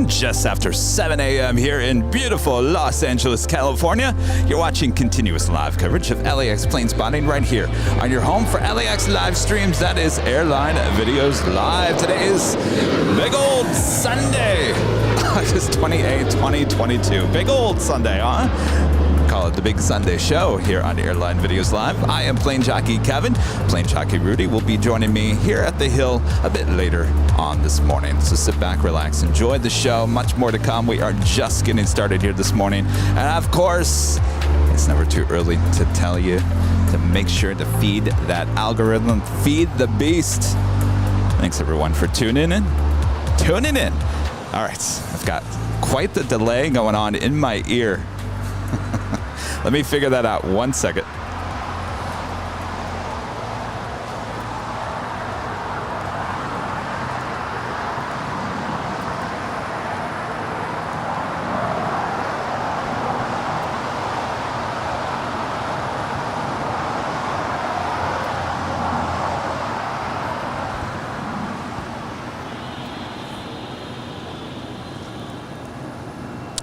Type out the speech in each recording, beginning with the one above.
just after 7 a.m. here in beautiful Los Angeles, California. You're watching continuous live coverage of LAX plane spotting right here on your home for LAX live streams. That is Airline Videos Live. Today is Big Old Sunday, August 28, 2022. Big Old Sunday, huh? Call it the Big Sunday Show here on Airline Videos Live. I am Plane Jockey Kevin. Plane Jockey Rudy will be joining me here at the Hill a bit later on this morning. So sit back, relax, enjoy the show. Much more to come. We are just getting started here this morning. And of course, it's never too early to tell you to make sure to feed that algorithm, feed the beast. Thanks everyone for tuning in. All right, I've got quite the delay going on in my ear. Let me figure that out 1 second.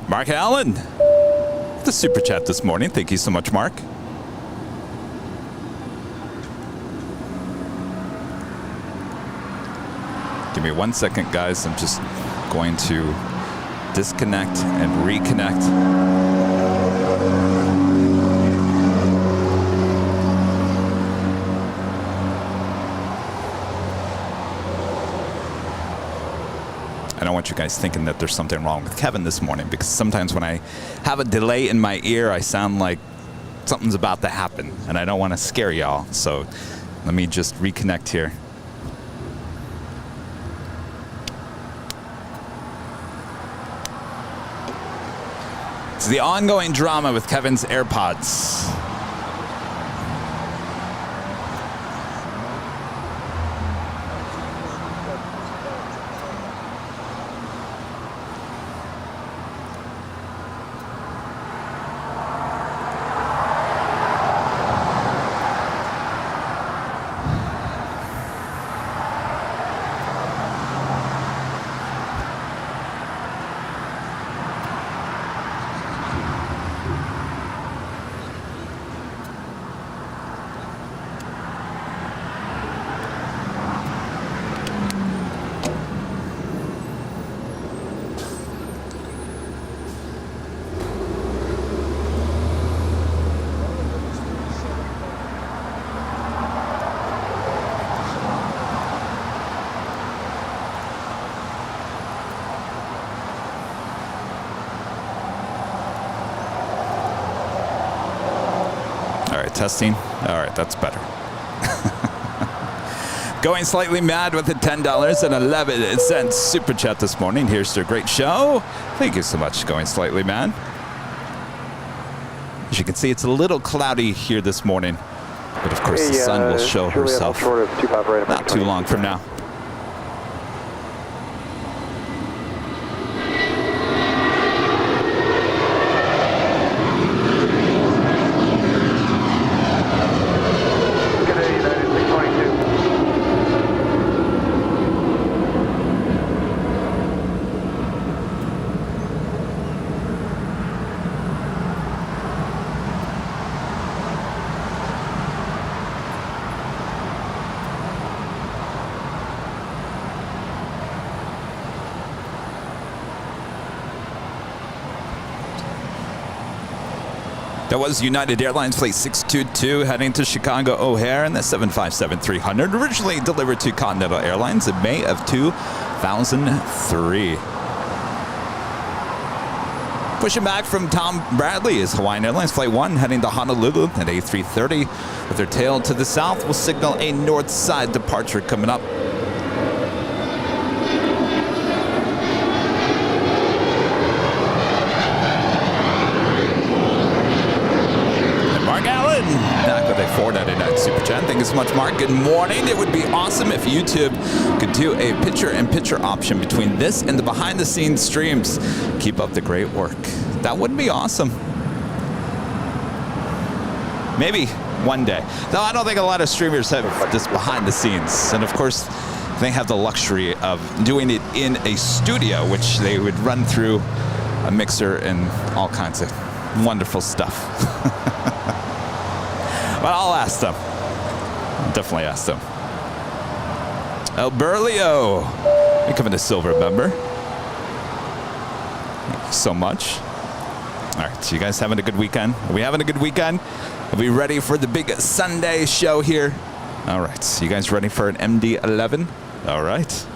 Mark Allen, the super chat this morning. Thank you so much, Mark. Give me 1 second, guys. I'm just going to disconnect and reconnect. I don't want you guys thinking that there's something wrong with Kevin this morning, because sometimes when I have a delay in my ear, I sound like something's about to happen, and I don't want to scare y'all. So let me just reconnect here. It's the ongoing drama with Kevin's AirPods. Testing. All right, that's better. Going slightly mad with the $10.11 super chat this morning. Here's to a great show. Thank you so much, Going Slightly Mad. As you can see, it's a little cloudy here this morning, but of course the sun will show herself not too long from now. That was United Airlines Flight 622 heading to Chicago O'Hare in the 757-300, originally delivered to Continental Airlines in May of 2003. Pushing back from Tom Bradley is Hawaiian Airlines Flight 1 heading to Honolulu at A330. With their tail to the south, will signal a north side departure coming up. $4.99 super chat. Thank you so much, Mark. Good morning. It would be awesome if YouTube could do a picture-in-picture option between this and the behind-the-scenes streams. Keep up the great work. That would be awesome. Maybe one day. Though I don't think a lot of streamers have this behind the scenes. And of course, they have the luxury of doing it in a studio, which they would run through a mixer and all kinds of wonderful stuff. But I'll ask them. I'll definitely ask them. El Berlio, becoming a silver member. Thank you so much. All right, so you guys having a good weekend? Are we having a good weekend? Are we ready for the big Sunday show here? All right, so you guys ready for an MD-11? All right.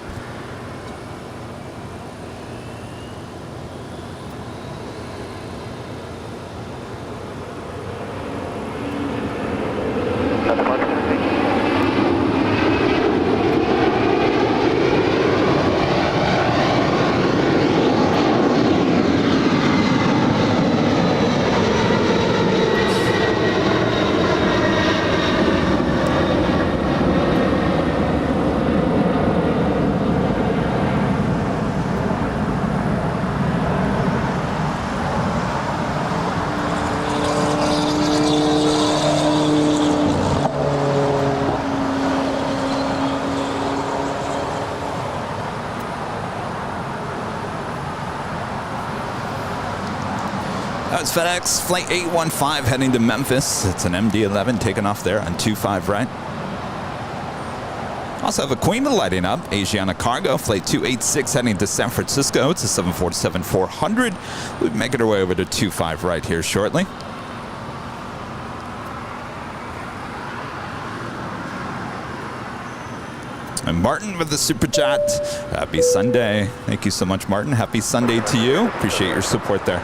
It's FedEx Flight 815 heading to Memphis. It's an MD-11 taking off there on 25 right. Also have a Queen lighting up. Asiana Cargo Flight 286 heading to San Francisco. It's a 747-400. We'll be making our way over to 25 right here shortly. And Martin with the super chat. Happy Sunday. Thank you so much, Martin. Happy Sunday to you. Appreciate your support there.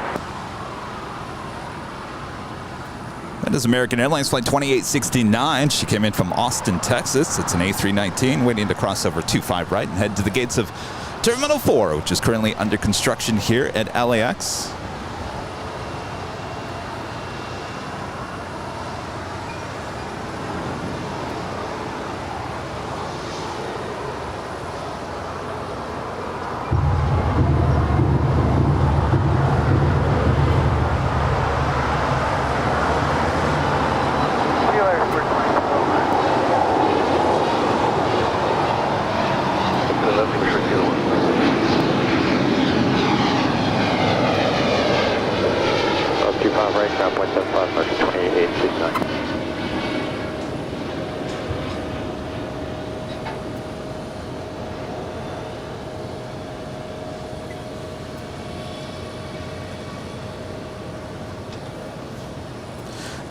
That is American Airlines Flight 2869. She came in from Austin, Texas. It's an A319 waiting to cross over 25 right and head to the gates of Terminal 4, which is currently under construction here at LAX.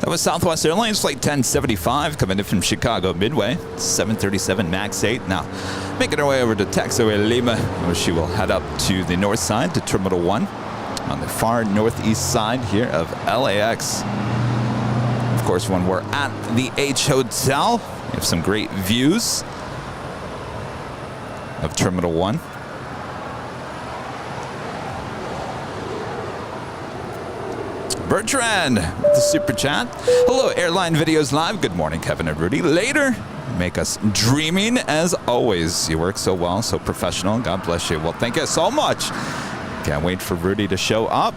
That was Southwest Airlines Flight 1075 coming in from Chicago Midway. 737 MAX 8. Now, making our way over to Taxiway Lima, where she will head up to the north side to Terminal 1 on the far northeast side here of LAX. Of course, when we're at the H Hotel, we have some great views of Terminal 1. Bertrand with the super chat. Hello, Airline Videos Live. Good morning, Kevin and Rudy. Later, make us dreaming as always. You work so well, so professional. God bless you. Well, thank you so much. Can't wait for Rudy to show up.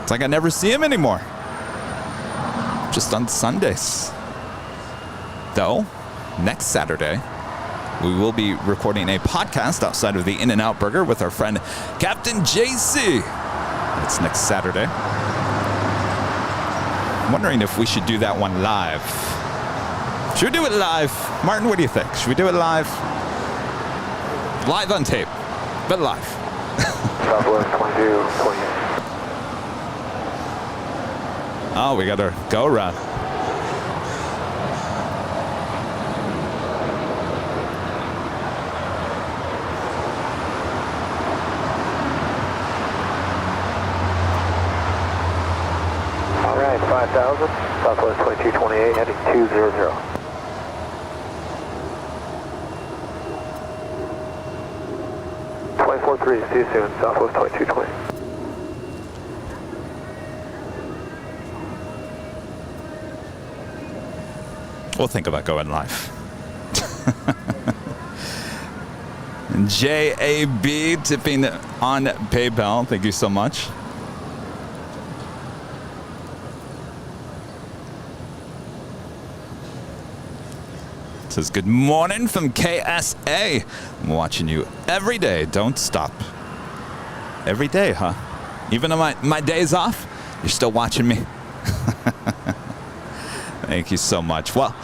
It's like I never see him anymore. Just on Sundays. Though, next Saturday, we will be recording a podcast outside of the In-N-Out Burger with our friend Captain JC. It's next Saturday. I'm wondering if we should do that one live. Should we do it live? Martin, what do you think? Should we do it live? Live on tape, but live. Southwest 2228. Oh, we got our go around. All right, 5,000, Southwest 2228, heading 200. See you soon, Southwest 2220. We'll think about going live. JAB tipping on PayPal. Thank you so much. Says, good morning from KSA. I'm watching you every day. Don't stop. Every day, huh? Even on my days off, you're still watching me. Thank you so much. Well,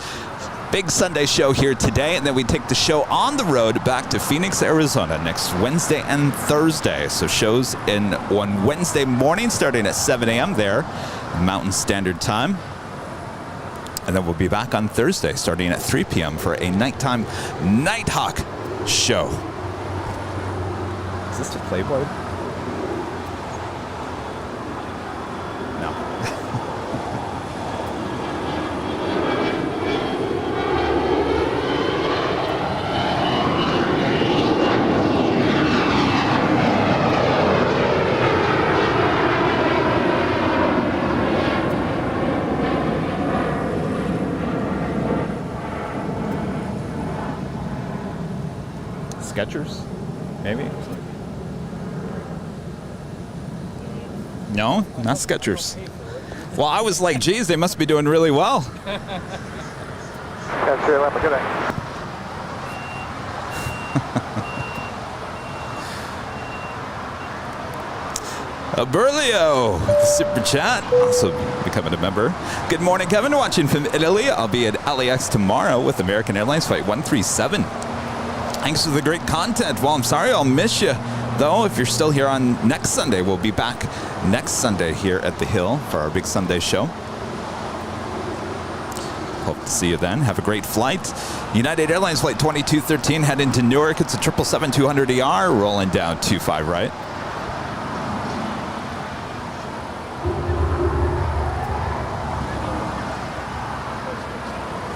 big Sunday show here today, and then we take the show on the road back to Phoenix, Arizona next Wednesday and Thursday. So shows on Wednesday morning starting at 7 a.m. there, Mountain Standard Time. And then we'll be back on Thursday starting at 3 p.m. for a nighttime Nighthawk show. Is this the Playboy? No. Skechers, maybe? No, not Skechers. Well, I was like, geez, they must be doing really well. That's your limit. Good day. Berlio, super chat, also becoming a member. Good morning, Kevin. Watching from Italy. I'll be at LAX tomorrow with American Airlines Flight 137. Thanks for the great content. Well, I'm sorry I'll miss you, though. If you're still here on next Sunday, we'll be back next Sunday here at the Hill for our big Sunday show. Hope to see you then. Have a great flight. United Airlines Flight 2213 heading to Newark. It's a 777-200ER rolling down 25 right.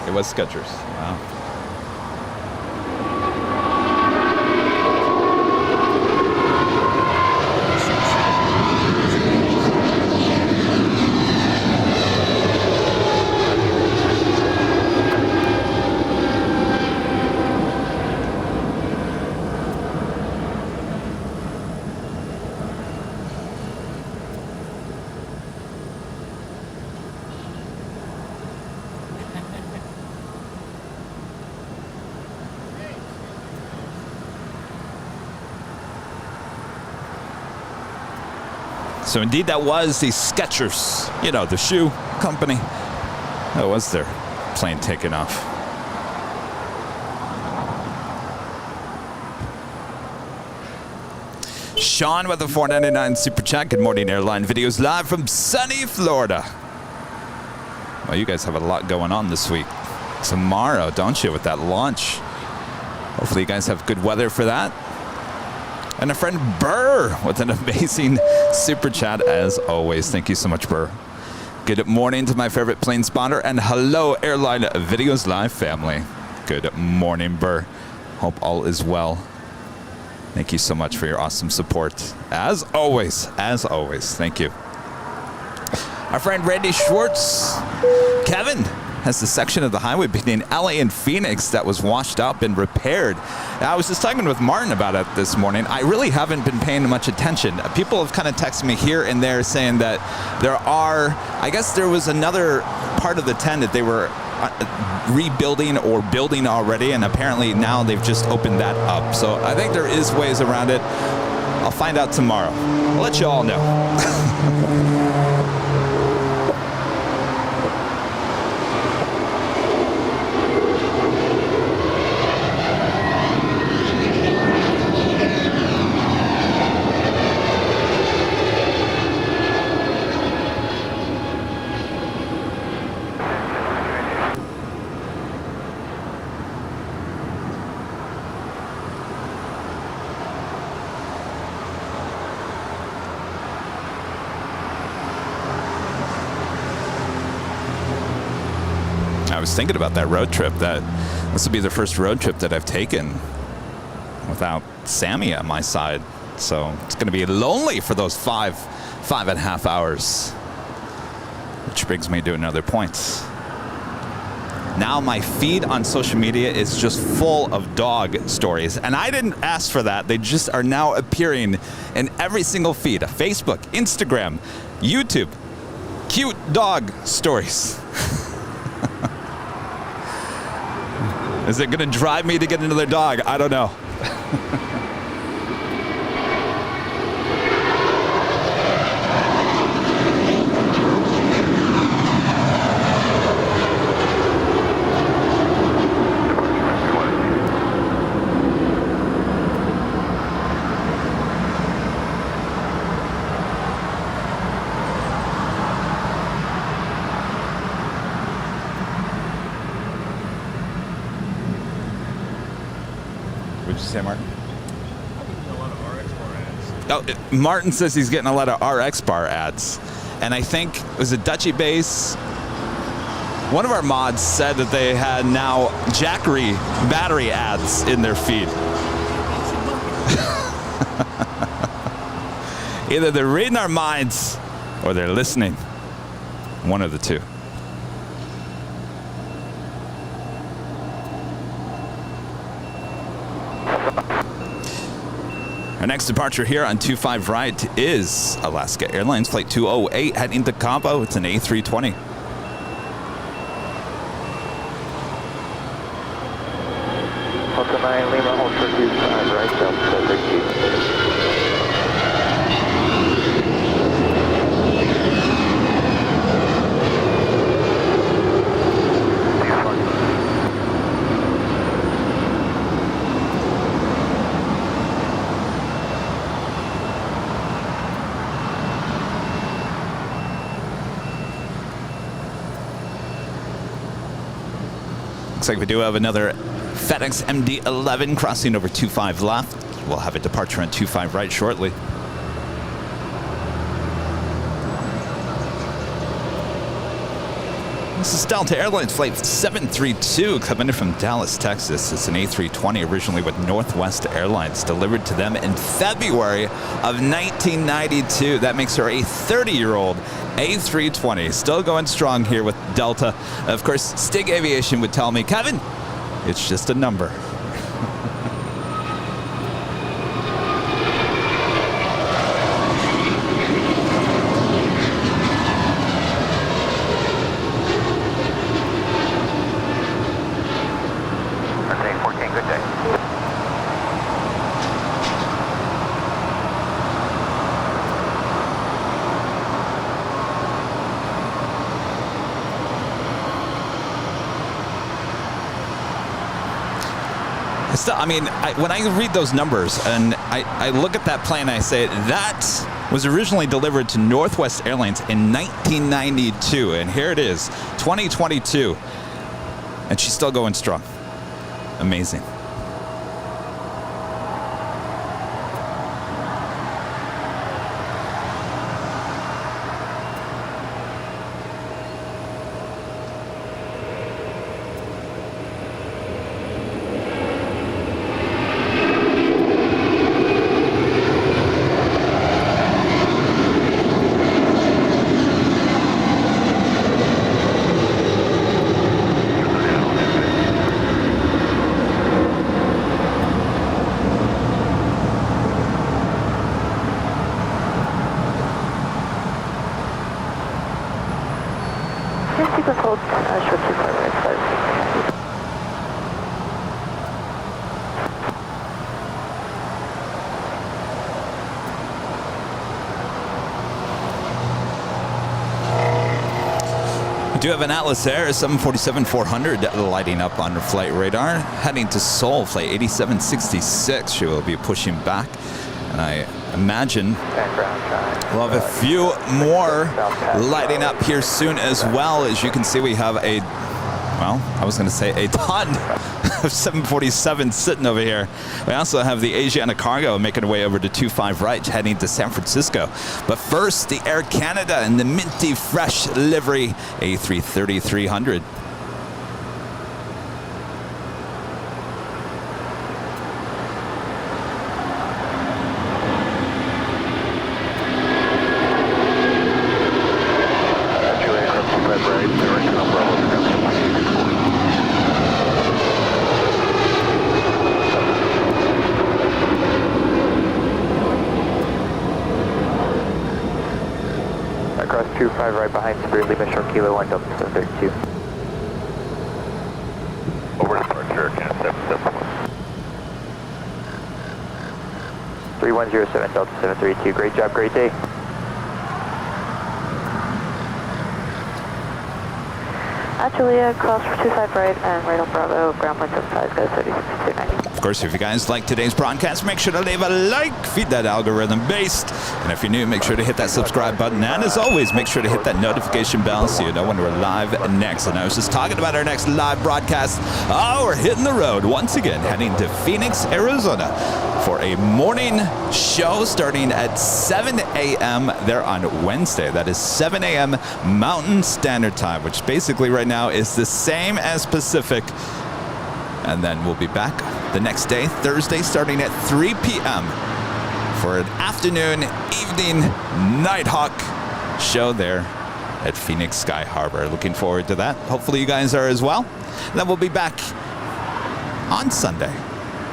It was Skechers. Wow. So indeed, that was the Skechers, you know, the shoe company. That was their plane taking off. Sean with the $4.99 super chat. Good morning, Airline Videos live from sunny Florida. Well, you guys have a lot going on this week. Tomorrow, don't you, with that launch? Hopefully you guys have good weather for that. And a friend Burr with an amazing super chat as always. Thank you so much, Burr. Good morning to my favorite plane spotter, and hello, Airline Videos Live family. Good morning, Burr. Hope all is well. Thank you so much for your awesome support. As always, thank you. Our friend Randy Schwartz, Kevin, has the section of the highway between LA and Phoenix that was washed up and repaired. I was just talking with Martin about it this morning. I really haven't been paying much attention. People have kind of texted me here and there saying that there are, I guess there was another part of the 10 that they were rebuilding or building already, and apparently now they've just opened that up. So I think there is ways around it. I'll find out tomorrow. I'll let you all know. I was thinking about that road trip. This will be the first road trip that I've taken without Sammy at my side. So it's going to be lonely for those five and a half hours. Which brings me to another point. Now my feed on social media is just full of dog stories. And I didn't ask for that. They just are now appearing in every single feed. Facebook, Instagram, YouTube. Cute dog stories. Is it going to drive me to get another dog? I don't know. What'd you say, Martin? A lot of RX bar ads. Oh, Martin says he's getting a lot of RX bar ads. And I think it was a Dutchy base. One of our mods said that they had now Jackery battery ads in their feed. Either they're reading our minds or they're listening. One of the two. Our next departure here on 25 right is Alaska Airlines Flight 208 heading to Cabo. It's an A320. Delta 9 Lima, hold for 25 right, Delta 13. Looks like we do have another FedEx MD-11 crossing over 25 left. We'll have a departure on 25 right shortly. This is Delta Airlines Flight 732 coming in from Dallas, Texas. It's an A320 originally with Northwest Airlines, delivered to them in February of 1992. That makes her a 30-year-old A320. Still going strong here with Delta. Of course, Stig Aviation would tell me, Kevin, it's just a number. I mean, when I read those numbers and I look at that plane, I say that was originally delivered to Northwest Airlines in 1992, and here it is, 2022, and she's still going strong. Amazing. We do have an Atlas Air 747-400 lighting up on her flight radar, heading to Seoul, flight 8766. She will be pushing back, and I imagine we'll have a few more lighting up here soon as well. As you can see, we have a, well, I was going to say a ton of 747 sitting over here. We also have the Asiana Cargo making her way over to 25 right, heading to San Francisco. But first, the Air Canada and the minty fresh livery A330-300. Across 25 right behind Spirit Lima Short Kilo 1 Delta 732. Over departure, Canada. 3107 Delta 732. Great job, great day. Julia, cross for 25 right and right on Bravo, ground point 75, go 36-290. Of course, if you guys like today's broadcast, make sure to leave a like, feed that algorithm based. And if you're new, make sure to hit that subscribe button. And as always, make sure to hit that notification bell so you know when we're live next. And I was just talking about our next live broadcast. Oh, we're hitting the road once again, heading to Phoenix, Arizona for a morning show starting at 7 a.m. there on Wednesday. That is 7 a.m. Mountain Standard Time, which basically right now is the same as Pacific. And then we'll be back the next day, Thursday, starting at 3 p.m. for an afternoon, evening, Nighthawk show there at Phoenix Sky Harbor. Looking forward to that. Hopefully you guys are as well. And then we'll be back on Sunday,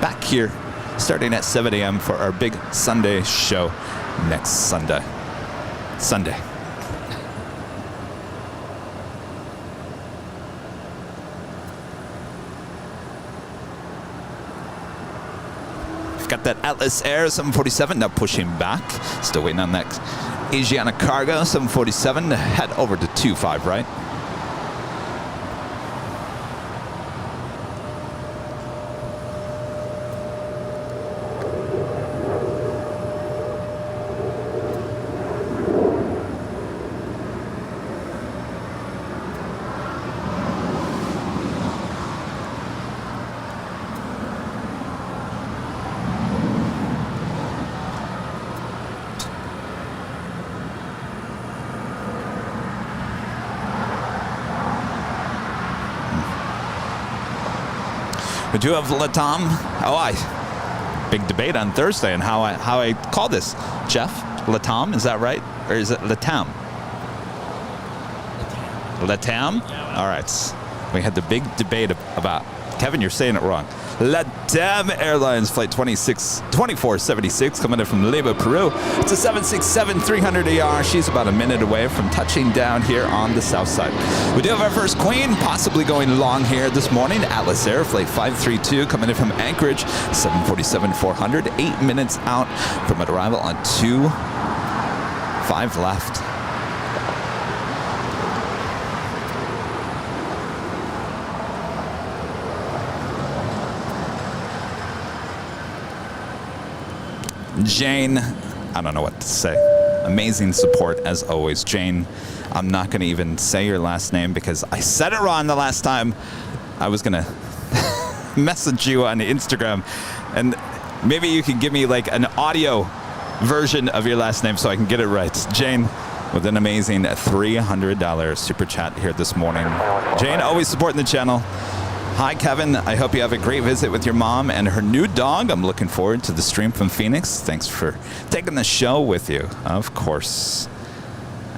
back here, starting at 7 a.m. for our big Sunday show next Sunday. Got that Atlas Air 747 now pushing back. Still waiting on that Asiana Cargo 747 to head over to 25 right. We do have Latam. Big debate on Thursday on how I call this. Jeff, Latam, is that right? Or is it Latam? Latam? All right. We had the big debate about, Kevin, you're saying it wrong. LATAM Airlines Flight 2476 coming in from Lima, Peru. It's a 767-300ER. She's about a minute away from touching down here on the south side. We do have our first queen possibly going long here this morning. Atlas Air Flight 532 coming in from Anchorage. 747-400, 8 minutes out from an arrival on 2-5 left. Jane, I don't know what to say. Amazing support as always. Jane, I'm not going to even say your last name because I said it wrong the last time. I was going to message you on Instagram, and maybe you can give me like an audio version of your last name so I can get it right. Jane, with an amazing $300 super chat here this morning. Jane, always supporting the channel. Hi, Kevin. I hope you have a great visit with your mom and her new dog. I'm looking forward to the stream from Phoenix. Thanks for taking the show with you. Of course.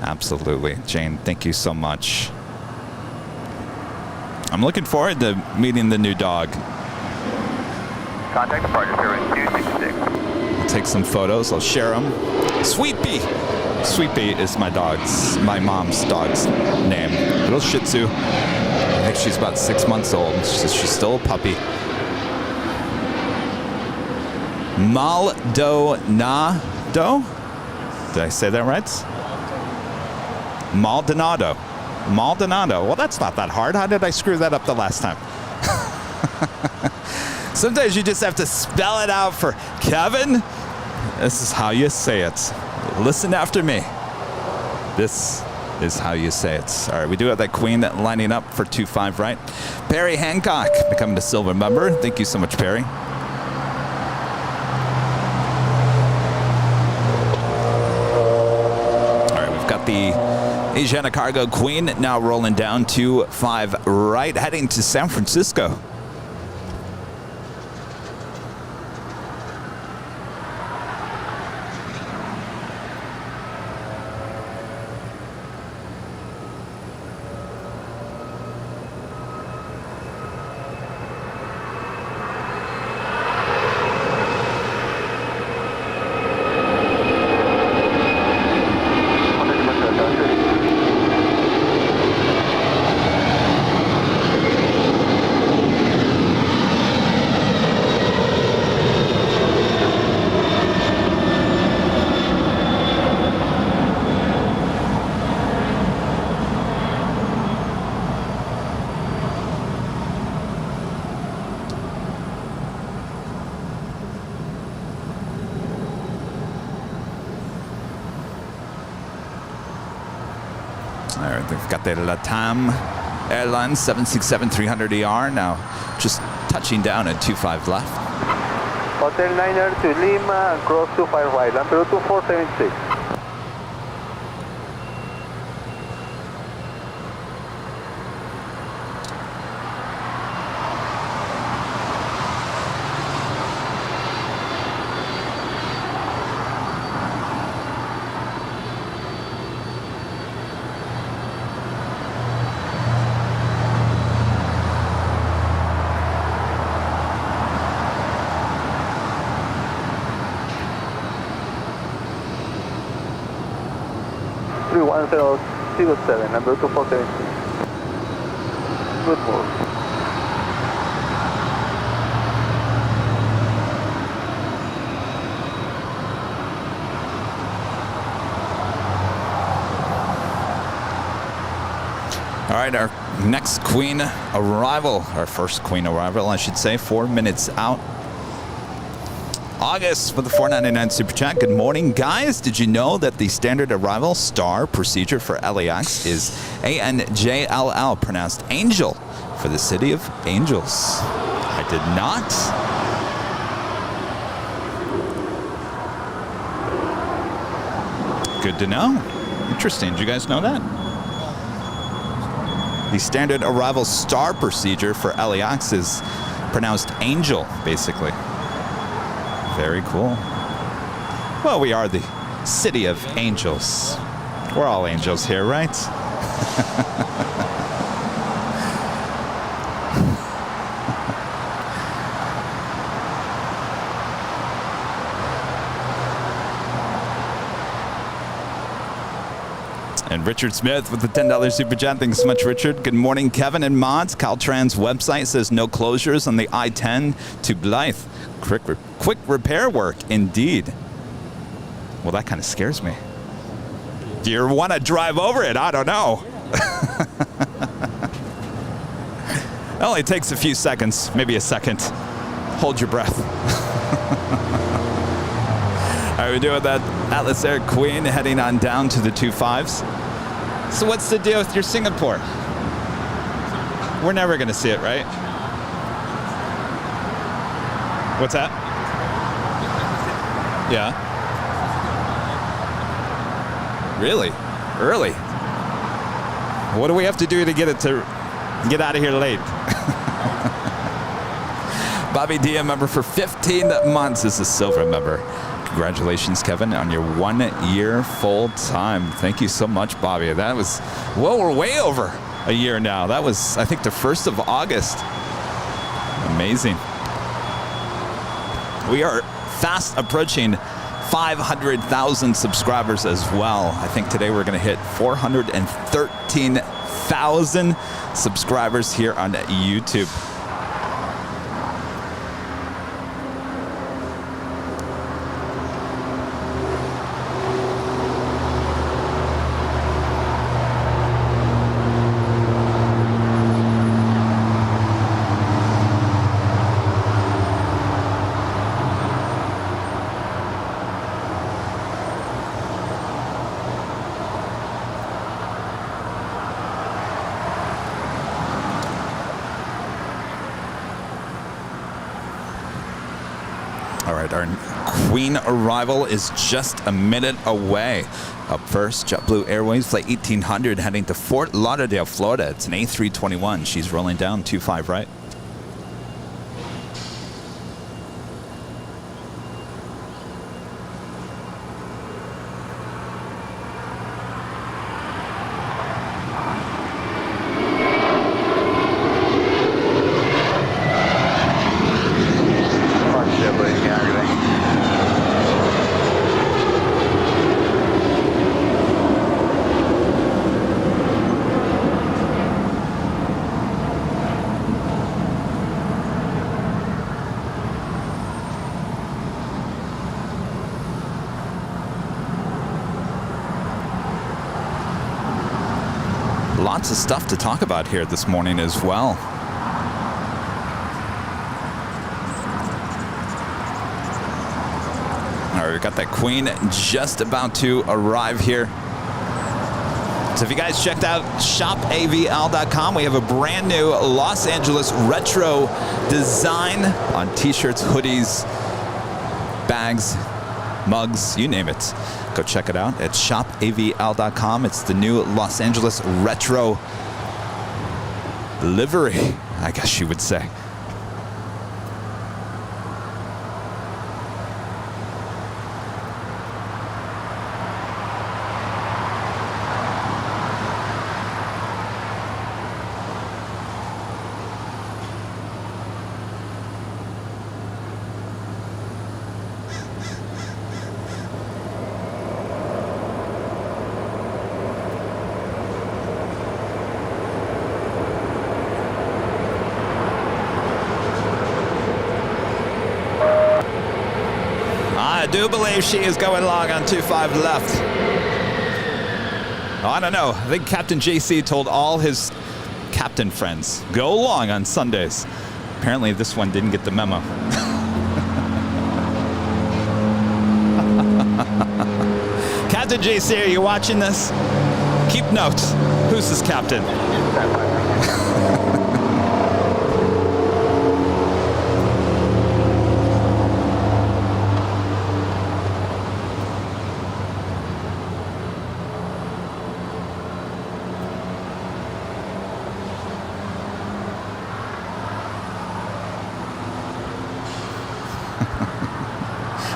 Absolutely. Jane, thank you so much. I'm looking forward to meeting the new dog. Contact departure service 266. I'll take some photos. I'll share them. Sweet Pea. Sweet Pea is my mom's dog's name. Little Shih Tzu. I think she's about 6 months old. She's still a puppy. Maldonado? Did I say that right? Maldonado. Maldonado. Well, that's not that hard. How did I screw that up the last time? Sometimes you just have to spell it out for Kevin. This is how you say it. Listen after me. This is how you say it. All right, we do have that queen lining up for 2-5 right. Perry Hancock becoming a silver member. Thank you so much, Perry. All right, we've got the Asiana Cargo Queen now rolling down 2-5 right, heading to San Francisco. All right, they've got the LATAM Airlines 767-300ER now just touching down at 25 left. Hotel 9er to Lima and cross 25 right, and 2476. Seven, number 2476. Good move. All right, our next Queen arrival, our first Queen arrival, I should say, 4 minutes out. August with the $4.99 super chat. Good morning, guys. Did you know that the standard arrival star procedure for LAX is ANJLL, pronounced angel, for the city of Angels? I did not. Good to know. Interesting. Did you guys know that? The standard arrival star procedure for LAX is pronounced angel, basically. Very cool. Well, we are the city of angels. We're all angels here, right? And Richard Smith with the $10 super chat. Thanks so much, Richard. Good morning, Kevin and mods. Caltrans website says no closures on the I-10 to Blythe. Quick repair work, indeed. Well, that kind of scares me. Do you want to drive over it? I don't know. It only takes a few seconds, maybe a second. Hold your breath. All right, we're doing that Atlas Air Queen heading on down to the 25s. So what's the deal with your Singapore? We're never going to see it, right? What's that? Yeah. Really? Early? What do we have to do to get out of here late? Bobby D, a member for 15 months, is a silver member. Congratulations, Kevin, on your 1 year full time. Thank you so much, Bobby. That was, well, we're way over a year now. That was, I think, the 1st of August. Amazing. We are fast approaching 500,000 subscribers as well. I think today we're going to hit 413,000 subscribers here on YouTube. Our Queen arrival is just a minute away. Up first, JetBlue Airways Flight 1800 heading to Fort Lauderdale, Florida. It's an A321. She's rolling down 25 right. Lots of stuff to talk about here this morning as well. All right, we've got that Queen just about to arrive here So if you guys checked out shopavl.com, we have a brand new Los Angeles retro design on t-shirts, hoodies, bags, mugs, you name it. Go check it out at shopavl.com. It's the new Los Angeles retro livery, I guess you would say. I do believe she is going long on 25 left. Oh, I don't know. I think Captain JC told all his captain friends, go long on Sundays. Apparently this one didn't get the memo. Captain JC, are you watching this? Keep notes. Who's this captain?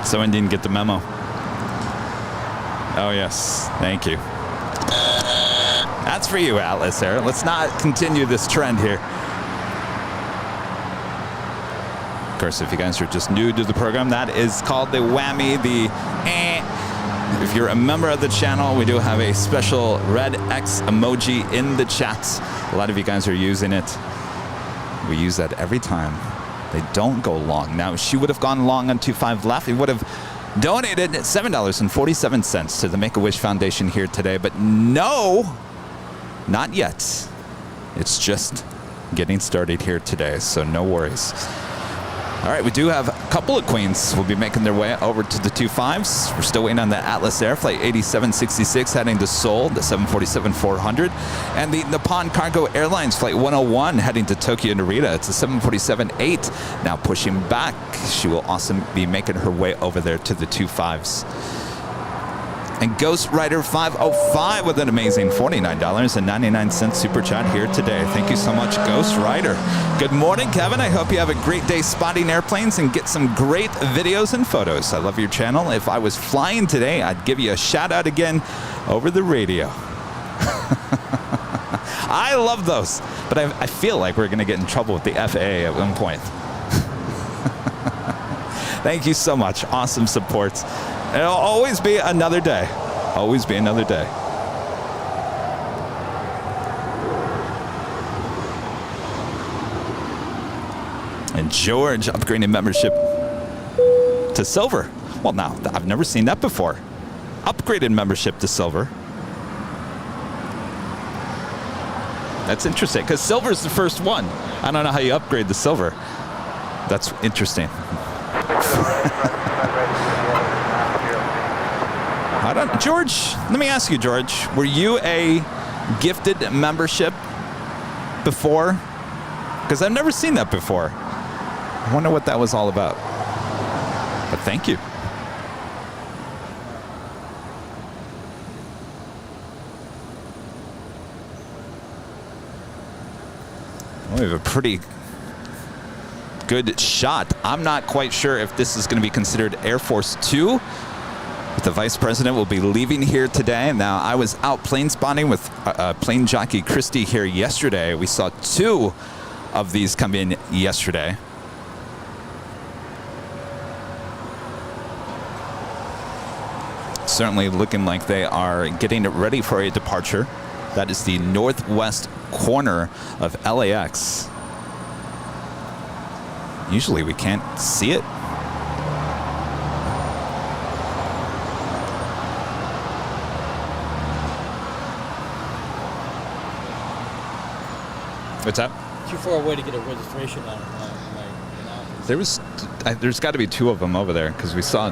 Someone didn't get the memo. Oh, yes. Thank you. That's for you, Atlas Air. Let's not continue this trend here. Of course, if you guys are just new to the program, that is called the whammy, the eh. If you're a member of the channel, we do have a special red X emoji in the chats. A lot of you guys are using it. We use that every time. They don't go long. Now, she would have gone long on 25 left. He would have donated $7.47 to the Make-A-Wish Foundation here today. But no, not yet. It's just getting started here today, so no worries. All right, we do have a couple of queens will be making their way over to the 25s. We're still waiting on the Atlas Air Flight 8766 heading to Seoul, the 747-400, and the Nippon Cargo Airlines Flight 101 heading to Tokyo Narita. It's a 747-8 now pushing back. She will also be making her way over there to the 25s. And Ghost Rider 505 with an amazing $49.99 super chat here today. Thank you so much, Ghost Rider. Good morning, Kevin. I hope you have a great day spotting airplanes and get some great videos and photos. I love your channel. If I was flying today, I'd give you a shout out again over the radio. I love those, but I feel like we're going to get in trouble with the FAA at one point. Thank you so much. Awesome support. It'll always be another day. Always be another day. And George upgrading membership to silver. Well, now, I've never seen that before. Upgraded membership to silver. That's interesting, because silver is the first one. I don't know how you upgrade the silver. That's interesting. George, let me ask you, George, were you a gifted membership before? Because I've never seen that before. I wonder what that was all about. But thank you. Well, we have a pretty good shot. I'm not quite sure if this is going to be considered Air Force 2. The Vice President will be leaving here today. Now, I was out plane spotting with plane jockey Christy here yesterday. We saw 2 of these come in yesterday. Certainly looking like they are getting ready for a departure. That is the northwest corner of LAX. Usually we can't see it. What's up? Too far away to get a registration on it. There's got to be 2 of them over there because we saw.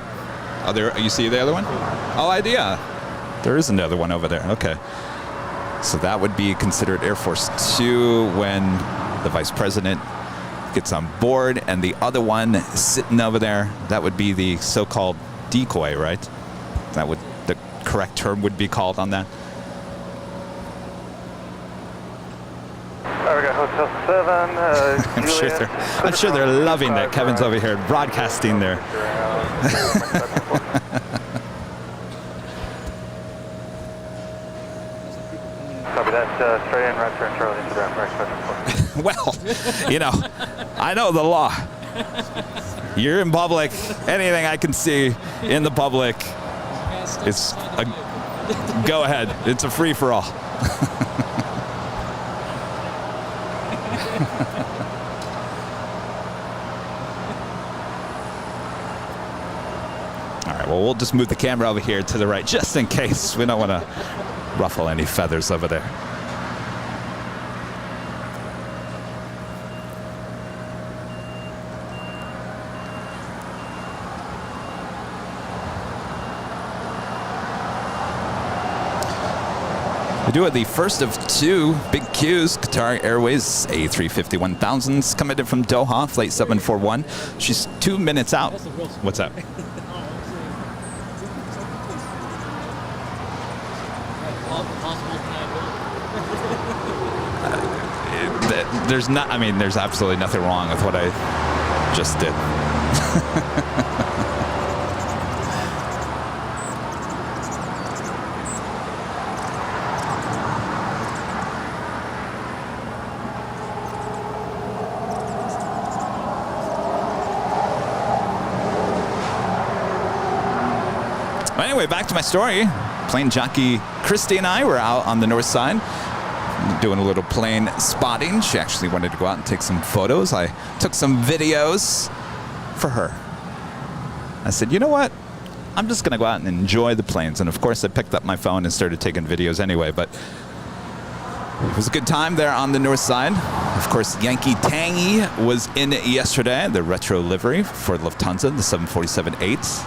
Oh, there. You see the other one? Oh, yeah. There is another one over there. Okay. So that would be considered Air Force 2 when the vice president gets on board, and the other one sitting over there, that would be the so-called decoy, right? That would, the correct term would be called on that. We got Hotel 7. I'm sure they're loving that Kevin's over here broadcasting there. Copy that. Straight in, right turn, Charlie. Well, you know, I know the law. You're in public. Anything I can see in the public, it's a go ahead. It's a free-for-all. All right, well, we'll just move the camera over here to the right just in case. We don't want to ruffle any feathers over there. We do it the first of two big queues. Qatar Airways A350-1000s coming in from Doha, flight 741. She's 2 minutes out. What's that? There's not. I mean, there's absolutely nothing wrong with what I just did. Anyway, back to my story. Plane jockey Christy and I were out on the north side doing a little plane spotting. She actually wanted to go out and take some photos. I took some videos for her. I said, you know what? I'm just going to go out and enjoy the planes. And of course, I picked up my phone and started taking videos anyway. But it was a good time there on the north side. Of course, Yankee Tangy was in yesterday, the retro livery for Lufthansa, the 747-8s.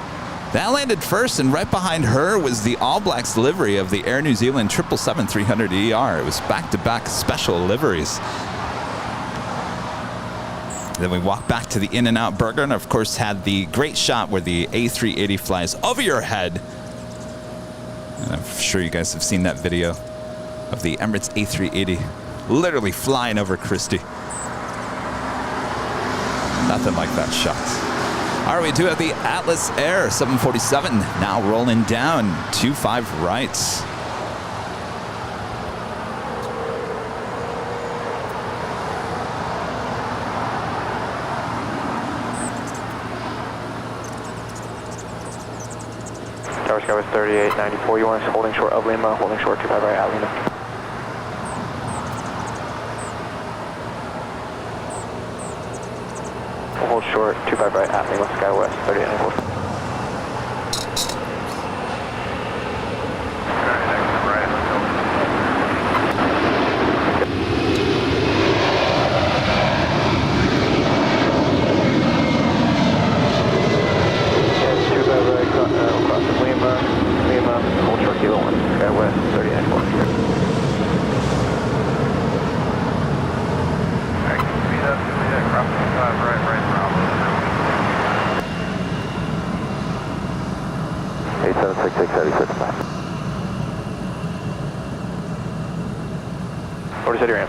That landed first, and right behind her was the All Blacks livery of the Air New Zealand 777-300ER. It was back-to-back special liveries. Then we walked back to the In-N-Out Burger, and of course had the great shot where the A380 flies over your head. And I'm sure you guys have seen that video of the Emirates A380 literally flying over Christie. Nothing like that shot. All right, we do have the Atlas Air 747 now rolling down 25 right. Tower Sky was 3894. You want us holding short of Lima, holding short 25 right at Lima. We'll hold short 25 right at Lima, Sky West 3894.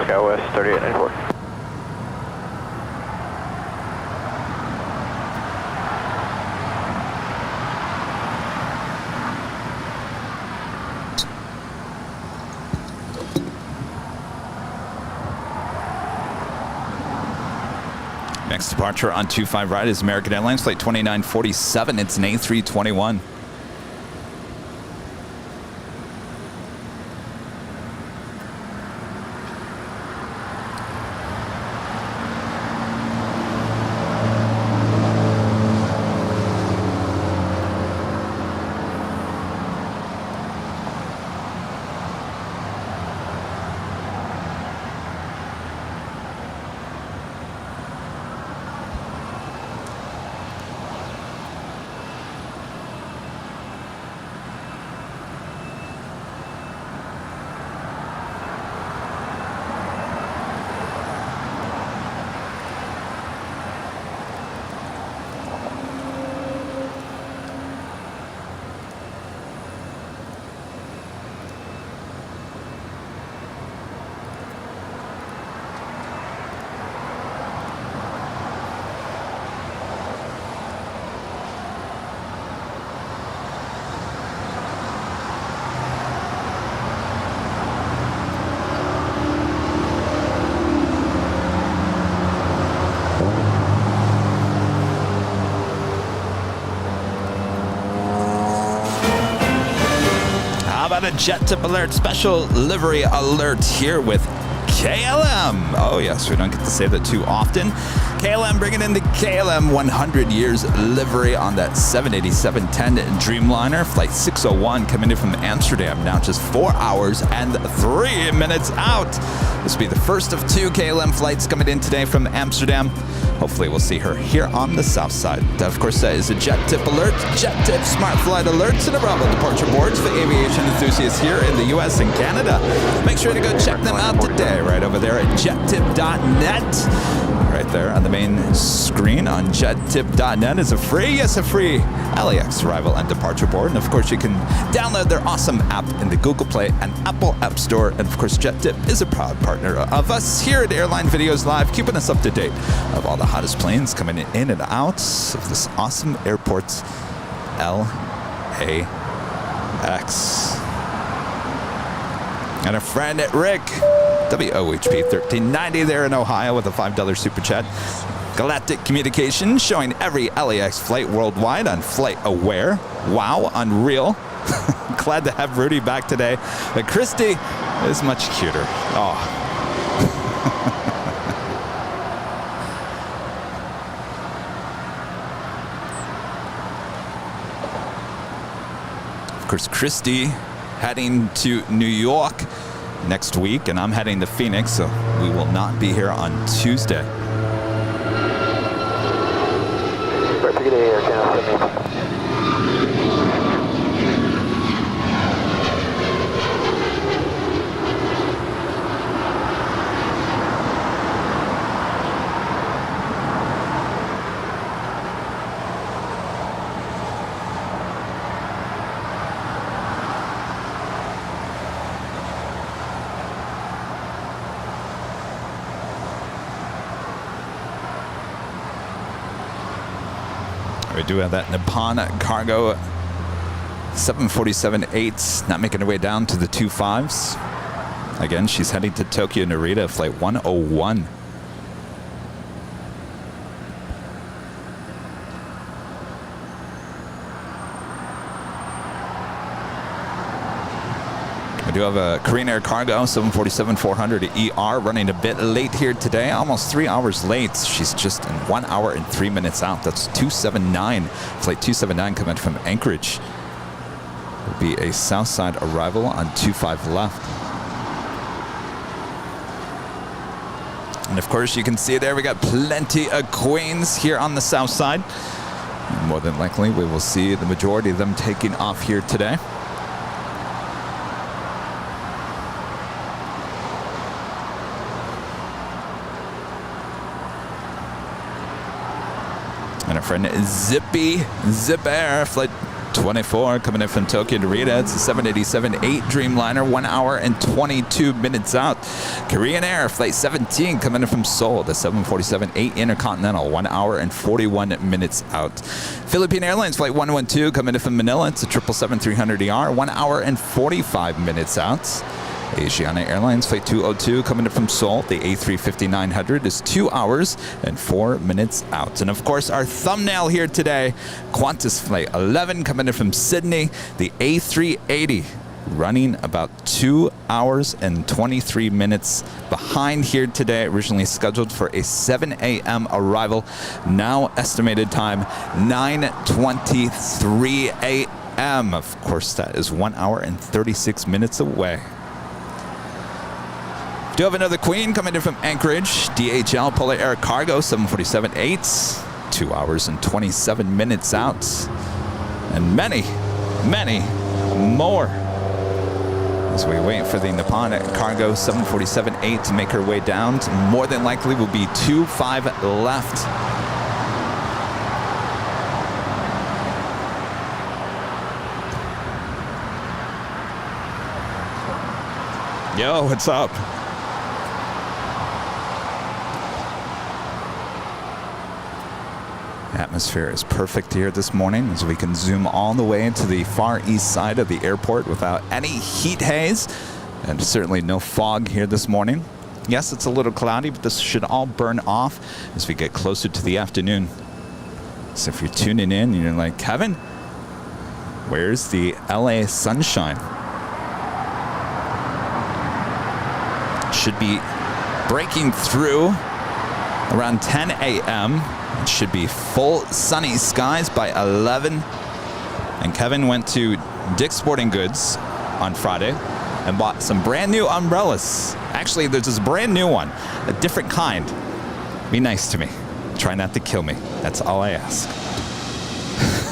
Sky West 3894. Next departure on 25 right is American Airlines flight 2947. It's an A321. How about a JetTip Alert special livery alert here with KLM? Oh yes, we don't get to say that too often. KLM bringing in the KLM 100 years livery on that 787-10 Dreamliner. Flight 601 coming in from Amsterdam, now just 4 hours and 3 minutes out. This will be the first of 2 KLM flights coming in today from Amsterdam. Hopefully we'll see her here on the south side. That, of course, is a JetTip Alert. JetTip Smart Flight Alerts and arrival departure boards for aviation enthusiasts here in the US and Canada. Make sure to go check them out today right over there at jettip.net. Right there on the main screen on jettip.net is a free LAX arrival and departure board. And of course, you can download their awesome app in the Google Play and Apple App Store. And of course, JetTip is a proud partner of us here at Airline Videos Live, keeping us up to date of all the hottest planes coming in and out of this awesome airport, LAX. And a friend at Rick, WOHP 1390 there in Ohio with a $5 super chat. Galactic Communications showing every LAX flight worldwide on Flight Aware. Wow, unreal. Glad to have Rudy back today. But Christy is much cuter. Oh. Of course, Christy heading to New York next week, and I'm heading to Phoenix, so we will not be here on Tuesday. We do have that Nippon Cargo 747-8 not making her way down to the 25s. Again, she's heading to Tokyo Narita, flight 101. We do have a Korean Air Cargo 747-400 ER running a bit late here today, almost 3 hours late. She's just in 1 hour and 3 minutes out. That's 279, flight 279 coming from Anchorage. Will be a south side arrival on 25 left. And of course, you can see there we got plenty of Queens here on the south side. More than likely, we will see the majority of them taking off here today. And our friend Zip Air, flight 24 coming in from Tokyo Narita. It's a 787-8 Dreamliner, 1 hour and 22 minutes out. Korean Air, flight 17 coming in from Seoul. The 747-8 Intercontinental, 1 hour and 41 minutes out. Philippine Airlines, flight 112 coming in from Manila. It's a 777-300ER, 1 hour and 45 minutes out. Asiana Airlines, flight 202 coming in from Seoul. The A350-900 is 2 hours and 4 minutes out. And of course, our thumbnail here today, Qantas flight 11 coming in from Sydney. The A380 running about 2 hours and 23 minutes behind here today. Originally scheduled for a 7 a.m. arrival. Now estimated time 9:23 a.m. Of course, that is 1 hour and 36 minutes away. Do have another Queen coming in from Anchorage, DHL Polar Air Cargo 747-8, 2 hours and 27 minutes out, and many, many more as we wait for the Nippon Cargo 747-8 to make her way down. More than likely will be 2-5 left. Yo, what's up? Atmosphere is perfect here this morning as we can zoom all the way to the far east side of the airport without any heat haze and certainly no fog here this morning. Yes, it's a little cloudy, but this should all burn off as we get closer to the afternoon. So if you're tuning in and you're like, Kevin, where's the LA sunshine? should be breaking through around 10 a.m. It should be full sunny skies by 11. And Kevin went to Dick's Sporting Goods on Friday and bought some brand new umbrellas. Actually, there's this brand new one, a different kind. Be nice to me. Try not to kill me. That's all I ask.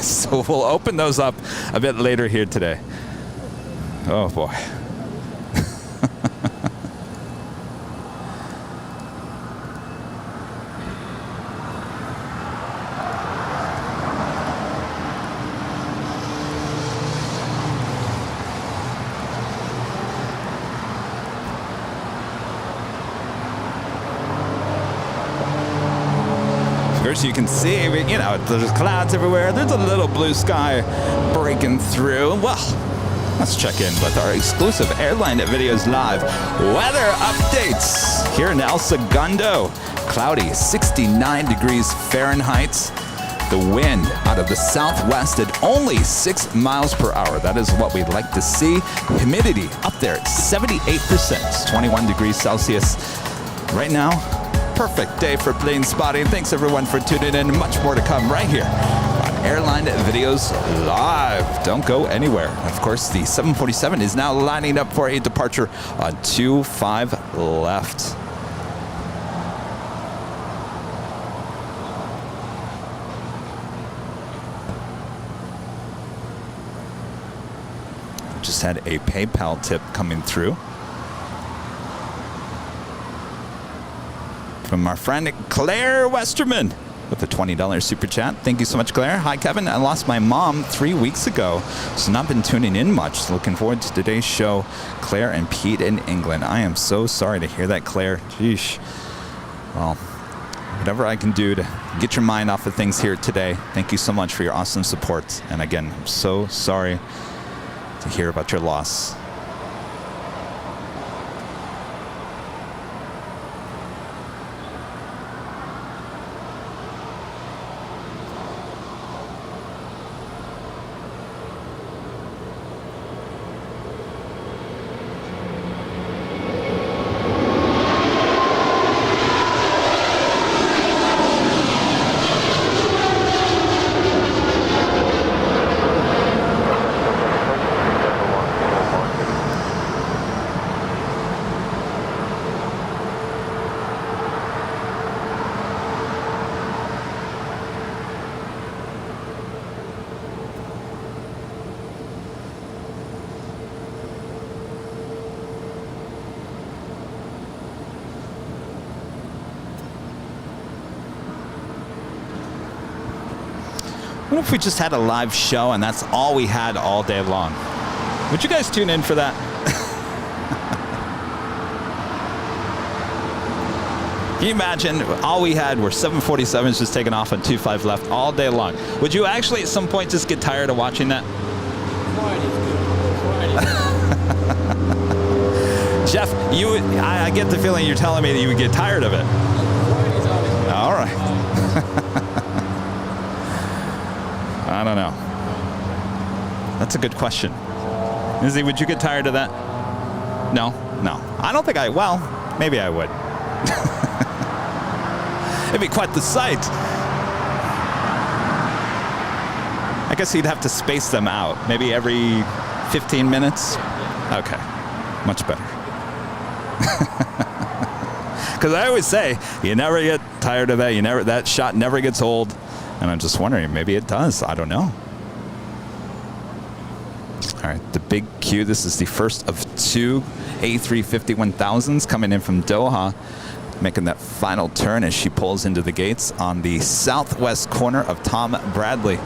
So we'll open those up a bit later here today. Oh boy. As you can see, you know, there's clouds everywhere. There's a little blue sky breaking through. Well, let's check in with our exclusive Airline Videos Live weather updates here in El Segundo. Cloudy, 69 degrees Fahrenheit. The wind out of the southwest at only 6 miles per hour. That is what we'd like to see. Humidity up there at 78%, 21 degrees Celsius. Right now, perfect day for plane spotting. Thanks everyone for tuning in. Much more to come right here on Airline Videos Live. Don't go anywhere. Of course, the 747 is now lining up for a departure on 25 left. Just had a PayPal tip coming through from our friend Claire Westerman with a $20 super chat. Thank you so much, Claire. Hi, Kevin. I lost my mom 3 weeks ago, so not been tuning in much. Looking forward to today's show. Claire and Pete in England. I am so sorry to hear that, Claire. Jeesh. Well, whatever I can do to get your mind off of things here today. Thank you so much for your awesome support. And again, I'm so sorry to hear about your loss. What if we just had a live show and that's all we had all day long? Would you guys tune in for that? Can you imagine all we had were 747s just taking off on 25 left all day long? Would you actually at some point just get tired of watching that? Jeff, I get the feeling you're telling me that you would get tired of it. All right. I don't know. That's a good question. Izzy, would you get tired of that? No? No. I don't think well, maybe I would. It'd be quite the sight. I guess you'd have to space them out. Maybe every 15 minutes? Okay. Much better. Because I always say, you never get tired of that. That shot never gets old. And I'm just wondering, maybe it does. I don't know. All right, the big Q. This is the first of two A350-1000s coming in from Doha, making that final turn as she pulls into the gates on the southwest corner of Tom Bradley.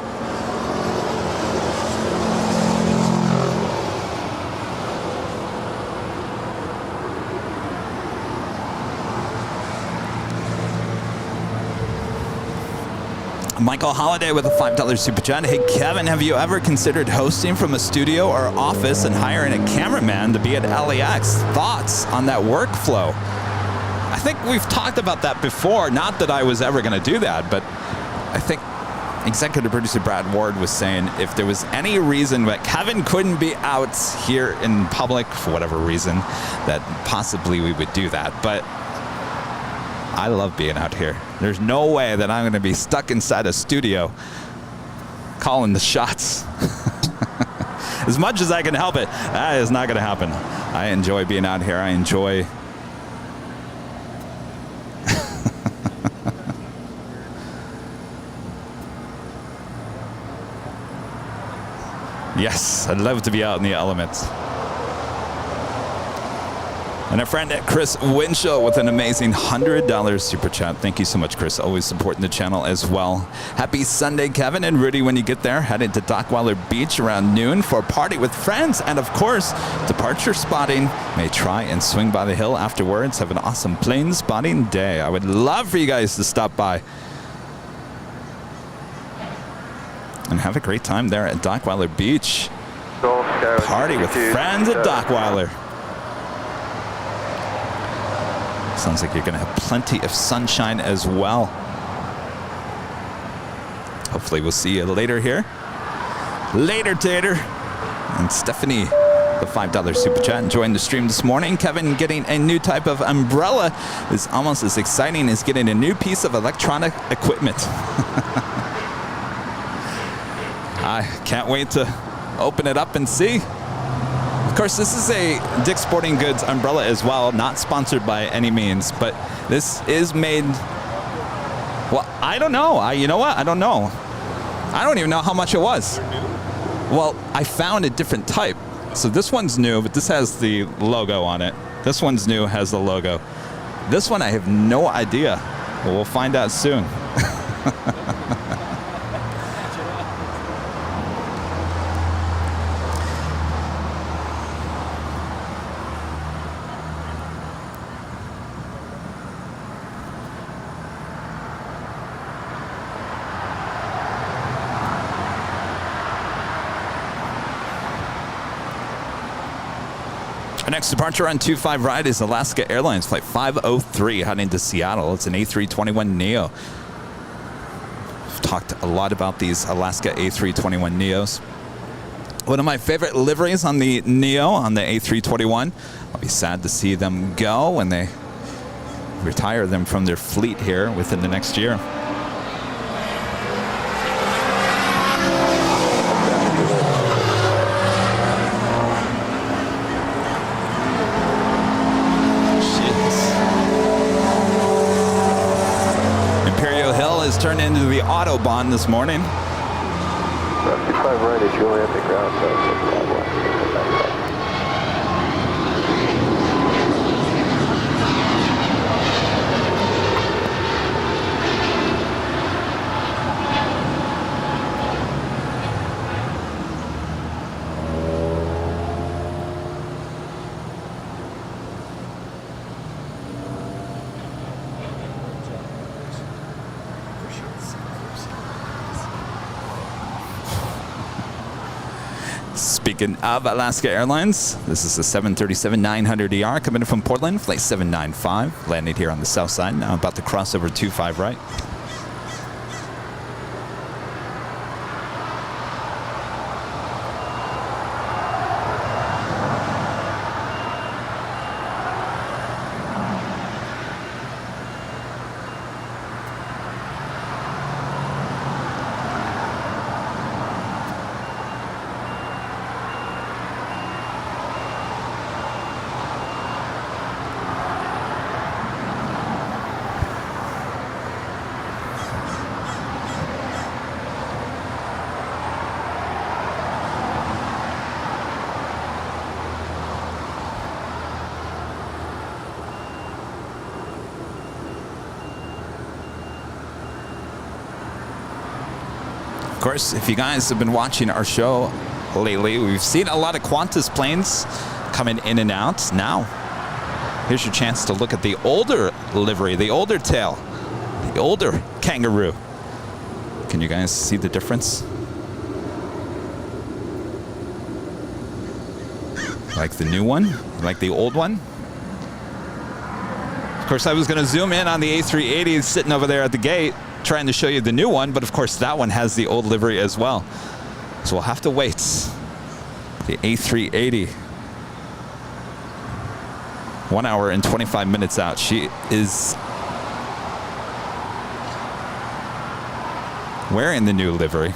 Michael Holiday with a $5 super chat. Hey, Kevin, have you ever considered hosting from a studio or office and hiring a cameraman to be at LAX? Thoughts on that workflow? I think we've talked about that before. Not that I was ever going to do that, but I think, executive producer Brad Ward was saying if there was any reason that Kevin couldn't be out here in public for whatever reason, that possibly we would do that. But I love being out here. There's no way that I'm going to be stuck inside a studio calling the shots. As much as I can help it, that is not going to happen. I enjoy being out here. I enjoy yes, I'd love to be out in the elements. And our friend Chris Winchell with an amazing $100 super chat. Thank you so much, Chris. Always supporting the channel as well. Happy Sunday, Kevin and Rudy. When you get there, heading to Dockweiler Beach around noon for a party with friends. And of course, departure spotting. May try and swing by the hill afterwards. Have an awesome plane spotting day. I would love for you guys to stop by and have a great time there at Dockweiler Beach. Party with friends at Dockweiler. Sounds like you're going to have plenty of sunshine as well. Hopefully we'll see you later here. Later, Tater. And Stephanie, the $5 super chat, enjoying the stream this morning. Kevin getting a new type of umbrella is almost as exciting as getting a new piece of electronic equipment. I can't wait to open it up and see. Of course, this is a Dick's Sporting Goods umbrella as well, not sponsored by any means, but this is made, well, I don't know. You know what? I don't know. I don't even know how much it was. Well, I found a different type. So this one's new, but this has the logo on it. This one's new, has the logo. This one, I have no idea. Well, we'll find out soon. Our next departure on 25 ride is Alaska Airlines Flight 503 heading to Seattle. It's an A321neo. We've talked a lot about these Alaska A321neos. One of my favorite liveries on the Neo, on the A321. I'll be sad to see them go when they retire them from their fleet here within the next year. Turned into the Autobahn this morning. 55 right at Juliet, the ground, so 65 left. Speaking of Alaska Airlines, this is the 737-900ER coming in from Portland, flight 795, landing here on the south side. Now about to cross over 25 right. Of course, if you guys have been watching our show lately, we've seen a lot of Qantas planes coming in and out. Now, here's your chance to look at the older livery, the older tail, the older Kangaroo. Can you guys see the difference? Like the new one? Like the old one? Of course, I was going to zoom in on the A380 sitting over there at the gate, trying to show you the new one, but of course that one has the old livery as well. So we'll have to wait. The A380. 1 hour and 25 minutes out. She is wearing the new livery.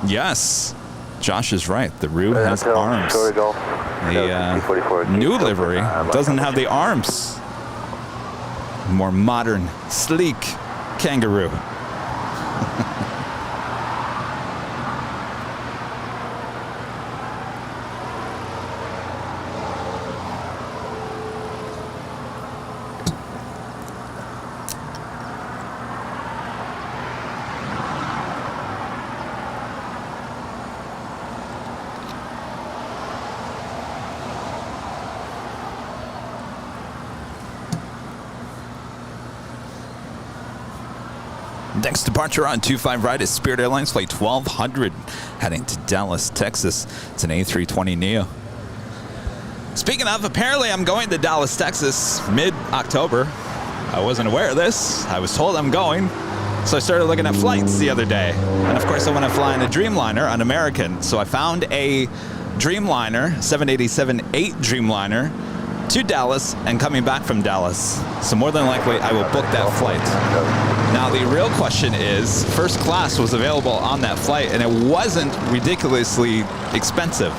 Yes, Josh is right. The Roo has arms. The new livery doesn't have the arms. More modern, sleek kangaroo. Next departure on 25 right is Spirit Airlines Flight 1200 heading to Dallas, Texas. It's an A320neo. Speaking of, apparently I'm going to Dallas, Texas mid-October. I wasn't aware of this. I was told I'm going. So I started looking at flights the other day. And of course I want to fly in a Dreamliner, an American. So I found a Dreamliner, 787-8 Dreamliner, to Dallas and coming back from Dallas. So more than likely I will book that flight. Now the real question is, first class was available on that flight and it wasn't ridiculously expensive.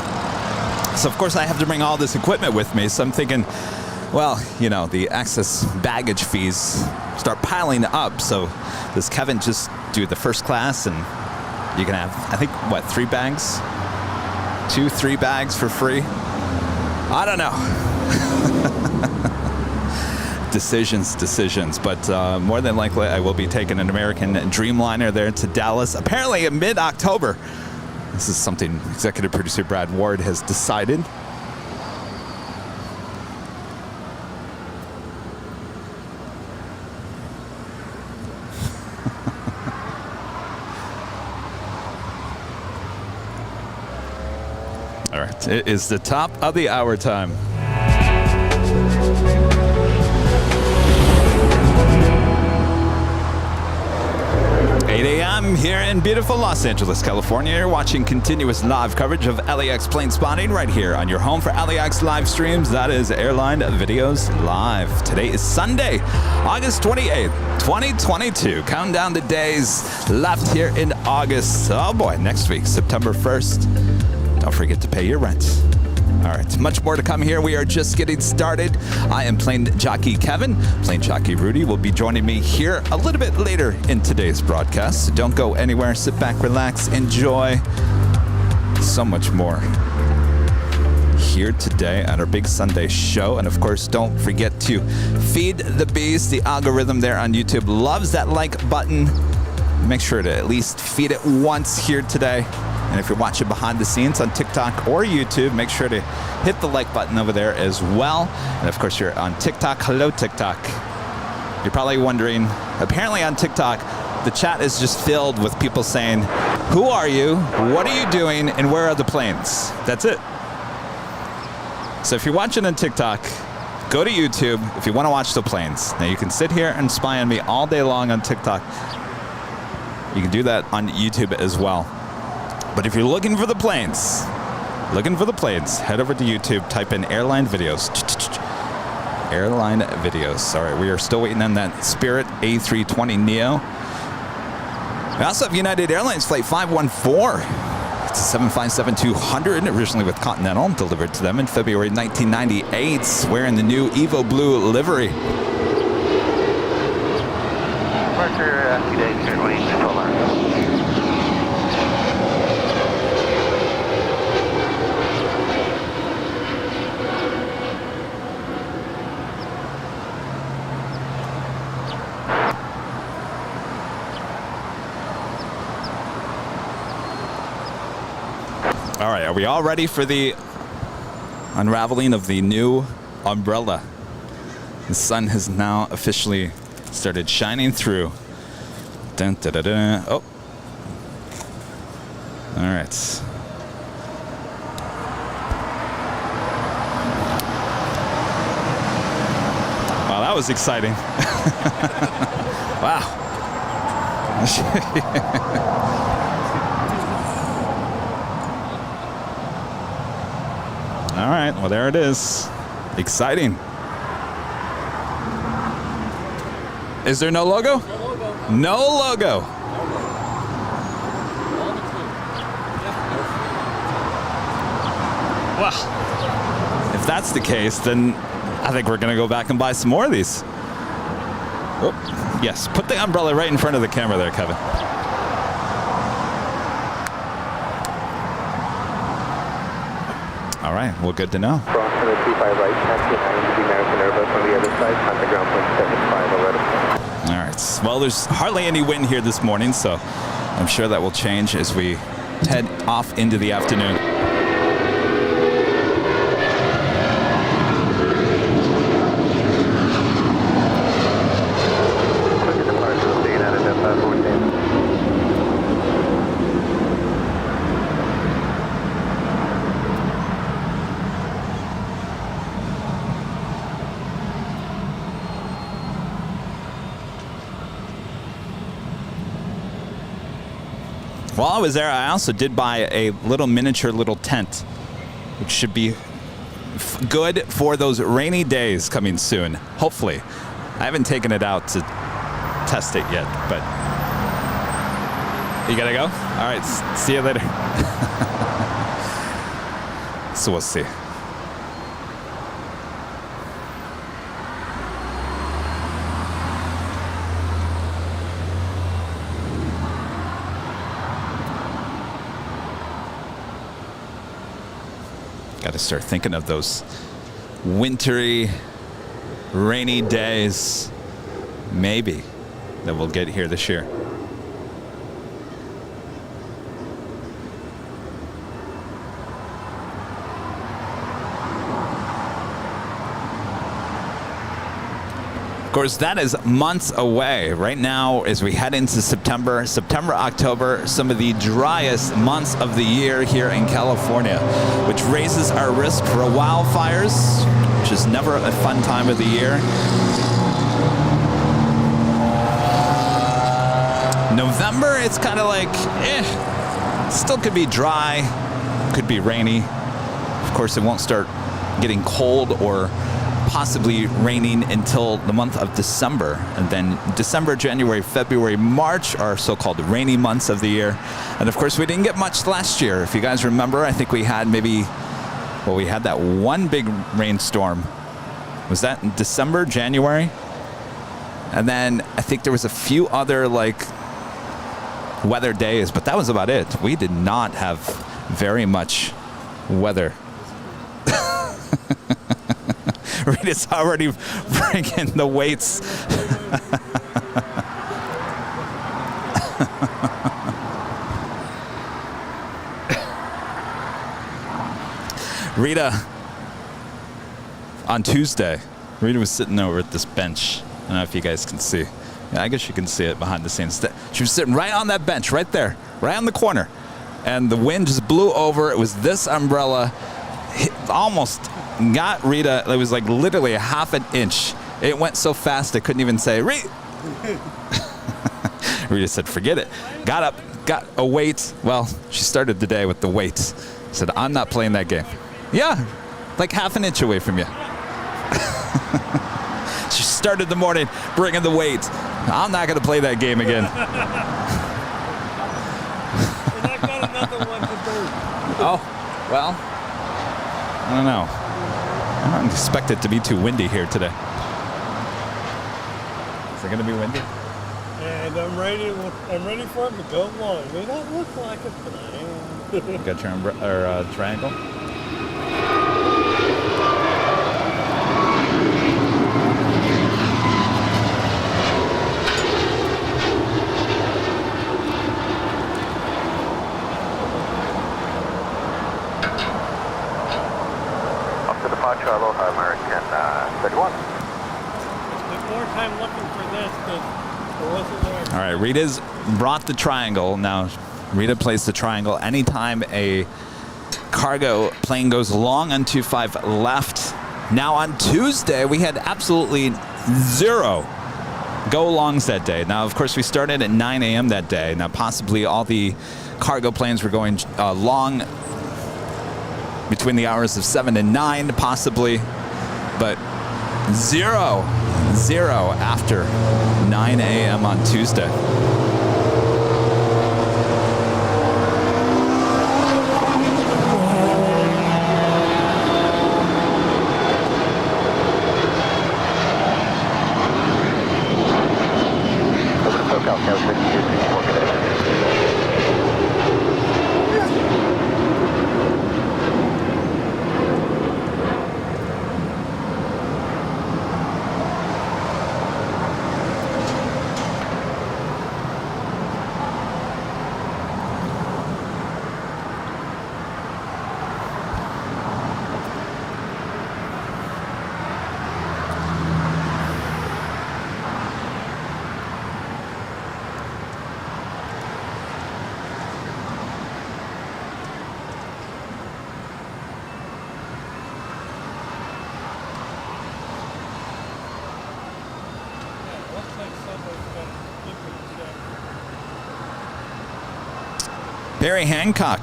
So of course I have to bring all this equipment with me. So I'm thinking, well, you know, the excess baggage fees start piling up. So does Kevin just do the first class and you can have, I think, what, 3 bags? 3 bags for free? I don't know. Decisions, but more than likely I will be taking an American Dreamliner there to Dallas, apparently in mid-October. This is something executive producer Brad Ward has decided. All right, it is the top of the hour time. 8 a.m. here in beautiful Los Angeles, California. You're watching continuous live coverage of LAX plane spotting right here on your home for LAX live streams. That is Airline Videos Live. Today is Sunday, August 28th, 2022. Counting down the days left here in August. Oh boy, next week, September 1st. Don't forget to pay your rent. All right, much more to come here. We are just getting started. I am plane jockey Kevin. Plane jockey Rudy will be joining me here a little bit later in today's broadcast. So don't go anywhere. Sit back, relax, enjoy. So much more here today at our big Sunday show. And of course, don't forget to feed the beast. The algorithm there on YouTube loves that like button. Make sure to at least feed it once here today. And if you're watching behind the scenes on TikTok or YouTube, make sure to hit the like button over there as well. And of course, you're on TikTok. Hello, TikTok. You're probably wondering, apparently on TikTok, the chat is just filled with people saying, who are you? What are you doing? And where are the planes? That's it. So if you're watching on TikTok, go to YouTube if you want to watch the planes. Now you can sit here and spy on me all day long on TikTok. You can do that on YouTube as well. But if you're looking for the planes, head over to YouTube, type in Airline Videos. Airline Videos. Sorry, we are still waiting on that Spirit A320neo. We also have United Airlines Flight 514. It's a 757-200, originally with Continental, delivered to them in February 1998, wearing the new Evo Blue livery. Departure, few days, Airline, All right, are we all ready for the unraveling of the new umbrella? The sun has now officially started shining through. Dun, da, da, da. Oh. All right. that was exciting. Wow. All right, well, there it is. Exciting. Is there no logo? No logo. Well, if that's the case, then I think we're going to go back and buy some more of these. Oh, yes, put the umbrella right in front of the camera there, Kevin. All right, well, good to know. Cross to the 25 right, taxi 9 to the American Airbus on the other side, contact ground point 75, alert. All right, well, there's hardly any wind here this morning, so I'm sure that will change as we head off into the afternoon. While I was there, I also did buy a little miniature tent, which should be good for those rainy days coming soon, hopefully. I haven't taken it out to test it yet, but you gotta go? All right, see you later. So we'll see. Got to start thinking of those wintry, rainy days, maybe, that we'll get here this year. Of course, that is months away. Right now, as we head into September, October, some of the driest months of the year here in California, which raises our risk for wildfires, which is never a fun time of the year. November, it's kind of like, still could be dry, could be rainy. Of course, it won't start getting cold or possibly raining until the month of December. And then December, January, February, March are so-called rainy months of the year. And of course, we didn't get much last year. If you guys remember, I think we had we had that one big rainstorm. Was that in December, January? And then I think there was a few other weather days, but that was about it. We did not have very much weather. Rita's already bringing the weights. Rita, on Tuesday, Rita was sitting over at this bench. I don't know if you guys can see. Yeah, I guess you can see it behind the scenes. She was sitting right on that bench, right there, right on the corner. And the wind just blew over. It was this umbrella. Almost got Rita. It was literally a half an inch. It went so fast I couldn't even say, Rita. Rita said, forget it. Got up, got a weight. Well, she started the day with the weights. Said, I'm not playing that game. Yeah, half an inch away from you. She started the morning bringing the weight. I'm not going to play that game again. And I got another one to do. Oh, well, I don't know. I don't expect it to be too windy here today. Is it going to be windy? And I'm ready for it to go long. It may not look like it, but I am. You got your triangle? Departure, Aloha, American 31. Spent more time looking for this than it wasn't there. All right, Rita's brought the triangle. Now, Rita plays the triangle anytime a cargo plane goes long on 25 left. Now, on Tuesday, we had absolutely 0 go-longs that day. Now, of course, we started at 9 a.m. that day. Now, possibly all the cargo planes were going long between the hours of 7 and 9, possibly, but 0 after 9 a.m. on Tuesday. Barry Hancock,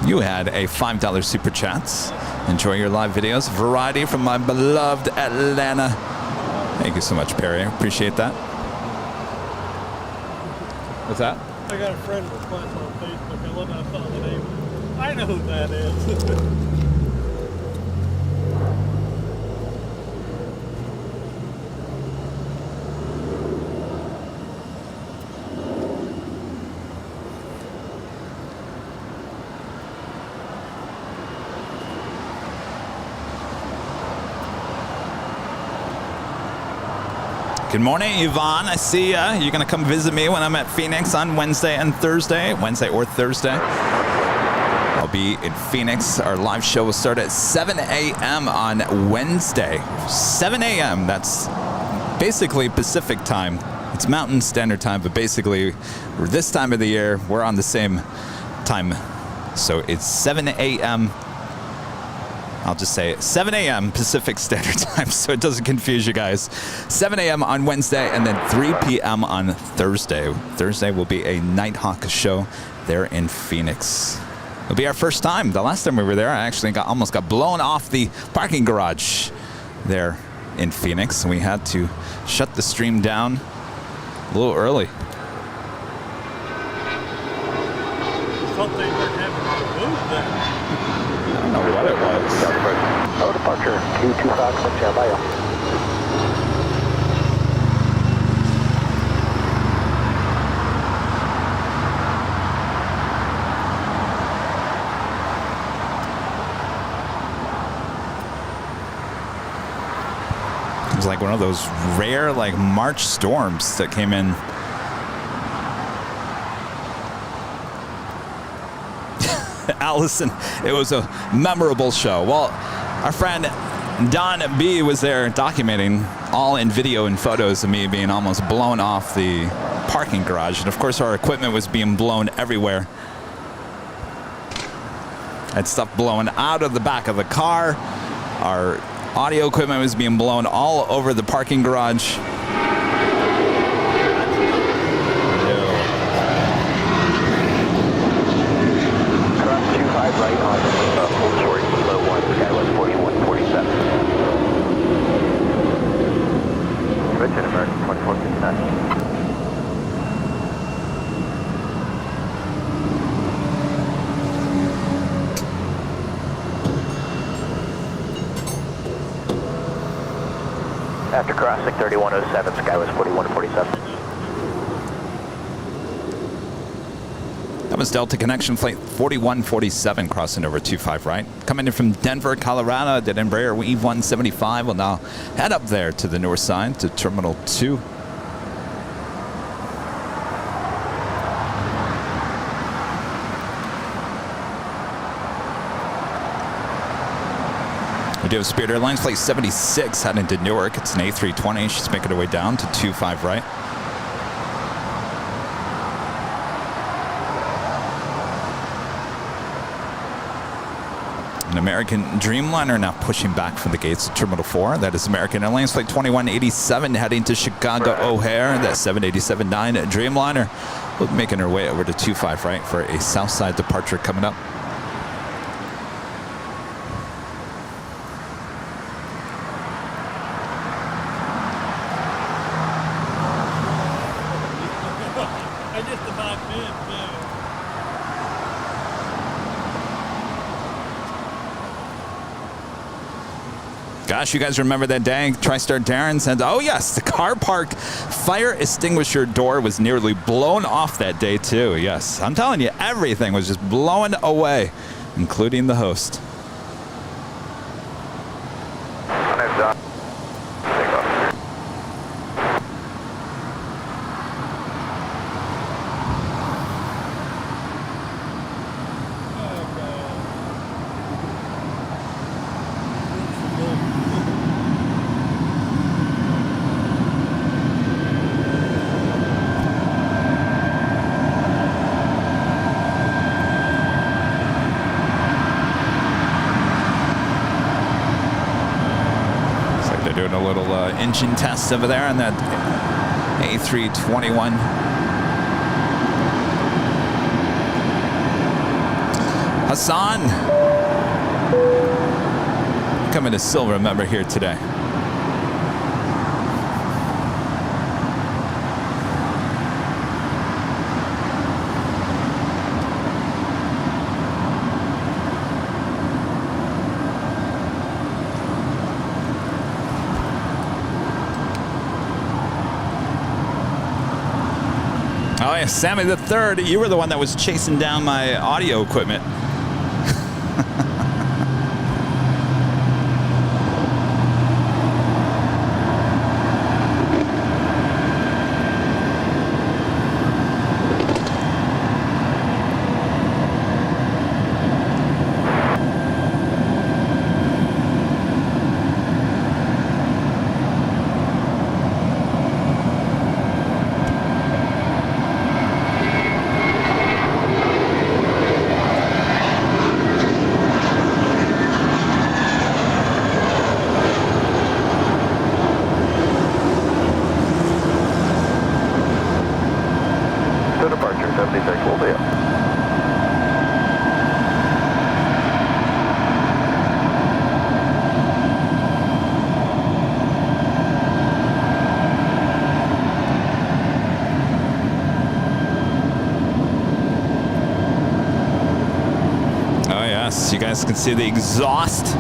you had a $5 super chat. Enjoy your live videos. Variety from my beloved Atlanta. Thank you so much, Perry. I appreciate that. What's that? I got a friend with us on Facebook. I looked, I saw the name. I know who that is. Good morning, Yvonne. I see ya. You're going to come visit me when I'm at Phoenix on Wednesday and Thursday. Wednesday or Thursday. I'll be in Phoenix. Our live show will start at 7 a.m. on Wednesday. 7 a.m. That's basically Pacific time. It's Mountain Standard Time, but basically this time of the year, we're on the same time. So it's 7 a.m. I'll just say it, 7 a.m. Pacific Standard Time, so it doesn't confuse you guys. 7 a.m. on Wednesday, and then 3 p.m. on Thursday. Thursday will be a Nighthawk show there in Phoenix. It'll be our first time. The last time we were there, I actually almost got blown off the parking garage there in Phoenix, and we had to shut the stream down a little early. Thought they were having to move that. I don't know what it was. No departure, Q25, stand by. It was like one of those rare, like, March storms that came in. Allison, it was a memorable show. Well, our friend Don B was there documenting all in video and photos of me being almost blown off the parking garage. And of course, our equipment was being blown everywhere. Had stuff blowing out of the back of the car. Our audio equipment was being blown all over the parking garage. Right on full short, kilo 1, Skywest 4147. Richard, American 2459. After crossing 3107, Skywest 4147. That was Delta Connection Flight 4147 crossing over 25 right. Coming in from Denver, Colorado, did Embraer Weave 175. Will now head up there to the north side to Terminal 2. We do have Spirit Airlines Flight 76 heading to Newark. It's an A320. She's making her way down to 25 right. An American Dreamliner now pushing back from the gates of Terminal 4. That is American Airlines Flight 2187 heading to Chicago O'Hare. That 787-9 Dreamliner making her way over to 25 right for a Southside departure coming up. I just about did, too. Gosh, you guys remember that day? TriStar Darren said, oh yes, the car park fire extinguisher door was nearly blown off that day too. Yes, I'm telling you, everything was just blowing away, including the host. Doing a little engine test over there on that A321. Hassan coming to silver member here today. Oh yeah, Sammy the Third, you were the one that was chasing down my audio equipment. You guys can see the exhaust.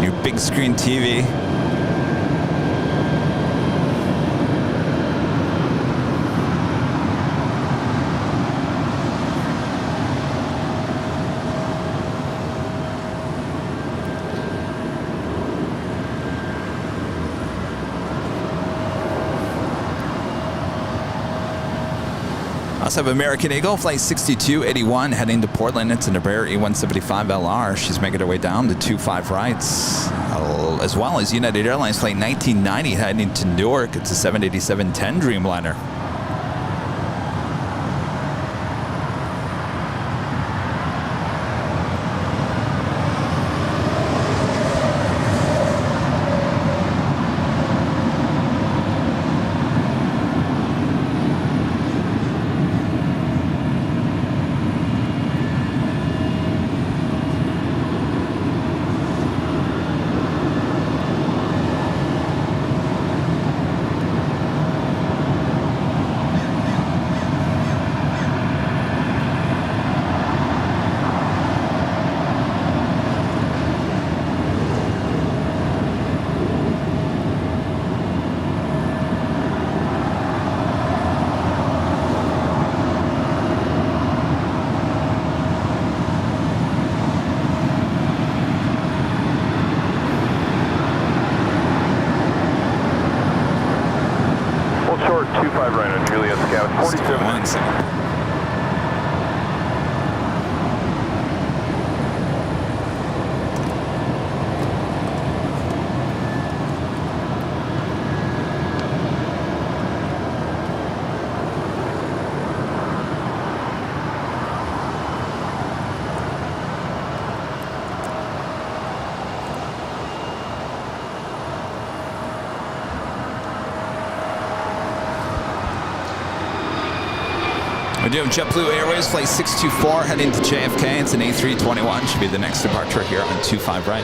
New big screen TV. Also have American Eagle, Flight 6281, heading to Portland. It's an Embraer E175LR. She's making her way down to 25 rights. As well as United Airlines Flight 1990, heading to Newark. It's a 787-10 Dreamliner. We're doing JetBlue Airways, flight 624, heading to JFK. It's an A321. Should be the next departure here on 25 right.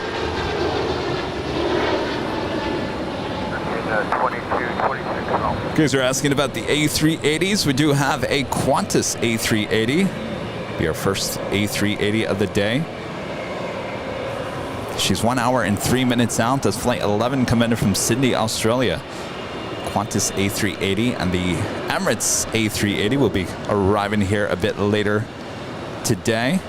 22, 26. Guys are asking about the A380s. We do have a Qantas A380. Be our first A380 of the day. She's 1 hour and 3 minutes out. Does flight 11 come in from Sydney, Australia. Qantas A380 and the Emirates A380 will be arriving here a bit later today.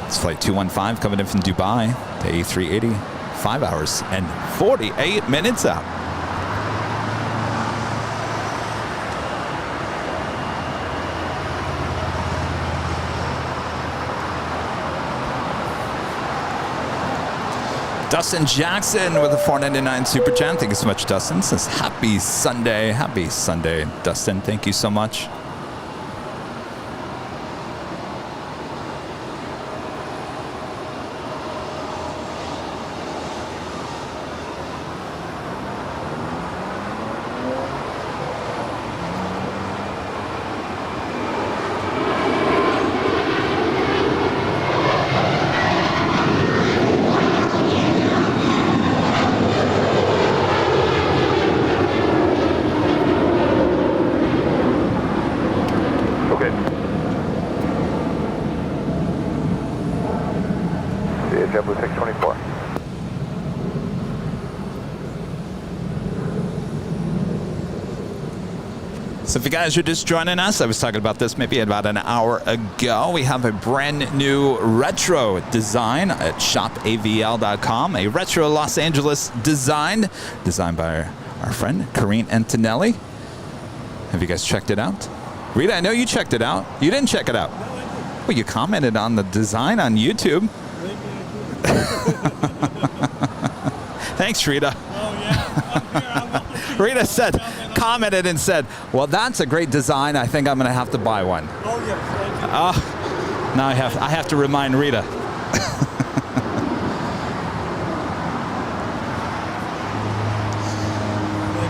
It's flight 215 coming in from Dubai. The A380, 5 hours and 48 minutes out. Dustin Jackson with a $4.99 super chat. Thank you so much, Dustin. Says happy Sunday. Happy Sunday, Dustin. Thank you so much. Jetblue 624. So if you guys are just joining us, I was talking about this maybe about an hour ago. We have a brand new retro design at shopavl.com. A retro Los Angeles designed by our friend Karine Antonelli. Have you guys checked it out? Rita, I know you checked it out. You didn't check it out. Well, you commented on the design on YouTube. Thanks, Rita. Oh, yeah. Rita commented and said, well, that's a great design. I think I'm going to have to buy one. Oh, yes. Thank you. Now I have to remind Rita.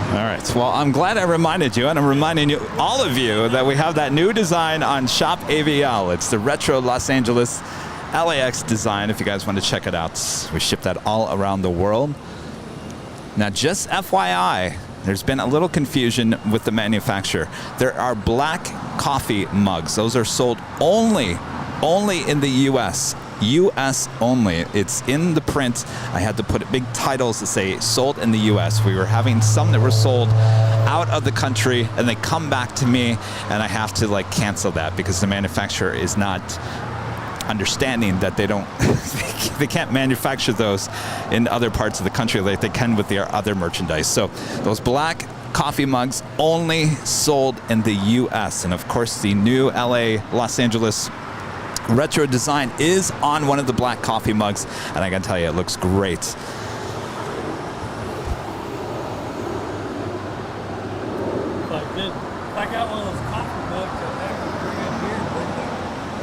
All right. Well, I'm glad I reminded you, and I'm reminding you, all of you, that we have that new design on Shop AVL. It's the retro Los Angeles LAX design, if you guys want to check it out. We ship that all around the world. Now, just FYI, there's been a little confusion with the manufacturer. There are black coffee mugs. Those are sold only in the U.S. U.S. only. It's in the print. I had to put big titles to say sold in the U.S. We were having some that were sold out of the country, and they come back to me, and I have to cancel that because the manufacturer is not understanding that they don't they can't manufacture those in other parts of the country like they can with their other merchandise. So those black coffee mugs only sold in the US. And of course the new Los Angeles retro design is on one of the black coffee mugs, and I gotta tell you, it looks great. I got one of those coffee mugs that I can bring in here,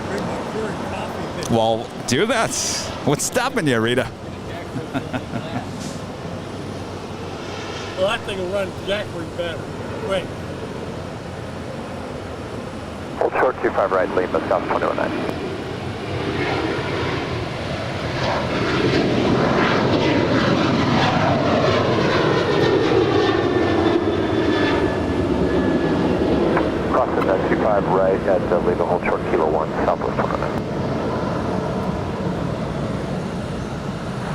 bring my current coffee. Well, do that. What's stopping you, Rita? Well, that thing will run Jackford better. Wait. Hold short 25 right, Lima, South 219. Crossing that 25 right at Lima, hold short Kilo 1, Southwest 219.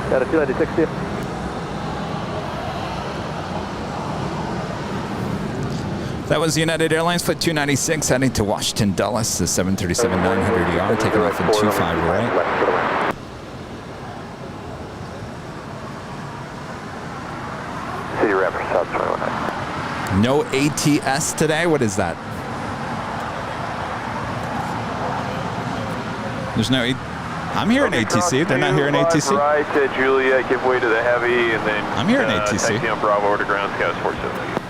Got a 296 here. That was United Airlines Flight 296 heading to Washington Dulles, the 737-900ER, taking off in 25 right. City Rapper, South 219. No ATS today? What is that? There's no I'm here in ATC. They're not here in ATC. Right to Juliet, give way to the heavy, and then I'm here in ATC. taxi on Bravo to ground Scout 470.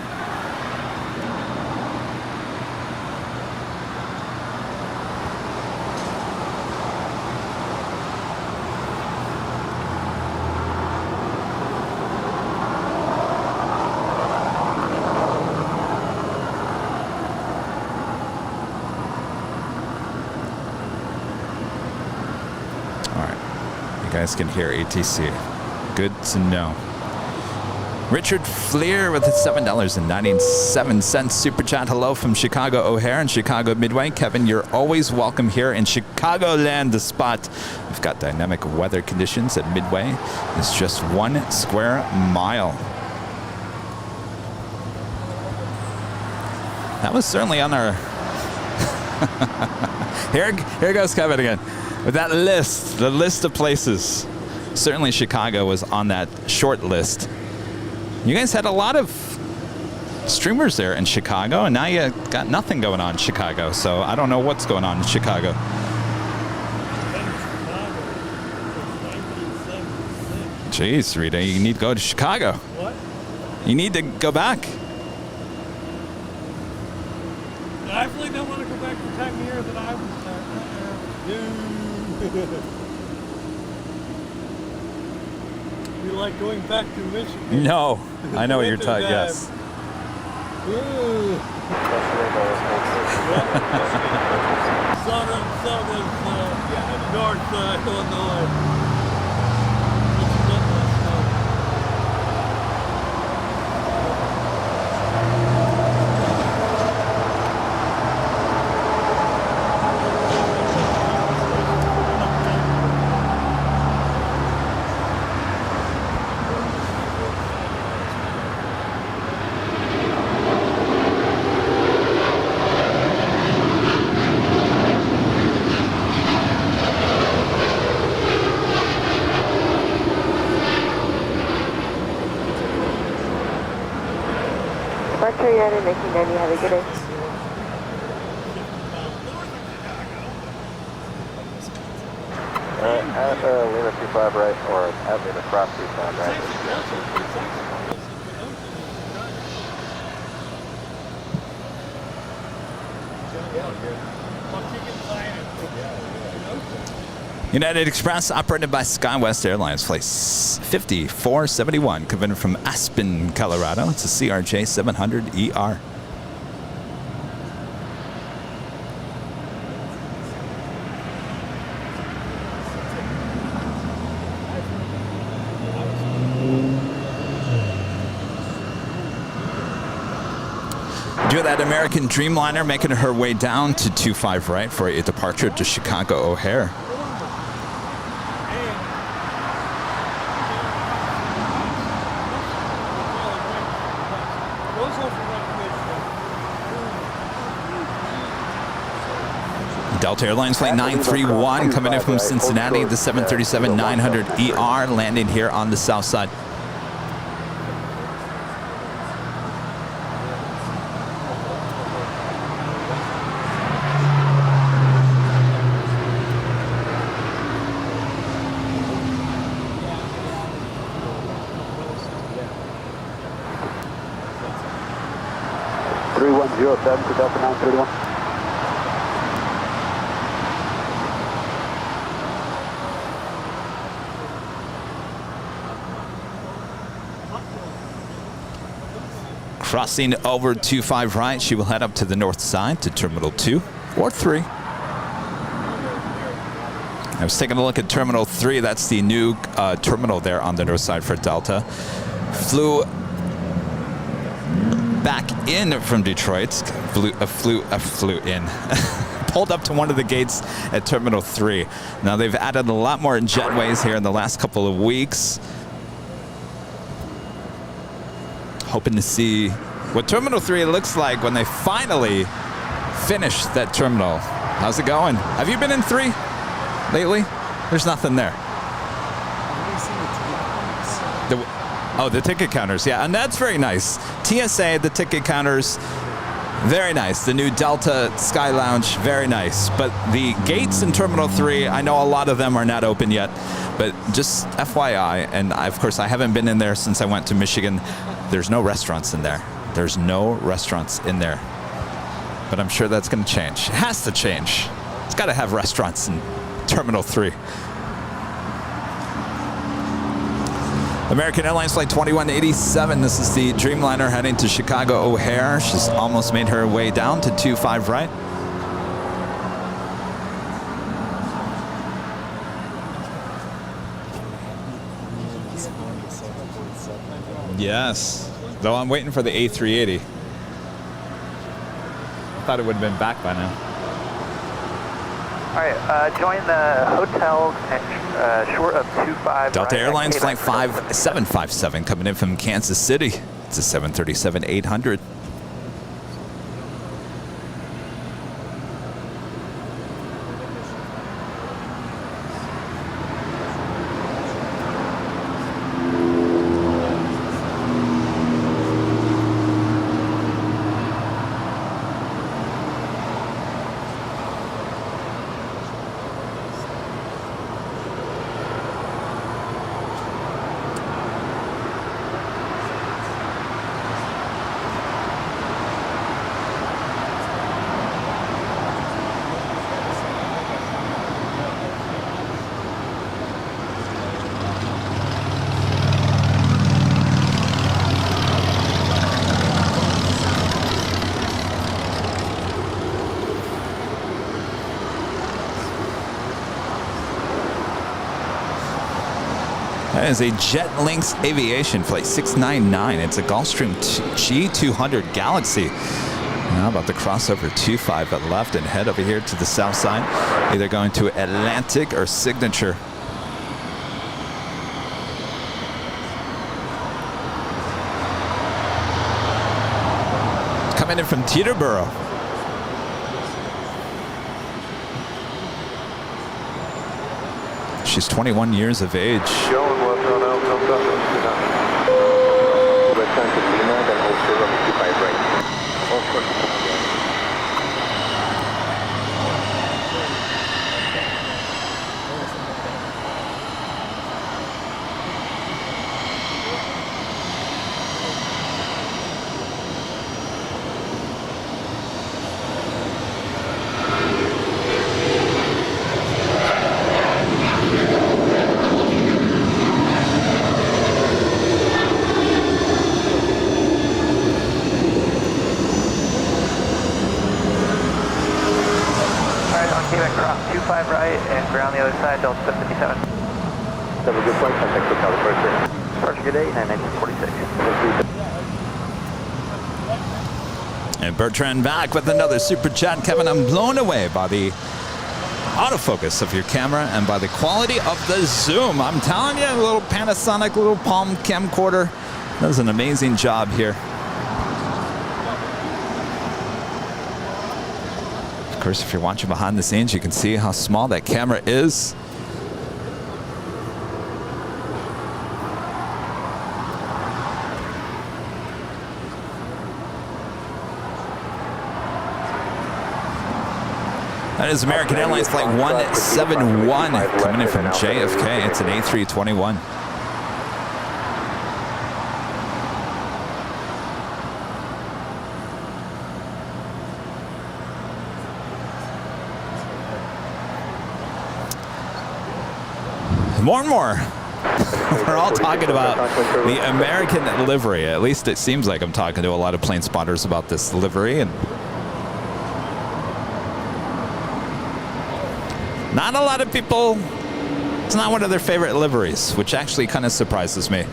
guys can hear ATC. Good to know. Richard Fleer with $7.97 super chat. Hello from Chicago O'Hare and Chicago Midway. Kevin, you're always welcome here in Chicagoland, the spot. We've got dynamic weather conditions at Midway. It's just 1 square mile. That was certainly on our... Here goes Kevin again. With that list, the list of places. Certainly Chicago was on that short list. You guys had a lot of streamers there in Chicago, and now you got nothing going on in Chicago. So I don't know what's going on in Chicago. Jeez, Rita, you need to go to Chicago. What? You need to go back. I really don't want to go back to the time of year that I was there. You like going back to Michigan? No, I know what you're talking. Yes. So does North Illinois. Country Airlines 1990, have a good day. At Lima 25 right, or at Lima Cross 25 right. United Express, operated by SkyWest Airlines, flight 5471, coming from Aspen, Colorado. It's a CRJ 700ER. Do that American Dreamliner making her way down to 25 right for a departure to Chicago O'Hare. Delta Airlines flight 931 coming in from Cincinnati, the 737-900ER landing here on the south side. To Delta 931. Crossing over 25 right, she will head up to the north side to Terminal 2 or 3. I was taking a look at Terminal 3. That's the new terminal there on the north side for Delta. Flew back in from Detroit, flew in, pulled up to one of the gates at Terminal 3. Now they've added a lot more jetways here in the last couple of weeks. Hoping to see what Terminal 3 looks like when they finally finish that terminal. How's it going? Have you been in 3 lately? There's nothing there. The ticket counters, yeah, and that's very nice. TSA, the ticket counters, very nice. The new Delta Sky Lounge, very nice. But the gates in Terminal 3, I know a lot of them are not open yet, but just FYI, and of course I haven't been in there since I went to Michigan, there's no restaurants in there. There's no restaurants in there. But I'm sure that's going to change. It has to change. It's got to have restaurants in Terminal 3. American Airlines flight 2187. This is the Dreamliner heading to Chicago O'Hare. She's almost made her way down to 25 right. Yes. Though I'm waiting for the A380. I thought it would have been back by now. All right, join the hotel short of 25. Delta right, Airlines flight K-line. 5757 coming in from Kansas City. It's a 737-800. That is a JetLynx Aviation Flight 699. It's a Gulfstream G200 Galaxy. Now about to cross over 25 at left and head over here to the south side, either going to Atlantic or Signature. Coming in from Teterboro. She's 21 years of age. Going left on out, no Return to Lima, then hold short of 25 right. Hold short of 25. Ground the other side, Delta 57. Have a good flight, contact SoCal departure. Departure, good day, 946. And Bertrand back with another super chat. Kevin, I'm blown away by the autofocus of your camera and by the quality of the zoom. I'm telling you, a little Panasonic, little Palm camcorder does an amazing job here. Of course, if you're watching behind the scenes, you can see how small that camera is. That is American Airlines Flight 171 coming in from JFK. It's an A321. More and more, we're all talking about the American livery. At least it seems like I'm talking to a lot of plane spotters about this livery. And not a lot of people, it's not one of their favorite liveries, which actually kind of surprises me.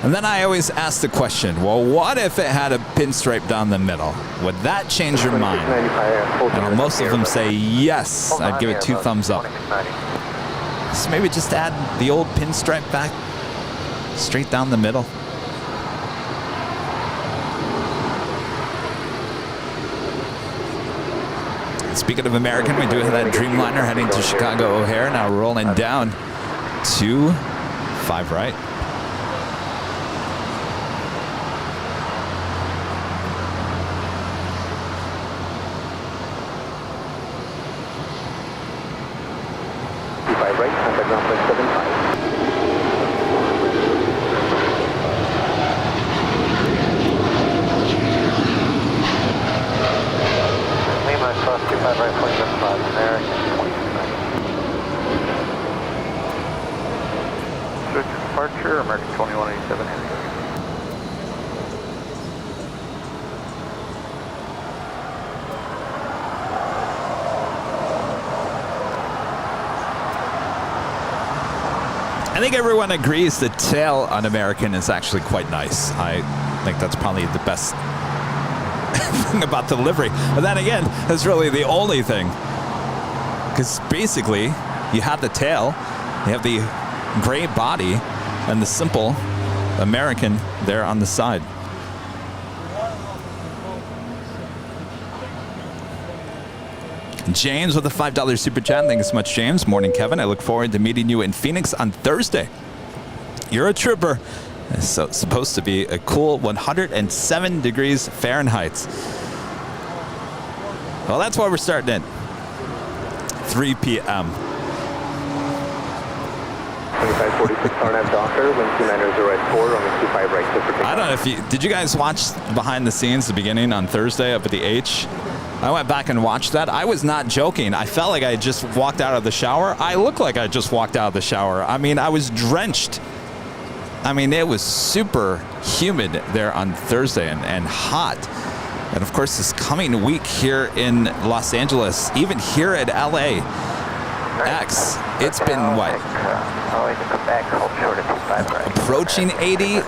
And then I always ask the question, well, what if it had a pinstripe down the middle? Would that change your mind? And most of them say yes. I'd give it 2 thumbs up. So maybe just add the old pinstripe back straight down the middle. Speaking of American, we do have that Dreamliner heading to Chicago O'Hare, now rolling down to 5 right. I think everyone agrees the tail on American is actually quite nice. I think that's probably the best thing about the livery. But then again, that's really the only thing. Because basically, you have the tail, you have the gray body, and the simple American there on the side. James with a $5 super chat. Thank you so much, James. Morning, Kevin. I look forward to meeting you in Phoenix on Thursday. You're a trooper. So it's supposed to be a cool 107 degrees Fahrenheit. Well, that's why we're starting at 3 p.m. 2546 RNAV Docker, wind 2904, runway 25 right, clear for takeoff. I don't know if you, did you guys watch behind the scenes the beginning on Thursday up at the H? I went back and watched that. I was not joking. I felt like I just walked out of the shower. I looked like I just walked out of the shower. I mean, I was drenched. I mean, it was super humid there on Thursday and hot. And of course, this coming week here in Los Angeles, even here at LAX, it's been what? Approaching 80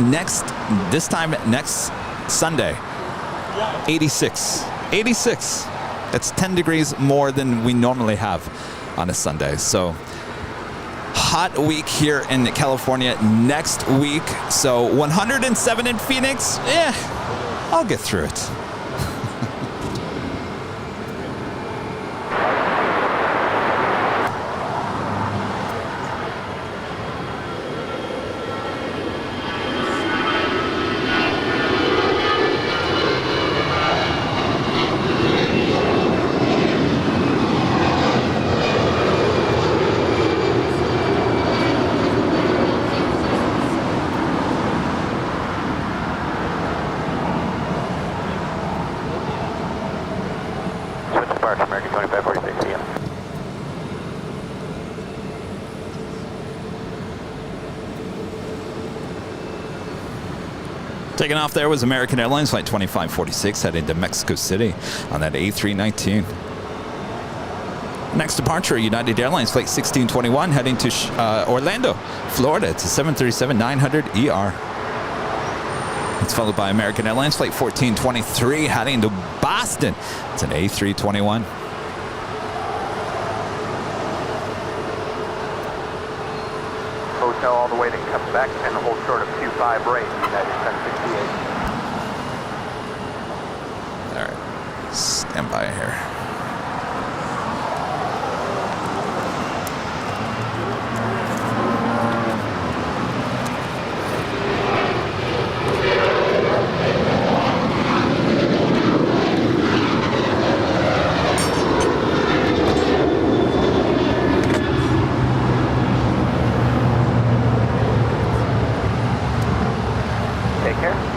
next Sunday. 86. 86. That's 10 degrees more than we normally have on a Sunday. So hot week here in California next week. So 107 in Phoenix. I'll get through it. Taking off there was American Airlines Flight 2546 heading to Mexico City on that A319. Next departure, United Airlines Flight 1621 heading to Orlando, Florida. It's a 737-900ER. It's followed by American Airlines Flight 1423 heading to Boston. It's an A321. Hotel all the way to Quebec and hold short of 25 right, United 1068. All right, stand by here.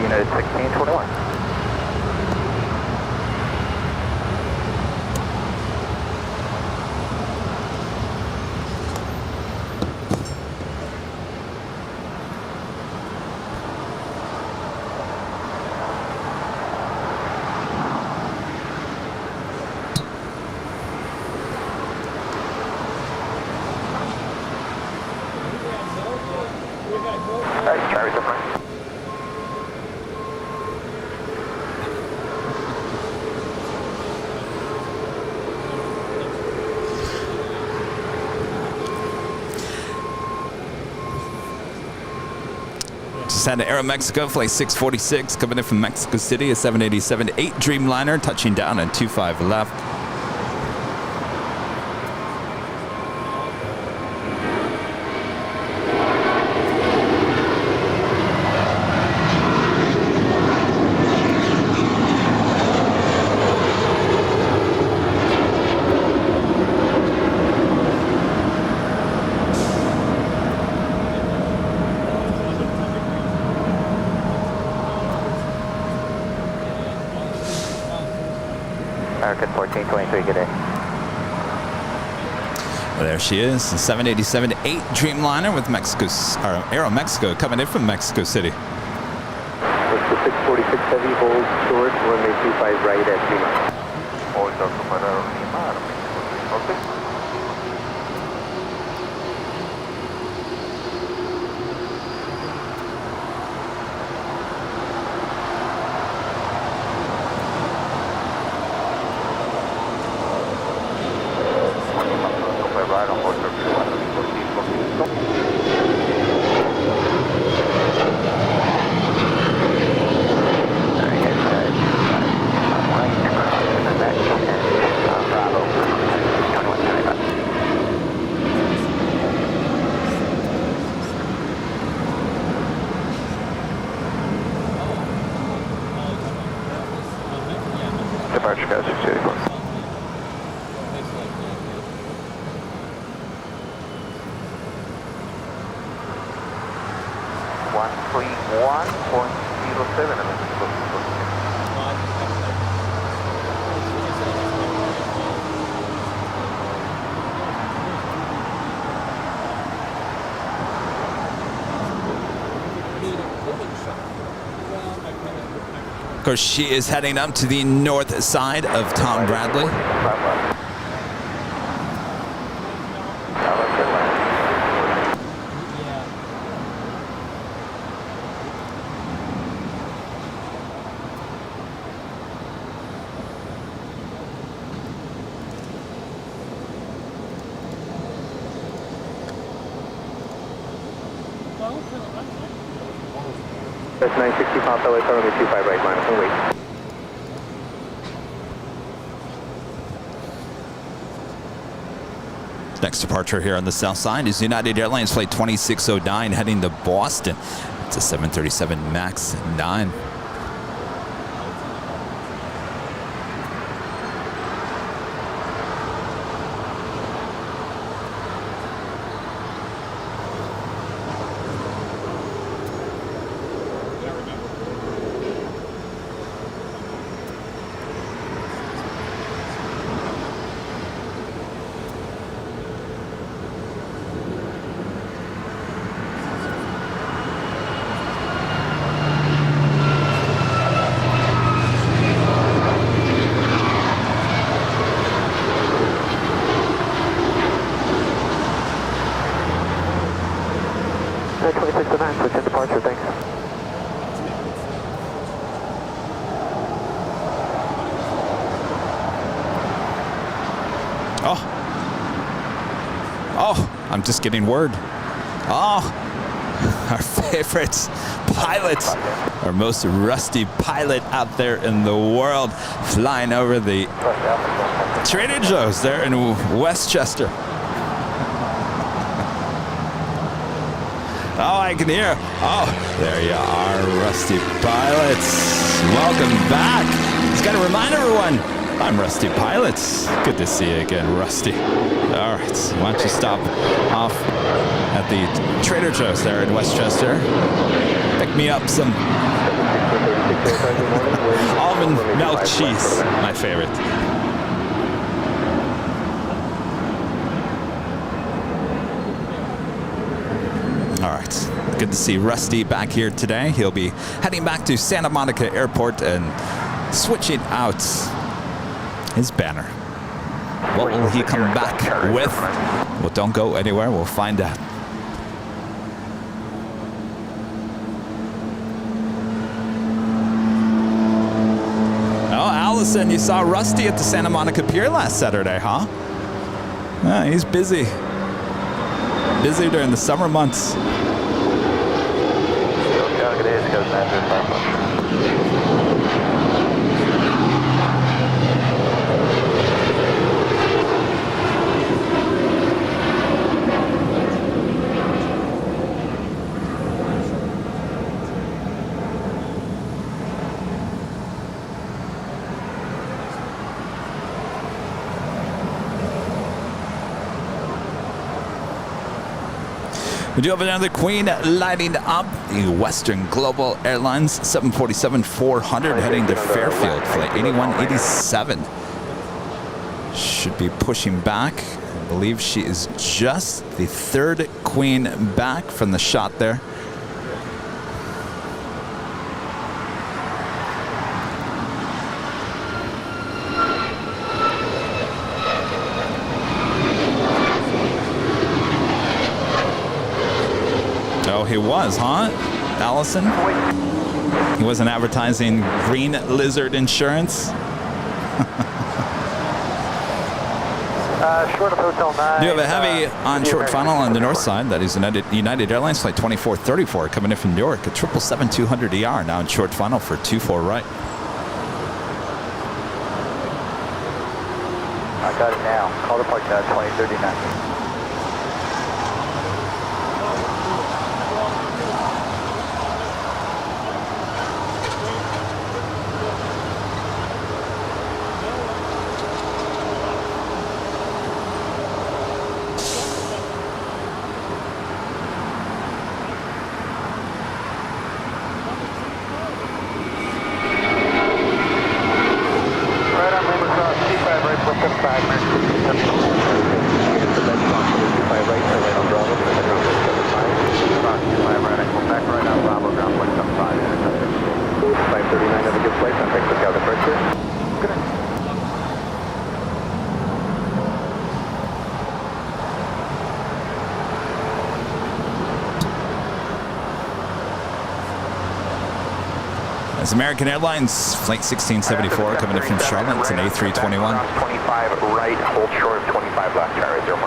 United 1621. All right, Charlie's up front. Santa Aeromexico, Flight 646, coming in from Mexico City, a 787-8 Dreamliner, touching down on 25 left. American 1423, good day. Well, there she is, the 787-8 Dreamliner with Aeromexico coming in from Mexico City. It's the 646 Heavy, hold short, runway 25 right at Lima. Hold short para Lima, okay. 131.07. Of course, she is heading up to the north side of Tom Bradley. That's 960 Papa, LAX, runway 25 right, minus 1 wait. Next departure here on the south side is United Airlines flight 2609 heading to Boston. It's a 737 MAX 9. Switch in departure, thanks. Oh, I'm just getting word. Oh, our favorite pilot, our most rusty pilot out there in the world, flying over the Trader Joe's there in Westchester. Oh, I can hear. Oh, there you are, Rusty Pilots. Welcome back. Just got to remind everyone, I'm Rusty Pilots. Good to see you again, Rusty. All right, why don't you stop off at the Trader Joe's there in Westchester. Pick me up some almond milk cheese, my favorite. All right, good to see Rusty back here today. He'll be heading back to Santa Monica Airport and switching out his banner. What will he come back with? Well, don't go anywhere. We'll find out. Oh, Allison, you saw Rusty at the Santa Monica Pier last Saturday, huh? Yeah, he's busy. Busy during the summer months. We do have another Queen lighting up, the Western Global Airlines 747-400 heading to Fairfield, flight 8187. Should be pushing back. I believe she is just the third Queen back from the shot there. Oh, he was, huh, Allison? He wasn't advertising Green Lizard Insurance. Short of Hotel 9. You have a heavy on short final on the north side. That is United Airlines flight 2434 coming in from New York. A 777-200ER now in short final for 24 right. I got it now. Call the park now, 2039. is American Airlines Flight 1674 coming in from Charlotte. It's an A321. 25 right, hold short of 25 left, Charlie 09.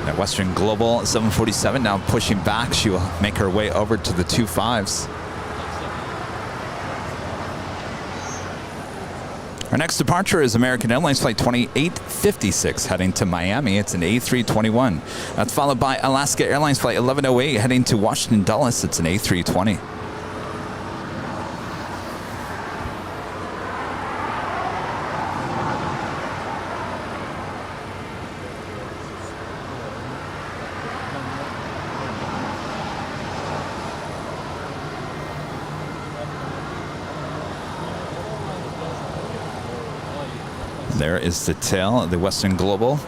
That Western Global 747 now pushing back. She will make her way over to the 25s. Our next departure is American Airlines Flight 2856 heading to Miami. It's an A321. That's followed by Alaska Airlines Flight 1108 heading to Washington Dulles. It's an A320. There is the tail of the Western Global. 5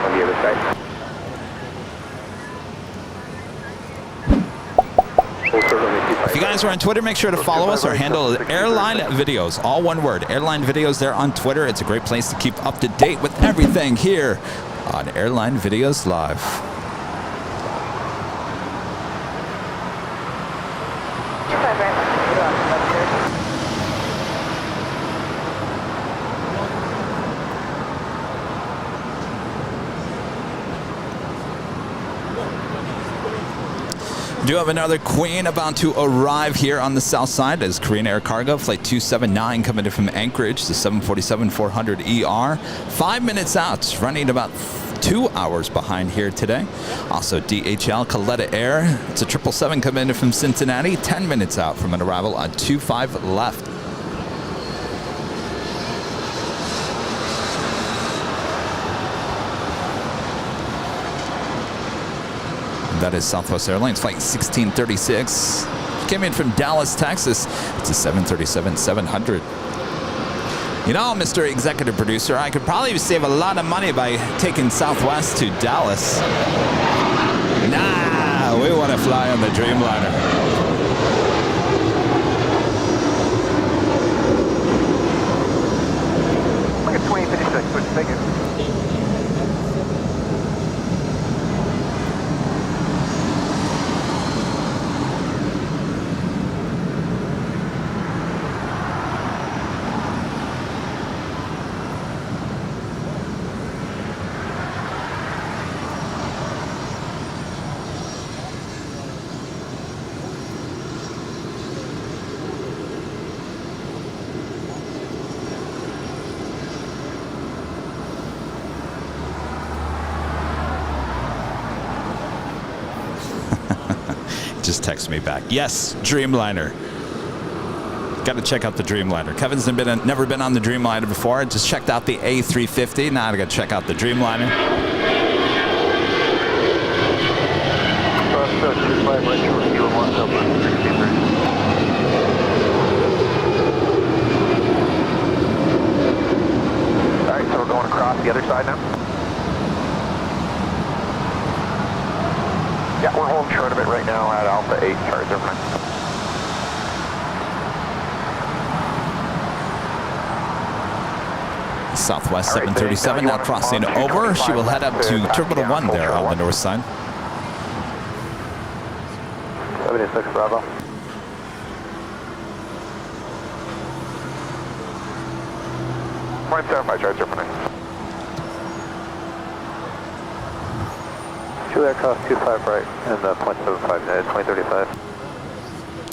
on the other side. If you guys are on Twitter, make sure to follow us. Our handle is Airline Videos, all one word. Airline Videos there on Twitter. It's a great place to keep up to date with everything here on Airline Videos Live. We do have another Queen about to arrive here on the south side. As Korean Air Cargo Flight 279 coming in from Anchorage, the 747-400ER. 5 minutes out, running about 2 hours behind here today. Also DHL Coletta Air, it's a 777 coming in from Cincinnati, 10 minutes out from an arrival on 25 left. That is Southwest Airlines Flight 1636. Came in from Dallas, Texas. It's a 737-700. You know, Mr. Executive Producer, I could probably save a lot of money by taking Southwest to Dallas. Nah, we want to fly on the Dreamliner. Look at 2056, which bigger. Just text me back. Yes, Dreamliner. Got to check out the Dreamliner. Kevin's never been on the Dreamliner before. Just checked out the A350. Now I got to check out the Dreamliner. All right, so we're going across the other side now. Yeah, we're holding short of it right now at Alpha 8, Charlie 09. Southwest 737 now crossing over. She will head up to Terminal 1 there on the north side. 76 Bravo. Point 75, Charlie 09. 2 aircraft, 25 right, and .75, 2035.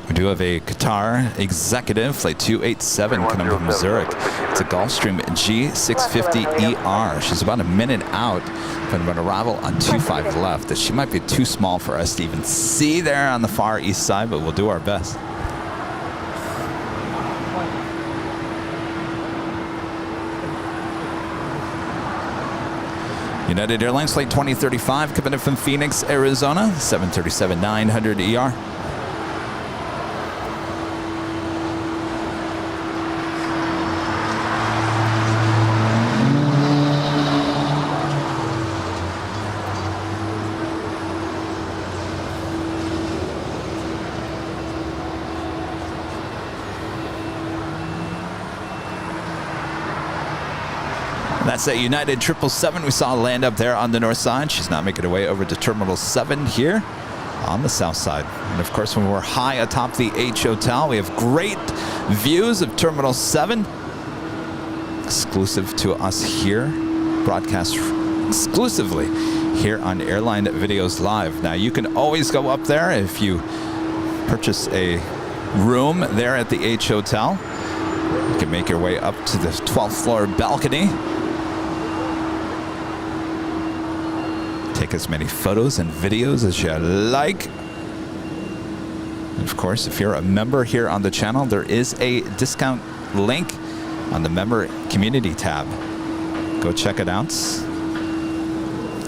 We do have a Qatar Executive Flight 287 coming from Zurich. It's a Gulfstream G650ER. She's about a minute out from an arrival on 25 left. She might be too small for us to even see there on the far east side, but we'll do our best. United Airlines Flight 2035 coming in from Phoenix, Arizona, 737-900ER. That's that United 777 we saw land up there on the north side. She's now making her way over to Terminal 7 here on the south side. And of course, when we're high atop the H Hotel, we have great views of Terminal 7. Exclusive to us here, broadcast exclusively here on Airline Videos Live. Now, you can always go up there if you purchase a room there at the H Hotel. You can make your way up to the 12th floor balcony. Take as many photos and videos as you like. And of course, if you're a member here on the channel, there is a discount link on the member community tab. Go check it out.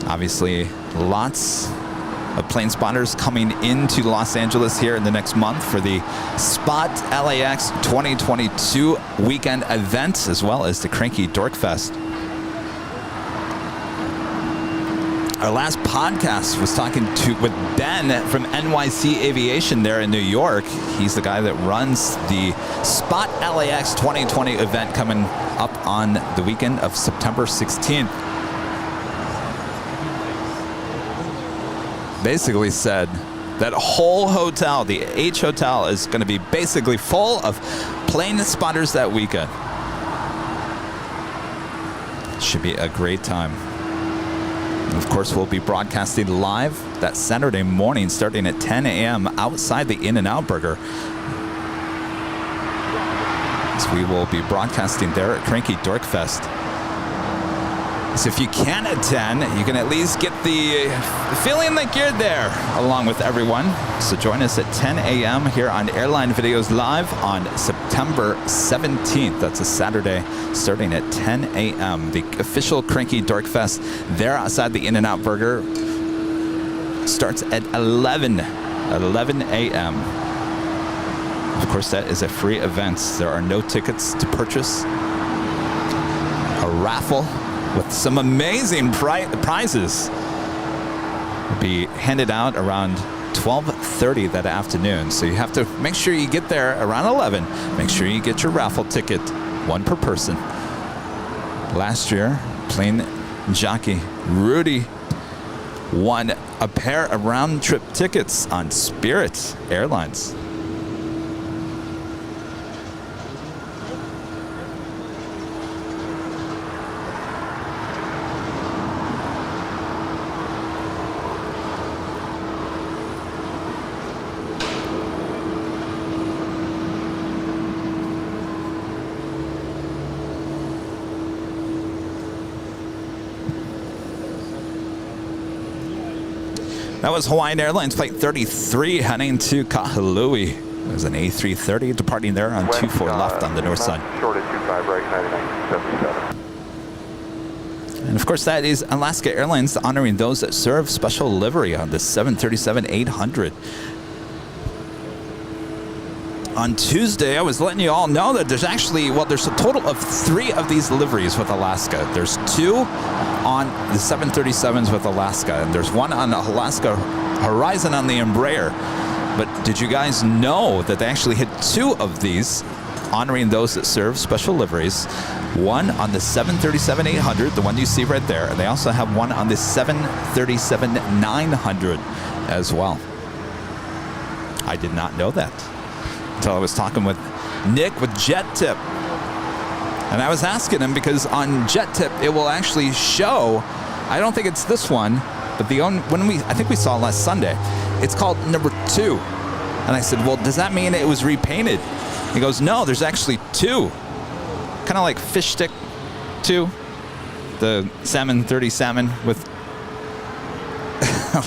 Obviously, lots of plane spotters coming into Los Angeles here in the next month for the Spot LAX 2022 weekend event, as well as the Cranky Dork Fest. Our last podcast was talking with Ben from NYC Aviation there in New York. He's the guy that runs the Spot LAX 2020 event coming up on the weekend of September 16th. Basically said that whole hotel, the H Hotel, is going to be basically full of plane spotters that weekend. Should be a great time. And of course, we'll be broadcasting live that Saturday morning starting at 10 a.m. outside the In-N-Out Burger. So we will be broadcasting there at Cranky Dork Fest. So if you can attend, you can at least get the feeling like you're there along with everyone. So join us at 10 a.m. here on Airline Videos Live on September 17th. That's a Saturday starting at 10 a.m. The official Cranky Dork Fest there outside the In-N-Out Burger starts at 11 a.m. Of course, that is a free event. There are no tickets to purchase. A raffle with some amazing prizes will be handed out around 12:30 that afternoon. So you have to make sure you get there around 11. Make sure you get your raffle ticket, one per person. Last year, plane jockey Rudy won a pair of round-trip tickets on Spirit Airlines. That was Hawaiian Airlines Flight 33 heading to Kahului. It was an A330 departing there on 24 left on the north side. Short at 25 right, 9977. And of course, that is Alaska Airlines honoring those that serve special livery on the 737-800. On Tuesday, I was letting you all know that there's actually, there's a total of 3 of these liveries with Alaska. There's 2 on the 737s with Alaska, and there's 1 on Alaska Horizon on the Embraer. But did you guys know that they actually hit 2 of these honoring those that serve special liveries? 1 on the 737-800, the one you see right there, and they also have 1 on the 737-900 as well. I did not know that until I was talking with Nick with JetTip. And I was asking him because on JetTip, it will actually show, I don't think it's this one, but the one I think we saw last Sunday, it's called number 2. And I said, well, does that mean it was repainted? He goes, no, there's actually 2. Kind of like Fish Stick 2, the Salmon 30 salmon with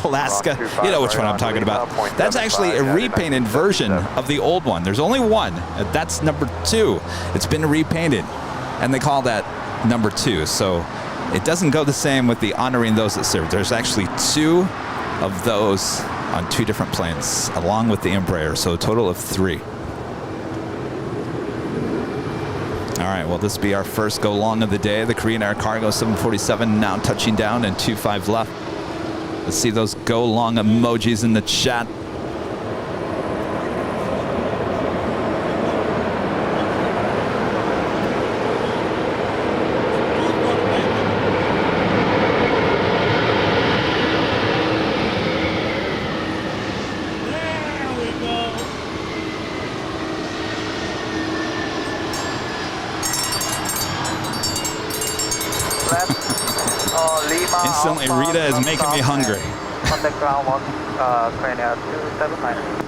Alaska. You know which one I'm talking about. That's actually a repainted version of the old one. There's only 1. That's number 2. It's been repainted, and they call that number 2. So it doesn't go the same with the honoring those that serve. There's actually 2 of those on 2 different planes, along with the Embraer. So a total of 3. All right, well, this will be our first go long of the day. The Korean Air Cargo 747 now touching down and 25 left. Let's see those go long emojis in the chat. Unfortunately, Rita is making me hungry. On the ground, crane out 279.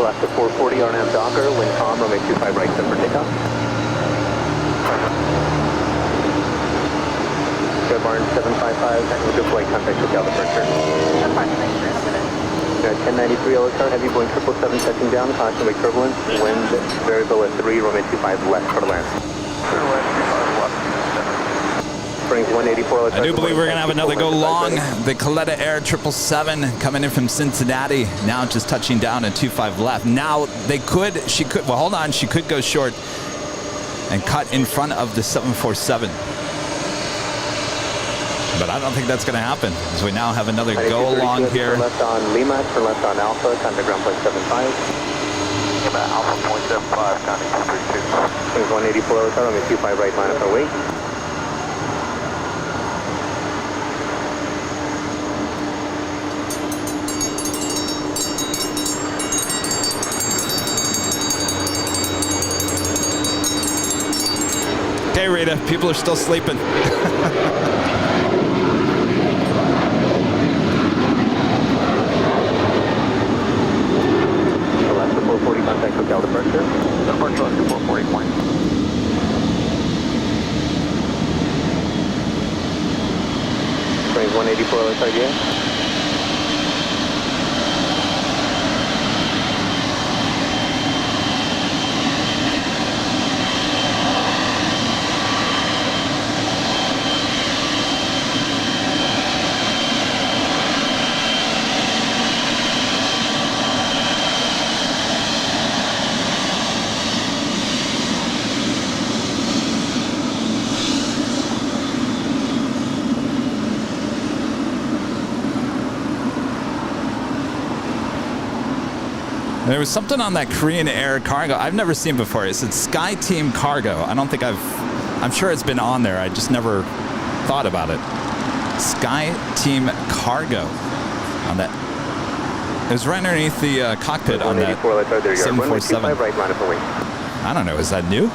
Alaska 440 RNAV Docker, wind calm, runway 25 right, set for takeoff. Red Barn 755, technical deploying contact with Delta departure. 1093 LSR, heavy Boeing 777 touching down, caution wake turbulence, wind variable at 3, runway 25 left for the land. Springs 184 LSR. I do believe we're going to have another go long. The Coletta Air 777 coming in from Cincinnati, now just touching down at 25 left. Now she could, well, hold on, she could go short and cut in front of the 747. But I don't think that's going to happen, as we now have another go along here. Left on Lima, turn left on Alpha, contact ground point 75. Lima, Alpha point 75, contact 232. Springs 184 LSR, runway 25 right, line up our wait. Okay, Rita, people are still sleeping. Alaska 440, contact hotel departure. Departure Alaska 440 point. Springs 184 LSR, yeah. There was something on that Korean Air cargo I've never seen before. It said Sky Team Cargo. I'm sure it's been on there. I just never thought about it. Sky Team Cargo on that. It was right underneath the cockpit on that 747. I don't know. Is that new?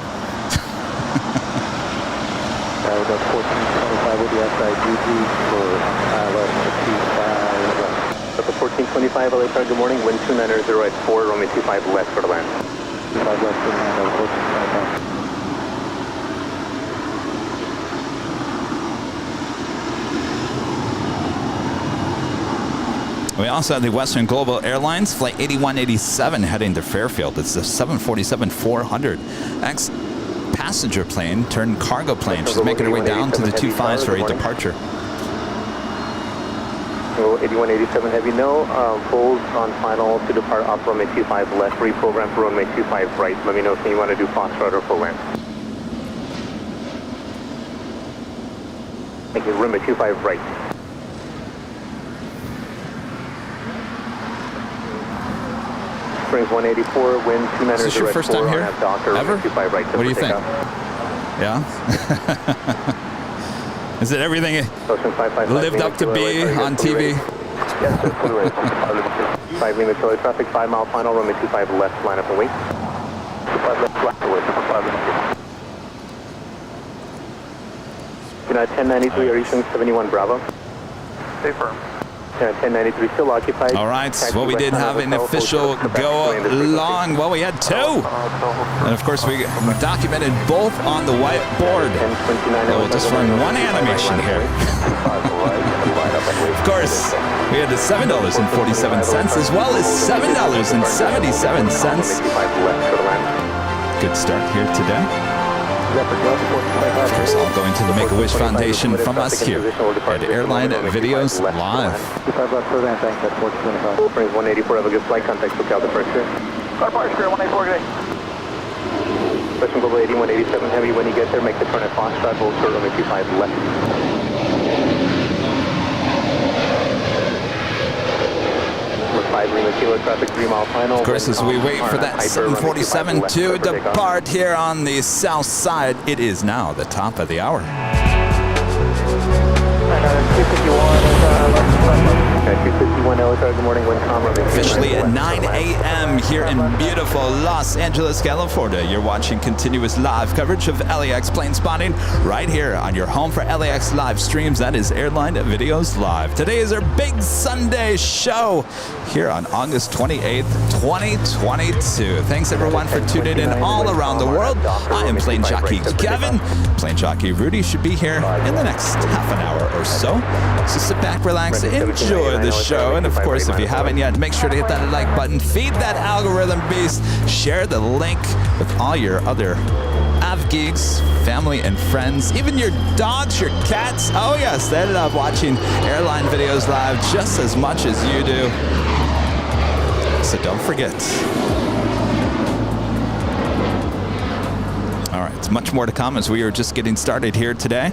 That's 1425 with the outside GG for At the 1425 LSR, good morning. Wind 290 at 4, runway 25 left for the land. 25 left for the land, 1425. We also have the Western Global Airlines Flight 8187 heading to Fairfield. It's the 747-400. Ex-passenger plane turned cargo plane. She's making her way down to the 25s for a departure. 8187 heavy, no. Fulls on final to depart off runway 25 left, reprogram for runway 25 right. Let me know if you want to do Foxtrot or full land. Thank you, runway 25 right. Springs 184, wind 290. Is this your first time here? Ever? Right, what do you think? Yeah? Is it everything it lived up to be on TV? Yes, sir. 5 Lima Charlie traffic, 5 mile final, runway 25 left, line up and wait. 25 left, line up and wait. 5 left. United 1093, are Eastern 71 Bravo. Stay firm. 1093 still occupied. All right, well, we did have an official go long. Well, we had two. And of course, we documented both on the whiteboard. We'll just run one animation here. Of course, we had the $7.47 as well as $7.77. Good start here today. Of course, all going to the Make-A-Wish Foundation from us here at Airline Videos Live. 184, have a good flight. Contact SoCal departure. Car Park Square 184, good day. Western Global 80, 187 Heavy. When you get there, make the turn at Foxtrot, hold short runway 25 left. Traffic, 3 mile final. Of course, as we wait for that 747 to depart here on the south side, it is now the top of the hour. Good morning, Officially at 9 a.m. here in beautiful Los Angeles, California. You're watching continuous live coverage of LAX plane spotting right here on your home for LAX live streams. That is Airline Videos Live. Today is our big Sunday show here on August 28th, 2022. Thanks everyone for tuning in all around the world. I am plane jockey Kevin. Plane jockey Rudy should be here in the next half an hour or so. So sit back, relax, enjoy the show. And of course, if you haven't yet, make sure to hit that like button, feed that algorithm beast, share the link with all your other AvGeeks, family and friends, even your dogs, your cats. Oh yes, they love watching Airline Videos Live just as much as you do. So don't forget. All right, it's much more to come as we are just getting started here today.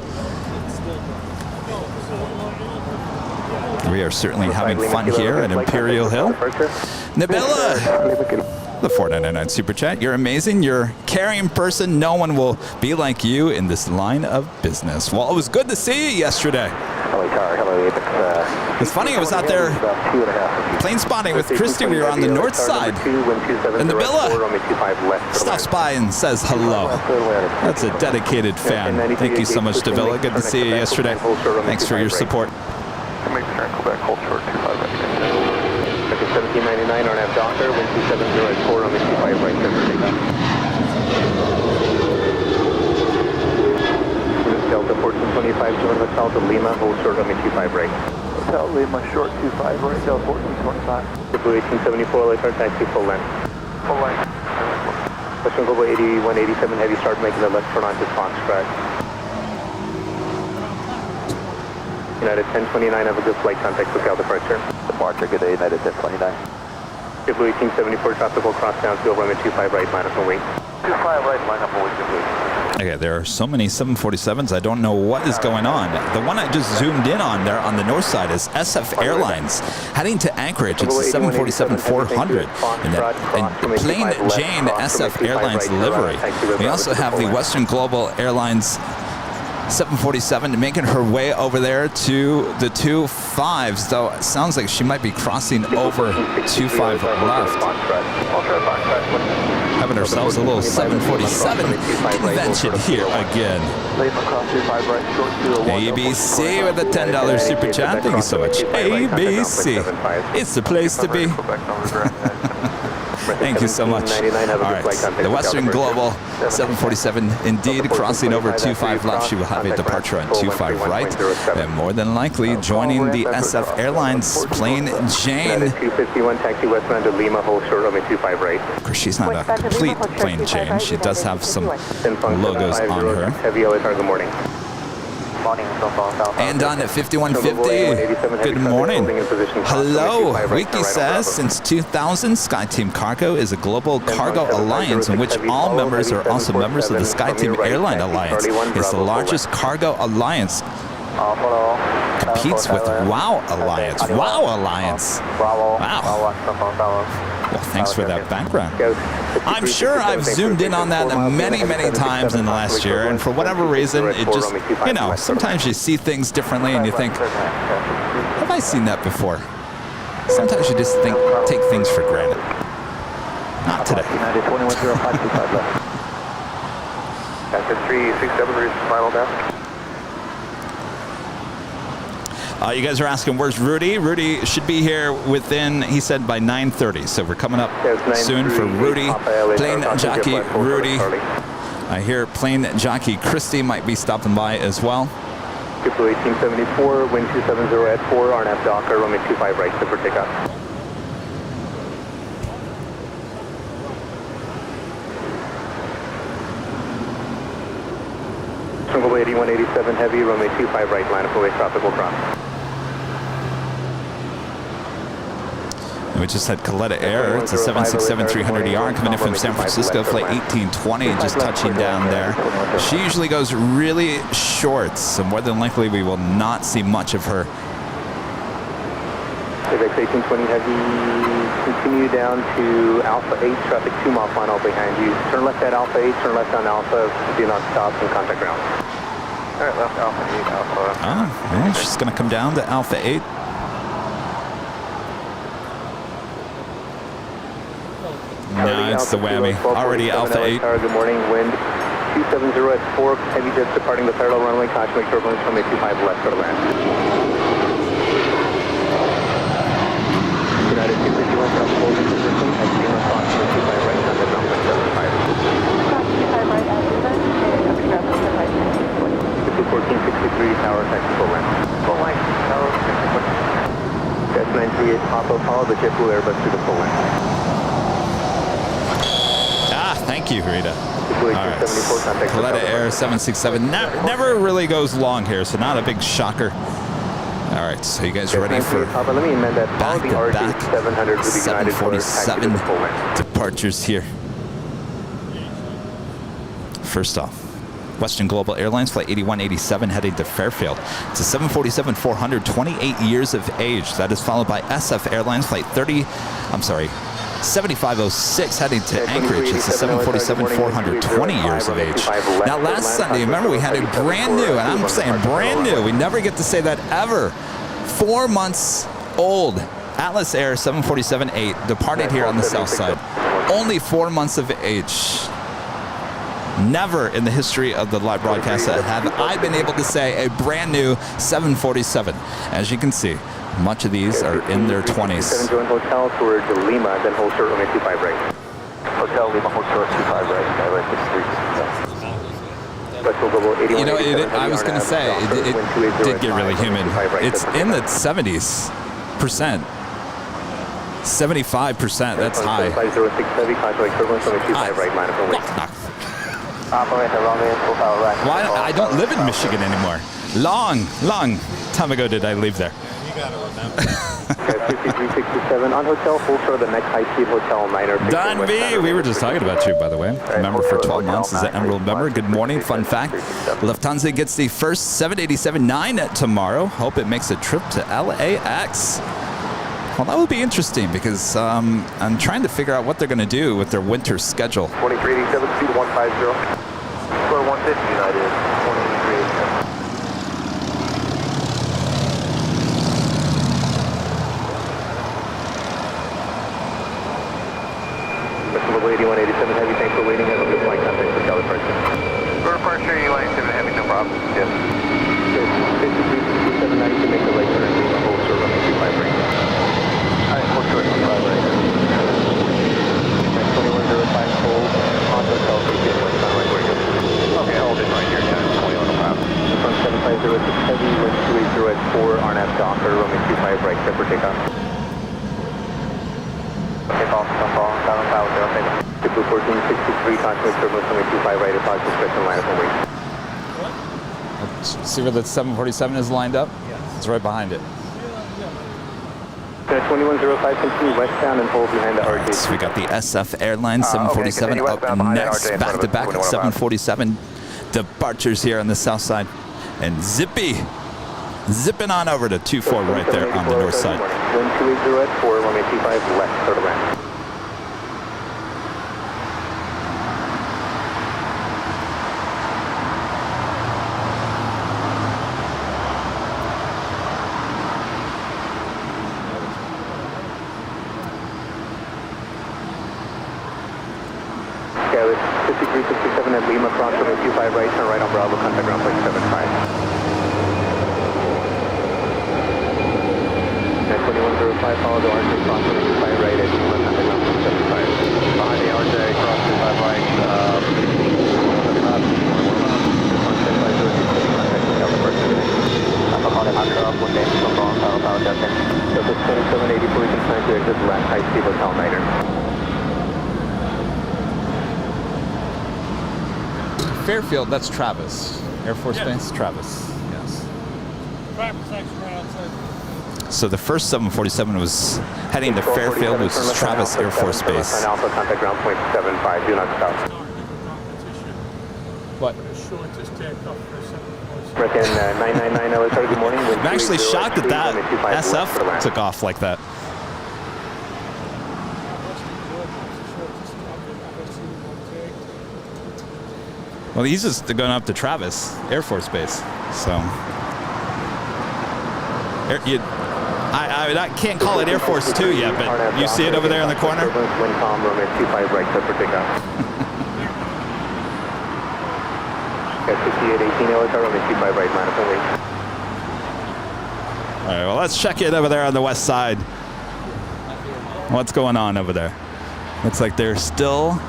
We are certainly having fun here at Imperial Hill. Nabila, the $4.99 Super Chat. You're amazing. You're a caring person. No one will be like you in this line of business. Well, it was good to see you yesterday. It's funny, I was out there plane spotting with Christy. We were on the north side. And Nabila stops by and says hello. That's a dedicated fan. Thank you so much, Nabila. Good to see you yesterday. Thanks for your support. Make the turn, go back, hold short, 25 right. 1799 on F Docker, wind 270 at 4 on the 25 right, Delta 1425, 200 south of Lima, hold short on the 25 right. Hotel Lima, short 25 right, Delta 1425. Blue 1874, LAX taxi full length. Full length. Western Global 80, 187 heavy, start making the left turn onto Foxtrot. United 1029, have a good flight, contact SoCal departure. Departure, good day, United 1029. Blue 1874, tropical cross down field, runway 25 right, line up and wait. 25 right, line up and wait, please. Okay, there are so many 747s, I don't know what is going on. The one I just zoomed in on there on the north side is SF Airlines. Heading to Anchorage, it's the 747-400 in the plain Jane SF Airlines livery. We also have the Western Global Airlines 747 making her way over there to the 25s, though it sounds like she might be crossing over 25 left. Having ourselves a little 747 convention here again. ABC with a $10 super chat. Thank you so much. ABC. It's the place to be. Thank you so much. All right, the Western Global 747 indeed crossing over 25 left. She will have a departure on 25 right, and more than likely joining the SF Airlines plane Jane. 251 taxi westbound to Lima, hold short runway 25 right. Of course, she's not a complete plane Jane. She does have some logos on her. Heavy LA cargo morning. And on at 5150, good morning. Hello, Wiki says, since 2000, SkyTeam Cargo is a global cargo alliance in which all members are also members of the SkyTeam Airline Alliance. It's the largest cargo alliance. Competes with WOW Alliance. WOW Alliance. Wow. Well, thanks for that background. I'm sure I've zoomed in on that many, many times in the last year, and for whatever reason, it just, you know, sometimes you see things differently and you think, have I seen that before? Sometimes you just take things for granted. Not today. 367, reach final desk. You guys are asking, where's Rudy? Rudy should be here within, he said, by 9:30. So we're coming up soon for Rudy. Plane jockey Rudy. I hear plane jockey Christy might be stopping by as well. JetBlue 1874, wind 270 at 4, RNAV Docker, runway 25 right, clear for takeoff. Single 8187 heavy, runway 25 right, line up away, tropical cross. We just had Kevin Air. It's a 767-300ER coming in from San Francisco, flight 1820, just touching down there. She usually goes really short, so more than likely we will not see much of her. LAX 1820 heavy, continue down to Alpha 8, traffic 2 mile final behind you. Turn left at Alpha 8, turn left on Alpha, do not stop and contact ground. All right, left Alpha 8, Alpha. Oh, well, she's going to come down to Alpha 8. No, it's the whammy. Already Alpha 8. Good morning, wind 270 at 4, heavy jets departing the parallel runway, caution make turbulence, runway 25 left for the land. United 251 from holding position, at 0 cross, 25 right, on the ground, 75. Cross 25 right at the front, and up to ground, 75 to 1463 tower, technical land. Full line, tower, technical. That's 938 Papa, follow the JetBlue Airbus to the full line. Thank you, Rita. All right. Kevin Air 767 never really goes long here, so not a big shocker. All right, so you guys ready for back-to-back 747 departures here? First off, Western Global Airlines Flight 8187 heading to Fairfield. It's a 747-400, 28 years of age. That is followed by SF Airlines Flight 7506 heading to Anchorage. It's a 747-400, 20 years of age. Now, last Sunday, remember, we had a brand new, and I'm saying brand new, we never get to say that ever, 4 months old Atlas Air 747-8 departed here on the south side. Only 4 months of age. Never in the history of the live broadcast have I been able to say a brand new 747. As you can see, much of these are in their 20s. Join hotel towards Lima, then hold short runway 25 right. Hotel Lima, hold short 25 right. You know, I was going to say, it did get really humid. It's in the 70s percent. 75%, that's high. 506 heavy, contact turbulence, runway 25 right, line up and wait. Why? I don't live in Michigan anymore. Long time ago did I leave there. You gotta remember. 5367 on hotel, full short of the next high-speed hotel, 9er. Don B, we were just talking about you, by the way. Member for 12 months is an Emerald member. Good morning. Fun fact, Lufthansa gets the first 787-9 tomorrow. Hope it makes a trip to LAX. Well, that would be interesting because I'm trying to figure out what they're going to do with their winter schedule. 2387, speed 150. Square 150 United, 2387. Level 8187 heavy, thanks for waiting. Have a good flight contact for Charlie Person. For departure, 8187 heavy, no problem. Yes. 5367, now you can make the right turn and leave a whole short runway 25 right. Alright, hold short 25 right. 2105 hold, on hotel, KPN West runway, where you go. Okay, hold it right here, 1021 problem. From 7506 heavy, wind 280 at 4, RNAV Docker, runway 25 right, set for takeoff. Takeoff, down on power, zero, takeoff. JetBlue 1463, contact turbulence, runway 25 right, approach discretion, line up and wait. See where the 747 is lined up? Yes. It's right behind it. 2105, continue westbound and hold behind the RJ. So we got the SF Airlines 747 up next, back-to-back 747 departures here on the south side. And zipping on over to 24 right there on the north side. Wind 280 at 4, runway 25 left, clear to land. Skyway 5367 at Lima, cross runway 25 right, turn right on Bravo, contact ground plane 75. 2105, follow the RJ, cross runway 25 right at Lima, contact ground plane 75. Behind the RJ, cross 25 right, contact 506, contact California. Fairfield, that's Travis. Air Force Base, Travis. Yes. Fire protection right outside. So the first 747 was heading to Fairfield, which is Travis Air Force Base. Alpha, contact ground point 75, do not stop. What? Short just take off for 747. American 999 LA, good morning. I'm actually shocked that that SF took off like that. Well, he's just going up to Travis Air Force Base. So I can't call it Air Force 2 yet, but you see it over there in the corner? Wind calm, runway 25 right, set for takeoff. 6818 LA, runway 25 right, minus one wing. All right, well, let's check in over there on the west side. What's going on over there? Looks like they're still...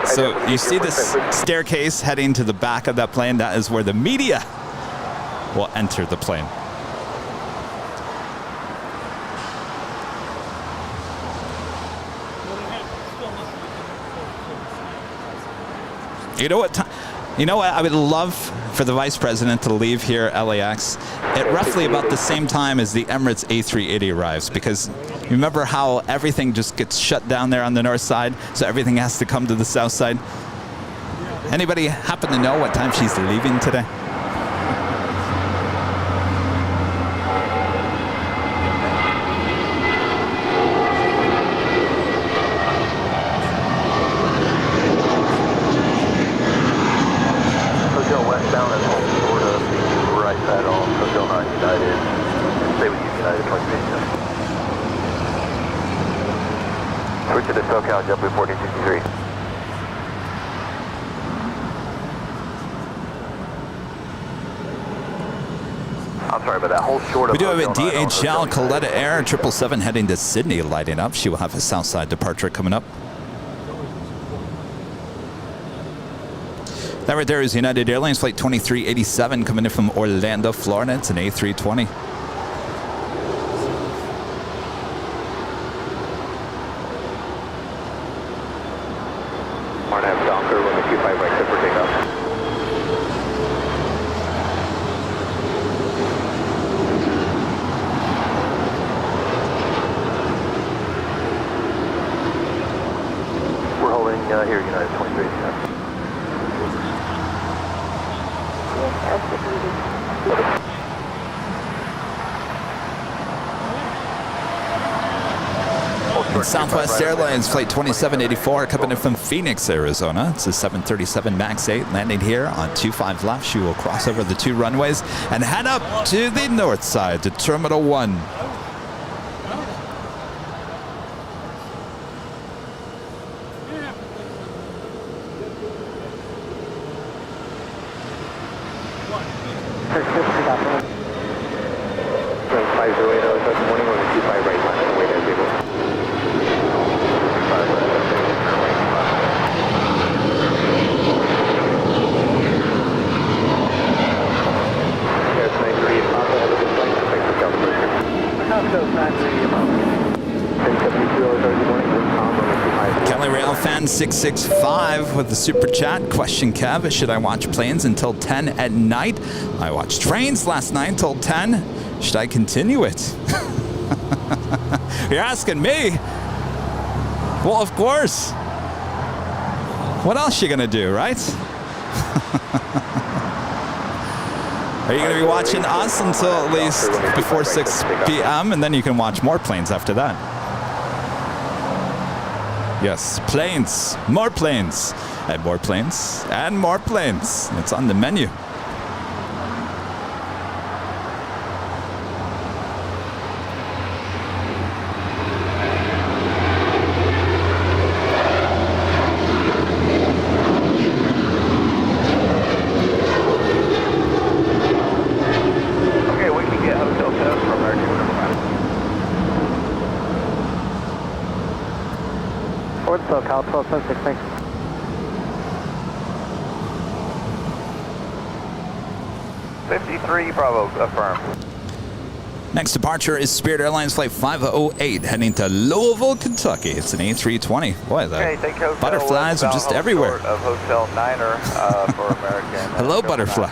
So you see this staircase heading to the back of that plane? That is where the media will enter the plane. You know what? You know what? I would love for the vice president to leave here at LAX at roughly about the same time as the Emirates A380 arrives, because you remember how everything just gets shut down there on the north side, so everything has to come to the south side. Anybody happen to know what time she's leaving today? Westbound and home sort of the right side on Hotel 9 United. Stay with you, United 23. Switch to the SoCal, Jetblue 1463. I'm sorry about that. Hold short of. We do have a DHL Coletta Air 777 heading to Sydney lighting up. She will have a Southside departure coming up. That right there is United Airlines Flight 2387 coming in from Orlando, Florida. It's an A320. Marnab Docker, runway 25 right, set for takeoff. We're holding here, United 23. And Southwest Airlines Flight 2784 coming in from Phoenix, Arizona. It's a 737 MAX 8 landing here on 25 left. She will cross over the 2 runways and head up to the north side to Terminal 1. Kelly Rail Fan 665 with the super chat. Question, Kev, should I watch planes until 10 at night? I watched trains last night until 10. Should I continue it? You're asking me? Well, of course. What else you gonna do, right? Are you going to be watching us until at least before 6 p.m. and then you can watch more planes after that? Yes, planes, more planes, and more planes, and more planes. It's on the menu. SoCal 1276, thanks. $53 Bravo, affirm. Next departure is Spirit Airlines Flight 508 heading to Louisville, Kentucky. It's an A320. Boy, the butterflies are just everywhere. Of Hotel Niner for American. Hello, butterfly.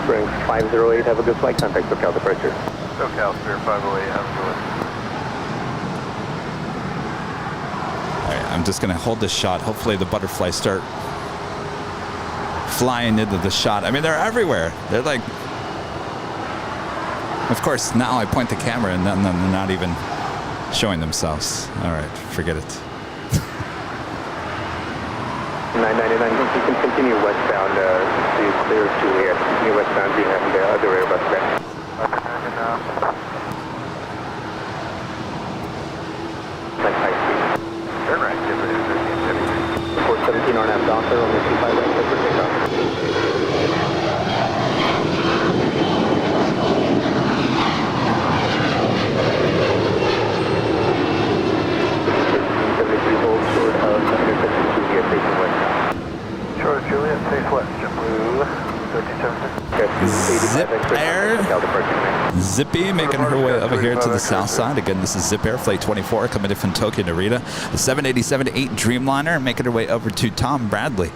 Spring 508, have a good flight. Contact SoCal departure. SoCal, Spirit 508, have a good one. All right, I'm just going to hold this shot. Hopefully the butterflies start flying into the shot. I mean, they're everywhere. They're like... Of course, now I point the camera and then they're not even showing themselves. All right, forget it. 999, you can continue westbound to clear Juliet. Continue westbound behind the other Airbus there. Like high speed. Turn right, Jetblue 1373. 417 RNAV Docker, only 25 right, set for takeoff. Short Juliet, face west, JetBlue 1373. Zip Air. Zippy making her way over here to the south side. Again, this is Zip Air, Flight 24, coming in from Tokyo Narita. The 787-8 Dreamliner making her way over to Tom Bradley.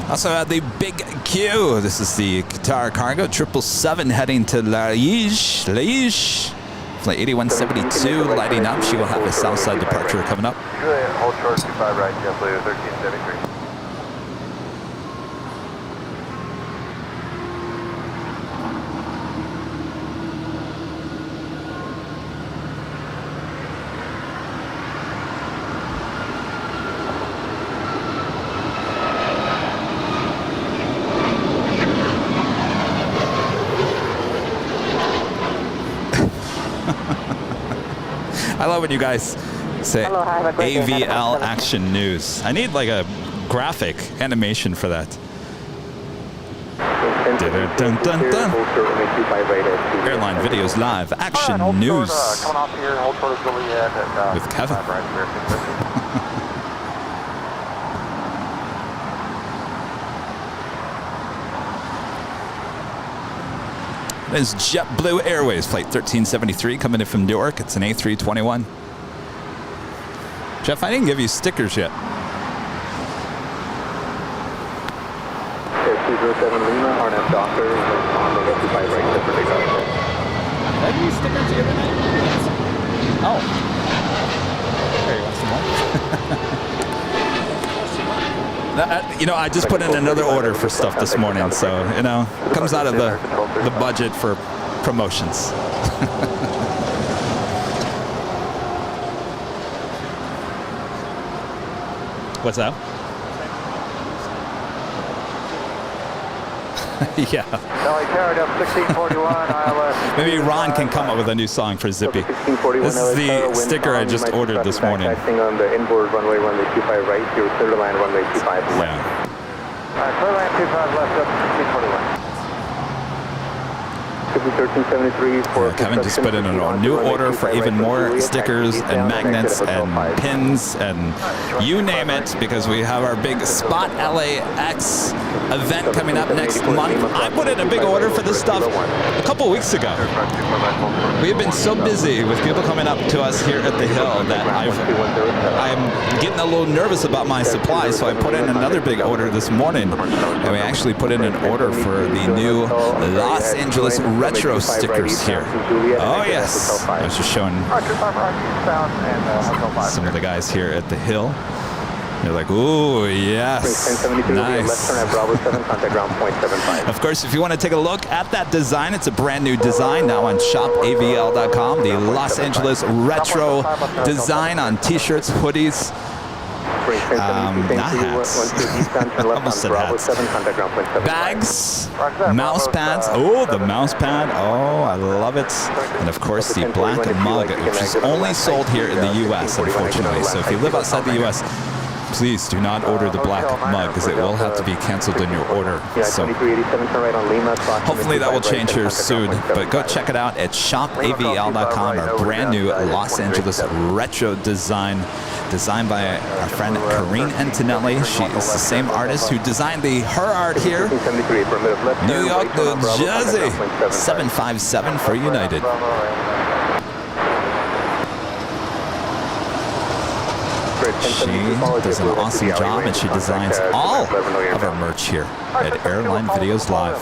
Also at the Big Q, this is the Qatar Cargo 777 heading to LAX. Flight 8172 lighting up. She will have a south side departure coming up. Juliet, hold short 25 right, JetBlue 1373. I love when you guys say AVL Action News. I need like a graphic animation for that. Dun, dun, dun, dun. Airline videos live. Action News. Coming off here, hold short of Juliet at with Kevin. There's JetBlue Airways, Flight 1373, coming in from Newark. It's an A321. Jeff, I didn't give you stickers yet. 207 Lima, RNAV Docker, on the 55 right, set for takeoff. Did I give you stickers the other night? Oh. There, you want some more? You know, I just put in another order for stuff this morning, so, you know, it comes out of the budget for promotions. What's that? Yeah. Maybe Ron can come up with a new song for Zippy. This is the sticker I just ordered this morning. On the inboard runway 25 right, your clear to land runway 25 left. Yeah. Clear land 25 left up 1641. 1373 for Kevin just put in a new order for even more stickers and magnets and pins and you name it, because we have our big Spot LAX event coming up next month. I put in a big order for this stuff a couple weeks ago. We have been so busy with people coming up to us here at the Hill that I'm getting a little nervous about my supply, so I put in another big order this morning, and we actually put in an order for the new Los Angeles retro stickers here. Oh yes, I was just showing some of the guys here at the Hill. They're like, ooh, yes, nice. Of course, if you want to take a look at that design, it's a brand new design now on shopavl.com. The Los Angeles retro design on t-shirts, hoodies, not hats. Almost said hats. Bags, mouse pads. Oh, the mouse pad. Oh, I love it. And of course, the black mug, which is only sold here in the U.S., unfortunately. So if you live outside the U.S., please do not order the black mug because it will have to be canceled in your order. So hopefully that will change here soon. But go check it out at shopavl.com, our brand new Los Angeles retro design, designed by our friend Karine Antonelli. She is the same artist who designed her art here. New York, New Jersey, 757 for United. She does an awesome job, and she designs all of our merch here at Airline Videos Live.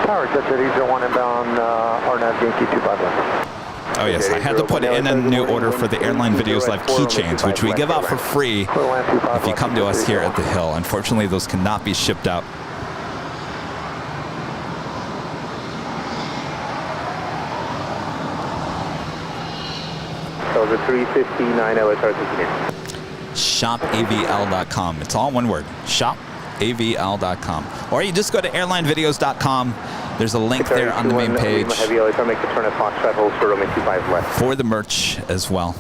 Tower, JetTip 01 inbound, RNAV Yankee 25 left. Oh yes, I had to put in a new order for the Airline Videos Live keychains, which we give out for free if you come to us here at the Hill. Unfortunately, those cannot be shipped out. So the 359 LSR continues. Shopavl.com. It's all one word. Shopavl.com. Or you just go to airlinevideos.com. There's a link there on the main page for the merch as well.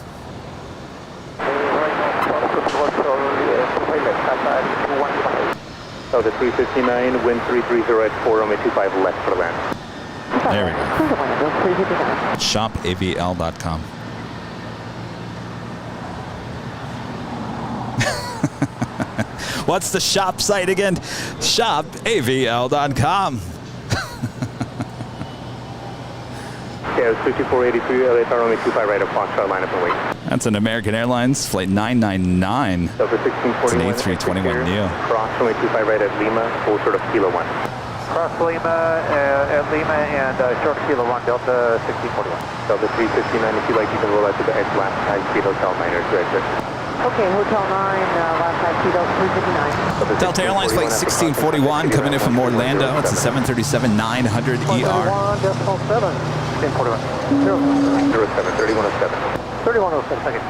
So the 359, wind 330 at 4, runway 25 left for land. There we go. Shopavl.com. What's the shop site again? Shopavl.com. Yeah, it's 5483, LAX runway 25 right up Foxtrot, line up and wait. That's an American Airlines flight 999. So for 1641, it's an A321 Neo. Cross runway 25 right at Lima, full short of Kilo 1. Cross Lima at Lima and short Kilo 1, Delta 1641. So the 359, if you like, you can roll out to the edge last high speed hotel 9 or 2 exit. Okay, Hotel 9, last high speed, Delta 359. Delta Airlines flight 1641 coming in from Orlando. It's a 737-900 ER. 31.7. 1641. 07, 3107. 3107, second.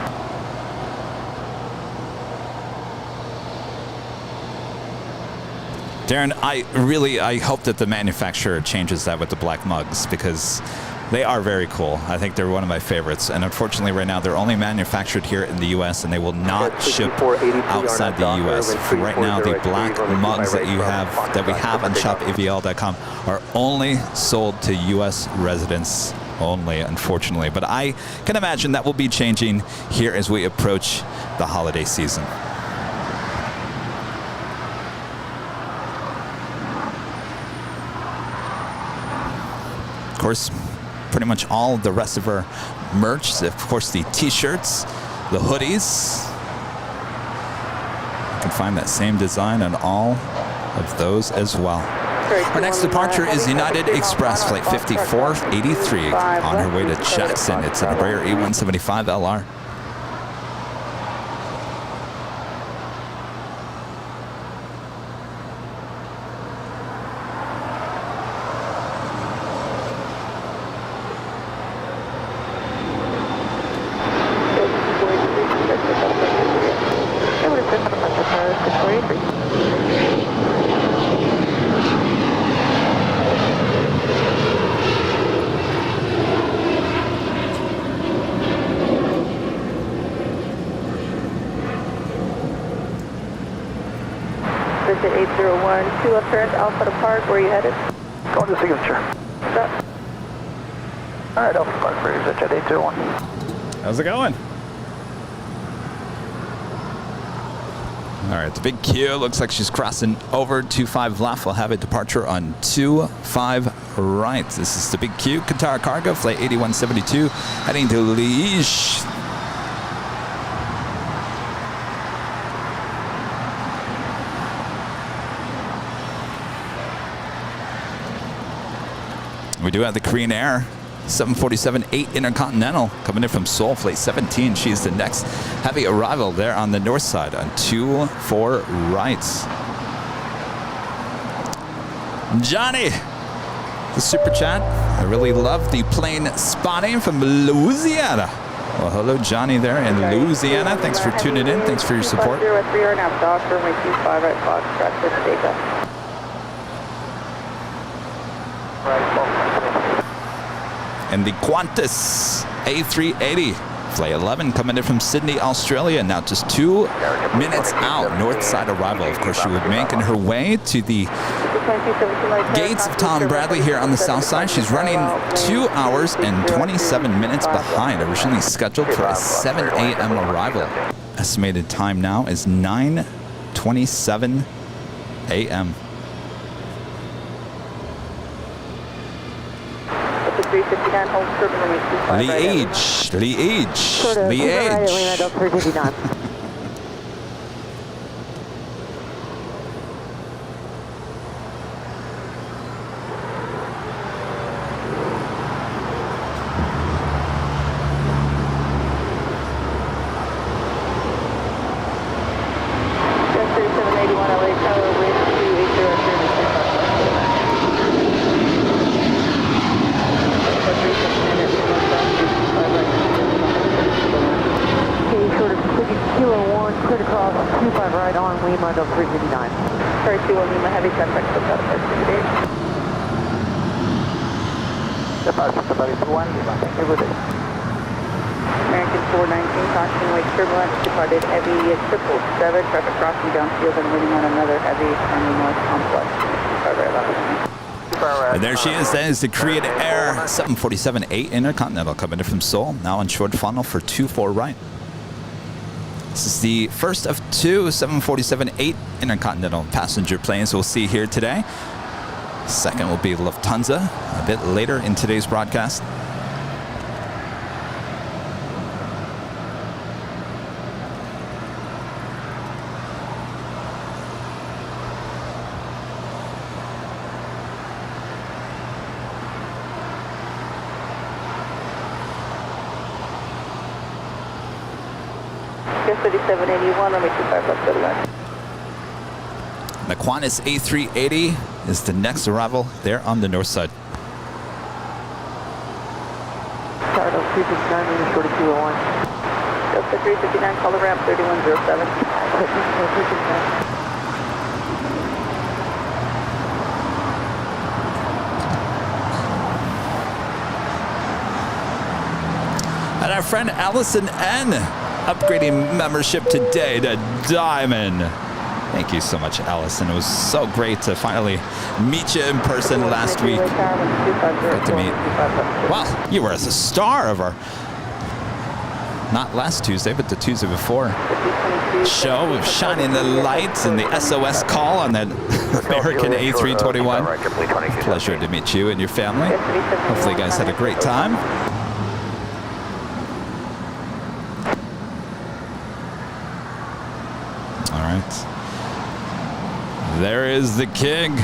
Darren, I hope that the manufacturer changes that with the black mugs because they are very cool. I think they're one of my favorites. And unfortunately, right now, they're only manufactured here in the U.S. and they will not ship outside the U.S. For right now, the black mugs that we have on shopavl.com are only sold to U.S. residents only, unfortunately. But I can imagine that will be changing here as we approach the holiday season. Of course, pretty much all of the rest of our merch, of course the t-shirts, the hoodies. You can find that same design on all of those as well. Our next departure is United Express Flight 5483 on her way to Jackson. It's an Embraer E175LR. Visit 801, 2 apparent Alpha to Park. Where are you headed? Going to signature. Stop. All right, Alpha Park for Jet 801. How's it going? All right, the big Q looks like she's crossing over 25 left. We'll have a departure on 25 right. This is the big Q, Qatar Cargo, flight 8172, heading to Liège. We do have the Korean Air 747-8 Intercontinental coming in from Seoul, flight 17. She's the next heavy arrival there on the north side on 24 right. Johnny, the super chat. I really love the plane spotting from Louisiana. Well, hello, Johnny there in Louisiana. Thanks for tuning in. Thanks for your support. 250 are now Doctor, runway 25 right, Foxtrot, good takeoff. And the Qantas A380, flight 11, coming in from Sydney, Australia. Now just 2 minutes out, north side arrival. Of course, she would be making her way to the gates of Tom Bradley here on the south side. She's running 2 hours and 27 minutes behind. Originally scheduled for a 7 a.m. arrival. Estimated time now is 9:27 a.m. Liège. American 419, caution, wake turbulence, departed heavy 777, traffic crossing downfield and waiting on another heavy on the north complex. And there she is. That is the Korean Air 747-8 Intercontinental coming in from Seoul. Now on short funnel for 24 right. This is the first of 2 747-8 Intercontinental passenger planes we'll see here today. Second will be Lufthansa a bit later in today's broadcast. Just 3781, runway 25 left to the left. The Qantas A380 is the next arrival there on the north side. Startup 369, short of 201. Delta 359, call the ramp 3107. And our friend Allison N. upgrading membership today to Diamond. Thank you so much, Allison. It was so great to finally meet you in person last week. Great to meet. Wow, you were a star of our, not last Tuesday, but the Tuesday before, show of shining the lights and the SOS call on that American A321. Pleasure to meet you and your family. Hopefully you guys had a great time. All right. There is the king.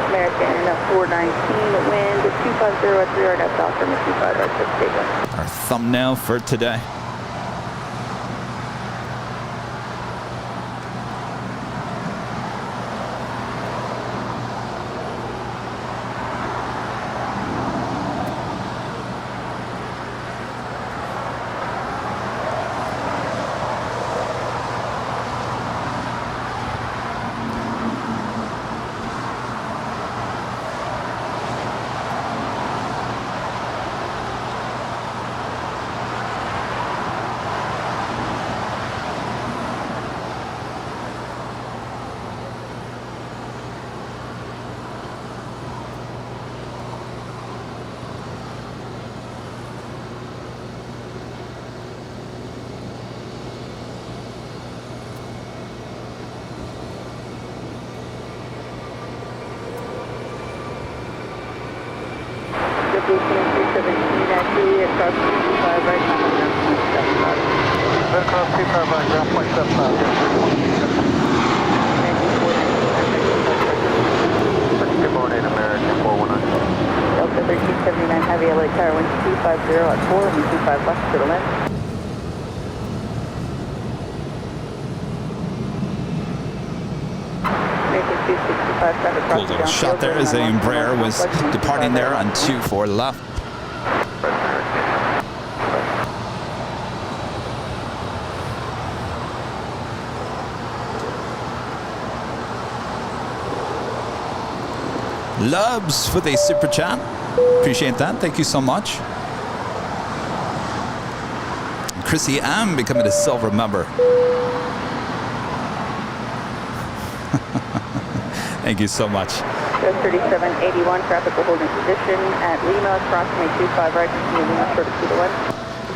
American 419, wind 250 at 3 right at south from 25 right 6 Our thumbnail for today. Good morning, American 419. Delta 1379 Heavy LA Tower, wind 250 at 4, and 25 left to the left. American 260 Cool little shot there as the Embraer was departing there on 24 left. Lubs for the super chat. Appreciate that. Thank you so much. Chrissy M becoming a silver member. Thank you so much. 3781, traffic will hold in position at Lima, crossing 25 right, continue Lima, short of Kilo 1.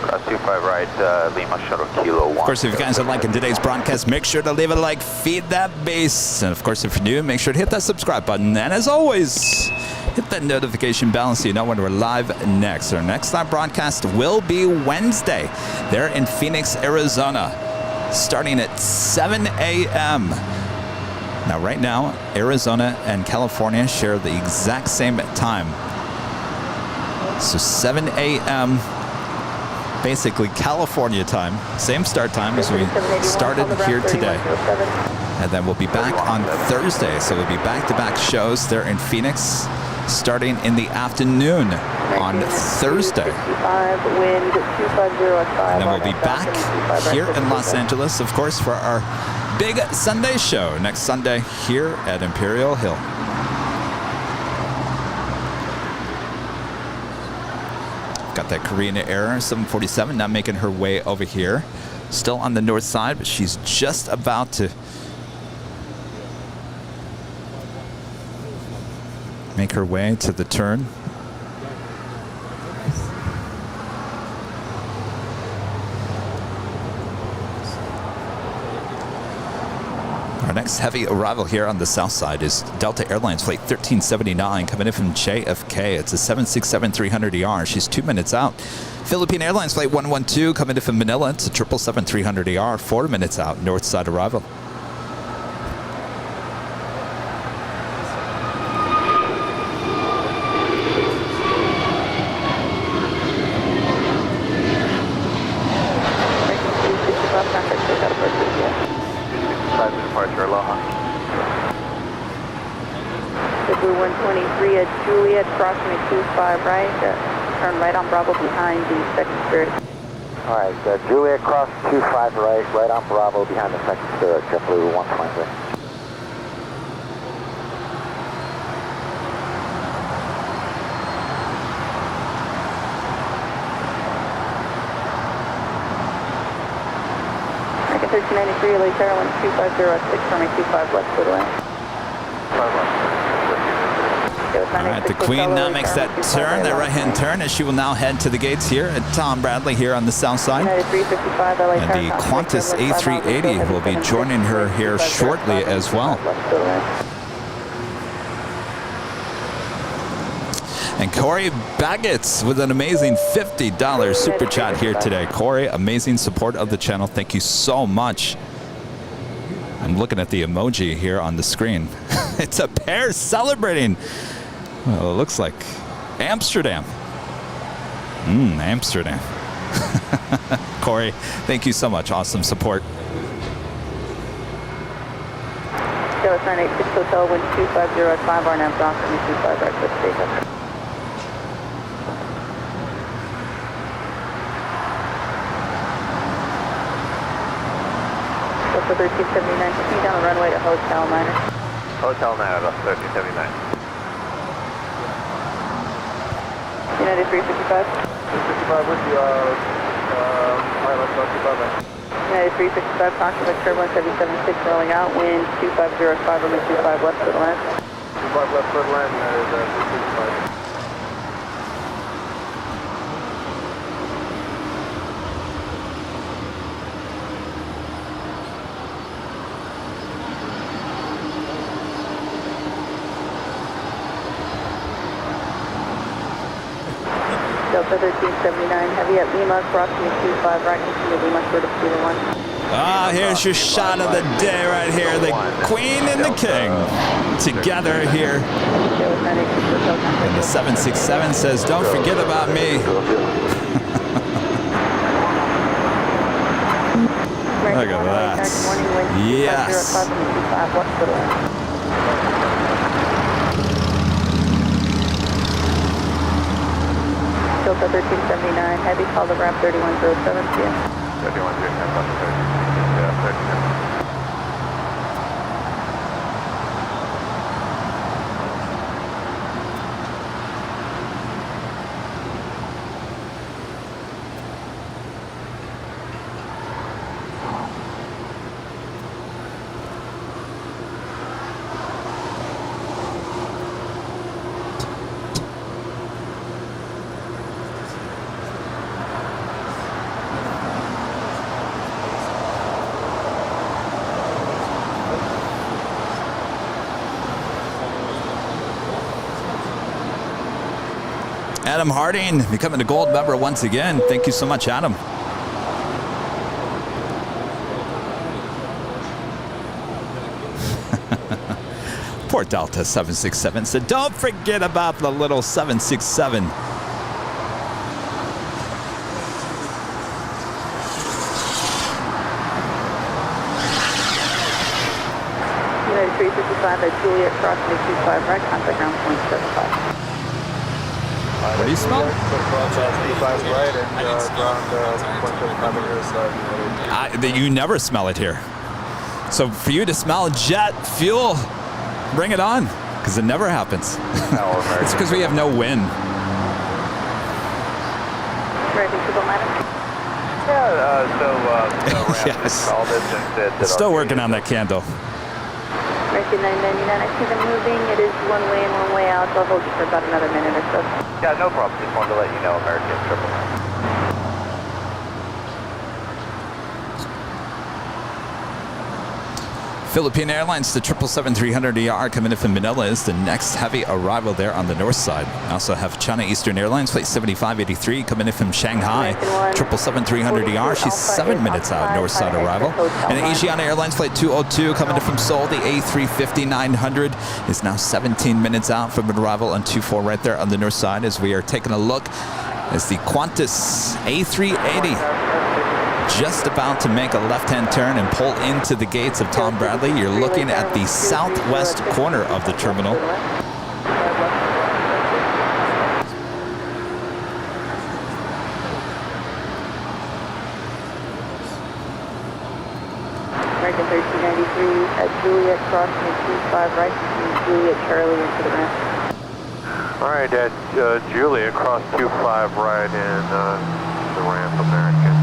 Cross 25 right, Lima, shuttle Kilo 1. Of course, if you guys are liking today's broadcast, make sure to leave a like, feed that bass. And of course, if you're new, make sure to hit that subscribe button. And as always, hit that notification bell so you know when we're live next. Our next live broadcast will be Wednesday. They're in Phoenix, Arizona, starting at 7 a.m. Now, right now, Arizona and California share the exact same time. So 7 a.m. basically California time, same start time as we started here today. And then we'll be back on Thursday. So we'll be back-to-back shows there in Phoenix, starting in the afternoon on Thursday. And then we'll be back here in Los Angeles, of course, for our big Sunday show next Sunday here at Imperial Hill. Got that Korean Air 747 now making her way over here. Still on the north side, but she's just about to make her way to the turn. Our next heavy arrival here on the south side is Delta Airlines flight 1379 coming in from JFK. It's a 767-300ER. She's 2 minutes out. Philippine Airlines flight 112 coming in from Manila. It's a 777-300ER. 4 minutes out. North side arrival. Jetblue 123 at Juliet, crossing at 25 right, turn right on Bravo behind the second Spirit. All right, Juliet, cross 25 right on Bravo behind the second Spirit, JetBlue 123. American 1393, LA Airlines 2506, runway 25 left, clear to land. All right, the Queen now makes that turn, that right-hand turn, and she will now head to the gates here at Tom Bradley here on the south side. And the Qantas A380 will be joining her here shortly as well. And Corey Baggett's with an amazing $50 super chat here today. Corey, amazing support of the channel. Thank you so much. I'm looking at the emoji here on the screen. It's a pair celebrating. Well, it looks like Amsterdam. Amsterdam. Corey, thank you so much. Awesome support. Dallas 986 Hotel, wind 250 at 5 RNAV, dock, 25 right, let's take up. Delta 1379, continue down the runway to Hotel 9. Hotel 9 out of 1379. United 355. 355 with you, pilot, United 355, caution with turbulence 776 rolling out, wind 2505, runway 25 left for the land. 25 left for the land, United 355. Delta 1379, heavy at Lima, crossing the 25 right, continue Lima, short of Kilo 1. Ah, here's your shot of the day right here. The Queen and the King together here. And the 767 says, don't forget about me. Look at that. Yes. Delta 1379, heavy, call the ramp 3107 p.m. 3109, yeah, 13. Adam Harding becoming a gold member once again. Thank you so much, Adam. Poor Delta 767 said, don't forget about the little 767. United 355 at Juliet, crossing 25 right, contact ground 0.75. What do you smell? You never smell it here. So for you to smell jet fuel, bring it on, because it never happens. It's because we have no wind. Yes. It's still working on that candle. American 999, I see them moving. It is one way in, one way out. I'll hold you for about another minute or so. Yeah, no problem. Just wanted to let you know, American 999. Philippine Airlines, the 777-300ER coming in from Manila is the next heavy arrival there on the north side. I also have China Eastern Airlines, flight 7583 coming in from Shanghai. 777-300ER, she's 7 minutes out, north side arrival. And Asiana Airlines, flight 202 coming in from Seoul, the A350-900 is now 17 minutes out from arrival on 24 right there on the north side as we are taking a look as the Qantas A380 just about to make a left-hand turn and pull into the gates of Tom Bradley. You're looking at the southwest corner of the terminal. American 1393 at Juliet, crossing 25 right, Juliet Charlie into the ramp. All right, at Juliet, cross 25 right in the ramp, American.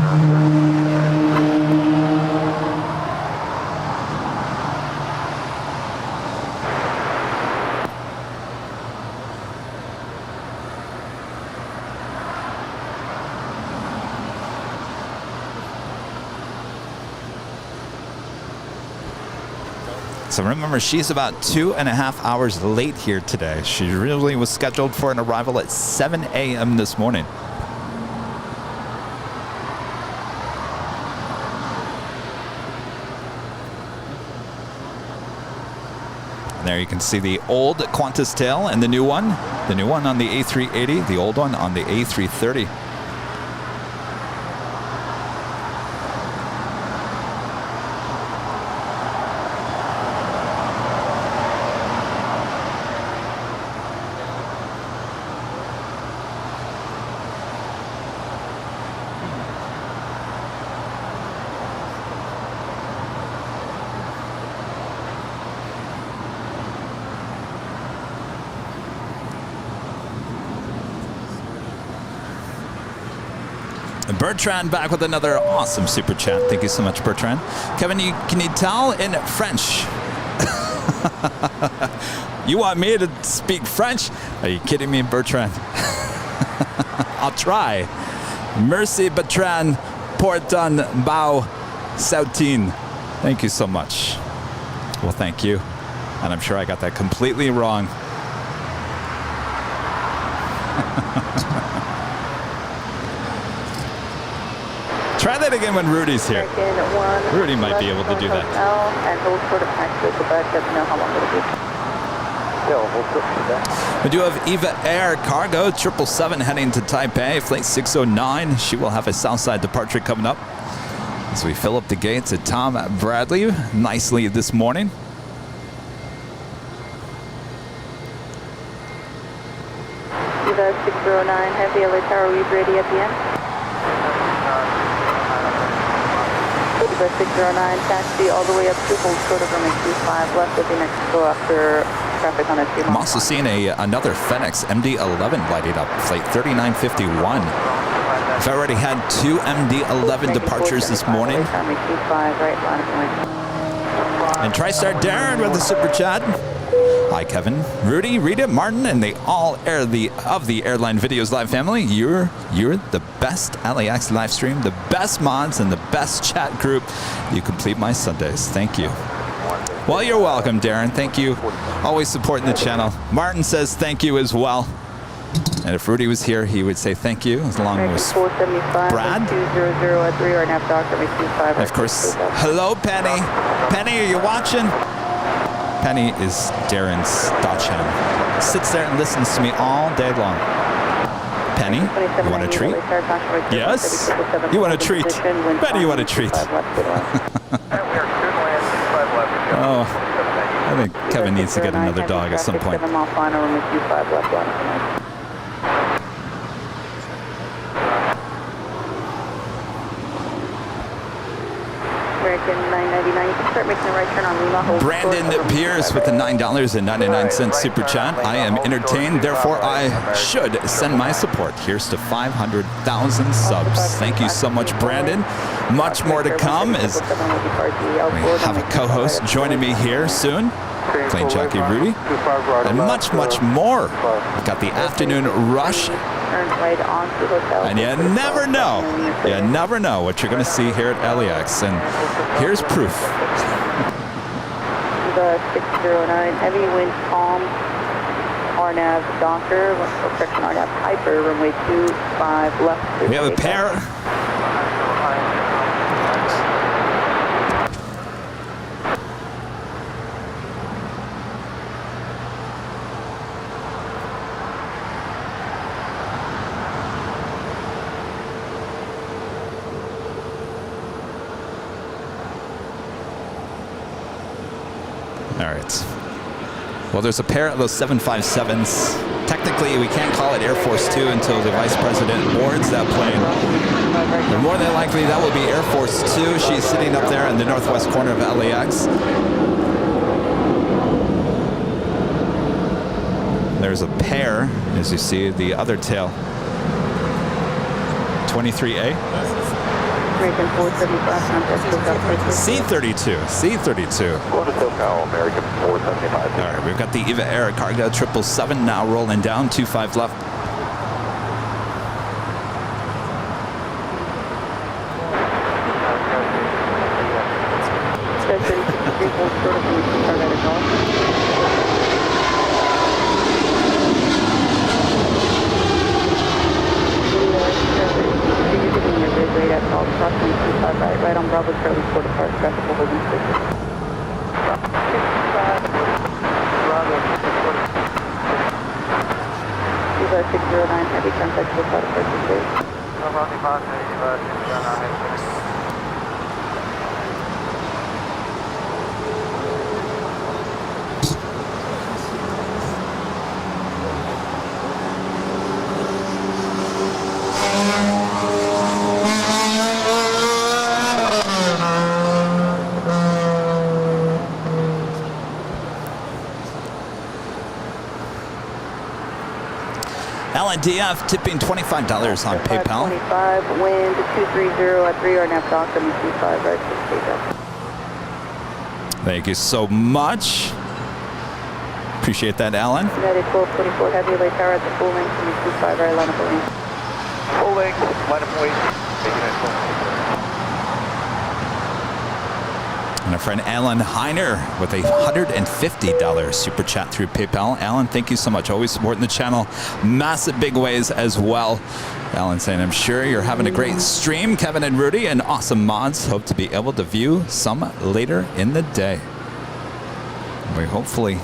So remember, she's about 2.5 hours late here today. She really was scheduled for an arrival at 7 a.m. this morning. And there you can see the old Qantas tail and the new one. The new one on the A380, the old one on the A330. Bertrand back with another awesome super chat. Thank you so much, Bertrand. Kevin, can you tell in French? You want me to speak French? Are you kidding me, Bertrand? I'll try. Merci, Bertrand, pour ton bao sautin. Thank you so much. Well, thank you. And I'm sure I got that completely wrong. Try that again when Rudy's here. Rudy might be able to do that. And hold short of taxi at the back. Doesn't know how long it'll be. Yeah, hold short of that. We do have Eva Air Cargo 777 heading to Taipei, flight 609. She will have a Southside departure coming up as we fill up the gates at Tom Bradley nicely this morning. Viva 609 Heavy, LA Tower, are you ready at the end? Viva 609, taxi all the way up to hold short of runway 25 left of the next go after traffic on a 2 I'm also seeing another FedEx MD-11 lighting up, flight 3951. I've already had 2 MD-11 departures this morning. And TriStar Darren with the super chat. Hi, Kevin, Rudy, Rita, Martin, and they all of the Airline Videos Live family. You're the best LAX live stream, the best mods, and the best chat group. You complete my Sundays. Thank you. Well, you're welcome, Darren. Thank you. Always supporting the channel. Martin says thank you as well. And if Rudy was here, he would say thank you, as long as Brad. And of course, hello, Penny. Penny, are you watching? Penny is Darren's Dachshund. Sits there and listens to me all day long. Penny, you want a treat? Yes? You want a treat? Penny, you want a treat? Oh, I think Kevin needs to get another dog at some point. Brandon Pierce with the $9.99 super chat. I am entertained, therefore I should send my support. Here's to 500,000 subs. Thank you so much, Brandon. Much more to come as we have a co-host joining me here soon, Plane Jockey Rudy, and much, much more. We've got the afternoon rush. And you never know what you're going to see here at LAX. And here's proof. The 609 heavy wind calm, RNAV Docker, correction RNAV Hyper, runway 25 left. We have a pair. All right. Well, there's a pair of those 757s. Technically, we can't call it Air Force Two until the Vice President boards that plane. And more than likely, that will be Air Force Two. She's sitting up there in the northwest corner of LAX. There's a pair, as you see, the other tail. 23A. C-32. Go to SoCal, American 475. All right, we've got the Eva Air Cargo 777 now rolling down, 25 left. Right on Bravo, Charlie, Port of Park, traffic will hold in station. Viva 609, heavy contact with Port of Park, please. DF tipping $25 on PayPal. 25, wind 230 at 3 RNAV Docker, 25 right to Thank you so much. Appreciate that, Alan. United 1224 heavy, LA Tower at the full length, 25 right, line up a lane. Full length, line up wait. And our friend Alan Heiner with a $150 super chat through PayPal. Alan, thank you so much. Always supporting the channel. Massive big ways as well. Alan saying, I'm sure you're having a great stream, Kevin and Rudy, and awesome mods. Hope to be able to view some later in the day. We hopefully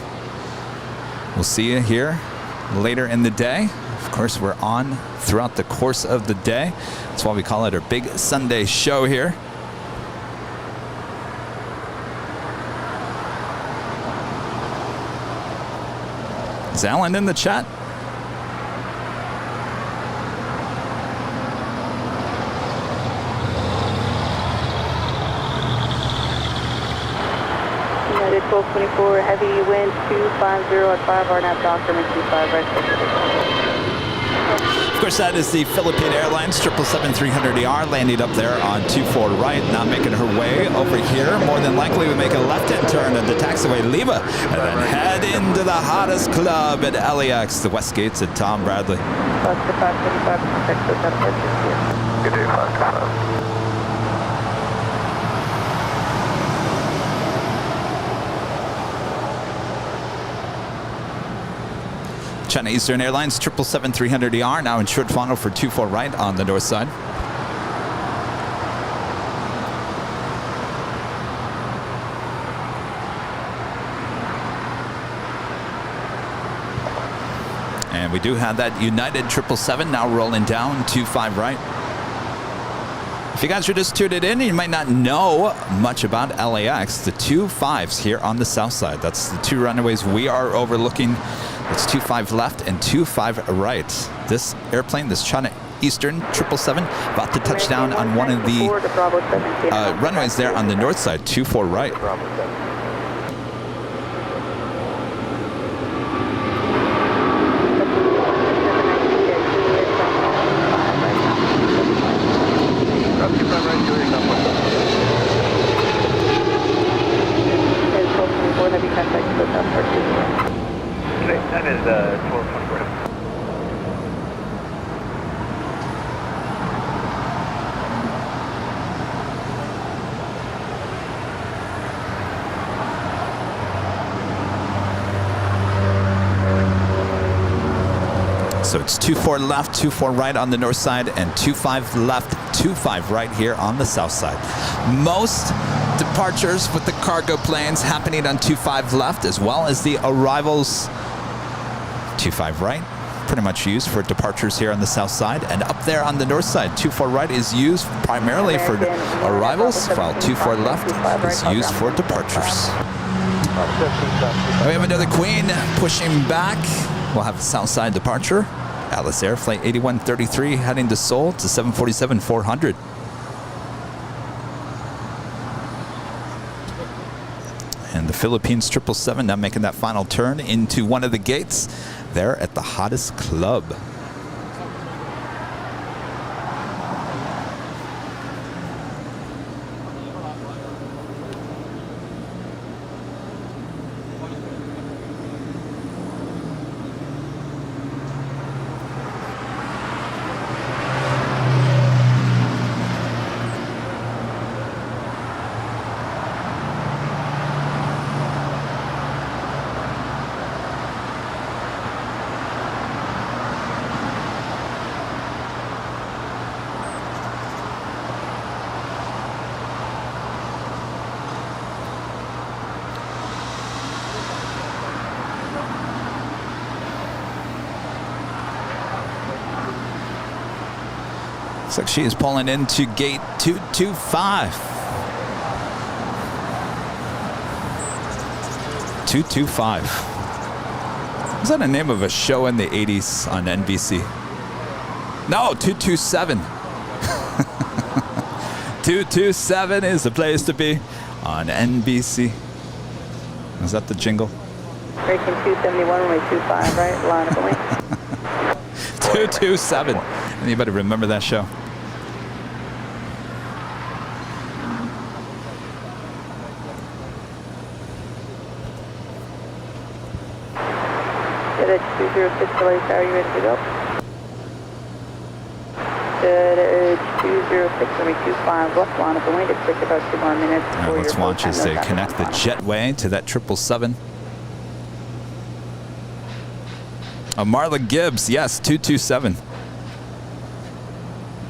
will see you here later in the day. Of course, we're on throughout the course of the day. That's why we call it our big Sunday show here. Is Alan in the chat? 1224, heavy wind 250 at 5 RNAV doctor, 25 right. Of course, that is the Philippine Airlines 777-300ER landing up there on 24 right, now making her way over here. More than likely, we make a left-hand turn at the taxiway Lima and then head into the hottest club at LAX, the West Gates at Tom Bradley. Good day, 525. China Eastern Airlines 777-300ER now in short funnel for 24 right on the north side. And we do have that United 777 now rolling down 25 right. If you guys are just tuned in, you might not know much about LAX. The 25s here on the south side. That's the two runways we are overlooking. It's 25 left and 25 right. This airplane, this China Eastern 777, about to touch down on one of the runways there on the north side, 24 right. That is 1224. So it's 24 left, 24 right on the north side, and 25 left, 25 right here on the south side. Most departures with the cargo planes happening on 25 left, as well as the arrivals 25 right, pretty much used for departures here on the south side. And up there on the north side, 24 right is used primarily for arrivals, while 24 left is used for departures. We have another Queen pushing back. We'll have a south side departure. Atlas Air Flight 8133 heading to Seoul to 747-400. And the Philippines 777 now making that final turn into one of the gates there at the hottest club. Looks like she is pulling into gate 225. 225. Was that the name of a show in the 80s on NBC? No, 227. 227 is the place to be on NBC. Is that the jingle? Breaking 271, runway 25, right? Line up away. 227. Anybody remember that show? Good, 206 delays, how are you ready to go? Good, 206, runway 25, left line up away. It takes about 2 more minutes. All right, let's watch as they connect the jetway to that 777. Marla Gibbs, yes, 227.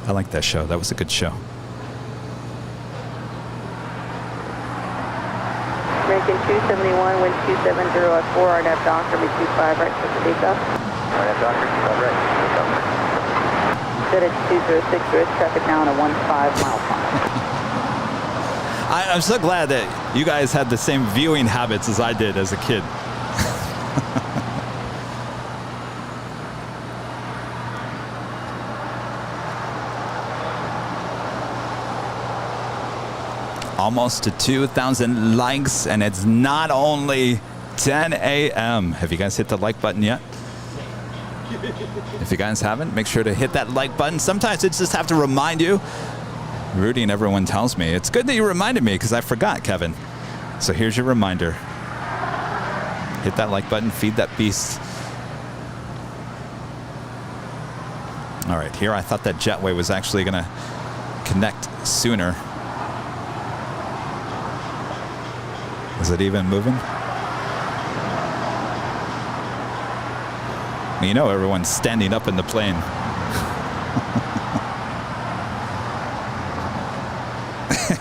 I like that show. That was a good show. Rankin 271, wind 270 at 4, RNAV doctor, be 25 right, for the takeoff. RNAV doctor, 25 right. Good, it's 206, there is traffic now on a 15 mile final. I'm so glad that you guys had the same viewing habits as I did as a kid. almost to 2,000 likes, and it's not only 10 a.m. Have you guys hit the like button yet? If you guys haven't, make sure to hit that like button. Sometimes I just have to remind you. Rudy and everyone tells me. It's good that you reminded me because I forgot, Kevin. So here's your reminder. Hit that like button, feed that beast. All right, here I thought that jetway was actually going to connect sooner. Is it even moving? You know everyone's standing up in the plane.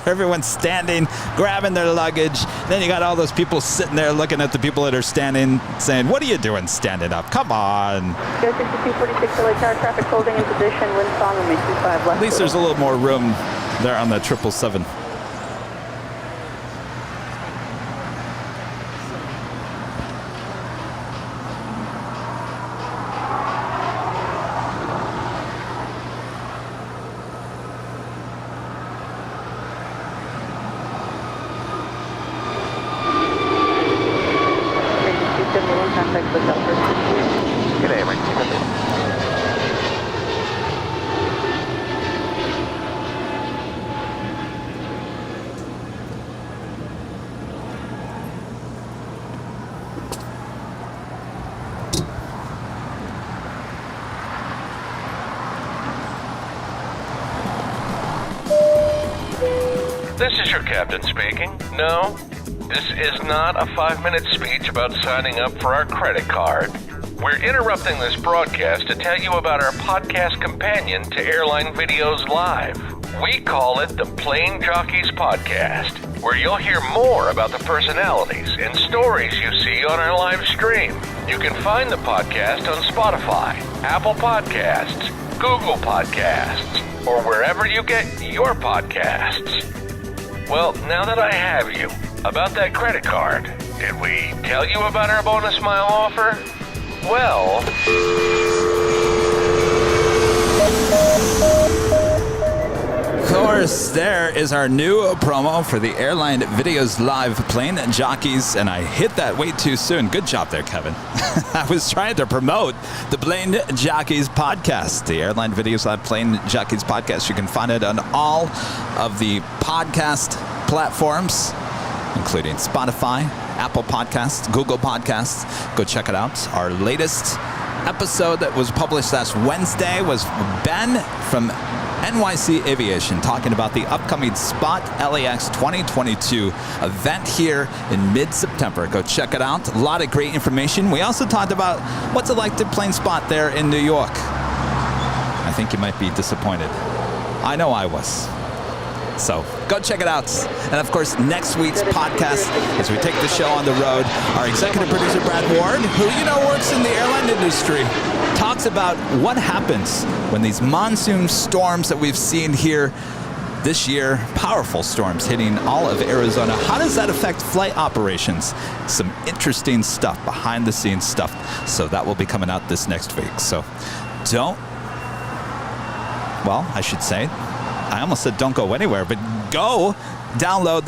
Everyone's standing, grabbing their luggage. Then you got all those people sitting there looking at the people that are standing, saying, what are you doing standing up? Come on. Go 6246 LA Tower, traffic holding in position, wind song, and 25 left. At least there's a little more room there on the 777. G'day, mate. This is your captain speaking. No, this is not a 5-minute speech about signing up for our credit card. We're interrupting this broadcast to tell you about our podcast companion to Airline Videos Live. We call it the Plane Jockeys Podcast, where you'll hear more about the personalities and stories you see on our live stream. You can find the podcast on Spotify, Apple Podcasts, Google Podcasts, or wherever you get your podcasts. Well, now that I have you, about that credit card, did we tell you about our bonus mile offer? Well... Of course, there is our new promo for the Airline Videos Live Plane Jockeys, and I hit that way too soon. Good job there, Kevin. I was trying to promote the Plane Jockeys podcast, the Airline Videos Live Plane Jockeys podcast. You can find it on all of the podcast platforms, including Spotify, Apple Podcasts, Google Podcasts. Go check it out. Our latest episode that was published last Wednesday was Ben from NYC Aviation talking about the upcoming Spot LAX 2022 event here in mid-September. Go check it out. A lot of great information. We also talked about what's it like to plane spot there in New York. I think you might be disappointed. I know I was. So go check it out. And of course, next week's podcast, as we take the show on the road, our executive producer, Brad Ward, who you know works in the airline industry, talks about what happens when these monsoon storms that we've seen here this year, powerful storms hitting all of Arizona. How does that affect flight operations? Some interesting stuff, behind the scenes stuff. So that will be coming out this next week. So I should say, I almost said don't go anywhere, but go download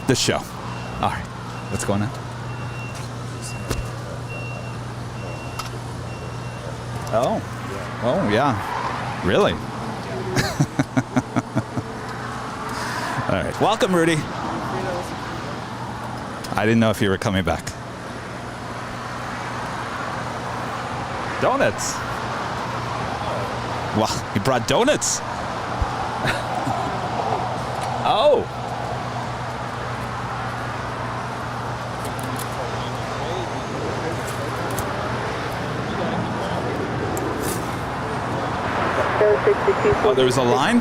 the show. All right, what's going on? Oh yeah, really? All right, welcome, Rudy. I didn't know if you were coming back. Donuts. Wow, he brought donuts. Oh. Oh, there was a line?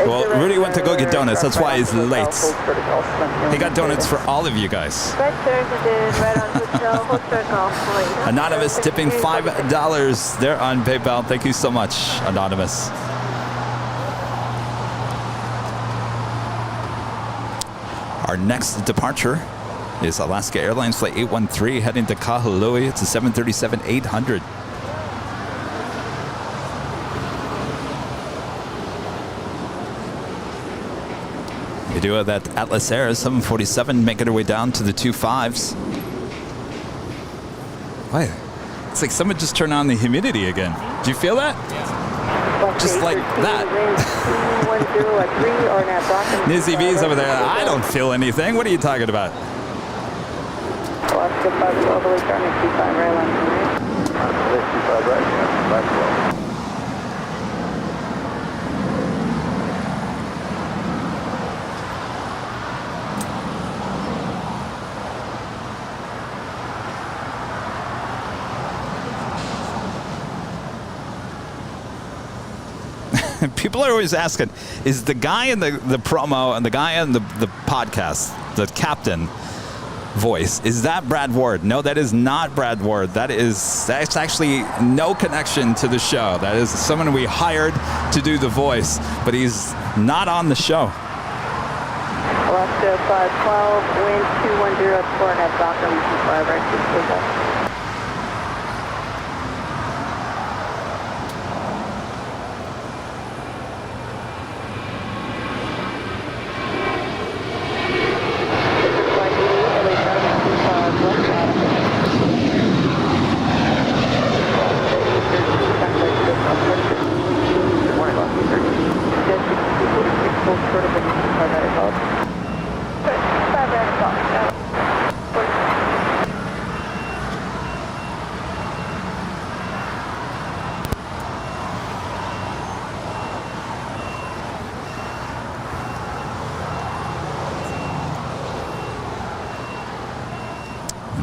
Well, Rudy went to go get donuts. That's why he's late. He got donuts for all of you guys. Anonymous tipping $5 there on PayPal. Thank you so much, Anonymous. Our next departure is Alaska Airlines Flight 813 heading to Kahului. It's a 737-800. We do have that Atlas Air 747 making her way down to the 25s. Why? It's like someone just turned on the humidity again. Do you feel that? Just like that. Nizzy B's over there. I don't feel anything. What are you talking about? Alaska 512, electronic 25 Airline. 25 right, yeah, 512. People are always asking, is the guy in the promo and the guy in the podcast, the captain voice, is that Brad Ward? No, that is not Brad Ward. That's actually no connection to the show. That is someone we hired to do the voice, but he's not on the show. Alaska 512, wind 210 at 4.5 knots, 25 right, 6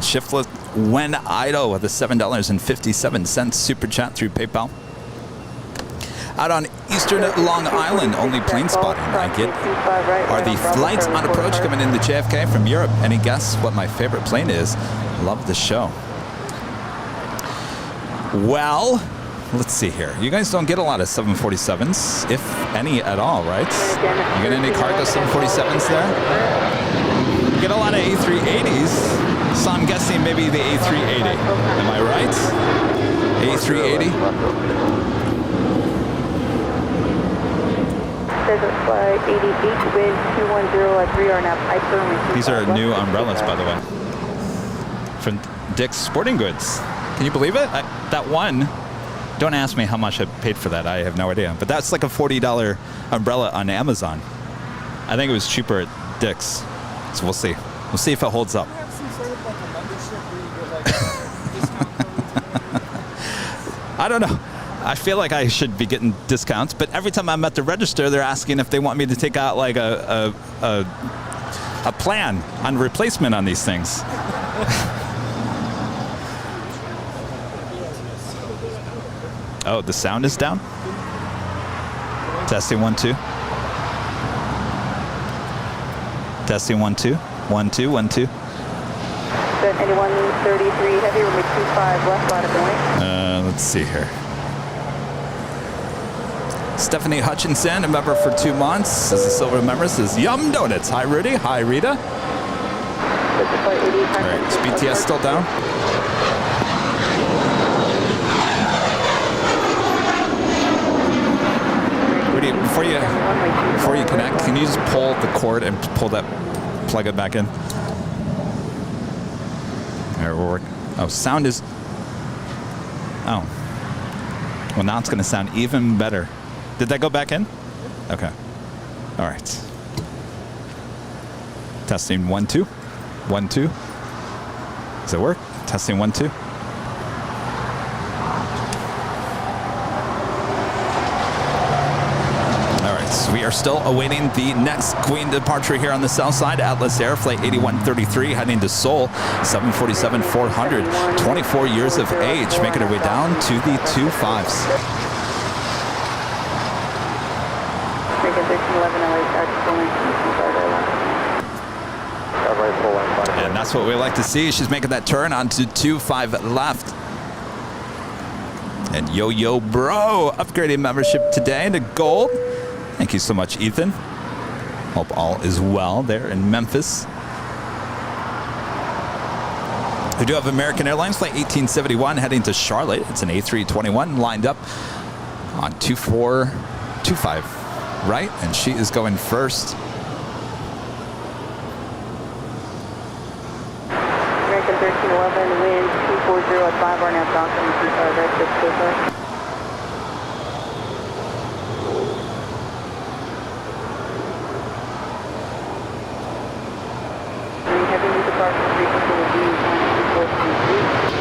Shiftless when idle with a $7.57 super chat through PayPal. Out on Eastern Long Island, only plane spotting I get are the flights on approach coming into JFK from Europe. Any guess what my favorite plane is? Love the show. Well, let's see here. You guys don't get a lot of 747s, if any at all, right? You get any cargo 747s there? You get a lot of A380s. So I'm guessing maybe the A380. Am I right? A380? These are new umbrellas, by the way. From Dick's Sporting Goods. Can you believe it? That one, don't ask me how much I paid for that. I have no idea. But that's like a $40 umbrella on Amazon. I think it was cheaper at Dick's. So we'll see. We'll see if it holds up. I don't know. I feel like I should be getting discounts, but every time I'm at the register, they're asking if they want me to take out like a plan on replacement on these things. Oh, the sound is down? Testing 1 2. Testing 1 2. 1 2 1 2. 8133 heavy, runway 25 left, line of point. Let's see here. Stephanie Hutchinson, a member for 2 months, is a silver member, says Yum Donuts. Hi Rudy, hi Rita. All right, is BTS still down? Rudy, before you connect, can you just pull the cord and plug it back in? We're working. Oh, sound is. Oh. Well, now it's going to sound even better. Did that go back in? Okay. All right. Testing 1 2. 1 2. Does it work? Testing 1 2. We are still awaiting the next Queen departure here on the south side. Atlas Air Flight 8133 heading to Seoul. 747-400. 24 years of age, making her way down to the 25s. And that's what we like to see. She's making that turn onto 25 left. And Yo Bro upgrading membership today to gold. Thank you so much, Ethan. Hope all is well there in Memphis. We do have American Airlines Flight 1871 heading to Charlotte. It's an A321 lined up on 2425, right? And she is going first. 11, wind 240 at 5 are now docking rest of Cooper. Heavy new departure frequency will be 92433.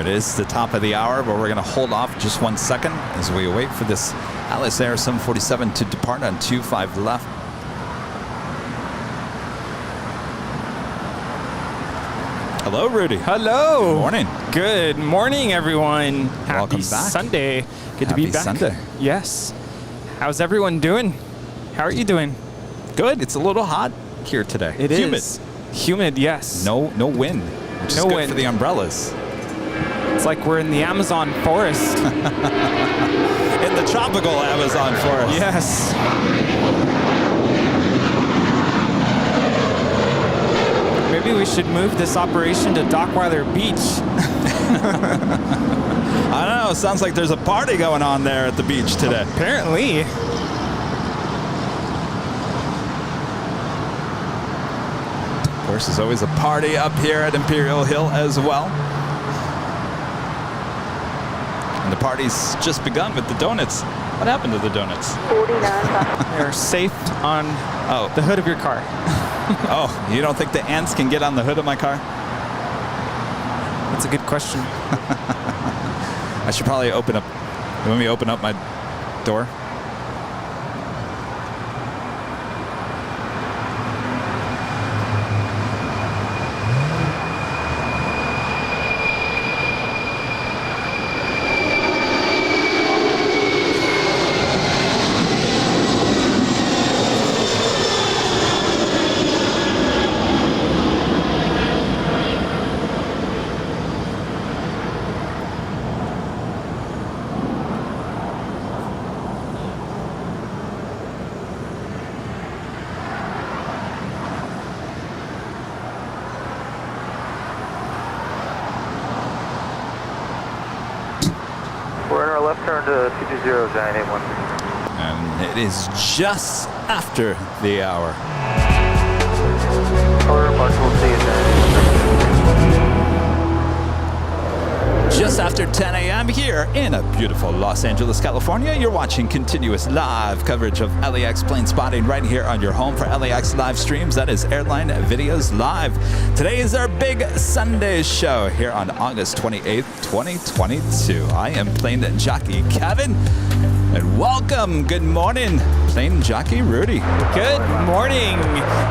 It is the top of the hour, but we're going to hold off just 1 second as we wait for this Alice Air 747 to depart on 25 left. Hello, Rudy. Hello. Good morning. Good morning, everyone. Welcome Happy back. Sunday. Good to Happy be back. Sunday. Yes. How's everyone doing? How are you doing? Good. It's a little hot here today. It Humid. is. Humid, yes. No wind, which is No good wind. for the umbrellas. It's like we're in the Amazon forest. In the tropical Amazon forest. Yes. Maybe we should move this operation to Dockweiler Beach. I don't know. Sounds like there's a party going on there at the beach today. Apparently. Of course, there's always a party up here at Imperial Hill as well. And the party's just begun with the donuts. What happened to the donuts? 49. They're safe on the hood of your car. Oh, you don't think the ants can get on the hood of my car? That's a good question. I should probably open up. You want me to open up my door? We're in our left turn to 220, Giant 81. And it is just after the hour. Color mark, we'll see you, Giant 81. Just after 10 a.m. here in a beautiful Los Angeles, California. You're watching continuous live coverage of LAX plane spotting right here on your home for LAX live streams. That is Airline Videos Live. Today is our big Sunday show here on August 28th, 2022. I am plane jockey Kevin, and welcome. Good morning, plane jockey Rudy. Good morning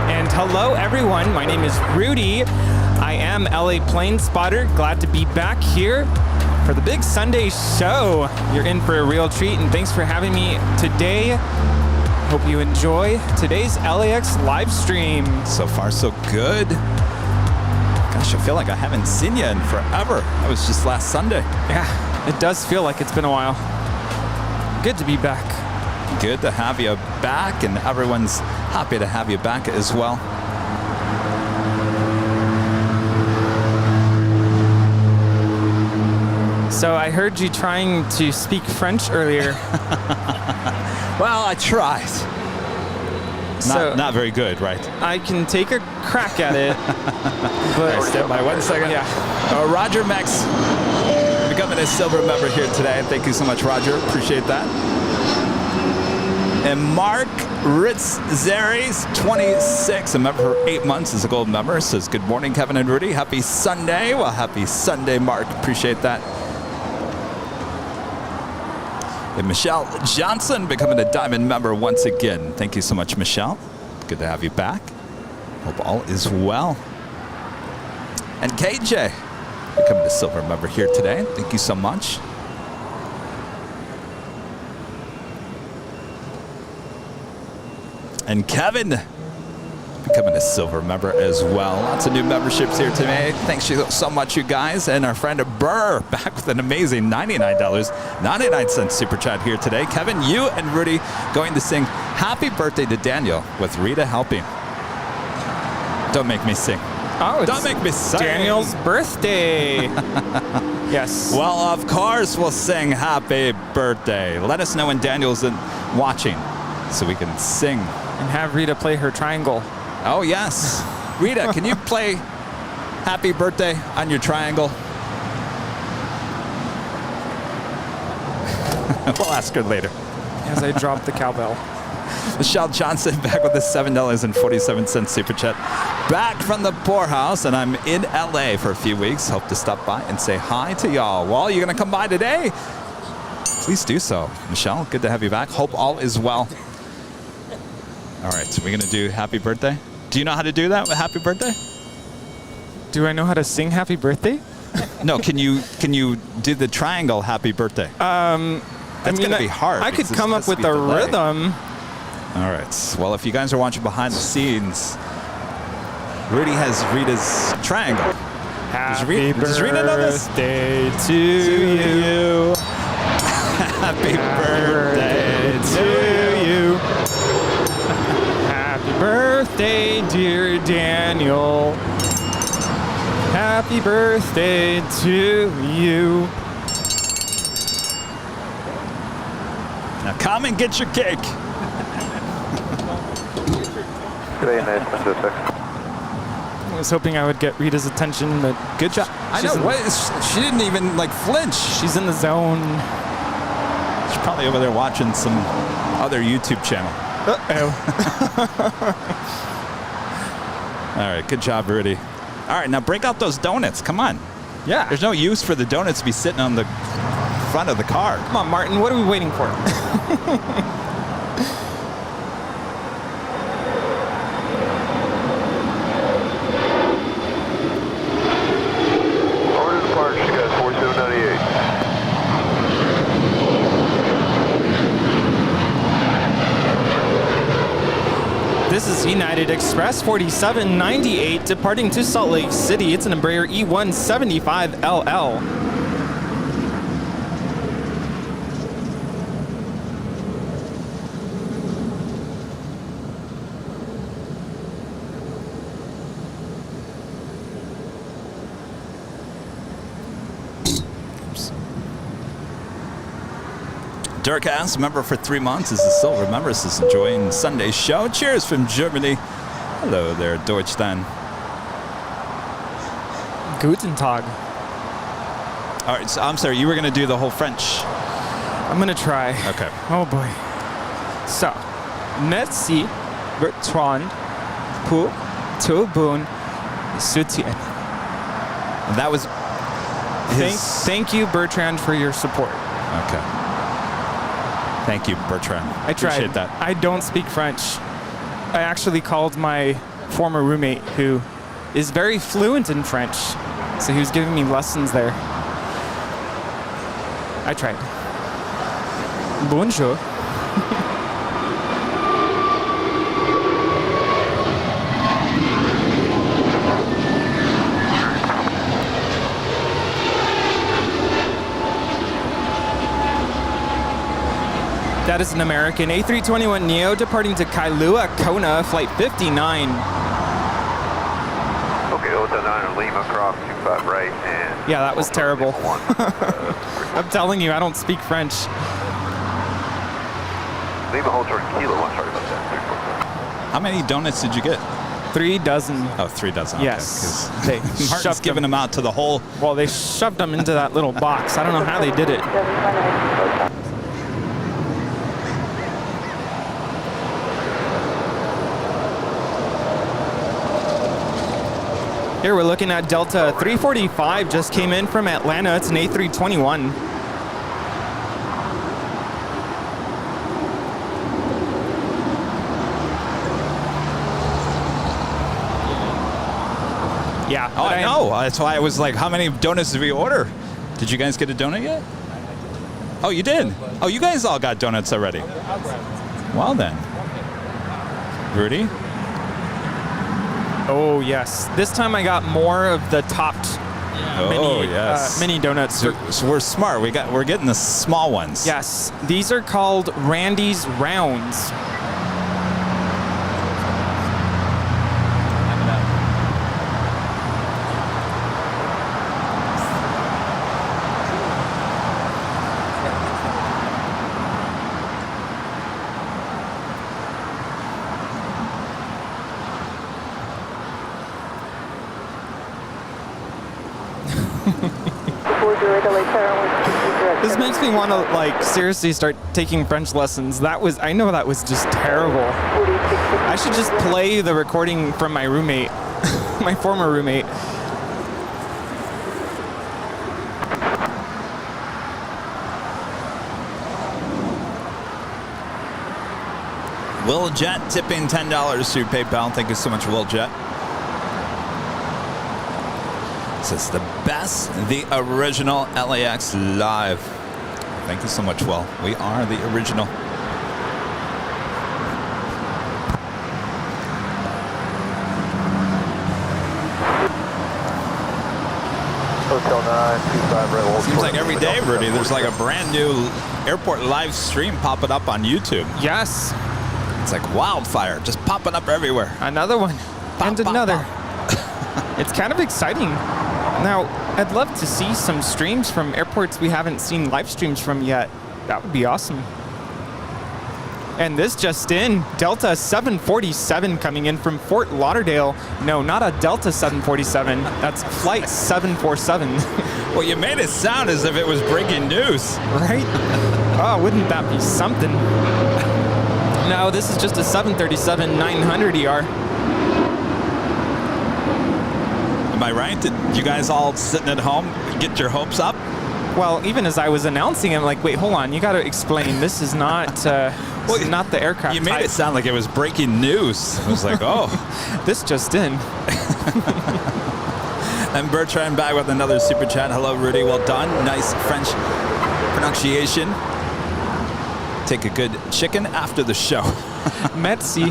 and hello everyone. My name is Rudy. I am LA Plane Spotter. Glad to be back here for the big Sunday show. You're in for a real treat and thanks for having me today. Hope you enjoy today's LAX live stream. So far, so good. Gosh, I feel like I haven't seen you in forever. That was just last Sunday. Yeah, it does feel like it's been a while. Good to be back. Good to have you back, and everyone's happy to have you back as well. So I heard you trying to speak French earlier. Well, I tried. So- Not very good, right? I can take a crack at it. But Stand by 1 second. Yeah. Roger Max becoming a silver member here today. Thank you so much, Roger. Appreciate that. And Mark Ritzzeris, 26, a member for 8 months, is a gold member. Says, good morning, Kevin and Rudy. Happy Sunday. Well, happy Sunday, Mark. Appreciate that. And Michelle Johnson becoming a diamond member once again. Thank you so much, Michelle. Good to have you back. Hope all is well. And KJ becoming a silver member here today. Thank you so much. And Kevin becoming a silver member as well. Lots of new memberships here today. Thanks so much, you guys. And our friend Burr back with an amazing $99.99 super chat here today. Kevin, you and Rudy going to sing happy birthday to Daniel with Rita helping. Don't make me sing. Oh, don't make me sing. Daniel's birthday. Yes. Well, of course we'll sing happy birthday. Let us know when Daniel's watching so we can sing. And have Rita play her triangle. Oh, yes. Rita, can you play happy birthday on your triangle? We'll ask her later. As I drop the cowbell. Michelle Johnson back with a $7.47 super chat. Back from the poorhouse, and I'm in LA for a few weeks. Hope to stop by and say hi to y'all. Well, you're going to come by today? Please do so. Michelle, good to have you back. Hope all is well. All right, so we're going to do happy birthday. Do you know how to do that with happy birthday? Do I know how to sing happy birthday? No, can you do the triangle happy birthday? That's going to be hard. I could come up with a rhythm. All right. Well, if you guys are watching behind the scenes, Rudy has Rita's triangle. Happy does Rita know this? Birthday to you. Happy birthday to you. Happy birthday, dear Daniel. Happy birthday to you. Now come and get your cake. Today, nice Pacific. I was hoping I would get Rita's attention, but Good job. I know. She didn't even like flinch. she's in the zone. She's probably over there watching some other YouTube channel. Uh-oh. All right. Good job, Rudy. All right. Now break out those donuts. Come on. Yeah. There's no use for the donuts to be sitting on the front of the car. Come on, Martin. What are we waiting for? Order departure, you got 4798. This is United Express 4798 departing to Salt Lake City. It's an Embraer E175LL. Dirk asks, member for 3 months, is a silver member, is enjoying Sunday's show. Cheers from Germany. Hello there, Deutschland. Guten Tag. All right, so I'm sorry, you were going to do the whole French. I'm going to try. Okay. Oh boy. So, merci Bertrand pour tout bon soutien. And that was Thank you, Bertrand, for your support. Okay. Thank you, Bertrand. I tried. Appreciate that. I don't speak French. I actually called my former roommate who is very fluent in French. So he was giving me lessons there. I tried. Bonjour. That is an American A321neo departing to Kailua, Kona, flight 59. Okay, 009 Lima, cross 25 right, and... Yeah, that was terrible. I'm telling you, I don't speak French. Lima, hold short, Kilo 1, sorry about that. How many donuts did you get? 3 dozen. Oh, 3 dozen. Yes. Okay, They Martin's shoved giving them out to the whole. Well, they shoved them into that little box. I don't know how they did it. Here we're looking at Delta 345, just came in from Atlanta. It's an A321. Yeah. Oh, I know. That's why I was like, how many donuts did we order? Did you guys get a donut yet? Oh, you did? Oh, you guys all got donuts already. Well then. Rudy? Oh, yes. This time I got more of the topped mini donuts. So we're smart. We're getting the small ones. Yes. These are called Randy's Rounds. This makes me want to like seriously start taking French lessons. I know that was just terrible. I should just play the recording from my roommate, my former roommate. Will Jet tipping $10 through PayPal. Thank you so much, Will Jet. This is the best, the original LAX live. Thank you so much, Will. We are the original. Hotel 925 Red Wolf. Seems like every day, Rudy, there's like a brand new airport live stream popping up on YouTube. Yes. It's like wildfire, just popping up everywhere. Another one. Pop, and pop, another. pop. It's kind of exciting. Now, I'd love to see some streams from airports we haven't seen live streams from yet. That would be awesome. And this just in, Delta 747 coming in from Fort Lauderdale. No, not a Delta 747. That's Flight 747. Well, you made it sound as if it was breaking news. Right? Oh, wouldn't that be something? No, this is just a 737-900ER. Am I right? Did you guys all sitting at home get your hopes up? Well, even as I was announcing, I'm like, wait, hold on. You got to explain. This is not, this is not the aircraft You made type. it sound like it was breaking news. I was like, oh. This just in. And Bertrand back with another super chat. Hello, Rudy. Well done. Nice French pronunciation. Take a good chicken after the show. Merci.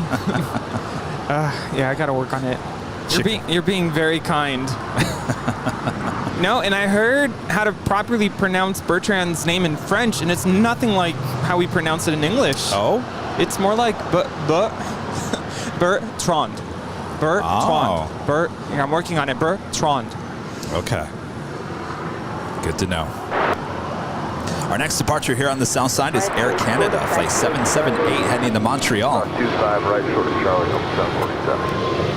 Yeah, I got to work on it. You're being very kind. No, and I heard how to properly pronounce Bertrand's name in French, and it's nothing like how we pronounce it in English. Oh? It's more like Bertrand. Bertrand. Yeah, I'm working on it. Bertrand. Okay. Good to know. Our next departure here on the south side is Air Canada, flight 778 heading to Montreal. 25 right short of Charlie, 747.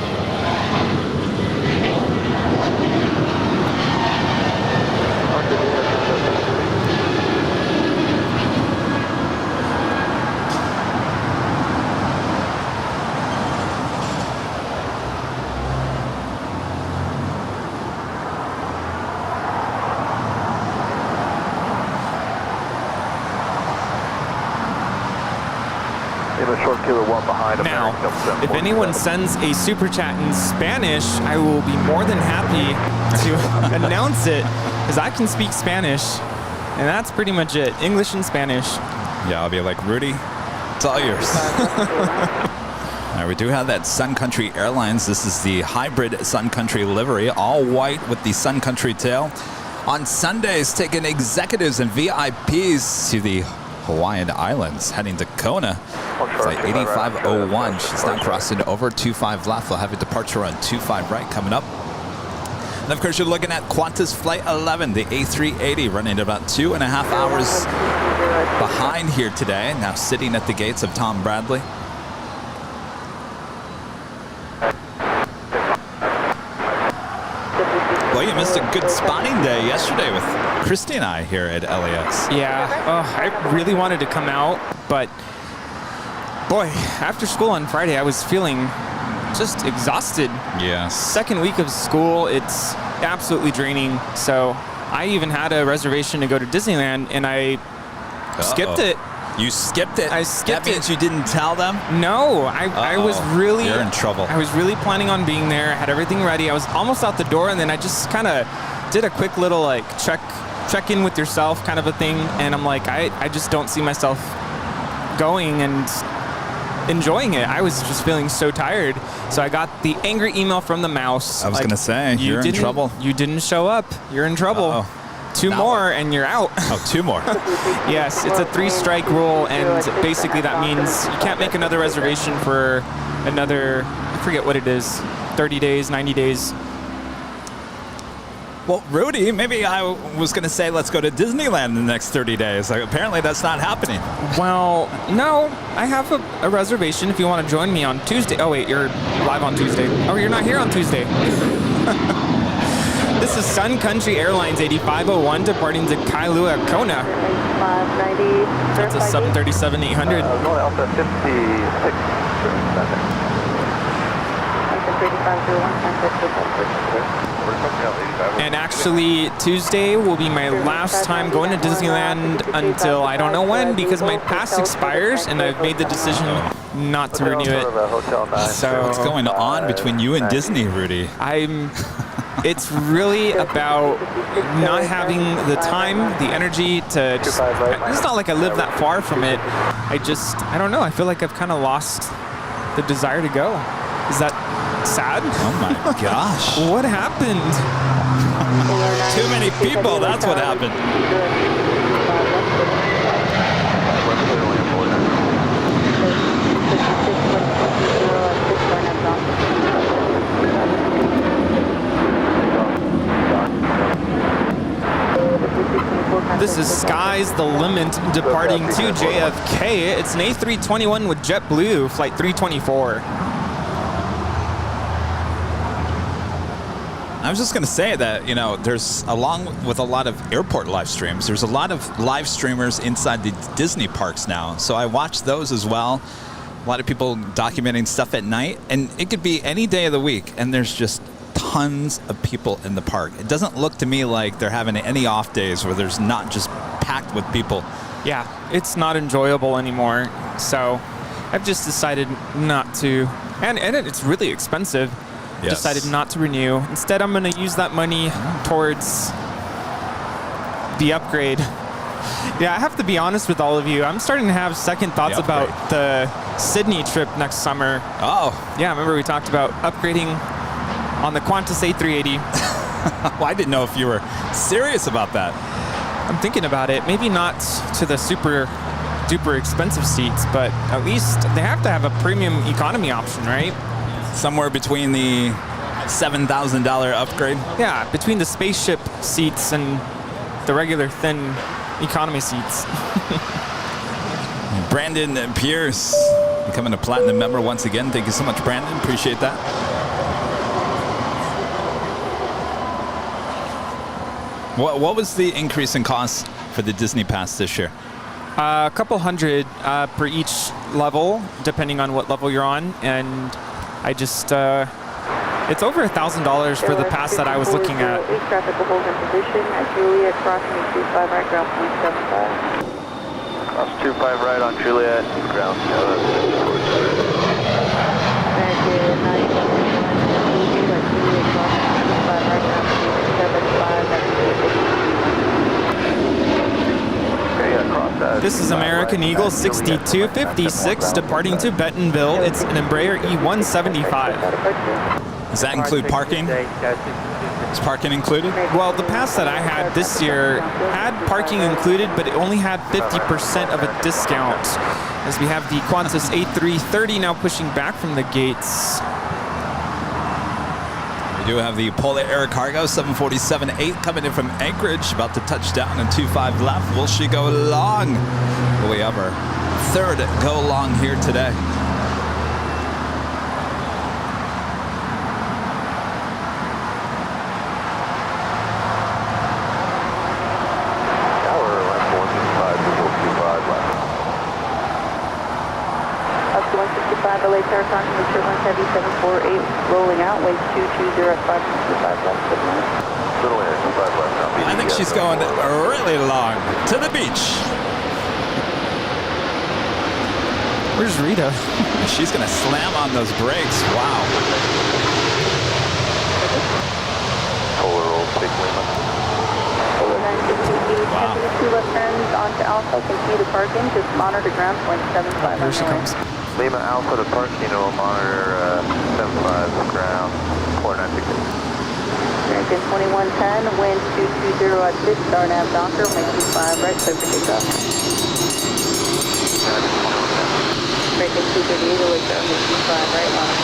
Now, if anyone sends a super chat in Spanish, I will be more than happy to announce it, because I can speak Spanish, and that's pretty much it. English and Spanish. Yeah, I'll be like, Rudy, it's all yours. Now, we do have that Sun Country Airlines. This is the hybrid Sun Country livery, all white with the Sun Country tail. On Sundays, taking executives and VIPs to the Hawaiian Islands, heading to Kona. Flight 8501. She's now crossing over 25 left. We'll have a departure on 25 right coming up. And of course, you're looking at Qantas Flight 11, the A380, running about 2.5 hours behind here today. Now sitting at the gates of Tom Bradley. Well, you missed a good spotting day yesterday with Christy and I here at LAX. Yeah, I really wanted to come out, but boy, after school on Friday, I was feeling just exhausted. Yeah. Second week of school, it's absolutely draining. So I even had a reservation to go to Disneyland, and I skipped it. You skipped it? I skipped it. That means you didn't tell them? No, I was really... You're in trouble. I was really planning on being there. I had everything ready. I was almost out the door, and then I just kind of did a quick little like check in with yourself kind of a thing. And I'm like, I just don't see myself going. And enjoying it. I was just feeling so tired. So I got the angry email from the mouse. I was going to say, you're in trouble. You didn't show up. You're in trouble. Uh-oh. Two more and you're out. Oh, 2 more. Yes, it's a 3-strike rule, and basically that means you can't make another reservation for another, I forget what it is, 30 days, 90 days. Well, Rudy, maybe I was going to say let's go to Disneyland in the next 30 days. Like, apparently that's not happening. Well, no, I have a reservation if you want to join me on Tuesday. Oh, wait, you're live on Tuesday. Oh, you're not here on Tuesday. This is Sun Country Airlines 8501 departing to Kailua, Kona. 590. That's a 737-800. North Alpha 56. And actually, Tuesday will be my last time going to Disneyland until I don't know when, because my pass expires and I've made the decision not to renew it. So what's going on between you and Disney, Rudy? It's really about not having the time, the energy to just, it's not like I live that far from it. I don't know. I feel like I've kind of lost the desire to go. Is that sad? Oh my gosh. What happened? Too many people, that's what happened. This is Sky's the Limit departing to JFK. It's an A321 with JetBlue, flight 324. I was just going to say that, you know, there's, along with a lot of airport live streams, there's a lot of live streamers inside the Disney parks now. So I watch those as well. A lot of people documenting stuff at night, and it could be any day of the week, and there's just tons of people in the park. It doesn't look to me like they're having any off days where there's not just packed with people. Yeah, it's not enjoyable anymore. So I've just decided not to, and it's really expensive. Yes. Decided not to renew. Instead, I'm going to use that money towards the upgrade. Yeah, I have to be honest with all of you. I'm starting to have second thoughts about the Sydney trip next summer. Oh. Yeah, remember we talked about upgrading on the Qantas A380. Well, I didn't know if you were serious about that. I'm thinking about it. Maybe not to the super duper expensive seats, but at least they have to have a premium economy option, right? Somewhere between the $7,000 upgrade. Yeah, between the spaceship seats and the regular thin economy seats. Brandon Pierce becoming a platinum member once again. Thank you so much, Brandon. Appreciate that. What was the increase in cost for the Disney Pass this year? A couple hundred per each level, depending on what level you're on, and I just it's over $1,000 for the pass that I was looking at. Traffic will hold in position at Juliet, crossing 25 right, ground 0.75. Cross 25 right on Juliet, ground 7. American 911, at Juliet, crossing 25 right, ground 0.75. This is American Eagle 6256 departing to Bentonville. It's an Embraer E175. Does that include parking? Is parking included? Well, the pass that I had this year had parking included, but it only had 50% of a discount, as we have the Qantas A380 now pushing back from the gates. We do have the Polar Air Cargo 747-8 coming in from Anchorage, about to touch down in 25 left. Will she go long? Will we have our third go long here today? LAX Airline, Turbulence Heavy 748, rolling out, winds 220 at 565 left, good night. Little air, 25 left. I think she's going really long to the beach. Where's Rita? She's going to slam on those brakes. Wow. Polar roll, big Lima. Polar 950, Wow. 2 left turns onto Alpha, continue to parking, just monitor ground 0.75. Here she comes. Lima Alpha to park, monitor 75 ground, 4960. American 2110, wind 220 at 6, star nav Docker, make 25 right, clear for takeoff. American 238, await star, make 25 right, line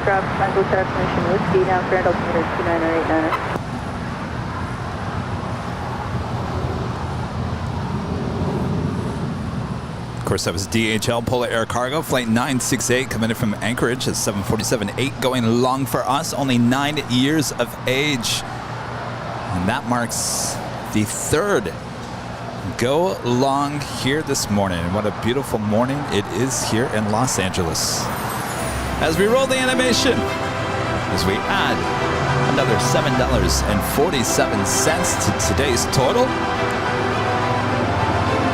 Untitled Chapter, Whiskey, down Grand altimeter 29089. Of course, that was DHL Polar Air Cargo, flight 968, coming in from Anchorage at 747-8, going long for us, only 9 years of age. And that marks the third go long here this morning. And what a beautiful morning it is here in Los Angeles. As we roll the animation, as we add another $7.47 to today's total.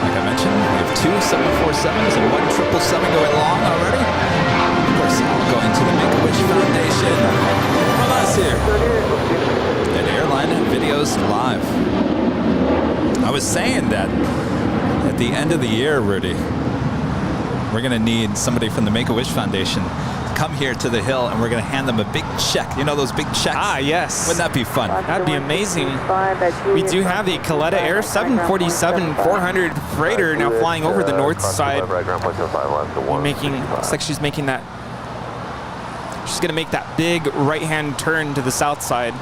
Like I mentioned, we have 2 747s and 1 777 going long already. Of course, all going to the Make-A-Wish Foundation from us here at Airline Videos Live. I was saying that at the end of the year, Rudy, we're going to need somebody from the Make-A-Wish Foundation come here to the hill, and we're going to hand them a big check. You know those big checks? Ah, yes. Wouldn't that be fun? That'd be amazing. We do have a Kevin Air 747-400 freighter now flying over the north side. Looks like she's making that. She's going to make that big right-hand turn to the south side.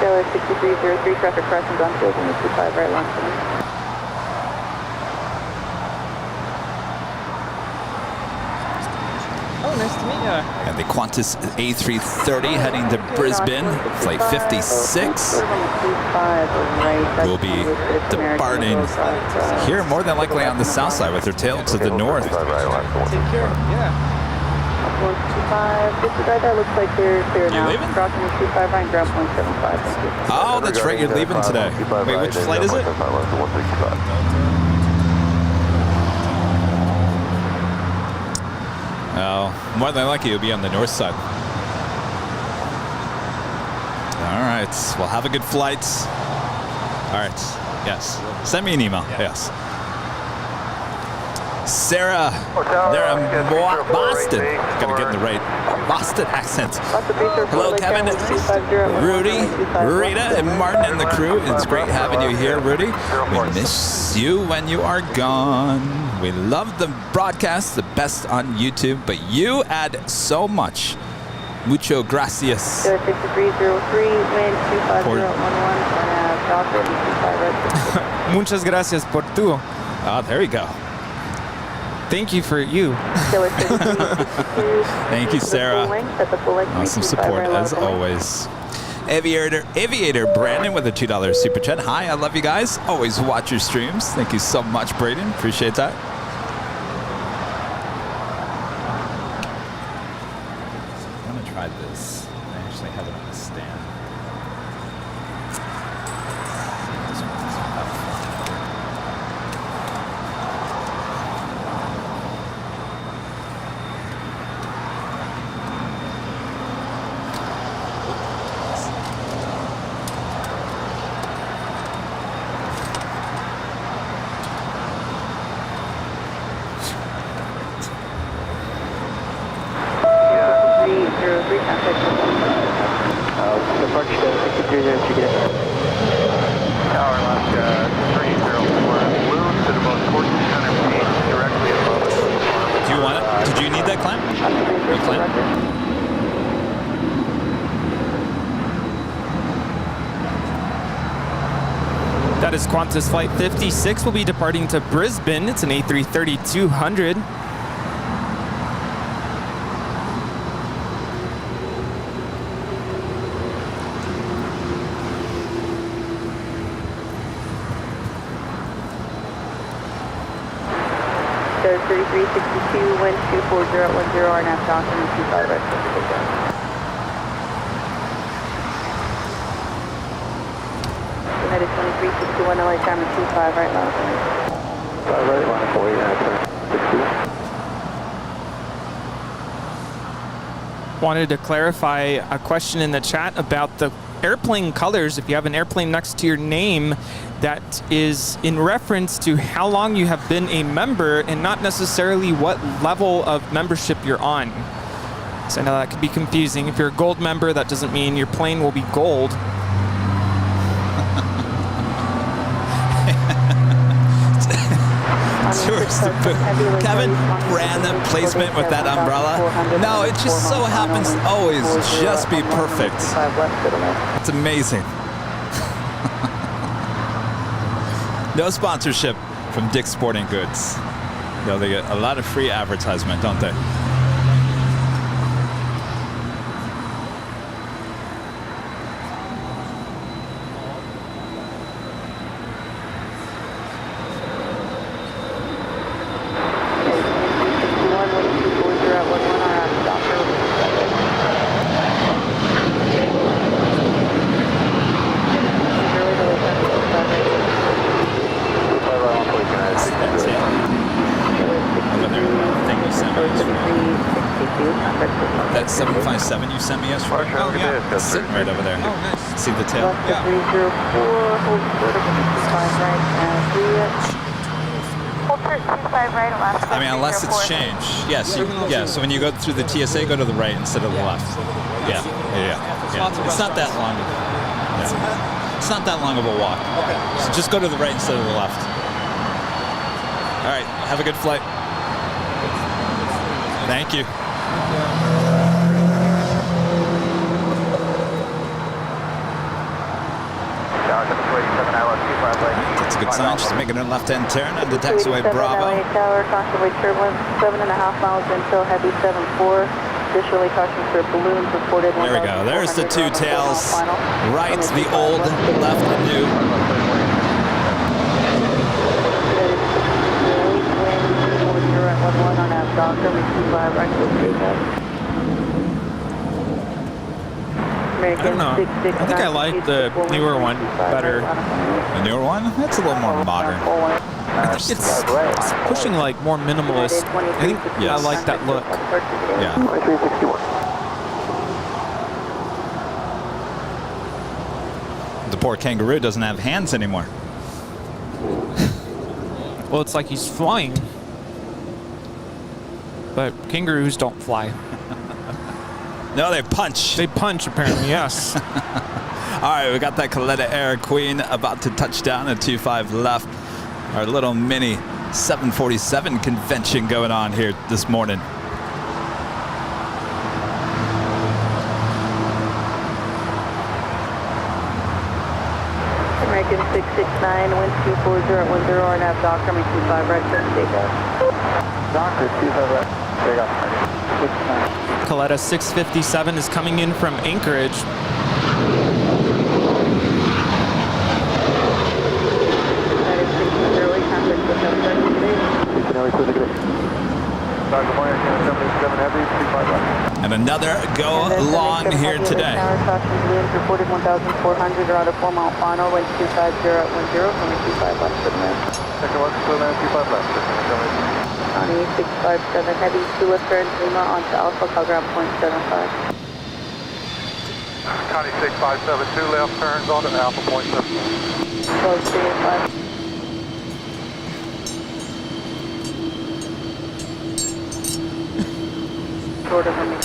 Taylor 6303, traffic crossing Gunfield, and 25 right long term. Oh, nice to meet you. And the Qantas A380 heading to Brisbane, flight 56. Will be departing here more than likely on the south side with her tail to the north. Take care. Yeah. 125, disregard that, looks like they're clear now. leaving? Crossing the 25 right, ground point 75, thank you. Oh, that's right, you're leaving today. Wait, which flight is it? Oh, more than likely you'll be on the north side. All right, well, have a good flight. All right, yes. Send me an email, yes. Sarah, they're in Boston. Gotta get in the right Boston accent. Hello, Kevin, Rudy, Rita, and Martin and the crew. It's great having you here, Rudy. We miss you when you are gone. We love the broadcast, the best on YouTube, but you add so much. Mucho gracias. 6303, wind 25011, Muchas gracias por tu. Oh, there you go. Thank you for you. Thank you, Sarah. Awesome support as always. Aviator Brandon with a $2 super chat. Hi, I love you guys. Always watch your streams. Thank you so much, Braden. Appreciate that. I'm gonna try this. I actually have it on the stand. That is Qantas Flight 56. We'll be departing to Brisbane. It's an A330-200. There's 3362, wind 240 at 10, RNAV document 25 right. United 2361, LA time 25 right now. Right, line 4, yeah, 60. Wanted to clarify a question in the chat about the airplane colors. If you have an airplane next to your name, that is in reference to how long you have been a member and not necessarily what level of membership you're on. So I know that could be confusing. If you're a gold member, that doesn't mean your plane will be gold. Kevin, random placement with that umbrella. No, it just so happens to always just be perfect. It's amazing. No sponsorship from Dick's Sporting Goods. Though they get a lot of free advertisement, don't they? That 757 you sent me yesterday? Oh, yeah. It's sitting right over there. Oh, nice. See the tail? Yeah. 304, hold 25 right, hold 25 right, Alaska. I mean, unless it's changed. Yes, yeah, so when you go through the TSA, go to the right instead of the left. Yeah. It's not that long. It's not that long of a walk. So just go to the right instead of the left. All right, have a good flight. Thank you. That's a good sign. She's making her left-hand turn on the taxiway Bravo. LA Tower, taxiway turbulence, 7.5 miles until heavy 7-4. Additionally, caution for balloons reported. There we go. There's the two tails. Right, the old, left, the new. I don't know. I think I like the newer one better. The newer one? That's a little more modern. I think it's pushing like more minimalist. I think I like that look. Yeah. The poor kangaroo doesn't have hands anymore. Well, it's like he's flying. But kangaroos don't fly. No, they punch. They punch, apparently, yes. All right, we got that Kalitta Air Queen about to touch down at 25 left. Our little mini 747 convention going on here this morning. American 669, wind 240 at 10, RNAV Doctor, 25 right, take off. Doctor, 25 right, take off. 69. Kalitta 657 is coming in from Anchorage. And another go long here today. Winds reported 1,400 around a 4-mile final, wind 250 at 10, from 25 left for the minute. Second one, 25 left. County 657, heavy 2 left turn, Lima onto Alpha, call ground point 75. County 657, 2 left turns onto Alpha point 7. Close 385. Short of runway 25.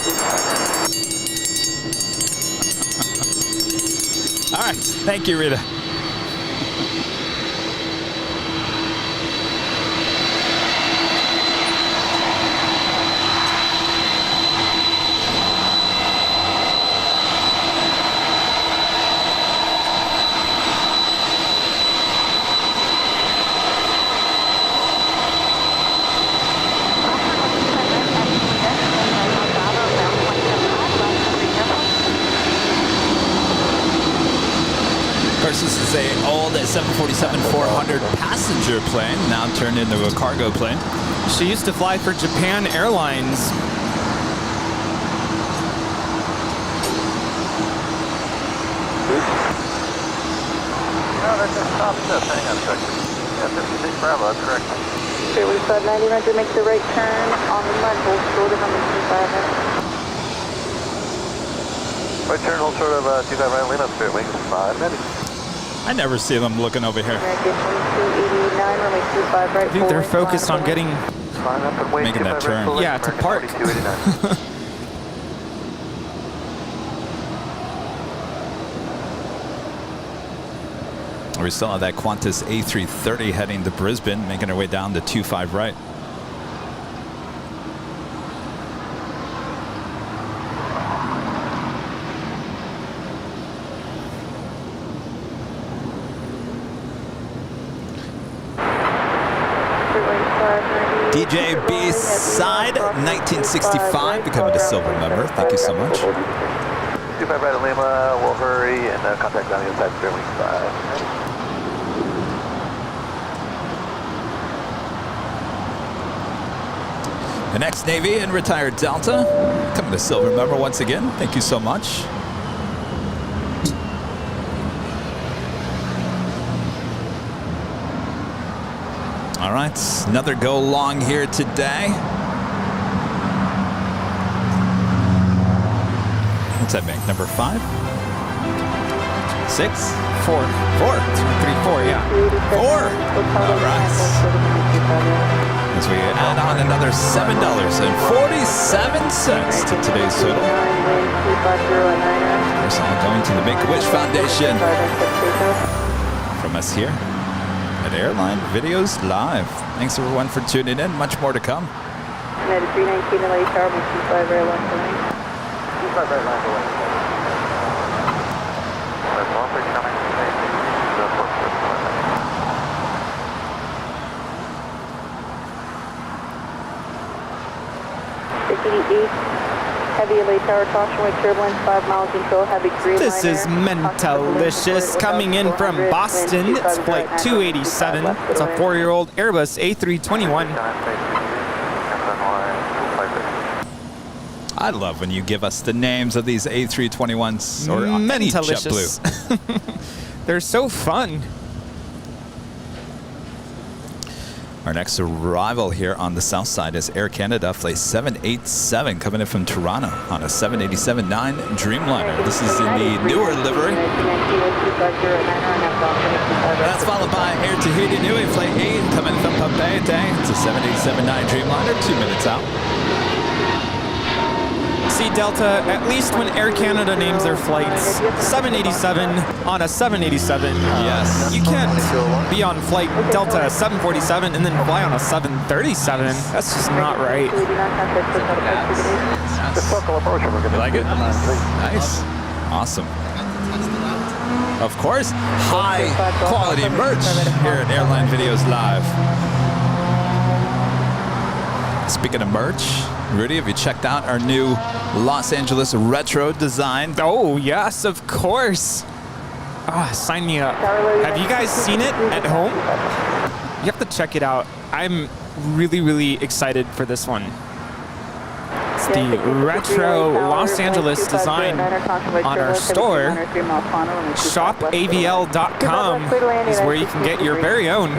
All right, thank you, Rita. 7400 passenger plane, now turned into a cargo plane. She used to fly for Japan Airlines. No, that's just stop. Hang on a second. Yeah, 56 Bravo, that's correct. Fairway 590, Roger, make the right turn on the mud, hold short of number 25. Right turn, hold short of 25 right, lean up, straight wings, 590. I never see them looking over here. American 289, runway 25 right. I think they're focused on getting, Line up and wait, Making that 25 right, turn. full yeah, left, to park. American 4289. We still have that Qantas A380 heading to Brisbane, making our way down to 25 right. DJ B-Side, 1965, becoming a silver member. Thank you so much. 25 right at Lima, we'll hurry and contact on the inside, straight wings, 590. The next Navy and retired Delta, coming to silver member once again. Thank you so much. All right, another go long here today. What's that make? Number 5? 6? 4. 4. 3, 4, yeah. 4. All right. As we add on another $7.47 to today's total. This all going to the Make-A-Wish Foundation. From us here at Airline Videos Live. Thanks everyone for tuning in. Much more to come. United 319 LA Tower, 25 right left lane. 25 right line away. That's all three coming. The fourth person. Heavy LA Tower, caution with turbulence, 5 miles until heavy green This liner. is Mentalicious coming in from Boston. It's flight 287. It's a 4-year-old Airbus A321. I love when you give us the names of these A321s or any Mentalicious. JetBlue. They're so fun. Our next arrival here on the south side is Air Canada Flight 787 coming in from Toronto on a 787-9 Dreamliner. This is in the newer livery. That's followed by Air Tahiti Nui Flight 8 coming from Papeete. It's a 787-9 Dreamliner, 2 minutes out. See, Delta, at least when Air Canada names their flights 787 on a 787, Yes. you can't be on flight Delta 747 and then fly on a 737. That's just not right. You like it? Nice. Awesome. Of course, high quality merch here at Airline Videos Live. Speaking of merch, Rudy, have you checked out our new Los Angeles retro design? Oh, yes, of course. Ah, sign me up. Have you guys seen it at home? You have to check it out. I'm really, really excited for this one. It's the retro Los Angeles design on our store. ShopAVL.com is where you can get your very own.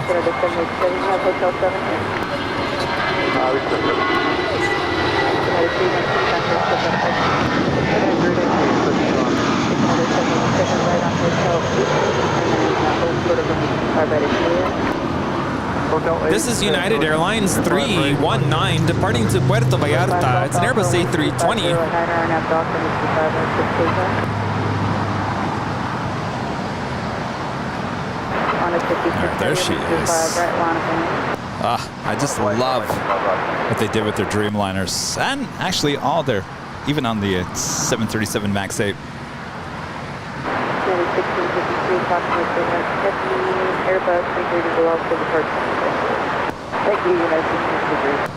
This is United Airlines 319 departing to Puerto Vallarta. It's an Airbus A320. There she is. I just love what they did with their Dreamliners. And actually all their, even on the 737 MAX 8. Airbus 330 below to the first. Thank you, United 663.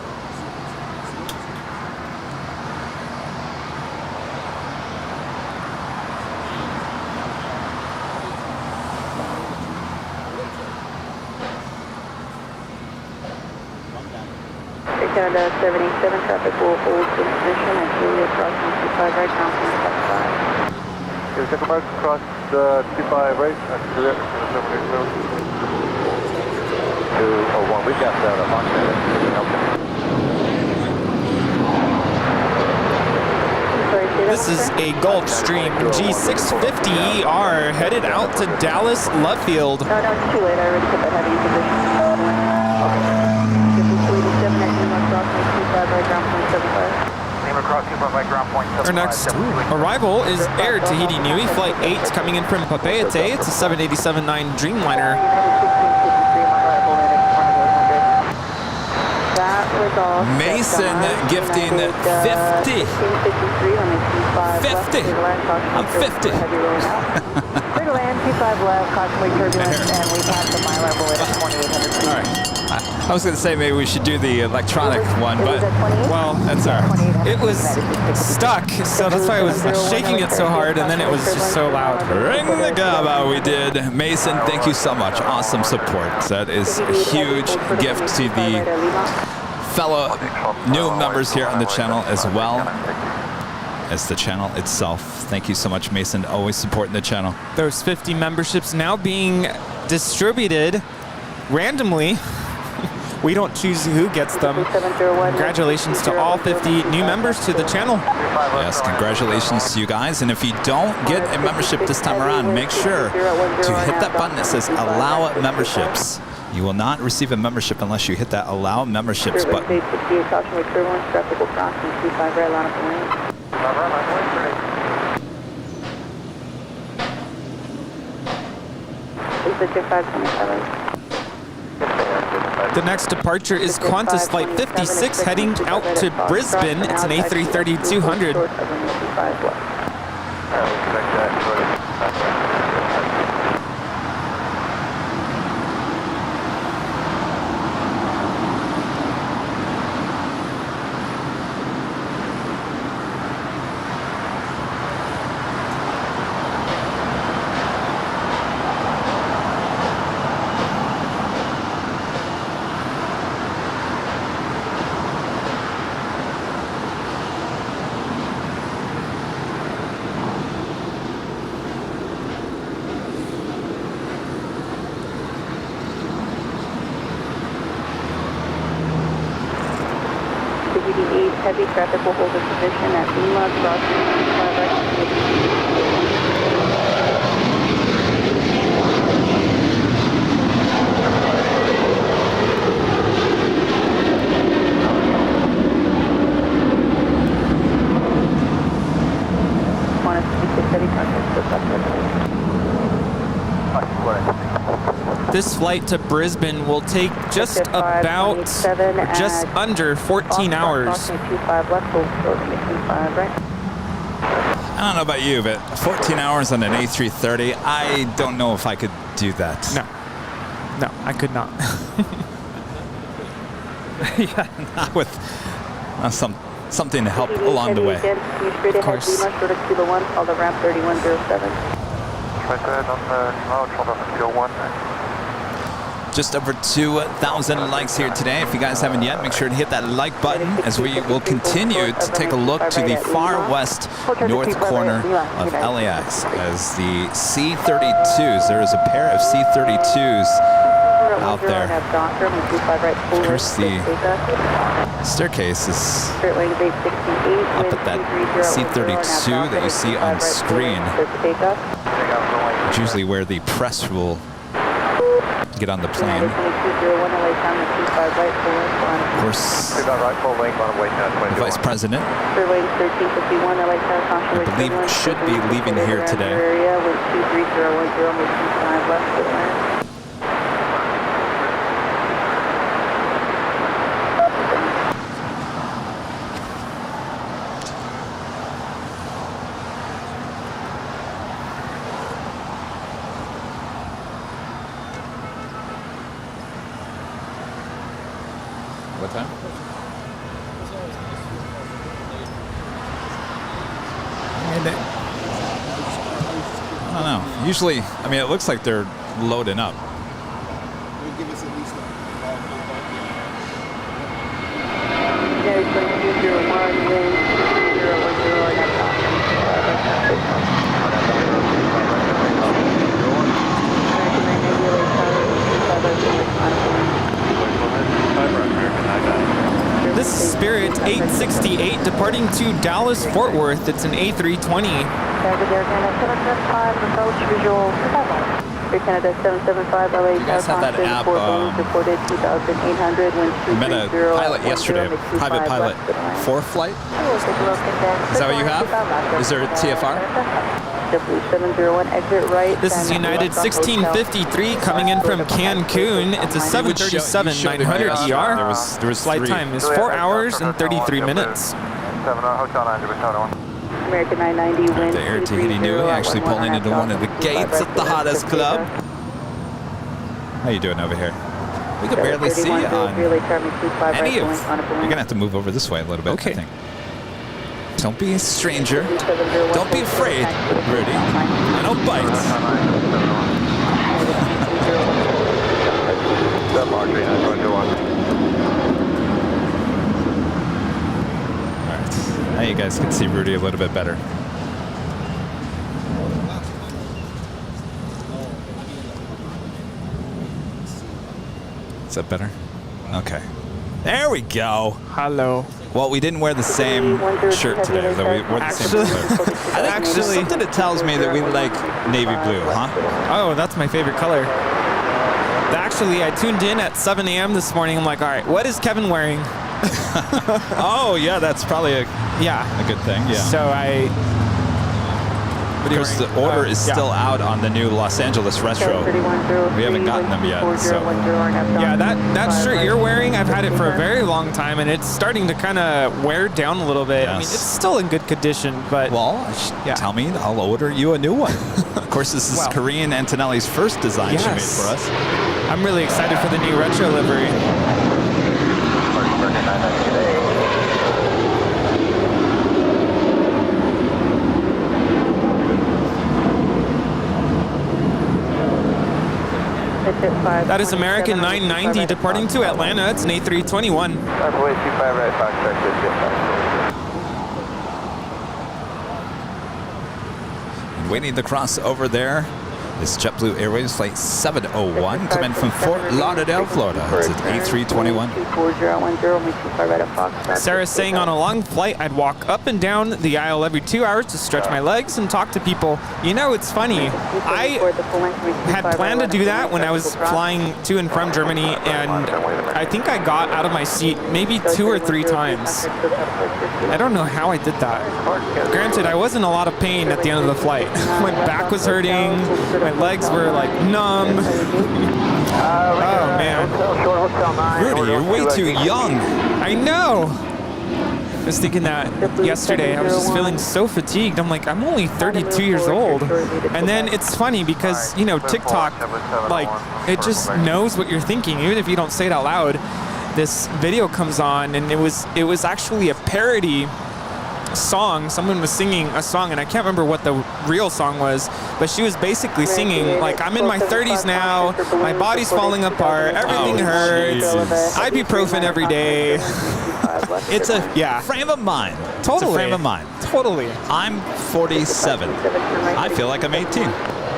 Canada 787 traffic will hold in position at Julia crossing 25 right, ground point 75. Check mark across 25 right, Julia 787. 201, we've got that Mach 7. This is a Gulfstream G650ER headed out to Dallas Love Field. No, it's too late. I already put that heavy in position. Okay. 7 at Lima crossing 25 right, ground point 75. Lima cross 25 right, ground point 75. Our next arrival is Air Tahiti Nui, Flight 8 coming in from Papeete. It's a 787-9 Dreamliner. Mason gifting 50. 50. I'm 50. Clear to land, 25 left, caution turbulence, and we passed the mile level at 2,800 feet. All right. I was going to say maybe we should do the electronic one, but well, that's all right. It was stuck, so that's why I was shaking it so hard, and then it was just so loud. Ring the gaba, we did. Mason, thank you so much. Awesome support. That is a huge gift to the fellow new members here on the channel as well as the channel itself. Thank you so much, Mason, always supporting the channel. Those 50 memberships now being distributed randomly. We don't choose who gets them. Congratulations to all 50 new members to the channel. Yes, congratulations to you guys. And if you don't get a membership this time around, make sure to hit that button that says allow memberships. You will not receive a membership unless you hit that allow memberships button. The next departure is Qantas Flight 56 heading out to Brisbane. It's an A330-200. Heavy traffic will hold a position at Lima crossing 25 right. This flight to Brisbane will take just about, just under 14 hours. I don't know about you, but 14 hours on an A330, I don't know if I could do that. No, I could not. Yeah, not with something to help along the way. Of course. Just over 2,000 likes here today. If you guys haven't yet, make sure to hit that like button as we will continue to take a look to the far west north corner of LAX as the C-32s. There is a pair of C-32s out there. Of course, the staircase is up at that C-32 that you see on screen. It's usually where the press will get on the plane. Of course, the Vice President, I believe, should be leaving here today. What time? I don't know. Usually, I mean, it looks like they're loading up. 868 departing to Dallas Fort Worth. It's an A320. Air Canada 775 LA. You guys have that app, reported 2,800 winds. I met a pilot yesterday, private pilot, 4 flight. Is that what you have? Is there a TFR? JetBlue 701 exit right. This is United 1653 coming in from Cancun. It's a 737-900 ER. There was Flight 3. time is 4 hours and 33 minutes. American 990 wind. The Air Tahiti Nui actually pulling into one of the gates at the hottest club. How you doing over here? We can barely see you on any of. You're gonna have to move over this way a little bit. Okay. I think. Don't be a stranger. Don't be afraid, Rudy. I don't bite. Alright. Now you guys can see Rudy a little bit better. Is that better? Okay. There we go. Hello. Well, we didn't wear the same shirt today, though we wore the same shirt. Actually, something that tells me that we like navy blue, huh? Oh, that's my favorite color. Actually, I tuned in at 7 a.m. this morning. I'm like, all right, what is Kevin wearing? Oh, yeah, that's probably a good thing. Yeah. So Of course, the order is still out on the new Los Angeles Retro. We haven't gotten them yet. So. Yeah, that shirt you're wearing, I've had it for a very long time, and it's starting to kind of wear down a little bit. Yes. I mean, it's still in good condition, but... Well, tell me, I'll order you a new one. Of course, this is Korean Antonelli's first design she made for us. I'm really excited for the new retro livery. That is American 990 departing to Atlanta. It's an A321. Waiting to cross over there is JetBlue Airways Flight 701 coming from Fort Lauderdale, Florida. It's an A321. Sarah's saying on a long flight, I'd walk up and down the aisle every 2 hours to stretch my legs and talk to people. You know, it's funny. I had planned to do that when I was flying to and from Germany, and I think I got out of my seat maybe 2 or 3 times. I don't know how I did that. Granted, I was in a lot of pain at the end of the flight. My back was hurting. My legs were like numb. Oh man. Rudy, you're way too young. I know. I was thinking that yesterday. I was just feeling so fatigued. I'm like, I'm only 32 years old. And then it's funny because, you know, TikTok, like, it just knows what you're thinking, even if you don't say it out loud. This video comes on, and it was actually a parody song. Someone was singing a song, and I can't remember what the real song was, but she was basically singing like, I'm in my 30s now, my body's falling apart, everything hurts, ibuprofen every day. It's a frame of mind. Totally. It's a frame of mind. Totally. I'm 47. I feel like I'm 18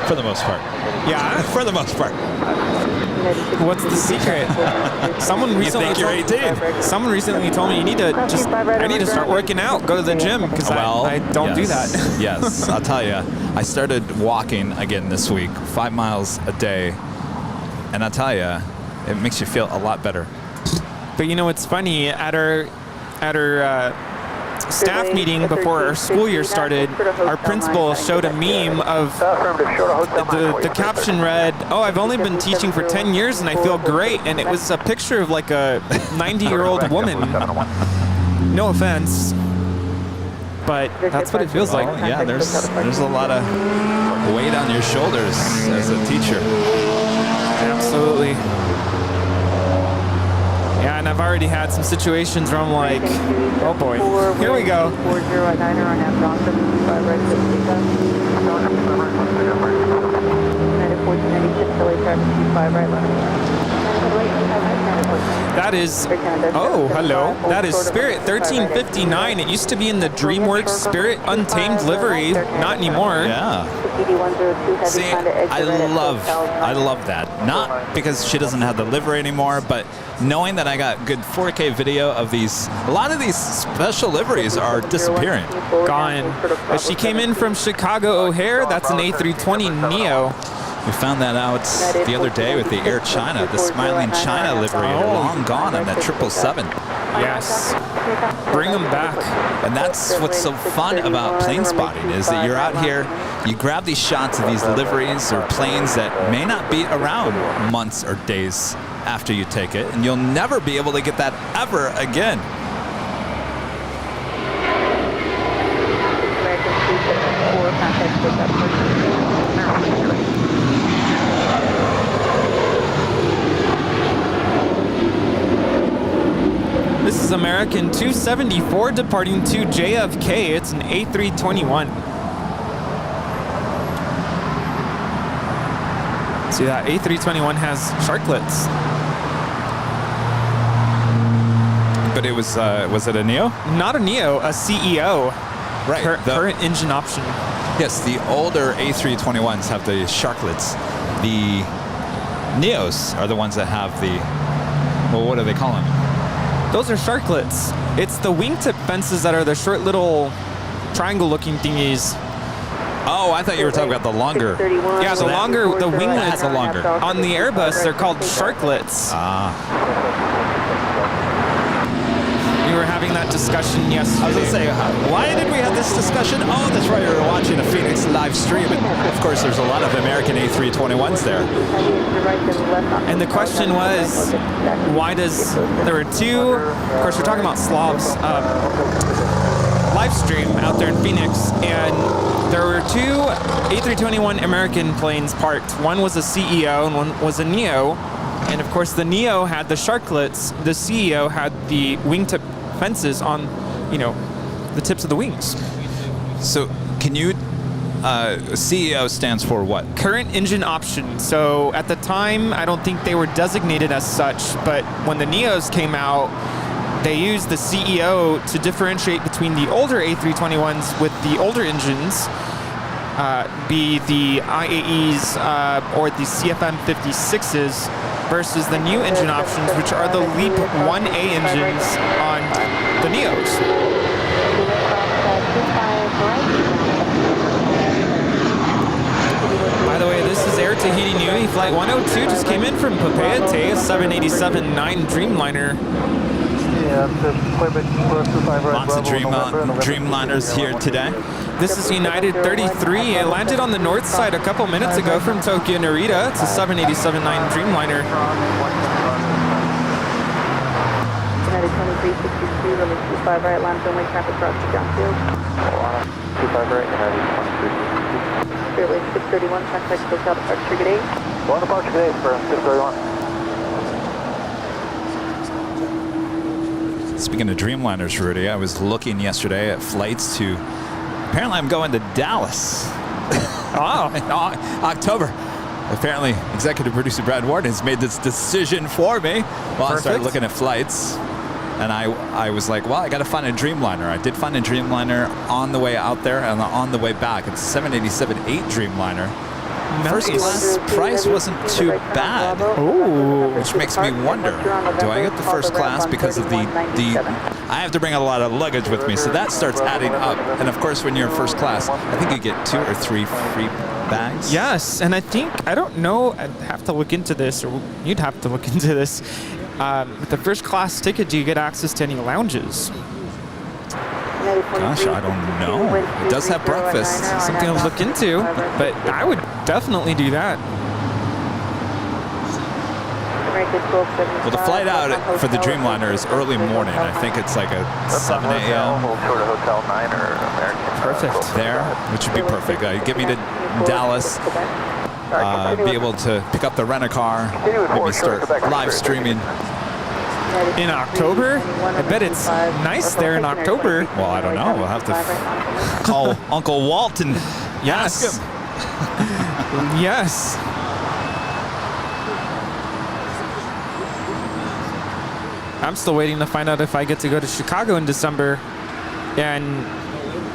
for the most part. Yeah, for the most part. What's the secret? Someone recently Someone recently told me I need to start working out, go to the gym, because I don't do that. Yes, I'll tell you. I started walking again this week, 5 miles a day, and I'll tell you, it makes you feel a lot better. But you know what's funny? At our staff meeting before our school year started, our principal showed a meme of the caption read, "Oh, I've only been teaching for 10 years and I feel great," and it was a picture of like a 90-year-old woman. No offense, but that's what it feels like. Yeah, there's a lot of weight on your shoulders as a teacher. Absolutely. Yeah, and I've already had some situations where I'm like, oh boy, here we go. That is, oh, hello. That is Spirit 1359. It used to be in the DreamWorks Spirit Untamed livery. Not anymore. Yeah. See, I love that. Not because she doesn't have the livery anymore, but knowing that I got good 4K video of these, a lot of these special liveries are disappearing. Gone. But she came in from Chicago O'Hare. That's an A320 Neo. We found that out the other day with the Air China, the Smiling China livery, long gone on that 777. Yes. Bring them back. And that's what's so fun about plane spotting, is that you're out here, you grab these shots of these liveries or planes that may not be around months or days after you take it, and you'll never be able to get that ever again. This is American 274 departing to JFK. It's an A321. See, that A321 has sharklets. But it was it a Neo? Not a Neo, a CEO. Right. Current engine option. Yes, the older A321s have the sharklets. The Neos are the ones that have the, well, what do they call them? Those are sharklets. It's the wingtip fences that are the short little triangle-looking thingies. Oh, I thought you were talking about the longer. Yeah, the longer, the winglets. That's a longer. On the Airbus, they're called sharklets. We were having that discussion yesterday. I was going to say, why did we have this discussion? Oh, that's right, we were watching a Phoenix live stream. And of course, there's a lot of American A321s there. And the question was, why does, there were two, of course, we're talking about Slav's live stream out there in Phoenix, and there were two A321 American planes parked. One was a CEO and one was a Neo. And of course, the Neo had the sharklets. The CEO had the wingtip fences on, you know, the tips of the wings. So can you, CEO stands for what? Current engine option. So at the time, I don't think they were designated as such, but when the Neos came out, they used the CEO to differentiate between the older A321s with the older engines, be the IAEs or the CFM56s, versus the new engine options, which are the LEAP 1A engines on the Neos. By the way, this is Air Tahiti Nui. Flight 102 just came in from Papeete, 787-9 Dreamliner. Lots of Dreamliners here today. This is United 33. It landed on the north side a couple minutes ago from Tokyo Narita. It's a 787-9 Dreamliner. United 2363, release 25 right, land runway traffic across to Johnfield. 25 right, United 2363. Airways 631, contact SoCal departure ticket 8. Going to departure today for 631. Speaking of Dreamliners, Rudy, I was looking yesterday at flights to, apparently I'm going to Dallas. Oh. In October. Apparently, executive producer Brad Ward has made this decision for me. Well, I started looking at flights, and I was like, well, I got to find a Dreamliner. I did find a Dreamliner on the way out there and on the way back. It's a 787-8 Dreamliner. First class price wasn't too bad. Ooh. Which makes me wonder, do I get the first class because of the I have to bring a lot of luggage with me, so that starts adding up. And of course, when you're in first class, I think you get 2 or 3 free bags. Yes, and I think, I don't know, I'd have to look into this, or you'd have to look into this. With the first class ticket, do you get access to any lounges? Gosh, I don't know. It does have breakfast. Something to look into, but I would definitely do that. Well, the flight out for the Dreamliner is early morning. I think it's like a 7 a.m. Hotel 9 or American. Perfect. There, which would be perfect. Get me to Dallas, be able to pick up the rent-a-car, maybe start live streaming. In October? I bet it's nice there in October. Well, I don't know. We'll have to call Uncle Walt and ask him. Yes. I'm still waiting to find out if I get to go to Chicago in December. And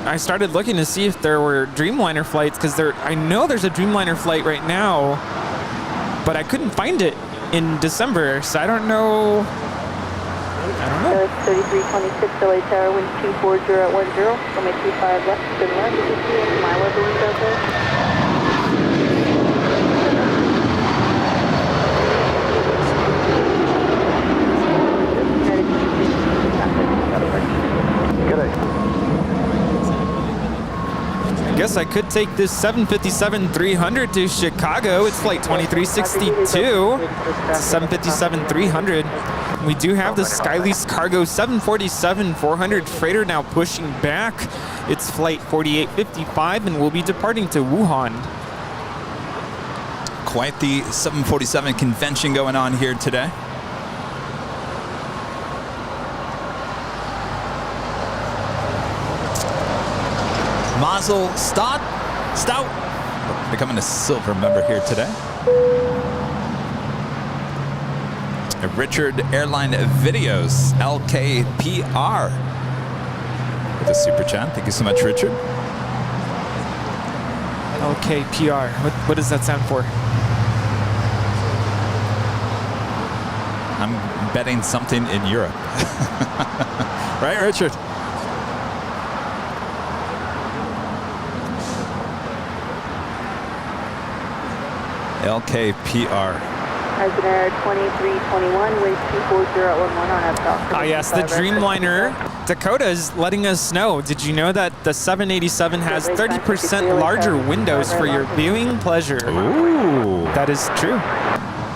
I started looking to see if there were Dreamliner flights, because I know there's a Dreamliner flight right now, but I couldn't find it in December, so I don't know. 3326 LA Tower, wind 240 at 10, runway 25 left, to the left. Did you see any my weather winds out there? I guess I could take this 757-300 to Chicago. It's flight 2362. It's 757-300. We do have the Skylease Cargo 747-400 freighter now pushing back. It's flight 4855 and we'll be departing to Wuhan. Quite the 747 convention going on here today. Mazel Stout, becoming a silver member here today. Richard Airline Videos, LKPR, with a super chat. Thank you so much, Richard. LKPR, what does that stand for? I'm betting something in Europe. Right, Richard? LKPR. Air 2321, wind 240 at 11 on outbound. Ah, yes, the Dreamliner Dakota is letting us know. Did you know that the 787 has 30% larger windows for your viewing pleasure? Ooh. That is true.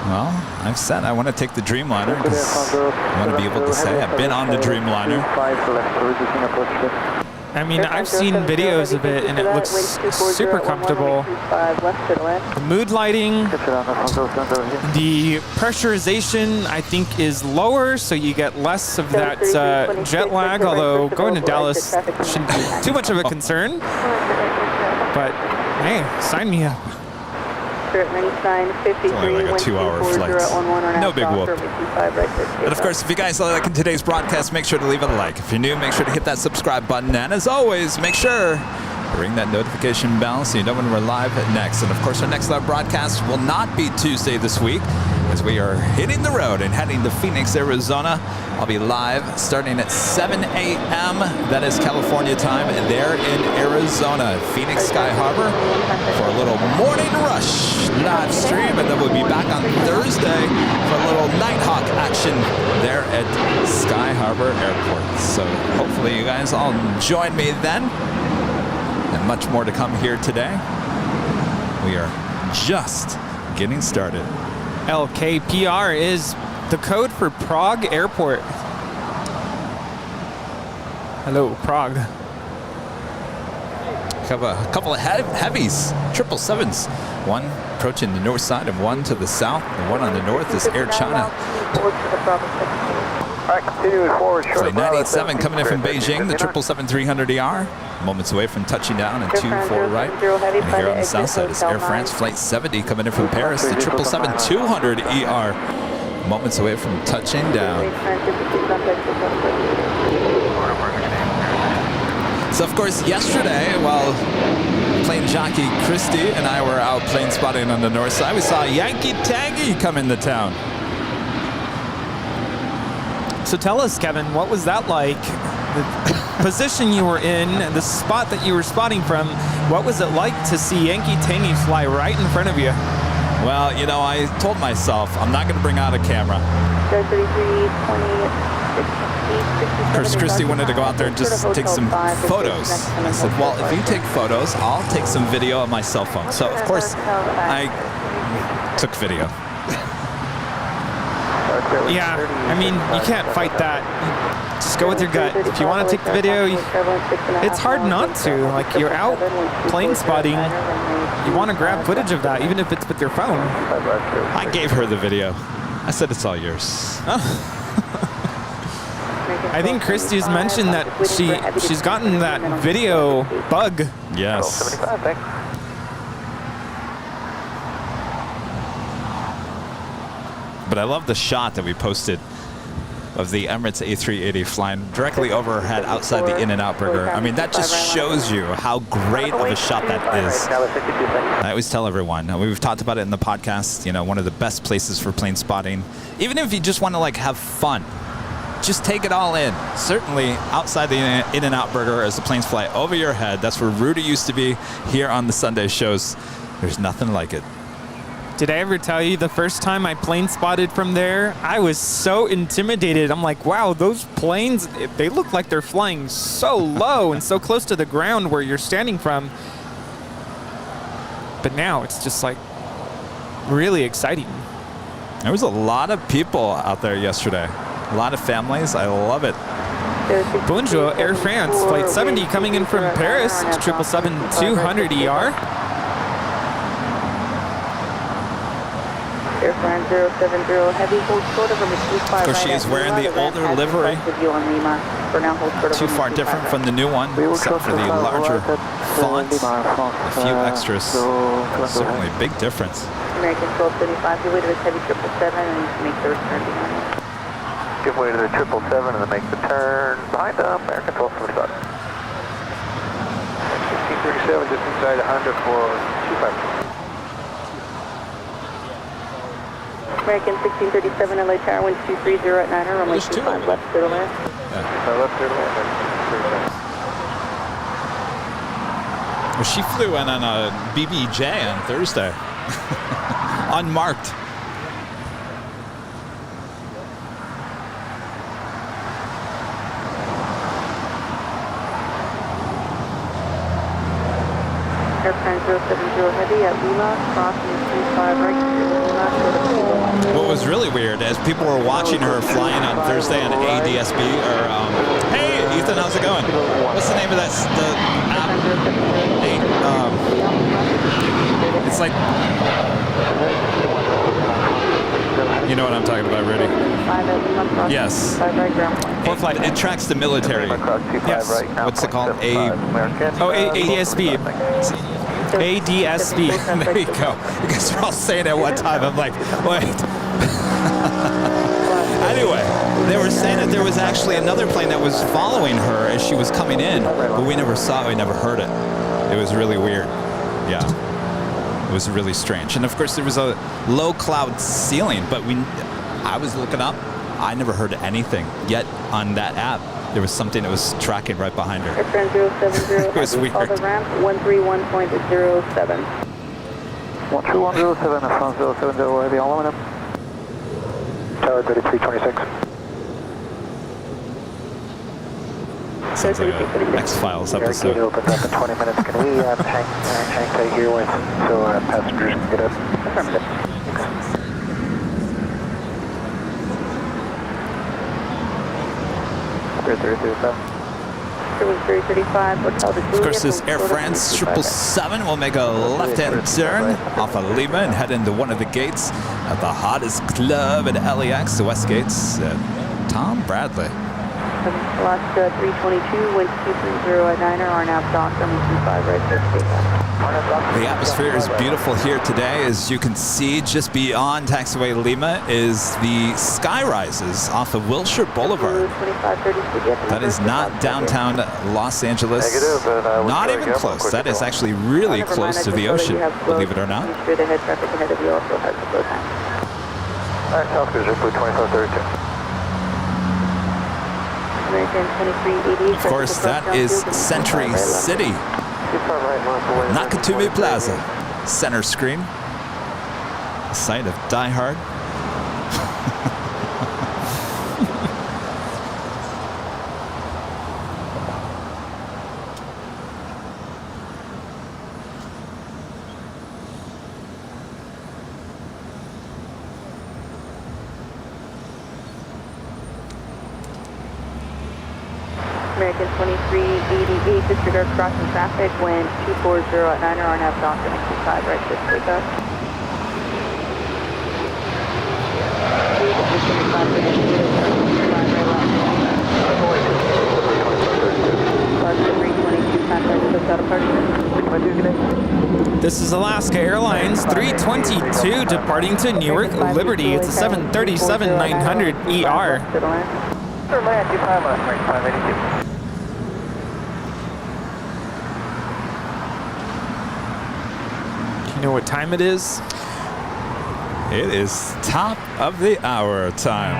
Well, I've said I want to take the Dreamliner because I want to be able to say I've been on the Dreamliner. I mean, I've seen videos of it and it looks super comfortable. The mood lighting, the pressurization, I think, is lower, so you get less of that jet lag, although going to Dallas shouldn't be too much of a concern. But hey, sign me up. It's only like a 2-hour flight. No big whoop. But of course, if you guys like in today's broadcast, make sure to leave it a like. If you're new, make sure to hit that subscribe button. And as always, make sure to ring that notification bell so you know when we're live next. And of course, our next live broadcast will not be Tuesday this week, as we are hitting the road and heading to Phoenix, Arizona. I'll be live starting at 7 a.m. That is California time, and there in Arizona, Phoenix Sky Harbor, for a little morning rush live stream, and then we'll be back on Thursday for a little Nighthawk action there at Sky Harbor Airport. So hopefully you guys all join me then, and much more to come here today. We are just getting started. LKPR is the code for Prague Airport. Hello, Prague. Have a couple of heavies, 777s. One approaching the north side and one to the south. The one on the north is Air China. Alright, continuing forward. Flight 987 coming in from Beijing, the 777-300ER. Moments away from touching down and 2-4 right. And here on the south side is Air France Flight 70 coming in from Paris, the 777-200ER. Moments away from touching down. So of course yesterday, while plane jockey Christy and I were out plane spotting on the north side, we saw Yankee Tangy come into town. So tell us, Kevin, what was that like? The position you were in, the spot that you were spotting from, what was it like to see Yankee Tangy fly right in front of you? Well, you know, I told myself I'm not going to bring out a camera. Of course, Christy wanted to go out there and just take some photos. I said, well, if you take photos, I'll take some video on my cell phone. So, of course, I took video. Yeah, I mean, you can't fight that. Just go with your gut. If you want to take the video, it's hard not to. Like, you're out plane spotting. You want to grab footage of that, even if it's with your phone. I gave her the video. I said, it's all yours. I think Christy's mentioned that she's gotten that video bug. Yes. But I love the shot that we posted of the Emirates A380 flying directly overhead outside the In-N-Out Burger. I mean, that just shows you how great of a shot that is. I always tell everyone, we've talked about it in the podcast, you know, one of the best places for plane spotting. Even if you just want to like have fun, just take it all in. Certainly outside the In-N-Out Burger as the planes fly over your head. That's where Rudy used to be here on the Sunday shows. There's nothing like it. Did I ever tell you the first time I plane spotted from there, I was so intimidated. I'm like, wow, those planes, they look like they're flying so low and so close to the ground where you're standing from. But now it's just like really exciting. There was a lot of people out there yesterday. A lot of families. I love it. Bonjour, Air France, Flight 70 coming in from Paris, 777-200 ER. Airline 070 Heavy, hold short of number 25. Of course, she is wearing the older livery. Too far different from the new one, except for the larger fonts, a few extras. Certainly a big difference. American 1235, give way to this Heavy 777 and make the return behind us. Give way to the 777 and then make the turn behind them. American 1235. 1637, just inside Honda for 25. American 1637, LA Tower, wind 230 at 9er, runway 25, left, clear to land. Left, clear to land. Well, she flew in on a BBJ on Thursday. Unmarked. Airplane 070 Heavy at Lima, crossing 35 right, What was really weird is people were watching her flying on Thursday on ADSB or hey Ethan, how's it going? What's the name of that the app? It's like, you know what I'm talking about, Rudy? Yes. It tracks the military. Yes. What's it called? ADSB. ADSB. There you go. You guys are all saying it at one time. I'm like, wait. Anyway, they were saying that there was actually another plane that was following her as she was coming in, but we never saw it, we never heard it. It was really weird. Yeah. It was really strange. And of course there was a low cloud ceiling, but I was looking up, I never heard anything yet on that app. There was something that was tracking right behind her. Airplane 070, it was weird. Call the ramp 131.07. 13107, France 070, heavy aluminum. Tower 3326. Sounds like an X-Files episode. Gate opens up in 20 minutes. Can we hang tight here with so passengers can get up? Affirmative. Of course, this Air France 777 will make a left-hand turn off of Lima and head into one of the gates at the hottest club at LAX, the West Gates. Tom Bradley. Alaska 322, wind 230 at 9er, RNAV dock, runway 25 right, The atmosphere is beautiful here today. As you can see, just beyond taxiway Lima is the sky rises off of Wilshire Boulevard. That is not downtown Los Angeles. Not even close. That is actually really close to the ocean, believe it or not. Sure the head traffic ahead of you also has the flow time. All right, South Cruiser, Blue 2432. Of course, that is Century City. Nakatomi Plaza. Center screen. Site of Die Hard. American 2388, disregard crossing traffic, wind 240 at 9er, RNAV dock, runway 25 right, just take up. This is Alaska Airlines 322 departing to Newark Liberty. It's a 737-900 ER. Sir, land 25 left, range 582. You know what time it is? It is top of the hour time.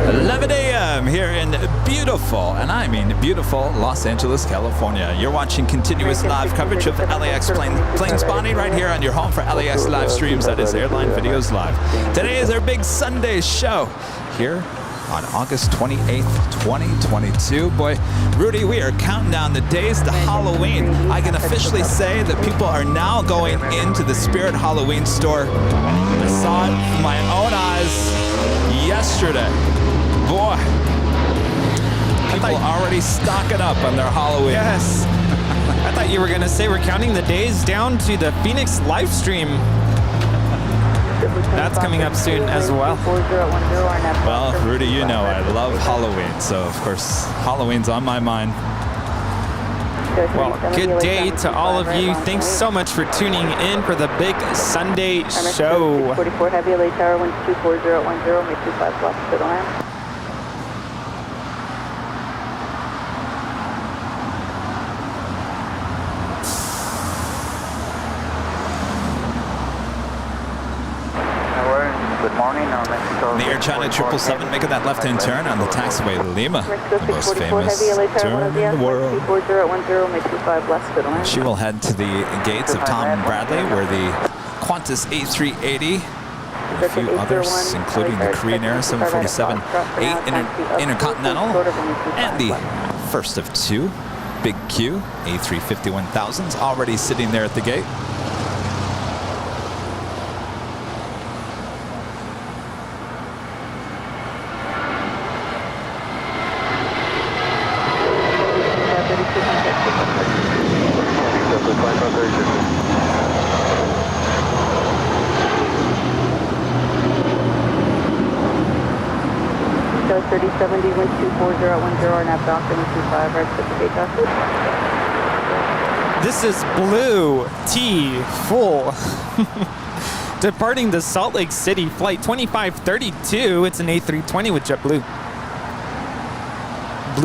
11 a.m. here in beautiful, and I mean beautiful, Los Angeles, California. You're watching continuous live coverage of LAX plane spotting right here on your home for LAX live streams. That is Airline Videos Live. Today is our big Sunday show here on August 28th, 2022. Boy, Rudy, we are counting down the days to Halloween. I can officially say that people are now going into the Spirit Halloween store. I saw it with my own eyes yesterday. Boy, people are already stocking up on their Halloween. Yes. I thought you were going to say we're counting the days down to the Phoenix live stream. That's coming up soon as well. Well, Rudy, you know I love Halloween, so of course Halloween's on my mind. Well, good day to all of you. Thanks so much for tuning in for the big Sunday show. 44 Heavy LA Tower, winds 24010, make 25 blocks to the land. The Air China 777 making that left-hand turn on the taxiway Lima, the most famous turn in the world. She will head to the gates of Tom Bradley, where the Qantas A380, a few others, including the Korean Air 747-8 Intercontinental, and the first of two, Big Q, A350-1000s, already sitting there at the gate. So 3070, wind 24010, nav Falcon 25, right to the takeoff. This is Blue T Full. Departing the Salt Lake City, flight 2532. It's an A320 with JetBlue.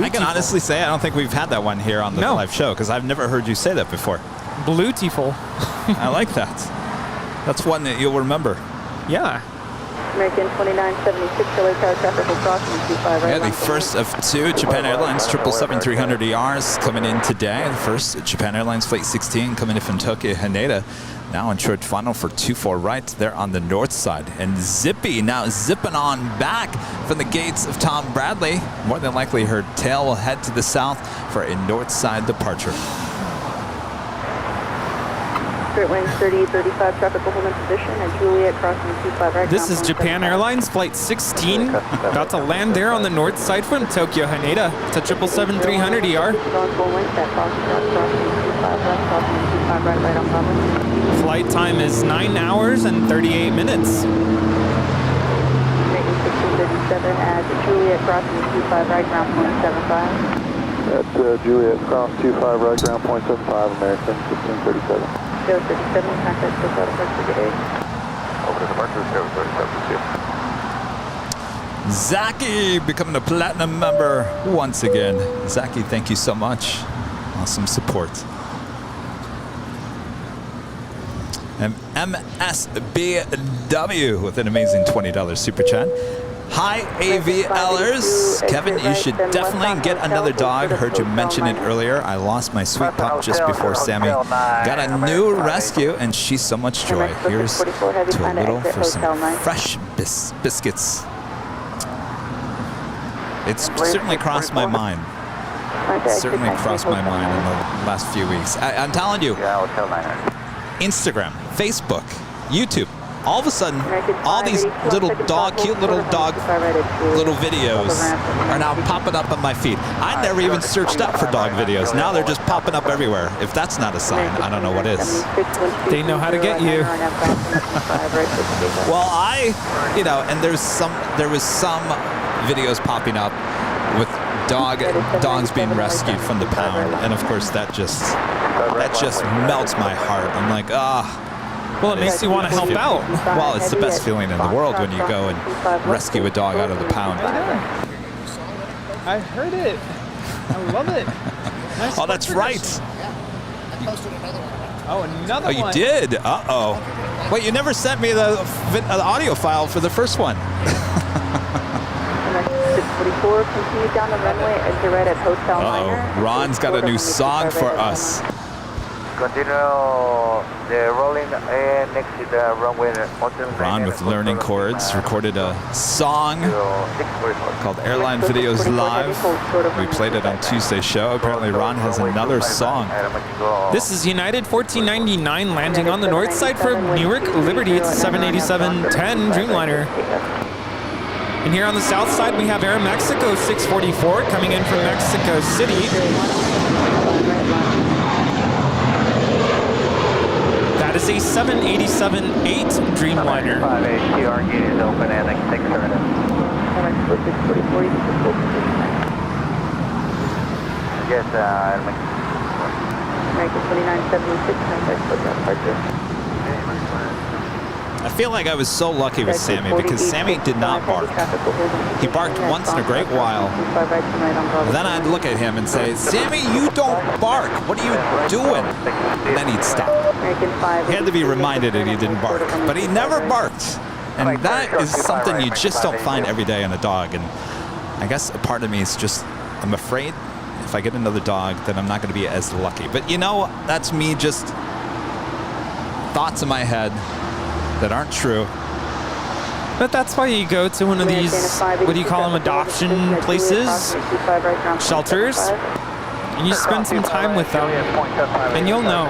I can honestly say I don't think we've had that one here on the live show, because I've never heard you say that before. Blue T Full. I like that. That's one that you'll remember. Yeah. American 2976, LA Tower traffic will cross in 25 right. Yeah, the first of two Japan Airlines 777-300ERs coming in today. The first Japan Airlines Flight 16 coming in from Tokyo Haneda. Now in short final for 24 right there on the north side. And Zippy now zipping on back from the gates of Tom Bradley. More than likely her tail will head to the south for a north side departure. Spirit winds 3835, traffic will hold in position, and Juliet crossing 25 right. This is Japan Airlines Flight 16. About to land there on the north side from Tokyo Haneda. It's a 777-300ER. Flight time is 9 hours and 38 minutes. Making 1637 at Juliet crossing 25 right, ground 0.75. That's Juliet, cross 25 right, ground 0.75, American 1637. Go 37, contact for departure today. Over to departure, go 37. Zaki becoming a platinum member once again. Zaki, thank you so much. Awesome support. And MSBW with an amazing $20 super chat. Hi, AVLers. Kevin, you should definitely get another dog. Heard you mention it earlier. I lost my sweet pup just before Sammy got a new rescue, and she's so much joy. Here's to a little for some fresh biscuits. It's certainly crossed my mind. Certainly crossed my mind in the last few weeks. I'm telling you, Instagram, Facebook, YouTube, all of a sudden, all these little dog, cute little dog, little videos are now popping up on my feed. I never even searched up for dog videos. Now they're just popping up everywhere. If that's not a sign, I don't know what is. They know how to get you. Well, and there was some videos popping up with dog's being rescued from the pound, and of course that just melts my heart. I'm like, Well, it makes you want to help out. Well, it's the best feeling in the world when you go and rescue a dog out of the pound. I heard it. I love it. Nice Oh, that's right. Oh, another Oh, you one. did? Uh-oh. Wait, you never sent me the audio file for the first one. 644, continue down the runway as you're right at Hotel Minor. Ron's got a new song for us. Continue the rolling next to the runway. Ron with Learning Chords recorded a song called Airline Videos Live. We played it on Tuesday's show. Apparently Ron has another song. This is United 1499 landing on the north side from Newark Liberty. It's a 787-10 Dreamliner. And here on the south side, we have Air Mexico 644 coming in from Mexico City. That is a 787-8 Dreamliner. 5-8 gate is open and next 6 Yes, American 2976, departure. I feel like I was so lucky with Sammy because Sammy did not bark. He barked once in a great while. Then I'd look at him and say, Sammy, you don't bark. What are you doing? And then he'd stop. He had to be reminded that he didn't bark. But he never barked. And that is something you just don't find every day in a dog. And I guess a part of me is just, I'm afraid if I get another dog, then I'm not going to be as lucky. But you know, that's me just thoughts in my head that aren't true. But that's why you go to one of these, what do you call them, adoption places, shelters, and you spend some time with them, and you'll know.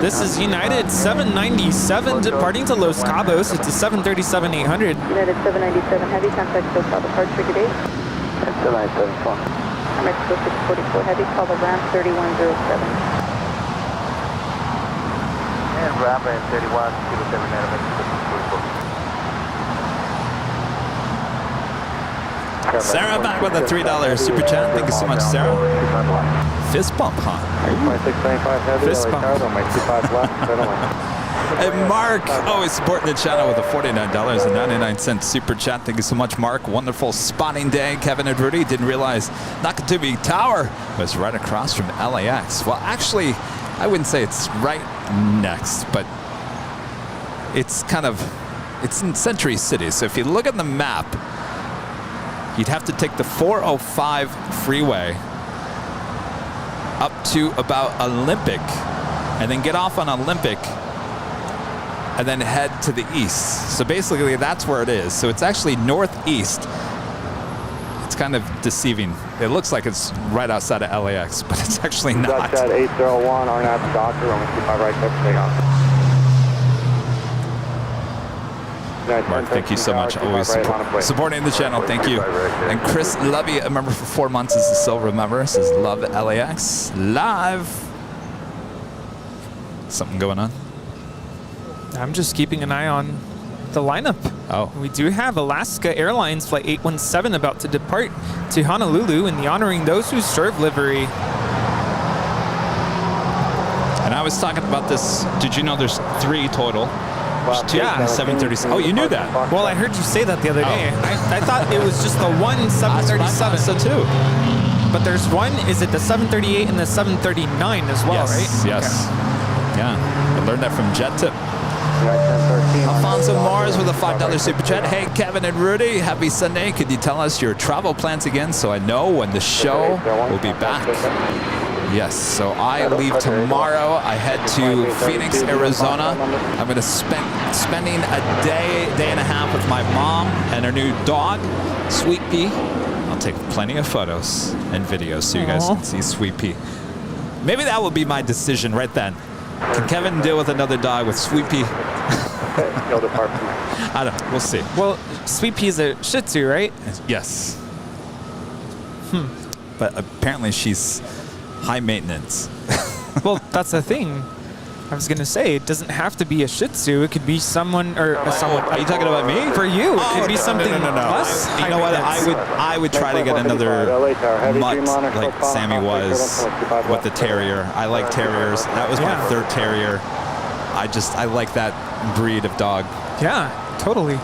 This is United 797 departing to Los Cabos. It's a 737-800. United 797 Heavy, contact SoCal departure, good day. 797 phone. Mexico 644 Heavy, call the ramp 3107. And ramp and 3107 Mexico 644. Sarah back with a $3 super chat. Thank you so much, Sarah. Fist bump, huh? Fist bump. And Mark, always supporting the channel with a $49.99 super chat. Thank you so much, Mark. Wonderful spotting day. Kevin and Rudy didn't realize Nakatomi Tower was right across from LAX. Well, actually, I wouldn't say it's right next, but it's it's in Century City. So if you look at the map, you'd have to take the 405 freeway up to about Olympic, and then get off on Olympic, and then head to the east. So basically, that's where it is. So it's actually northeast. It's kind of deceiving. It looks like it's right outside of LAX, but it's actually not. Got 801, RNAV Doctor, runway 25 right, take off. Mark, thank you so much. Always supporting the channel. Thank you. And Chris Lovey, a member for 4 months, is a silver member. Says love LAX live. Something going on? I'm just keeping an eye on the lineup. Oh. We do have Alaska Airlines Flight 817 about to depart to Honolulu in the Honoring Those Who Serve livery. And I was talking about this. Did you know there's 3 total? There's 2 Yeah. 737. Oh, you knew that? Well, I heard you say that the other day. I thought it was just the one 737. So too. But there's one, is it the 738 and the 739 as well, Yes, right? yes. Yeah, I learned that from JetTip. Alfonso Mars with a $5 super chat. Hey, Kevin and Rudy, happy Sunday. Could you tell us your travel plans again so I know when the show will be back? Yes, so I leave tomorrow. I head to Phoenix, Arizona. I'm going to spending a day and a half with my mom and her new dog, Sweet Pea. I'll take plenty of photos and videos so you guys can see Sweet Pea. Maybe that will be my decision right then. Can Kevin deal with another dog with Sweet Pea? I don't know. We'll see. Well, Sweet Pea is a Shih Tzu, right? Yes. But apparently she's high maintenance. Well, that's the thing. I was gonna say it doesn't have to be a Shih Tzu. It could be someone or someone. Are you talking about me? For you, it could be something no. less. You know what? high I would try to get another mutt like Sammy was with the terrier. I like terriers. That was my third terrier. I like that breed of dog. Yeah, totally.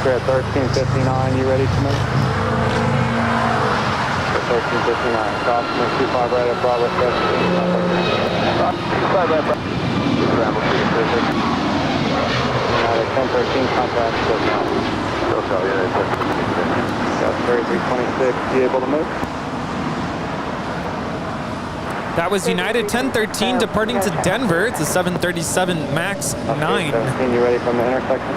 We're at 1359. You ready to move? 1359. Cross 25 right at Bravo 17. 25 right. Scramble to your visit. 1013 contact. Still tell you that. 3326. You able to move? That was United 1013 departing to Denver. It's a 737 MAX 9. 17, you ready from the intersection?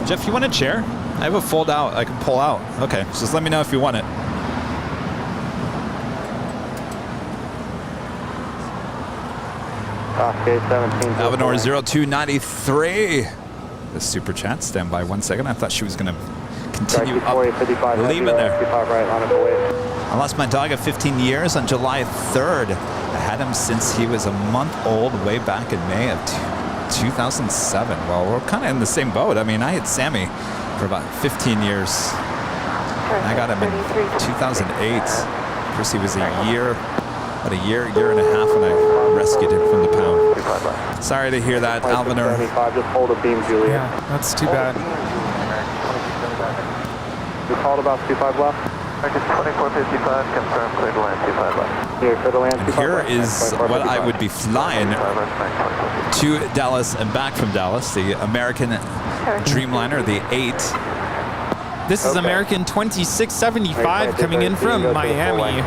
Jeff, you want a chair? I have a fold out I can pull out. Okay, just let me know if you want it. Okay, 17. Alvinor 0293. The super chat. Stand by 1 second. I thought she was going to continue up. Leave it there. I lost my dog at 15 years on July 3rd. I had him since he was a month old way back in May of 2007. Well, we're kind of in the same boat. I mean, I had Sammy for about 15 years. I got him in 2008. Of course, he was a year and a half when I rescued him from the pound. Sorry to hear that, Alvinor. Just hold a beam, Julia. Yeah, that's too bad. We called about 25 left. 2455, confirm clear to land 25 left. Here, clear to land. And here is what I would be flying to Dallas and back from Dallas, the American Dreamliner, the 8. This is American 2675 coming in from Miami.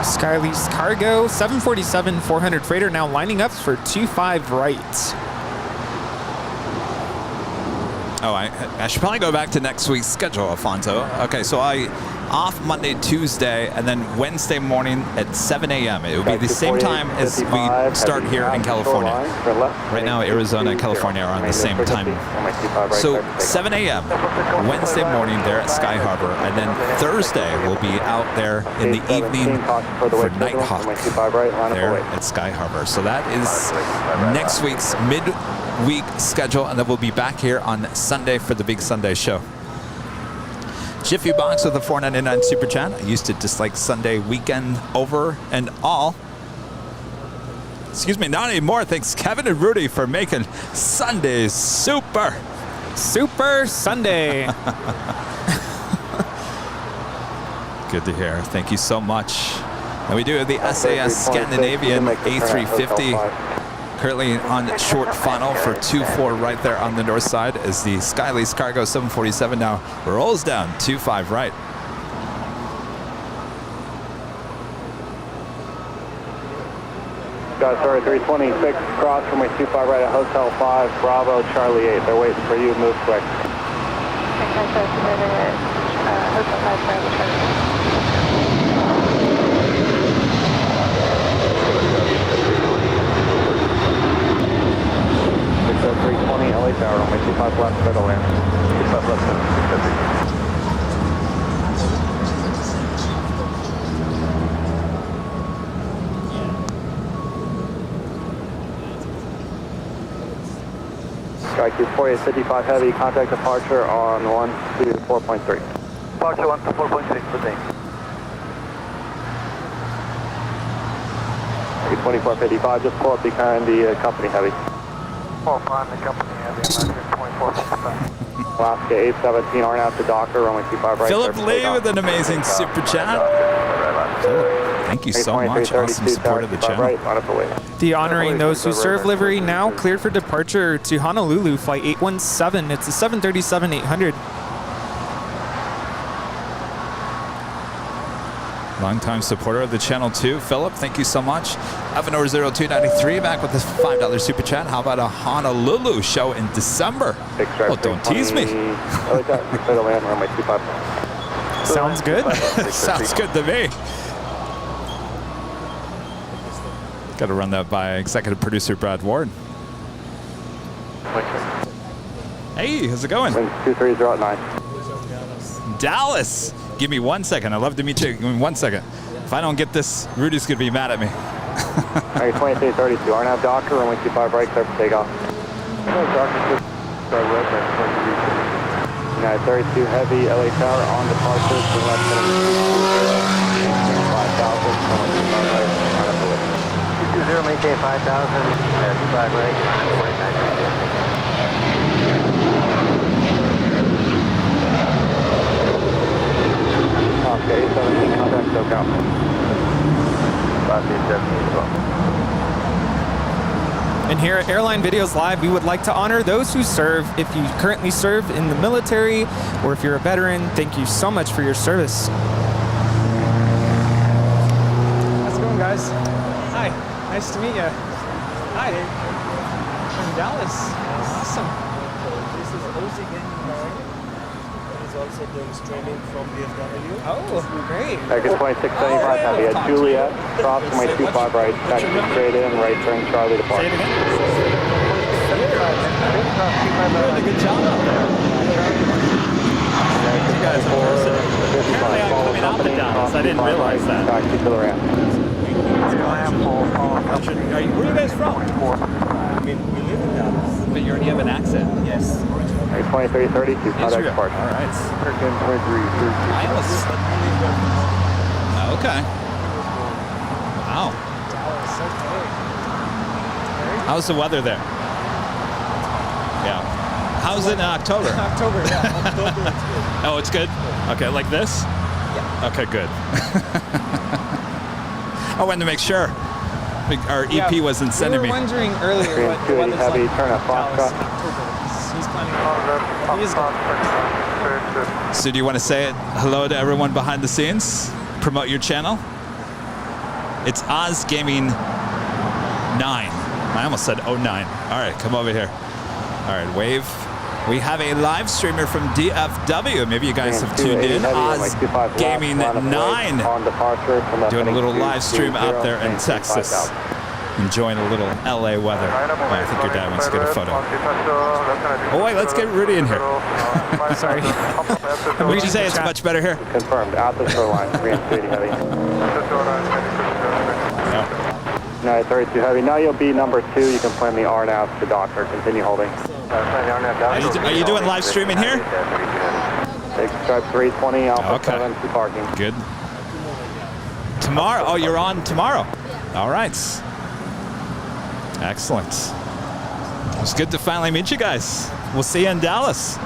Skylease Cargo 747-400 freighter now lining up for 25 right. Oh, I should probably go back to next week's schedule, Alfonso. Okay, so I off Monday, Tuesday, and then Wednesday morning at 7 a.m. It will be the same time as we start here in California. Right now, Arizona and California are on the same time. So 7 a.m. Wednesday morning there at Sky Harbor, and then Thursday we'll be out there in the evening for Nighthawk there at Sky Harbor. So that is next week's midweek schedule, and then we'll be back here on Sunday for the big Sunday show. Jiffy Box with a $4.99 super chat. I used to dislike Sunday weekend over and all. Excuse me, not anymore. Thanks Kevin and Rudy for making Sundays super Sunday. Good to hear. Thank you so much. And we do have the SAS Scandinavian A350. Currently on short funnel for 2-4 right there on the north side as the Skylease Cargo 747 now rolls down 2-5 right. Guys, sorry, 326 cross from my 25 right at Hotel 5, Bravo, Charlie 8. They're waiting for you. Move quick. Hotel 5, Bravo, Charlie 8. 320 LA Tower on my 25 left, clear to land. 25 left, 650. Sky Q4, 55 heavy, contact departure on 124.3. Departure 124.6, good day. 2455, just pull up behind the company heavy. Oh, fine, the company heavy, I'm 24.5. Alaska 817, Arn out to Docker, runway 25 right. Philip Lee with an amazing super chat. Philip, thank you so much. Awesome support of the channel. The Honoring Those Who Serve livery now cleared for departure to Honolulu, flight 817. It's a 737-800. Longtime supporter of the channel too. Philip, thank you so much. Avenor 0293 back with this $5 super chat. How about a Honolulu show in December? Oh, don't tease me. Sounds good. Sounds good to me. Got to run that by executive producer Brad Ward. Hey, how's it going? 2309. Dallas. Give me 1 second. I'd love to meet you. Give me 1 second. If I don't get this, Rudy's going to be mad at me. Alright, 2332. RNAV Docker, runway 25 right, clear for takeoff. United 32 Heavy, LA Tower, on departure to left 5,000. 220, maintain 5,000, 25 right, 49. Okay, 17 contact, SoCal. 5,817 as well. And here at Airline Videos Live, we would like to honor those who serve. If you currently serve in the military or if you're a veteran, thank you so much for your service. How's it going, guys? Hi, nice to meet you. Hi, I'm Dallas. Awesome. This is Ozzy Gang. He's also doing streaming from DFW. Oh, great. Vegas 2675 Heavy at Juliet, cross from my 25 right, taxi straight in, right turn, Charlie Say departure. it again. Doing a good job out there. You guys are apparently I'm coming out to Dallas. I didn't realize that. Taxi to the ramp. Where are you guys from? I mean, we live in Dallas. But you already have an accent. Yes. 2332, contact departure. All right. I almost... Okay. Wow. Dallas, okay. How's the weather there? Yeah. How's it in October? October, yeah. October, it's good. Oh, it's good? Okay, like this? Yeah. Okay, good. I wanted to make sure our EP wasn't sending me. We were wondering earlier what the weather's Heavy, like. turn up Dallas, Foxtrot. October. He's planning on. So do you want to say hello to everyone behind the scenes? Promote your channel? It's Oz Gaming 9. I almost said 09. All right, come over here. All right, wave. We have a live streamer from DFW. Maybe you guys have tuned in. Oz Gaming 9. Doing a little live stream out there in Texas. Enjoying a little LA weather. Oh, I think your dad wants to get a photo. Oh, wait, let's get Rudy in here. Sorry. Would you say it's much better here? Confirmed, at the shoreline, 380 Heavy. No, 32 Heavy. Now you'll be number 2. You can plan the RNAV to Docker. Continue holding. Are you doing live streaming here? Take stripe 320, Alpha 7, to parking. Good. Tomorrow? Oh, you're on tomorrow. All right. Excellent. It was good to finally meet you guys. We'll see you in Dallas.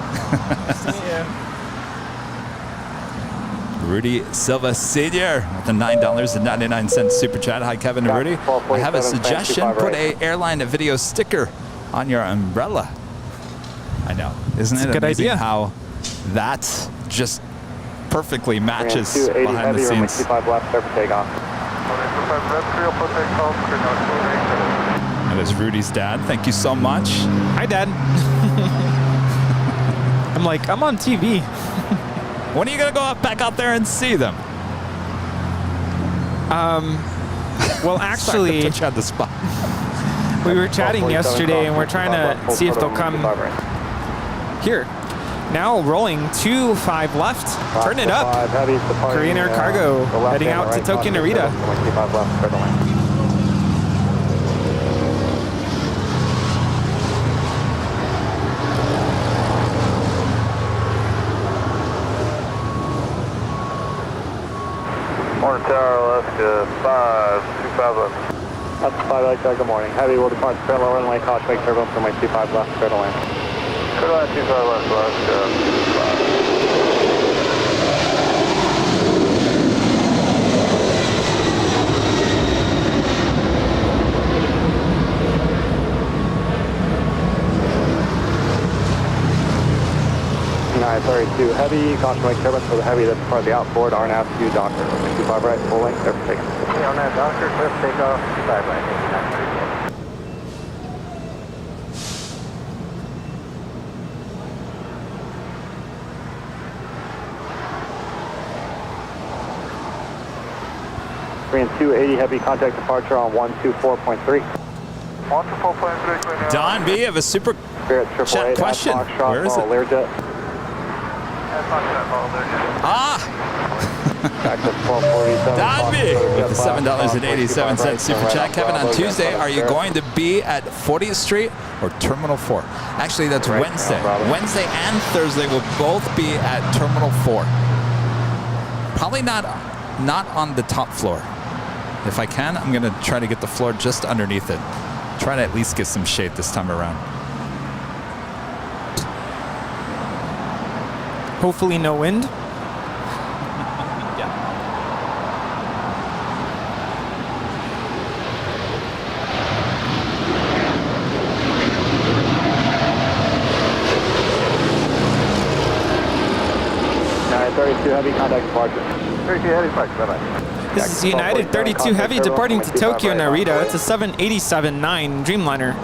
Rudy Silva Sr. with the $9.99 super chat. Hi, Kevin and Rudy. I have a suggestion. Put a airline video sticker on your umbrella. I know. Isn't it a good amazing idea how that just perfectly matches 280 behind the Heavy, runway scenes? 25 left, clear for takeoff. That is Rudy's dad. Thank you so much. Hi, Dad. I'm like, I'm on TV. When are you going to go back out there and see them? Well, actually, Put you on the spot. we were chatting yesterday, and we're trying to see if they'll come here. Now rolling 25 left. Turn it up. Korean Air Cargo heading out to Tokyo Narita. Morning Tower, Alaska 525 left. That's 5 like good morning. Heavy will depart parallel runway, caution, make turbulence from my 25 left, clear to land. Clear to land, 25 left, Alaska 932 Heavy, caution make turbulence for the Heavy that's part of the outboard, RNAV to Docker. 25 right, full length, clear for takeoff. Okay, RNAV Docker, clear for takeoff, 25 right, 932. Korean 280 heavy contact departure on 124.3. 124.3. Don B, have a super chat question. Where is it? Learjet. Don B with the $7.87 super chat. Kevin, on Tuesday, are you going to be at 40th Street or Terminal 4? Actually, that's Wednesday. Wednesday and Thursday will both be at Terminal 4. Probably not on the top floor. If I can, I'm going to try to get the floor just underneath it. Try to at least get some shade this time around. Hopefully no wind. Yeah. United 32 heavy contact departure. 32 heavy departure, bye-bye. This is United 32 Heavy departing to Tokyo Narita. It's a 787-9 Dreamliner.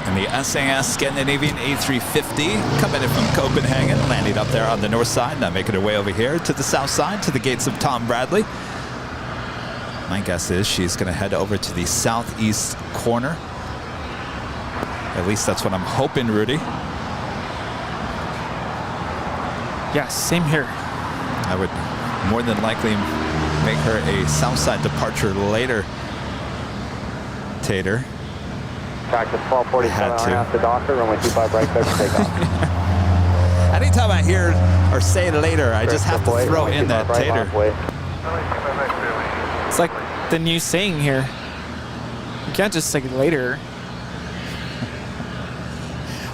And the SAS Scandinavian A350 coming in from Copenhagen, landing up there on the north side, now making her way over here to the south side, to the gates of Tom Bradley. My guess is she's going to head over to the southeast corner. At least that's what I'm hoping, Rudy. Yes, same here. I would more than likely make her a south side departure later. Tater. Practice 1247 after Docker, runway 25 right clear for takeoff. Anytime I hear or say later, I just have to throw in that Tater. It's like the new saying here. You can't just say later.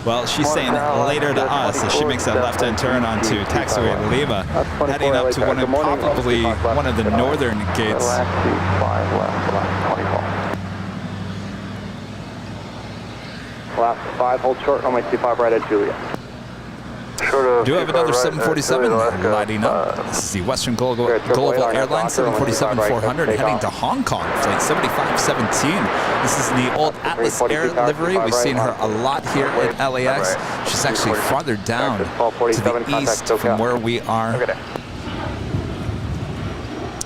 Well, she's saying later to us as she makes that left-hand turn onto taxiway Lima, heading up to probably one of the northern gates. Last 5, hold short, runway 25 right at Julia. Do have another 747 lighting up. This is the Western Global Airlines 747-400 heading to Hong Kong, flight 7517. This is in the old Atlas Air livery. We've seen her a lot here at LAX. She's actually farther down to the east from where we are,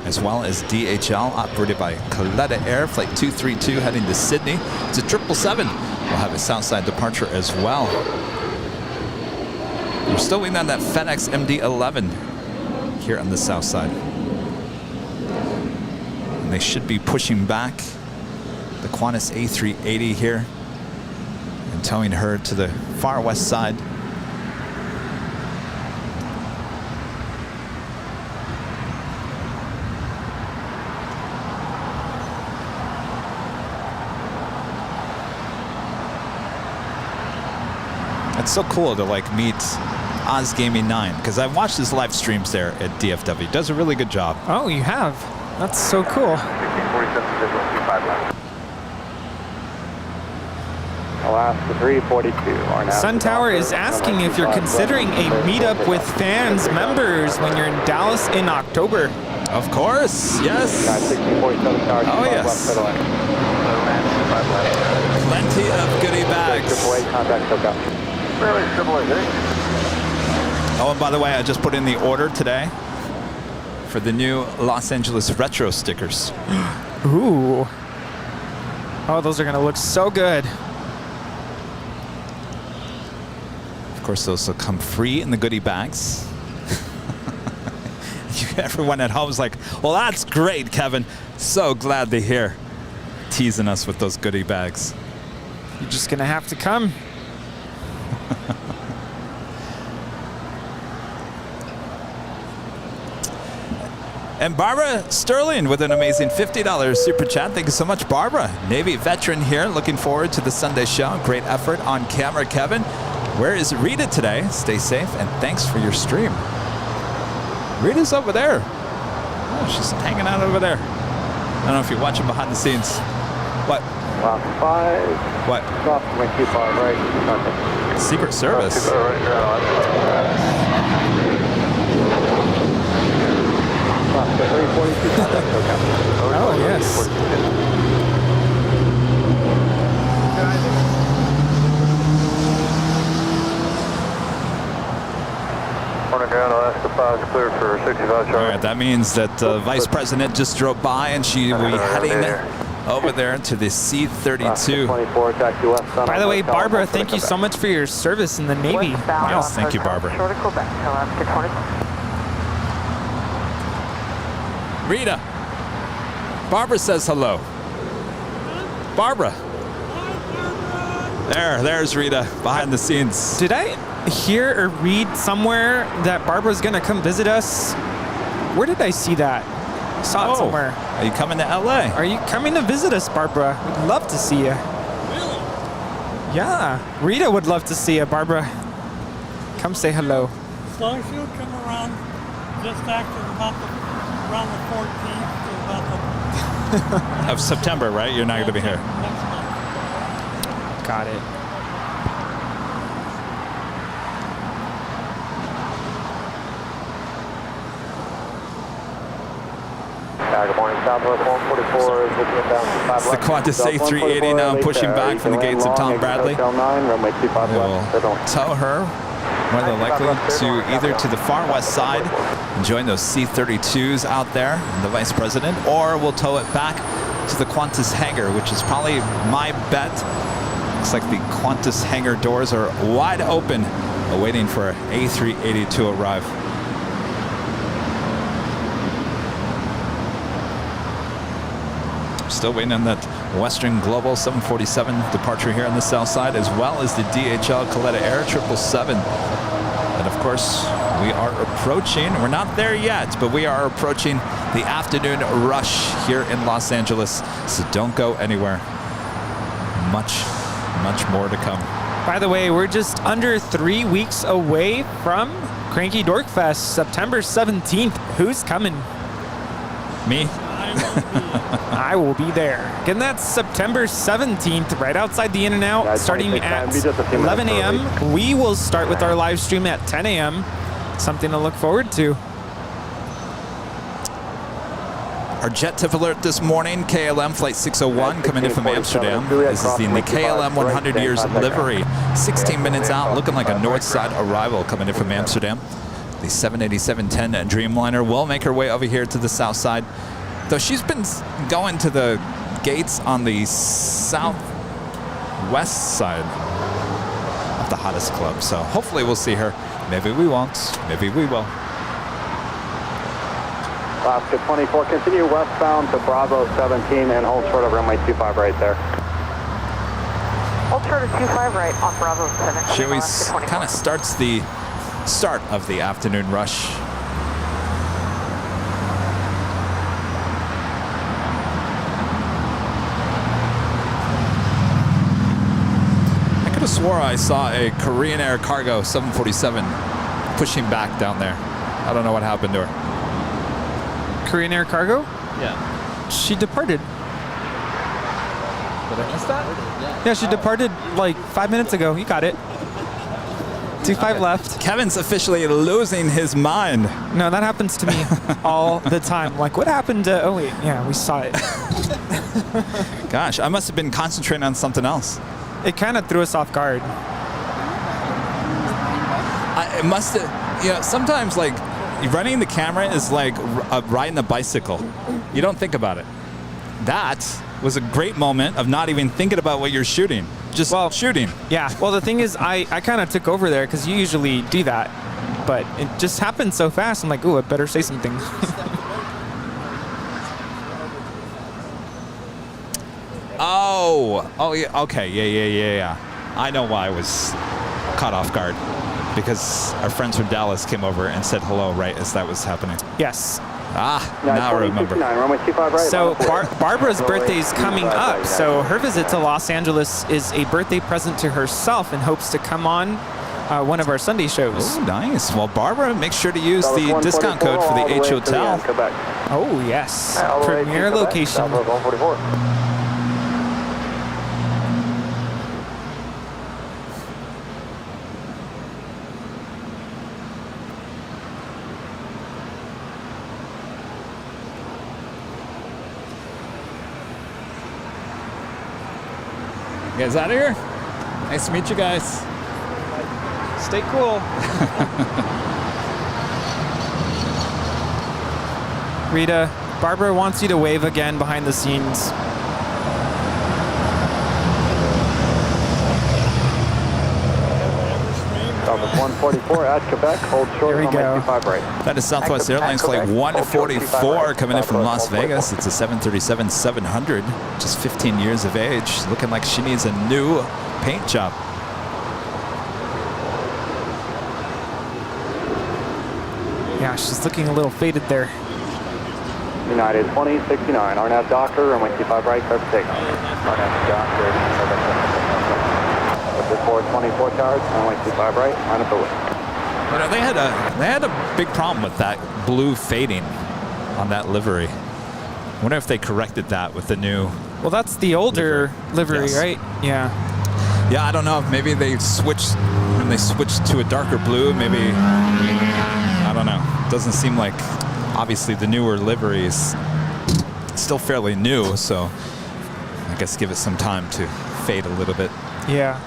as well as DHL, operated by Khaleda Air, flight 232 heading to Sydney. It's a 777. We'll have a southside departure as well. We're still waiting on that FedEx MD-11 here on the south side. And they should be pushing back the Qantas A380 here and towing her to the far west side. It's so cool to like meet Oz Gaming 9 because I've watched his live streams there at DFW. He does a really good job. Oh, you have? That's so cool. Alaska 342. Sun Tower is asking if you're considering a meetup with fans members when you're in Dallas in October. Of course, yes. Oh, yes. Plenty of goodie bags. Oh, and by the way, I just put in the order today for the new Los Angeles retro stickers. Ooh. Oh, those are going to look so good. Of course, those will come free in the goodie bags. Everyone at home is like, well, that's great, Kevin. So glad to hear. Teasing us with those goodie bags. You're just going to have to come. And Barbara Sterling with an amazing $50 super chat. Thank you so much, Barbara. Navy veteran here. Looking forward to the Sunday show. Great effort on camera, Kevin. Where is Rita today? Stay safe and thanks for your stream. Rita's over there. Oh, she's hanging out over there. I don't know if you're watching behind the scenes. What? Last 5. What? Off my 25 right. Secret Service. Oh, yes. All right, that means that the Vice President just drove by and she will be heading over there to the C-32. By the way, Barbara, thank you so much for your service in the Navy. Yes, thank you, Barbara. Rita. Barbara says hello. Barbara. There's Rita behind the scenes. Did I hear or read somewhere that Barbara's going to come visit us? Where did I see that? I saw it somewhere. Are you coming to LA? Are you coming to visit us, Barbara? We'd love to see you. Really? Yeah. Rita would love to see you, Barbara. Come say hello. As long as you come around just after around the 14th to about the Of September, right? You're not going to be here. next month. Got it. Good morning, Southwest 144 is looking down to 5 It's the Qantas A380 now pushing back from the gates of Tom Bradley. Hotel 9, runway 25 We'll left. tow her, more than likely, to either to the far west side and join those C-32s out there, and the Vice President, or we'll tow it back to the Qantas hangar, which is probably my bet. Looks like the Qantas hangar doors are wide open, awaiting for A380 to arrive. Still waiting on that Western Global 747 departure here on the south side, as well as the DHL Coletta Air 777. And of course, we are approaching, we're not there yet, but we are approaching the afternoon rush here in Los Angeles. So don't go anywhere. Much more to come. By the way, we're just under 3 weeks away from Cranky Dork Fest, September 17th. Who's coming? Me? I will be there. Again, that's September 17th, right outside the In-N-Out, starting at 11 a.m. We will start with our live stream at 10 a.m. Something to look forward to. Our JetTip alert this morning, KLM Flight 601 coming in from Amsterdam. This is in the KLM 100 Years livery. 16 minutes out, looking like a north side arrival coming in from Amsterdam. The 787-10 Dreamliner will make her way over here to the south side. Though she's been going to the gates on the southwest side of the hottest club. So hopefully we'll see her. Maybe we won't. Maybe we will. Alaska 24, continue westbound to Bravo 17 and hold short of runway 25 right there. Hold short of 25 right on Bravo 17. She always kind of starts the start of the afternoon rush. I could have swore I saw a Korean Air Cargo 747 pushing back down there. I don't know what happened to her. Korean Air Cargo? Yeah. She departed. Did I miss that? Yeah, she departed like 5 minutes ago. You got it. 25 left. Kevin's officially losing his mind. No, that happens to me all the time. Like, what happened to... Oh, wait. Yeah, we saw it. Gosh, I must have been concentrating on something else. It kind of threw us off guard. It must have... You know, sometimes, like, running the camera is like riding a bicycle. You don't think about it. That was a great moment of not even thinking about what you're shooting. Just shooting. Yeah. Well, the thing is, I kind of took over there because you usually do that. But it just happened so fast. I'm like, ooh, I better say something. Oh, yeah. Okay. Yeah. I know why I was caught off guard. Because our friends from Dallas came over and said hello right as that was happening. Yes. Now I remember. So Barbara's birthday is coming up. So her visit to Los Angeles is a birthday present to herself and hopes to come on one of our Sunday shows. Oh, nice. Well, Barbara, make sure to use the discount code for the H Hotel. Oh, yes. Premier location. You guys out of here? Nice to meet you guys. Stay cool. Rita, Barbara wants you to wave again behind the scenes. Southwest 144 at Quebec, hold short There we on go. 25 right. That is Southwest Airlines flight 144 coming in from Las Vegas. It's a 737-700, just 15 years of age, looking like she needs a new paint job. Yeah, she's looking a little faded there. United 2069, RNAV Doctor, runway 25 right, clear for takeoff. RNAV Doctor, with the 424 towers, runway 25 right, line up the way. You know, they had a big problem with that blue fading on that livery. I wonder if they corrected that with the new. Well, that's the older livery, Yes. right? Yeah. Yeah, I don't know. Maybe they switched when they switched to a darker blue. Maybe I don't know. Doesn't seem like. Obviously, the newer livery is still fairly new, so I guess give it some time to fade a little bit. Yeah.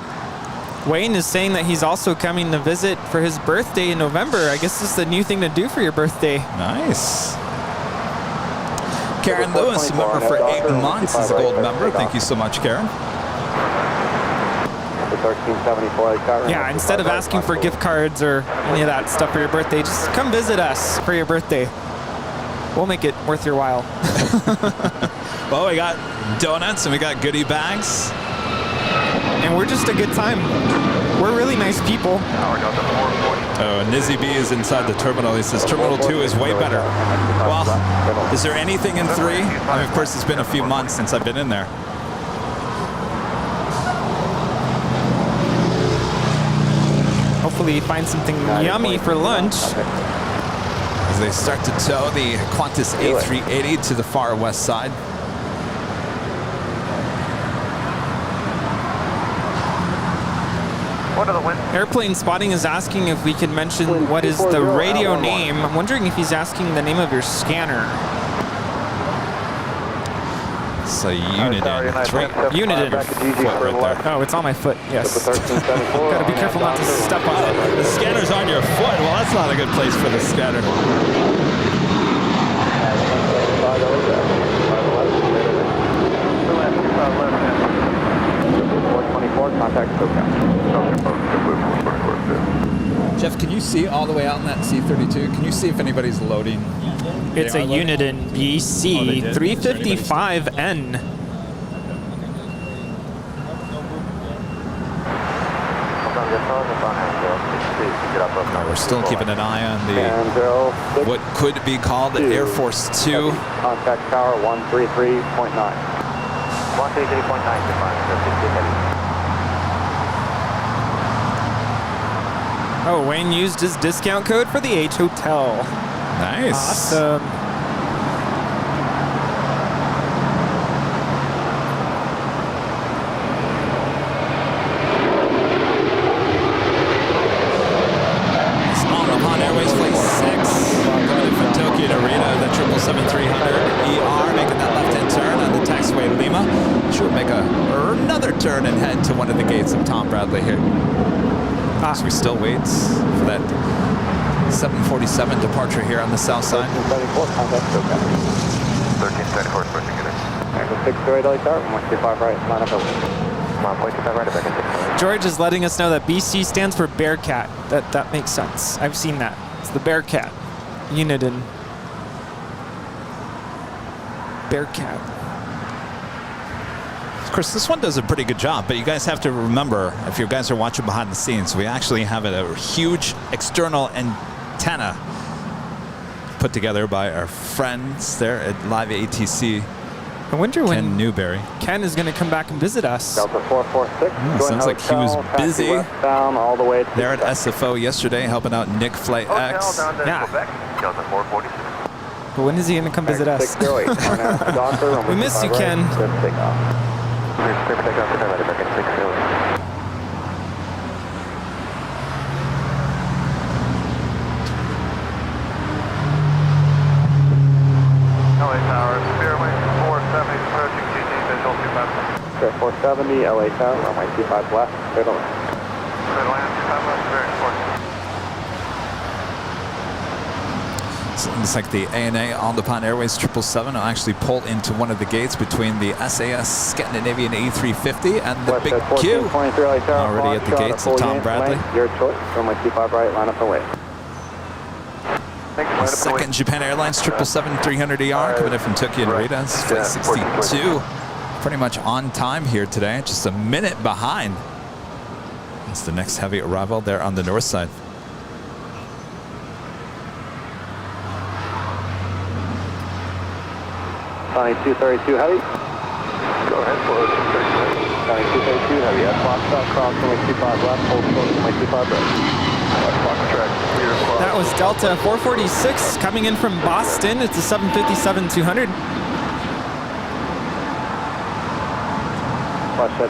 Wayne is saying that he's also coming to visit for his birthday in November. I guess this is the new thing to do for your birthday. Nice. Karen Lewis, a member for 8 months, is a gold member. Thank you so much, Karen. 1374 Yeah, instead of asking for gift cards or any of that stuff for your birthday, just come visit us for your birthday. We'll make it worth your while. Well, we got donuts and we got goodie bags. And we're just a good time. We're really nice people. Oh, Nizzy B is inside the terminal. He says Terminal 2 is way better. Well, is there anything in 3? I mean, of course, it's been a few months since I've been in there. Hopefully find something yummy for lunch. As they start to tow the Qantas A380 to the far west side. Airplane Spotting is asking if we can mention what is the radio name. I'm wondering if he's asking the name of your scanner. It's a Uniden. It's right. Uniden. Right there. Oh, it's on my foot. Yes. Gotta be careful not to step on it. The scanner's on your foot. Well, that's not a good place for the scanner. Jeff, can you see all the way out in that C-32? Can you see if anybody's loading? It's a Uniden BC 355N. No, we're still keeping an eye on the what could be called the Air Force 2. Contact tower 133.9. 133.9. Oh, Wayne used his discount code for the H Hotel. Nice. Awesome. Airways flight 6, coming in from Tokyo to Rita, the 777-300ER, making that left-hand turn on the taxiway Lima. Should make another turn and head to one of the gates of Tom Bradley here. So we still wait for that 747 departure here on the south side. 1334 approaching unit. 628 LAX, 125 right, line up over. 1.25 right, back in 6. George is letting us know that BC stands for Bearcat. That makes sense. I've seen that. It's the Bearcat. Uniden. Bearcat. Of course, this one does a pretty good job, but you guys have to remember, if you guys are watching behind the scenes, we actually have a huge external antenna put together by our friends there at Live ATC. I wonder when Ken Newberry. Ken is going to come back and visit us. Delta 446. Sounds like he was busy westbound all the way to there at SFO yesterday, helping out Nick Flight X. Yeah. Delta 446. But when is he going to come visit us? 608. We miss you, Ken. LA Tower, Spearwing 470 approaching GT, visual 25. 470, LA Tower, runway 25 left, straight on. Straight on, 25 left, very important. It's like the ANA on the Pond Airways 777 will actually pull into one of the gates between the SAS Scandinavian A350 and the Big Q. Already at the gates of Tom Bradley. Your choice. Runway 25 right, line up and wait. The second Japan Airlines 777-300ER coming in from Tokyo Narita. This is flight 62. Pretty much on time here today, just a minute behind. It's the next heavy arrival there on the north side. Connie 232 heavy. Go ahead, forward 232. Connie 232 heavy. At Foxtrot, cross runway 25 left, hold short runway 25 right. That was Delta 446 coming in from Boston. It's a 757-200.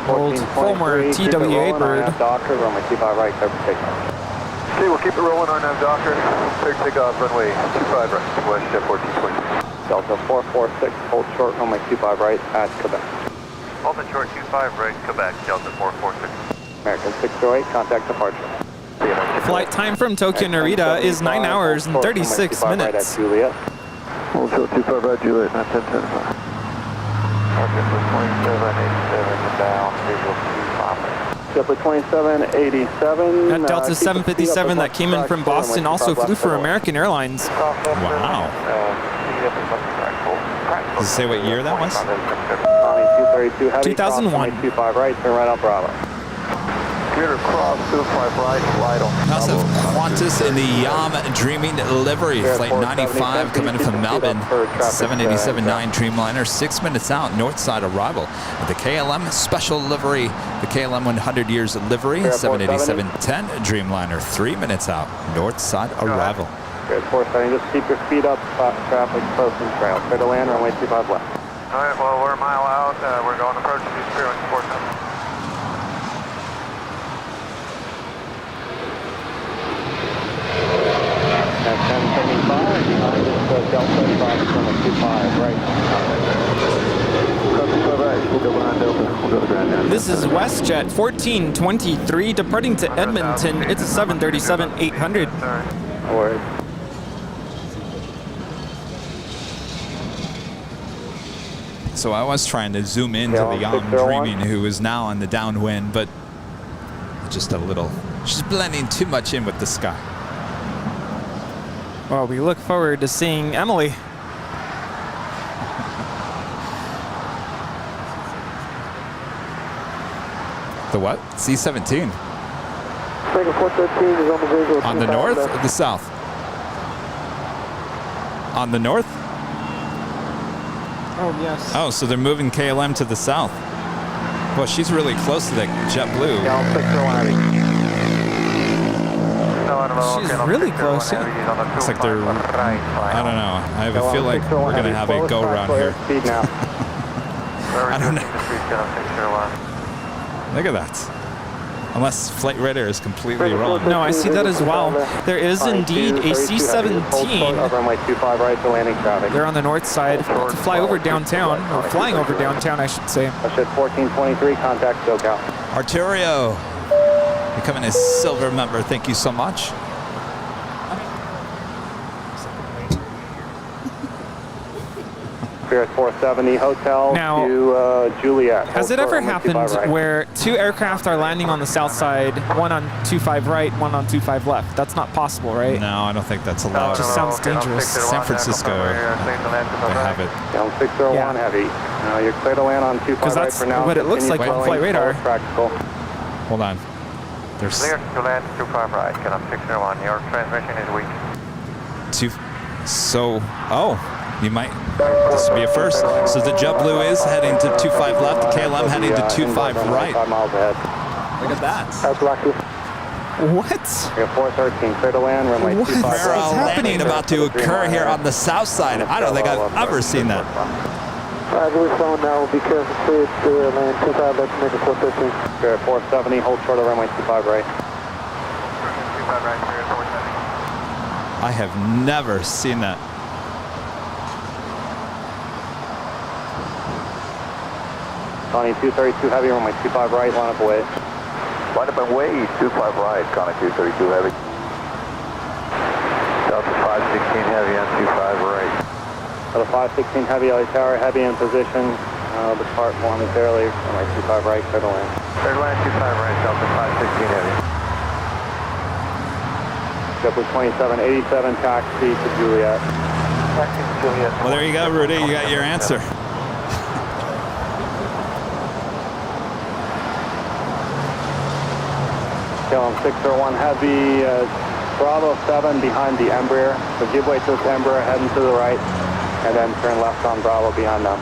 Old former TWA bird. Docker, runway 25 right, clear for takeoff. Okay, we'll keep it rolling on nav Docker. Clear takeoff, runway 25 right, west jet 1420. Delta 446, hold short, runway 25 right at Quebec. Hold it short 25 right, Quebec, Delta 446. American 608, contact departure. Flight time from Tokyo Narita is 9 hours and 36 minutes. Juliet. Hold short 25 right, Juliet, 910. Okay, 2787 down, visual 25. JetBlue 2787. That Delta 757 that came in from Boston also flew for American Airlines. Wow. Does it say what year that was? 232 heavy. 2001. 25 right, turn right up Bravo. Clear across 25 right, light on. House of Qantas in the Yam Dreaming livery. Flight 95 coming in from Melbourne. 787-9 Dreamliner, 6 minutes out, north side arrival. The KLM special livery, the KLM 100 years livery, 787-10 Dreamliner, 3 minutes out, north side arrival. Good, 470, just keep your speed up, traffic close and trail. Clear to land, runway 25 left. All right, well, we're a mile out. We're going approach to Spear on 470. At 1075, behind us, Delta, cross runway 25 right. This is WestJet 1423 departing to Edmonton. It's a 737-800. No worries. So I was trying to zoom into the Yam Dreaming, who is now on the downwind, but just a little, she's blending too much in with the sky. Well, we look forward to seeing Emily. The what? C-17. Second 413 is on the visual. On the north or the south? On the north? Oh, yes. Oh, so they're moving KLM to the south. Well, she's really close to the JetBlue. She's really close, yeah. Looks like they're, I don't know. I have a feel like we're going to have a go-around here. I don't know. Look at that. Unless Flight Radar is completely wrong. No, I see that as well. There is indeed a C-17. They're on the north side to fly over downtown, or flying over downtown, I should say. Ship 1423, contact SoCal. Arturio, becoming a silver member. Thank you so much. Spirit 470 Hotel Now, to Juliet. Has it ever happened where two aircraft are landing on the south side, one on 25 right, one on 25 left? That's not possible, right? No, I don't think that's allowed. It just sounds dangerous. San Francisco, they have it. Down 601 Yeah. heavy. You're clear to land on 25 right for now. What it looks like on Flight Radar. Practical. Hold on. There's Clear to land 25 right, get on 601. Your transmission is weak. two. So, oh, you might. This would be a first. So the JetBlue is heading to 25 left. KLM heading to 25 right. 5 miles ahead. Look at that. That's lucky. What? You're 413, clear to land, runway 25 What's right. happening? Landing about to occur here on the south side. I don't think I've ever seen that. We're slowing now. Be careful, clear to land 25 left, make it 413. You're at 470, hold short of runway 25 right. 25 right, clear 470. I have never seen that. Connie 232 heavy, runway 25 right, line up away. Line up and wait, 25 right, Connie 232 heavy. Delta 516 Heavy on 25 right. The 516 Heavy LA Tower, heavy in position. Depart momentarily from my 25 right, clear to land. Clear to land, 25 right, Delta 516 Heavy. Jetblue 2787, taxi to Juliet. Taxi to Juliet. Well, there you go, Rudy. You got your answer. KLM 601 Heavy, Bravo 7 behind the Embraer. So give way to this Embraer, heading to the right, and then turn left on Bravo behind them.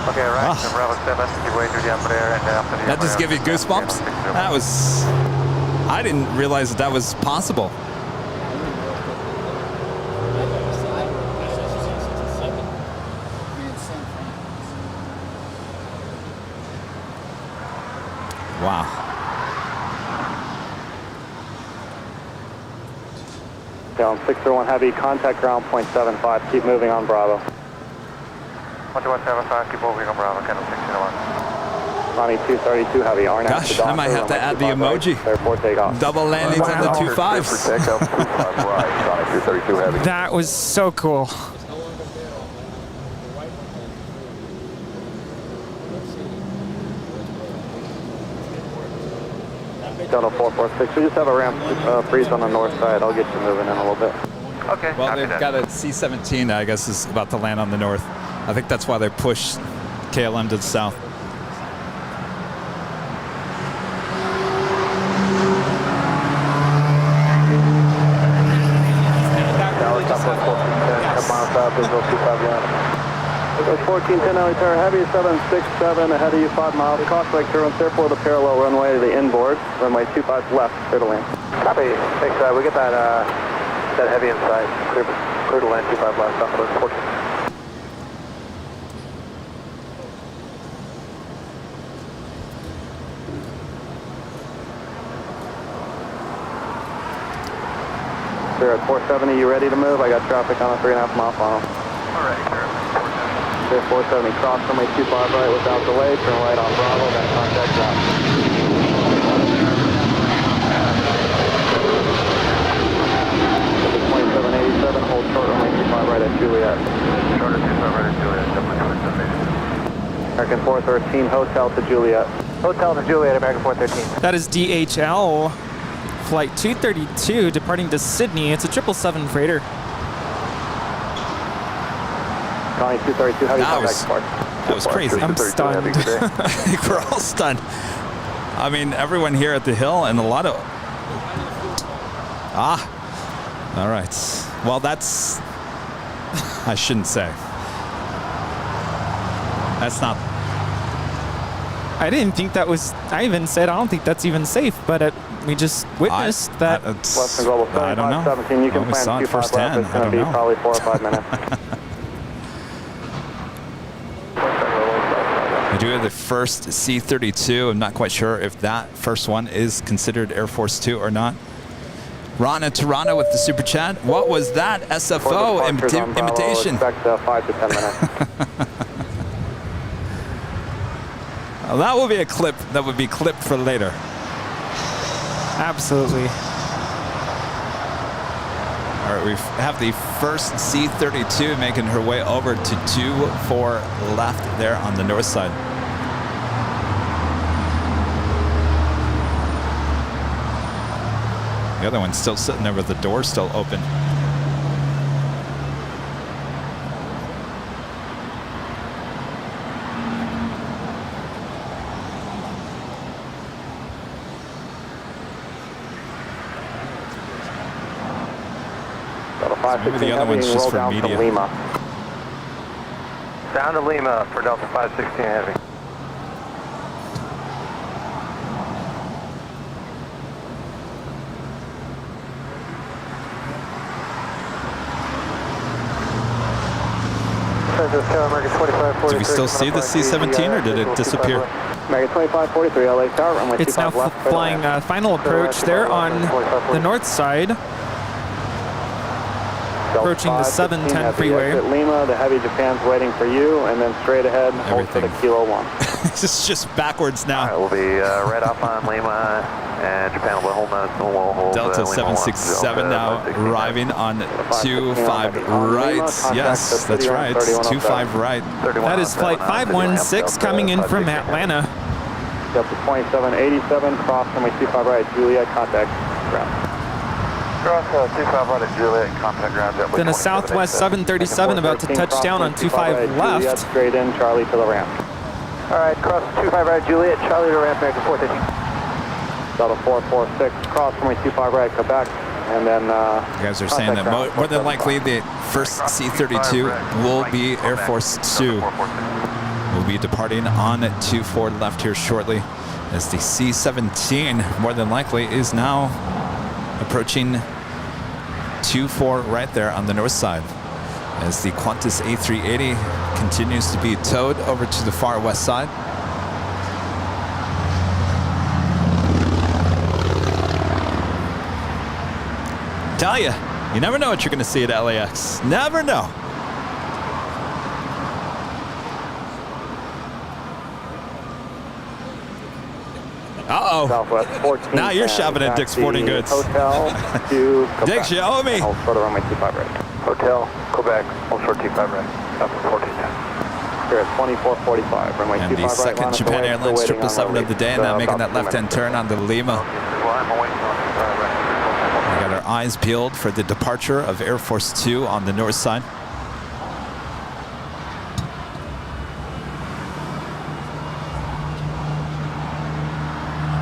Okay, right, Oh. so Bravo 7, give way to the Embraer, and then after the That just give you goosebumps? That was... I didn't realize that was possible. Wow. KLM 601 Heavy, contact ground point 75, keep moving on Bravo. 1175, keep moving on Bravo, KLM 601. Ronnie 232 Heavy, RNAV Gosh, I might have to add the emoji. Airport takeoff. Double landings on the 25s. That was so cool. Delta 446, we just have a ramp freeze on the north side. I'll get you moving in a little bit. Okay. Well, they've got a C-17, I guess, is about to land on the north. I think that's why they pushed KLM to the south. It's 1410 LA Tower Heavy, 767 ahead of you, 5 miles. Cross Lake turbulence, airport the parallel runway to the inboard. Runway 25 left, clear to land. Copy. Thanks, we get that heavy inside. Clear to land, 25 left, southwest 14. Sir, at 470, you ready to move? I got traffic on a 3.5 mile funnel. All right, sir. 470, cross runway 25 right without delay, turn right on Bravo, then contact ground. 2787, hold short runway 25 right at Juliet. Short 25 right at Juliet, American 413, hotel to Juliet. Hotel to Juliet, American 413. That is DHL Flight 232 departing to Sydney. It's a 777 freighter. Connie 232, how do you That was crazy. I'm stunned. I think we're all stunned. I mean, everyone here at the Hill and a lot of... all right. Well, that's... I shouldn't say. That's not... I didn't think that was... I even said I don't think that's even safe, but we just witnessed that. Western Global I don't know. 17, you can We plan saw it 25 left. firsthand. It's going to be probably 4 or 5 minutes. We do have the first C-32. I'm not quite sure if that first one is considered Air Force 2 or not. Ron in Toronto with the super chat. What was that SFO imitation? Expect 5 to 10 minutes. Well, that will be a clip that would be clipped for later. Absolutely. All right, we have the first C-32 making her way over to 24 left there on the north side. The other one's still sitting there with the door still open. Maybe the other one's just for media. Lima. Down to Lima for Delta 516 Heavy. Do we still see the C-17 or did it disappear? American 2543 LA Tower, runway It's now 25 left. flying final approach there on the north side. Approaching the 710 freeway. At Lima, the heavy Japan's waiting for you, and then straight ahead, hold for the Kilo 1. This is just backwards now. All right, we'll be right off on Lima, and Japan will hold us. We'll hold Delta 767 now arriving on 25 right. Yes, that's right. 25 right. That is flight 516 coming in from Atlanta. Delta 2787, cross runway 25 right, Juliet, contact ground. Cross 25 right at Juliet, contact ground. Then a Southwest 737 about to touch down on 25 left. Juliet, straight in, Charlie to the ramp. All right, cross 25 right, Juliet, Charlie to ramp, American 413. Delta 446, cross runway 25 right, Quebec, and then... You guys are saying that more than likely the first C-32 will be Air Force 2. We'll be departing on 24 left here shortly, as the C-17 more than likely is now approaching 24 right there on the north side, as the Qantas A380 continues to be towed over to the far west side. Tell you never know what you're going to see at LAX. Never know. Uh-oh. Southwest 14. Now you're shoving at Dick's Sporting Goods. Hotel to Quebec. Dix, you owe me. Hold short of runway 25 right. Hotel, Quebec, hold short 25 right, Southwest 1410. Here at 2445, runway 25 right. And the second Japan Airlines 777 of the day, now making that left-hand turn on the Lima. We got our eyes peeled for the departure of Air Force 2 on the north side.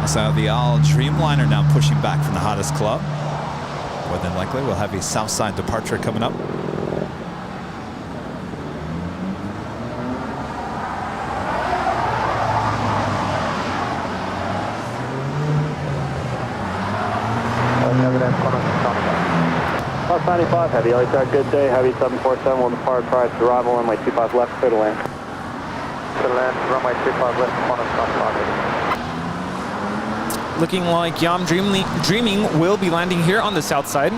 So the All Dreamliner now pushing back from the hottest club. More than likely, we'll have a south side departure coming up. Plus 95, heavy LAX, good day, heavy 747 will depart prior to arrival, runway 25 left, clear to land. Clear to land, runway 25 left, Qantas Looking like Yam Dreaming will be landing here on the south side.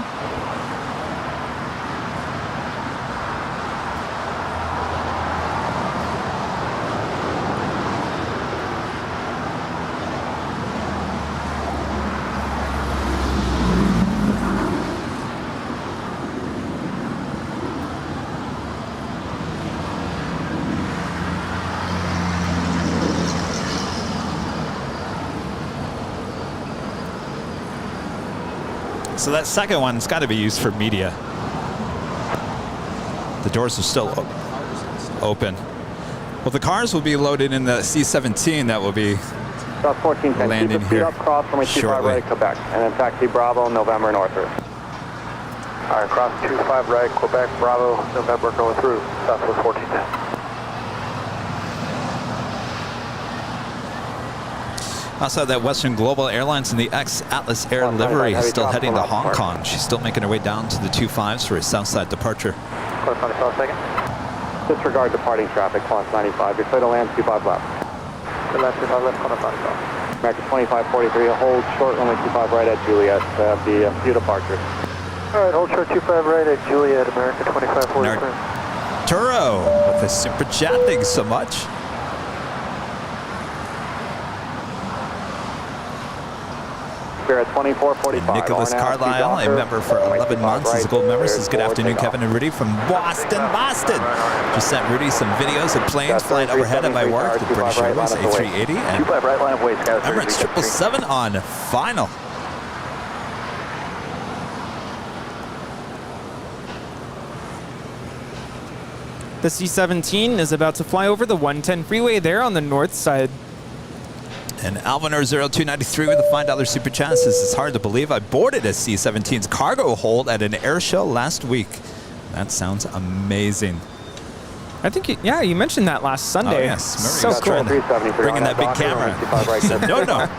So that second one's got to be used for media. The doors are still open. Well, the cars will be loaded in the C-17 that will be landing here up, cross runway 25 right, Quebec, and then taxi Bravo, November, northward. All right, cross 25 right, Quebec, Bravo, November, going through, Southwest 1410. Also, that Western Global Airlines in the ex-Atlas Air livery is still heading to Hong Kong. She's still making her way down to the 25s for a southside departure. Close 95 second. Disregard departing traffic, Qantas 95. You're clear to land, 25 left. The left, 25 left, Qantas 95. American 2543, hold short runway 25 right at Juliet, the few departures. All right, hold short 25 right at Juliet, American 2543. Turo with the super chat, thanks so much. We're at 2445. And Nicholas Carlisle, a member for 11 months, is a gold member. Says good afternoon, Kevin and Rudy from Boston. Just sent Rudy some videos of planes flying overhead at my work, the British Airways A380 and Emirates 777 on final. The C-17 is about to fly over the 110 freeway there on the north side. And Alvinor 0293 with a $5 super chat says it's hard to believe I boarded a C-17's cargo hold at an air show last week. That sounds amazing. I think, you mentioned that last Sunday. Oh, yes. So cool. Bringing that big camera. Said, no.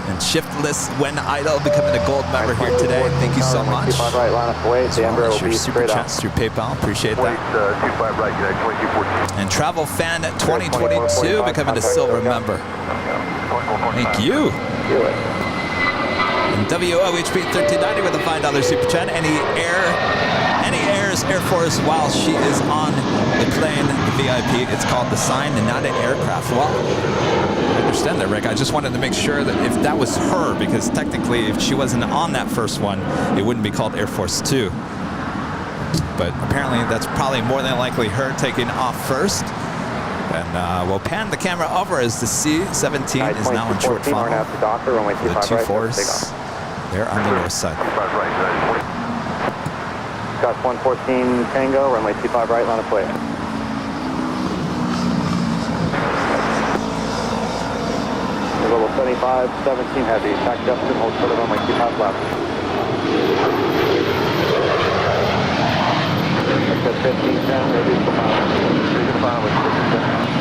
And shiftless when idle, becoming a gold member here today. Thank you so much. Your super chats through PayPal. Appreciate that. And Travel Fan 2022 becoming a silver member. Thank you. And WOHP 1390 with a $5 super chat. Any Airs Air Force while she is on the plane VIP. It's called the sign and not an aircraft. Well, I understand that, Rick. I just wanted to make sure that if that was her, because technically if she wasn't on that first one, it wouldn't be called Air Force 2. But apparently that's probably more than likely her taking off first. And we'll pan the camera over as the C-17 is now in short funnel. The 2-4s, they're on the north side. Got 114 Tango, runway 25 right, line of play. Level 75, 17 heavy, tack Justin, hold short of runway 25 left. Exit 1510, reduce the final. Reduce the final with 1510.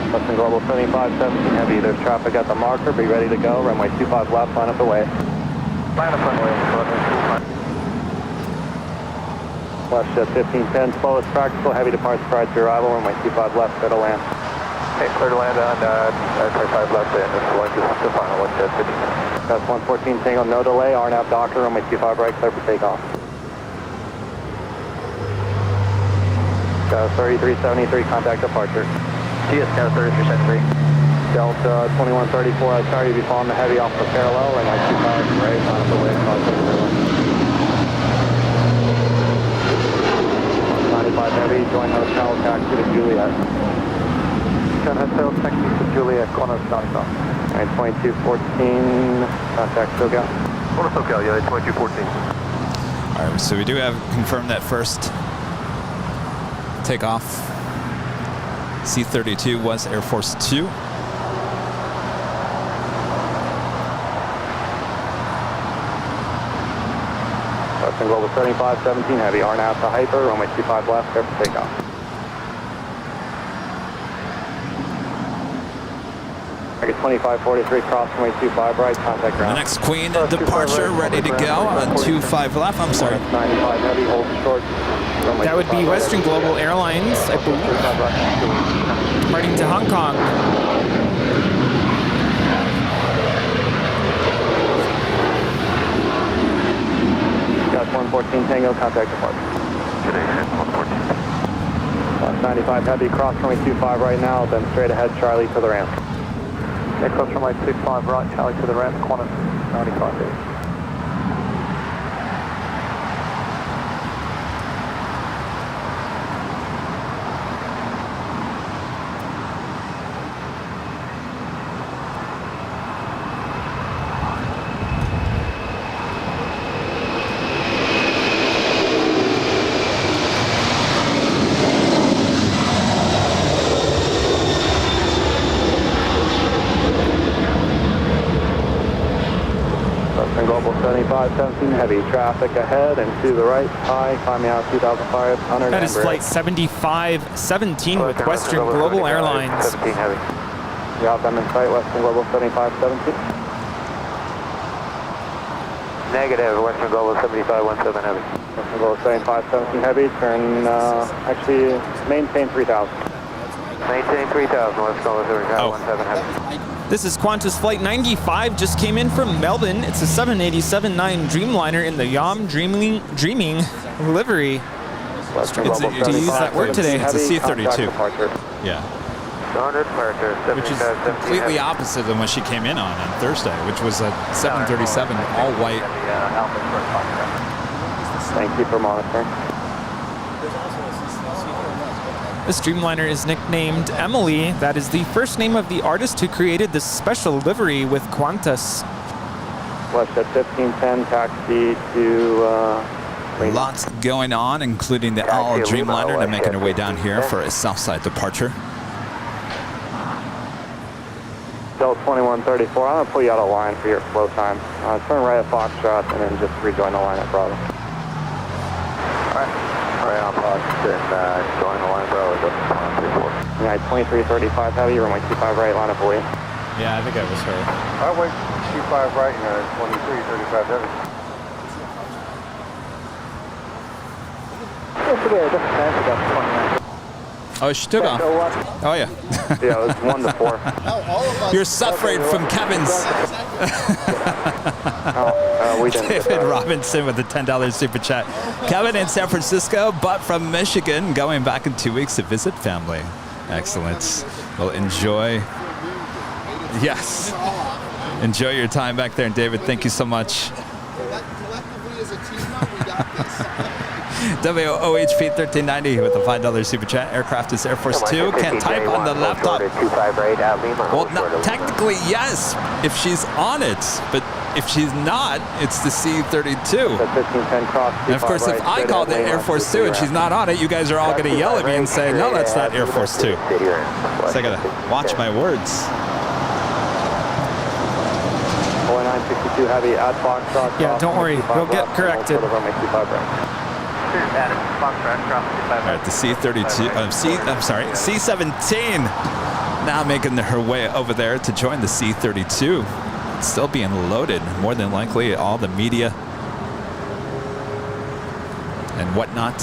Western Global 75, 17 heavy. There's traffic at the marker. Be ready to go. Runway 25 left, line up the way. Line up runway. Left jet 1510, slow as practical. Heavy departs prior to arrival. Runway 25 left, clear to land. Okay, clear to land on 25 left in. This is one, this is the final one, jet 1510. That's 114 Tango, no delay. RNAV Docker, runway 25 right, clear for takeoff. Got 3373, contact departure. GS Cat 3373. Delta 2134, I sorry to be following the heavy off the parallel, and like 25 right, on the way across the river. 95 heavy, join hotel, taxi to Juliet. Join hotel, taxi to Juliet, Qantas A380. Alright, 2214, contact SoCal. Qantas SoCal, yeah, 2214. Alright, so we do have confirmed that first takeoff. C-32 was Air Force 2. Western Global 75, 17 heavy, RNAV to Hyper, runway 25 left, clear for takeoff. Target 2543, cross runway 25 right, contact ground. The next Queen departure ready to go on 25 left. I'm sorry. 95 heavy, hold short. That would be Western Global Airlines, I believe, departing to Hong Kong. Got 114 Tango, contact departure. Today, 114. 95 heavy, cross runway 25 right now, then straight ahead, Charlie to the ramp. Yeah, cross runway 25 right, Charlie to the ramp, Qantas 95 heavy. Global 75, 17 heavy, traffic ahead and to the right, high, climbing out 2,500. That is flight 7517 with Western Global Airlines. 17 heavy. You have them in sight, Western Global 75, 17. Negative, Western Global 75, 17 heavy. Western Global 75, 17 heavy, turn, actually, maintain 3,000. Maintain 3,000, Western Global 75, 17 heavy. This is Qantas Flight 95, just came in from Melbourne. It's a 787-9 Dreamliner in the Yom Dreaming livery. Western It's Global to use that word today. It's a C-32. Yeah. Departure, Which is completely opposite than what she came in on Thursday, which was a 737 all white. Thank you for monitoring. This Dreamliner is nicknamed Emily. That is the first name of the artist who created this special livery with Qantas. WestJet 1510, taxi to... Lots going on, including the all Dreamliner. They're making their way down here for a Southside departure. Delta 2134, I'm going to pull you out of line for your flow time. Turn right at Foxtrot and then just rejoin the line at Bravo. Alright. Right on Fox, and join the line Bravo, Delta 2134. Yeah, 2335 heavy, runway 25 right, line up away. Yeah, I think that was her. Runway 25 right, 2335 heavy. Oh, she took off. Oh, yeah. Yeah, it was 1 to 4. You're suffering from Kevin's. We didn't. David Robinson with the $10 super chat. Kevin in San Francisco, but from Michigan, going back in 2 weeks to visit family. Excellent. Well, enjoy. Yes. Enjoy your time back there. And David, thank you so much. WOHP1390 with the $5 super chat. Aircraft is Air Force 2. Can't type on the laptop. Well, technically, yes, if she's on it. But if she's not, it's the C-32. And of course, if I called it Air Force 2 and she's not on it, you guys are all going to yell at me and say, no, that's not Air Force 2. So I got to watch my words. 962 Heavy at Foxtrot. Yeah, don't worry. We'll get corrected. All right, the C-32, C-17 now making her way over there to join the C-32. Still being loaded, more than likely, all the media and whatnot.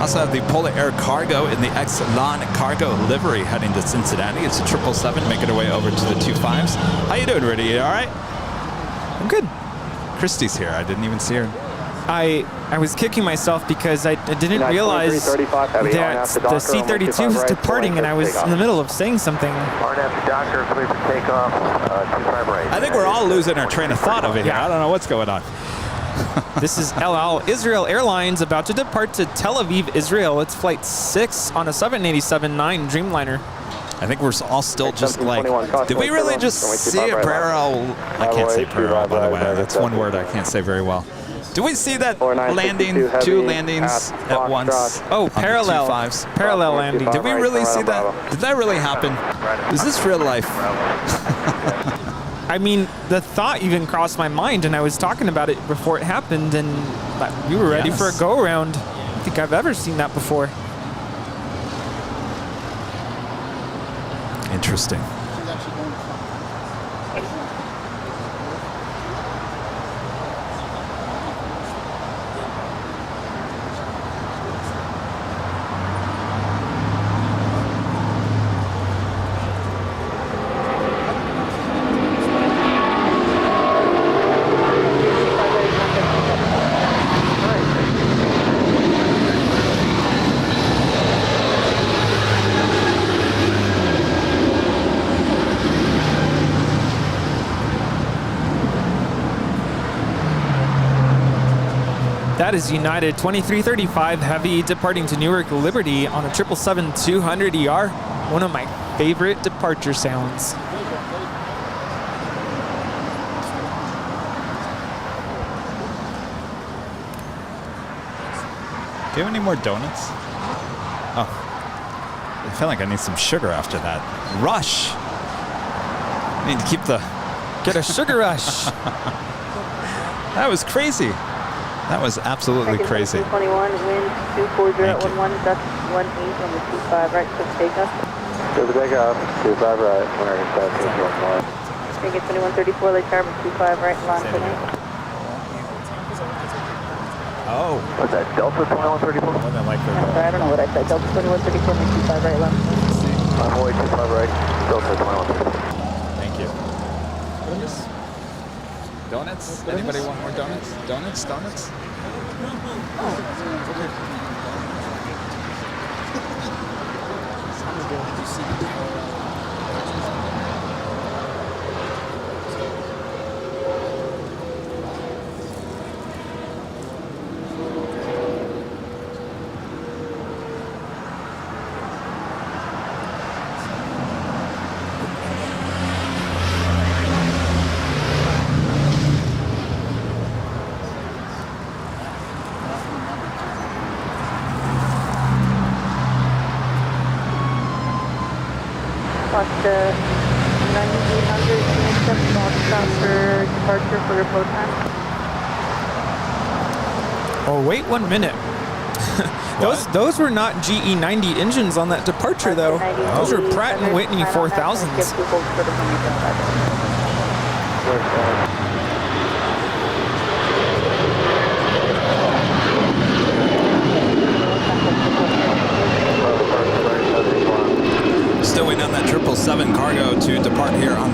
Also have the Polar Air Cargo in the Exelon Cargo livery heading to Cincinnati. It's a 777 making her way over to the 25s. How you doing, Rudy? You all right? I'm good. Christy's here. I didn't even see her. I was kicking myself because I didn't realize that the C-32 was departing and I was in the middle of saying something. I think we're all losing our train of thought over here. I don't know what's going on. This is El Al Israel Airlines about to depart to Tel Aviv, Israel. It's flight 6 on a 787-9 Dreamliner. I think we're all still just like, did we really just see a parallel? I can't say parallel, by the way. That's one word I can't say very well. Do we see that landing, 2 landings at once? Oh, parallel. Parallel landing. Did we really see that? Did that really happen? Is this real life? I mean, the thought even crossed my mind, and I was talking about it before it happened, and we were ready for a go-around. I don't think I've ever seen that before. Interesting. That is United 2335 Heavy departing to Newark Liberty on a 777-200ER. One of my favorite departure sounds. Do you have any more donuts? Oh, I feel like I need some sugar after that. Rush. I need to keep the... Get a sugar rush. That was crazy. That was absolutely crazy. 21, wind 240 at 11, Dutch 18 on the 25 right, quick takeoff. Good takeoff, 25 right, American South, 21. Take it 2134, late carbon 25 right, line 28. Oh. What's that, Delta 2134? More than likely. I'm sorry, I don't know what I said. Delta 2134, 25 right, line 28. Boy, 25 right, Delta 2134. Thank you. Donuts? Anybody want more donuts? Donuts? Donuts? Watch the 9800 accept box for departure for report time. Oh, wait 1 minute. Those were not GE90 engines on that departure, though. Those were Pratt & Whitney 4000s.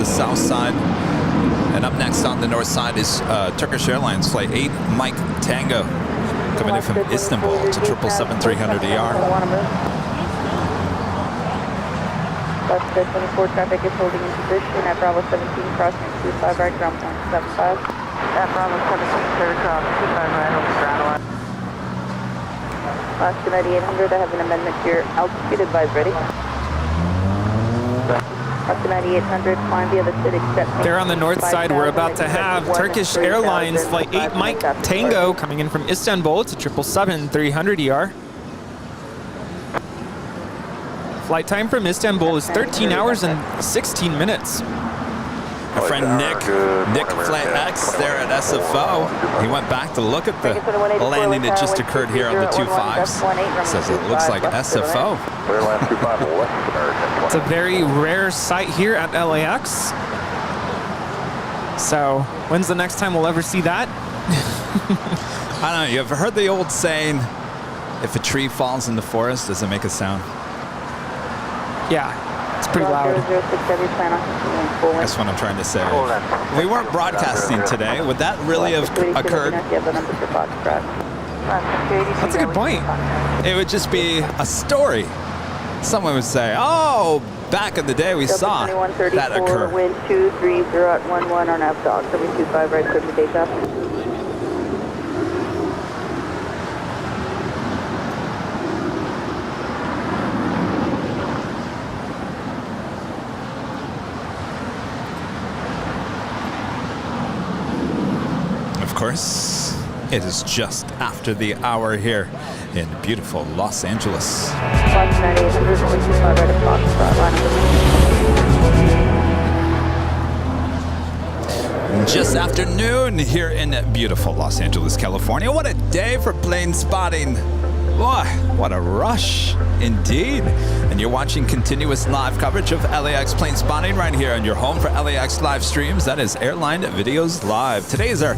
the south side. And up next on the north side is Turkish Airlines Flight 8 Mike Tango coming in from Istanbul to 777-300ER. Bus 24 traffic is holding in position at Bravo 17, crossing 25 right, ground point 75. At Bravo 17, third cross 25 right, over ground line. Alaska 9800, I have an amendment to your altitude advise ready. Alaska 9800, climb via the city except. There on the north side, we're about to have Turkish Airlines Flight 8 Mike Tango coming in from Istanbul to 777-300ER. Flight time from Istanbul is 13 hours and 16 minutes. Our friend Nick Flight X there at SFO, he went back to look at the landing that just occurred here on the 25s. Says it looks like SFO. It's a very rare sight here at LAX. So when's the next time we'll ever see that? I don't know, you ever heard the old saying, if a tree falls in the forest, does it make a sound? Yeah, it's pretty loud. That's what I'm trying to say. If we weren't broadcasting today, would that really have occurred? That's a good point. It would just be a story. Someone would say, oh, back in the day we saw that occur. Wind 230 at 11 on F dog, 725 right, clear for takeoff. Of course, it is just after the hour here in beautiful Los Angeles. Just after noon here in beautiful Los Angeles, California. What a day for plane spotting. Boy, what a rush indeed. And you're watching continuous live coverage of LAX plane spotting right here on your home for LAX live streams. That is Airline Videos Live. Today is our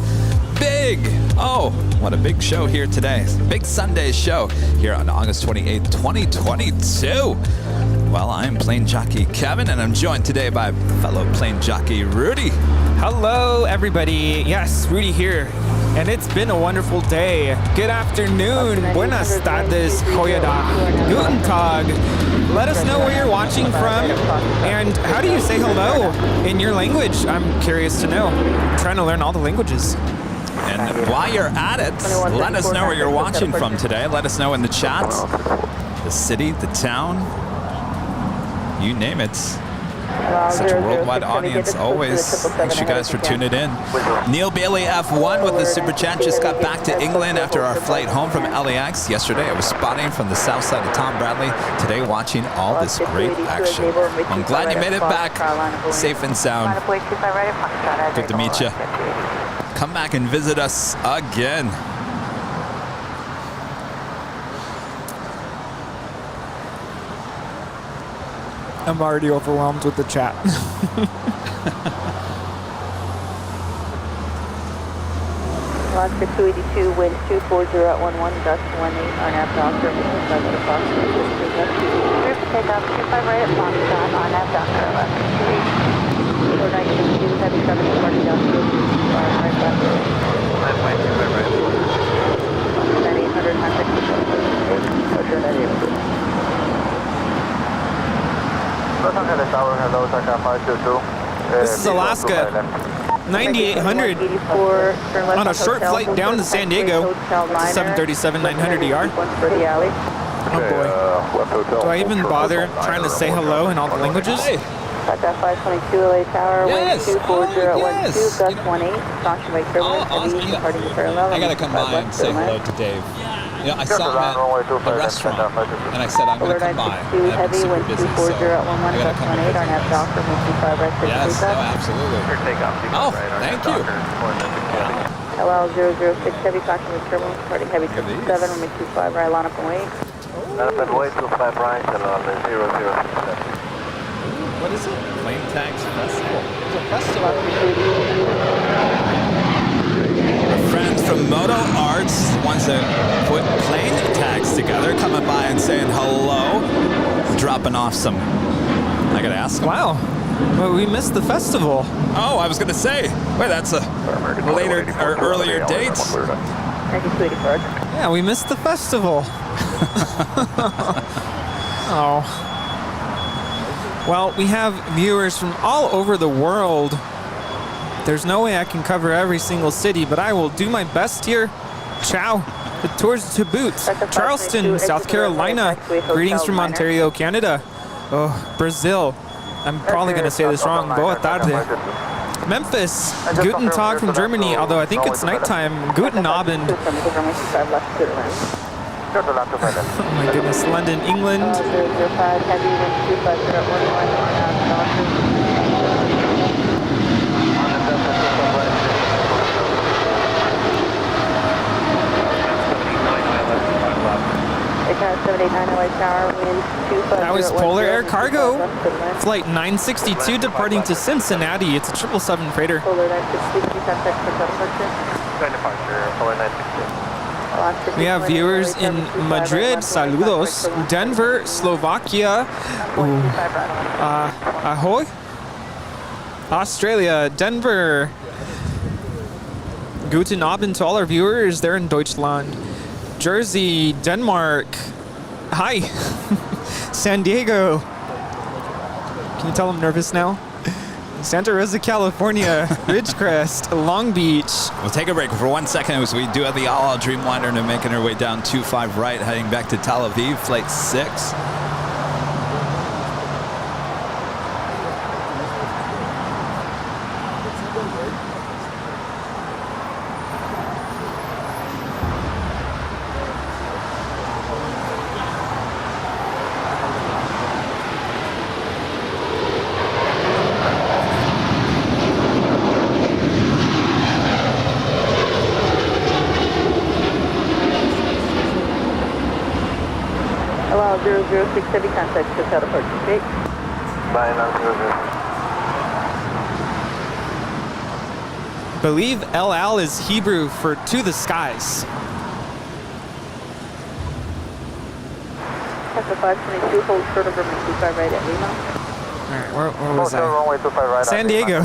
what a big show here today. Big Sunday show here on August 28th, 2022. Well, I'm plane jockey Kevin, and I'm joined today by fellow plane jockey Rudy. Hello, everybody. Yes, Rudy here. And it's been a wonderful day. Good afternoon. Buenas tardes. Hoyada. Guten Tag. Let us know where you're watching from. And how do you say hello in your language? I'm curious to know. I'm trying to learn all the languages. And while you're at it, let us know where you're watching from today. Let us know in the chat. The city, the town, you name it. Such a worldwide audience always. Thanks you guys for tuning in. Neil Bailey F1 with the Super Chat just got back to England after our flight home from LAX. Yesterday I was spotting from the south side of Tom Bradley. Today watching all this great action. I'm glad you made it back safe and sound. Good to meet you. Come back and visit us again. I'm already overwhelmed with the chat. Alaska 282, wind 240 at 11, gust 18 on F Doctor, 5 at approximately 3 takeoff, 25 right at Foxtrot on F Doctor, 11. 492, heavy 7 departing downfield, right back. 9.25 right. 9800, contact 9800. This is Alaska 9800 on a short flight down to San Diego to 737-900ER. Oh boy. Do I even bother trying to say hello in all the languages? Contact 522 LA Tower, wind 240 at 12, gust 18, function by turbulence, heavy departing parallel. I gotta come by and say hello to Dave. You know, I saw him at the restaurant, and I said I'm gonna come by. Heavy, wind 240 at 11, gust 18 on F Doctor, 25 right, 6 Yes, no, absolutely. Oh, thank you. LL 006, heavy function by turbulence, departing heavy 7, runway 25 right, line up and wait. Line up and wait, 25 right, and on the 0067. What is it? Plane Tags Festival. It's a festival. Our friends from Moto Arts, the ones that put plane tags together, coming by and saying hello, dropping off some. I gotta ask them. Wow. Well, we missed the festival. Oh, I was going to say. Wait, that's a later or earlier date. Yeah, we missed the festival. Oh. Well, we have viewers from all over the world. There's no way I can cover every single city, but I will do my best here. Ciao. The tours to boot. Charleston, South Carolina. Greetings from Ontario, Canada. Oh, Brazil. I'm probably going to say this wrong. Boa tarde. Memphis. Guten Tag from Germany, although I think it's nighttime. Guten Abend. Oh my goodness. London, England. That was Polar Air Cargo. Flight 962 departing to Cincinnati. It's a 777 freighter. We have viewers in Madrid, saludos. Denver, Slovakia. Ahoy. Australia, Denver. Guten Abend to all our viewers there in Deutschland. Jersey, Denmark. Hi. San Diego. Can you tell I'm nervous now? Santa Rosa, California. Ridgecrest, Long Beach. We'll take a break for 1 second as we do have the All Dreamliner and making her way down 25 right, heading back to Tel Aviv, flight 6. Allow 006 heavy contact to out approach gate. Bye, now 00. Believe El Al is Hebrew for to the skies. Delta 522, hold short over 25 right at Lima. All right, where was I? San Diego.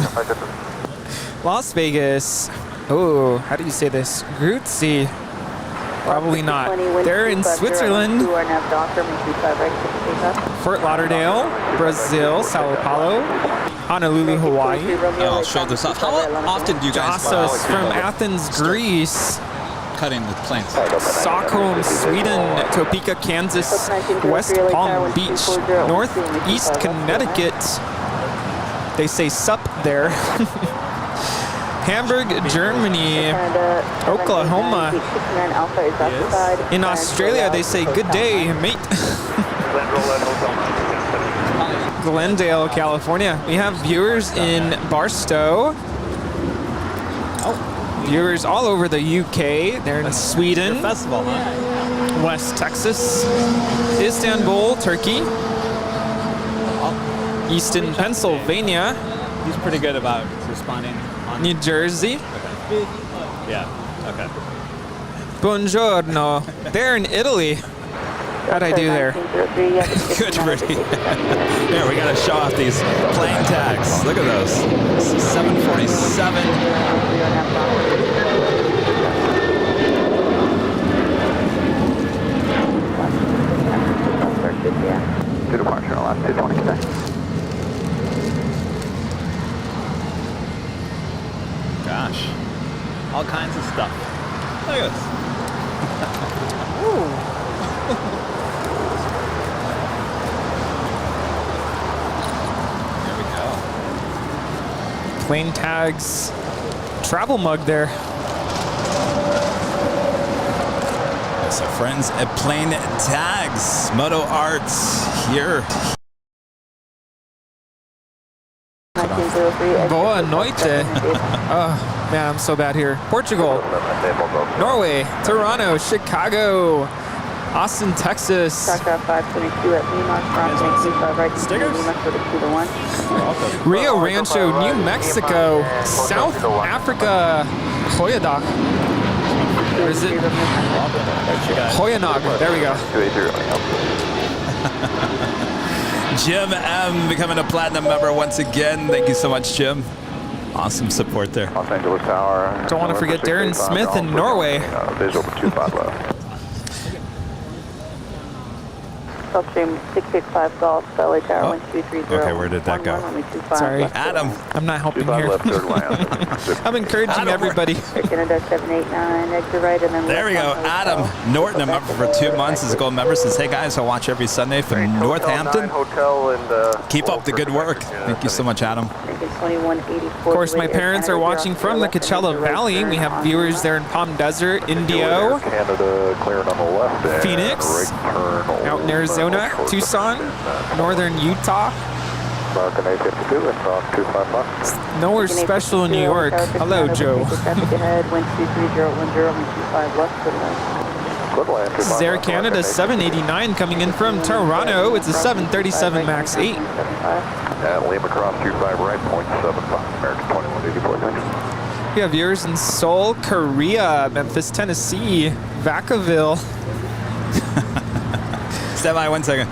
Las Vegas. Oh, how do you say this? Grüezi. Probably not. They're in Switzerland. Fort Lauderdale, Brazil, Sao Paulo, Honolulu, Hawaii. I'll show this off. How often do you guys Jossos from Athens, Greece. cutting the planes? Stockholm, Sweden, Topeka, Kansas, West Palm Beach, Northeast Connecticut. They say sup there. Hamburg, Germany, Oklahoma. In Australia, they say good day, mate. Glendale, California. We have viewers in Barstow. Viewers all over the UK. They're in Sweden, Festival, huh? West Texas, Istanbul, Turkey, Easton, Pennsylvania. He's pretty good about responding on New Jersey. Okay. Yeah. Okay. Buongiorno. They're in Italy. How'd I do there? Good, Rudy. Here, we gotta show off these plane tags. Look at those. 747. To departure, last 220 today. Gosh, all kinds of stuff. Look at this. There we go. Plane tags. Travel mug there. So friends at Plane Tags, Moto Arts here. Boa noite. Oh, man, I'm so bad here. Portugal, Norway, Toronto, Chicago, Austin, Texas. Rio Rancho, New Mexico, South Africa, Hoyadak. Or is it? Hoyanog. There we go. Jim M becoming a platinum member once again. Thank you so much, Jim. Awesome support there. Los Angeles Tower. Don't want to forget Darren Smith in Norway. Visual for 25 left. Gulfstream 665 Golf, LA Tower, 1230. Okay, where did that go? Sorry. Adam. I'm not helping 25 here. left, third land. I'm encouraging everybody. Canada 789, exit right, and then There we go. Adam Norton, a member for 2 months, is a gold member. Says, hey guys, I watch every Sunday from Northampton. Keep up the good work. Thank you so much, Adam. Of course, my parents are watching from the Coachella Valley. We have viewers there in Palm Desert, Indio, Canada clearing on the left end. Phoenix, out in Arizona, Tucson, northern Utah. American A52 and cross 25 left. Nowhere special in New York. Hello, Joe. This is Air Canada 789 coming in from Toronto. It's a 737 MAX 8. And Lima cross 25 right, 0.75. American 2180. We have viewers in Seoul, Korea, Memphis, Tennessee, Vacaville. Stand by 1 second.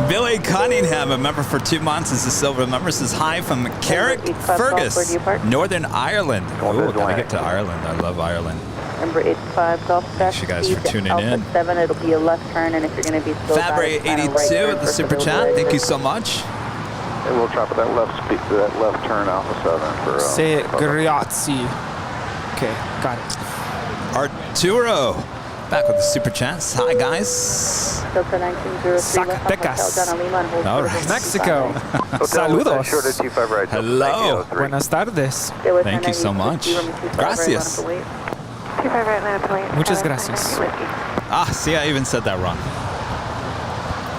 Billy Cunningham, a member for 2 months, is a silver member. Says hi from Carrick Fergus, Northern Ireland. Oh, gotta get to Ireland. I love Ireland. Number 85 Golf Thanks you guys for tuning in. 7, it'll be a left turn, and if you're going to be slow, Fabry 82 at the super chat. Thank you so much. And we'll drop that left turn Alpha 7 for. Say it, grazie. Okay, got it. Arturo, back with the super chats. Hi guys. Zacatecas. All right. Mexico. Saludos. Hello. Buenas tardes. Thank you so much. Gracias. Muchas gracias. Ah, see, I even said that wrong.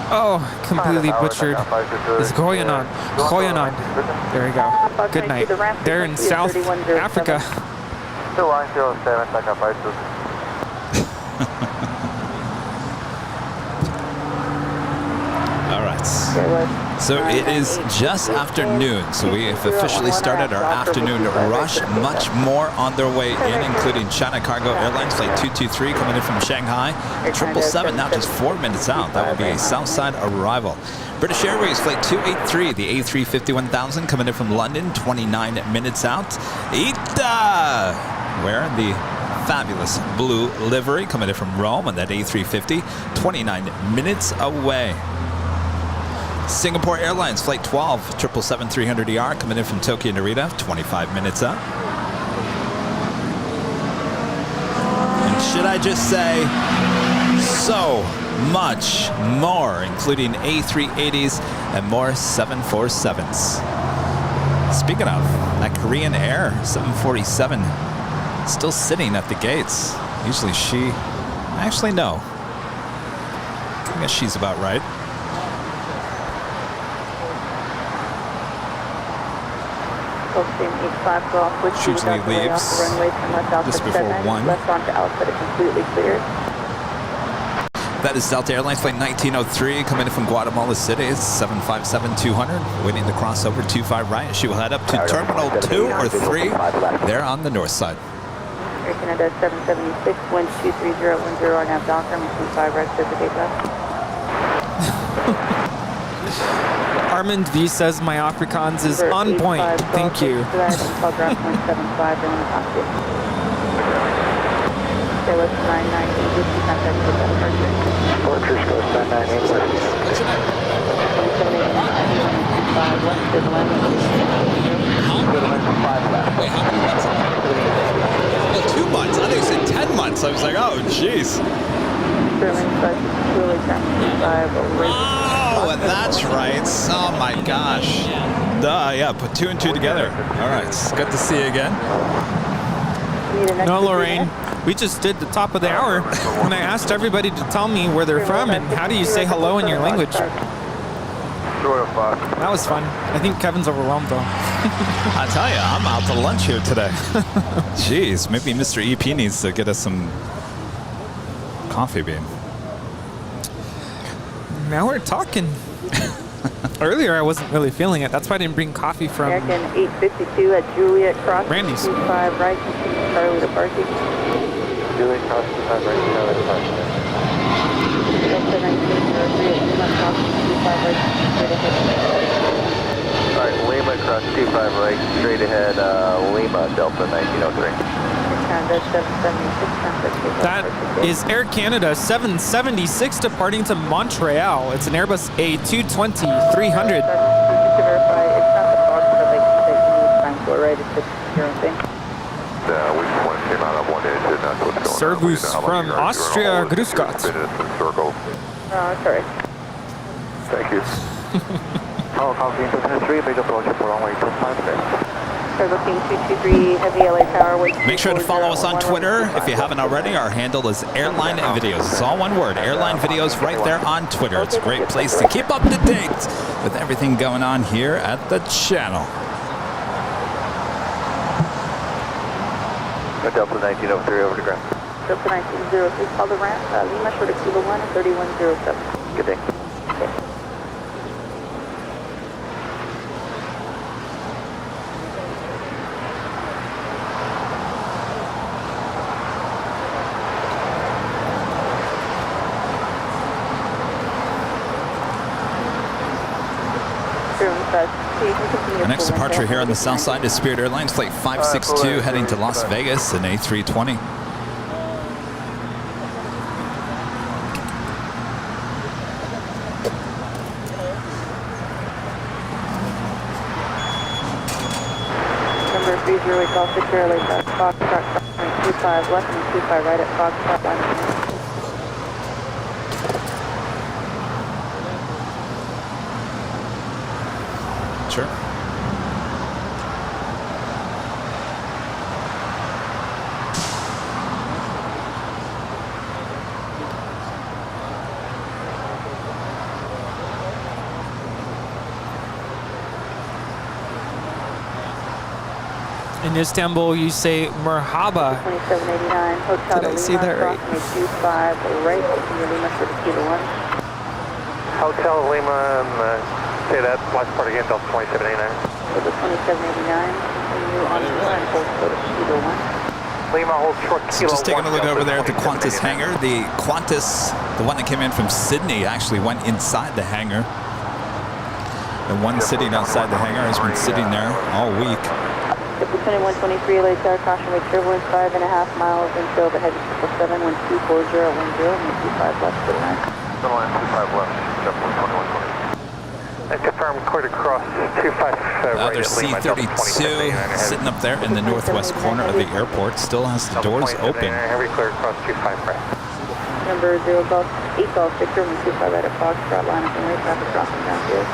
Oh, completely butchered. It's Goyanon. Goyanon. There we go. Good night. They're in South Africa. All right. So it is just afternoon. So we have officially started our afternoon rush. Much more on their way in, including China Cargo Airlines Flight 223 coming in from Shanghai. 777 now just 4 minutes out. That will be a Southside arrival. British Airways Flight 283, the A350-1000 coming in from London, 29 minutes out. ITA, wearing the fabulous blue livery coming in from Rome on that A350, 29 minutes away. Singapore Airlines Flight 12, 777-300ER coming in from Tokyo Narita, 25 minutes up. And should I just say, so much more, including A380s and more 747s. Speaking of, that Korean Air 747 still sitting at the gates. Usually actually no. I guess she's about right. She usually leaves just before 1. Left onto Alpha to completely cleared. That is Delta Airlines Flight 1903 coming in from Guatemala City. It's 757-200, waiting to cross over 25 right. She will head up to Terminal 2 or 3 there on the north side. Air Canada 776, wind 23010, RNAV Docker, 25 right, certificate left. Armand V says my Afrikaans is on point. Thank you. Wait, how many months? Well, 2 months. I think you said 10 months. I was like, oh, jeez. Oh, and that's right. Oh my gosh. Duh, yeah, put 2 and 2 together. All right, it's good to see you again. No, Lorraine, we just did the top of the hour, and I asked everybody to tell me where they're from and how do you say hello in your language. That was fun. I think Kevin's overwhelmed though. I tell you, I'm out to lunch here today. Jeez, maybe Mr. EP needs to get us some coffee bean. Now we're talking. Earlier I wasn't really feeling it. That's why I didn't bring coffee from American 852 at Juliet Cross. Randy's. 25 right, continue Charlie to parking. Juliet Cross 25 right, Charlie to parking. Delta 1903 at Lima Cross right, straight ahead. Alright, Lima cross 25 right, straight ahead, Lima, Delta 1903. That is Air Canada 776 departing to Montreal. It's an Airbus A220-300. To verify, it's not the box that you need time for, right? It's just your own thing. We just want to came out of one edge and that's what's going Servus from Austria, Grüß Gott. Circle. Sorry. Thank you. Tower Coffee 223, big approach for runway 25 there. Cargo King 223, heavy LA Tower. Make sure to follow us on Twitter if you haven't already. Our handle is Airline Videos. It's all one word, Airline Videos, right there on Twitter. It's a great place to keep up to date with everything going on here at the channel. Delta 1903 over to ground. Delta 1903, call the ramp, Lima short of Kilo 1 and 3107. Good day. Okay. Our next departure here on the south side is Spirit Airlines Flight 562 heading to Las Vegas, an A320. Number 30 call secure LA Foxtrot 25 left and 25 right at Foxtrot line. Sure. In Istanbul, you say Merhaba. 2789, Hotel Did I see that right? 25 right, Lima for the Kilo 1. Hotel Lima, say that last part again, Delta 2789. For the 2789, continue on the line, hold short of Kilo 1. Lima, hold short Kilo 1. Just taking a look over there at the Qantas hangar. The Qantas, the one that came in from Sydney, actually went inside the hangar. The one sitting outside the hangar has been sitting there all week. Descending 123, LA Tower, caution, make turbulence 5.5 miles until the heavy 717 when 240 and 25 left to the line. The line 25 left, Jetblue 2120. And confirm cleared across 25 right There's C-32 sitting up there in the northwest corner of the airport. Still has the doors open. Heavy clear across 25 right. Number 0 Golf 8 Golf Victor, 25 right at Foxtrot, line up and right, traffic crossing downfield.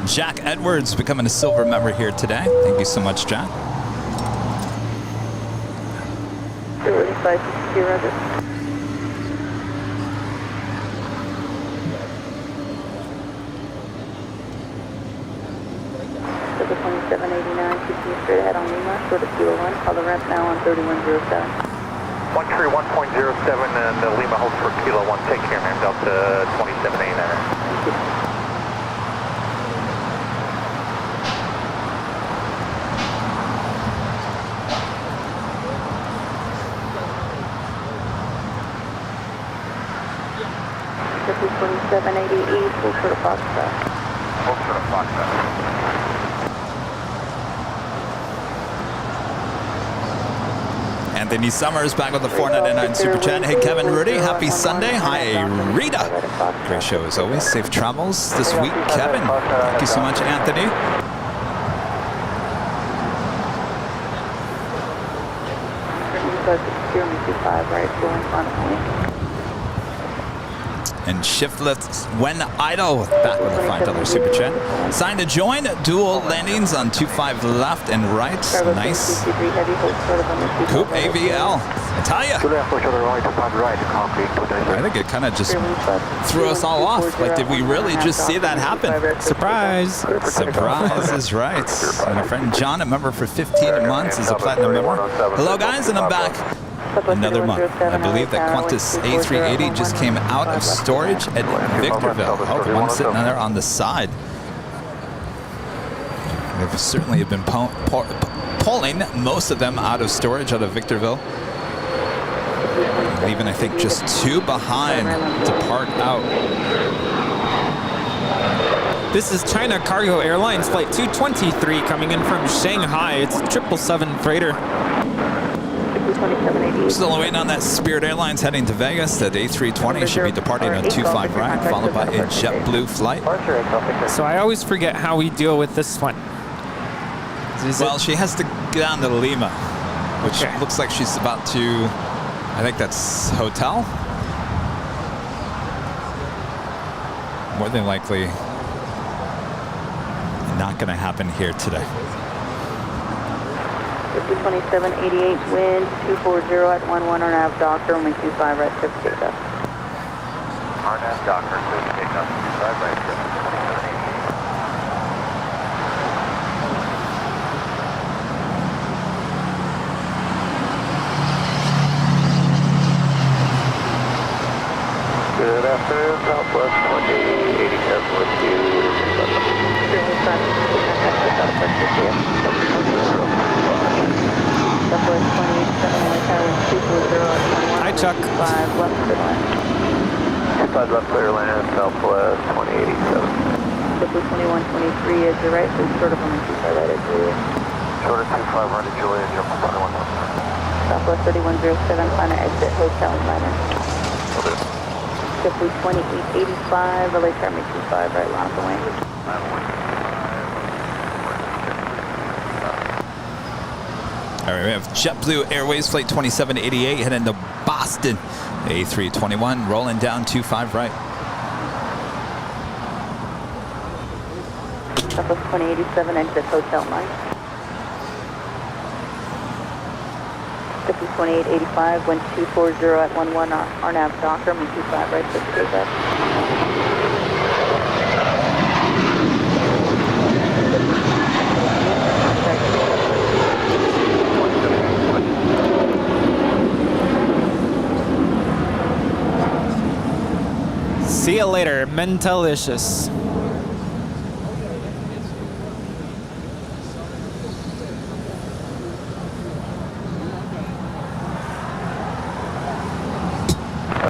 Jack Edwards becoming a silver member here today. Thank you so much, Jack. 560, Roger. So the 2789, continue straight ahead on Lima, short of Kilo 1, call the ramp now on 3107. 131.07 and Lima hold for Kilo 1, take care man, Delta 2789. Thank you. This is 2780 East, full short of Foxtrot. Full short of Foxtrot. Anthony Summers back with the 499 Super Chat. Hey, Kevin Rudy, happy Sunday. Hi, Rita. Great show as always. Safe travels this week, Kevin. Thank you so much, Anthony. Right, going on And shift lift when idle. Back with a $5 Super Chat. Sign to join. Dual landings on 25 left and right. Nice. Coupe AVL. I tell ya. I think it kind of just threw us all off. Like, did we really just see that happen? Surprise. Surprise is right. And our friend John, a member for 15 months, is a platinum member. Hello, guys, and I'm back. Another month. I believe that Qantas A380 just came out of storage at Victorville. Oh, the one sitting there on the side. They've certainly been pulling most of them out of storage out of Victorville. leaving, I think, just 2 behind to park out. This is China Cargo Airlines Flight 223 coming in from Shanghai. It's a 777 freighter. Still waiting on that Spirit Airlines heading to Vegas. That A320 should be departing on 25 right, followed by a JetBlue flight. So I always forget how we deal with this one. Well, she has to get down to Lima, which looks like she's about to, I think that's hotel. More than likely not going to happen here today. 2788 wind, 240 at 11 RNAV Doctor, only 25 right, 6 takeoff. RNAV Doctor, 6 takeoff, 25 right, 2788. Good afternoon, Southwest 2087 with you. Hi, Chuck. 5 left clear line. 5 left clear line, Southwest 2087. JetBlue 2123 is the right, so short of only 25 right at Julia. Short of 25 right at Julia, jump on 21. Southwest 3107, plan to exit hotel and liner. JetBlue 2885, LA Charlie 25 right, line up the wing. All right, we have JetBlue Airways Flight 2788 heading to Boston. A321 rolling down 25 right. Southwest 2087, exit hotel 9. JetBlue 2885, wind 240 at 11 RNAV Doctor, 25 right, 6 takeoff. See you later, Mentalicious.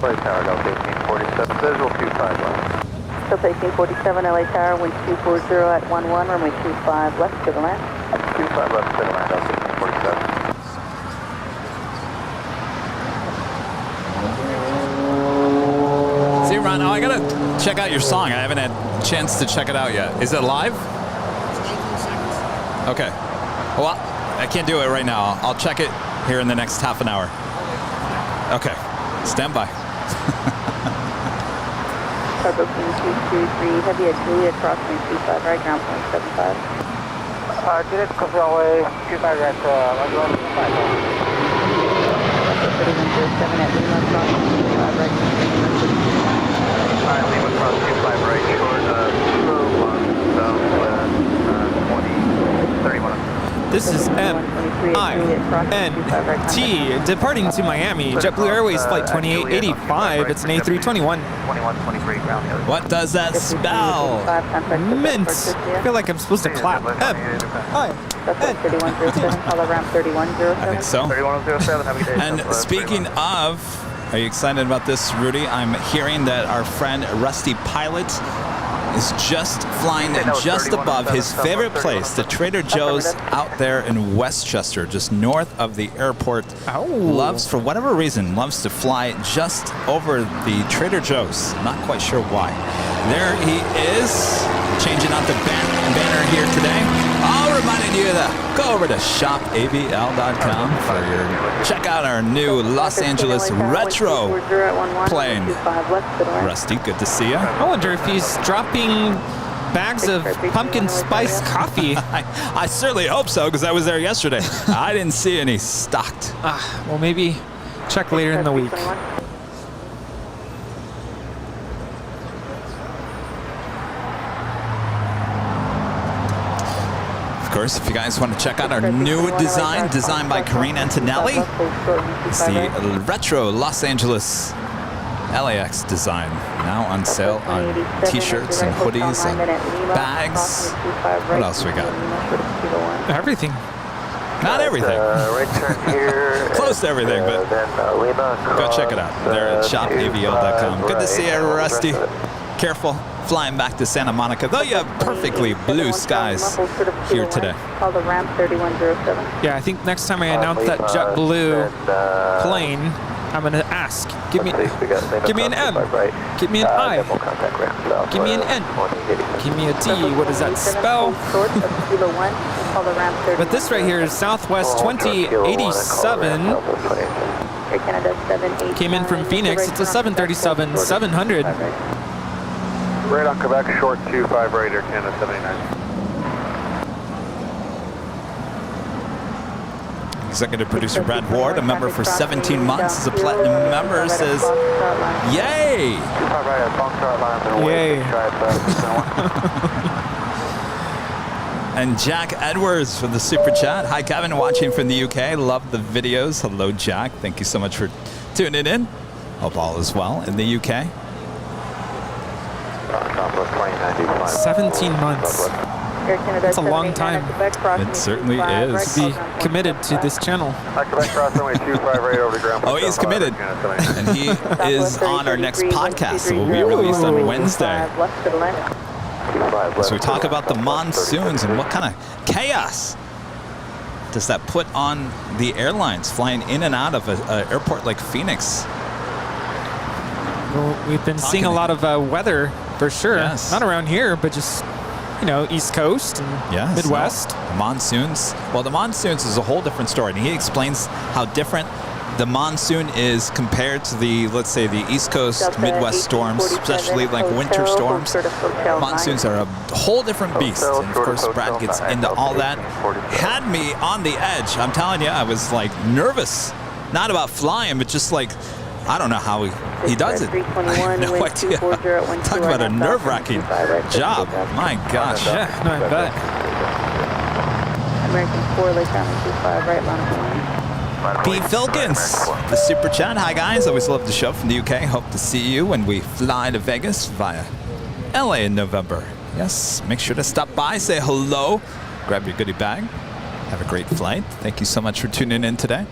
LA Tower, Delta 1847, visual 25 left. Delta 1847, LA Tower, wind 240 at 11, runway 25 left to the land. 25 left to the land, Delta 1847. See, Ron, I gotta check out your song. I haven't had a chance to check it out yet. Is it live? Okay. Well, I can't do it right now. I'll check it here in the next half an hour. Okay. Stand by. Cargo King 223, heavy at Julia, crossing 25 right, ground point 75. Direct Control 25 right, 3107 at Lima, crossing 25 right, Alright, Lima cross 25 right, short of 201, southwest 2031. This is MINT, departing to Miami. JetBlue Airways Flight 2885. It's an A321. 2123 ground. What does that spell? Mint. I feel like I'm supposed to clap. M. I. That's 3107, color ramp 3107. I think so. 3107, have a good day. And speaking of, are you excited about this, Rudy? I'm hearing that our friend Rusty Pilot is just flying just above his favorite place, the Trader Joe's out there in Westchester, just north of the airport. Loves, for whatever reason, loves to fly just over the Trader Joe's. Not quite sure why. There he is, changing out the banner here today. I'll reminding you to go over to shopavl.com for your check out our new Los Angeles retro plane. Rusty, good to see you. I wonder if he's dropping bags of pumpkin spice coffee. I certainly hope so, because I was there yesterday. I didn't see any stocked. Well, maybe check later in the week. Of course, if you guys want to check out our new design, designed by Karine Antonelli, it's the retro Los Angeles LAX design, now on sale on t-shirts and hoodies and bags. What else we got? Everything. Not everything. Right turn here. Close to everything, but then Lima. go check it out. They're at shopavl.com. Good to see you, Rusty. Careful flying back to Santa Monica, though you have perfectly blue skies here today. Call the ramp 3107. Yeah, I think next time I announce that JetBlue plane, I'm going to ask, give me an M, give me an I, give me an N, give me a T. What does that spell? But this right here is Southwest 2087. Came in from Phoenix. It's a 737-700. Right on Quebec, short 25 right, Air Canada 79. Executive producer Brad Ward, a member for 17 months, is a platinum member, says, yay! Yay. And Jack Edwards from the Super Chat. Hi, Kevin, watching from the UK. Love the videos. Hello, Jack. Thank you so much for tuning in. Hope all is well in the UK. 17 months. That's a long time. It certainly is. To be committed to this channel. Oh, he's committed. And he is on our next podcast. It will be released on Wednesday. So we talk about the monsoons and what kind of chaos does that put on the airlines flying in and out of an airport like Phoenix. Well, we've been seeing a lot of weather for sure. Yes. Not around here, but just, you know, East Coast and Midwest. No. The monsoons. Well, the monsoons is a whole different story. And he explains how different the monsoon is compared to the, let's say, the East Coast, Midwest storms, especially like winter storms. Monsoons are a whole different beast. And of course, Brad gets into all that. Had me on the edge. I'm telling you, I was like nervous. Not about flying, but just like, I don't know how he does it. I have no idea. Talk about a nerve-wracking job. My gosh. Yeah, no, I bet. American 4, Lake Island 25, right line. P. Filkins, the Super Chat. Hi, guys. Always love the show from the UK. Hope to see you when we fly to Vegas via LA in November. Yes, make sure to stop by, say hello, grab your goodie bag. Have a great flight. Thank you so much for tuning in today.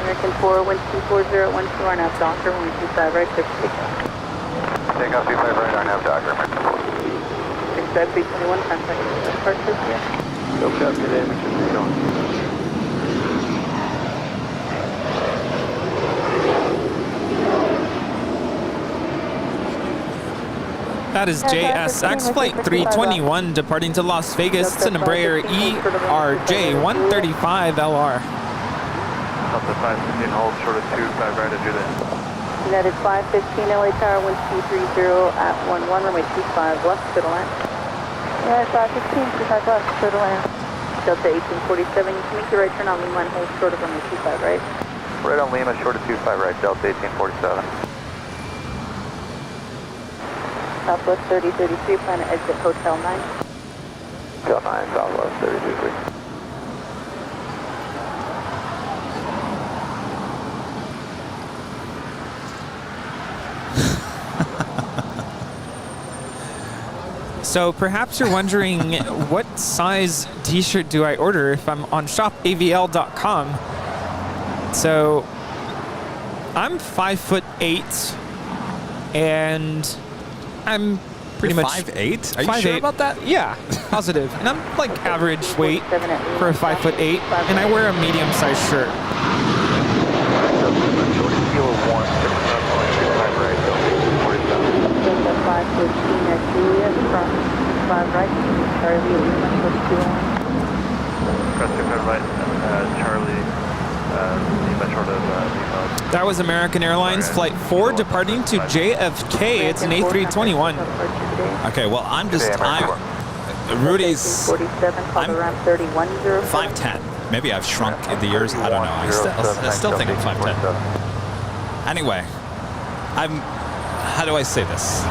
American 4, wind 240, 12 RNAV Doctor, 125 right, 6 Take off 25 right, RNAV Doctor. 6 321, contact departure here. Go up today, we should be going. That is JSX Flight 321 departing to Las Vegas. It's an Embraer ERJ-135LR. Up to 515, hold short of 25 right, do that. United 515, LA Tower, wind 230 at 11, runway 25 left, to the land. United 515, 25 left, to the land. Delta 1847, you can make your right turn on Lima and hold short of runway 25 right. Right on Lima, short of 25 right, Delta 1847. Southwest 3033, plan to exit Hotel 9. Hotel 9, Southwest 3033. So perhaps you're wondering what size t-shirt do I order if I'm on shopavl.com. So I'm 5'8", and I'm pretty much 5'8"? Are you sure about that? Yeah, positive. And I'm like average weight for a 5'8", and I wear a medium-sized shirt. Delta 515 at Juliet, from 5 right, Charlie, Lima, push 2 Cross 25 right, Charlie, Lima, short of Lima. That was American Airlines Flight 4 departing to JFK. It's an A321. Okay, well, Rudy's, I'm 5'10". Maybe I've shrunk in the years. I don't know. I still think I'm 5'10". Anyway, how do I say this?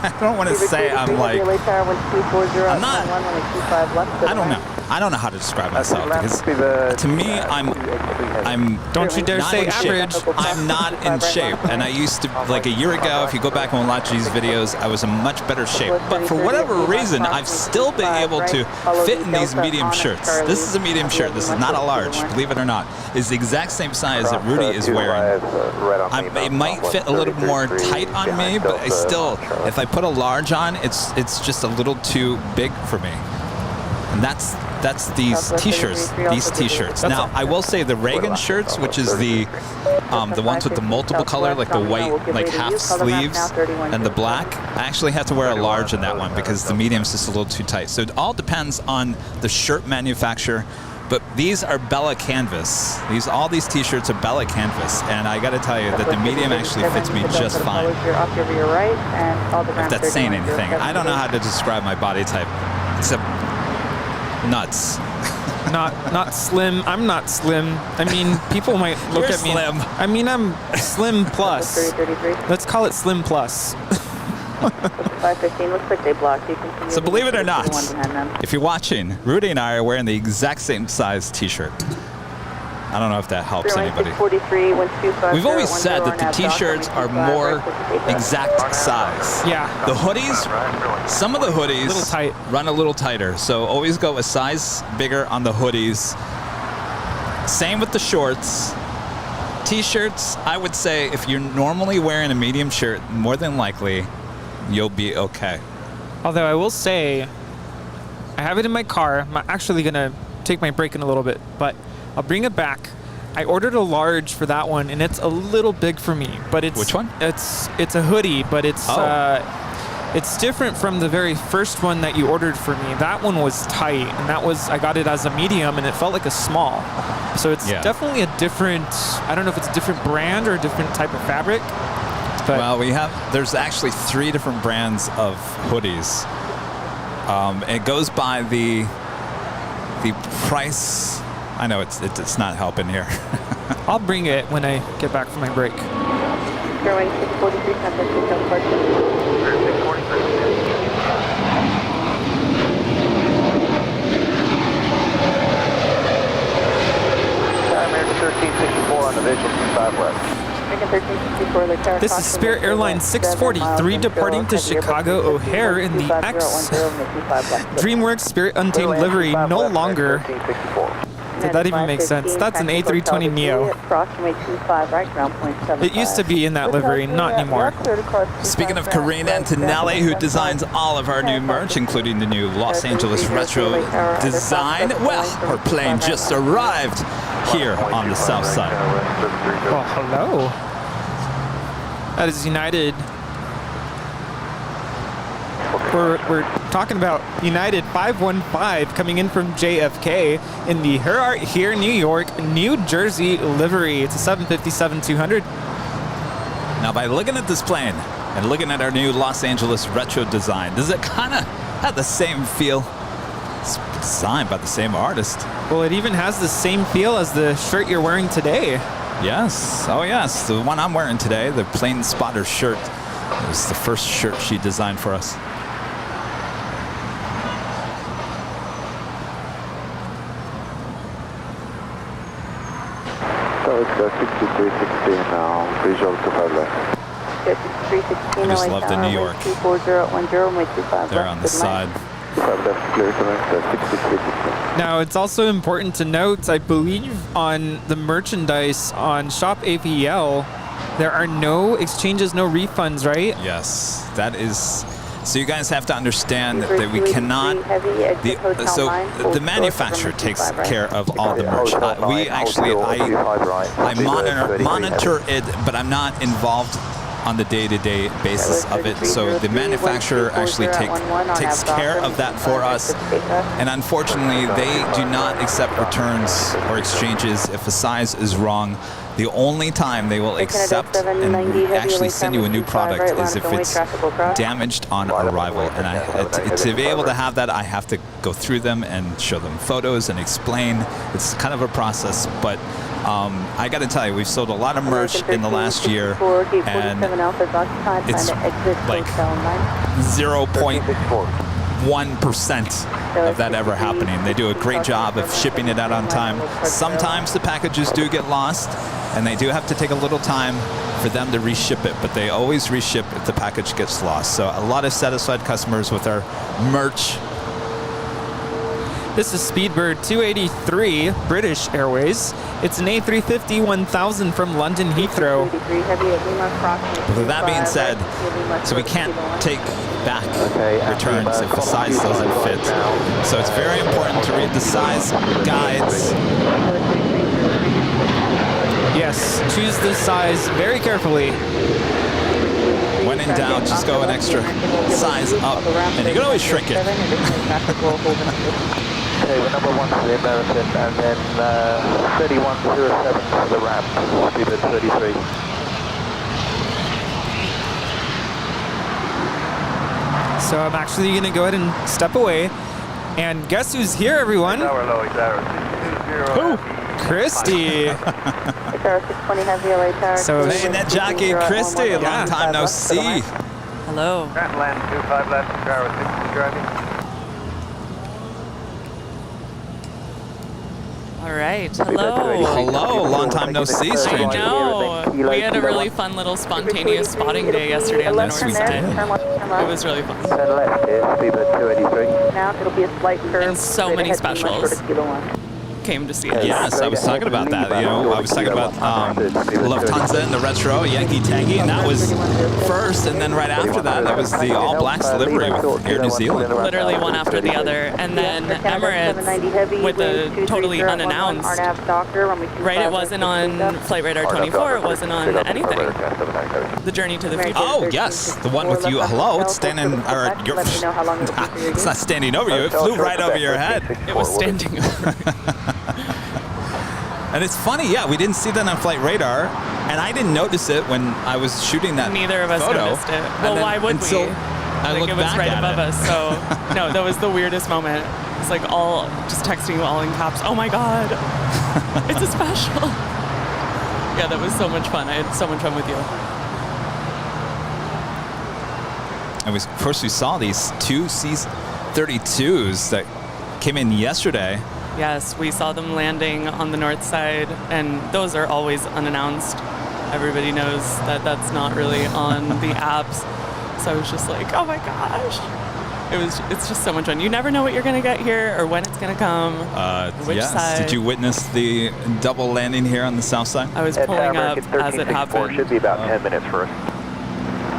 I don't want to say I'm like, I'm not, I don't know. I don't know how to describe myself because to me, Don't you dare not say in shape. average. I'm not in shape. And I used to, like a year ago, if you go back and watch these videos, I was in much better shape. But for whatever reason, I've still been able to fit in these medium shirts. This is a medium shirt. This is not a large, believe it or not. It's the exact same size that Rudy is wearing. It might fit a little more tight on me, but I still, if I put a large on, it's just a little too big for me. And that's these t-shirts. Now, I will say the Reagan shirts, which is the ones with the multiple color, like the white, like half sleeves and the black, I actually have to wear a large in that one because the medium's just a little too tight. So it all depends on the shirt manufacturer. But these are Bella Canvas. All these t-shirts are Bella Canvas, and I got to tell you that the medium actually fits me just fine. If that's saying anything, I don't know how to describe my body type, except nuts. Not slim. I'm not slim. I mean, people might look at me. Slim. I mean, I'm slim plus. Let's call it slim plus. 515 looks like they blocked. You can So believe it or not, if you're watching, Rudy and I are wearing the exact same size t-shirt. I don't know if that helps anybody. We've always said that the t-shirts are more exact size. Yeah. The hoodies, some of the hoodies Little tight. run a little tighter. So always go a size bigger on the hoodies. Same with the shorts. T-shirts, I would say if you're normally wearing a medium shirt, more than likely you'll be okay. Although I will say, I have it in my car. I'm actually going to take my break in a little bit, but I'll bring it back. I ordered a large for that one, and it's a little big for me. But it's Which one? It's a hoodie, but it's different from the very first one that you ordered for me. That one was tight, and I got it as a medium, and it felt like a small. So it's definitely a different, I don't know if it's a different brand or a different type of fabric. But well, there's actually 3 different brands of hoodies. It goes by the price. I know it's not helping here. I'll bring it when I get back from my break. Airway 643, contact details, question. 1364 on the visual, 25 left. This is Spirit Airlines 643 departing to Chicago O'Hare in the X DreamWorks Spirit Untamed livery, no longer. Did that even make sense? That's an A320 Neo. It used to be in that livery, not anymore. Speaking of Corinne Antonelli, who designs all of our new merch, including the new Los Angeles Retro design, well, her plane just arrived here on the south side. Oh, hello. That is United. We're talking about United 515 coming in from JFK in the here New York, New Jersey livery. It's a 757-200. Now, by looking at this plane and looking at our new Los Angeles Retro design, does it kind of have the same feel? It's designed by the same artist. Well, it even has the same feel as the shirt you're wearing today. Yes. Oh, yes. The one I'm wearing today, the Plane Spotter shirt, it was the first shirt she designed for us. So it's 6316 now, visual 25 left. I just love the New York. There on the side. Now, it's also important to note, I believe on the merchandise on Shop AVL, there are no exchanges, no refunds, right? Yes, that is. So you guys have to understand that we cannot. The manufacturer takes care of all the merch. I monitor it, but I'm not involved on the day-to-day basis of it. So the manufacturer actually takes care of that for us. And unfortunately, they do not accept returns or exchanges if a size is wrong. The only time they will accept and actually send you a new product is if it's damaged on arrival. And to be able to have that, I have to go through them and show them photos and explain. It's kind of a process, but I got to tell you, we've sold a lot of merch in the last year, and it's like 0.1% of that ever happening. They do a great job of shipping it out on time. Sometimes the packages do get lost, and they do have to take a little time for them to reship it, but they always reship if the package gets lost. So a lot of satisfied customers with our merch. This is Speedbird 283, British Airways. It's an A350 1000 from London Heathrow. With that being said, so we can't take back returns if the size doesn't fit. So it's very important to read the size guides. Yes, choose the size very carefully. When in doubt, just go an extra size up, and you can always shrink it. Okay, we're number 1 for the American, and then 3107 for the ramp, speedbird 33. So I'm actually going to go ahead and step away. And guess who's here, everyone? Who? Christy. So hey, net jockey Christy, long time no see. Hello. Land 25 left, Tower 60 driving. All right. Hello. Hello, long time no see, I stranger. know. We had a really fun little spontaneous spotting day yesterday on the north side. It was really fun. Turn left here, speedbird 283. Now it'll be a slight curve. And so many specials came to see us. Yes, I was talking about that. You know, I was talking about Lufthansa and the retro Yankee Tangy, and that was first, and then right after that, that was the All Blacks delivery with Air New Zealand. Literally one after the other, and then Emirates with a totally unannounced. Right, it wasn't on Flight Radar 24. It wasn't on anything. The Journey to the Future. Oh yes, the one with you. Hello, it's standing. Or it's not standing over you. It flew right over your head. It was standing over. And it's funny, yeah, we didn't see that on Flight Radar, and I didn't notice it when I was shooting that Neither of us photo. noticed it. Well, why would we? I looked it was back right at above it. us, so no, that was the weirdest moment. It's like all just texting all in caps. Oh my God, it's a special. Yeah, that was so much fun. I had so much fun with you. And of course, we saw these two C-32s that came in yesterday. Yes, we saw them landing on the north side, and those are always unannounced. Everybody knows that that's not really on the apps. So I was just like, oh my gosh. It's just so much fun. You never know what you're going to get here or when it's going to come. Which side. Did you witness the double landing here on the south side? I was pulling up as it happened. Should be about 10 minutes for us.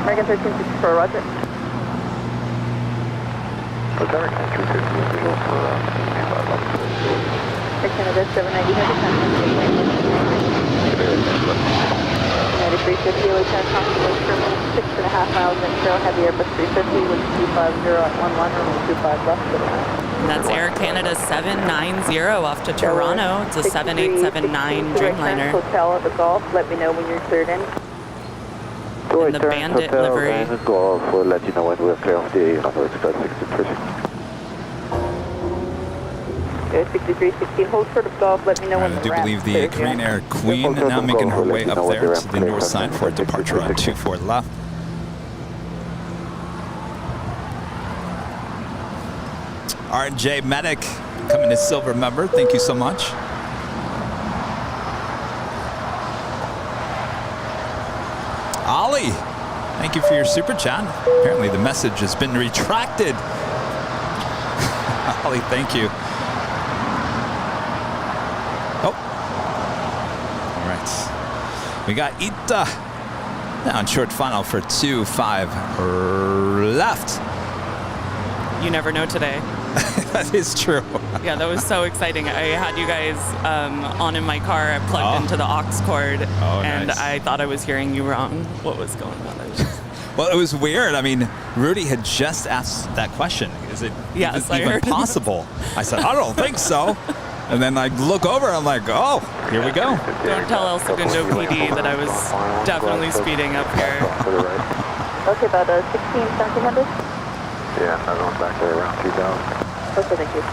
American 1364, roger. What's our Country 13 visual for Canada 790, United 350, return confirmation for 6.5 miles in trail, heavy Airbus 350, wind 250 at 11, runway 25 left. And that's Air Canada 790 off to Toronto. It's a 7879 Dreamliner. Hotel at the Gulf, let me know when you're cleared in. In the Bandit livery. Gulf, we'll let you know when we're clear of the number express 63. 6360, hold short of Gulf, let me know when I the do ramp believe the Korean Air Queen now making her way up there to the north side for a departure on 24 left. RJ Medic coming as silver member. Thank you so much. Ollie, thank you for your super chat. Apparently the message has been retracted. Ollie, thank you. Oh. All right. We got Ita now in short final for 2-5 left. You never know today. That is true. Yeah, that was so exciting. I had you guys on in my car. I plugged into the aux cord, and nice. I thought I was hearing you wrong. What was going on? Well, it was weird. I mean, Rudy had just asked that question. Is it even possible? I said, I don't think so. And then I look over, I'm like, oh, here we go. Don't tell El Segundo PD that I was definitely speeding up here. Okay, about 1700. Yeah, I'm going back there around 2000. Okay, thank you.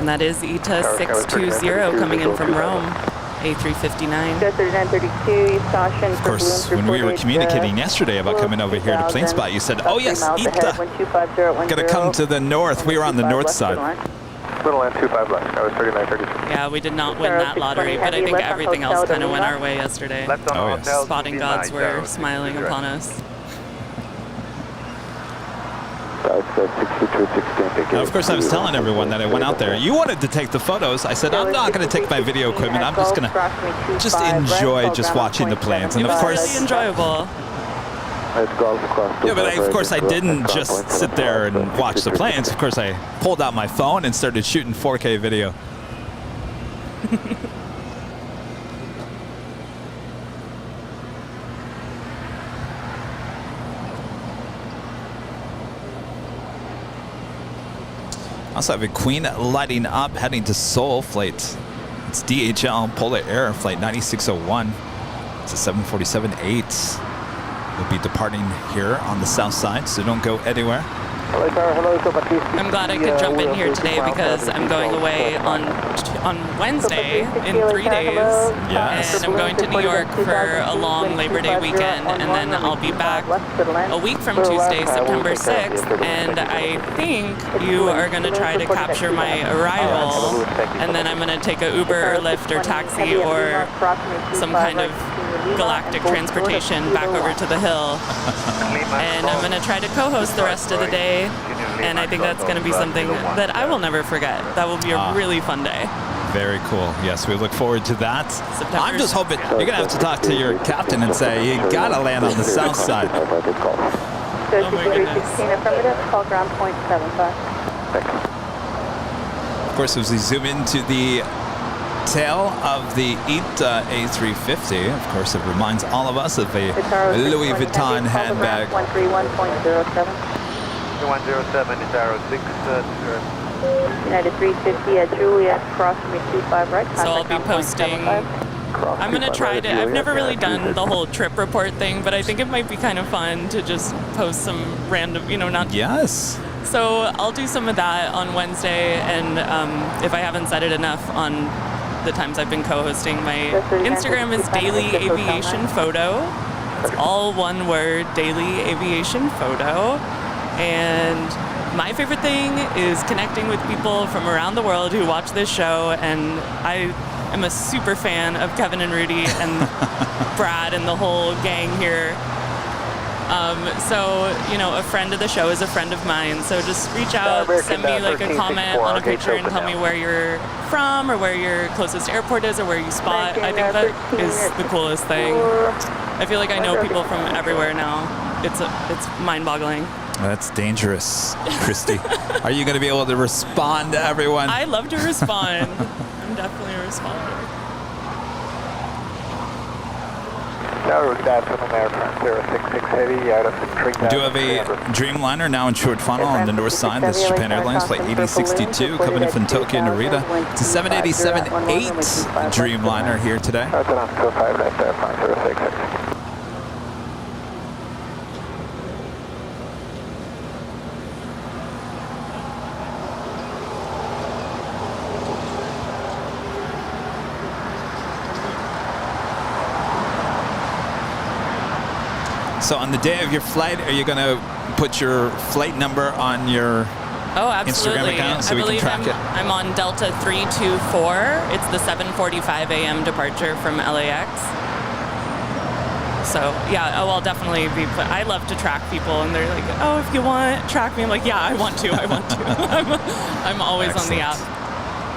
And that is ETA 620 coming in from Rome, A359. JetTip caution. Of course, when we were communicating yesterday about coming over here to PlaneSpot, you said, oh yes, ETA, gonna come to the north. We were on the north side. Little land 25 left. That was 3932. Yeah, we did not win that lottery, but I think everything else kind of went our way yesterday. Oh, yes. Spotting gods were smiling upon us. Now, of course, I was telling everyone that I went out there. You wanted to take the photos. I said, I'm not going to take my video equipment. I'm just going to just enjoy just watching the planes. And of course, really enjoyable. Yeah, but of course I didn't just sit there and watch the planes. Of course, I pulled out my phone and started shooting 4K video. Also have a Queen lighting up, heading to Seoul flight. It's DHL Polar Air flight 9601. It's a 747-8. We'll be departing here on the south side, so don't go anywhere. I'm glad I could jump in here today because I'm going away on Wednesday in 3 days. Yes. And I'm going to New York for a long Labor Day weekend, and then I'll be back a week from Tuesday, September 6th, and I think you are going to try to capture my arrival, and then I'm going to take a Uber or Lyft or taxi or some kind of galactic transportation back over to the hill. And I'm going to try to co-host the rest of the day, and I think that's going to be something that I will never forget. That will be a really fun day. Very cool. Yes, we look forward to that. I'm just hoping you're going to have to talk to your captain and say, you got to land on the south side. Oh my goodness. Call ground point 75. Of course, as we zoom into the tail of the ETA A350, of course, it reminds all of us of a Louis Vuitton handbag. 131.07. 107 is arrow 6. United 350 at Juliet, cross me 25 right. So I'll be posting. I'm going to try to, I've never really done the whole trip report thing, but I think it might be kind of fun to just post some random, not. Yes. So I'll do some of that on Wednesday, and if I haven't said it enough on the times I've been co-hosting, my Instagram is Daily Aviation Photo. It's all one word, Daily Aviation Photo. And my favorite thing is connecting with people from around the world who watch this show, and I am a super fan of Kevin and Rudy and Brad and the whole gang here. So, a friend of the show is a friend of mine, so just reach out, send me like a comment on a picture and tell me where you're from or where your closest airport is or where you spot. I think that is the coolest thing. I feel like I know people from everywhere now. It's mind-boggling. That's dangerous, Christy. Are you going to be able to respond to everyone? I love to respond. I'm definitely a responder. Tower, good afternoon, Air France 066 Heavy, out of the We do have a Dreamliner now in short funnel on the north side. This is Japan Airlines flight 8062 coming in from Tokyo, Narita. It's a 787-8 Dreamliner here today. That's around 25 left, Air France 066. So on the day of your flight, are you going to put your flight number on your Instagram account so we can track it? I'm on Delta 324. It's the 7:45 a.m. departure from LAX. So yeah, I'll definitely be. I love to track people, and they're like, "Oh, if you want, track me." I'm like, "Yeah, I want to. I'm always on the app."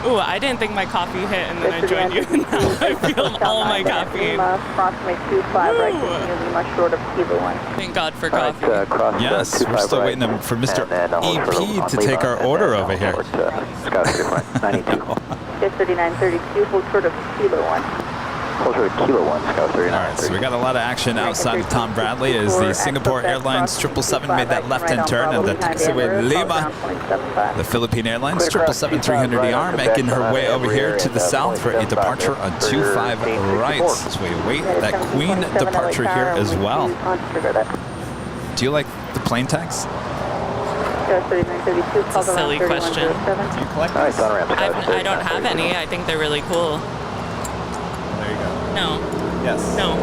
Ooh, I didn't think my coffee hit, and then I joined you. Now I feel all my caffeine. Approximately 25 right, continually much short of Kilo 1. Thank God for coffee. Yes, we're still waiting for Mr. EP to take our order over here. Just 3932, hold short of Kilo 1. Closer to Kilo 1, Scout 39. All right, so we got a lot of action outside of Tom Bradley as the Singapore Airlines 777 made that left-hand turn and the taxiway Lima. The Philippine Airlines 777-300ER making her way over here to the south for a departure on 25 right. So we await that Queen departure here as well. Do you like the plane tags? 3932, It's a silly question. Nice on ramp. I don't have any. I think they're really cool. There you go. No. Yes. No.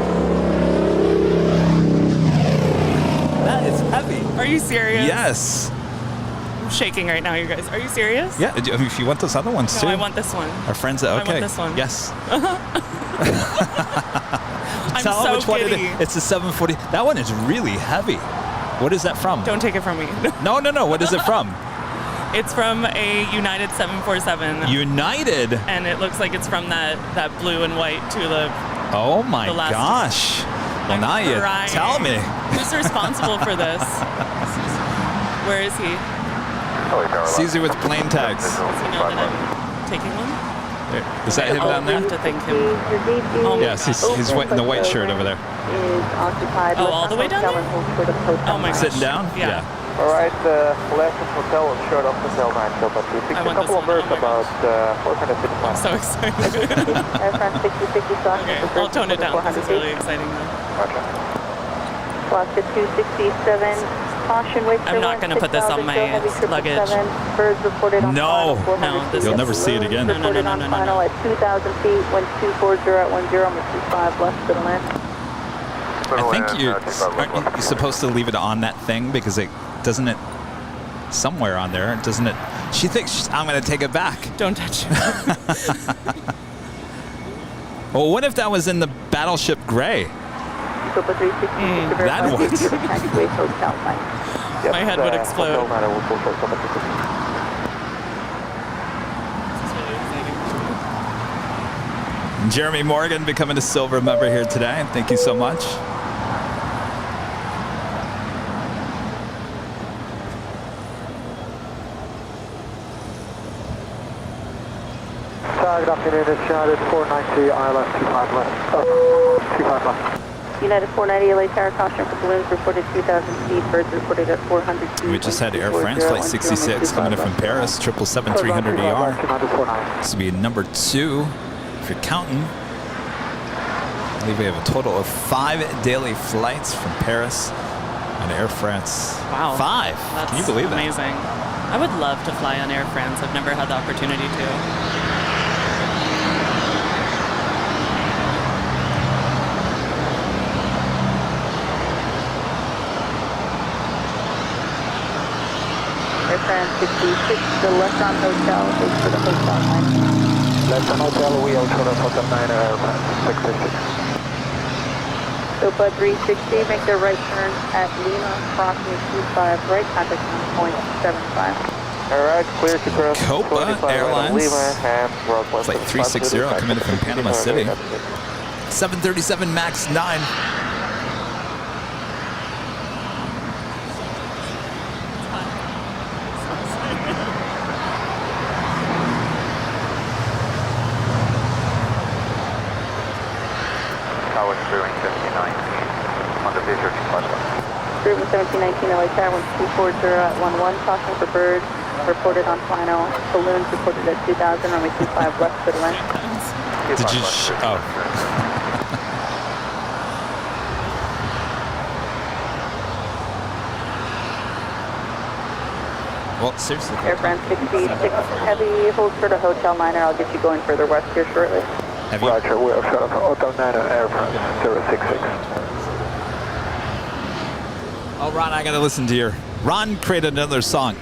That is heavy. Are you serious? Yes. I'm shaking right now, you guys. Are you serious? Yeah. If you want those other ones too. No, I want this one. Our friends. Okay. I want this one. Yes. I'm Tell so them which one it giddy. is. It's a 740. That one is really heavy. What is that from? Don't take it from me. No. What is it from? It's from a United 747. United. And it looks like it's from that blue and white tulip. Oh my The last- gosh. Well, I'm now you crying. tell me. Who's responsible for this? Where is he? Caesar with plane tags. Does he know that I'm taking one? Is that him I'll down there? have to thank him. Oh, Yes, he's in the white shirt over there. Is occupied. Oh, all the way down there? Oh my gosh. Sitting down? Yeah. All right, left of hotel and short of hotel 9, so but we picked I a want couple this of one. birds Oh my about 450 I'm so excited. Air France 6060 stock. Okay, I'll tone it down because it's really exciting though. Alaska 267. Caution, wait. I'm not going to put this on my luggage. Birds reported on No. final, 400 No, this You'll is- never see it again. No. Reported on final at 2,000 feet, wind 240 at 10, 25 left to the land. I think aren't you supposed to leave it on that thing because it doesn't it somewhere on there doesn't it? She thinks I'm going to take it back. Don't touch it. Well, what if that was in the Battleship Gray? That would. My head would explode. Jeremy Morgan becoming a silver member here today. Thank you so much. Good afternoon, it's United 490, ILS 25 left. 25 left. United 490 LA Tower, caution for balloons reported 2,000 feet, birds reported at 400 feet. We just had Air France Flight 66 coming in from Paris, 777-300ER. This will be number 2 if you're counting. I believe we have a total of 5 daily flights from Paris on Air France. Wow. 5. That's Can you believe that? amazing. I would love to fly on Air France. I've never had the opportunity to. Air France 66, the left-on hotel is for the hotel line. Left on hotel, we are short of hotel 9, Air France 666. SOPA 360, make their right turn at Lima, crossing 25 right, contact 1.75. All right, clear to cross. Copa Airlines. Lima, and Flight 360 coming in from Panama City. 737 MAX 9. Tower clearing 1719 on the visual departure. Grooving 1719 LA Tower, wind 240 at 11, caution for birds, reported on final. Balloons reported at 2,000, runway 25 left to the land. Did you? Oh. Well, seriously. Air France 66, heavy, hold for the hotel 9, I'll get you going further west here shortly. Roger, we are short of hotel 9 Air France 066. Oh, Ron, I got to listen to your. Ron created another song.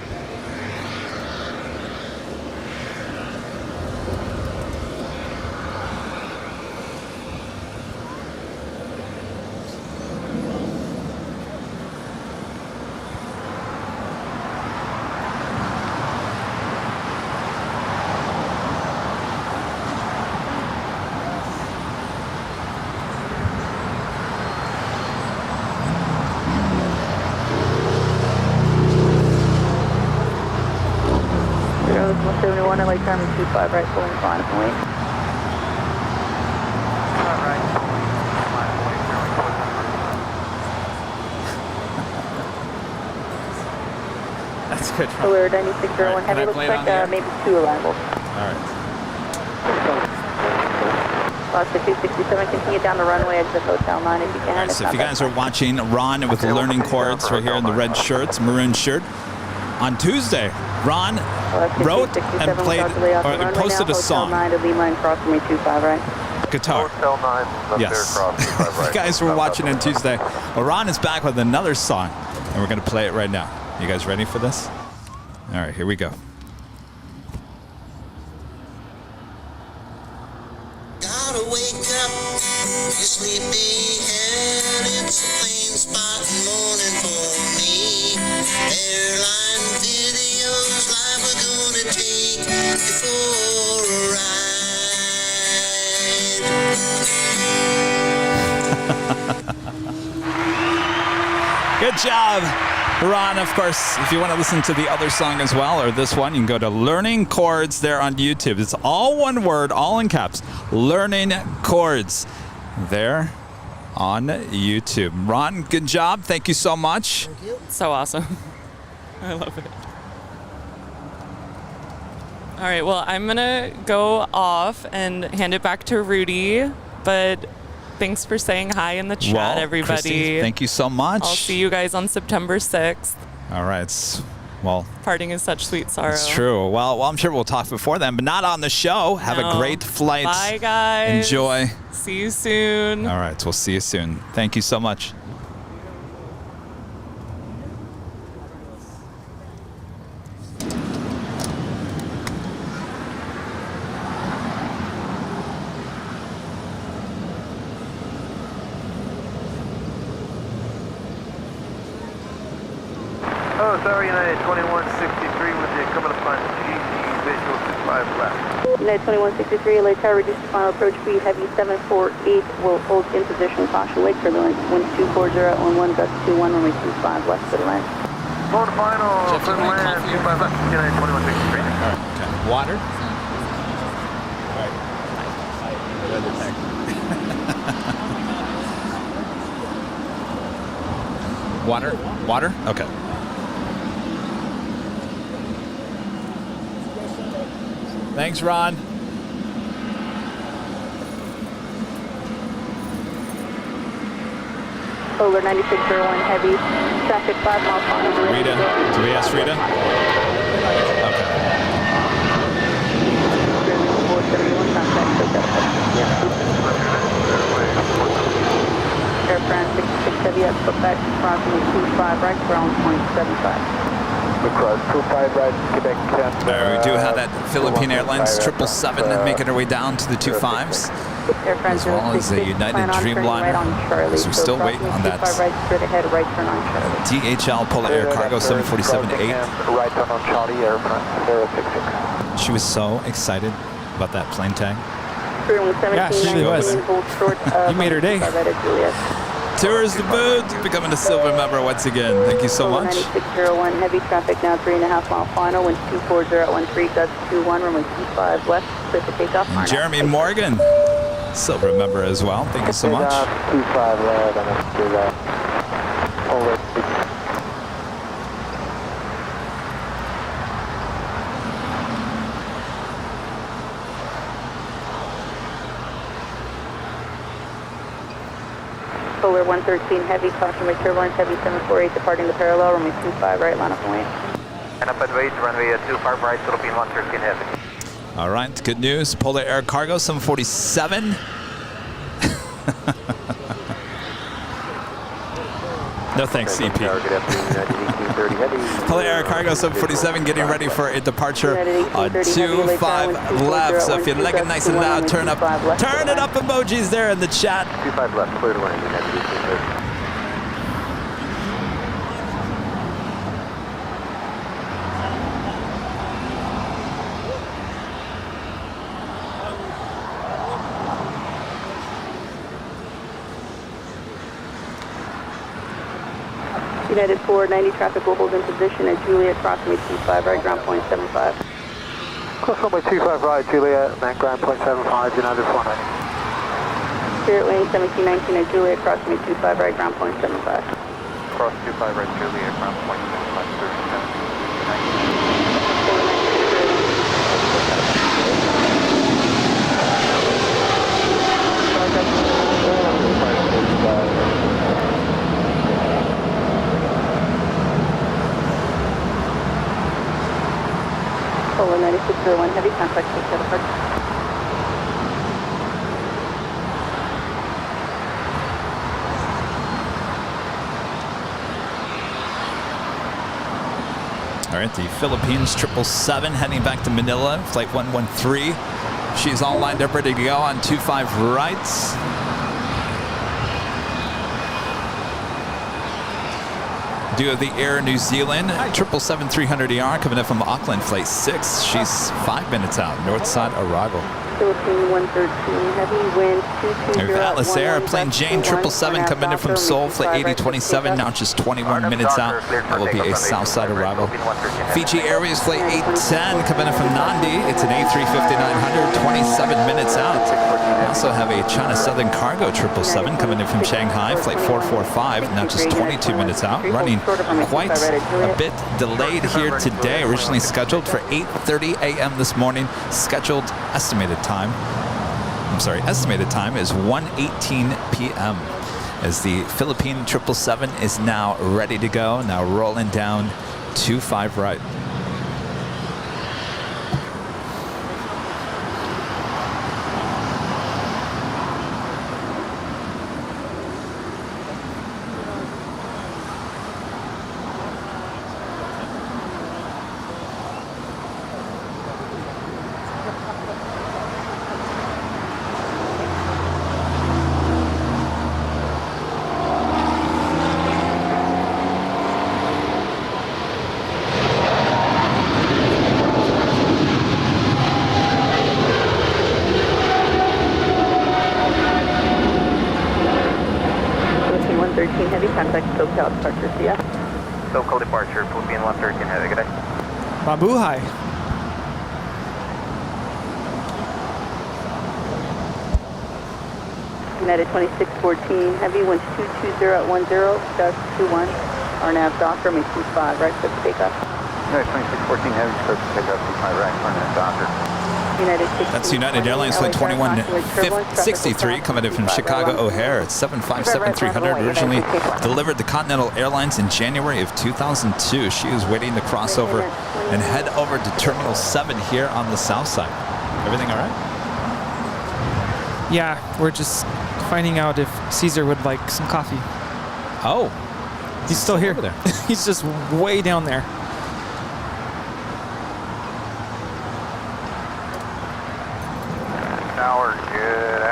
Zero, 171 LA Tower, 25 right, pulling fine, wait. That's good. Alert 9601 Can I heavy, looks play it on like the air? maybe 2 arrivals. All right. Alaska 267, continue down the runway, exit hotel 9 if you can. So if you guys are watching Ron with the learning cords right here in the red shirts, maroon shirt, On Tuesday, Ron wrote and played, or posted a song. Guitar. Hotel 9, left Yes. there across, right. You guys were watching on Tuesday. Well, Ron is back with another song, and we're going to play it right now. You guys ready for this? All right, here we go. Gotta wake up, you sleepy head. It's a plain spot morning for me. Airline videos live, we're gonna take you for a ride. Good job, Ron. Of course, if you want to listen to the other song as well, or this one, you can go to Learning Chords there on YouTube. It's all one word, all in caps. Learning Chords there on YouTube. Ron, good job. Thank you so much. Thank you. So awesome. I love it. All right, well, I'm going to go off and hand it back to Rudy, but thanks for saying hi in the chat, Well, everybody. Christy, thank you so much. I'll see you guys on September 6th. All right. Well, Parting is such sweet sorrow. it's true. Well, I'm sure we'll talk before then, but not on the show. Have a great flight. Bye, guys. Enjoy. See you soon. All right. We'll see you soon. Thank you so much. Oh, sorry, United 2163 with the coming up on GG visual 25 left. United 2163, LA Tower, reduced to final approach speed, heavy 748, will hold in position, caution, wake turbulence, wind 240 at 11, gust 21, runway 25 left to the land. Hold final, clear to land, 25 left, United 2163. All right. Okay. Water? All right. Weather tech. Water? Water? Okay. Thanks, Ron. Polar 9601 heavy, traffic 5 miles per hour. Rita, do we ask Rita? Okay. Air France 66 heavy at Quebec, approximately 25 right, ground point 75. Across 25 right, Quebec 10. There, we do have that Philippine Airlines 777 making her way down to the 25s, Air France as well as the United Dreamliner. So we're still waiting on that right, straight ahead, right turn on Charlie. DHL Polar Air Cargo 747-8. Right turn on Charlie, Air France 066. She was so excited about that plane tag. Yeah, she really was. You made her day. Tours de boot, becoming a silver member once again. Thank you so much. 9601 heavy traffic now 3.5 mile final, wind 240 at 13, gust 21, runway 25 left, clear for takeoff. And Jeremy Morgan, silver member as well. Thank you so much. 25 left, and after that, Polar 113 heavy, caution with turbulence, heavy 748 departing the parallel, runway 25 right, line up and wait. And up at wait, runway 25 right, Philippine 113 heavy. All right, good news. Polar Air Cargo 747. No thanks, CP. Polar Air Cargo 747 getting ready for a departure on 25 left. So if you like it nice and loud, turn it up emojis there in the chat. 25 left, clear to land, United 1830. United 490 traffic will hold in position at Juliet, crossing 25 right, ground point 75. Cross runway 25 right, Juliet, and ground point 75, United 490. Spirit wing 1719 at Juliet, crossing 25 right, ground point 75. Cross 25 right, Juliet, ground point 75, 37. Polo 9601 Heavy, contact JetTip Alerts. All right, the Philippines 777 heading back to Manila, flight 113. She's all lined up, ready to go on 25 rights. Do have the Air New Zealand 777-300ER coming in from Auckland, flight 6. She's 5 minutes out, north side arrival. Philippine 113 Heavy, wind 220. Atlas Air, plane Jane 777 coming in from Seoul, flight 8027, now just 21 minutes out. That will be a south side arrival. Fiji Airways, flight 810 coming in from Nandi. It's an A350-900, 27 minutes out. We also have a China Southern Cargo 777 coming in from Shanghai, flight 445, now just 22 minutes out. Running quite a bit delayed here today. Originally scheduled for 8:30 a.m. this morning. Scheduled estimated time is 1:18 p.m. as the Philippine 777 is now ready to go, now rolling down 25 right. Departure, see ya. SoCal departure, Philippine 113 Heavy, good day. Mabuhay. United 2614 Heavy, winds 220 at 10, gust 21. RNAV Docker, may 25, right, click takeoff. United 2614 Heavy, click takeoff, 25 right, RNAV Docker. That's United Airlines flight 2163 coming in from Chicago O'Hare. It's 757-300, originally delivered to Continental Airlines in January of 2002. She is waiting to cross over and head over to Terminal 7 here on the south side. Everything all right? Yeah, we're just finding out if Caesar would like some coffee. Oh. He's still here. Over there. He's just way down there.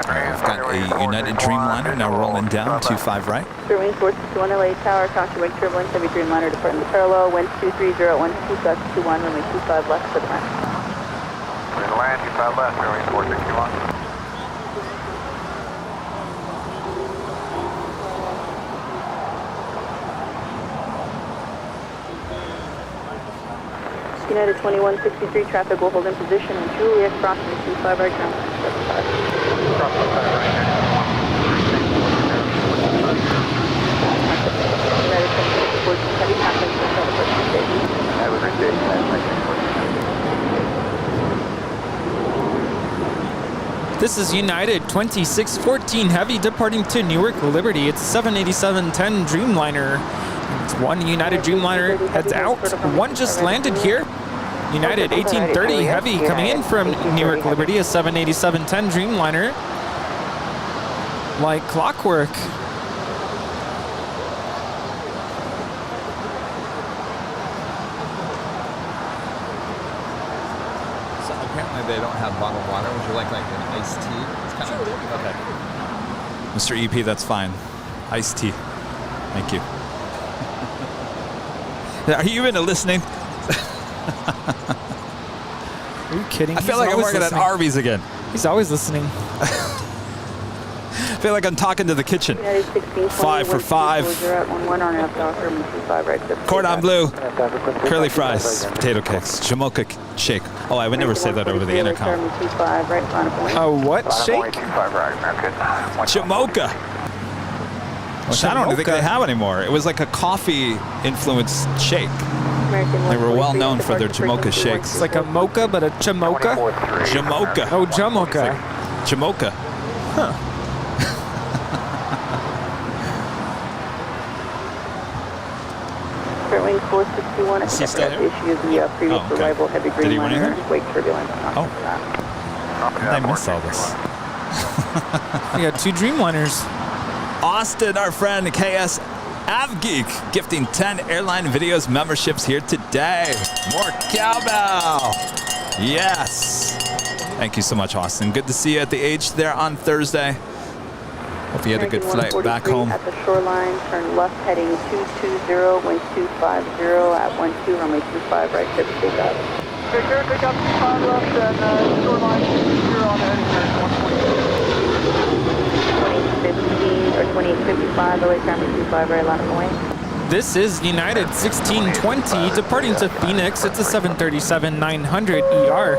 I've got a United Dreamliner now rolling down 25 right. Sir, wings 461 LA Tower, Country wing turbulence, Heavy Dreamliner departing the parallel, winds 23 at 1, gust 21, runway 25 left for the land. Clear to land, 25 left, Sir, wings 461. United 2163 traffic will hold in position in Juliet, crossing the 25 right now. Cross the right there. United 2614 Heavy, contact JetTip Alerts station. Have a great day. This is United 2614 Heavy departing to Newark Liberty. It's 787-10 Dreamliner. It's one United Dreamliner heads out. One just landed here. United 1830 Heavy coming in from Newark Liberty, a 787-10 Dreamliner. Like clockwork. So apparently they don't have bottled water. Would you like an iced tea? It's kind of okay. Mr. EP, that's fine. Iced tea. Thank you. Are you even listening? Are you kidding? I feel like I'm working at Arby's again. He's always listening. I feel like I'm talking to the kitchen. 5 for 5. Cordon bleu, curly fries, potato cakes, Jamocha shake. Oh, I would never say that over the intercom. Oh, what shake? Jamocha. Which I don't think they have anymore. It was like a coffee-influenced shake. They were well known for their Jamocha shakes. It's like a mocha, but a chamocha? Jamocha. Oh, jamocha. Jamocha. Huh. Wing 461 at he still here? issue the previous Oh, okay. arrival heavy Did he green run liner, here? wake turbulence. Oh. How did I miss all this? We got 2 Dreamliners. Austin, our friend KS Avgeek, gifting 10 Airline Videos memberships here today. More cowbell. Yes. Thank you so much, Austin. Good to see you at the H there on Thursday. Hope you had a good flight back home. At the shoreline, turn left heading 220, wind 250 at 12, runway 25, right, ship take up. Victor, pick up 5 left and shoreline 20 on the heading turn 2015 or 2855, LA traffic 25, right, line of away. This is United 1620 departing to Phoenix. It's a 737-900 ER.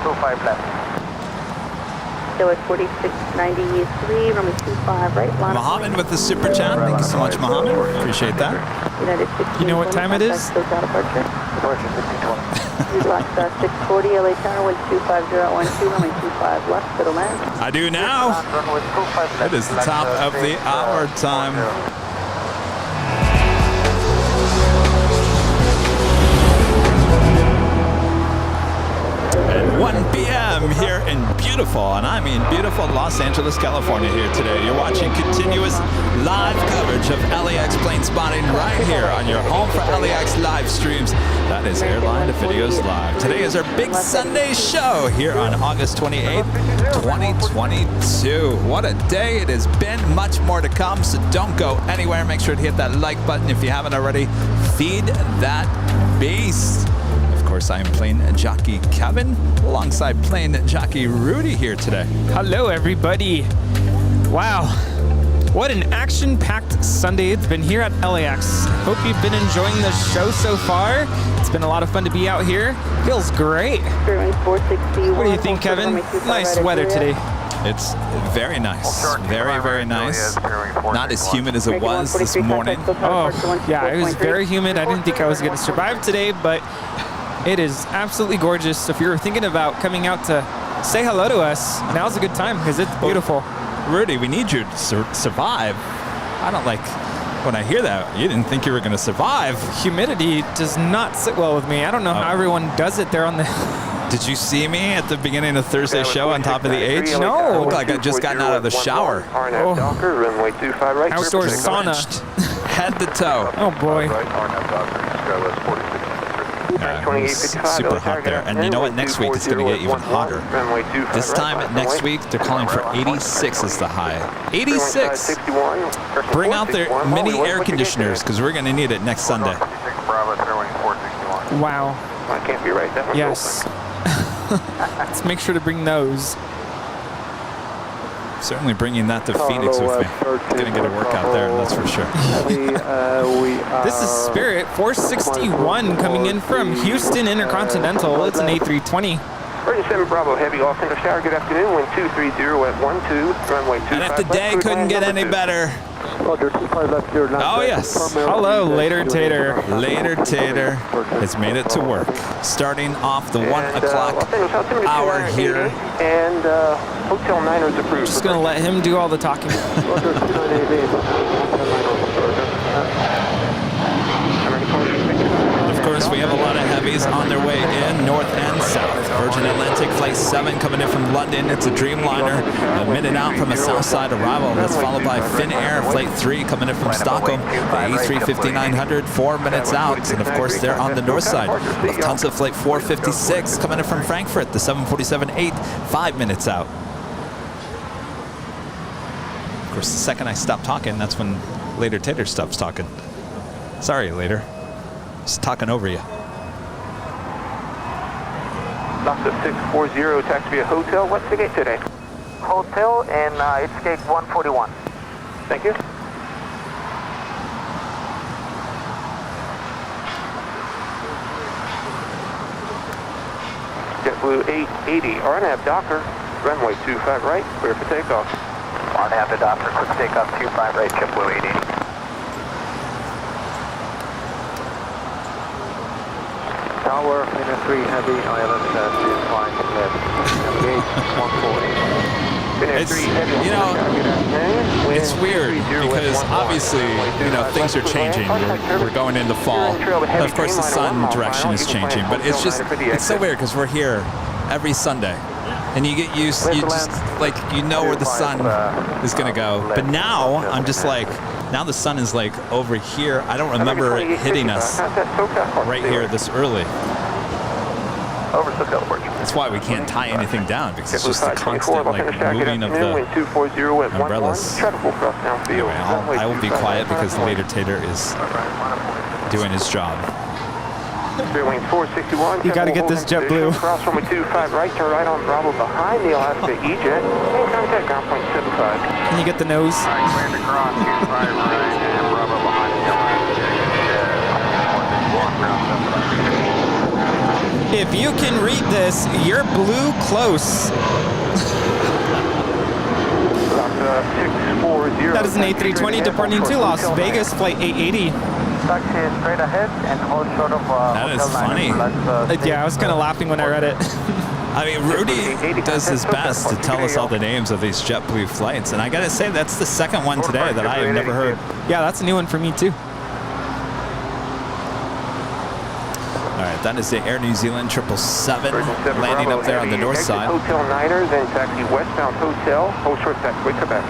25 left. So at 4693, runway 25, right, line of Mohammed with the super chat. Thank you so much, Mohammed. Appreciate that. United 16. You know what time it is? Departure 1620. We lost 640, LA Tower, wind 250 at 12, runway 25 left, to the land. I do now. It is the top of the hour time. At 1 p.m. here in beautiful, and I mean beautiful, Los Angeles, California here today. You're watching continuous live coverage of LAX plane spotting right here on your home for LAX live streams. That is Airline Videos Live. Today is our big Sunday show here on August 28th, 2022. What a day it has been. Much more to come, so don't go anywhere. Make sure to hit that like button if you haven't already. Feed that beast. Of course, I am plane jockey Kevin alongside plane jockey Rudy here today. Hello, everybody. Wow. What an action-packed Sunday it's been here at LAX. Hope you've been enjoying the show so far. It's been a lot of fun to be out here. Feels great. What do you think, Kevin? Nice weather today. It's very nice. Very, very nice. Not as humid as it was this morning. Oh, yeah, it was very humid. I didn't think I was going to survive today, but it is absolutely gorgeous. So if you're thinking about coming out to say hello to us, now's a good time because it's beautiful. Rudy, we need you to survive. I don't like when I hear that. You didn't think you were going to survive. Humidity does not sit well with me. I don't know how everyone does it there on the... Did you see me at the beginning of Thursday's show on top of the H? No. I look like I just gotten out of the shower. Oh. Outdoor sauna. Head to toe. Oh, boy. It's super hot there. And you know what? Next week it's going to get even hotter. This time next week they're calling for 86 as the high. 86! Bring out their mini air conditioners because we're going to need it next Sunday. Wow. I can't be right. That yes. Let's make sure to bring those. Certainly bringing that to Phoenix with me. Gonna get a workout there, that's for sure. This is Spirit 461 coming in from Houston Intercontinental. It's an A320. Virgin 7 Bravo Heavy, Los Angeles Tower. Good afternoon. Wind 230 at 12, runway 25. And if the day couldn't get any better. Oh yes. Hello, Later Tater. Later Tater has made it to work. Starting off the 1 o'clock hour here. And Hotel Niners approved. Just gonna let him do all the talking. Of course, we have a lot of heavies on their way in, north and south. Virgin Atlantic Flight 7 coming in from London. It's a Dreamliner, a minute out from a Southside arrival. That's followed by Finnair Flight 3 coming in from Stockholm. The A350-900, 4 minutes out. And of course, they're on the north side. Lufthansa Flight 456 coming in from Frankfurt. The 747-8, 5 minutes out. Of course, the second I stop talking, that's when Later Tater stops talking. Sorry, Later. Just talking over you. Lost 640, taxi via Hotel. What's the gate today? Hotel, and it's gate 141. Thank you. Jetblue 880, RNAV Docker, runway 25 right, clear for takeoff. RNAV to Docker, quick takeoff 25 right, Jetblue 880. Tower, minute 3 heavy, ILS 25 left. Navigate 140. It's, you know, it's weird because obviously, you know, things are changing. We're going into fall. And of course, the sun direction is changing, but it's just, it's so weird because we're here every Sunday. And you get used, you just, like, you know where the sun is going to go. But now, I'm just like, now the sun is like over here. I don't remember it hitting us right here this early. Over SoCal Approach. That's why we can't tie anything down, because it's just the constant like moving of the umbrellas. Anyway, I will be quiet because the later tater is doing his job. You got to get this JetBlue. Cross runway 25 right, turn right on Bravo behind the Alaska E-Jet. And contact ground point 75. Can you get the nose? Clear to cross 25 right and Bravo behind the Alaska. If you can read this, you're blue close. That is an A320 departing to Las Vegas, flight 880. Straight ahead and hold short of that is funny. Yeah, I was kind of laughing when I read it. I mean, Rudy does his best to tell us all the names of these JetBlue flights, and I gotta say, that's the second one today that I have never heard. Yeah, that's a new one for me too. All right, that is the Air New Zealand 777 landing up there on the north side. Hotel Niners and taxi westbound hotel, hold short taxi Quebec.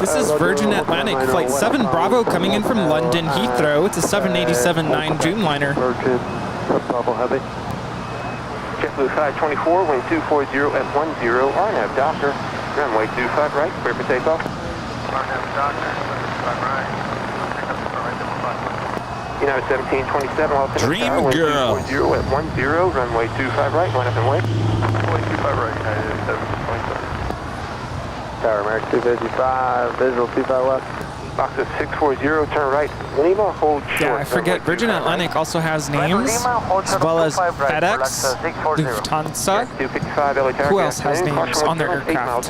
This is Virgin Atlantic Flight 7 Bravo coming in from London Heathrow. It's a 787-9 Dreamliner. Virgin Bravo Heavy. JetBlue 524, wind 240 at 10, RNAV Doctor. Runway 25 right, clear for takeoff. RNAV Doctor, 25 right. United 1727, Los Angeles Dream Tower, wind Girl. 240 at 10, runway 25 right, line up and wait. Runway 25 right, United 1727. Tower American 255, visual 25 left. Boxes 640, turn right. Lima, hold short. Yeah, I forget, Virgin Atlantic also has names, as well as FedEx, Lufthansa. Who else has names on their aircraft?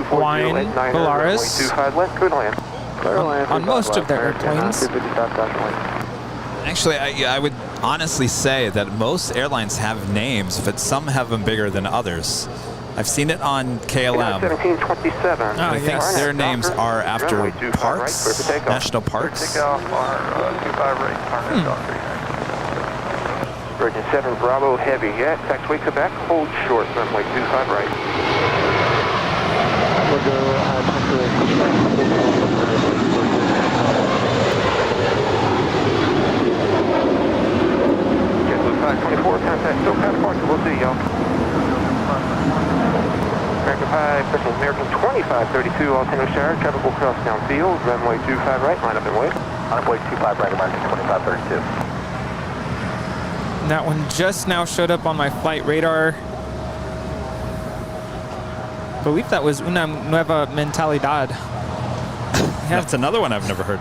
Hawaiian, Polaris, on most of their airplanes. Actually, I would honestly say that most airlines have names, but some have them bigger than others. I've seen it on KLM. 1727. I think their names are after parks, national parks. Virgin 7 Bravo Heavy, yeah, taxiway Quebec, hold short, runway 25 right. JetBlue 524, contact SoCal Park, we'll see y'all. American 5, pushing American 2532, Altimeter Shire, traffic will cross downfield, runway 25 right, line up and wait. Runway 25 right, American 2532. And that one just now showed up on my flight radar. I believe that was Una Nueva Mentalidad. That's another one I've never heard.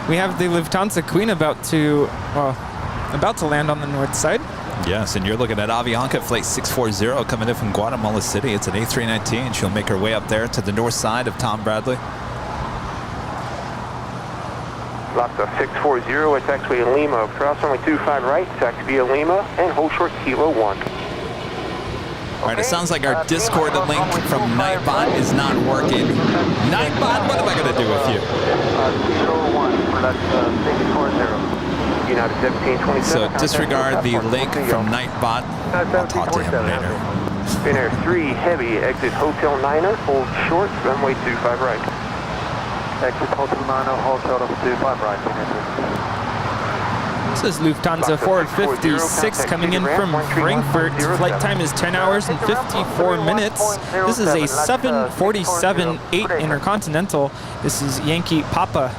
We have the Lufthansa Queen about to land on the north side. Yes, and you're looking at Avianca flight 640 coming in from Guatemala City. It's an A319. She'll make her way up there to the north side of Tom Bradley. Lots of 640 at taxiway Lima, cross runway 25 right, taxi via Lima, and hold short Kilo 1. All right, it sounds like our Discord link from Nightbot is not working. Nightbot, what am I going to do with you? Kilo 1, that's 640. United 1727. So disregard the link from Nightbot. I'll talk to him later. Spinnair 3 Heavy, exit Hotel Niner, hold short, runway 25 right. Exit Hotel Niner, hold short of 25 right. This is Lufthansa 456 coming in from Frankfurt. Flight time is 10 hours and 54 minutes. This is a 747-8 Intercontinental. This is Yankee Papa.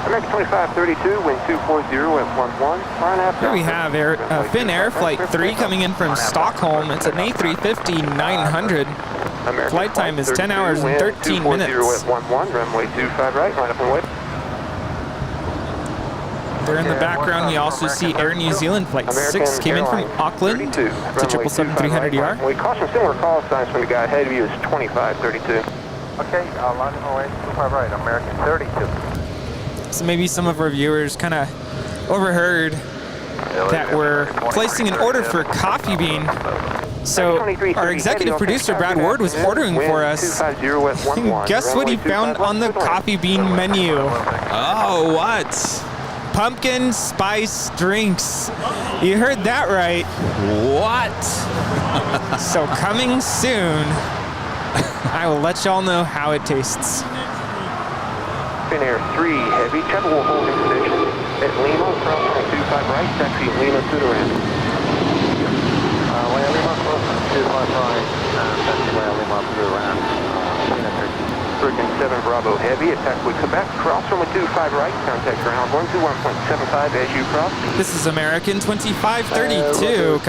American 2532, wind 240 at 11. Here we have Finnair Flight 3 coming in from Stockholm. It's an A350-900. Flight time is 10 hours and 13 minutes. At 11, runway 25 right, line up and wait. There in the background, you also see Air New Zealand Flight 6 came in from Auckland to 777-300ER. We caution similar call signs from the guy ahead of you is 2532. Okay, landing away, 25 right, American 32. So maybe some of our viewers kind of overheard that we're placing an order for Coffee Bean. So our executive producer, Brad Ward, was ordering for us. Guess what he found on the Coffee Bean menu? Oh, what? Pumpkin spice drinks. You heard that right. What? So coming soon, I will let y'all know how it tastes. Finnair 3 Heavy, Jetblue holding position at Lima, crossing 25 right, taxi Lima to the ramp. Lima, close, 25 right, taxi Lima to the ramp. Virgin 7 Bravo Heavy, attack with Quebec, cross runway 25 right, contact ground 121.75 as you cross. This is American 2532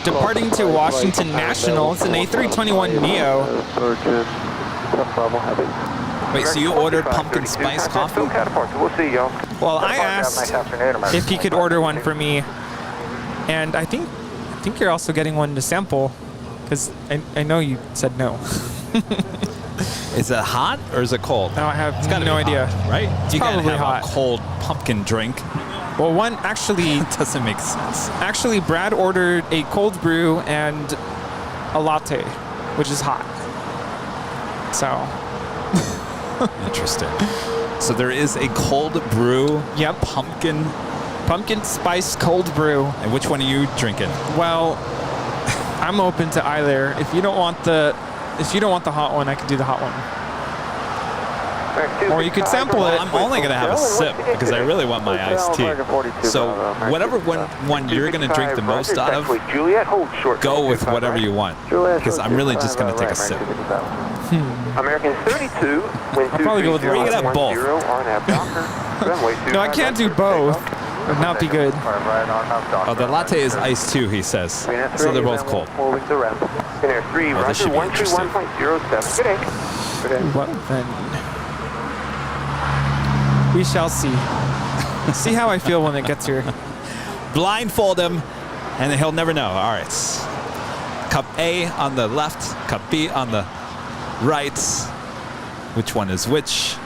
departing to Washington National. It's an A321neo. Bravo Heavy. Wait, so you ordered pumpkin spice coffee? We'll see y'all. Well, I asked if he could order one for me, and I think you're also getting one to sample, because I know you said no. Is it hot or is it cold? No, I have no idea. Hot, right? You can't have hot. a cold pumpkin drink. Well, one actually It doesn't make sense. Actually, Brad ordered a cold brew and a latte, which is hot. So. Interesting. So there is a cold brew. Yep. Pumpkin spice cold brew. And which one are you drinking? Well, I'm open to either. If you don't want the hot one, I could do the hot one. Or you could sample it. I'm only going to have a sip because I really want my iced tea. So whatever one you're going to drink the most out of, go with whatever you want. Because I'm really just going to take a sip. American 32, I'll probably go with Bring it up both. No, I can't do both. It would not be good. Oh, the latte is iced too, he says. So they're both cold. Moving to ramp. Finnair 3, Oh, this should be interesting. 131.07. Good day. Well, then. We shall see. See how I feel when it gets here. Blindfold him, and he'll never know. All right. Cup A on the left, cup B on the right. Which one is which?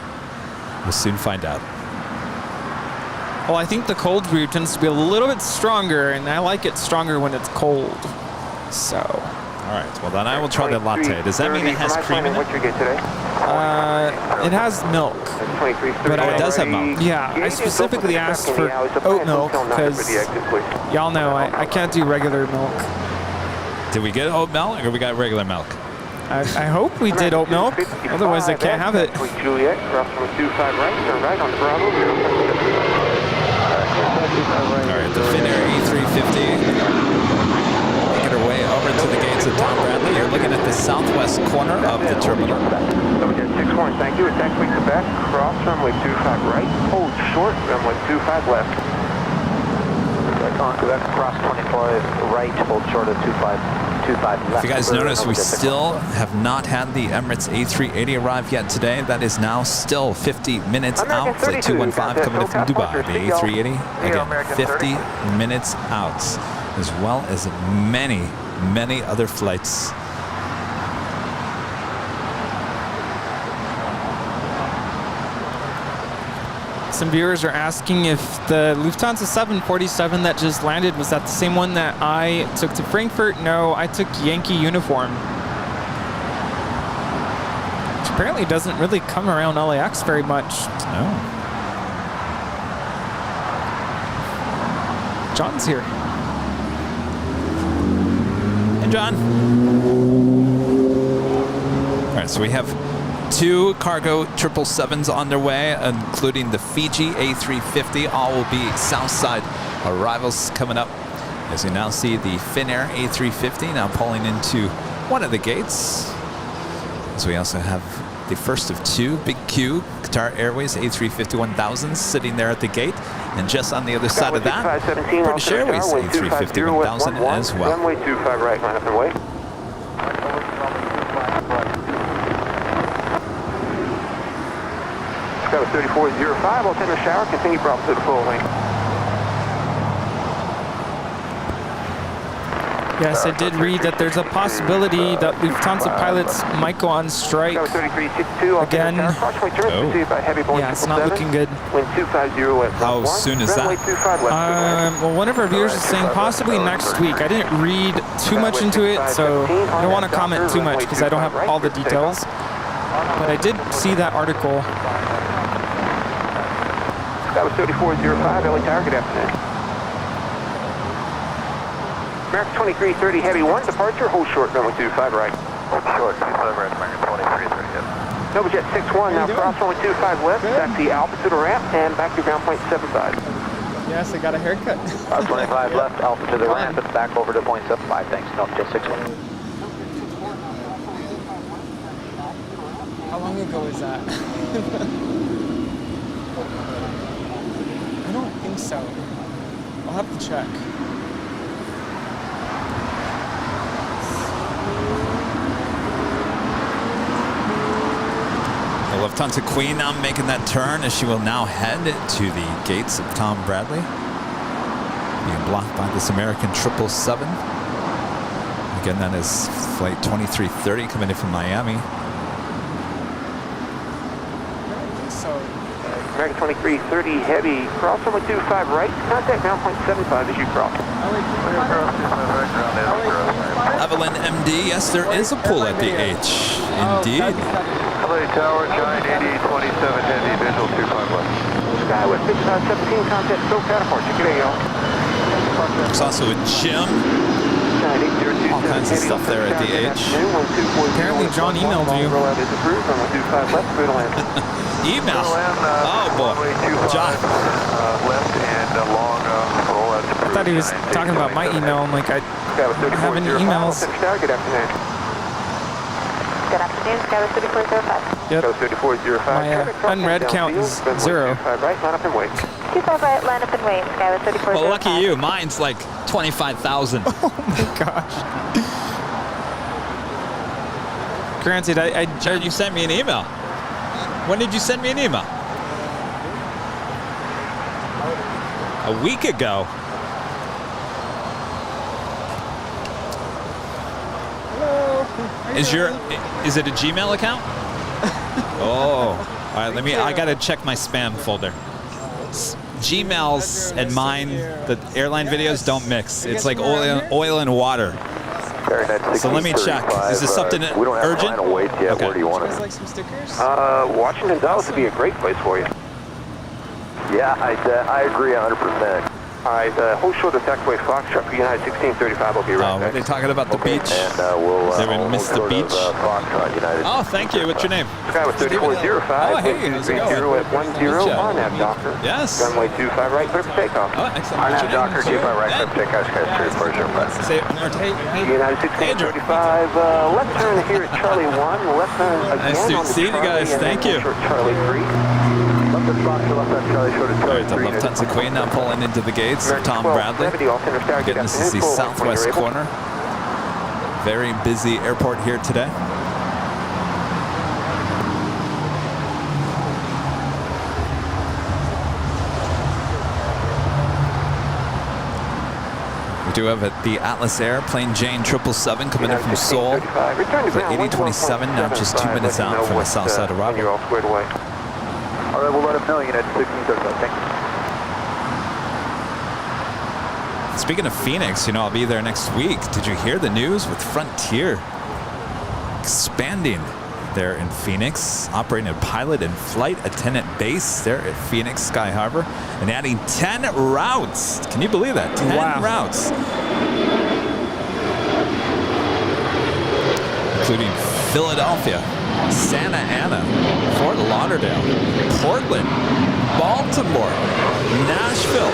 We'll soon find out. Well, I think the cold brew tends to be a little bit stronger, and I like it stronger when it's cold. So. All right. Well, then I will try the latte. Does that mean it has cream in it? What you get today? It has milk. But it does have milk. Yeah, I specifically asked for oat milk because y'all know I can't do regular milk. Did we get oat milk or we got regular milk? I hope we did oat milk. Otherwise, I can't have it. Juliet, cross from 25 right, turn right on the Bravo. All right, the Finnair A350 making her way over to the gates of Tom Bradley. You're looking at the southwest corner of the terminal. Jet 61, thank you. Attack to Quebec, cross runway 25 right, hold short, runway 25 left. Quebec, cross 25 right, hold short of 25 left. If you guys notice, we still have not had the Emirates A380 arrive yet today. That is now still 50 minutes out. Flight 215 coming in from Dubai. The A380, again, 50 minutes out, as well as many, many other flights. Some viewers are asking if the Lufthansa 747 that just landed, was that the same one that I took to Frankfurt? No, I took Yankee uniform. Which apparently doesn't really come around LAX very much. No. John's here. Hey, John. All right, so we have 2 cargo 777s on their way, including the Fiji A350. All will be Southside arrivals coming up. As you now see the Finnair A350 now pulling into one of the gates. As we also have the first of 2, Big Q, Qatar Airways A350-1000 sitting there at the gate. And just on the other side of that, British Airways A350-1000 as well. Runway 25 right, line up and wait. Got a 3405, I'll take a shower, continue Bravo to the full length. Yes, I did read that there's a possibility that Lufthansa pilots might go on strike again. Yeah, it's not looking good. How soon is that? Well, one of our viewers is saying possibly next week. I didn't read too much into it, so I don't want to comment too much because I don't have all the details. But I did see that article. That was 3405, LA Tower, good afternoon. American 2330 Heavy 1, departure, hold short, runway 25 right. Short, 25 right, American 2330, yes. NovaJet 61, now cross runway 25 left, taxi altitude ramp, and back to ground point 75. Yes, I got a haircut. 25 left, altitude the ramp, and back over to point 75, thanks. NovaJet 61. How long ago was that? I don't think so. I'll have to check. The Lufthansa Queen now making that turn as she will now head to the gates of Tom Bradley. Being blocked by this American 777. Again, that is flight 2330 coming in from Miami. American 2330 Heavy, cross runway 25 right, contact ground point 75 as you cross. Evelyn MD, yes, there is a pool at the H. Indeed. LA Tower, Giant 8827 Heavy, visual 25 left. Skywest 17, contact SoCal departure. Good day, y'all. There's also a gym. All kinds of stuff there at the H. Apparently John emailed you. Email? Oh boy. John. Left and long roll out. I thought he was talking about my email. I'm like, I don't have any emails. Good afternoon. Good afternoon, Skywest 3405. Yep. 3405. My unread count is 0. Right, line up and wait. 25 right, line up and wait, Skywest 3405. Well, lucky you. Mine's like 25,000. Oh my gosh. Granted, Jared, you sent me an email. When did you send me an email? A week ago. Hello. Is it a Gmail account? Oh. All right, I gotta check my spam folder. Gmails and mine, the airline videos don't mix. It's like oil and water. So let me check. Is this something urgent? We don't have final weights yet. Okay. Where do you want Would you it? guys like some stickers? Washington Dallas would be a great place for you. Yeah, I agree 100%. All right, hold short of taxiway Foxtrot for United 1635. I'll be right Were back. they talking about the beach? And we'll Did we miss the beach? Foxtrot, United. Oh, thank you. What's your name? Skywest 3405. Oh, hey, how's it going? 0 at 10 on that, Doctor. Yes. Runway 25 right, clear for takeoff. Oh, excellent. What's your name? Doctor, 25 right, clear for takeoff. Skywest 3405. Say it one more time. United 1635, left turn here at Charlie 1, left turn again Nice to on the see you guys. Charlie, Thank you. short Charlie 3. Left at Foxtrot, left at Charlie, short of Charlie The 3. Lufthansa Queen now pulling into the gates of Tom Bradley. Again, this is the southwest corner. Very busy airport here today. We do have the Atlas Air Plane Jane 777 coming in from Seoul for 8027, now just 2 minutes out from the south side of Rotterdam. All right, we'll let him know. United 1635. Thank you. Speaking of Phoenix, I'll be there next week. Did you hear the news with Frontier expanding there in Phoenix, operating a pilot and flight attendant base there at Phoenix Sky Harbor, and adding 10 routes. Can you believe that? 10 routes. Including Philadelphia, Santa Ana, Fort Lauderdale, Portland, Baltimore, Nashville,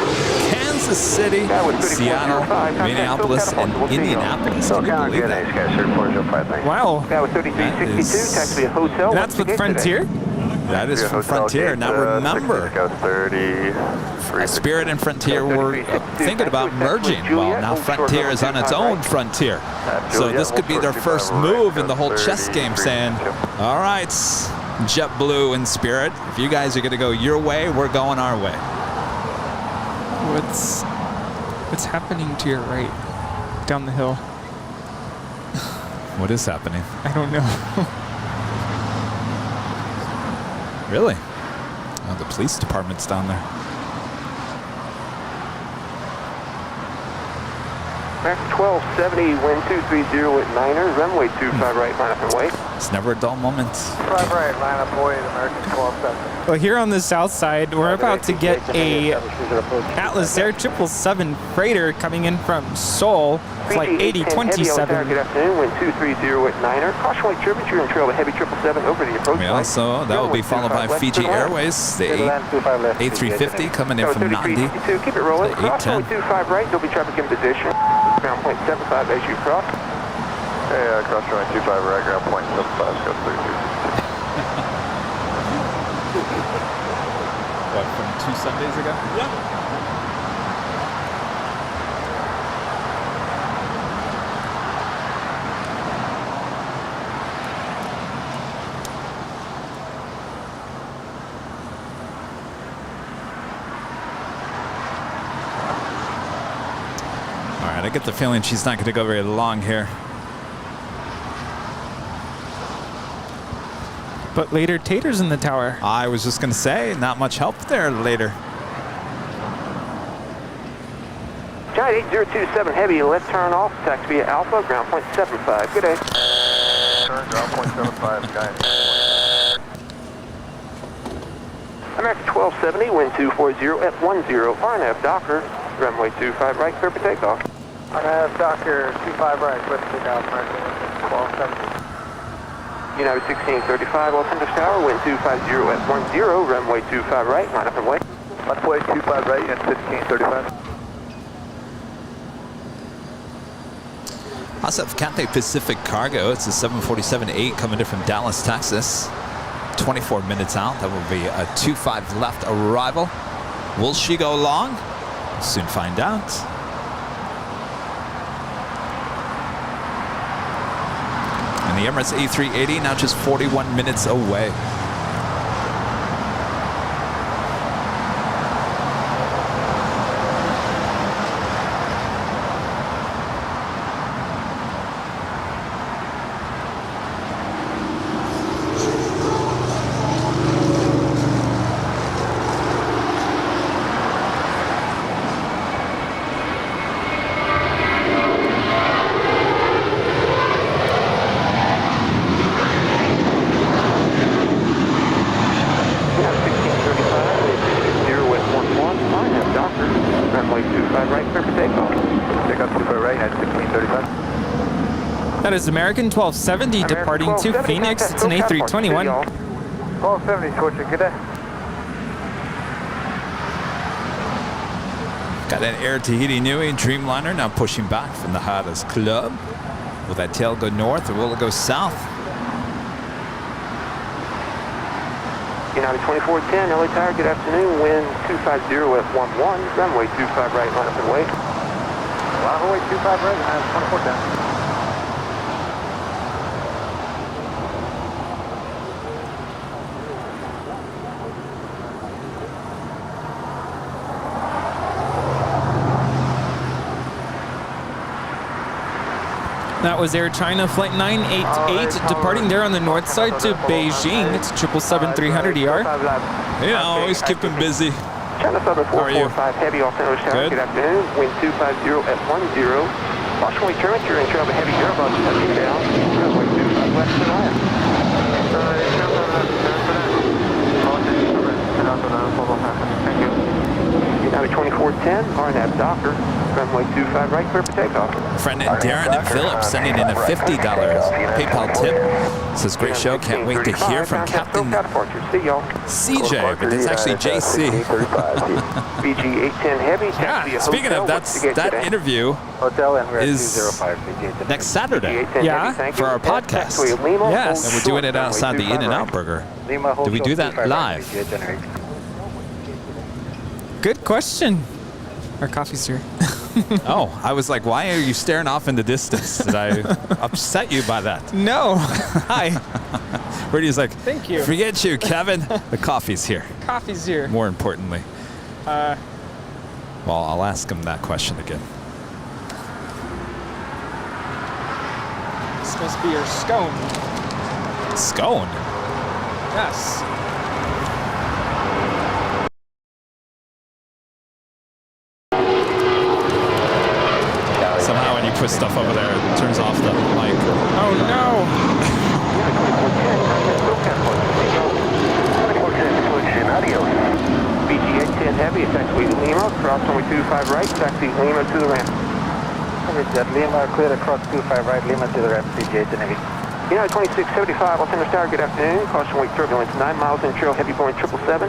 Kansas City, Seattle, Minneapolis, and Indianapolis. Can you believe that? Wow. That's with Frontier? That is from Frontier. Now remember, Spirit and Frontier were thinking about merging. Well, now Frontier is on its own frontier. So this could be their first move in the whole chess game, saying, all right, JetBlue and Spirit, if you guys are going to go your way, we're going our way. What's happening to your right? down the hill. What is happening? I don't know. Really? Oh, the police department's down there. Max 1270, wind 230 at 9er, runway 25 right, line up and wait. It's never a dull moment. 5 right, line up, boys, American 1270. Well, here on the south side, we're about to get a Atlas Air 777 freighter coming in from Seoul, flight 8027. Good afternoon, wind 230 at 9er. Caution light turbulence, you're in trail of heavy 777 over the approach line. Also, that will be followed by Fiji Airways, the A350 coming in from Nandi. Keep it rolling. The Cross 810. 25 right, there'll be traffic in position. Ground point 75 as you cross. Hey, cross runway 25 right, ground point 75, go 32. What, from 2 Sundays ago? Yep. All right, I get the feeling she's not going to go very long here. But later, Tater's in the tower. I was just going to say, not much help there later. Giant 8027 heavy, left turn off, taxi via Alpha, ground point 75. Good day. Turn, ground point 75, Giant. American 1270, wind 240 at 10, RNAV Docker, runway 25 right, clear for takeoff. RNAV Docker 25 right, clear for takeoff, American 1270. United 1635, Los Angeles Tower, wind 250 at 10, runway 25 right, line up and wait. Runway 25 right, and 1635. Also have Cathay Pacific Cargo. It's a 747-8 coming in from Dallas, Texas. 24 minutes out. That will be a 25 left arrival. Will she go long? We'll soon find out. And the Emirates A380 now just 41 minutes away. That is American 1270 departing to Phoenix. It's an A321. 1270, switching, good day. Got an Air Tahiti Nui Dreamliner now pushing back from the Hadas Club. Will that tail go north or will it go south? United 2410, LA Tower, good afternoon, wind 250 at 11, runway 25 right, line up and wait. Runway 25 right, and 2410. That was Air China Flight 988 departing there on the north side to Beijing. It's 777-300ER. Yeah, always keeping busy. China Southern How are you? 445 heavy off San Jose Tower. Good afternoon. Wind 250 at 10. Caution turn, you're in trail of a heavy Airbus touching down. Runway 25 left to land. Thank you. United 2410, RNAV Docker. Runway 25 right, clear for takeoff. Friend Darren Phillips sending in a $50 PayPal tip. Says, great show. Can't wait to hear from Captain CJ, but it's actually JC. BG 810 heavy. Yeah, speaking of, that interview is next Saturday. Yeah, for our podcast. Yes. And we're doing it outside the In-N-Out Burger. Do we do that live? Good question. Our coffee's here. Oh, I was like, why are you staring off in the distance? Did I upset you by that? No. Hi. Rudy's like, thank you. Forget you, Kevin. The coffee's here. Coffee's here. More importantly. Well, I'll ask him that question again. must be your scone. Scone? Yes. Somehow when you put stuff over there, it turns off the mic. Oh no! BG 810 Heavy, taxi Lima, cross runway 25 right, taxi Lima to the ramp. Jet Lima, clear across 25 right, Lima to the ramp, BG 810 Heavy. United 2675, Los Angeles Tower, good afternoon. Caution weight turbulence 9 miles in trail, heavy Boeing 777.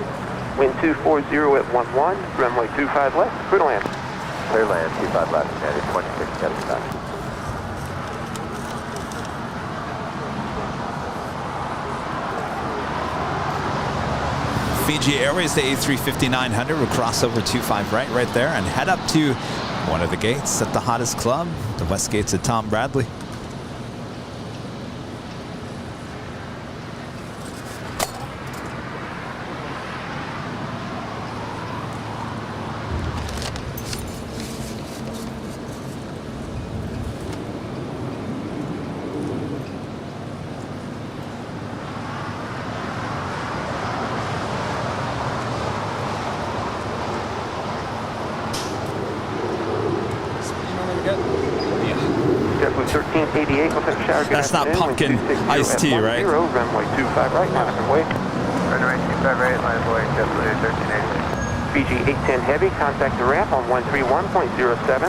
Wind 240 at 11, runway 25 left, clear to land. Clear land, 25 left, United 2675. Fiji Airways, the A350-900 will cross over 25 right there and head up to one of the gates at the hottest club, the west gates of Tom Bradley. Jetblue 1388, Los Angeles Tower, good That's not afternoon. pumpkin Wind 260 iced at tea, 10, right? Runway 25 right, line up and wait. Runway 25 right, line of way, Jetblue 1388. BG 810 Heavy, contact the ramp on 131.07.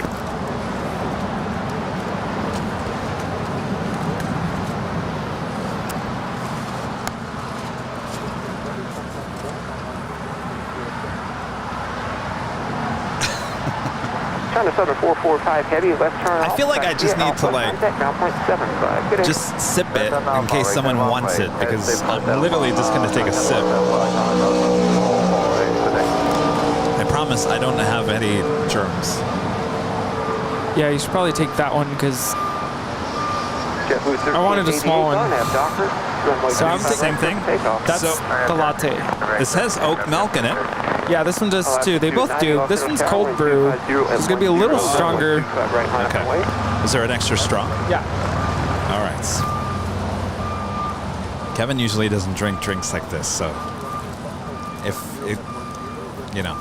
China Southern 445 Heavy, left turn I feel like I just need to like just sip it in case someone wants it, because I'm literally just going to take a sip. I promise I don't have any germs. Yeah, you should probably take that one because I wanted a small one. So I'm taking Same thing. That's So the latte. this has oat milk in it. Yeah, this one does too. They both do. This one's cold brew. It's gonna be a little stronger. Okay. Is there an extra straw? Yeah. All right. Kevin usually doesn't drink drinks like this, so if it, you know.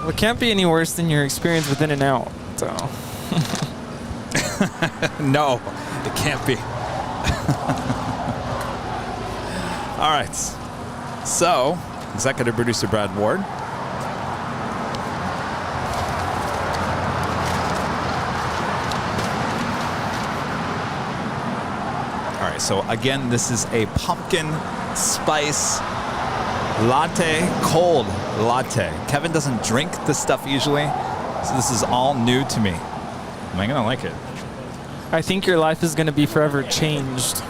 Well, it can't be any worse than your experience with In-N-Out. So. No, it can't be. All right. So, executive producer Brad Ward. All right. So again, this is a pumpkin spice latte, cold latte. Kevin doesn't drink this stuff usually, so this is all new to me. Am I gonna like it? I think your life is going to be forever changed.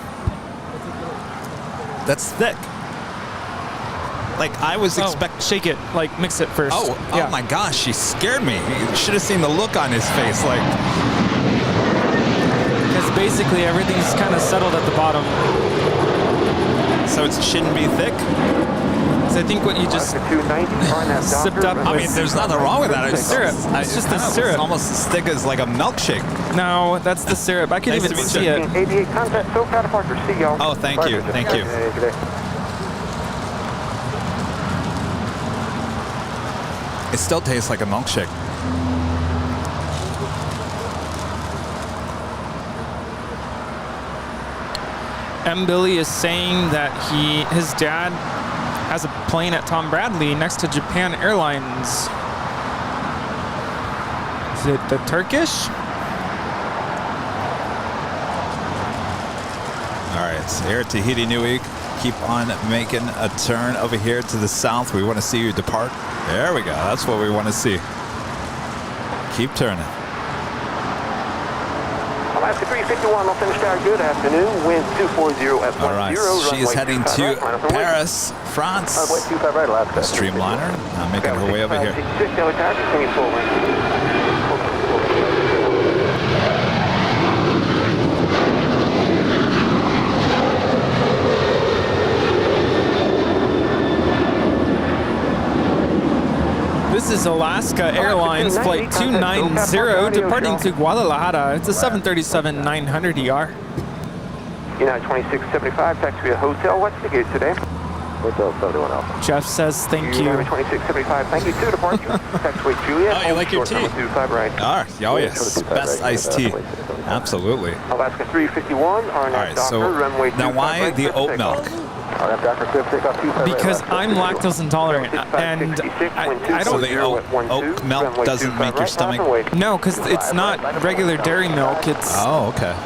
That's thick. Like I was shake it, like mix it first. Oh my gosh, she scared me. You should have seen the look on his face. Like, because basically everything's kind of settled at the bottom. So it shouldn't be thick? So I think what you just sipped up. I mean, there's nothing wrong with that. The syrup. It's just the syrup. It's almost as thick as like a milkshake. No, that's the syrup. I can even see it. 88 contact, so proud of Parker. See y'all. Oh, thank you. Thank you. It still tastes like a milkshake. M. Billy is saying that his dad has a plane at Tom Bradley next to Japan Airlines. Is it the Turkish? All right, so here at Tahiti Nui, keep on making a turn over here to the south. We want to see you depart. There we go. That's what we want to see. Keep turning. Alaska 351, Los Angeles Tower, good afternoon. Wind 240 at 10. All right, she is heading to Paris, France. Streamliner, now making her way over here. This is Alaska Airlines Flight 290 departing to Guadalajara. It's a 737-900ER. United 2675, taxi to hotel. What's the gate today? Hotel 71 Alpha. Jeff says thank you. United 2675, thank you. 2 departure. Taxiway Juliet. Oh, you like your tea? 25 right. Oh, yes. Best iced tea. Absolutely. Alaska 351, All right, so now why the oat milk? Because I'm lactose intolerant, and I don't. So the oat milk doesn't make your stomach. No, because it's not regular dairy milk. It's okay.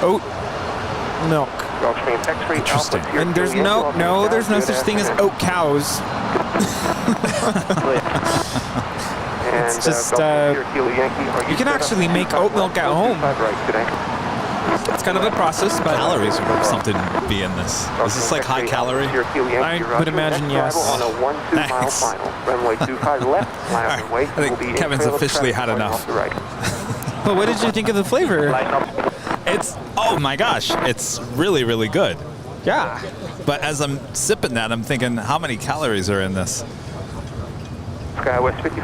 Oat milk. Interesting. And there's no such thing as oat cows. It's just you can actually make oat milk at home. It's kind of a process, but calories or something be in this. Is this like high calorie? I would imagine yes. Thanks. I think Kevin's officially had enough. But what did you think of the flavor? Oh my gosh, it's really, really good. Yeah. But as I'm sipping that, I'm thinking, how many calories are in this? I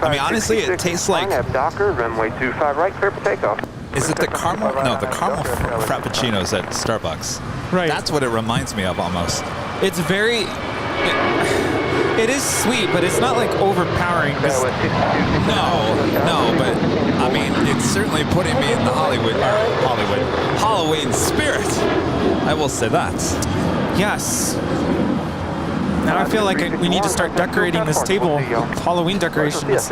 mean, honestly, it tastes like. Runway 25 right, clear for takeoff. Is it the caramel? No, the caramel frappuccinos at Starbucks. Right. That's what it reminds me of almost. It's very. It is sweet, but it's not like overpowering. No, but I mean, it's certainly putting me in the Halloween spirit. I will say that. Yes. Now I feel like we need to start decorating this table with Halloween decorations.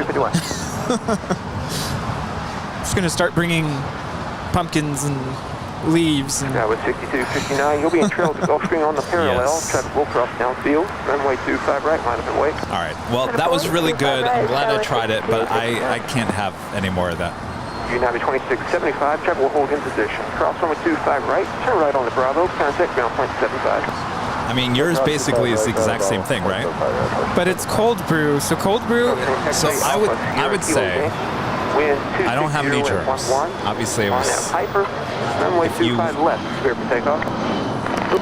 Just gonna start bringing pumpkins and leaves. And with 6259, you'll be in trail to Gulfstream on the parallel. Yes. Traffic will cross downfield. Runway 25 right, line up and wait. All right. Well, that was really good. I'm glad I tried it, but I can't have any more of that. United 2675, traffic will hold in position. Cross runway 25 right, turn right on the Bravo, contact ground point 75. I mean, yours basically is the exact same thing, right? But it's cold brew, so cold brew. So I would say I don't have any germs. Obviously, it was. If you left, clear for takeoff.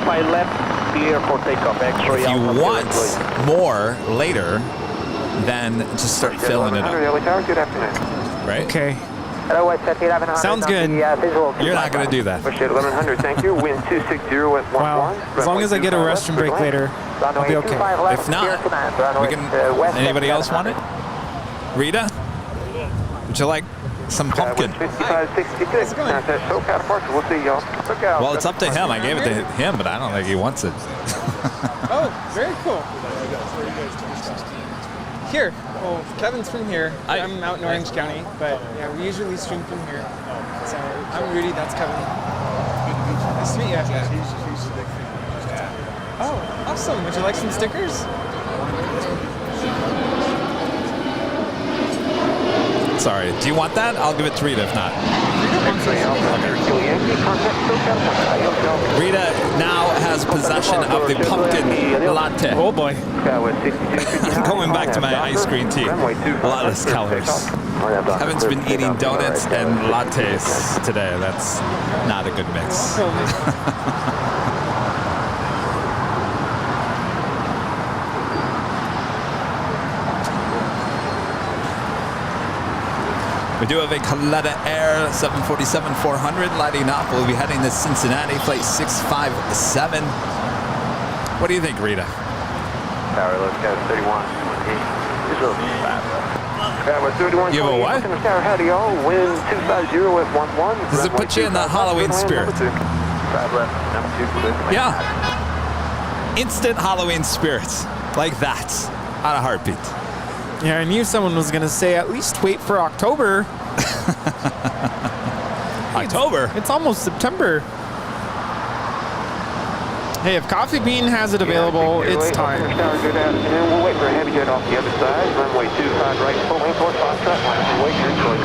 By left, clear for takeoff. If you want more later, then just start filling it up. Good afternoon. Right? Okay. Sounds good. You're not going to do that. 1100, thank you. Wind 260 at 11. Wow. As long as I get a restroom break later, I'll be okay. If not, we can. Anybody else want it? Rita? Would you like some pumpkin? Well, it's up to him. I gave it to him, but I don't think he wants it. Oh, very cool. Here. Well, Kevin's from here. I'm out in Orange County, but yeah, we usually stream from here. So I'm Rudy. That's Kevin. Nice to meet you. Oh, awesome. Would you like some stickers? Sorry. Do you want that? I'll give it to Rita if not. Rita now has possession of the pumpkin latte. Oh boy. I'm going back to my ice cream tea. A lot less calories. Kevin's been eating donuts and lattes today. That's not a good mix. We do have a Coletta Air 747-400 lighting up. We'll be heading to Cincinnati, flight 657. What do you think, Rita? Tower, let's go 31. You have a what? Howdy, y'all. Wind 250 at 11. Does it put you in the Halloween spirit? Yeah. Instant Halloween spirit. Like that. On a heartbeat. Yeah, I knew someone was going to say at least wait for October. October? It's almost September. Hey, if Coffee Bean has it available, it's time. Good afternoon. We'll wait for a heavy jet off the other side. Runway 25 right, full length, or fast track. Wait your choice.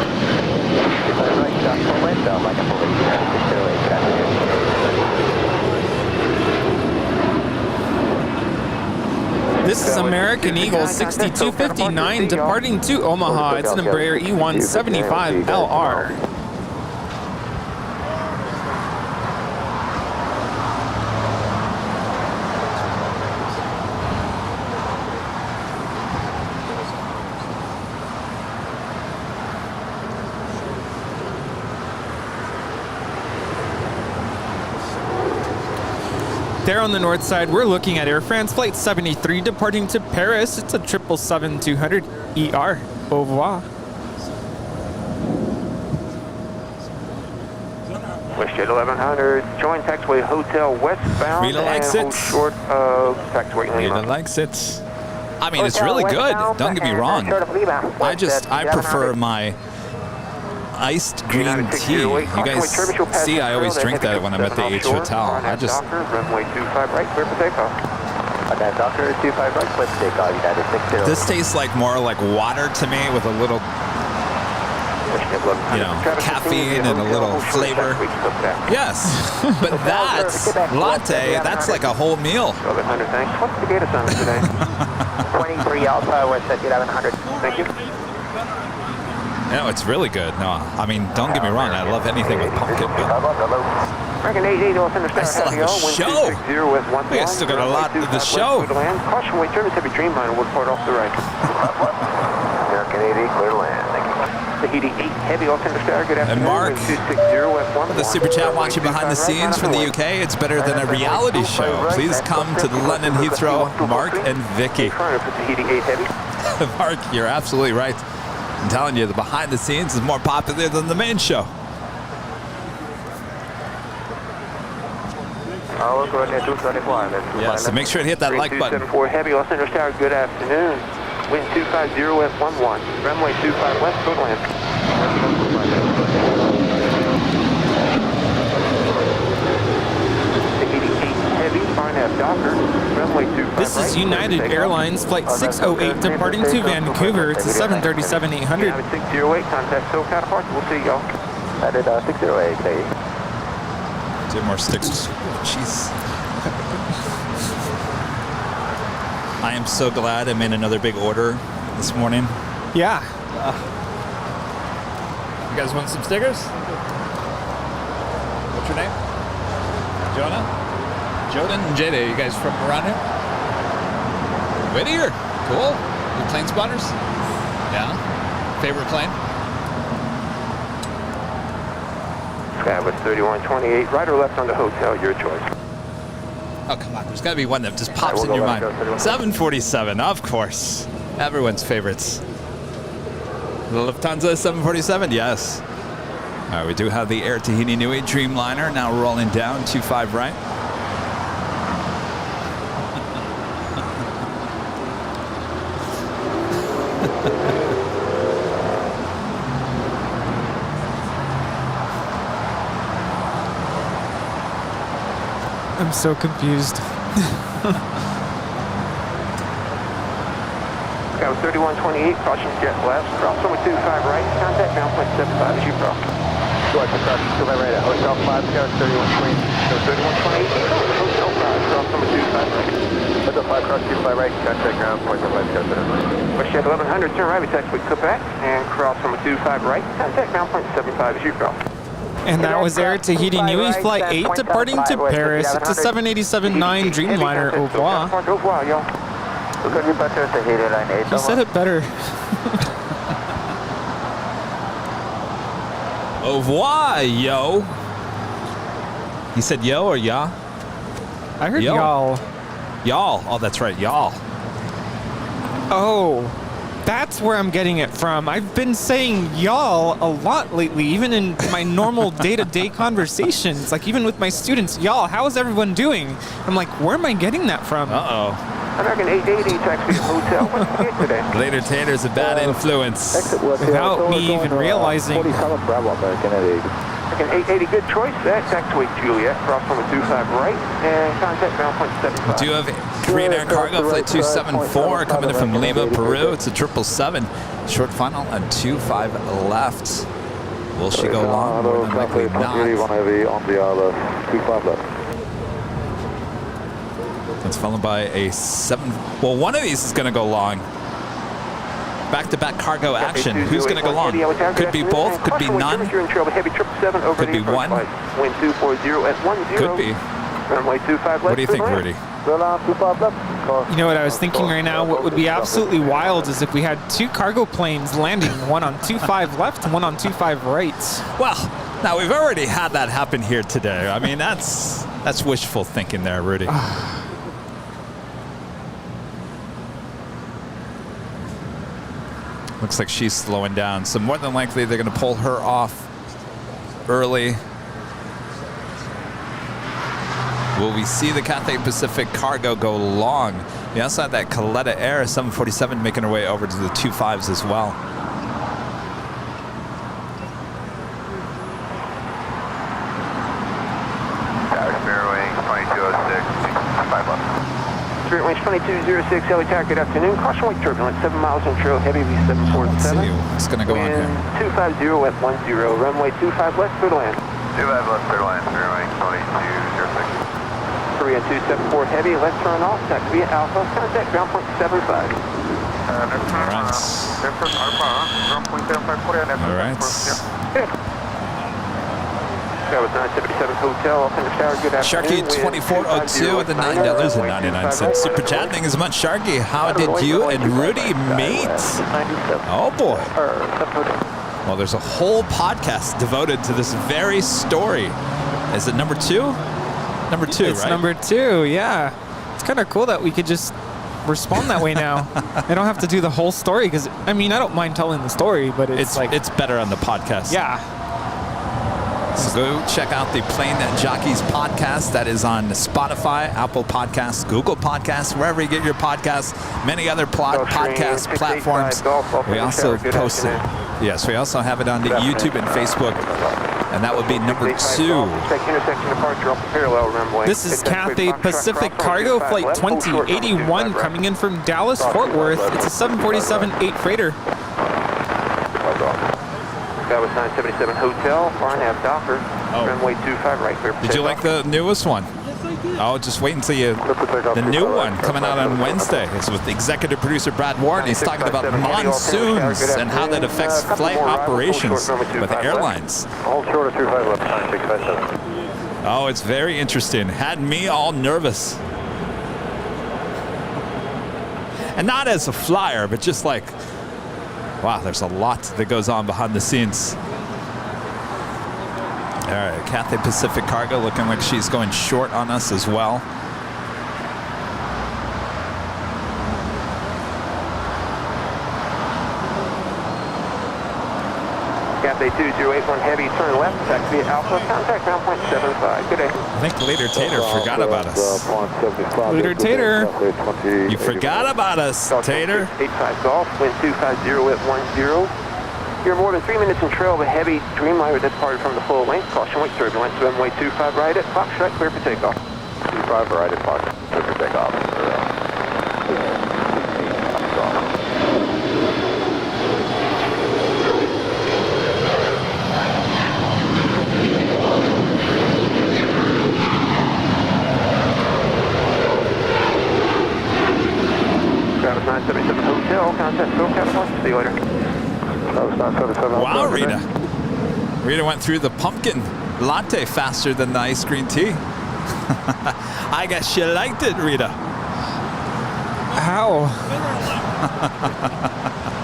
Right, full length, like a full This is American Eagle 6259 departing to Omaha. It's an Embraer E175LR. there on the north side, we're looking at Air France Flight 73 departing to Paris. It's a 777-200 ER. Au revoir. WestJet 1100, join taxiway Hotel westbound Rita likes and it. hold short of taxiway Lima. Rita likes it. I mean, it's really good. Don't get me wrong. I prefer my iced green tea. You guys see, I always drink that when I'm at the H Hotel. Runway 25 right, clear for takeoff. Docker 25 right, clear for takeoff, United 60. This tastes like more like water to me with a little, you know, caffeine and a little flavor. Yes, but that latte, that's like a whole meal. 1100, thanks. What's the gate assignment today? 23 Alpha, WestJet 1100. Thank you. No, it's really good. No, I mean, don't get me wrong. I love anything with pumpkin, but I still have a show. We still got a lot of the show. Caution, wait, turn this heavy Dreamliner would part off the right. American 80, clear to land. Thank you. Tahiti 8 heavy, Altimeter Star, good afternoon. And Mark, 260 the super chat watching behind the scenes from the UK. It's better than a reality show. Please come to the London Heathrow, Mark and Vicky. Mark, you're absolutely right. I'm telling you, the behind the scenes is more popular than the main show. Yeah, so make sure to hit that like button. 274 heavy, Altimeter Star, good afternoon. Wind 250 at 11. Runway 25 west, clear to land. This is United Airlines Flight 608 departing to Vancouver. It's a 737-800. 608, contact SoCal departure. We'll see y'all. United 608, please. 2 more sticks. Jeez. I am so glad I'm in another big order this morning. Yeah. You guys want some stickers? What's your name? Jonah? Jordan and Jada, you guys from around here? Whittier, cool. You plane spotters? Yeah. Favorite plane? Skywest 3128, right or left on the hotel, your choice. Oh, come on. There's got to be one that just pops in your mind. 747, of course. Everyone's favorites. The Lufthansa 747, yes. All right, we do have the Air Tahiti Nui Dreamliner now rolling down 25 right. I'm so confused. Skywards 3128, caution jet left, cross over 25 right, contact ground point 75 as you cross. Go ahead, cross 25 right at Hotel 5, Skywards 3128. So 3128, Hotel 5, cross number 25 right. Hotel 5, cross 25 right, contact ground point 75. WestJet 1100, turn right, we taxi Quebec, and cross number 25 right, contact ground point 75 as you cross. And that was Air Tahiti Nui Flight 8 departing to Paris. It's a 787-9 Dreamliner. Au revoir. Au revoir, y'all. He said it better. Au revoir, yo. He said yo or ya? I heard Yo. y'all. Y'all. Oh, that's right, y'all. Oh, that's where I'm getting it from. I've been saying y'all a lot lately, even in my normal day-to-day conversations. Like even with my students, y'all, how is everyone doing? I'm like, where am I getting that from? Uh-oh. American 880, taxi Hotel. What's the gate today? Later Tater's a bad influence. Without me even realizing. 47 Bravo, American 880. American 880, good choice. Taxiway Juliet, cross number 25 right, and contact ground point 75. We do have Korean Air Cargo Flight 274 coming in from Lima, Peru. It's a 777. Short final and 25 left. Will she go long? More than likely not. That's followed by a 7. Well, one of these is going to go long. Back-to-back cargo action. Who's going to go long? Could be both. Could be none. Could be one. Could be. What do you think, Rudy? You know what I was thinking right now? What would be absolutely wild is if we had 2 cargo planes landing, one on 25 left and one on 25 right. Well, now we've already had that happen here today. I mean, that's That's wishful thinking there, Rudy. Looks like she's slowing down. So more than likely, they're going to pull her off early. Will we see the Cathay Pacific cargo go long? We also had that Kalitta Air 747 making her way over to the 25s as well. Fairway 2206, 5 left. Spirit range 2206, LA Tower, good afternoon. Caution wake turbulence, 7 miles in trail, heavy V747. Let's see what's going to go on here. 250 at 10, runway 25 left, clear to land. 25 left, clear to land, spirit range 2206. Korea 274 heavy, left turn off, taxi via Alpha, contact ground point 75. All right. That was 977 Hotel, Open Tower, good afternoon. Sharky 2402 with the $9.99 super chat. Thank you so much, Sharky. How did you and Rudy meet? Oh boy. Well, there's a whole podcast devoted to this very story. Is it number 2? Number 2, it's right? number 2, yeah. It's kind of cool that we could just respond that way now. I don't have to do the whole story because, I mean, I don't mind telling the story, but it's like... It's better on the podcast. Yeah. So go check out the Plane Jockeys podcast. That is on Spotify, Apple Podcasts, Google Podcasts, wherever you get your podcasts, many other podcast platforms. We also post it. Yes, we also have it on the YouTube and Facebook. And that would be number 2. This is Cathay Pacific Cargo Flight 2081 coming in from Dallas, Fort Worth. It's a 747-8 freighter. That was 977 Hotel, Farnham Docker, runway 25 right there. Did you like the newest one? Oh, just wait until you... The new one coming out on Wednesday. It's with executive producer Brad Warren. He's talking about monsoons and how that affects flight operations with airlines. Hold short of 25 left, 9657. Oh, it's very interesting. Had me all nervous. And not as a flyer, but just like, wow, there's a lot that goes on behind the scenes. All right, Cathay Pacific Cargo looking like she's going short on us as well. Cathay 2081 heavy, turn left, taxi via Alpha, contact ground point 75. Good day. I think Leader Tater forgot about us. Leader Tater. You forgot about us, Tater. 85 Golf, wind 250 at 10. You're more than 3 minutes in trail of a heavy Dreamliner that's parted from the full length. Caution wake turbulence, runway 25 right at Foxtrot, clear for takeoff. 25 right at Foxtrot, clear for takeoff. Travis 977 Hotel, contact Phil California. See you later. Wow, Rita. Rita went through the pumpkin latte faster than the ice green tea. I guess you liked it, Rita. How?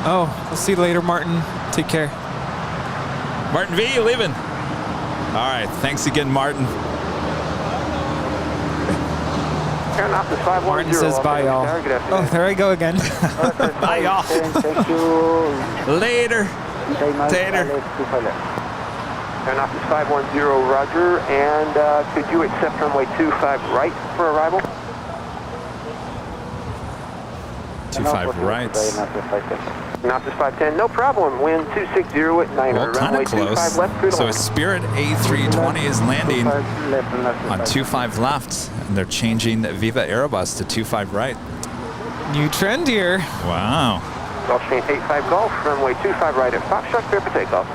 Oh, we'll see you later, Martin. Take care. Martin V, you leaving? All right, thanks again, Martin. Martin says bye, y'all. Oh, there I go again. Bye, y'all. Thank you. Later. Tater. Turn off this 510, Roger. And could you accept runway 25 right for arrival? 25 right. Noctis 510, no problem. Wind 260 at 9. Well, kind of close. So a Spirit A380 is landing on 25 left, and they're changing Viva Aerobus to 25 right. New trend here. Wow. Gulfstream 85 Golf, runway 25 right at Foxtrot, clear for takeoff.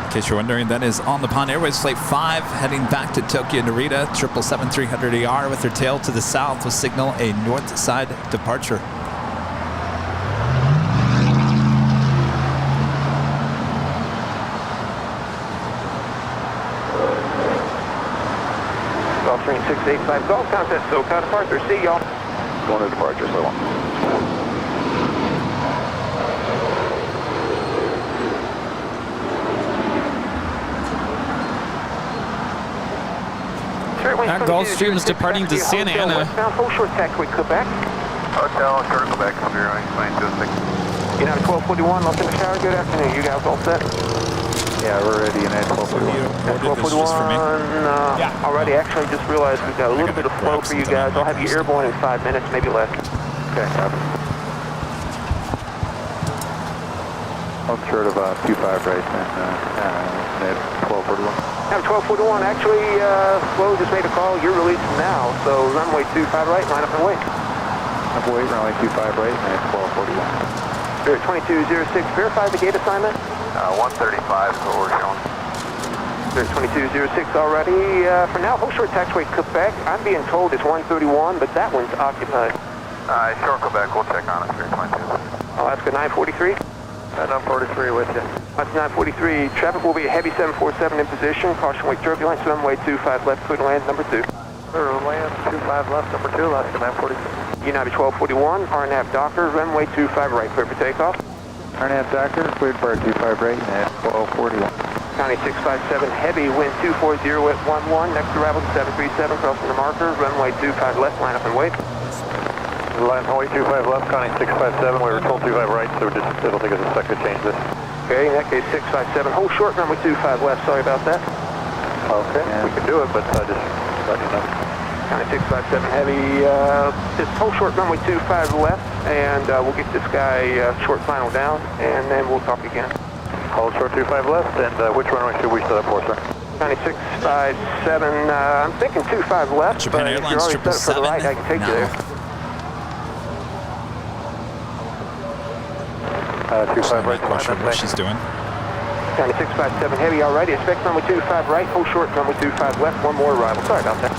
In case you're wondering, that is on the Pond Airways Flight 5 heading back to Tokyo Narita, 777-300ER with her tail to the south will signal a north side departure. 85 Golf, contact SoCal departure. See y'all. Going to departure, so long. That Gulfstream is departing to Santa Ana. Westbound, hold short taxiway, Quebec. Hotel, short Quebec, come here, explain 206. United 1241, Los Angeles Shower, good afternoon. You guys all set? Yeah, we're ready, United 1241. 1241, already, actually, just realized we've got a little bit of flow for you guys. I'll have you airborne in 5 minutes, maybe less. Okay, copy. I'm short of 25 right, and 1241. Now 1241, actually, Flo just made a call. You're released now, so runway 25 right, line up and wait. I'm waiting, runway 25 right, and 1241. Spirit 2206, verify the gate assignment. 135 is what we're showing. Spirit 2206 already. For now, hold short taxiway Quebec. I'm being told it's 131, but that one's occupied. Short Quebec, we'll check on it, Spirit 22. Alaska 943. 943 with you. That's 943. Traffic will be a heavy 747 in position. Caution weight turbulence. Runway 25 left, clear to land, number 2. Land 25 left, number 2, Alaska 943. United 1241, RNAV Docker, runway 25 right, clear for takeoff. RNAV Docker, cleared for 25 right, and 1241. County 657, heavy, wind 240 at 11. Next arrival to 737, crossing the marker. Runway 25 left, line up and wait. Line away 25 left, Connie 657. We were told 25 right, so it'll take us a sec to change this. Okay, in that case 657. Hold short, runway 25 left. Sorry about that. Okay, we can do it, but just let you know. County 657 heavy. Just hold short, runway 25 left, and we'll get this guy short final down, and then we'll talk again. Hold short 25 left, and which runway should we set up for, sir? County 657. I'm thinking 25 left, Japan but if you're Airlines already set up for the right, I can take you there. 25 right, question what she's doing. County 657 heavy already. Expect runway 25 right, hold short, runway 25 left. One more arrival. Sorry about that.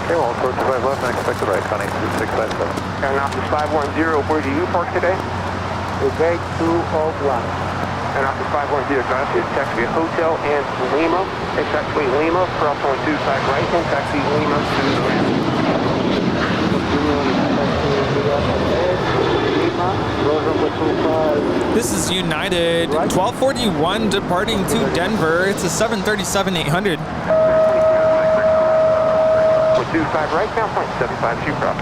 Okay, well, short 25 left and expect the right, Connie 657. County Office 510, where do you park today? The gate 201. And Office 510, gracias. Taxi Hotel and Lima. Taxi Lima, cross only 25 right, and taxi Lima to the ramp. This is United 1241 departing to Denver. It's a 737-800. With 25 right, count point 75, shoot cross.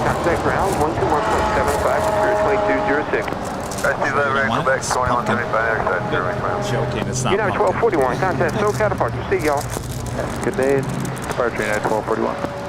Contact ground 121.75 to Spirit 2206. I see that right, Quebec, 2175, Joking, it's not. United 1241, contact SoCal departure. See y'all. Good day, departure United 1241.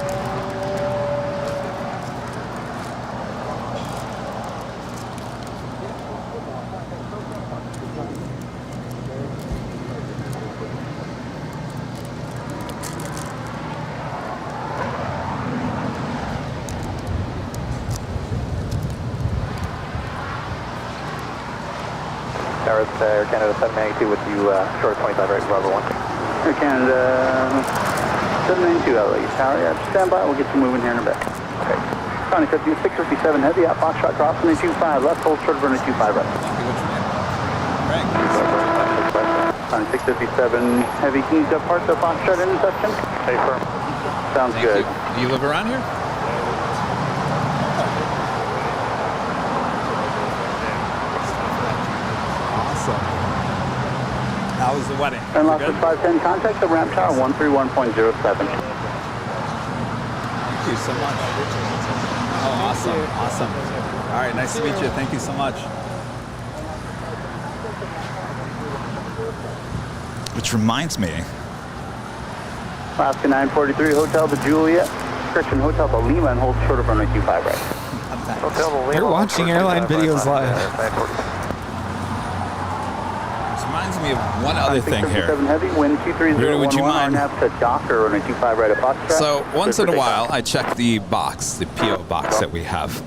Air Canada 792 with you, short 25 right, Bravo 1. Air Canada 792, LA. Tower, yeah, stand by, we'll get you moving here in a bit. Okay. County 657 heavy, out Foxtrot crossing the 25 left, hold short of runway 25 right. County 657 heavy, can you depart the Foxtrot intersection? Hey, firm. Sounds good. Do you live around here? How was the wedding? And lost 510, contact the ramp tower 131.07. Thank you so much. Oh, awesome. Awesome. All right, nice to meet you. Thank you so much. Which reminds me. Alaska 943, Hotel the Juliet, Christian Hotel the Lima, and hold short of runway 25 right. Hotel the Lima. You're watching airline videos live. Reminds me of one other thing here. Heavy, wind 230, would you mind? to Docker on a 25 right of Foxtrot. So once in a while, I check the box, the PO box that we have.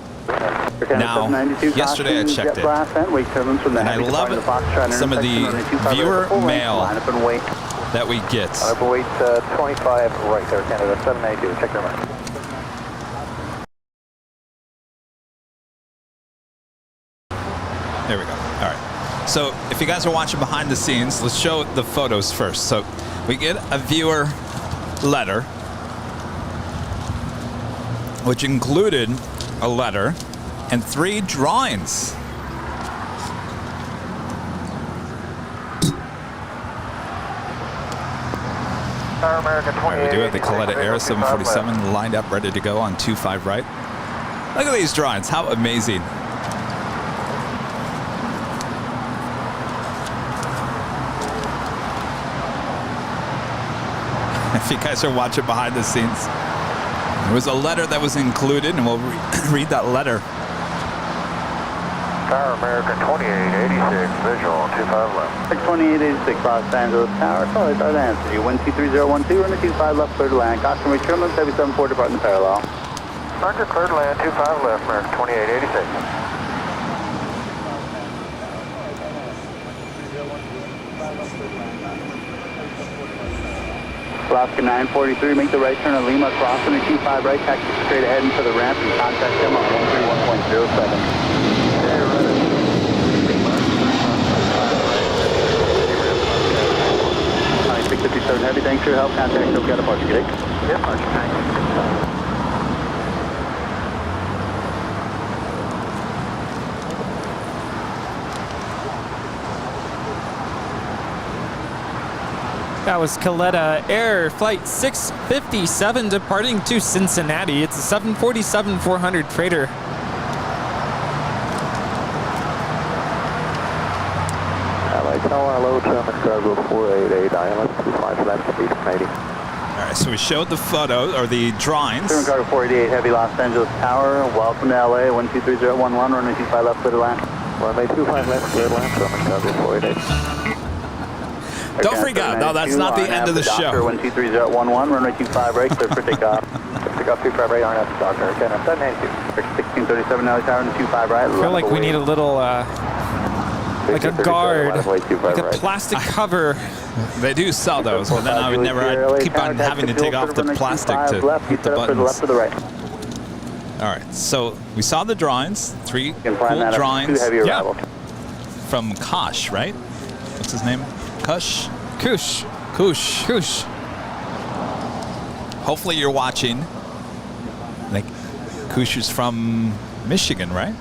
Now, yesterday I checked it, and I love it. Some of the viewer mail that we get. Wait 25 right, Air Canada 792. Check their mind. There So if you guys are watching behind the scenes, let's show the photos first. So we get a viewer letter, which included a letter and 3 drawings. We do have the Kwanza Air 747 lined up, ready to go on 25 right. Look at these drawings, how amazing. If you guys are watching behind the scenes, there was a letter that was included, and we'll read that letter. Tower American 2886, visual on 25 left. 2886, Los Angeles Tower, solid start answer you. 123012, runway 25 left, clear to land. Caution reach terminal, 774 departing parallel. Roger, clear to land, 25 left, American 2886. Alaska 943, make the right turn at Lima, crossing the 25 right, taxi straight ahead into the ramp and contact them on 131.07. 657 Heavy, thanks for your help. Contact Silk out of Departure Gate. Yep, thanks. That was Kwanza Air Flight 657 departing to Cincinnati. It's a 747-400 freighter. Tower, low traffic, cargo 488, ILS 25 left, speed 80. All right, so we showed the photo, or the drawings. Cargo 488, Heavy, Los Angeles Tower, welcome to LA, 123011, runway 25 left, clear to land. Runway 25 left, clear to land, Cargo 488. Don't freak out, no, that's not the end of the show. 123011, runway 25 right, clear for takeoff. Pick up 25 right, RNF to Doctor, okay, now 792. 1637, LA Tower, 25 right. I feel like we need a little, like a guard, like a plastic cover. They do sell those, but then I would never keep on having to take off the plastic to hit the buttons. All right, so we saw the drawings, 3 cool drawings. Yeah. From Kosh, right? What's his name? Kush? Kush. Kush. Kush. Hopefully you're watching. Like, Kush is from Michigan, right?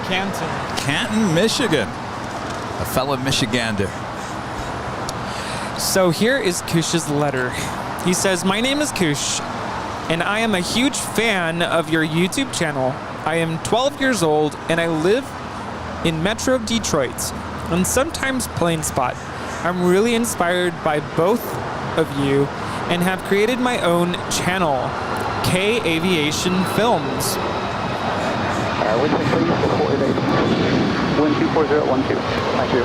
Canton, Michigan. A fellow Michigander. So here is Kush's letter. He says, "My name is Kush, and I am a huge fan of your YouTube channel. I am 12 years old, and I live in Metro Detroit, and sometimes Planespot. I'm really inspired by both of you, and have created my own channel, K Aviation Films." 124012. Thank you.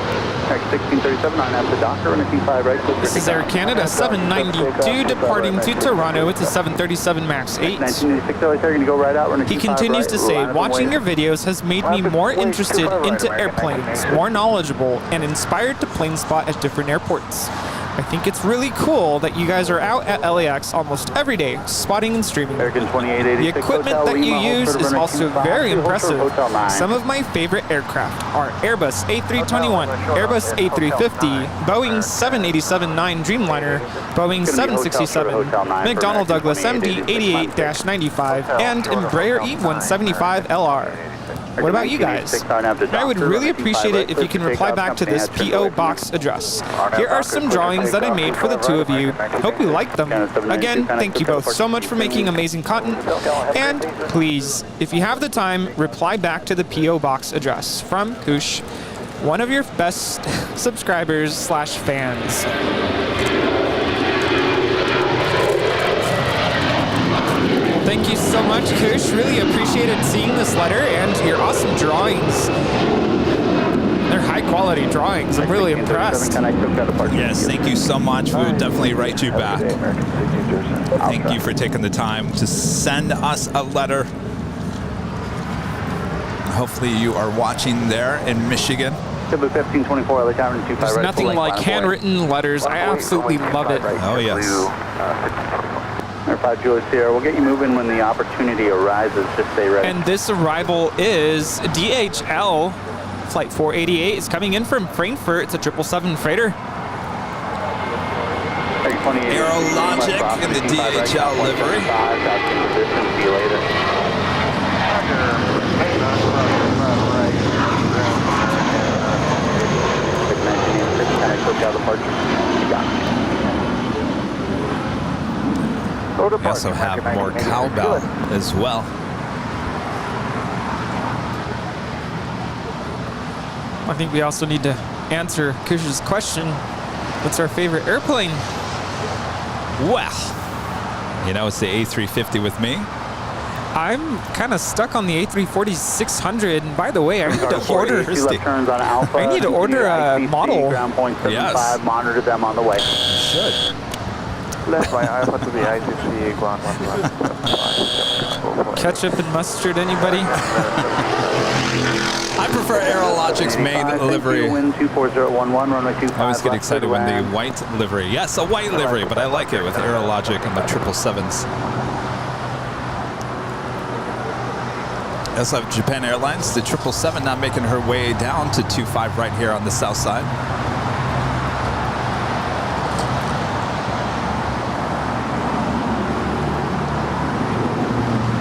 Next 1637 on after Doctor and a T5 right. This is Air Canada 792 departing to Toronto. It's a 737 MAX 8. He continues to say, "Watching your videos has made me more interested into airplanes, more knowledgeable, and inspired to plane spot at different airports. I think it's really cool that you guys are out at LAX almost every day, spotting and streaming. The equipment that you use is also very impressive. Some of my favorite aircraft are Airbus A321, Airbus A350, Boeing 787-9 Dreamliner, Boeing 767, McDonnell Douglas MD-88-95, and Embraer E175LR. What about you guys? I would really appreciate it if you can reply back to this P.O. box address. Here are some drawings that I made for the two of you. Hope you like them. Again, thank you both so much for making amazing content. And please, if you have the time, reply back to the P.O. box address. From Kush, one of your best subscribers/fans. Thank you so much, Kush. Really appreciated seeing this letter and your awesome drawings. They're high-quality drawings. I'm really impressed. Yes, thank you so much. We'll definitely write you back. Thank you for taking the time to send us a letter. Hopefully you are watching there in Michigan. There's nothing like handwritten letters. I absolutely love it. Oh, yes. 5 Juliet Sierra. We'll get you moving when the opportunity arises. Just stay ready. And this arrival is DHL. Flight 488 is coming in from Frankfurt. It's a 777 freighter. Aerologic in the DHL livery. See you later. We also have more cowbell as well. I think we also need to answer Kush's question. What's our favorite airplane? Well, you know, it's the A350 with me. I'm kind of stuck on the A340-600. And by the way, I need to order. I need to order a model. Yes. Monitor them on the way. You should. Left by Alpha to the ICC, Guam. Ketchup and mustard, anybody? I prefer Aerologic's main livery. Wind 24011, runway 25. I always get excited when the white livery. Yes, a white livery, but I like it with Aerologic and the 777s. I also have Japan Airlines, the 777 now making her way down to 25 right here on the south side.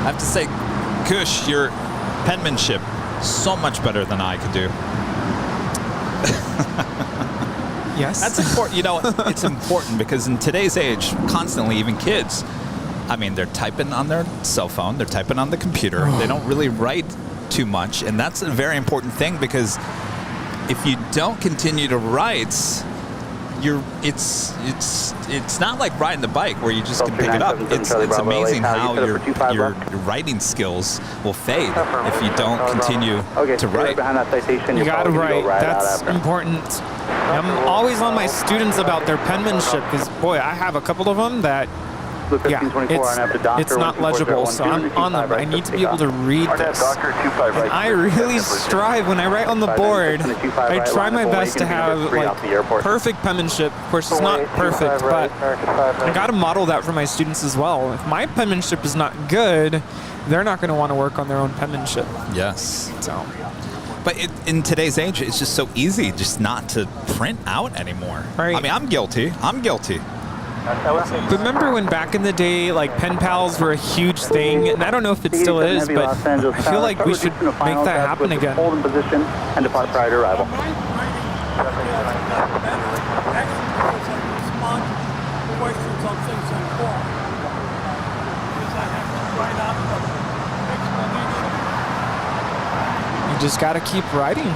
I have to say, Kush, your penmanship so much better than I could do. Yes. That's important. You know, it's important because in today's age, constantly, even kids, I mean, they're typing on their cell phone, they're typing on the computer. They don't really write too much, and that's a very important thing because if you don't continue to write, it's not like riding the bike where you just can pick it up. It's amazing how your writing skills will fade if you don't continue to write. You gotta write. That's important. I'm always on my students about their penmanship because, boy, I have a couple of them that, yeah, it's not legible, so I'm on them. I need to be able to read this. And I really strive when I write on the board. I try my best to have like perfect penmanship. Of course, it's not perfect, but I got to model that for my students as well. If my penmanship is not good, they're not going to want to work on their own penmanship. Yes. So. But in today's age, it's just so easy just not to print out anymore. Right. I mean, I'm guilty. Remember when back in the day, like pen pals were a huge thing, and I don't know if it still is, but I feel like we should make that happen again. Hold in position and depart prior to arrival. You just got to keep writing.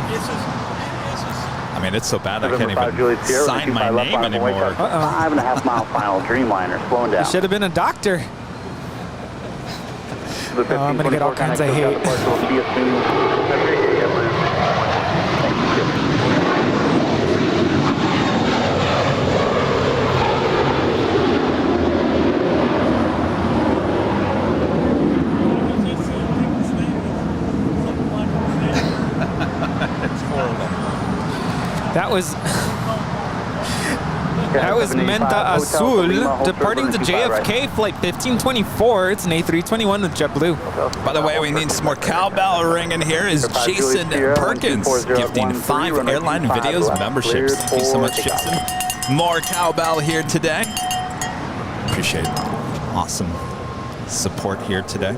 I mean, it's so bad I can't even sign my name anymore. 5.5 mile final Dreamliner, slowing down. You should have been a doctor. I'm going to get all kinds of hate. That was Menta Azul departing to JFK flight 1524. It's an A321 with JetBlue. By the way, we need some more cowbell ringing here. Is Jason Perkins gifting 5 airline videos memberships. Thank you so much, Jason. More cowbell here today. Appreciate it. Awesome support here today.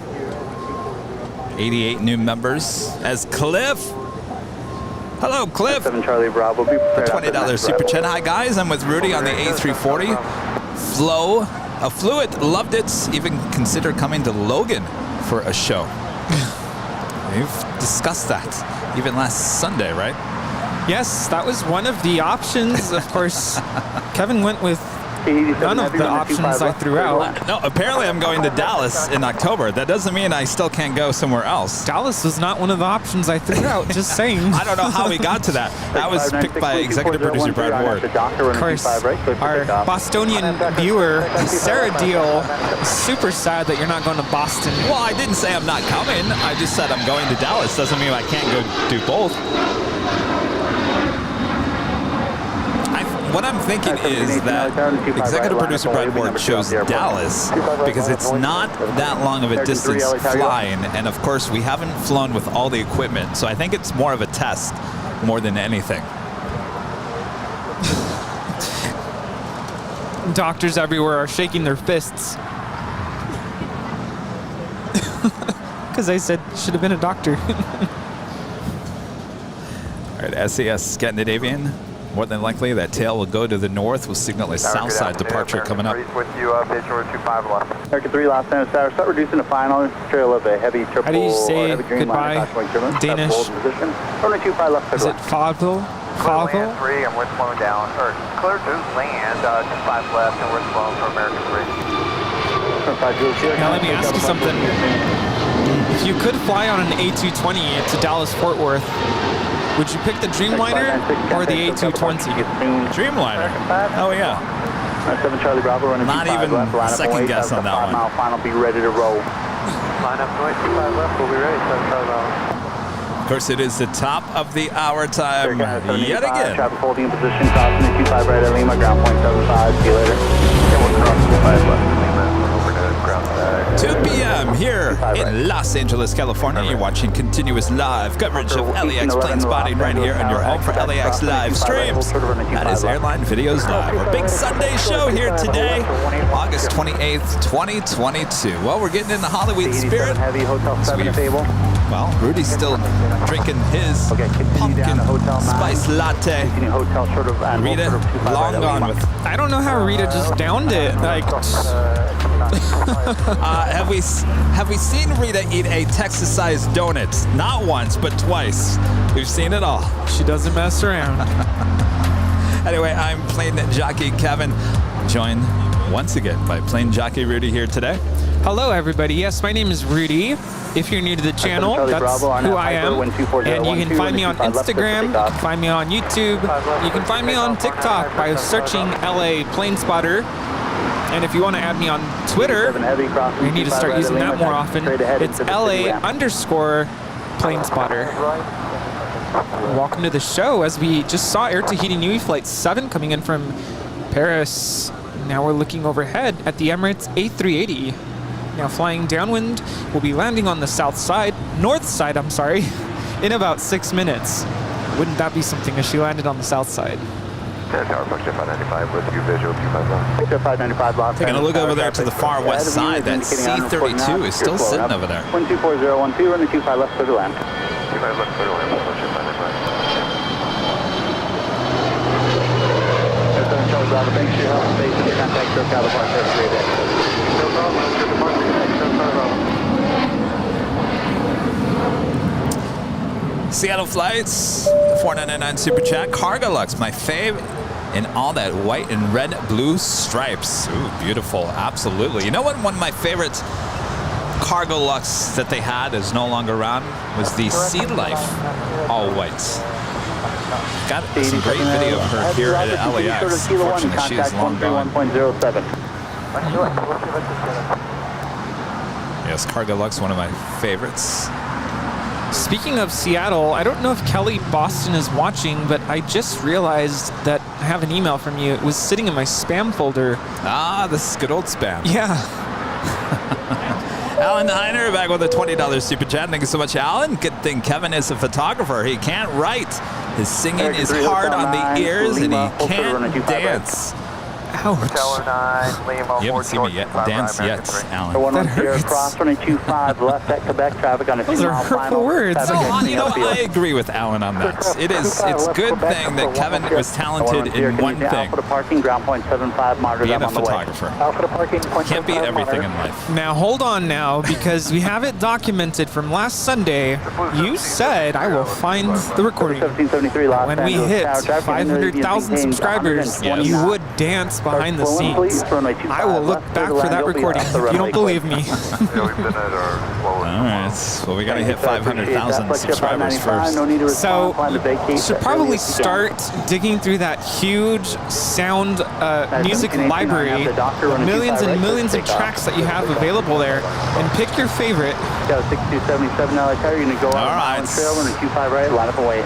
88 new members as Cliff. Hello, Cliff. 7 Charlie Bravo. The $20 super chat. Hi, guys. I'm with Rudy on the A340. Fluid, loved it. Even consider coming to Logan for a show. We've discussed that even last Sunday, right? Yes, that was one of the options. Of course, Kevin went with none of the options I threw out. No, apparently I'm going to Dallas in October. That doesn't mean I still can't go somewhere else. Dallas was not one of the options I threw out, just saying. I don't know how we got to that. That was picked by executive producer Brad Ward. Of course, our Bostonian viewer, Sarah Deal, is super sad that you're not going to Boston. Well, I didn't say I'm not coming. I just said I'm going to Dallas. Doesn't mean I can't go do both. what I'm thinking is that executive producer Brad Ward chose Dallas because it's not that long of a distance flying, and of course we haven't flown with all the equipment, so I think it's more of a test more than anything. Doctors everywhere are shaking their fists. Because I said should have been a doctor. All right, SAS Scandinavian. More than likely, that tail will go to the north. We'll signal a south side departure coming up. With you, pitch order 25 left. American 3 last time, start reducing the final. Trail of a heavy triple. How do you say heavy green goodbye? Danish. Position. Runway 25 left. Is it Fadl? Land 3, and we're slowing down. Or clear to land, 25 left, and we're slowing for American 3. Now let me ask you something. If you could fly on an A220 to Dallas-Fort Worth, would you pick the Dreamliner or the A220? Dreamliner. Oh yeah. 7 Charlie Bravo running not even a second guess on that one. Final, be ready to roll. Line up 25 left, we'll be ready. 7 Charlie Bravo. Of course, it is the top of the hour time yet again. Traffic holding in position, crossing the 25 right at Lima, ground point 75. See you later. Yeah, we'll cross 25 left at Lima. 2 p.m. here in Los Angeles, California. You're watching continuous live coverage of LAX plane spotting right here on your home for LAX live streams. That is Airline Videos Live. A big Sunday show here today, August 28th, 2022. Well, we're getting in the Halloween spirit. Well, Rudy's still drinking his pumpkin spice latte. Rita, long gone with. I don't know how Rita just downed it. Like. Have we seen Rita eat a Texas-sized donut? Not once, but twice. We've seen it all. She doesn't mess around. Anyway, I'm plane jockey Kevin, joined once again by plane jockey Rudy here today. Hello, everybody. Yes, my name is Rudy. If you're new to the channel, that's who I am. And you can find me on Instagram, you can find me on YouTube, you can find me on TikTok by searching LA Plane Spotter. And if you want to add me on Twitter, we need to start using that more often. It's LA_Plane Spotter. Welcome to the show. As we just saw Air Tahiti Nui Flight 7 coming in from Paris. Now we're looking overhead at the Emirates A380. Now flying downwind, we'll be landing on the north side, I'm sorry, in about 6 minutes. Wouldn't that be something if she landed on the south side? Tower, Fox Jet 595 with you, visual 25 left. Jet 595 lost. Taking a look over there to the far west side, that C-32 is still sitting over there. 124012, running 25 left, clear to land. 25 left, clear to land, Fox Jet 595. 7 Charlie Bravo, thanks for your help. Station, contact Stroke California, have a great day. No problem, good departure, thanks, 7 Charlie Bravo. Seattle flights, 499 Super Chat, Cargo Lux, my fave, in all that white and red blue stripes. Ooh, beautiful, absolutely. You know what, one of my favorite Cargo Lux that they had is no longer around was the Sea Life all whites. Got some great video of her here at LAX. Unfortunately, she is long gone. Yes, Cargo Lux, one of my favorites. Speaking of Seattle, I don't know if Kelly Boston is watching, but I just realized that I have an email from you. It was sitting in my spam folder. Ah, this is good old spam. Yeah. Alan Heiner back with a $20 super chat. Thank you so much, Alan. Good thing Kevin is a photographer. He can't write. His singing is hard on the ears, and he can't dance. Ouch. You haven't seen me dance yet, Alan. That hurts. Cross 25 left at Quebec traffic on a Those are hurtful words. I agree with Alan on that. It's a good thing that Kevin was talented in one thing. Being a photographer. Can't beat everything in life. Now hold on now, because we have it documented from last Sunday. You said I will find the recording. When we hit 500,000 subscribers, you would dance behind the scenes. I will look back for that recording if you don't believe me. Alright, well, we gotta hit 500,000 subscribers first. So, you should probably start digging through that huge sound music library, millions and millions of tracks that you have available there, and pick your favorite. Got a 6277 LA Tower, you're gonna go out on the trail and a 25 right, line up and wait.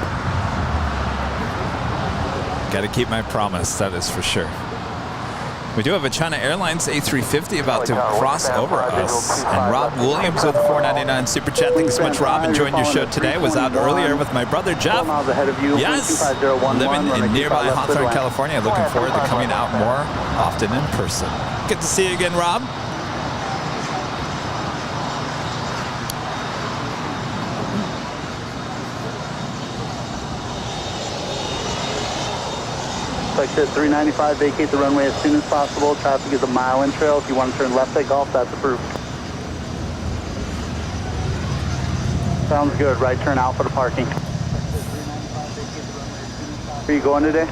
Got to keep my promise, that is for sure. We do have a China Airlines A350 about to cross over us. And Rob Williams with $4.99 Super Chat. Thanks so much, Rob. Enjoying your show today. Was out earlier with my brother, Jeff. Yes, living in nearby Hawthorne, California. Looking forward to coming out more often in person. Good to see you again, Rob. Like at 395, vacate the runway as soon as possible. Traffic is a mile in trail. If you want to turn left, take off. That's approved. Sounds good. Right turn Alpha to parking. Where are you going today?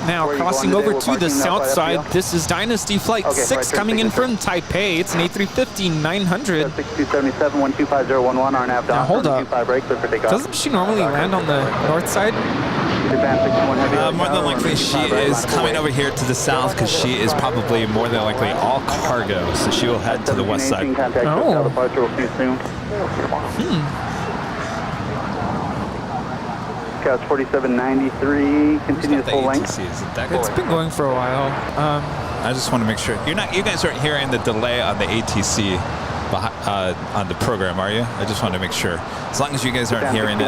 Now crossing over to the south side, this is Dynasty Flight 6 coming in from Taipei. It's an A350 900. 6277 125.011 RNAV. Now hold up. Doesn't she normally land on the north side? More than likely she is coming over here to the south because she is probably more than likely all cargo, so she will head to the west side. Oh. Couch 4793, continuous full length. It's been going for a while. I just want to make sure you guys aren't hearing the delay on the ATC on the program, are you? I just want to make sure. As long as you guys aren't hearing it.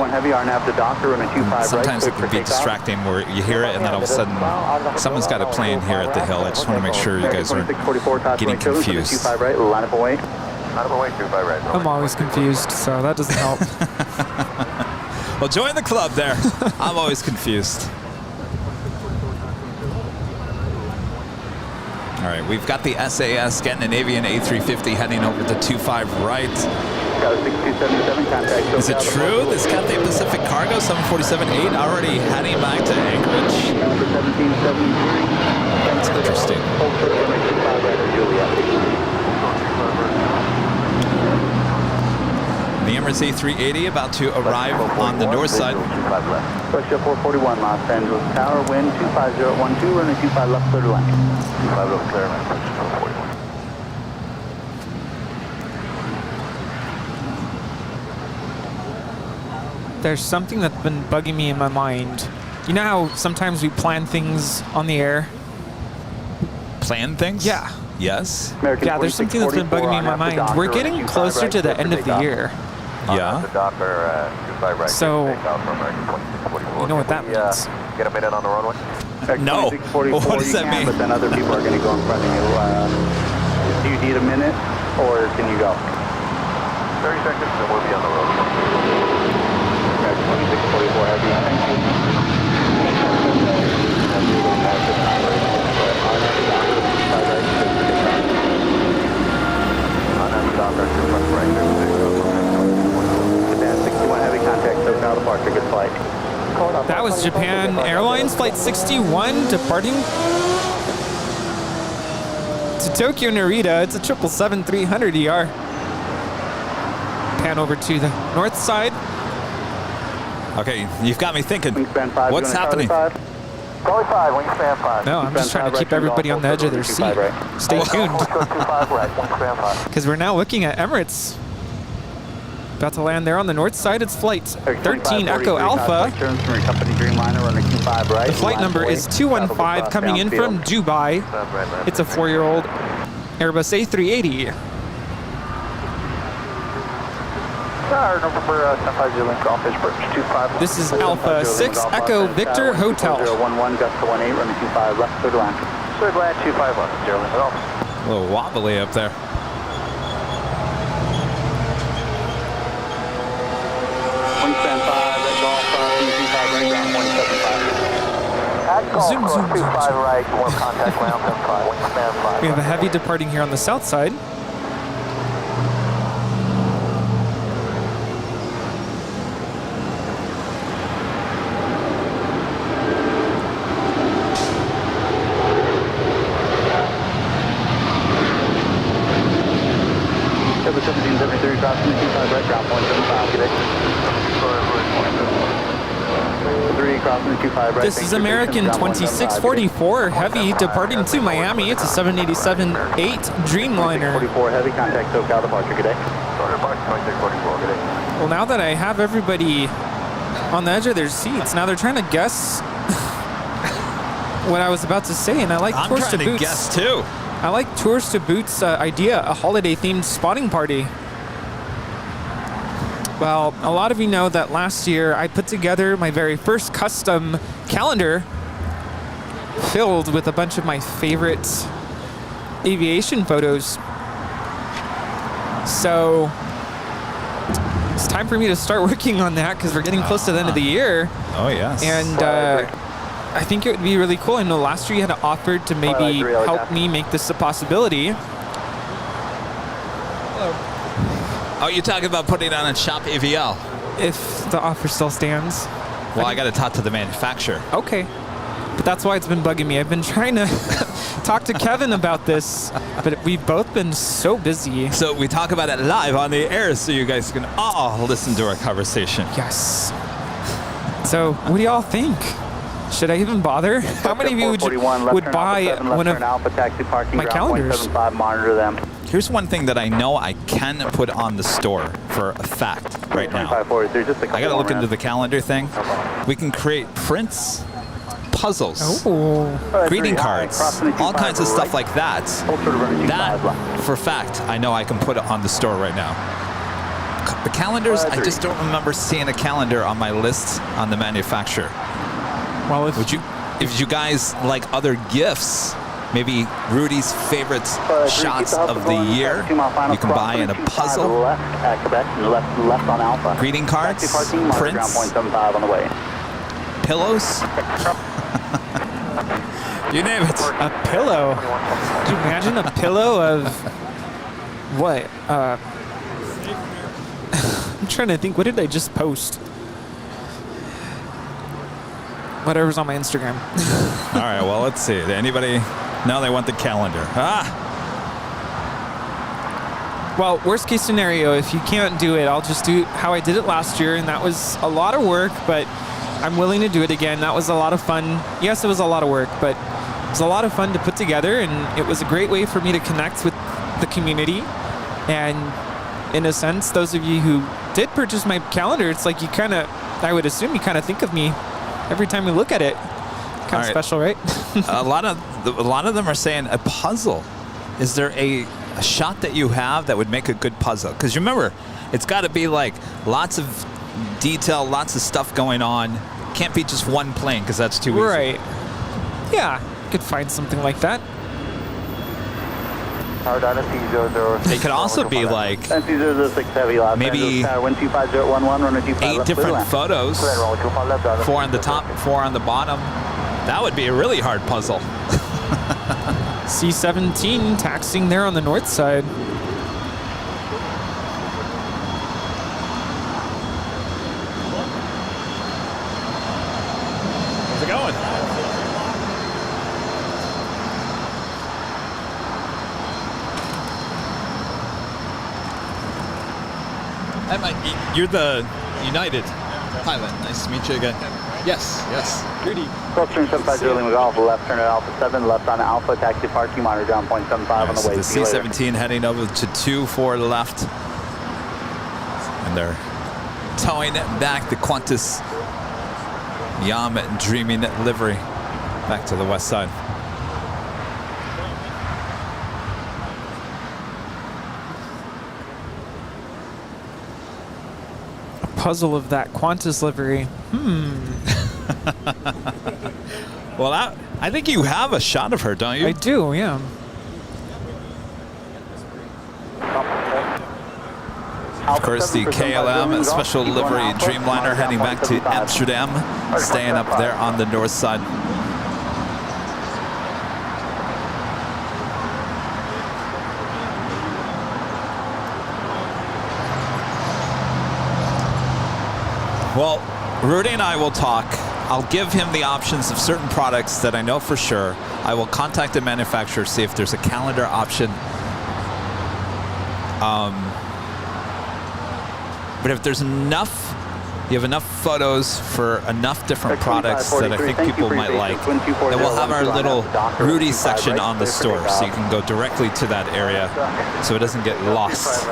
Sometimes it can be distracting where you hear it and then all of a sudden someone's got a plane here at the hill. I just want to make sure you guys aren't getting confused. I'm always confused, so that doesn't help. Well, join the club there. I'm always confused. All right, we've got the SAS getting an Avian A350 heading over to 25 right. Is it true? This Cathay Pacific Cargo 747-8 already heading back to Anchorage? That's interesting. The Emirates A380 about to arrive on the north side. Russia 441, Los Angeles Tower, wind 25012, runway 25 left, clear to land. 25 left, clear, Russia 441. There's something that's been bugging me in my mind. You know how sometimes we plan things on the air? Plan things? Yeah. Yes. Yeah, there's something that's been bugging me in my mind. We're getting closer to the end of the year. Yeah. So, you know what that means. Get a minute on the runway. No. What does that mean? But then other people are going to go in front of you. Do you need a minute or can you go? 30 seconds and we'll be on the road. 2644 heavy. Thank you. That was Japan Airlines Flight 61 departing to Tokyo Narita. It's a 777-300ER. Pan over to the north side. Okay, you've got me thinking. What's happening? No, I'm just trying to keep everybody on the edge of their seat. Stay tuned. Because we're now looking at Emirates. About to land there on the north side. It's flight 13 Echo Alpha. The flight number is 215 coming in from Dubai. It's a 4-year-old Airbus A380. This is Alpha 6 Echo Victor Hotel. 011 gust to 18, running 25 left, clear to land. Clear to land, 25 left, 0 left. A little wobbly up there. Wingspan 5, that's all crossing 25 right, ground 175. Zoom, zoom, zoom, 25 right, one contact ground 5, wingspan 5. We have a heavy departing here on the south side. Kevin 1773, crossing 25 right, ground 175, good day. 3 crossing 25 right. This is American 2644 Heavy departing to Miami. It's a 787-8 Dreamliner. 44 heavy, contact SoCal departure, good day. Well, now that I have everybody on the edge of their seats. Now they're trying to guess what I was about to say, and I like Tours to Boots. I'm trying to guess too. I like Tours to Boots' idea, a holiday-themed spotting party. Well, a lot of you know that last year I put together my very first custom calendar filled with a bunch of my favorite aviation photos. So it's time for me to start working on that because we're getting close to the end of the year. Oh, yes. And I think it would be really cool. I know last year you had offered to maybe help me make this a possibility. Oh, you're talking about putting it on a Shop AVL? If the offer still stands. Well, I got to talk to the manufacturer. Okay. But that's why it's been bugging me. I've been trying to talk to Kevin about this, but we've both been so busy. So we talk about it live on the air so you guys can all listen to our conversation. Yes. So what do y'all think? Should I even bother? How many of you would buy one of my calendars? Monitor them. Here's one thing that I know I can put on the store for a fact right now. I got to look into the calendar thing. We can create prints, puzzles, greeting cards, all kinds of stuff like that. That, for a fact, I know I can put it on the store right now. The calendars, I just don't remember seeing a calendar on my list on the manufacturer. Well, if you guys like other gifts, maybe Rudy's favorite shots of the year, you can buy in a puzzle, greeting cards, prints, pillows, you name it. A pillow? Could you imagine a pillow of what? I'm trying to think, what did I just post? Whatever's on my Instagram. All right, well, let's see. Anybody? Now they want the calendar. Well, worst case scenario, if you can't do it, I'll just do how I did it last year, and that was a lot of work, but I'm willing to do it again. That was a lot of fun. Yes, it was a lot of work, but it was a lot of fun to put together, and it was a great way for me to connect with the community. And in a sense, those of you who did purchase my calendar, it's like you kind of, I would assume you kind of think of me every time we look at it. Kind of special, right? a lot of them are saying a puzzle. Is there a shot that you have that would make a good puzzle? Because remember, it's got to be like lots of detail, lots of stuff going on. Can't be just one plane because that's too easy. Right. Yeah, could find something like that. It could also be like maybe 8 different photos, 4 on the top, 4 on the bottom. That would be a really hard puzzle. C-17 taxiing there on the north side. How's it going? You're the United pilot. Nice to meet you again. Yes, yes. Rudy. Cross-turn 75 Golf, left turn at Alpha 7, left on Alpha, taxi parking, monitor down 0.75 on the way. The C-17 heading over to 24 left. And they're towing back the Qantas Yam Dreaming livery back to the west side. Puzzle of that Qantas livery. Well, I think you have a shot of her, don't you? I do, yeah. Of course, the KLM special livery Dreamliner heading back to Amsterdam, staying up there on the north side. Well, Rudy and I will talk. I'll give him the options of certain products that I know for sure. I will contact the manufacturer, see if there's a calendar option. But if there's enough You have enough photos for enough different products that I think people might like. And we'll have our little Rudy section on the store, so you can go directly to that area so it doesn't get lost.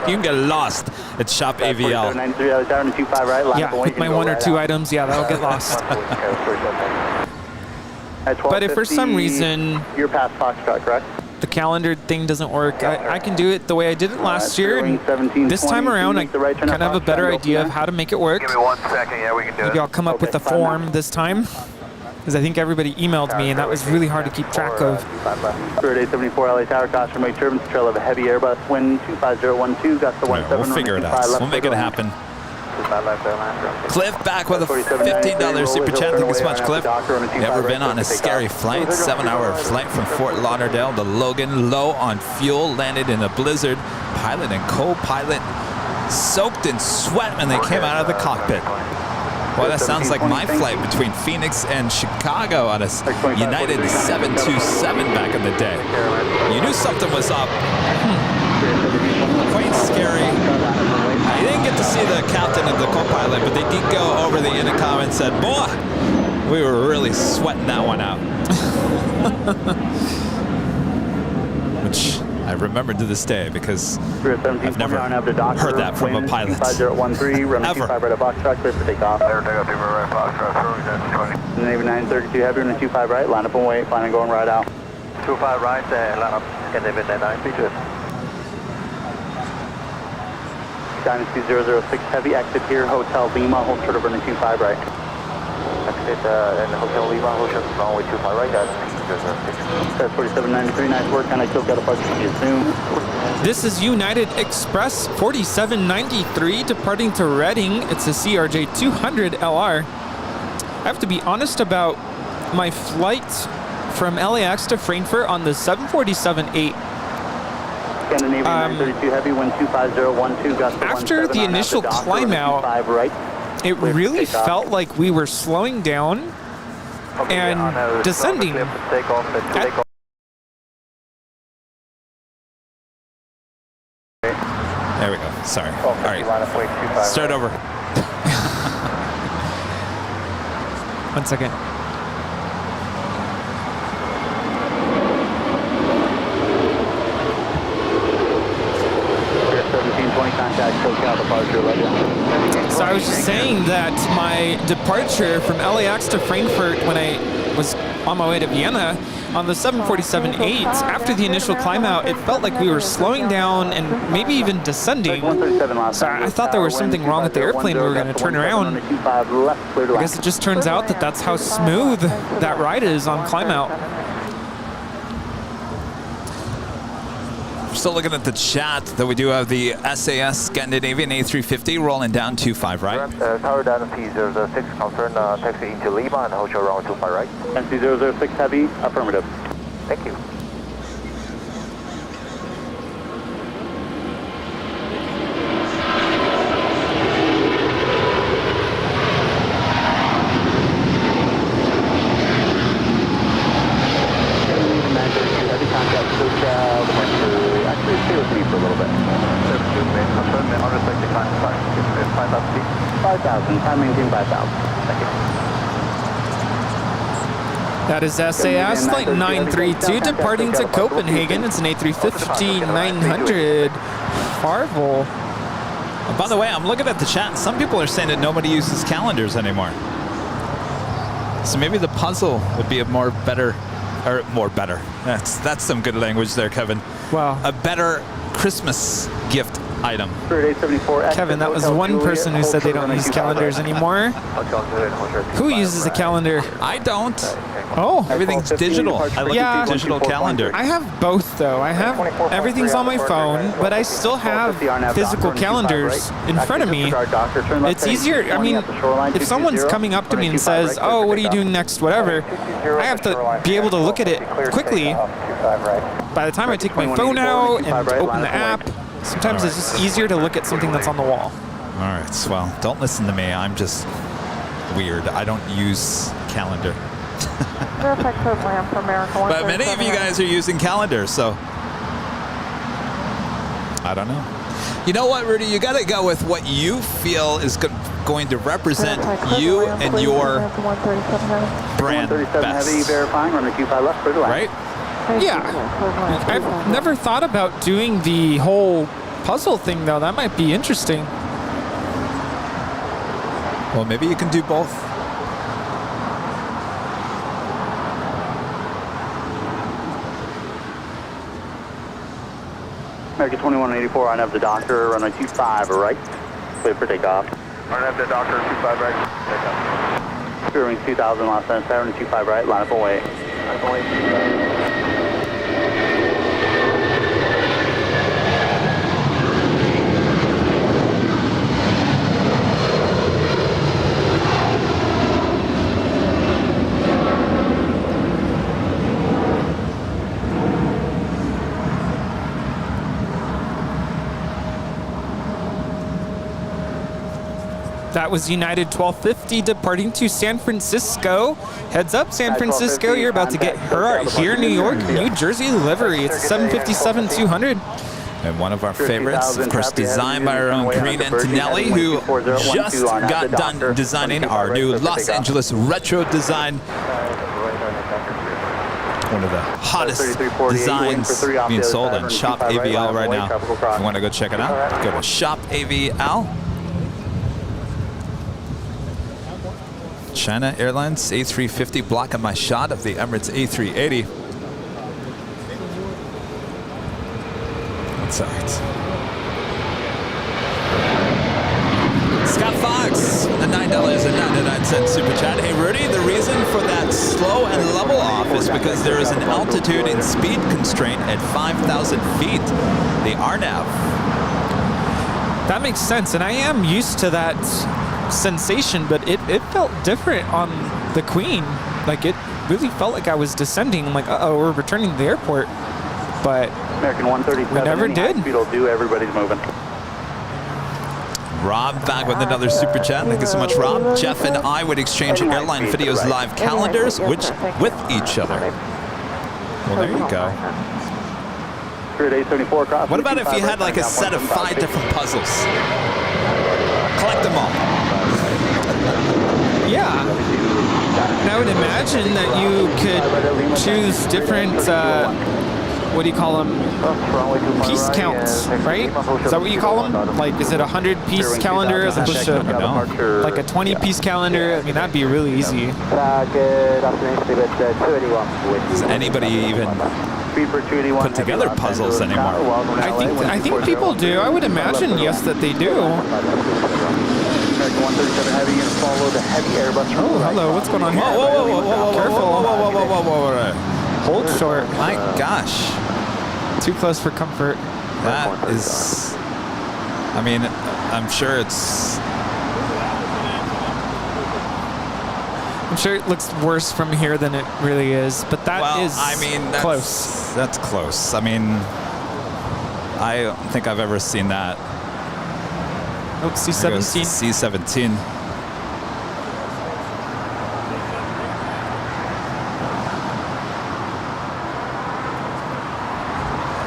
You can get lost at Shop AVL. Yeah, with my 1 or 2 items, yeah, that'll get lost. But if for some reason you're past Foxtrot, correct? the calendar thing doesn't work, I can do it the way I did it last year. And this time around, I kind of have a better idea of how to make it work. Give me 1 second. Yeah, we can do it. Maybe I'll come up with a form this time, because I think everybody emailed me, and that was really hard to keep track of. Spirit 874 LA Tower, caution from turbulence, trail of a heavy Airbus, wind 25012, gust to 17. We'll figure it out. We'll make it happen. Cliff back with a $15 super chat. Thank you so much, Cliff. Never been on a scary flight. 7-hour flight from Fort Lauderdale to Logan. Low on fuel. Landed in a blizzard. Pilot and co-pilot soaked in sweat when they came out of the cockpit. Boy, that sounds like my flight between Phoenix and Chicago on a United 727 back in the day. You knew something was up. Quite scary. I didn't get to see the captain and the co-pilot, but they did go over the intercom and said, boy, we were really sweating that one out. Which I remember to this day, because I've never heard that from a pilot. Ever. Navy 932 heavy, running 25 right, line up and wait, plan on going right out. 25 right, line up, get Navy 932. Dynasty 006 heavy, exit here, Hotel Lima, hold short of running 25 right. Exit in Hotel Lima, hold short of runway 25 right, Dynasty 006. That's 4793, nice work, kind of still got a bunch of zoom. This is United Express 4793 departing to Reading. It's a CRJ 200 LR. I have to be honest about my flight from LAX to Frankfurt on the 747-8. Scandinavian 932 heavy, wind 25012, gust to after the initial climb out, it really felt like we were slowing down and descending. There we go. Sorry. All right. Start over. 1 second. So I was just saying that my departure from LAX to Frankfurt when I was on my way to Vienna on the 747-8, after the initial climb out, it felt like we were slowing down and maybe even descending. So I thought there was something wrong with the airplane. We were going to turn around. I guess it just turns out that that's how smooth that ride is on climb out. Still looking at the chat that we do have the SAS Scandinavian A350 rolling down 25 right. Tower down T006, confirm taxi into Lima and hold your runway 25 right. NC006 heavy, affirmative. Thank you. That is SAS Flight 932 departing to Copenhagen. It's an A350-900 Farvel. By the way, I'm looking at the chat. Some people are saying that nobody uses calendars anymore. So maybe the puzzle would be a more better. That's some good language there, Kevin. Wow. A better Christmas gift item. Kevin, that was one person who said they don't use calendars anymore. Who uses a calendar? I don't. Oh. Everything's digital. I like a digital calendar. I have both, though. I have everything's on my phone, but I still have physical calendars in front of me. It's easier. I mean, if someone's coming up to me and says, oh, what are you doing next, whatever, I have to be able to look at it quickly. By the time I take my phone out and open the app, sometimes it's just easier to look at something that's on the wall. All right, well, don't listen to me. I'm just weird. I don't use calendar. But many of you guys are using calendar, so I don't know. You know what, Rudy? You got to go with what you feel is going to represent you and your brand 137 best. Heavy, verifying, runway 25 left, clear to land. Right? Yeah. I've never thought about doing the whole puzzle thing, though. That might be interesting. Well, maybe you can do both. American 2184, I have the doctor, runway 25 right, clear for takeoff. I have the doctor, 25 right. Takeoff. Clear wings 2000, Los Angeles, runway 25 right, line up away. Line up away. That was United 1250 departing to San Francisco. Heads up, San Francisco, you're about to get her here in New York, New Jersey livery. It's 757-200. And one of our favorites, of course, designed by our own Karine Antonelli, who just got done designing our new Los Angeles retro design. One of the hottest designs being sold on Shop AVL right now. If you want to go check it out, go to Shop AVL. China Airlines A350 blocking my shot of the Emirates A380. That's all right. Scott Fox, the $9.99 super chat. Hey Rudy, the reason for that slow and level off is because there is an altitude and speed constraint at 5,000 feet. The RNAV. That makes sense, and I am used to that sensation, but it felt different on the Queen. Like, it really felt like I was descending. I'm like, uh-oh, we're returning to the airport. But American 137, we never did. Speed will do, everybody's moving. Rob back with another super chat. Thank you so much, Rob. Jeff and I would exchange airline videos live calendars with each other. Well, there you go. What about if you had like a set of 5 different puzzles? Collect them all. Yeah. And I would imagine that you could choose different, what do you call them? Piece counts, right? Is that what you call them? Like, is it a 100-piece calendar as opposed to like a 20-piece calendar? I mean, that'd be really easy. Does anybody even put together puzzles anymore? I think people do. I would imagine, yes, that they do. 137 Heavy, going to follow the heavy Airbus. Oh, hello. What's going on here? Careful. Hold short. My gosh. Too close for comfort. That is, I mean, I'm sure it looks worse from here than it really is, but that's close. That's close. I mean, I don't think I've ever seen that. Oh, C-17. C-17.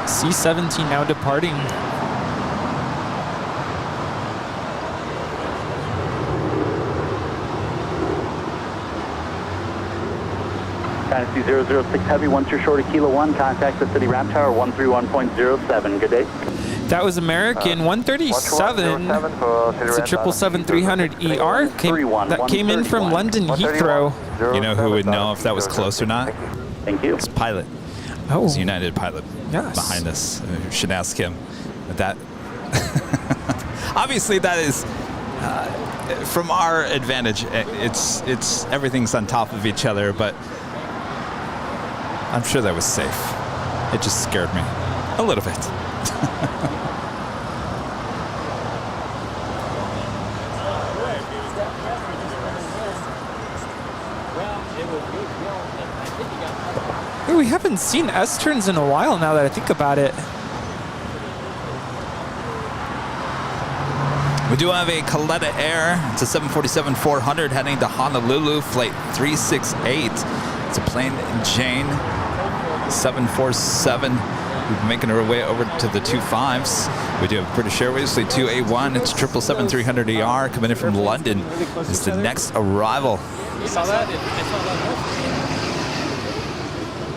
C-17 now departing. Dynasty 006 Heavy, once you're short of Kilo 1, contact the city ramp tower 131.07. Good day. That was American 137. It's a 777-300ER. That came in from London Heathrow. You know who would know if that was close or not? Thank you. It's pilot. Oh. It's United pilot. Yes. Behind us. You should ask him. But that, obviously, that is from our advantage. It's everything's on top of each other, but I'm sure that was safe. It just scared me a little bit. We haven't seen S-turns in a while now that I think about it. We do have a Coletta Air. It's a 747-400 heading to Honolulu, flight 368. It's a plain Jane 747. We've been making our way over to the 25s. We do have British Airways, the 2A1. It's 777-300ER coming in from London. It's the next arrival. You saw that? I saw that.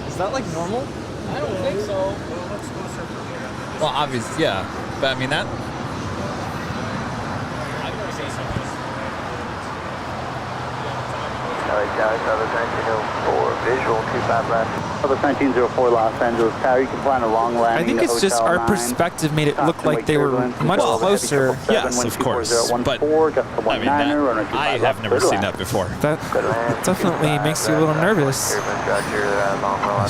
Is that like normal? I don't think so. Well, obviously, yeah. But I mean, that. Visual 25 left. Southwest 1904 Los Angeles Tower. You can plan a long landing. I think it's just our perspective made it look like they were much closer. Yes, of course. But I mean, I have never seen that before. That definitely makes you a little nervous.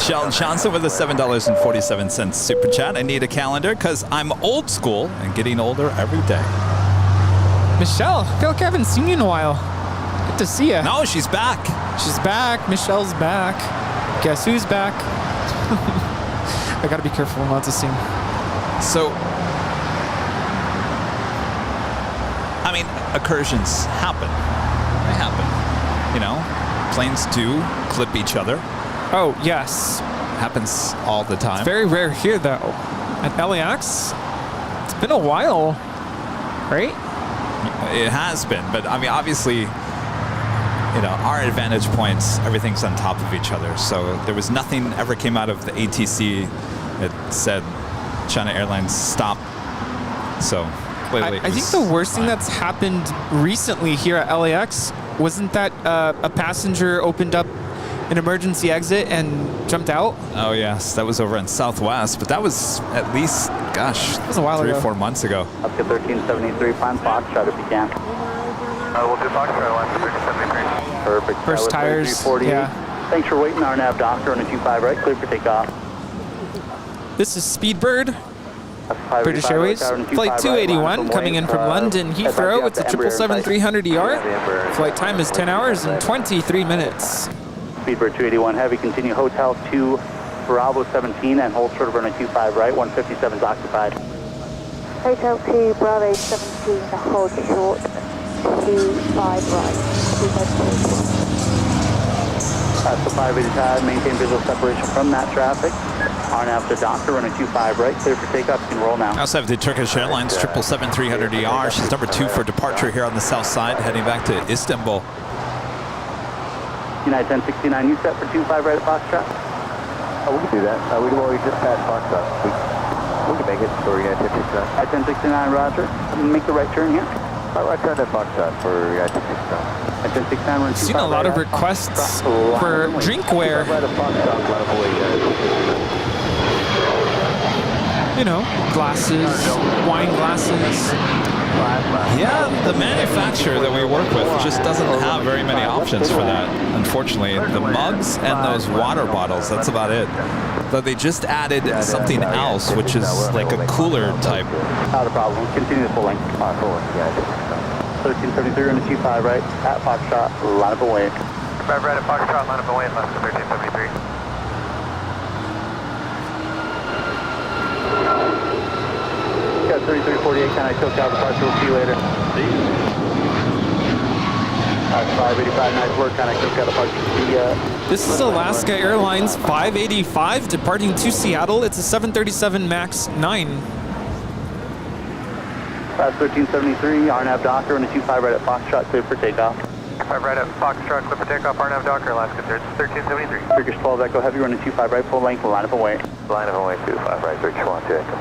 Sheldon Johnson with a $7.47 super chat. I need a calendar because I'm old school and getting older every day. Michelle, I feel like I haven't seen you in a while. Good to see you. No, she's back. She's back. Michelle's back. Guess who's back? I gotta be careful not to sing. So, I mean, incursions happen. They happen. You know, planes do clip each other. Oh, yes. Happens all the time. It's very rare here, though. At LAX, it's been a while, right? It has been, but I mean, obviously, you know, our advantage points, everything's on top of each other. So there was nothing ever came out of the ATC that said China Airlines stop. So clearly, I think the worst thing that's happened recently here at LAX wasn't that a passenger opened up an emergency exit and jumped out. Oh yes, that was over in Southwest, but that was at least, gosh, it was a while 3 ago. or 4 months ago. Up to 1373, plan Foxtrot if you can. We'll do Foxtrot line for 1373. Perfect. First tires, yeah. Thanks for waiting. Our nav doctor on a 25 right, clear for takeoff. This is Speedbird, British Airways, flight 281 coming in from London Heathrow. It's a 777-300ER. Flight time is 10 hours and 23 minutes. Speedbird 281 heavy, continue Hotel 2 Bravo 17 and hold short of runway 25 right, 157 is occupied. Hotel 2 Bravo 17, hold short, 25 right, 25. That's the 580 tide, maintain visual separation from that traffic. RNAV to doctor, runway 25 right, clear for takeoff, you can roll now. I also have the Turkish Airlines 777-300ER. She's number 2 for departure here on the south side, heading back to Istanbul. United 1069, you set for 25 right at Foxtrot? Oh, we can do that. We just passed Foxtrot. We can make it for United 1069. At 1069, roger. Make the right turn here. Right turn at Foxtrot for United 1069. At 1069, we're in 25 Seen a lot of requests for drinkware. You know, glasses, wine glasses. Yeah, the manufacturer that we work with just doesn't have very many options for that, unfortunately. The mugs and those water bottles, that's about it. But they just added something else, which is like a cooler type. Not a problem. Continue the full length. 1373 on the G5 right at Foxtrot, line up away. 5 right at Foxtrot, line up away in less than 1373. Got 3348, kind of took out the departure. We'll see you later. 585, nice work, kind of took out the departure. This is Alaska Airlines 585 departing to Seattle. It's a 737 MAX 9. 1373, RNAV Docker on the 25 right at Foxtrot, clear for takeoff. 5 right at Foxtrot, clear for takeoff, RNAV Docker, Alaska, 1373. Turkish 12 Echo Heavy, running 25 right, full length, line up away. Line up away, 25 right, Turkish 1, 2 Echo.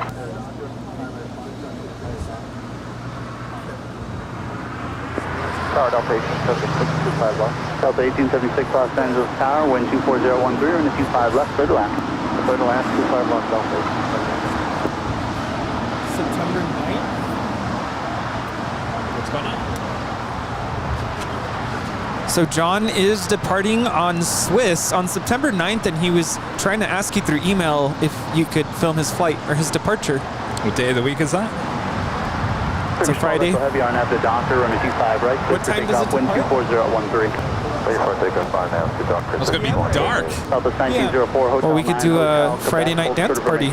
Tower Delta 1876, 25 left. Delta 1876, Los Angeles Tower, wind 24013, on the 25 left, clear to land. Clear to land, 25 left, Delta 1876. September 9th? What's going on? So John is departing on Swiss on September 9th, and he was trying to ask you through email if you could film his flight or his departure. What day of the week is that? It's a Friday. Heavy on after Docker on the 25 right. What time does it wind depart? 24013. It's going to be dark. Or we could do a Friday night dance party.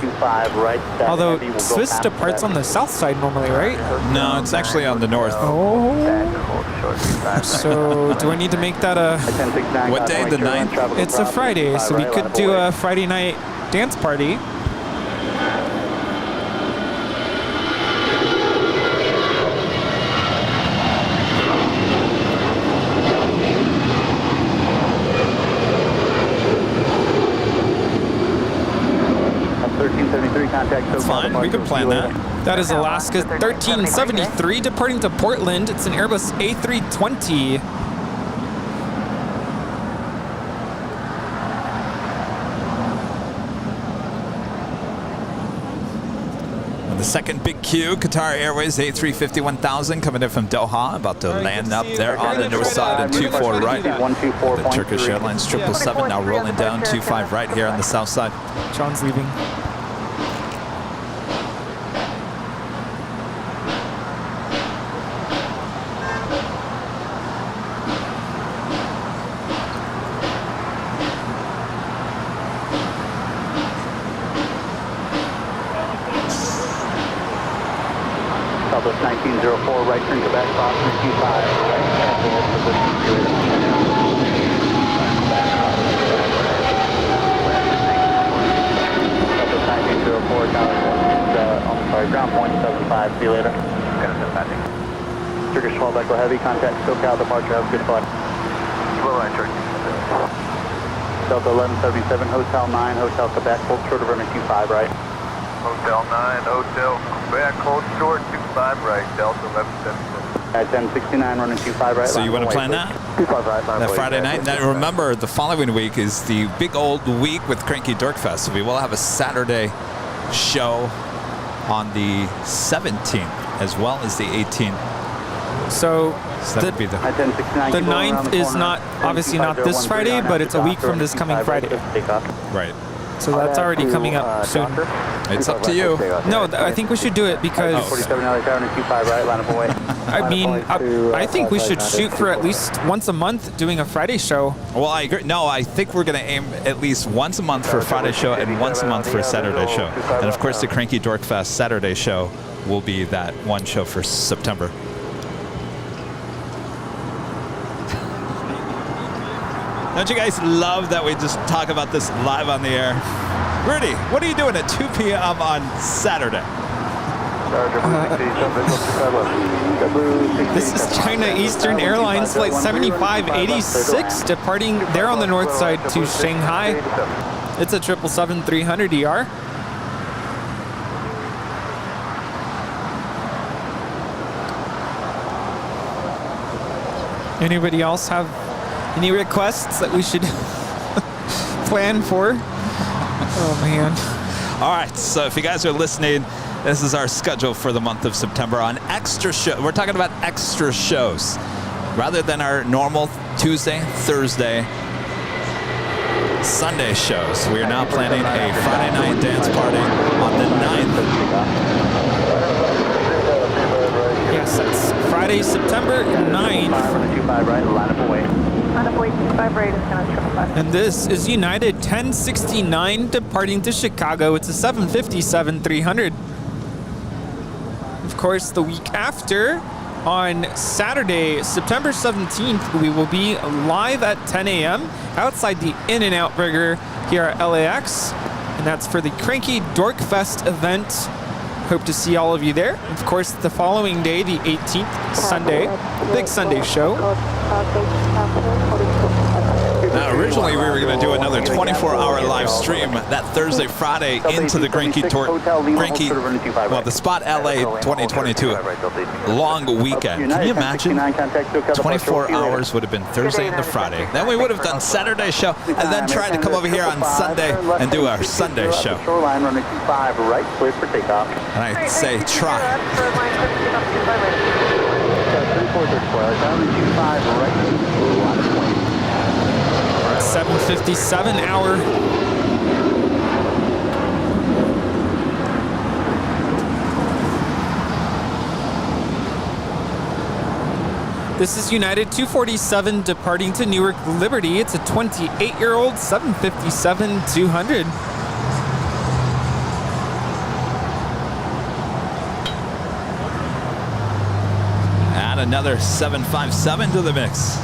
Although Swiss departs on the south side normally, right? No, it's actually on the north. Oh. So do I need to make that a... What day? The 9th? It's a Friday, so we could do a Friday night dance party. contact. That's fine. We can plan that. That is Alaska 1373 departing to Portland. It's an Airbus A320. The second big queue, Qatar Airways A350 1000 coming in from Doha, about to land up there on the north side and 24 right. The Turkish Airlines 777 now rolling down 25 right here on the south side. John's leaving. Southwest 1904, right turn Quebec, crossing 25, right, Southwest 1904, ground point 75, see you later. Turkish 12 Echo Heavy, contact SoCal departure, have a good flight. Delta 1177, Hotel 9, Hotel Quebec, hold short of runway 25, right. Hotel 9, Hotel Quebec, hold short 25 right, Delta 1177. At 1069, running 25 right. So you want to plan that? 25 right. That Friday night. Now remember, the following week is the big old week with Cranky Dorkfest. So we will have a Saturday show on the 17th as well as the 18th. So that would be the 9th is not obviously not this Friday, but it's a week from this coming Friday. Right. So that's already coming up soon. It's up to you. No, I think we should do it because I mean, I think we should shoot for at least once a month doing a Friday show. Well, I agree. No, I think we're going to aim at least once a month for a Friday show and once a month for a Saturday show. And of course, the Cranky Dorkfest Saturday show will be that one show for September. Don't you guys love that we just talk about this live on the air? Rudy, what are you doing at 2 p.m. on Saturday? This is China Eastern Airlines Flight 7586 departing there on the north side to Shanghai. It's a 777-300ER. Anybody else have any requests that we should plan for? Oh, man. All right, so if you guys are listening, this is our schedule for the month of September on extra show. We're talking about extra shows. Rather than our normal Tuesday, Thursday, Sunday shows, we are now planning a Friday night dance party on the 9th. Yes, that's Friday, September 9th. And this is United 1069 departing to Chicago. It's a 757-300. Of course, the week after, on Saturday, September 17th, we will be live at 10 a.m. outside the In-N-Out Burger here at LAX. And that's for the Cranky Dorkfest event. Hope to see all of you there. Of course, the following day, the 18th, Sunday, big Sunday show. Now, originally we were going to do another 24-hour live stream that Thursday, Friday into the the Spot LA 2022 long weekend. Can you imagine? 24 hours would have been Thursday into Friday. Then we would have done Saturday show and then tried to come over here on Sunday and do our Sunday show. And I say try. 7:57 hour. This is United 247 departing to Newark Liberty. It's a 28-year-old 757-200. Add another 757 to the mix.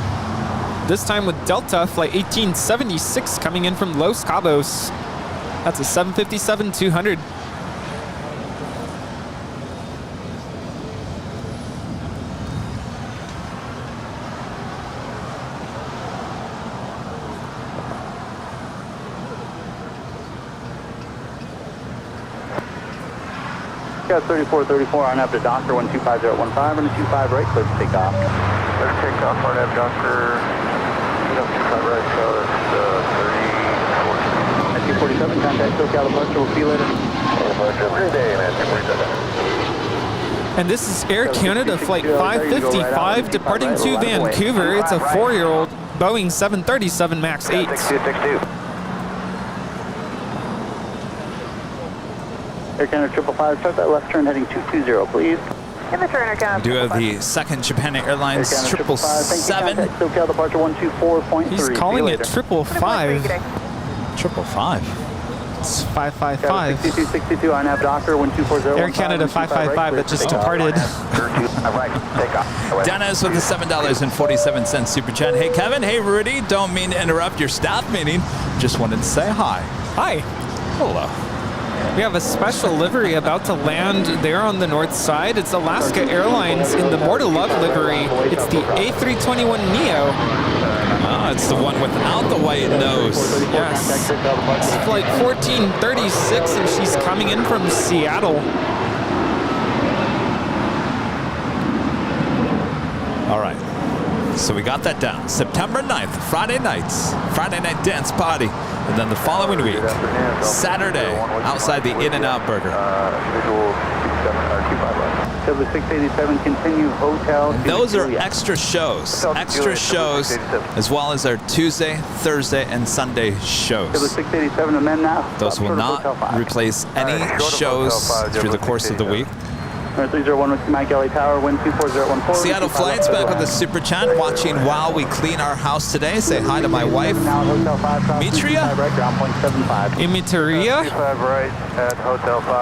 This time with Delta, Flight 1876 coming in from Los Cabos. That's a 757-200. Scout 3434, on up to Docker 125015, and a 25 right, clear to take off. Clear to take off, on up Docker, 25 right, so that's 247, contact SoCal departure, we'll see you later. Good day, man, 247. And this is Air Canada Flight 555 departing to Vancouver. It's a 4-year-old Boeing 737 MAX 8. 6262. Air Canada 555, start that left turn heading 220, please. In the turn, Air Canada. We do have the second Japan Airlines 777. SoCal departure 124.3. He's calling it 555. 555. It's 555. 6262, RNAV Docker 1240. Air Canada 555 that just departed. Dennis with the $7.47 super chat. Hey Kevin, hey Rudy, don't mean to interrupt your staff meeting. Just wanted to say hi. Hi. Hello. We have a special livery about to land there on the north side. It's Alaska Airlines in the More to Love livery. It's the A321neo. Oh, it's the one without the white nose. Yes. It's flight 1436, and she's coming in from Seattle. All right. So we got that down. September 9th, Friday nights, Friday night dance party. And then the following week, Saturday, outside the In-N-Out Burger. So the 687 continue hotel. And those are extra shows. Extra shows, as well as our Tuesday, Thursday, and Sunday shows. So the 687 amend now. Those will not replace any shows through the course of the week. 301 with Mike LA Tower, wind 24014. Seattle Flights back with the super chat, watching while we clean our house today. Say hi to my wife, Mitria. Emitria?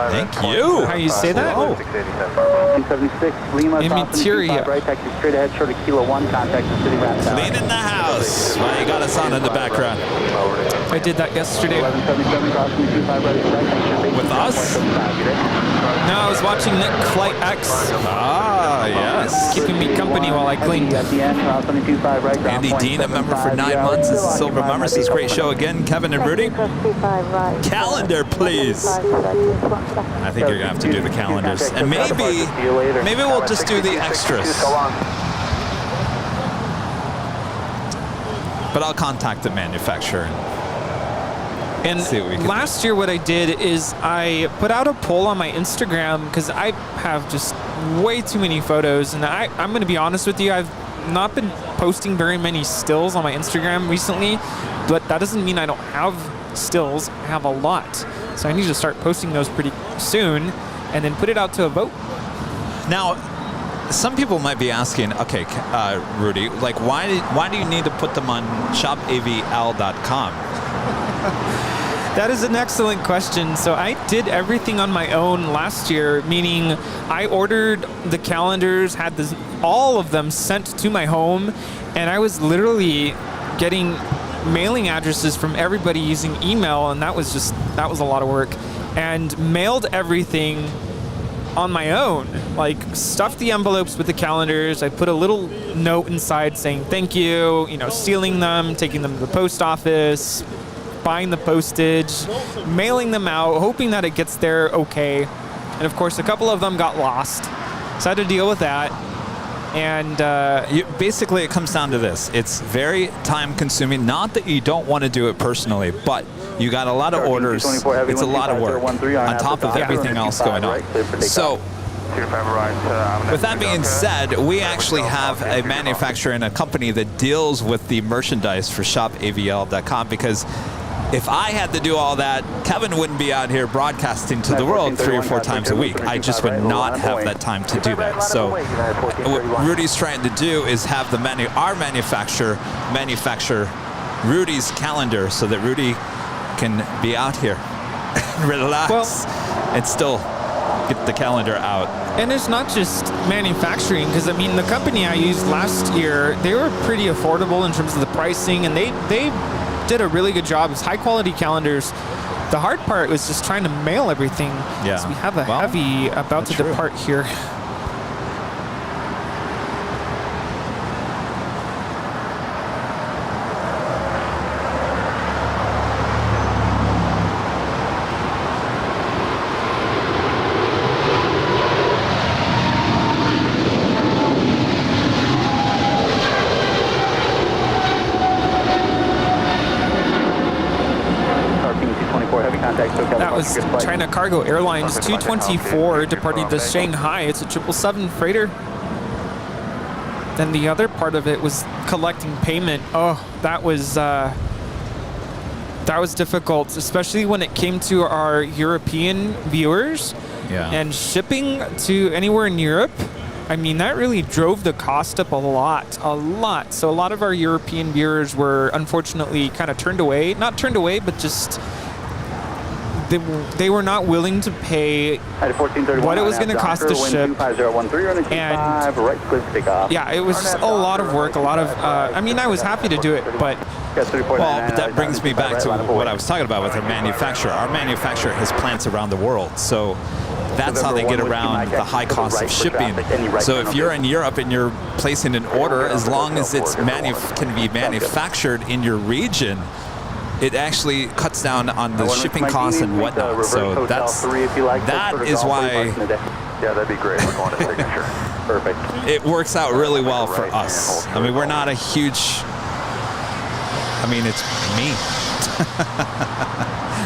Thank you. How you say that? Oh. 176 Lima. Emitria. Right, taxi straight ahead, short of Kilo 1, contact the city wrap. Cleaning the house. Well, you got us on in the background. I did that yesterday. 1177 crossing 25 right, with us? No, I was watching Nick Flight X. Ah, yes. Keeping me company while I cleaned. Andy Dean, a member for 9 months. This is Silver Member. This is a great show again. Kevin and Rudy. Calendar, please. I think you're going to have to do the calendars. And maybe we'll just do the extras. But I'll contact the manufacturer. And last year what I did is I put out a poll on my Instagram because I have just way too many photos. And I'm going to be honest with you, I've not been posting very many stills on my Instagram recently, but that doesn't mean I don't have stills. I have a lot. So I need to start posting those pretty soon and then put it out to a vote. Now, some people might be asking, okay, Rudy, like why do you need to put them on shopavl.com? That is an excellent question. So I did everything on my own last year, meaning I ordered the calendars, had all of them sent to my home, and I was literally getting mailing addresses from everybody using email, and that was a lot of work, and mailed everything on my own. Like, stuffed the envelopes with the calendars. I put a little note inside saying thank you, sealing them, taking them to the post office, buying the postage, mailing them out, hoping that it gets there okay. And of course, a couple of them got lost. So I had to deal with that. And basically, it comes down to this. It's very time consuming. Not that you don't want to do it personally, but you got a lot of orders. It's a lot of work on top of everything else going on. So, with that being said, we actually have a manufacturer and a company that deals with the merchandise for shopavl.com, because if I had to do all that, Kevin wouldn't be out here broadcasting to the world 3 or 4 times a week. I just would not have that time to do that. So what Rudy's trying to do is have our manufacturer manufacture Rudy's calendar so that Rudy can be out here and relax and still get the calendar out. And it's not just manufacturing, because I mean, the company I used last year, they were pretty affordable in terms of the pricing, and they did a really good job. It's high quality calendars. The hard part was just trying to mail everything. Yeah. So we have a heavy about to depart here. was China Cargo Airlines 224 departing to Shanghai. It's a 777 freighter. Then the other part of it was collecting payment. Oh, that was difficult, especially when it came to our European viewers. Yeah. And shipping to anywhere in Europe, I mean, that really drove the cost up a lot. So a lot of our European viewers were unfortunately kind of turned away. Not turned away, but just they were not willing to pay what it was going to cost to ship. And yeah, it was just a lot of work, a lot of, I mean, I was happy to do it, but well, but that brings me back to what I was talking about with our manufacturer. Our manufacturer has plants around the world, so that's how they get around the high cost of shipping. So if you're in Europe and you're placing an order, as long as it's can be manufactured in your region, it actually cuts down on the shipping costs and whatnot. So that is why. Yeah, that'd be great. We're going to signature. Perfect. It works out really well for us. I mean, we're not a huge. I mean, it's me.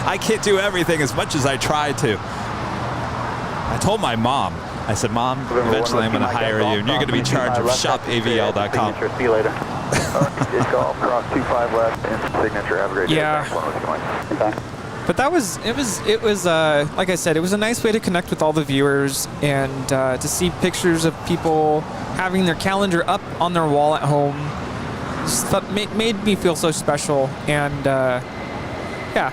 I can't do everything as much as I try to. I told my mom, I said, Mom, eventually I'm going to hire you, and you're going to be in charge of shopavl.com. See you later. It's golf, cross 25 left, and signature. Have a great day. Yeah. But that was, it was like I said, it was a nice way to connect with all the viewers and to see pictures of people having their calendar up on their wall at home. Just made me feel so special, and yeah.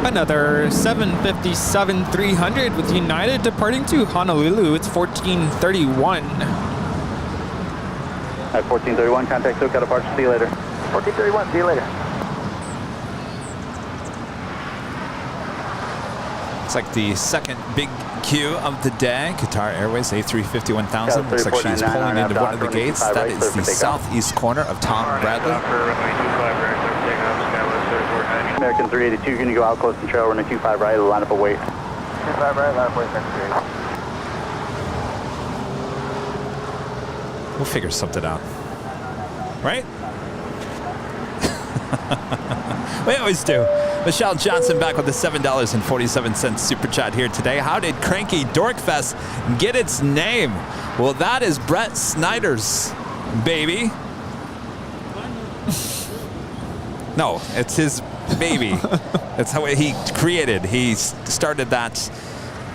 Another 757-300 with United departing to Honolulu. It's 1431. At 1431, contact SoCal departure. See you later. 1431, see you later. It's like the second big queue of the day. Qatar Airways A350-1000. Looks like she's pulling into one of the gates. That is the southeast corner of Tom Bradley. American 382, going to go out close to trail, running 25 right, line up a wait. 25 right, line up wait, next 3. We'll figure something out. Right? We always do. Michelle Johnson back with the $7.47 super chat here today. How did Cranky Dorkfest get its name? Well, that is Brett Snyder's baby. No, it's his baby. That's how he created. He started that.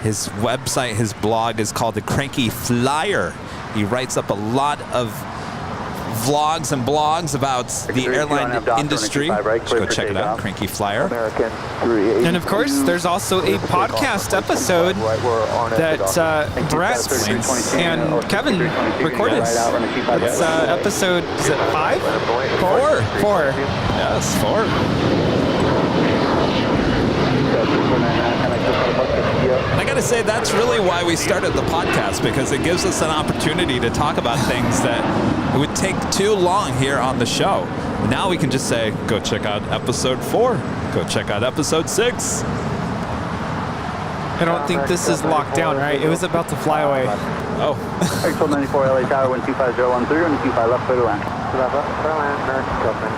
His website, his blog is called The Cranky Flyer. He writes up a lot of vlogs and blogs about the airline industry. Just go check it out, Cranky Flyer. And of course, there's also a podcast episode that Brett and Kevin recorded. It's episode, is it 5? 4. Yes, 4. I gotta say, that's really why we started the podcast, because it gives us an opportunity to talk about things that it would take too long here on the show. Now we can just say, go check out episode 4, go check out episode 6. I don't think this is locked down, right? It was about to fly away. Oh. Axel 94 LA Tower, 125013, and 25 left, clear to land. Left, clear to land, American Scopeman.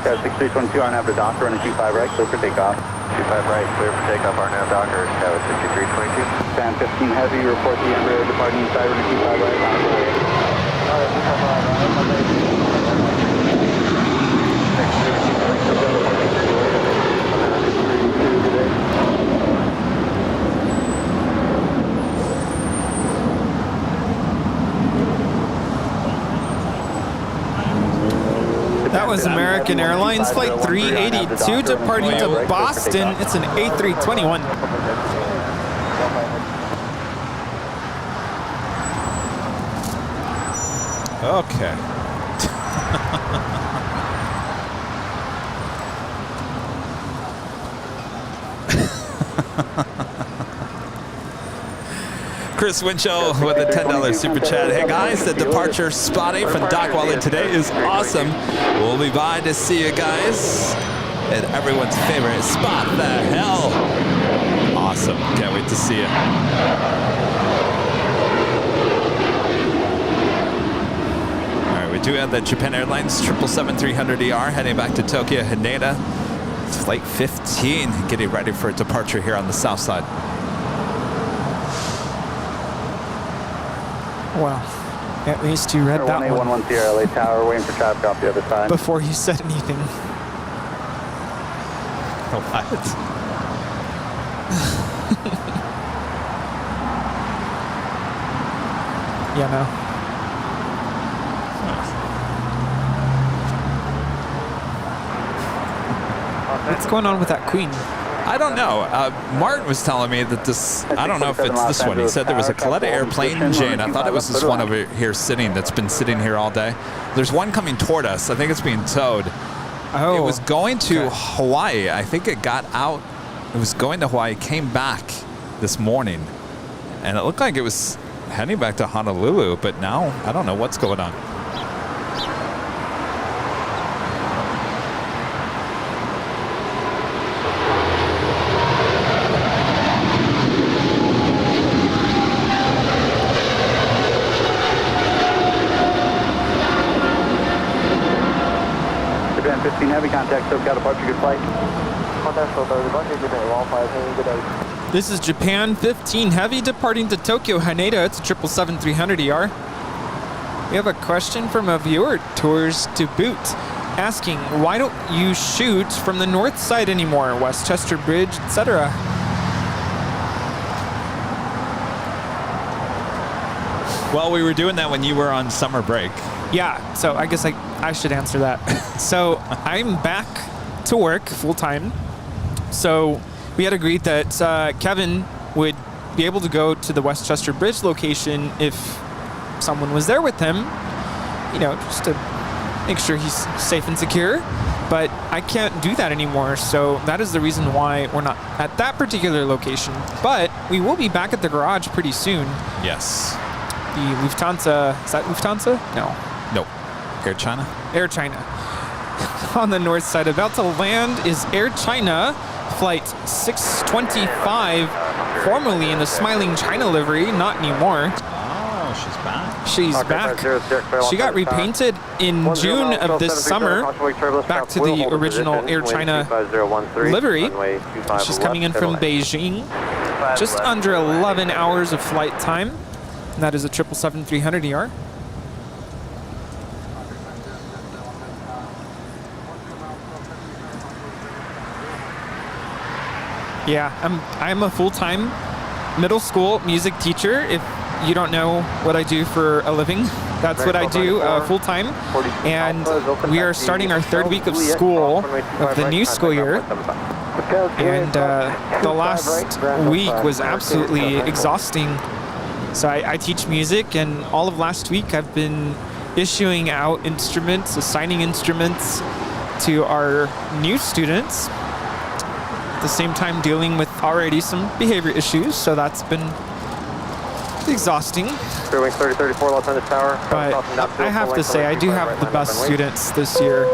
6322 on after Docker, running 25 right, clear for takeoff. 25 right, clear for takeoff, RNAV Docker, Tower 6322. Fan 15 heavy, report the Embraer departing inside, running 25 right, line up away. That was American Airlines Flight 382 departing to Boston. It's an A321. Okay. Chris Winchell with a $10 super chat. Hey guys, the departure spotting from Dockweiler today is awesome. We'll be by to see you guys at everyone's favorite spot. The hell. Awesome. Can't wait to see you. All right, we do have the Japan Airlines 777-300ER heading back to Tokyo Haneda. It's flight 15 getting ready for a departure here on the south side. Well, at least you read that one. 1811 Sierra LA Tower, waiting for traffic off the other side. Before you said anything. What? Yeah, no. What's going on with that Queen? I don't know. Martin was telling me that this, I don't know if it's this one. He said there was a Khaleda airplane, Jane. I thought it was this one over here sitting, that's been sitting here all day. There's one coming toward us. I think it's being towed. Oh. It was going to Hawaii. I think it got out. It was going to Hawaii, came back this morning. And it looked like it was heading back to Honolulu, but now I don't know what's going on. Japan 15 heavy contact, so got a departure, good flight. This is Japan 15 Heavy departing to Tokyo Haneda. It's a 777-300ER. We have a question from a viewer, Tours to Boot, asking, why don't you shoot from the north side anymore? Westchester Bridge, etc. Well, we were doing that when you were on summer break. Yeah, so I guess I should answer that. So I'm back to work full time. So we had agreed that Kevin would be able to go to the Westchester Bridge location if someone was there with him, you know, just to make sure he's safe and secure. But I can't do that anymore, so that is the reason why we're not at that particular location. But we will be back at the garage pretty soon. Yes. The Lufthansa, is that Lufthansa? No. Nope. Air China? Air China. On the north side, about to land is Air China, flight 625, formerly in the Smiling China livery, not anymore. Oh, she's back. She's back. She got repainted in June of this summer, back to the original Air China livery. She's coming in from Beijing. Just under 11 hours of flight time. And that is a 777-300ER. Yeah, I'm a full-time middle school music teacher. If you don't know what I do for a living, that's what I do full-time. And we are starting our third week of school of the new school year. And the last week was absolutely exhausting. So I teach music, and all of last week I've been issuing out instruments, assigning instruments to our new students. At the same time dealing with already some behavior issues, so that's been exhausting. Wing 3034, Los Angeles Tower. But I have to say, I do have the best students this year.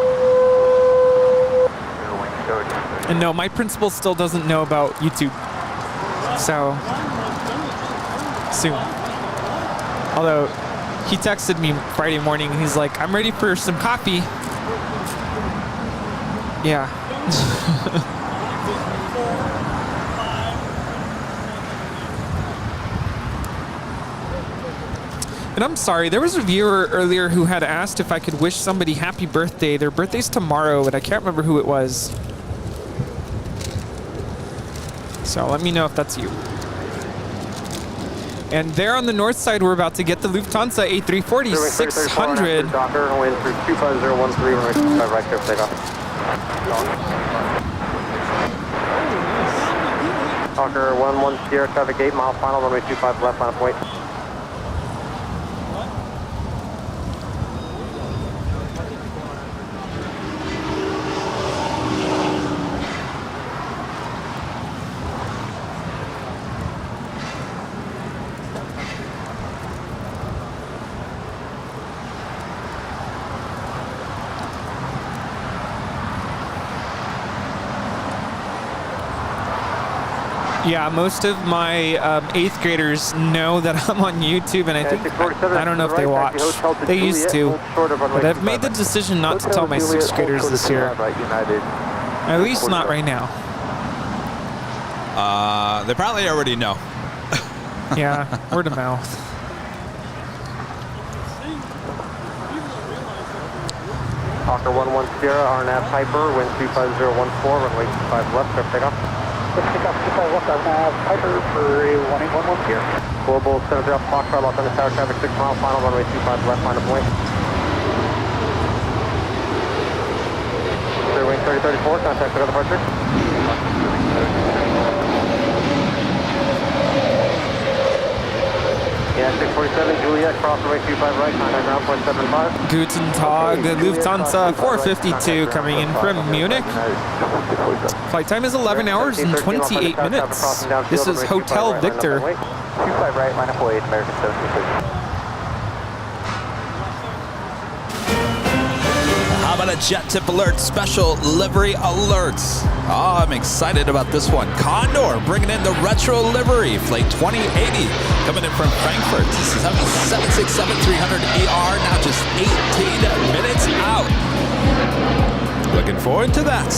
And no, my principal still doesn't know about YouTube. So, soon. Although, he texted me Friday morning, he's like, I'm ready for some coffee. Yeah. And I'm sorry, there was a viewer earlier who had asked if I could wish somebody happy birthday. Their birthday's tomorrow, and I can't remember who it was. So let me know if that's you. And there on the north side, we're about to get the Lufthansa A340 600. Docker, only through 25013, runway 25 right there for takeoff. Docker 11 Sierra, traffic 8 mile final, runway 25 left, final point. Yeah, most of my 8th graders know that I'm on YouTube, and I think, I don't know if they watch. They used to. But I've made the decision not to tell my 6th graders this year. At least not right now. They probably already know. Yeah, word of mouth. Hawker 110, RNAV Piper, wind 25014, runway 25 left, clear takeoff. Let's pick up 25 left, RNAV Piper for 18110. Global 70 off Foxtrot, Los Angeles Tower traffic 6 mile, final runway 25 left, line of point. Clear wing 3034, contact for departure. Yeah, 647, Juliet, cross runway 25 right, contact ground point 75. Guten Tag, Lufthansa 452 coming in from Munich. Flight time is 11 hours and 28 minutes. This is Hotel Victor. 25 right, line of 48, American 736. How about a JetTip Alert special livery alerts? Oh, I'm excited about this one. Condor bringing in the retro livery, flight 2080, coming in from Frankfurt. This is 767-300ER, now just 18 minutes out. Looking forward to that.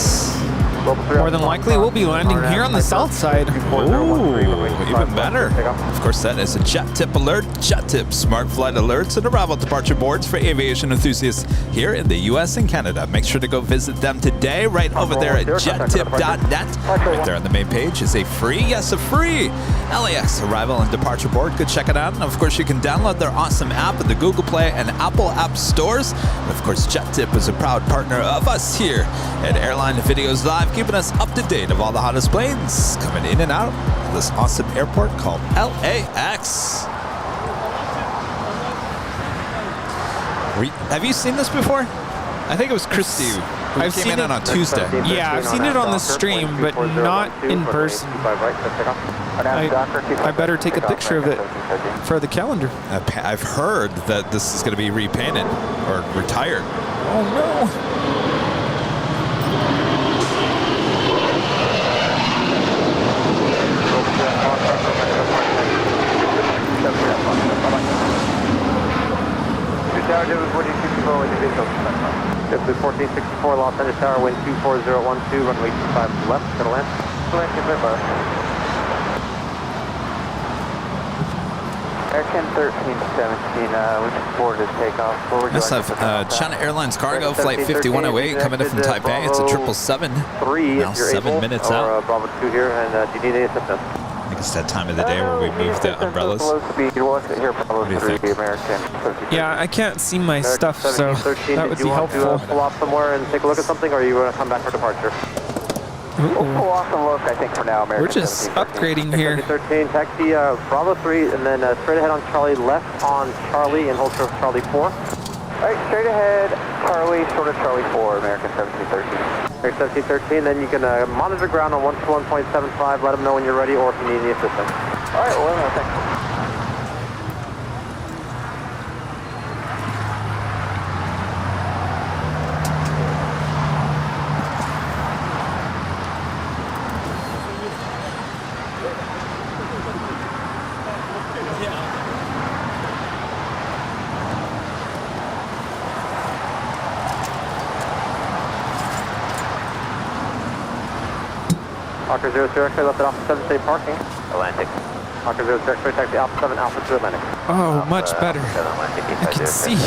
More than likely, we'll be landing here on the south side. Ooh, even better. Of course, that is a JetTip Alert. JetTip Smart Flight Alerts and arrival departure boards for aviation enthusiasts here in the U.S. and Canada. Make sure to go visit them today right over there at jettip.net. Right there on the main page is a free LAX arrival and departure board. Go check it out. And of course, you can download their awesome app in the Google Play and Apple App Stores. And of course, JetTip is a proud partner of us here at Airline Videos Live, keeping us up to date of all the hottest planes coming in and out of this awesome airport called LAX. Have you seen this before? I think it was Christy who came in on Tuesday. Yeah, I've seen it on the stream, but not in person. I better take a picture of it for the calendar. I've heard that this is going to be repainted or retired. Oh no. JetBlue 1464, Los Angeles Tower, wind 24012, runway 25 left, to land. American 1317, which is forward to takeoff. Let's have China Airlines cargo, flight 5108, coming in from Taipei. It's a 777. Now 7 minutes out. Bravo 2 here, and do you need any assistance? I think it's that time of the day where we move the umbrellas. What do you think? Yeah, I can't see my stuff, so that would be helpful. Do you want to pull off somewhere and take a look at something, or are you going to come back for departure? We'll pull off and look, I think, for now, American. We're just upgrading here. 13, taxi Bravo 3, and then straight ahead on Charlie, left on Charlie, and hold short of Charlie 4. All right, straight ahead, Charlie, short of Charlie 4, American 1713. American 1713, then you can monitor ground on 121.75, let them know when you're ready, or if you need any assistance. All right, well, thanks. Hawker 00 X-ray left at Alpha 7, stay parking. Atlantic. Hawker 00 X-ray, taxi Alpha 7, Alpha 2 Atlantic. Oh, much better. I can see.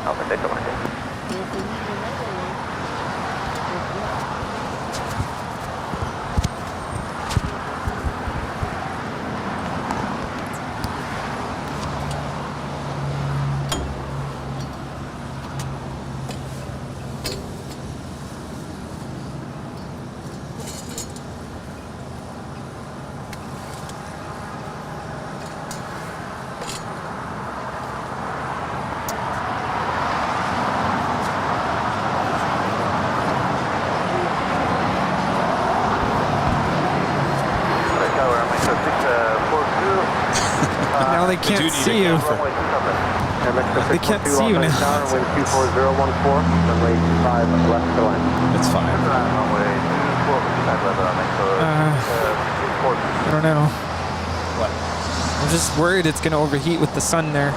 Alpha 6 Atlantic. Now they can't see you. They can't see you now. Wind 24014, runway 5 left to line. It's fine. Runway 24. I don't know. What? I'm just worried it's going to overheat with the sun there.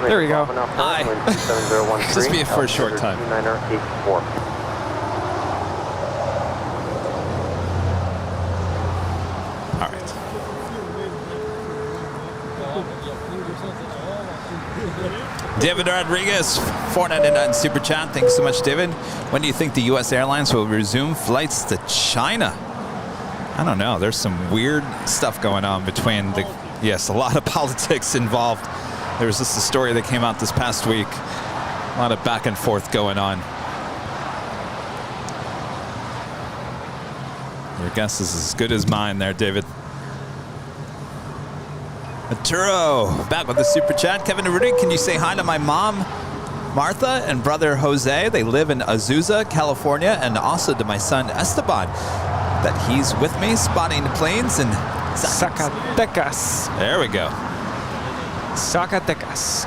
There we go. Hi. Just be for a short time. All right. David Rodriguez, $4.99 super chat. Thanks so much, David. When do you think the U.S. Airlines will resume flights to China? I don't know. There's some weird stuff going on between the. Yes, a lot of politics involved. There was just a story that came out this past week. A lot of back and forth going on. Your guess is as good as mine there, David. Arturo, back with the super chat. Kevin Rudy, can you say hi to my mom, Martha, and brother Jose? They live in Azusa, California, and also to my son Esteban, that he's with me spotting planes in Zacatecas. There we go. Zacatecas.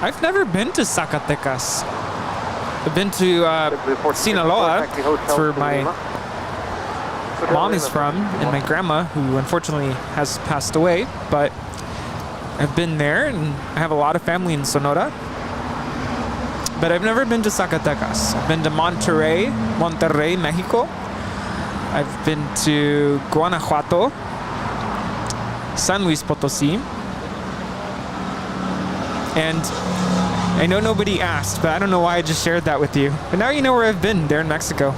I've never been to Zacatecas. I've been to Sinaloa. That's where my mom is from, and my grandma, who unfortunately has passed away. But I've been there, and I have a lot of family in Sonora. But I've never been to Zacatecas. I've been to Monterrey, Mexico. I've been to Guanajuato, San Luis Potosí. And I know nobody asked, but I don't know why I just shared that with you. But now you know where I've been, there in Mexico.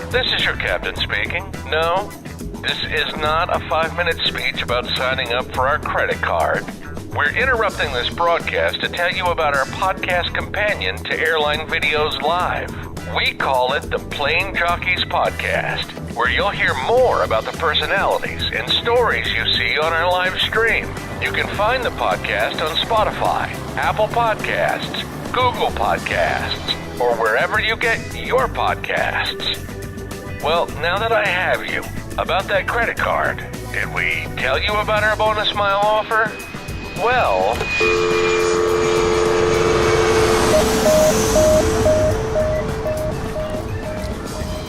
This is your captain speaking. No, this is not a 5-minute speech about signing up for our credit card. We're interrupting this broadcast to tell you about our podcast companion to Airline Videos Live. We call it the Plane Jockeys Podcast, where you'll hear more about the personalities and stories you see on our live stream. You can find the podcast on Spotify, Apple Podcasts, Google Podcasts, or wherever you get your podcasts. Well, now that I have you, about that credit card, did we tell you about our bonus mile offer? Well...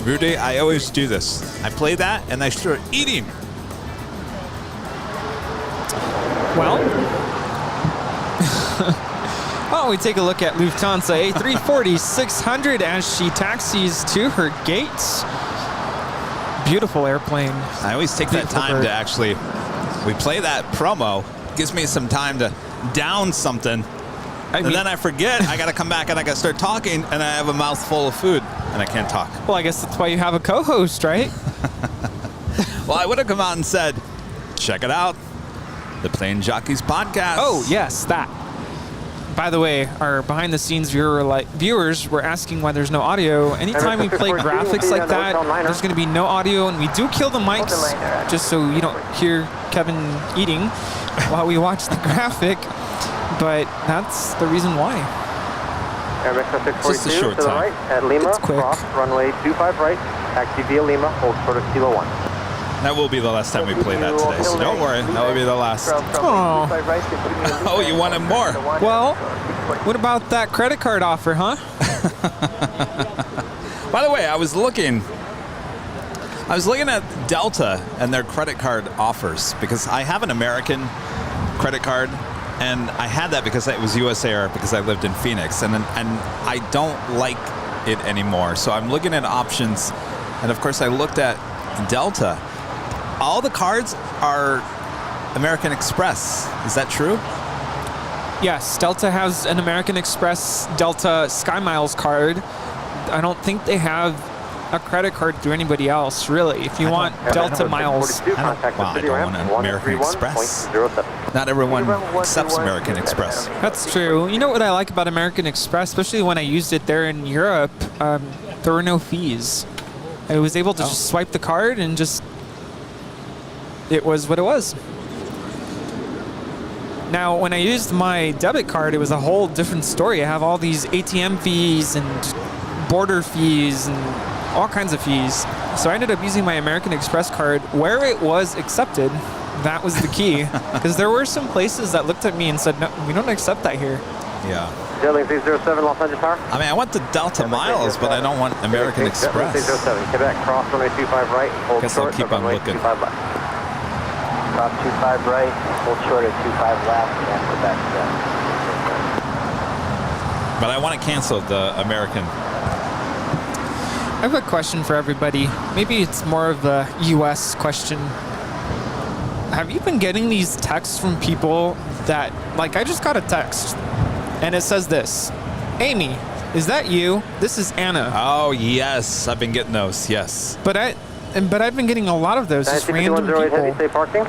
Rudy, I always do this. I play that and I start eating. Well, we take a look at Lufthansa A380-600 as she taxis to her gates. Beautiful airplane. I always take that time to actually, we play that promo. Gives me some time to down something. And then I forget, I gotta come back and I gotta start talking, and I have a mouthful of food and I can't talk. Well, I guess that's why you have a co-host, right? Well, I would have come out and said, check it out, the Plane Jockeys Podcast. Oh, yes, that. By the way, our behind-the-scenes viewers were asking why there's no audio. Anytime we play graphics like that, there's going to be no audio, and we do kill the mics just so you don't hear Kevin eating while we watch the graphic. But that's the reason why. Just a short to the time. right at Lima, It's quick. cross runway 25 right, taxi via Lima, hold short of Kilo 1. That will be the last time we play that today, so don't worry, that will be the last. Oh. Oh, you wanted more? Well, what about that credit card offer, huh? By the way, I was looking at Delta and their credit card offers, because I have an American credit card, and I had that because it was US Air, because I lived in Phoenix, and I don't like it anymore. So I'm looking at options, and of course I looked at Delta. All the cards are American Express. Is that true? Yes, Delta has an American Express Delta SkyMiles card. I don't think they have a credit card through anybody else, really. If you want Delta miles. I don't want an American Express. Not everyone accepts American Express. That's true. You know what I like about American Express, especially when I used it there in Europe, there were no fees. I was able to just swipe the card and just, it was what it was. Now, when I used my debit card, it was a whole different story. I have all these ATM fees and border fees and all kinds of fees. So I ended up using my American Express card where it was accepted. That was the key. Because there were some places that looked at me and said, no, we don't accept that here. Yeah. Jetblue 307 Los Angeles Tower. I mean, I want the Delta miles, but I don't want American Express. 307, Quebec, cross runway 25 right, hold Guess short, I'll keep on runway looking. 25 left. Cross 25 right, hold short at 25 left, and Quebec. But I want to cancel the American. I have a question for everybody. Maybe it's more of a U.S. question. Have you been getting these texts from people that, like, I just got a text, and it says this: Amy, is that you? This is Anna. Oh, yes. I've been getting those, yes. But I've been getting a lot of those, just random people.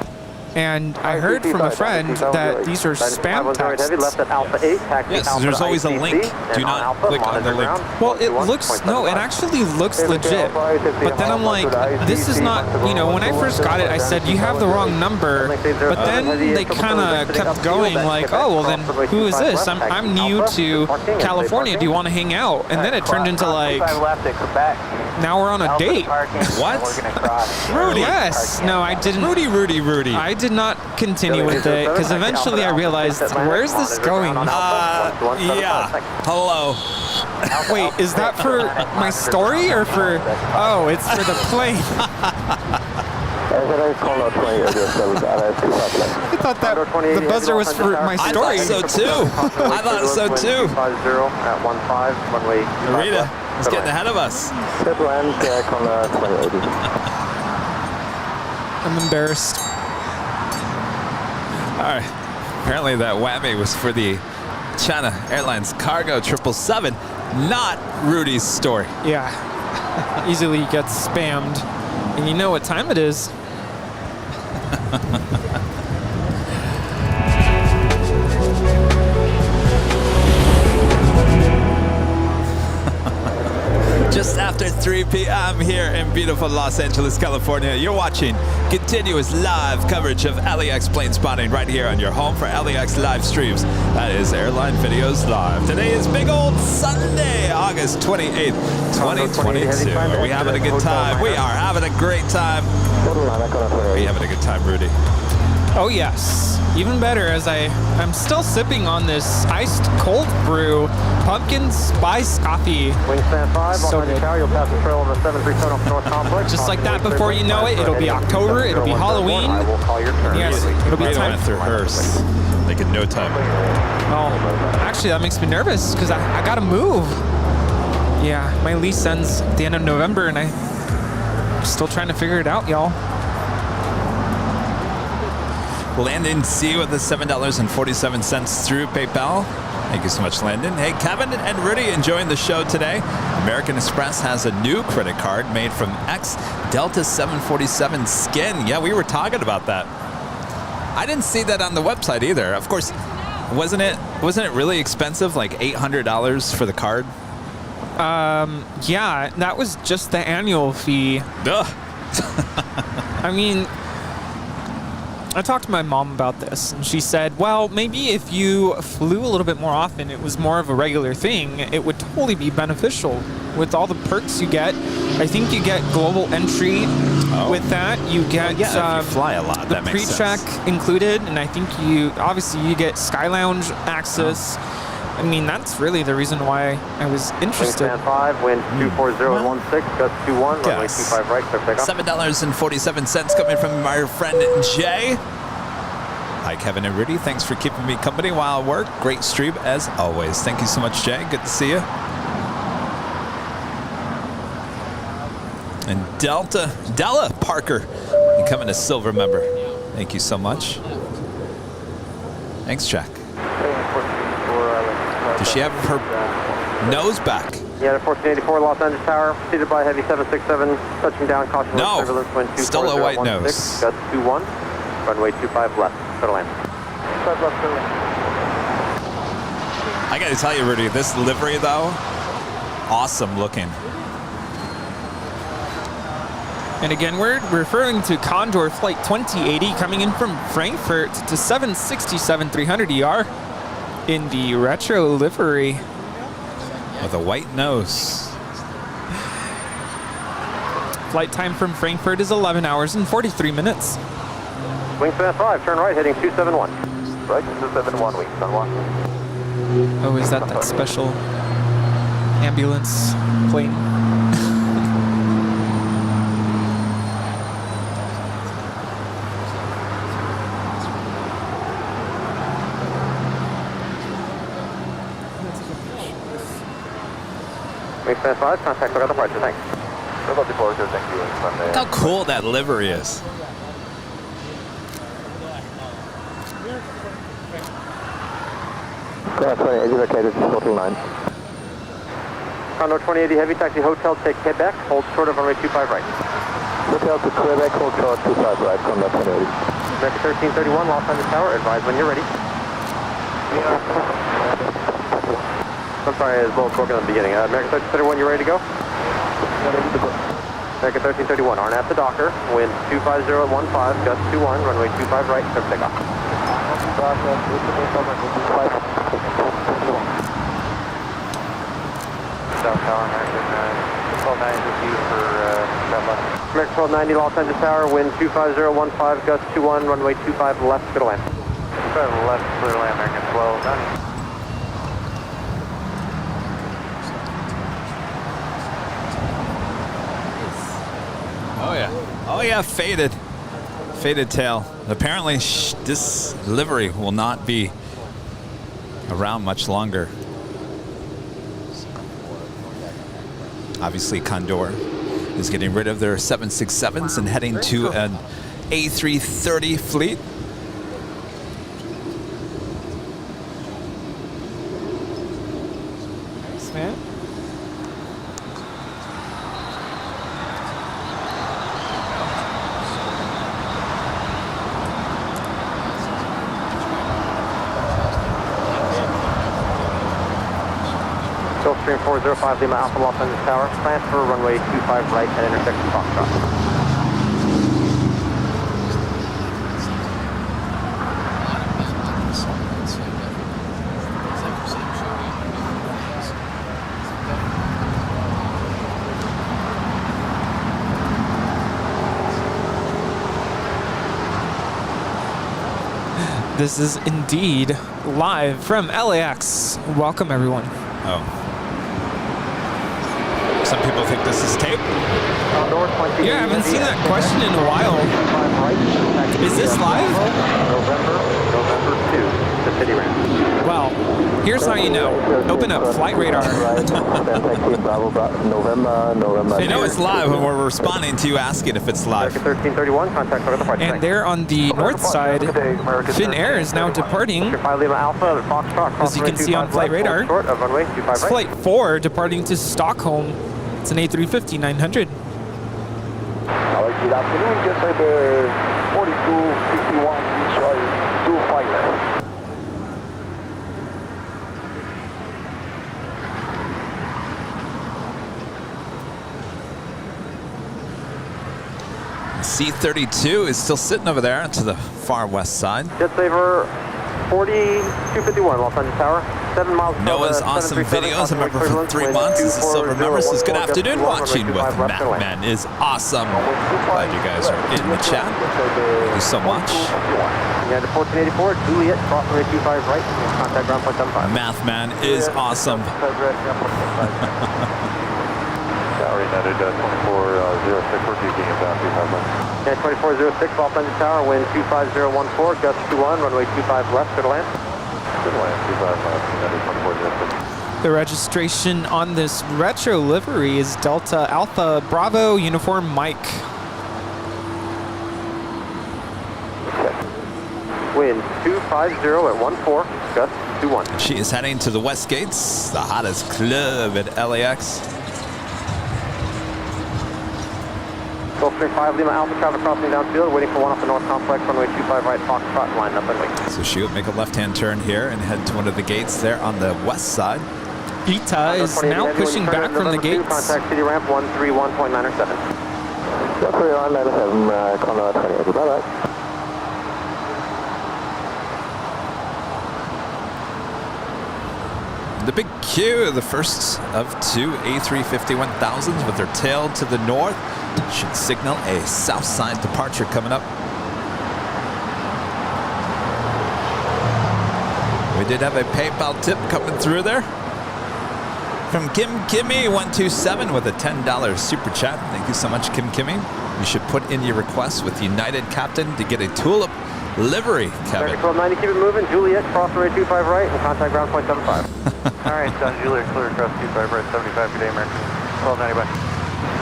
And I heard from a friend that these are spam texts. Yes, there's always a link. Do not click on the link. Well, it looks, no, it actually looks legit. But then I'm like, this is not, you know, when I first got it, I said, you have the wrong number. But then they kind of kept going like, oh, well then, who is this? I'm new to California. Do you want to hang out? And then it turned into like, now we're on a date. What? Rudy. Yes. No, I didn't. Rudy. I did not continue with it because eventually I realized, where's this going? Yeah. Hello. Wait, is that for my story or for? Oh, it's for the plane. I thought that the buzzer was for my story. I thought so too. I thought so too. Rita is getting ahead of us. I'm embarrassed. All right. Apparently that whammy was for the China Airlines Cargo 777, not Rudy's story. Yeah. Easily gets spammed. And you know what time it is. Just after 3 p.m. here in beautiful Los Angeles, California, you're watching continuous live coverage of LAX plane spotting right here on your home for LAX live streams. That is Airline Videos Live. Today is big old Sunday, August 28th, 2022. Are we having a good time? We are having a great time. Are you having a good time, Rudy? Oh yes, even better as I'm still sipping on this iced cold brew pumpkin spice coffee. Wingspan 5, so good. Tower, you'll pass the trail on the 737 off North Complex. Just like that, before you know it, it'll be October, it'll be Halloween. I will call your turn. Yes, it'll be time. Went through hers like in no time. Oh, actually that makes me nervous because I gotta move. Yeah, my lease ends at the end of November and I'm still trying to figure it out, y'all. Landon C with the $7.47 through PayPal. Thank you so much, Landon. Hey, Kevin and Rudy enjoying the show today. American Express has a new credit card made from X Delta 747 skin. Yeah, we were talking about that. I didn't see that on the website either. Of course, wasn't it really expensive, like $800 for the card? Yeah, that was just the annual fee. Duh. I mean, I talked to my mom about this, and she said, well, maybe if you flew a little bit more often, it was more of a regular thing, it would totally be beneficial with all the perks you get. I think you get global entry with that. You get if you fly a lot, the that makes pre-check sense. included, and I think you get Sky Lounge access. I mean, that's really the reason why I was interested. Wingspan 5, wind 240 16, gust 21, runway 25 right, clear takeoff. $7.47 coming from my friend Jay. Hi, Kevin and Rudy. Thanks for keeping me company while I work. Great stream as always. Thank you so much, Jay. Good to see you. And Della Parker, becoming a silver member. Thank you so much. Thanks, Jack. Does she have her nose back? Yeah, 1484 Los Angeles Tower, preceded by heavy 767, touching down, caution No, turbulence, wind 240 still a white nose. Gust 21, runway 25 left, clear to land. I gotta tell you, Rudy, this livery though, awesome looking. And again, we're referring to Condor Flight 2080 coming in from Frankfurt to 767-300ER in the retro livery. With a white nose. Flight time from Frankfurt is 11 hours and 43 minutes. Wingspan 5, turn right, heading 271. Right, 271, wingspan 1. Oh, is that special ambulance plane? Wingspan 5, contact our departure, thanks. About departure, thank you. Look how cool that livery is. Located Hotel 9. Condor 2080 Heavy, taxi Hotel to Quebec, hold short of runway 25 right. Hotel to Quebec, hold short 25 right, Condor 2080. American 1331, Los Angeles Tower, advise when you're ready. I'm sorry, I was a little broken at the beginning. American 1331, you ready to go? American 1331, RNAV to Docker, wind 250 at 15, gust 21, runway 25 right, clear for takeoff. South Tower, American 1290 for Jetblue. American 1290, Los Angeles Tower, wind 250 at 15, gust 21, runway 25 left, clear to land. 25 left, clear to land, American 1290. Oh yeah. Oh yeah, faded. Faded tail. Apparently this livery will not be around much longer. Obviously Condor is getting rid of their 767s and heading to an A330 fleet. Nice, man. Gulfstream 405 Lima Alpha Los Angeles Tower, transfer runway 25 right at intersection Foxtrot. This is indeed live from LAX. Welcome, everyone. Oh. Some people think this is tape. Yeah, I haven't seen that question in a while. Is this live? November 2, the city ramp. Well, here's how you know. Open up Flight Radar. They know it's live when we're responding to you asking if it's live. 1331, contact our departure. And there on the north side, Finnair is now departing. As you can see on Flight Radar, it's Flight 4 departing to Stockholm. It's an A350-900. Good afternoon, JetTip 4251, Detroit 25 left. C-32 is still sitting over there to the far west side. JetSaver 4251, Los Angeles Tower, 7 miles. Noah's awesome videos. I remember for 3 months. This is Silver Member. Says good afternoon. Watching with Matt is awesome. Glad you guys are in the chat. Thank you so much. Yeah, the 1484, Juliet, cross runway 25 right, contact ground point 75. Mathman is awesome. Tower United 2406, we're peaking inbound 25 left. Yeah, 2406, Los Angeles Tower, wind 25014, gust 21, runway 25 left, good to land. Good land, 25 left, United 2406. The registration on this retro livery is Delta Alpha Bravo Uniform Mike. Wind 250 at 14, gust 21. She is heading to the West Gates, the hottest club at LAX. Gulfstream 5 Lima Alpha, traffic crossing downfield, waiting for one off the north complex, runway 25 right, Foxtrot, line up and wait. So she will make a left-hand turn here and head to one of the gates there on the west side. ITA is now pushing back from the gates. Contact city ramp 131.907. Country Airlines 97, Conrad 28, bye-bye. the big Q, the first of two A350-1000s with their tail to the north. Should signal a south side departure coming up. We did have a PayPal tip coming through there from Kim Kimmy 127 with a $10 super chat. Thank you so much, Kim Kimmy. You should put in your request with United Captain to get a tulip livery, Kevin. 1290, keep it moving. Juliet, cross runway 25 right, and contact ground point 75. All right, Juliet, clear across 25 right, 75, good day, American. 1290, bye.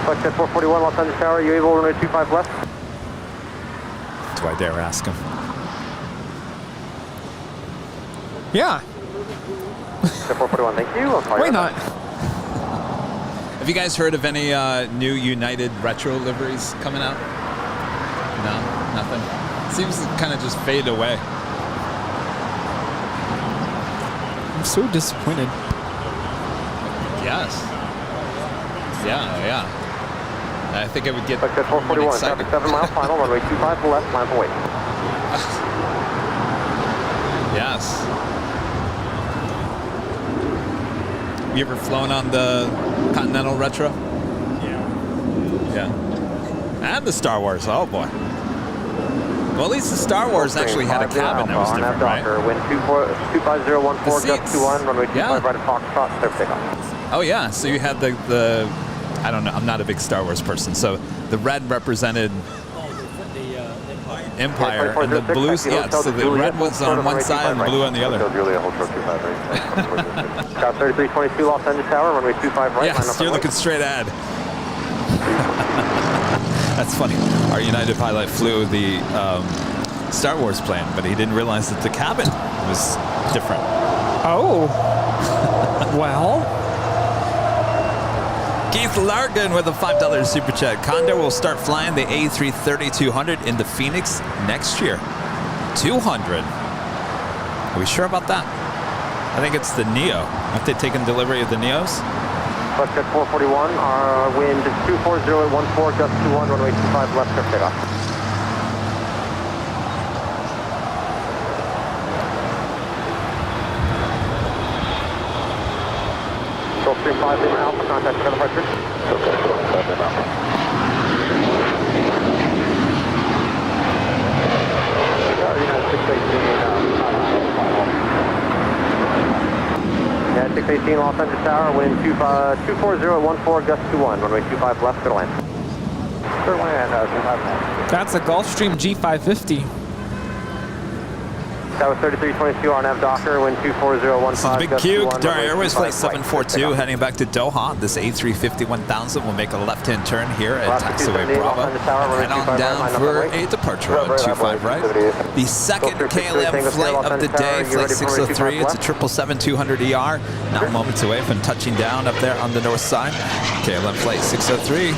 Foxtrot 441, Los Angeles Tower, you able runway 25 left? Do I dare ask him? Yeah. 441, thank you. Why not? Have you guys heard of any new United retro liveries coming out? No, nothing. Seems to kind of just fade away. I'm so disappointed. Yes. Yeah. I think I would get 441, traffic 7 mile final, runway 25 to left, plan for wait. Yes. You ever flown on the Continental Retro? Yeah. And the Star Wars. Oh boy. Well, at least the Star Wars actually had a cabin that was different, right? Wind 25014, gust 21, runway 25 right at Foxtrot, clear for takeoff. Oh yeah. So you had the I don't know. I'm not a big Star Wars person. So the red represented Empire, and the blue, yeah, so the red was on one side and blue on the other. Got 3322 Los Angeles Tower, runway 25 right. Yes, you're looking straight ahead. That's funny. Our United pilot flew the Star Wars plane, but he didn't realize that the cabin was different. Oh. Well. Keith Larkin with a $5 super chat. Condor will start flying the A330-200 into Phoenix next year. 200. Are we sure about that? I think it's the Neo. Have they taken delivery of the Neos? Foxtrot 441, our wind is 240 at 14, gust 21, runway 25 left, clear for takeoff. Gulfstream 5 in Alpha, contact for departure. Okay, 5 in Alpha. Yeah, 618 Los Angeles Tower, wind 240 at 14, gust 21, runway 25 left, clear to land. Clear to land, 25 That's a Gulfstream G550. That was 3322 RNAV Docker, wind 24015. This is Big Q, Qatar Airways Flight 742, heading back to Doha. This A350-1000 will make a left-hand turn here at taxiway Bravo and head on down for a departure on 25 right. The second KLM flight of the day, Flight 603. It's a 777-200ER. Now moments away from touching down up there on the north side. KLM Flight 603.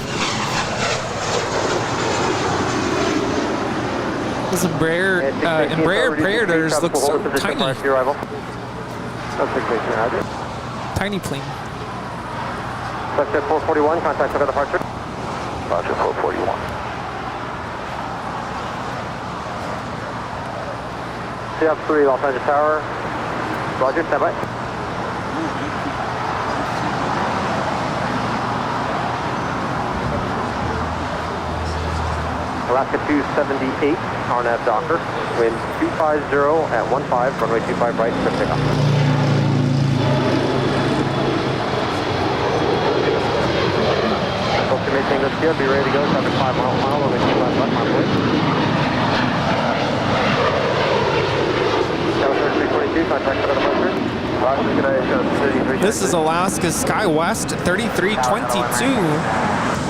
This Embraer Predators look so tiny. Tiny plane. Foxtrot 441, contact for departure. Roger, 441. CF3 Los Angeles Tower. Roger, stand by. Alaska 278, RNAV Docker, wind 250 at 15, runway 25 right, clear takeoff. Gulfstream 8 Tango Sierra, be ready to go, traffic 5 mile final, runway 25 left, mile away. Tower 3322, contact for departure. This is Alaska SkyWest 3322.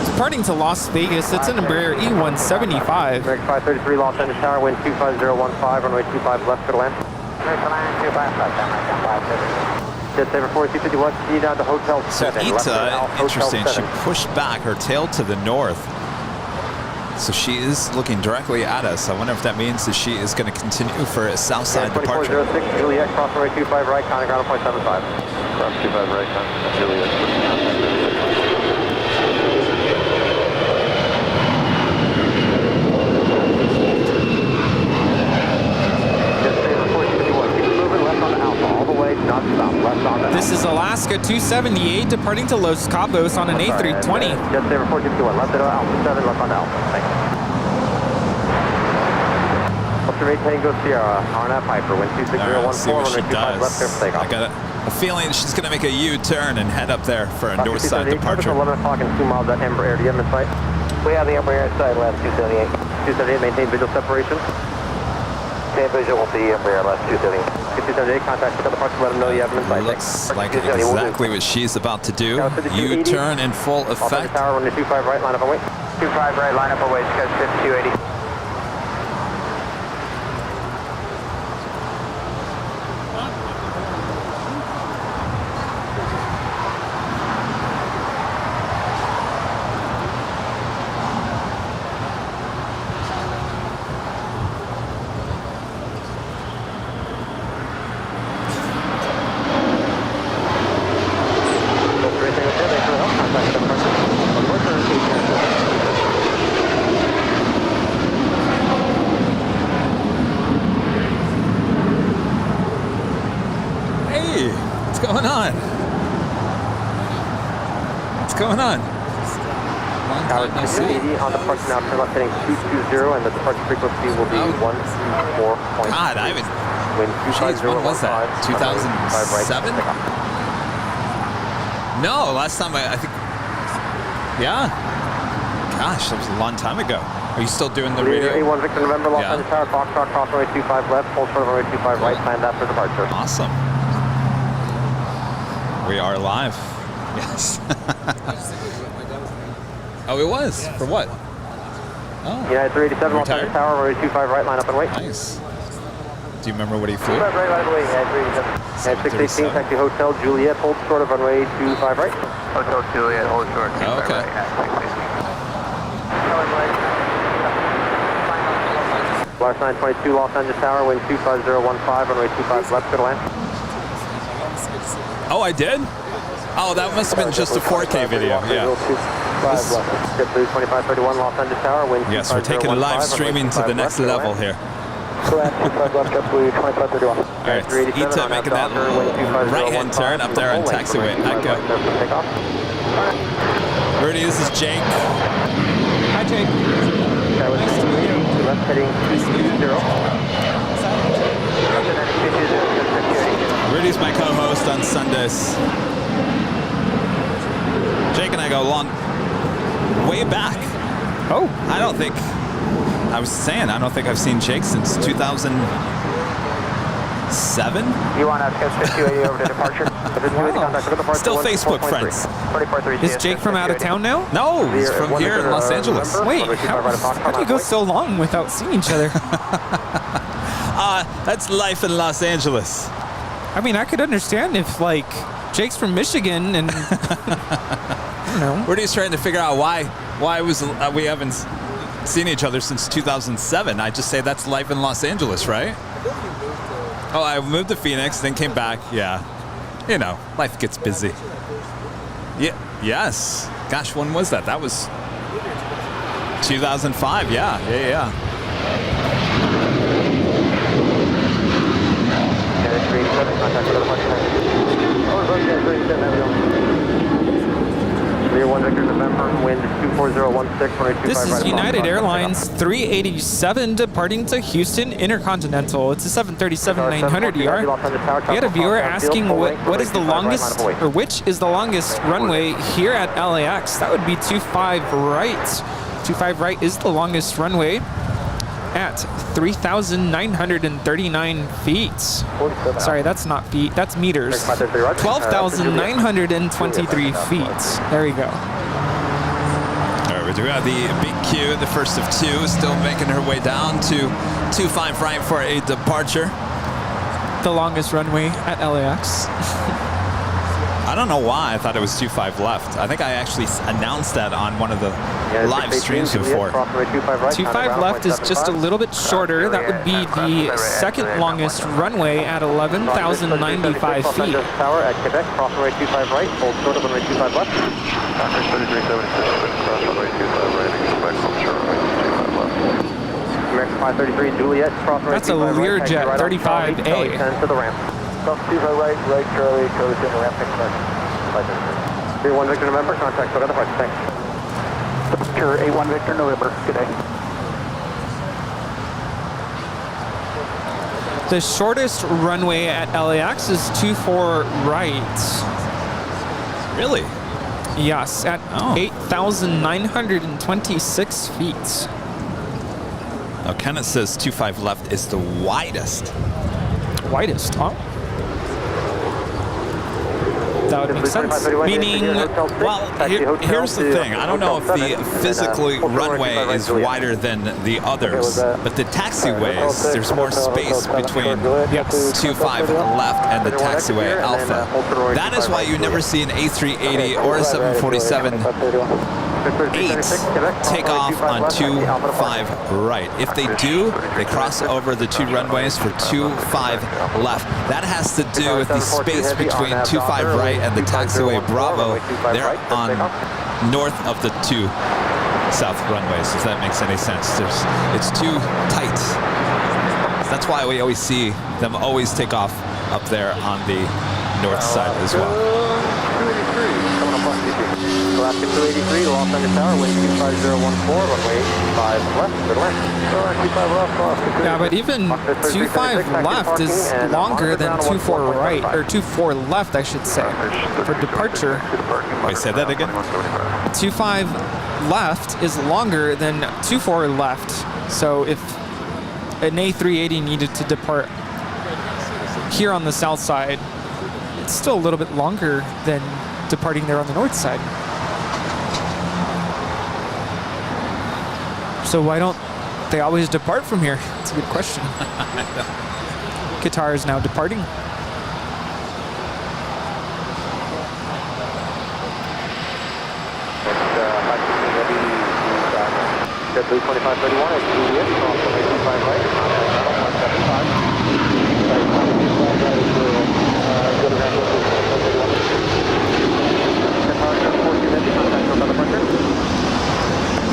Departing to Las Vegas, it's an Embraer E175. American 533 Los Angeles Tower, wind 25015, runway 25 left, clear to land. Jet Saver 4251, see down to Hotel 7. So Ita, interesting, she pushed back her tail to the north. So she is looking directly at us. I wonder if that means that she is going to continue for a south side departure. 2406, Juliet, cross runway 25 right, contact ground point 75. Cross 25 right, contact Juliet. This is Alaska 278 departing to Los Cabos on an A320. Just there, 451, left at Alpha 7, left on Alpha. Thanks. Ultra Tango Sierra, RNF Piper, wind 26014, runway 25 left, clear for takeoff. I got a feeling she's going to make a U-turn and head up there for a north side departure. 11 o'clock and 2 miles at Embraer Air. Do you have them in sight? We have the Embraer Air side, last 278. 278, maintain visual separation. Maintain visual with the Embraer, last 278. 278, contact with the departure, let them know you have them in sight. Looks like exactly what she's about to do. U-turn in full effect. Tower, runway 25 right, line up and wait. 25 right, line up and wait, Scotch 5280. What's going on? What's going on? Tower 280 on departure now, turn left heading 220, and the departure frequency will be 124.3. God, I haven't. Jeez, when was that? 2007? No, last time I think. Yeah. Gosh, that was a long time ago. Are you still doing the radio? A1 Victor November, Los Angeles Tower, Foxtrot, cross runway 25 left, hold short of runway 25 right, planned after departure. Awesome. We are live. Yes. Oh, it was? For what? Oh. United 387, Los Angeles Tower, runway 25 right, line up and wait. Nice. Do you remember what he flew? 25 right, line up and wait. United 618, taxi Hotel Juliet, hold short of runway 25 right. Hotel Juliet, hold short, 25 okay. right. Lars 922, Los Angeles Tower, wind 25015, runway 25 left, good land. Oh, I did? Oh, that must have been just a 4K video. Yeah. JetBlue 2531, Los Angeles Tower, wind. Yes, we're taking live streaming to the next level here. All right, Ita making that right-hand turn up there on taxiway. Echo. Rudy, this is Jake. Hi, Jake. Nice to meet you. Left heading 220. Rudy's my co-host on Sundays. Jake and I go way back. Oh. I don't think I've seen Jake since 2007. You want to sketch 5280 over to departure? Still Facebook friends. Is Jake from out of town now? No, he's from here in Los Angeles. Wait, how do you go so long without seeing each other? That's life in Los Angeles. I mean, I could understand if, like, Jake's from Michigan and, I don't know. We're just trying to figure out why we haven't seen each other since 2007. I just say that's life in Los Angeles, right? Oh, I moved to Phoenix, then came back. Yeah. You know, life gets busy. Yeah. Yes. Gosh, when was that? That was 2005. Yeah. This is United Airlines 387 departing to Houston Intercontinental. It's a 737-900ER. We had a viewer asking what is the longest, or which is the longest runway here at LAX. That would be 25 right. 25 right is the longest runway at 3,939 feet. Sorry, that's not feet, that's meters. 12,923 feet. There we go. All right, we do have the big Q, the first of two, still making her way down to 25 right for a departure. The longest runway at LAX. I don't know why I thought it was 25 left. I think I actually announced that on one of the live streams before. 25 left is just a little bit shorter. That would be the second longest runway at 11,095 feet. Tower at Quebec, cross runway 25 right, hold short of runway 25 left. 3376, cross runway 25 right, Quebec, hold short runway 25 left. American 533 Juliet, cross runway 25 right. That's a Learjet 35A. To the ramp. Delta 25 right, right Charlie, code in ramp, next mark. 31 Victor November, contact for other parts, thanks. Sure, 81 Victor November, good day. The shortest runway at LAX is 24 right. Really? Yes, at 8,926 feet. Oh, Kenneth says 25 left is the widest. Widest, huh? That would make sense. Meaning, well, here's the thing. I don't know if the physical runway is wider than the others, but the taxiways, there's more space between 25 left and the taxiway Alpha. That is why you never see an A380 or a 747 8 take off on 25 right. If they do, they cross over the two runways for 25 left. That has to do with the space between 25 right and the taxiway Bravo. They're on north of the two south runways, if that makes any sense. It's too tight. That's why we always see them always take off up there on the north side as well. Alaska 283, Los Angeles Tower, wind 25014, runway 5 left, middle end. 25 left, yeah, but even 25 left is longer than 24 right, or 24 left, I should say, for departure. Wait, say that again? 25 left is longer than 24 left. So if an A380 needed to depart here on the south side, it's still a little bit longer than departing there on the north side. So why don't they always depart from here? That's a good question. Qatar is now departing. JetBlue 2531 at Juliet, cross runway 25 right, contact Ronald 175.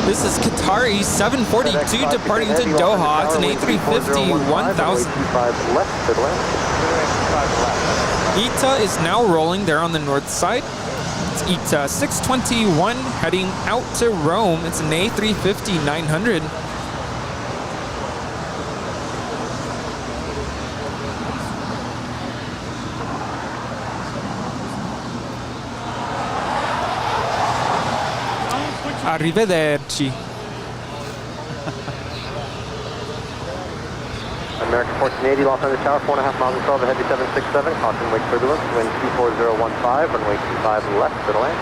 This is Qatari 742 departing to Doha. It's an A350 1000. ITA is now rolling there on the north side. It's ITA 621 heading out to Rome. It's an A350 900. Arrivederci. American 1480, Los Angeles Tower, 4.5 miles and 12, heavy 767, caution wake turbulence, wind 24015, runway 25 left, middle end.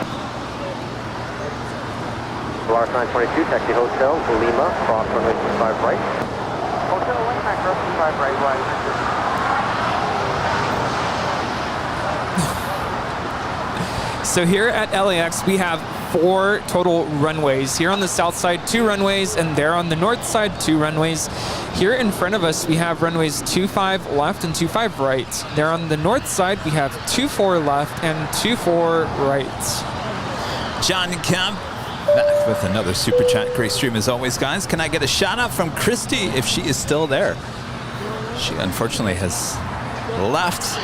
Polaris 922, taxi hotel, Lima, cross runway 25 right. Hotel Lima, cross 25 right, So here at LAX, we have 4 total runways. Here on the south side, 2 runways, and there on the north side, 2 runways. Here in front of us, we have runways 25 left and 25 right. There on the north side, we have 24 left and 24 right. John Kemp back with another super chat. Great stream as always, guys. Can I get a shout out from Christy if she is still there? She unfortunately has left.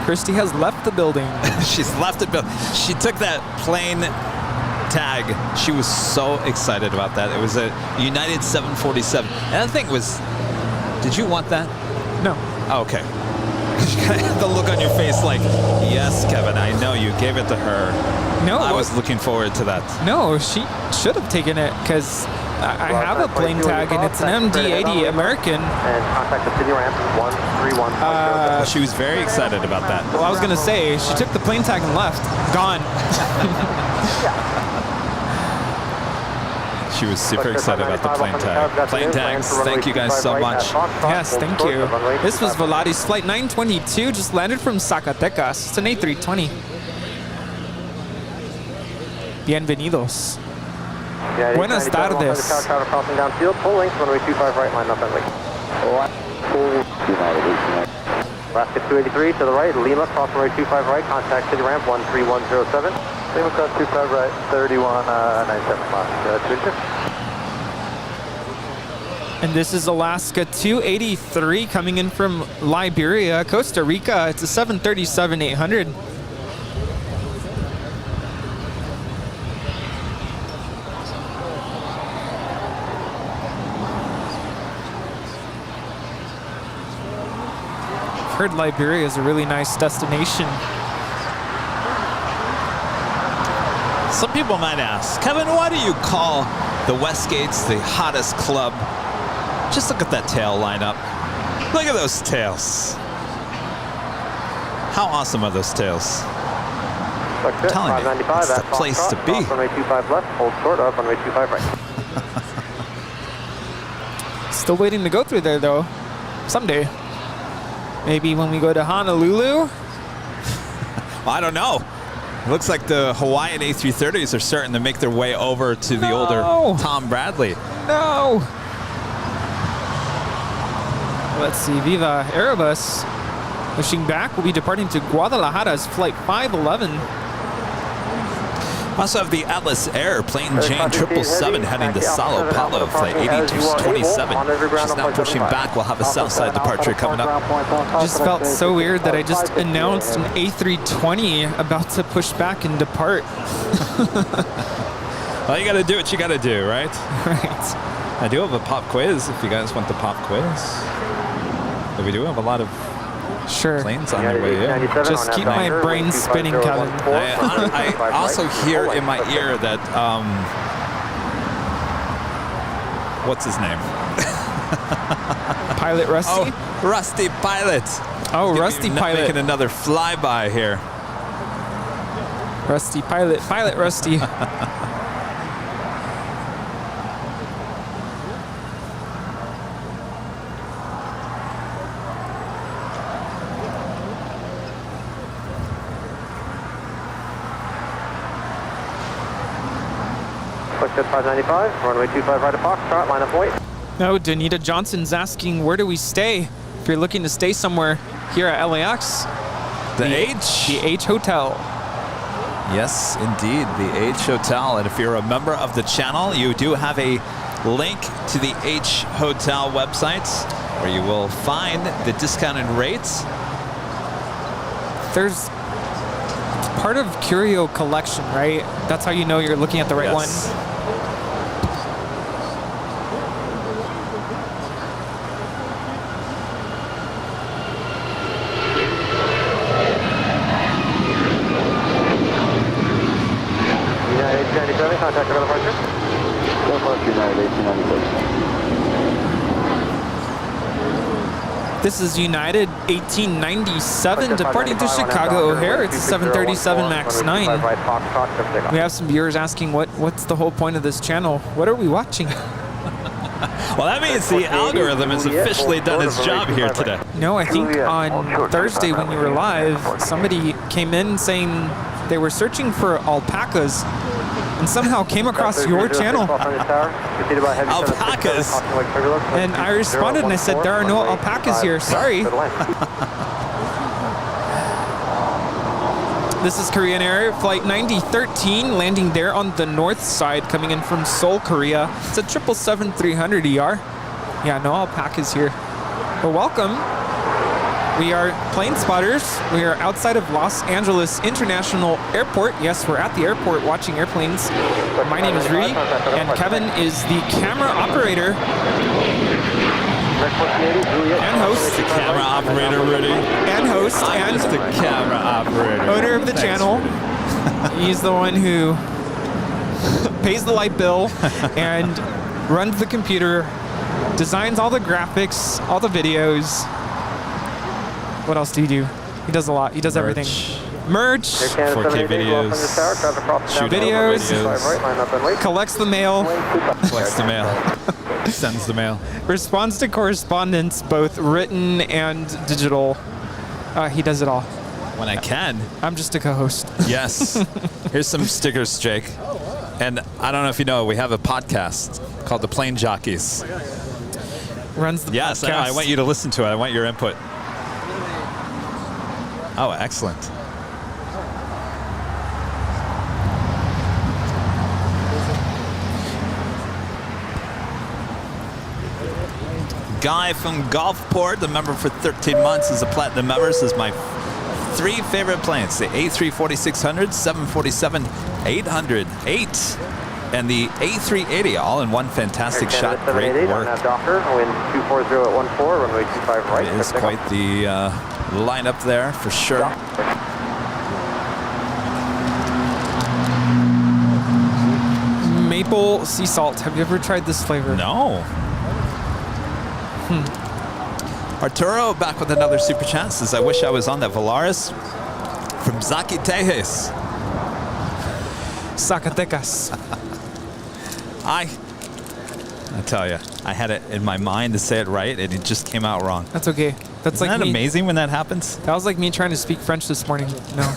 Christy has left the building. She's left the building. She took that plane tag. She was so excited about that. It was a United 747. And the thing was, did you want that? No. Oh, okay. You had the look on your face like, yes, Kevin, I know you gave it to her. No. I was looking forward to that. No, she should have taken it because I have a plane tag and it's an MD-80 American. And contact the city ramp 131. She was very excited about that. Well, I was going to say, she took the plane tag and left. Gone. She was super excited about the plane tag. Plane tags, thank you guys so much. Yes, thank you. This was Volaris Flight 922, just landed from Zacatecas. It's an A320. Bienvenidos. Buenas tardes. Crossing downfield, full length, runway 25 right, line up and wait. Alaska 283 to the right, Lima, cross runway 25 right, contact city ramp 13107. Lima cross 25 right, 3197 miles. And this is Alaska 283 coming in from Liberia, Costa Rica. It's a 737-800. I've heard Liberia is a really nice destination. Some people might ask, Kevin, why do you call the Westgates the hottest club? Just look at that tail lineup. Look at those tails. How awesome are those tails? I'm telling you, it's the place to be. Runway 25 left, hold short of runway 25 right. Still waiting to go through there though, someday. Maybe when we go to Honolulu? Well, I don't know. It looks like the Hawaiian A330s are starting to make their way over to the older Tom Bradley. No! Let's see, Viva Aerobus pushing back. We'll be departing to Guadalajara's flight 511. Also have the Atlas Air plane Jane 777 heading to Sao Paulo, flight 8227. She's now pushing back. We'll have a Southside departure coming up. Just felt so weird that I just announced an A320 about to push back and depart. Well, you got to do what you got to do, right? Right. I do have a pop quiz if you guys want the pop quiz. But we do have a lot of planes on their way in. Just keep my brain spinning, Kevin. I also hear in my ear that, what's his name? Pilot Rusty? Oh, Rusty Pilot. Oh, Rusty Pilot. Making another flyby here. Rusty Pilot. Pilot Rusty. Jet 595, runway 25 right of Foxtrot, line up wait. No, Danita Johnson's asking, where do we stay? If you're looking to stay somewhere here at LAX. The H? The H Hotel. Yes, indeed, the H Hotel. And if you're a member of the channel, you do have a link to the H Hotel website where you will find the discounted rates. There's part of Curio Collection, right? That's how you know you're looking at the right one. United 297, contact for departure. United 1896. This is United 1897 departing to Chicago O'Hare. It's a 737 MAX 9. We have some viewers asking what's the whole point of this channel? What are we watching? Well, that means the algorithm has officially done its job here today. No, I think on Thursday when you were live, somebody came in saying they were searching for alpacas and somehow came across your channel. Alpacas? And I responded and I said, there are no alpacas here, sorry. This is Korean Air, flight 9013, landing there on the north side, coming in from Seoul, Korea. It's a 777-300ER. Yeah, no alpacas here. But welcome. We are plane spotters. We are outside of Los Angeles International Airport. Yes, we're at the airport watching airplanes. My name is Rudy, and Kevin is the camera operator and host. The camera operator, Rudy. And host. I'm and just the camera operator. Owner of the channel. He's the one who pays the light bill and runs the computer, designs all the graphics, all the videos. What else do you do? He does a lot. He does everything. Merch. 4K videos. Shoot videos. Collects the mail. Collects the mail. Sends the mail. Responds to correspondence, both written and digital. He does it all. When I can. I'm just a co-host. Yes. Here's some stickers, Jake. And I don't know if you know, we have a podcast called The Plane Jockeys. Runs the Yes, podcast. I want you to listen to it. I want your input. Oh, excellent. Guy from Gulfport, the member for 13 months, is a platinum member. Says my 3 favorite planes: the A340-600, 747-800, and the A380, all in one fantastic shot. Great work. Docker, wind 240 at 14, runway 25 right. It is quite the lineup there for sure. Maple sea salt. Have you ever tried this flavor? No. Arturo back with another super chat. Says, I wish I was on that Volaris from Zacatecas. Zacatecas. I tell you, I had it in my mind to say it right, and it just came out wrong. That's okay. That's Isn't like that me. amazing when that happens? That was like me trying to speak French this morning. No.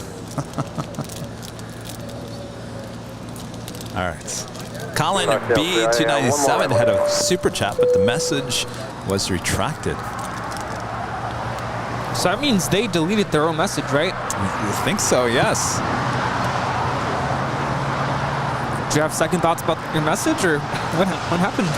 All right. Colin B297 had a super chat, but the message was retracted. So that means they deleted their own message, right? I think so, yes. Do you have second thoughts about your message, or what happened?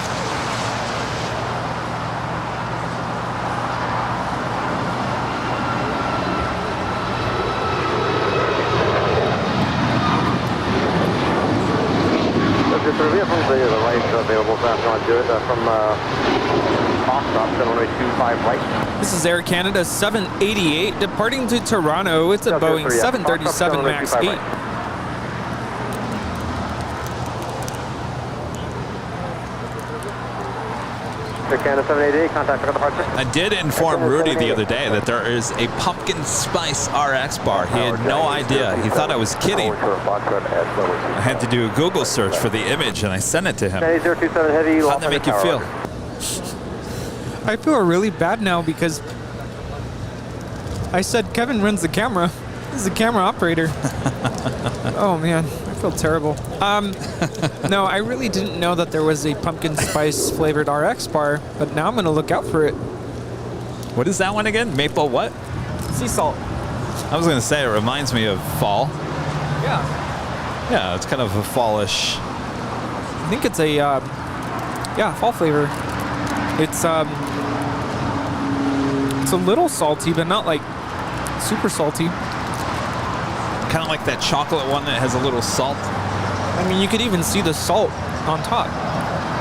The right available, so I'm going to do it from Foxtrot, 725 right. This is Air Canada 788 departing to Toronto. It's a Boeing 737 MAX 8. Air Canada 788, contact for departure. I did inform Rudy the other day that there is a pumpkin spice RX bar. He had no idea. He thought I was kidding. I had to do a Google search for the image, and I sent it to him. How'd that make you feel? I feel really bad now because I said Kevin runs the camera. He's the camera operator. Oh man, I feel terrible. No, I really didn't know that there was a pumpkin spice flavored RX bar, but now I'm gonna look out for it. What is that one again? Maple what? Sea salt. I was gonna say it reminds me of fall. Yeah. Yeah, it's kind of a fallish. I think it's a fall flavor. It's a little salty, but not like super salty. Kind of like that chocolate one that has a little salt. I mean, you could even see the salt on top.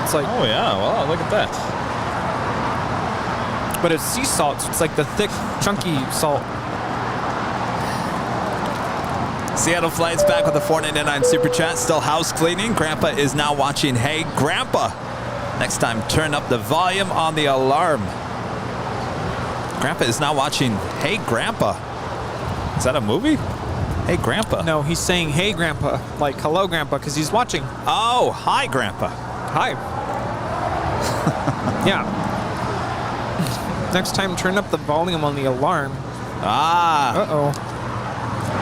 It's like, oh yeah, well, look at that. But it's sea salt, so it's like the thick, chunky salt. Seattle Flights back with a $4.99 super chat. Still house cleaning. Grandpa is now watching Hey Grandpa. Next time, turn up the volume on the alarm. Grandpa is now watching Hey Grandpa. Is that a movie? Hey Grandpa. No, he's saying hey Grandpa, like hello Grandpa, because he's watching. Oh, hi Grandpa. Hi. Yeah. Next time, turn up the volume on the alarm. Ah. Uh-oh.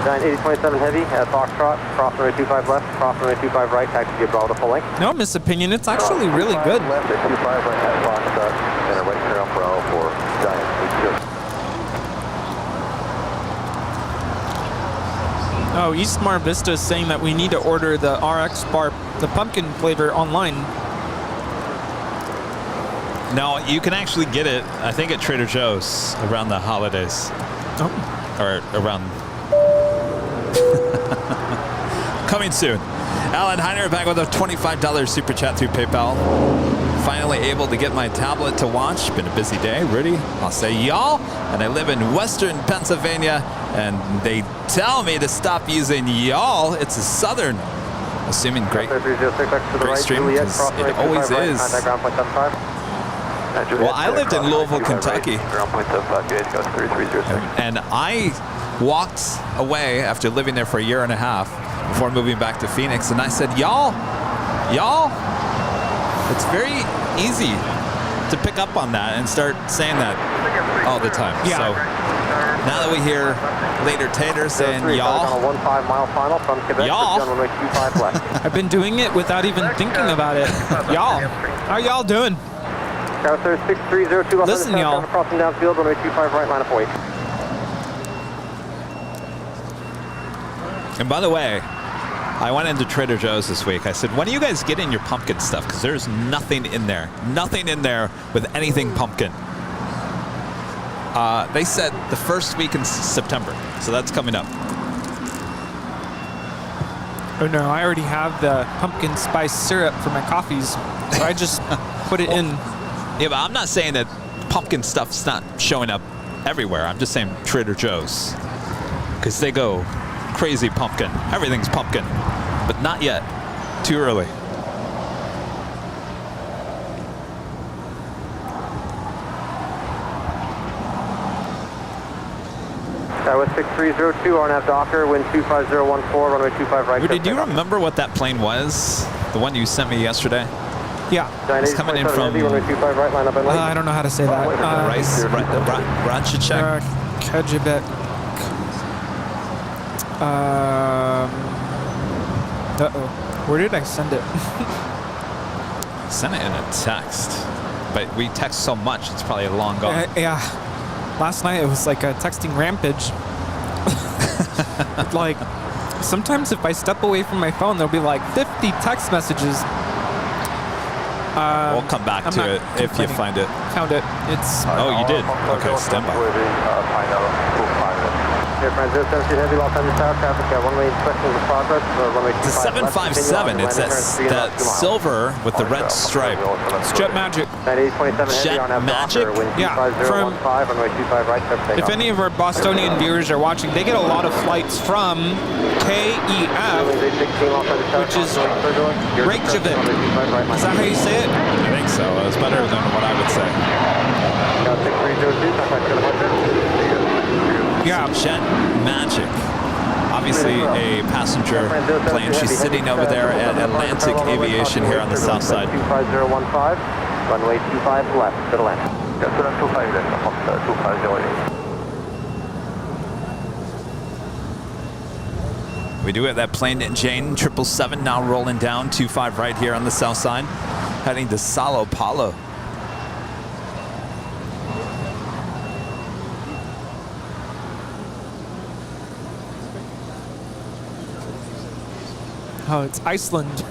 8027 heavy at Foxtrot, cross runway 25 left, cross runway 25 right, taxi to Bravo to full length. No misopinion, it's actually really good. Left at 25 right at Foxtrot, and a right turn off Bravo for Giant. Oh, East Mar Vista is saying that we need to order the RX bar, the pumpkin flavor, online. No, you can actually get it, I think, at Trader Joe's around the holidays. Oh. Or around... Coming soon. Alan Heiner back with a $25 super chat through PayPal. Finally able to get my tablet to launch. Been a busy day. Rudy, I'll say y'all. And I live in Western Pennsylvania, and they tell me to stop using y'all. It's a Southern. Assuming great stream, because it always is. Well, I lived in Louisville, Kentucky. And I walked away after living there for a year and a half before moving back to Phoenix, and I said, y'all, it's very easy to pick up on that and start saying that all the time. Yeah. So now that we hear Later Tater saying y'all, I've been doing it without even thinking about it. Y'all, how y'all doing? Listen, y'all. Crossing downfield, runway 25 right, line up weight. and by the way, I went into Trader Joe's this week. I said, when are you guys getting your pumpkin stuff? Because there's nothing in there. Nothing in there with anything pumpkin. They said the first week in September. So that's coming up. Oh no, I already have the pumpkin spice syrup for my coffees. So I just put it in. Yeah, but I'm not saying that pumpkin stuff's not showing up everywhere. I'm just saying Trader Joe's. Because they go crazy pumpkin. Everything's pumpkin. But not yet. Too early. With 6302, RNAV Docker, wind 25014, runway 25 right. Rudy, do you remember what that plane was? The one you sent me yesterday? Yeah. It's coming in from... runway 25 right, line up and left. I don't know how to say that. Ratchacek? Kajibek. Uh-oh. Where did I send it? Send it in a text. But we text so much, it's probably long gone. Yeah. Last night it was like a texting rampage. Like, sometimes if I step away from my phone, there'll be like 50 text messages. We'll come back to it if you find it. Found it. It's... Oh, you did? Okay, stand by. Air France 072 Heavy, Los Angeles Tower, traffic, one-way inspection in progress, runway 25 It's a 757. It's that silver with the red stripe. It's Jet Magic. 9827 Heavy, Jet Magic? Yeah. From, runway 25 right, if any of our Bostonian viewers are watching, they get a lot of flights from KEF, which is Reykjavik. Is that how you say it? I think so. It was better than what I would say. 6302, yeah. Jet Magic. Obviously a passenger plane. She's sitting over there at Atlantic Aviation here on the south side. 25015, runway 25 left, to the land. Yeah, so that's 25 then, 2508. We do have that plane, Jane 777, now rolling down 25 right here on the south side, heading to Sao Paulo. Oh, it's Iceland.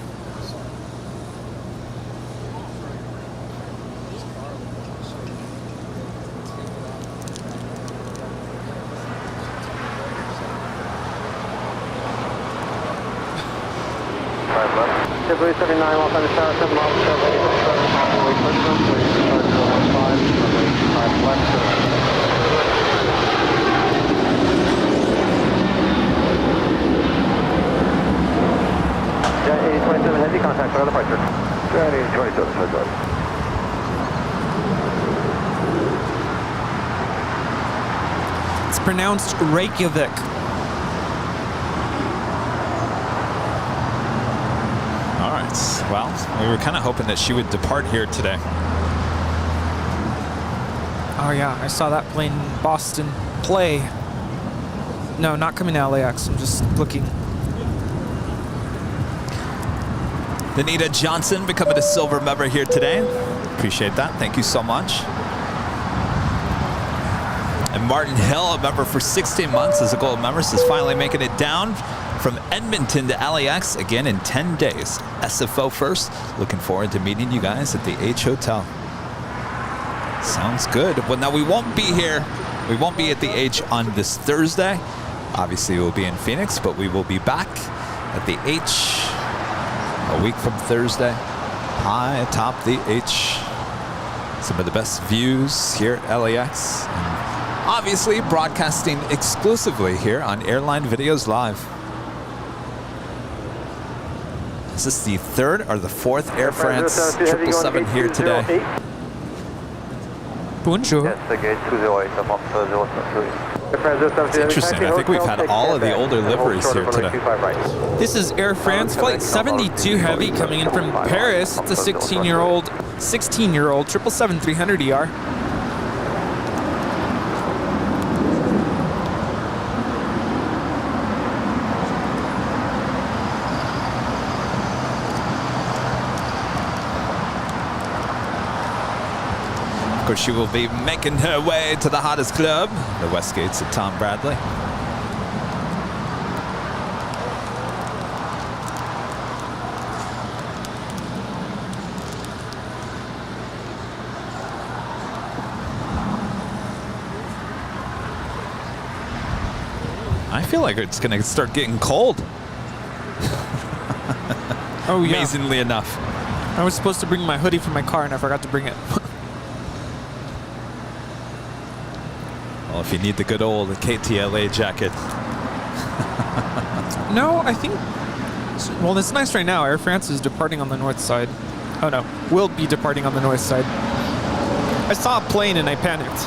Jetblue 79, Los Angeles Tower, 7 miles, 7 runway 15, runway 25 left. Jet 8027 Heavy, contact for other departure. Jet 8027, heads up. It's pronounced Reykjavik. All right. Well, we were kind of hoping that she would depart here today. Oh yeah, I saw that plane in Boston play. No, not coming to LAX. I'm just looking. Danita Johnson becoming a silver member here today. Appreciate that. Thank you so much. And Martin Hill, a member for 16 months as a gold member, is finally making it down from Edmonton to LAX again in 10 days. SFO first. Looking forward to meeting you guys at the H Hotel. Sounds good. Well, now we won't be here. We won't be at the H on this Thursday. Obviously, we'll be in Phoenix, but we will be back at the H a week from Thursday. High atop the H. Some of the best views here at LAX. And obviously, broadcasting exclusively here on Airline Videos Live. Is this the third or the fourth Air France 777 here today? Bonjour. Yes, the gate 208, I'm up to 073. It's interesting. I think we've had all of the older liveries here today. This is Air France Flight 72 Heavy coming in from Paris. It's a 16-year-old 777-300ER. Of course, she will be making her way to the hottest club, the Westgates at Tom Bradley. I feel like it's going to start getting cold. Oh, yeah. Amazingly enough. I was supposed to bring my hoodie from my car and I forgot to bring it. Well, if you need the good old KTLA jacket. No, I think... Well, it's nice right now. Air France is departing on the north side. Oh, no. Will be departing on the north side. I saw a plane and I panicked.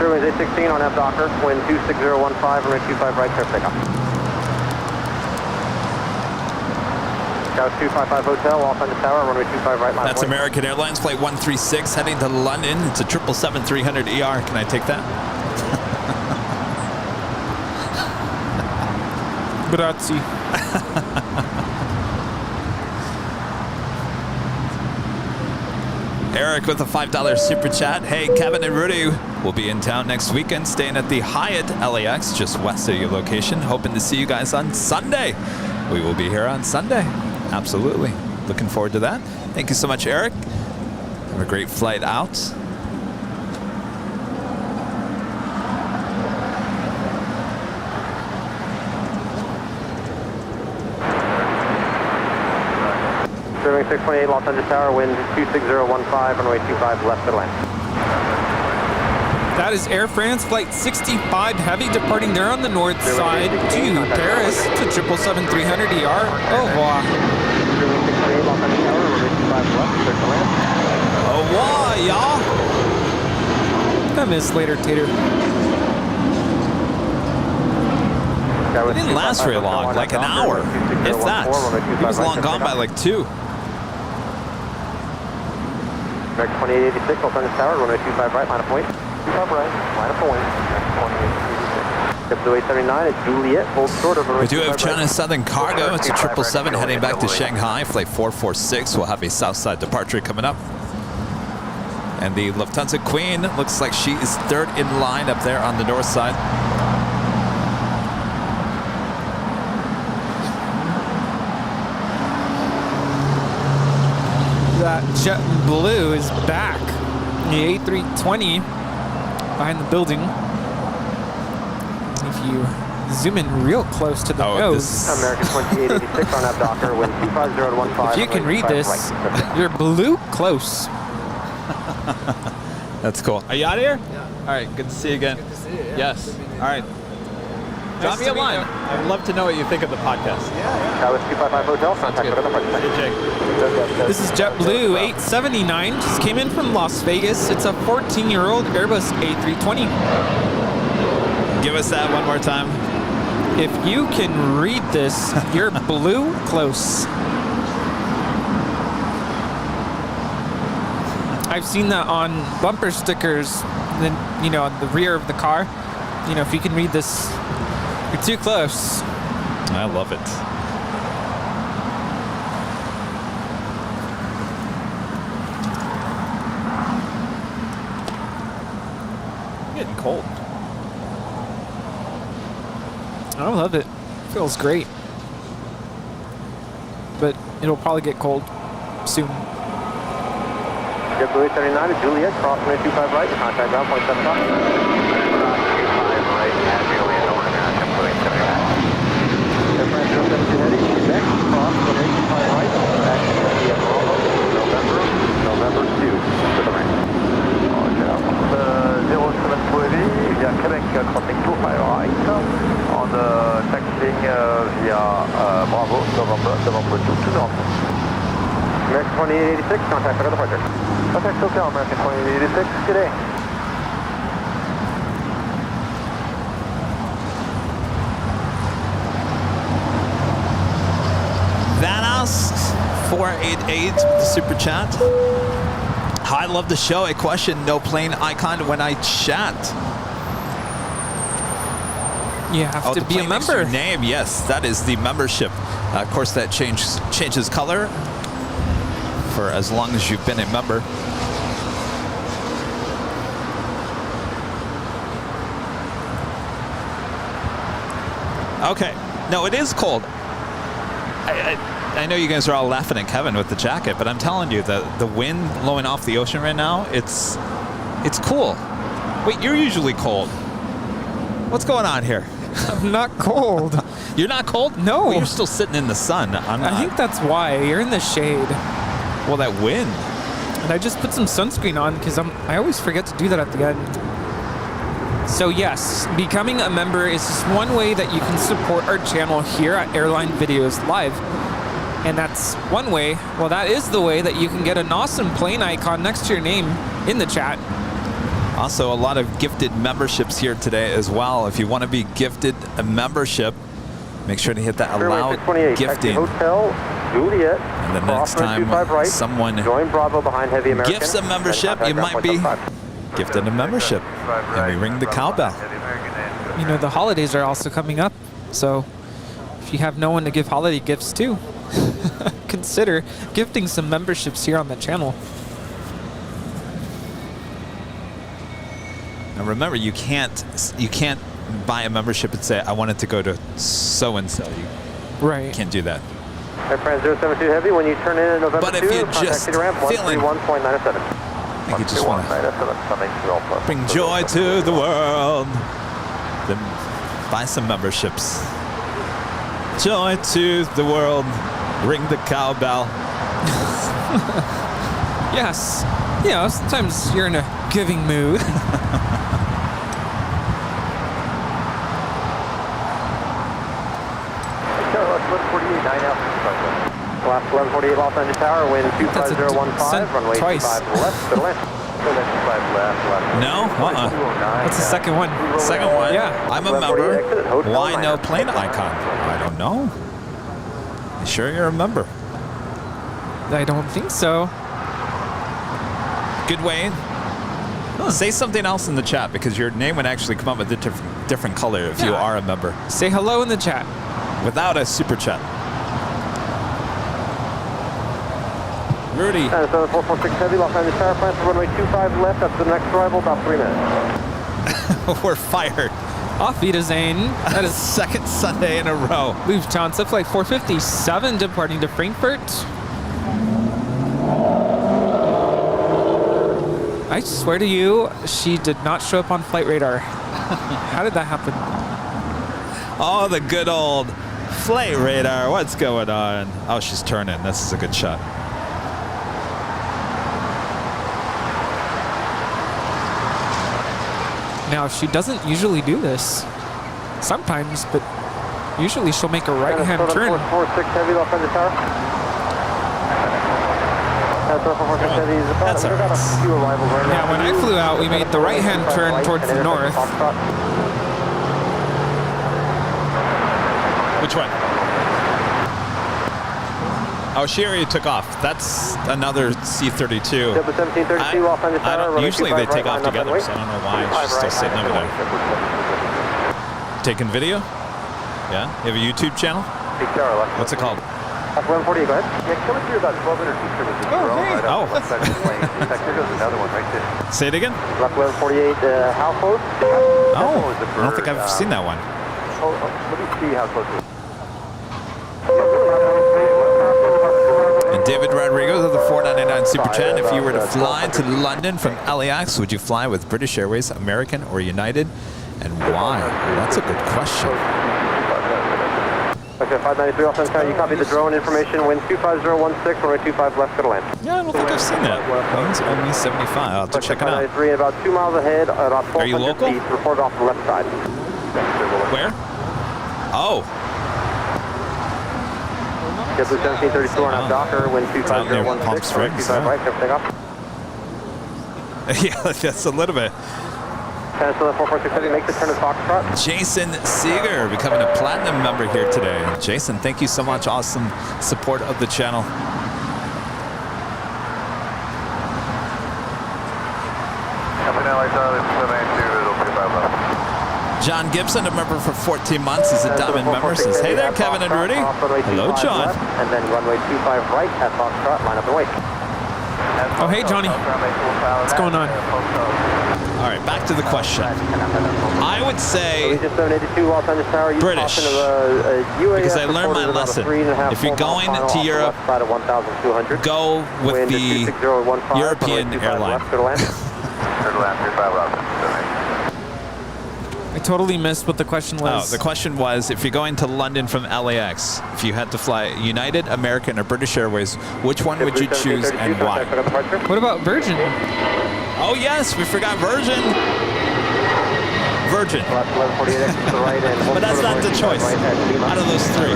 Airways A16 on F Docker, wind 26015, runway 25 right, clear pickup. Scout 255 Hotel, off on the tower, runway 25 right, line. That's American Airlines, flight 136, heading to London. It's a 777-300ER. Can I take that? Grazie. Eric with a $5 super chat. Hey, Kevin and Rudy will be in town next weekend, staying at the Hyatt LAX, just west of your location. Hoping to see you guys on Sunday. We will be here on Sunday. Absolutely. Looking forward to that. Thank you so much, Eric. Have a great flight out. Serving 628 Los Angeles Tower, wind 26015, runway 25 left to land. That is Air France Flight 65 Heavy departing there on the north side to Paris to 777-300ER. Au revoir. Serving 628 Los Angeles Tower, runway 25 left, clear to land. Au revoir, y'all. I miss later, Tater. It didn't last very long, like an hour, if that. He was long gone by like 2. American 2886, Los Angeles Tower, runway 25 right, line of point. 25 right, line of point. Jetblue A380 at Juliet, hold short of runway. We do have 25 China Southern Cargo. It's a 777 heading back to Shanghai. Flight 446. We'll have a Southside departure coming up. And the Lufthansa Queen looks like she is third in line up there on the north side. That JetBlue is back. The A320 behind the building. If you zoom in real close to the nose. American 2886 on F Docker, wind 25015. If you can read this, right. You're blue close. That's cool. Are you out of here? Yeah. All right, good to see you again. Good to see you. Yeah. Yes. All right. Drop me a line. I'd love to know what you think of the podcast. That was 255 Hotel. Contact with other This is JetBlue 879. Just came in from Las Vegas. It's a 14-year-old Airbus A320. Give us that one more time. If you can read this, you're blue close. I've seen that on bumper stickers, then on the rear of the car. If you can read this, you're too close. I love it. I'm getting cold. I love it. Feels great. But it'll probably get cold soon. JetBlue 39 to Juliet, cross runway 25 right, contact ground point 7 o'clock. 25 right at Juliet, over to JetBlue 39. Air France 072 heading, Quebec, cross runway 25 right, back to India Bravo, November 2, to the right. 0720, via Quebec, crossing 25 right, on taxiing via Bravo, November 2 to November. American 2886, contact for departure. Contact Hotel, American 2886, good day. Thanos 488 with the super chat. I love the show. A question, no plane icon when I chat. You have to be a member. Your name, yes, that is the membership. Of course, that changes color for as long as you've been a member. Okay, No, it is cold. I know you guys are all laughing at Kevin with the jacket, but I'm telling you, the wind blowing off the ocean right now, it's cool. Wait, you're usually cold. What's going on here? I'm not cold. You're not cold? No. Well, you're still sitting in the sun. I think that's why. You're in the shade. Well, that wind. And I just put some sunscreen on because I always forget to do that at the end. So yes, becoming a member is just one way that you can support our channel here at Airline Videos Live. And that's one way. Well, that is the way that you can get an awesome plane icon next to your name in the chat. Also, a lot of gifted memberships here today as well. If you want to be gifted a membership, make sure to hit that allow gifting. Hotel, Juliet. And the next time someone join Bravo behind Heavy American, gifts a membership, you might be gifted a membership. And we ring the cowbell. You know, the holidays are also coming up. So if you have no one to give holiday gifts to, consider gifting some memberships here on the channel. Now remember, you can't buy a membership and say, I want it to go to so-and-so. You can't do that. Air France 072 Heavy, when you turn in November 2, but if you're just feeling, I think you just want to bring joy to the world, then buy some memberships. Joy to the world, ring the cowbell. Yes. You know, sometimes you're in a giving mood. Last 1148 Los Angeles Tower, wind 25015, runway 25 left, to the left. No? What's the second one? Second one? Yeah. I'm a member. Why no plane icon? I don't know. You sure you're a member? I don't think so. Good way. Say something else in the chat because your name would actually come up with a different color if you are a member. Say hello in the chat. Without a super chat. Rudy. 446 Heavy, Los Angeles Tower, France, runway 25 left, that's the next arrival, about 3 minutes. We're fired. Auf Wiedersehen. That is second Sunday in a row. Lufthansa flight 457 departing to Frankfurt. I swear to you, she did not show up on flight radar. How did that happen? Oh, the good old flight radar. What's going on? Oh, she's turning. This is a good shot. Now, she doesn't usually do this. Sometimes, but usually she'll make a right-hand turn. 446 Heavy, Los Angeles Tower. That's all right. Yeah, when I flew out, we made the right-hand turn towards the north. Which one? Oh, she already took off. That's another C-32. Usually they take off together, so I don't know why she's still sitting over there. Taking video? Yeah? You have a YouTube channel? What's it called? 1140, go ahead. Yeah, coming through about 1200 feet with the drone right off the left side of the plane. In fact, there goes another one right there. Say it again? Left 1148, how close? Oh, I don't think I've seen that one. Oh, let me see how close it is. And David Rodriguez of the 499 Super Chat. If you were to fly to London from LAX, would you fly with British Airways, American, or United? And why? That's a good question. Okay, 593 off Tower, you copy the drone information, wind 25016, runway 25 left to the land. Yeah, I don't think I've seen that. Wings only 75. I'll have to check it out. 593, about 2 miles ahead, about 400 Are you local? feet, report off the left side. Where? Oh. JetBlue 1732 on Docker, wind 25016, runway 25 right, clear for takeoff. Yeah, that's a little bit. Make the turn to Foxtrot. Jason Seeger becoming a platinum member here today. Jason, thank you so much. Awesome support of the channel. John Gibson, a member for 14 months, is a diamond member. Says, hey there, Kevin and Rudy. Hello, John. And then runway 25 right at Foxtrot, line up and wait. Oh, hey, Johnny. What's going on? All right, back to the question. I would say British, because I learned my lesson. If you're going to Europe, go with the European airline. I totally missed what the question was. Oh, the question was, if you're going to London from LAX, if you had to fly United, American, or British Airways, which one would you choose and why? What about Virgin? Oh yes, we forgot Virgin. Virgin. But that's not the choice out of those three.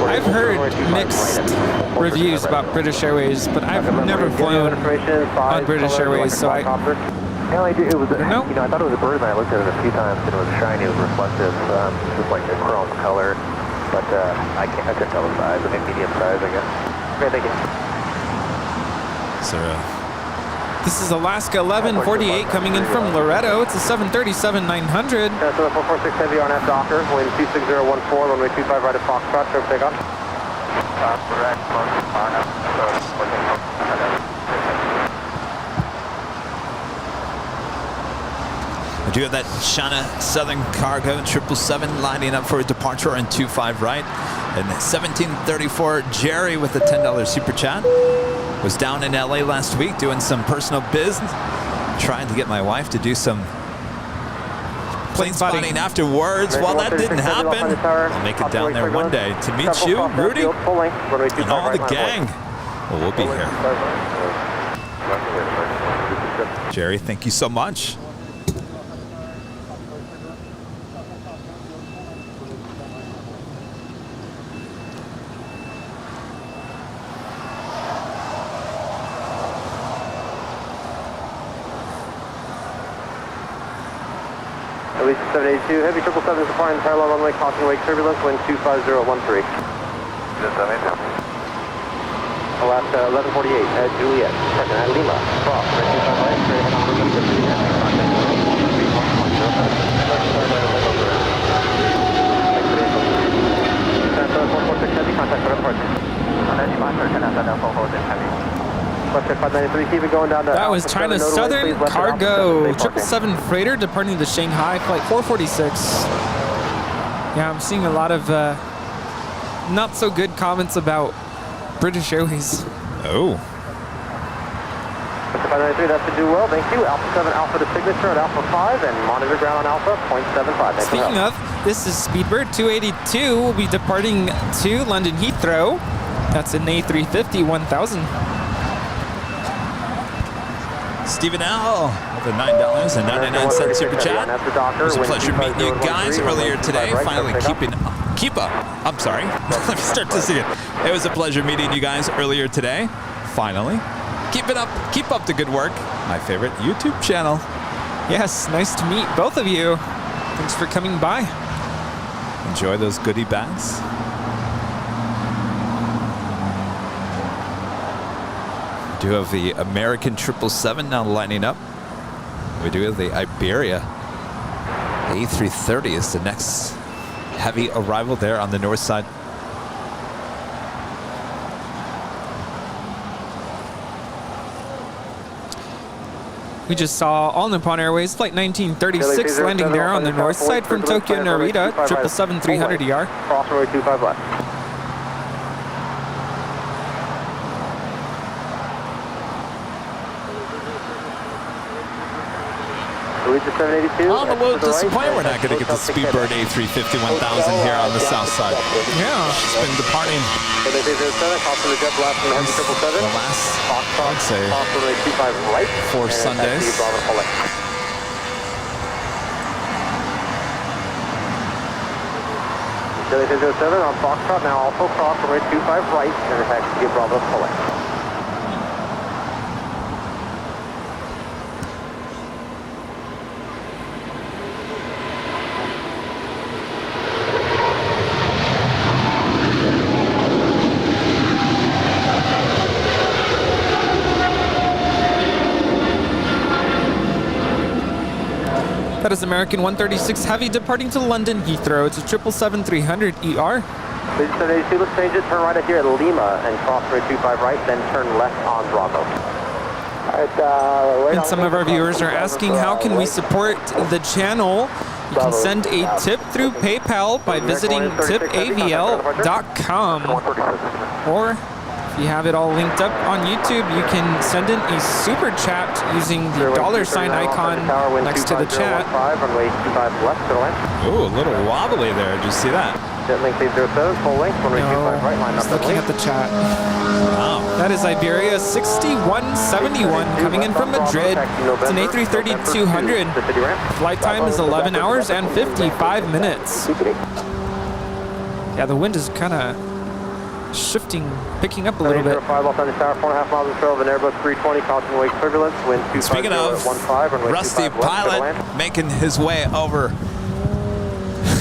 I've heard mixed reviews about British Airways, but I've never flown on British Airways, so I don't know. I thought it was a bird, and I looked at it a few times, and it was shiny, it was reflective, just like a chrome color, but I couldn't tell the size. I mean, medium size, I guess. Okay, thank you. So, this is Alaska 1148 coming in from Loretto. It's a 737-900. So 446 Heavy on F Docker, wind 26014, runway 25 right at Foxtrot, short takeoff. we do have that China Southern Cargo 777 lining up for a departure on 25 right. And 1734 Jerry with a $10 super chat. Was down in LA last week doing some personal biz, trying to get my wife to do some plane spotting afterwards. Well, that didn't happen. I'll make it down there one day to meet you, Rudy, and all the gang. Well, we'll be here. Jerry, thank you so much. Release 782, Heavy 777 supplying parallel runway, caution wake turbulence, wind 25013. Alaska 1148 at Juliet, present at Lima, cross, right 25 right, straight ahead on Lima, Heavy, contact for departure. Keep it going down to that was China Southern Cargo 777 freighter departing to Shanghai, flight 446. Yeah, I'm seeing a lot of not so good comments about British Airways. Oh. 593, that should do well, thank you. Alpha 7, Alpha to signature at Alpha 5, and monitor ground on Alpha, 0.75. Speaking of, this is Speedbird 282. We'll be departing to London Heathrow. That's an A350 1000. Stephen L. with a $9.99 super chat. It was a pleasure meeting you guys earlier today. Finally keep up. I'm sorry. Let me start this again. It was a pleasure meeting you guys earlier today. Finally. Keep it up. Keep up the good work. My favorite YouTube channel. Yes, nice to meet both of you. Thanks for coming by. Enjoy those goodie bags. We do have the American 777 now lining up. We do have the Iberia. The A330 is the next heavy arrival there on the north side. We just saw All Nippon Airways Flight 1936 landing there on the north side from Tokyo Narita, 777-300ER. Cross runway 25 left. I'm a little disappointed we're not going to get the Speedbird A350 1000 here on the south side. Yeah. It's been departing the last, I'd say, 4 Sundays. Delta 07 on Foxtrot, now also cross runway 25 right, and taxi to Bravo Select. That is American 136 Heavy departing to London Heathrow. It's a 777-300ER. 782, let's change it. Turn right here at Lima and cross runway 25 right, then turn left on Bravo. And some of our viewers are asking, how can we support the channel? You can send a tip through PayPal by visiting tipavl.com. Or if you have it all linked up on YouTube, you can send in a super chat using the $ icon next to the chat. Ooh, a little wobbly there. Did you see that? Jetlink 807, full length, runway 25 right, line up. Just looking at the chat. Wow. That is Iberia 6171 coming in from Madrid. It's an A330-200. Flight time is 11 hours and 55 minutes. Yeah, the wind is kind of shifting, picking up a little bit. 5 off on the tower, 4.5 miles of trail of an Airbus 320, causing wake turbulence, wind 250 Speaking of, Rusty pilot making his way over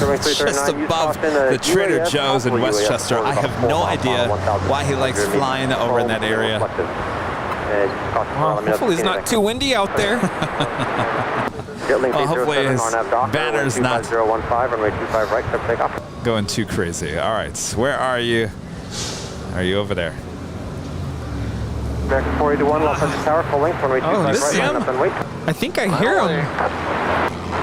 just above the Trader Joe's in Westchester. I have no idea why he likes flying over in that area. Well, hopefully it's not too windy out there. Well, hopefully his banner's not going too crazy. All right, where are you? Are you over there? American 481, Los Angeles Tower, full length, runway 25 right, line up and wait. I think I hear him.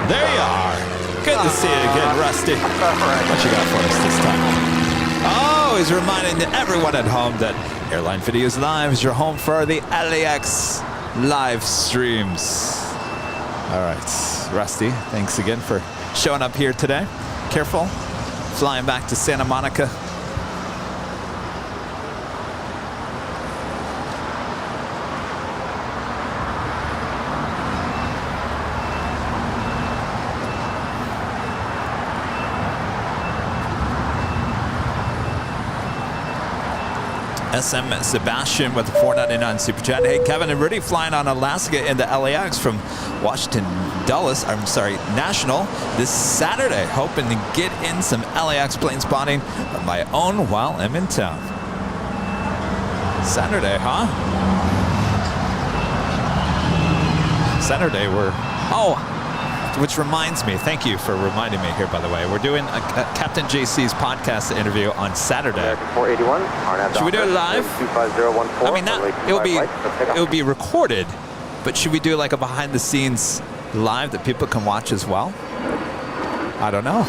There you are. Good to see you again, Rusty. What you got for us this time? Oh, he's reminding everyone at home that Airline Videos Live is your home for the LAX live streams. All right, Rusty, thanks again for showing up here today. Careful, flying back to Santa Monica. SM Sebastian with the $4.99 super chat. Hey, Kevin and Rudy flying on Alaska into LAX from Washington Dulles. I'm sorry, National this Saturday. Hoping to get in some LAX plane spotting of my own while I'm in town. Saturday, huh? Saturday we're which reminds me, thank you for reminding me here, by the way. We're doing a Captain JC's podcast interview on Saturday. 481, should we do it live? 25014. I mean, it'll be recorded, but should we do like a behind the scenes live that people can watch as well? I don't know.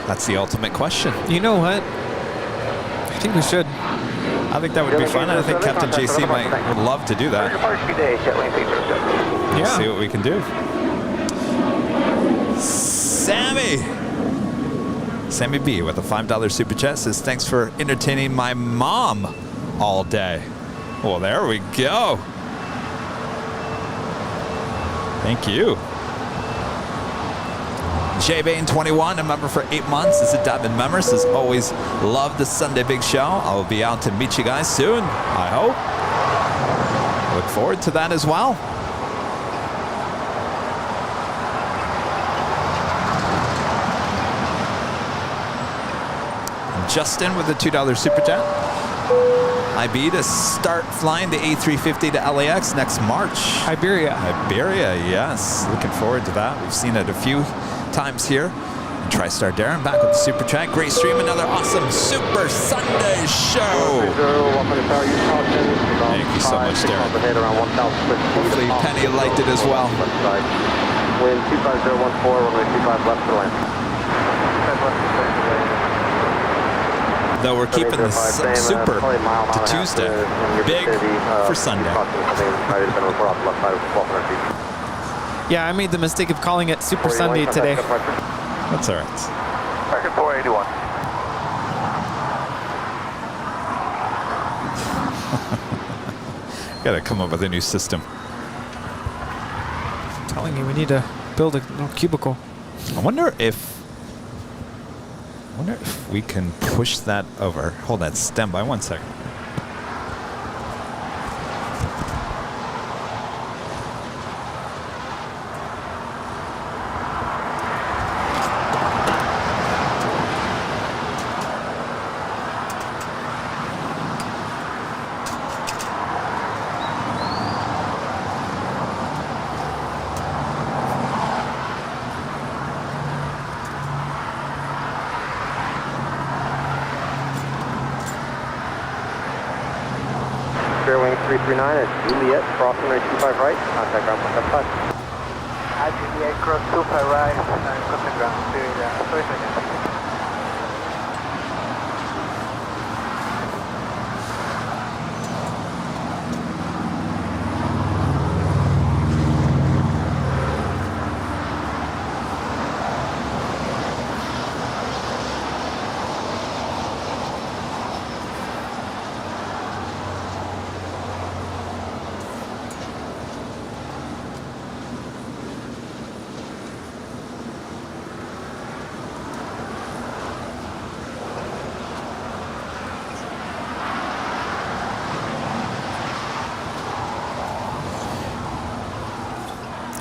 That's the ultimate question. You know what? I think we should. I think that would be fun. I think Captain JC would love to do that. Yeah. See what we can do. Sammy B with a $5 super chat says, thanks for entertaining my mom all day. Well, there we go. Thank you. JBane21, a member for 8 months, is a diamond member, says, always love the Sunday Big Show. I'll be out to meet you guys soon, I hope. Look forward to that as well. Justin with a $2 super chat. IB to start flying the A350 to LAX next March. Iberia, yes. Looking forward to that. We've seen it a few times here. And TriStar Darren back with the super chat. Great stream, another awesome Super Sunday show. Thank you so much, Darren. Hopefully Penny liked it as well. Wind 25014, runway 25 left to land. Though we're keeping the super to Tuesday, big for Sunday. Yeah, I made the mistake of calling it Super Sunday today. That's all right. American 481. Gotta come up with a new system. I'm telling you, we need to build a little cubicle. I wonder if we can push that over. Hold that, stand by 1 second. 339 at Juliet, crossing runway 25 right, contact ground 175. At Juliet, cross 25 right, contact ground 3 seconds.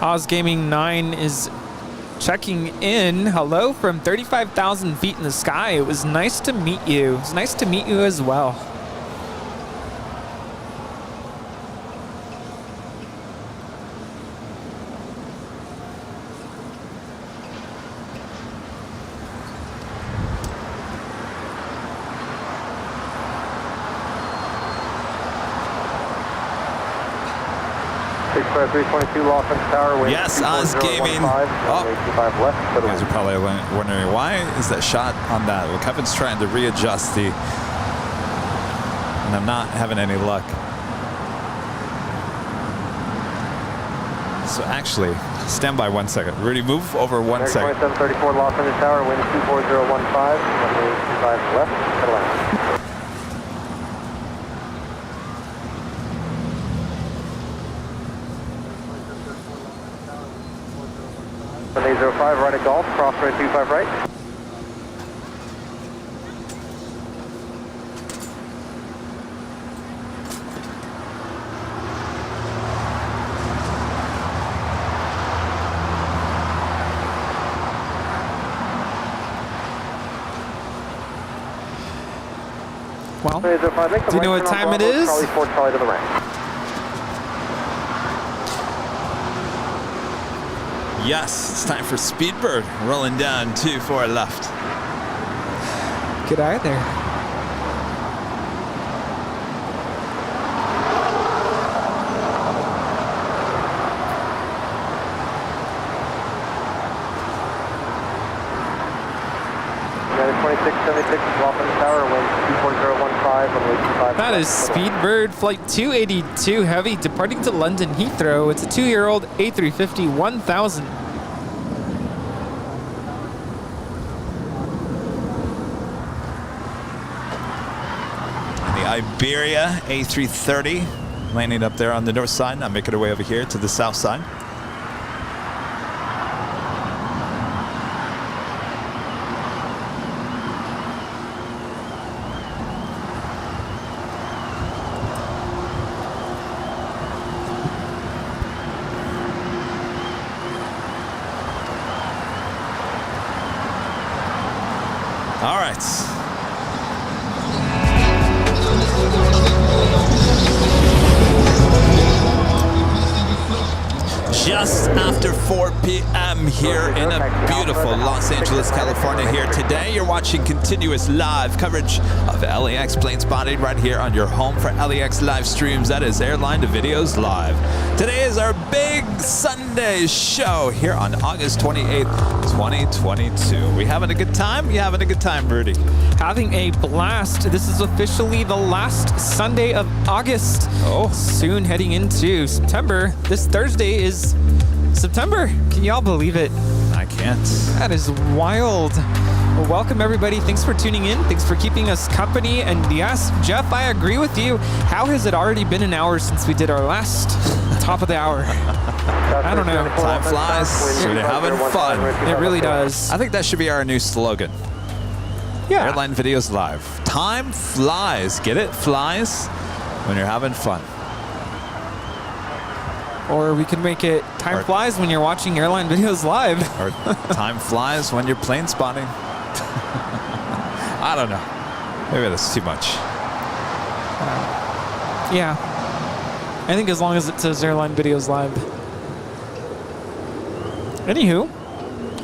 Oz Gaming 9 is checking in. Hello from 35,000 feet in the sky. It was nice to meet you. It was nice to meet you as well. Square 322 Los Angeles Tower. Wind Yes, Oz Gaming. Oh, you guys are probably wondering why is that shot on that? Well, Kevin's trying to readjust the, and I'm not having any luck. So actually, stand by 1 second. Rudy, move over 1 second. 2734 Los Angeles Tower. Wind 24015. Runway 25 left. Middle line. Runway 05 right at Golf, cross runway 25 right. Well, do you know what time it is? Charlie 4 Charlie to the right. Yes, it's time for Speedbird. Rolling down 24 left. Good eye there. United 2676 Los Angeles Tower, wind 24015, runway 25. That is Speedbird Flight 282 Heavy departing to London Heathrow. It's a 2-year-old A350 1000. Iberia A330 landing up there on the north side. Now making our way over here to the south side. All right. Just after 4 p.m. here in a beautiful Los Angeles, California here today. You're watching continuous live coverage of LAX plane spotting right here on your home for LAX live streams. That is Airline to Videos Live. Today is our big Sunday show here on August 28th, 2022. We having a good time? You having a good time, Rudy? Having a blast. This is officially the last Sunday of August. Oh. Soon heading into September. This Thursday is September. Can y'all believe it? I can't. That is wild. Well, welcome everybody. Thanks for tuning in. Thanks for keeping us company. And yes, Jeff, I agree with you. How has it already been an hour since we did our last top of the hour? I don't know. Time flies. We're having fun. It really does. I think that should be our new slogan. Yeah. Airline Videos Live. Time flies. Get it? Flies when you're having fun. Or we could make it time flies when you're watching Airline Videos Live. Or time flies when you're plane spotting. I don't know. Maybe that's too much. Yeah. I think as long as it says Airline Videos Live. Anywho.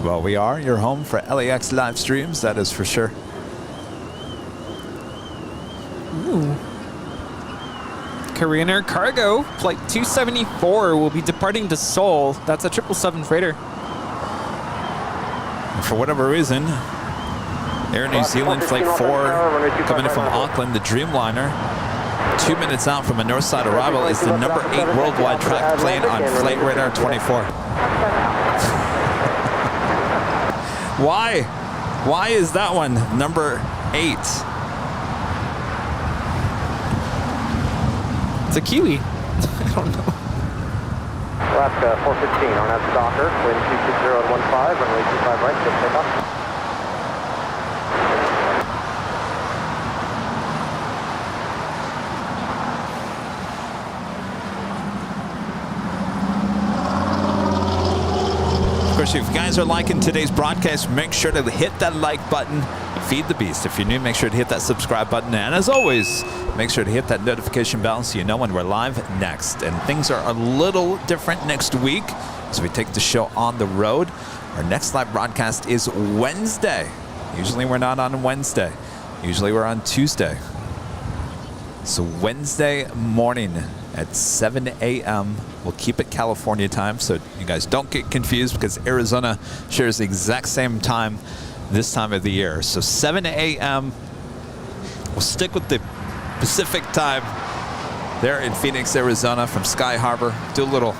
Well, we are your home for LAX live streams, that is for sure. Korean Air Cargo, flight 274 will be departing to Seoul. That's a 777 freighter. And for whatever reason, Air New Zealand Flight 4 coming in from Auckland, the Dreamliner, 2 minutes out from a north side arrival, is the number 8 worldwide track plane on Flight Radar 24. Why? Why is that one number 8? It's a Kiwi. I don't know. Alaska 415 on that stalker, wind 260 at 15, runway 25 right, good takeoff. Of course, if you guys are liking today's broadcast, make sure to hit that like button. Feed the beast. If you're new, make sure to hit that subscribe button. And as always, make sure to hit that notification bell so you know when we're live next. And things are a little different next week as we take the show on the road. Our next live broadcast is Wednesday. Usually we're not on Wednesday. Usually we're on Tuesday. So Wednesday morning at 7 a.m. We'll keep it California time so you guys don't get confused because Arizona shares the exact same time this time of the year. So 7 a.m. We'll stick with the Pacific time there in Phoenix, Arizona from Sky Harbor. Do a little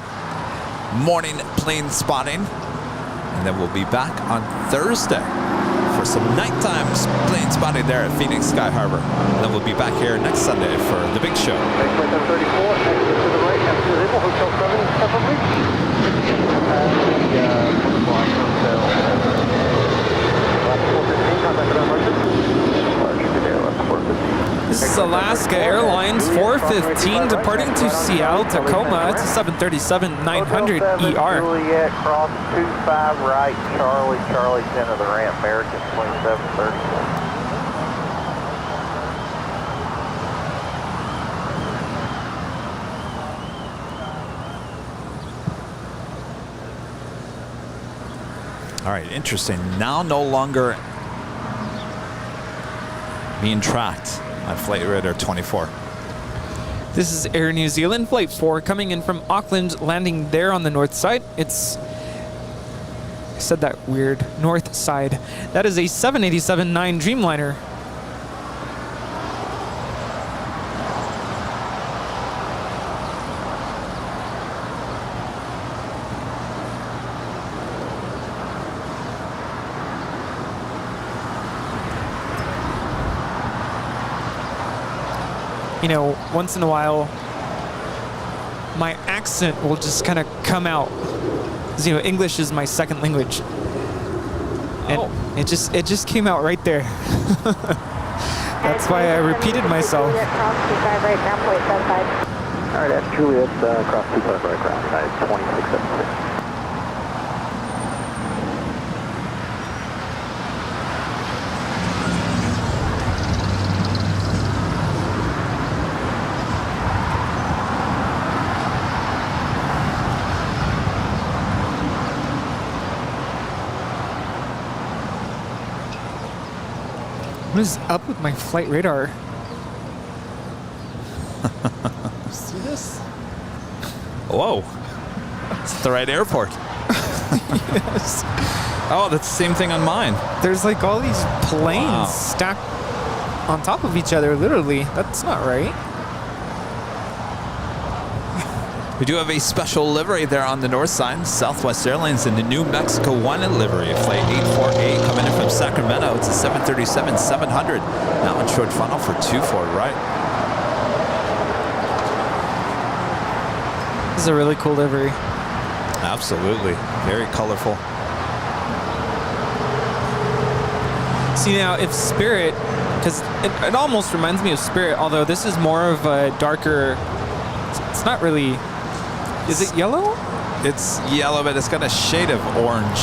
morning plane spotting. And then we'll be back on Thursday for some nighttime plane spotting there at Phoenix Sky Harbor. And then we'll be back here next Sunday for the big show. Flight 734, exit to the right, after the Hotel 7, preferably. This is Alaska Airlines 415 departing to Seattle, Tacoma. It's a 737-900 ER. Juliet, cross 25 right, Charlie, Charlie, center the ramp, American 2730. All right, interesting. Now no longer being tracked on Flight Radar 24. This is Air New Zealand Flight 4 coming in from Auckland, landing there on the north side. It's, I said that weird, north side. That is a 787-9 Dreamliner. You know, once in a while, my accent will just kind of come out. 'Cause, you know, English is my second language, and it just came out right there. That's why I repeated myself. All right, that's Juliet, cross 25 right, ground size 2676. What is up with my flight radar? See this? Whoa. It's the right airport. Yes. Oh, that's the same thing on mine. There's like all these planes stacked on top of each other, literally. That's not right. We do have a special livery there on the north side. Southwest Airlines in the New Mexico 1 livery. Flight 848 coming in from Sacramento. It's a 737-700. Now in short funnel for 24 right. This is a really cool livery. Absolutely. Very colorful. See now, if Spirit, because it almost reminds me of Spirit, although this is more of a darker, it's not really, is it yellow? It's yellow, but it's got a shade of orange.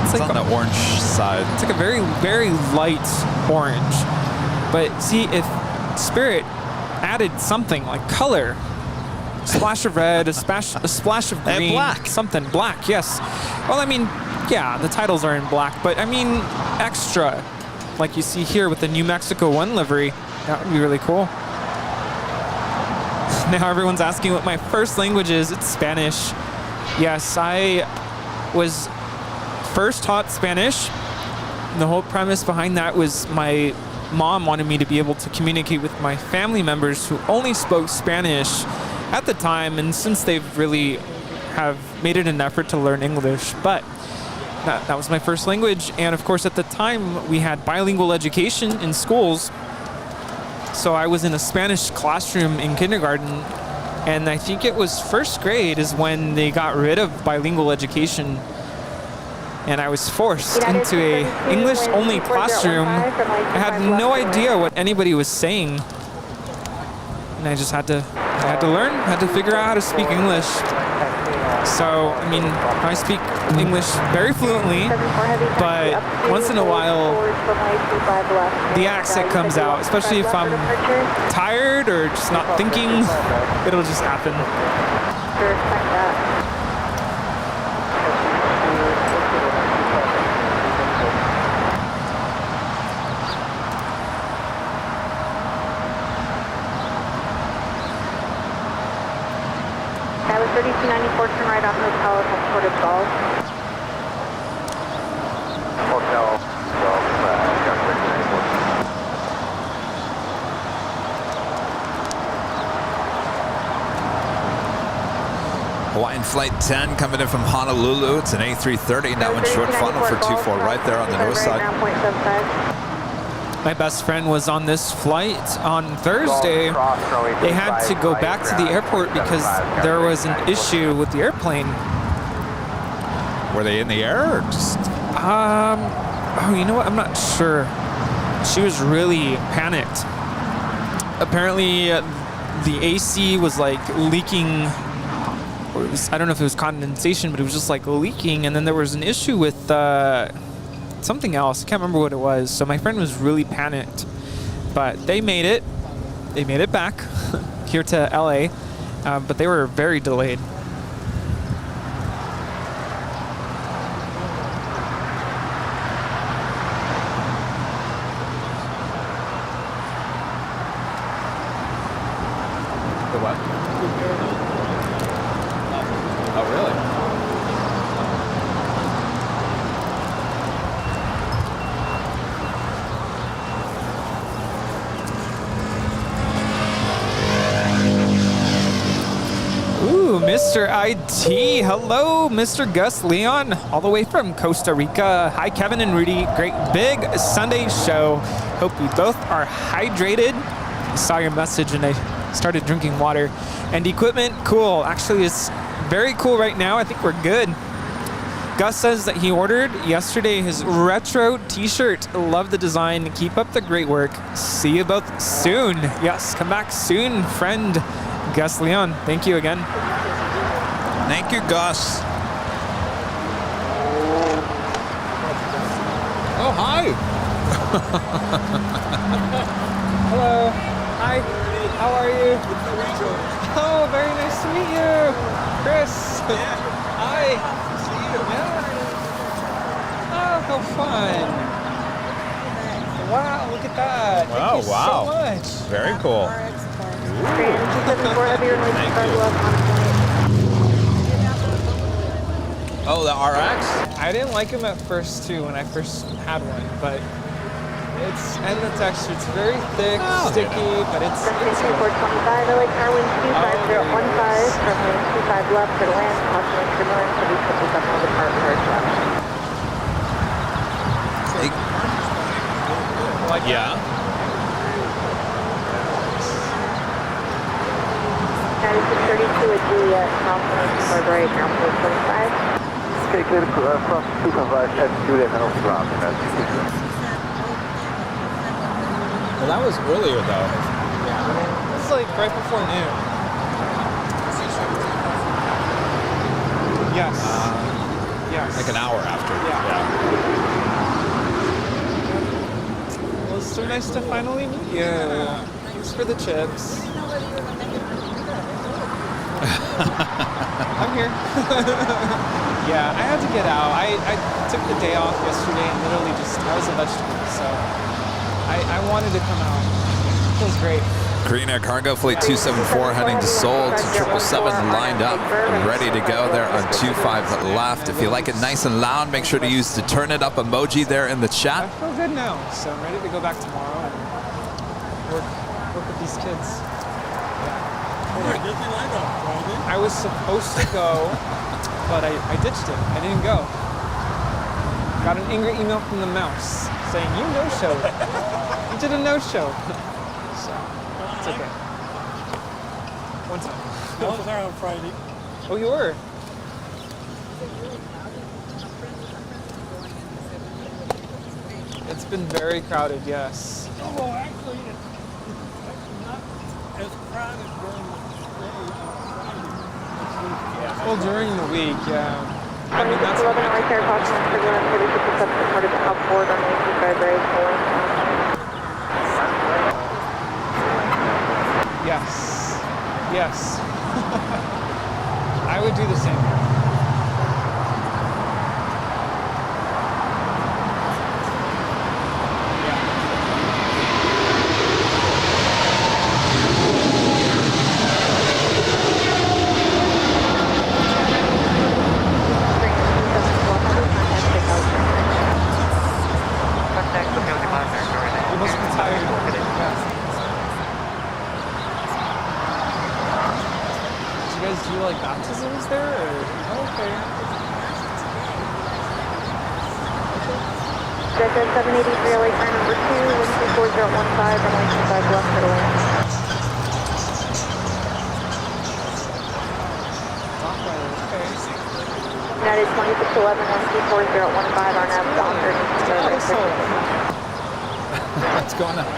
It's like on the orange side. It's like a very, very light orange. But see, if Spirit added something like color, a splash of red, a splash of green, and black. Something black, yes. Well, I mean, yeah, the titles are in black, but I mean extra, like you see here with the New Mexico 1 livery. That would be really cool. Now everyone's asking what my first language is. It's Spanish. Yes, I was first taught Spanish. The whole premise behind that was my mom wanted me to be able to communicate with my family members who only spoke Spanish at the time, and since they've really have made it an effort to learn English. But that was my first language, and of course at the time we had bilingual education in schools. So I was in a Spanish classroom in kindergarten, and I think it was first grade is when they got rid of bilingual education, and I was forced into a English-only classroom. I had no idea what anybody was saying, and I just had to learn, had to figure out how to speak English. So, I mean, I speak English very fluently, but once in a while, the accent comes out, especially if I'm tired or just not thinking, it'll just happen. That was 3294, turn right off Hotel Transported Golf. Hotel Golf, Hawaiian Flight 10 coming in from Honolulu. It's an A330. That one's short funnel for 24 right there on the north side. My best friend was on this flight on Thursday. They had to go back to the airport because there was an issue with the airplane. Were they in the air or just? Oh, you know what? I'm not sure. She was really panicked. Apparently, the AC was like leaking. Or it was, I don't know if it was condensation, but it was just like leaking. And then there was an issue with something else. I can't remember what it was. So my friend was really panicked, but they made it. They made it back here to LA, but they were very delayed. The what? Oh, really? Mr. IT. Hello, Mr. Gus Leon, all the way from Costa Rica. Hi, Kevin and Rudy. Great big Sunday show. Hope you both are hydrated. I saw your message and I started drinking water. And equipment, cool. Actually, it's very cool right now. I think we're good. Gus says that he ordered yesterday his retro t-shirt. Love the design. Keep up the great work. See you both soon. Yes, come back soon, friend Gus Leon. Thank you again. Thank you, Gus. Oh, hi. Hello. Hi. How are you? Oh, very nice to meet you. Chris. Hi. Yeah. Oh, how fun. Wow, look at that. Thank you so much. Very cool. Oh, the RX? I didn't like him at first too when I first had one, but and the texture, it's very thick, sticky, but it's good. 425, LA car wind 25015, from lane 25 left for the land, caution Tremor, to be 27 on the park hard left. Like yeah. 9632 at Juliet, Southwest, hard right, ground floor 25. Okay, clear cross 255 at Juliet and off the ground. Well, that was earlier, though. Yeah. It's like right before noon. Yes. Yes. Like an hour after. Yeah. Well, it's so nice to finally meet you. Thanks for the chips. I'm here. Yeah, I had to get out. I took the day off yesterday and literally I was a vegetable, so I wanted to come out. It feels great. Korean Air Cargo Flight 274 heading to Seoul to 777 lined up, ready to go there on 25 left. If you like it nice and loud, make sure to use the turn it up emoji there in the chat. I feel good now, so I'm ready to go back tomorrow and work with these kids. I was supposed to go, but I ditched it. I didn't go. Got an angry email from the mouse saying, you no-showed. You did a no-show. So, it's okay. One time. I was there on Friday. Oh, you were? It's been very crowded, yes. Oh, well, actually, it's not as crowded during the day. Well, during the week, yeah. I mean, that's 11 right there, caution turbulence, heavy 57 reported to outboard on the 85 very pulling. Yes. Yes. I would do the same. Baptisms there? Or? Okay. JetTip 783 LA car number 2, wind 24015, runway 25 left middle lane. United 2611, wind 24015, our nav is on 30. What's going on?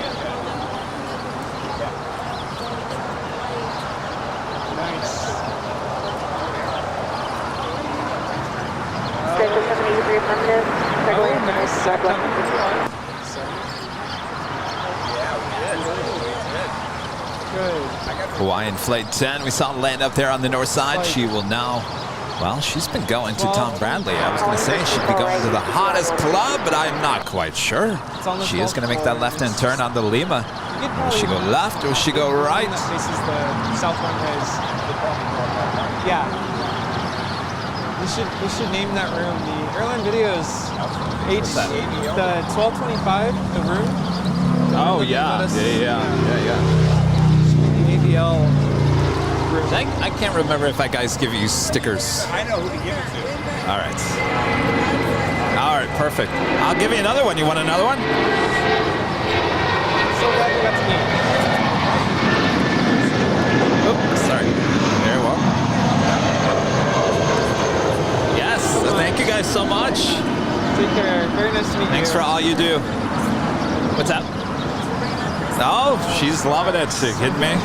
JetTip 783 affirmative. Hawaiian Flight 10, we saw land up there on the north side. She will now, well, she's been going to Tom Bradley. I was going to say she'd be going to the hottest club, but I'm not quite sure. She is going to make that left-hand turn on the Lima. Will she go left or will she go right? This is the south runways. Yeah. We should name that room the Airline Videos the 1225, the room. Oh yeah. Yeah. The ABL room. I can't remember if that guy's giving you stickers. I know who to give it to. All right, perfect. I'll give you another one. You want another one? So glad you got to meet. Oops, sorry. Very well. Yes, thank you guys so much. Take care. Very nice to meet you. Thanks for all you do. What's that? Oh, she's loving it. Are you kidding me?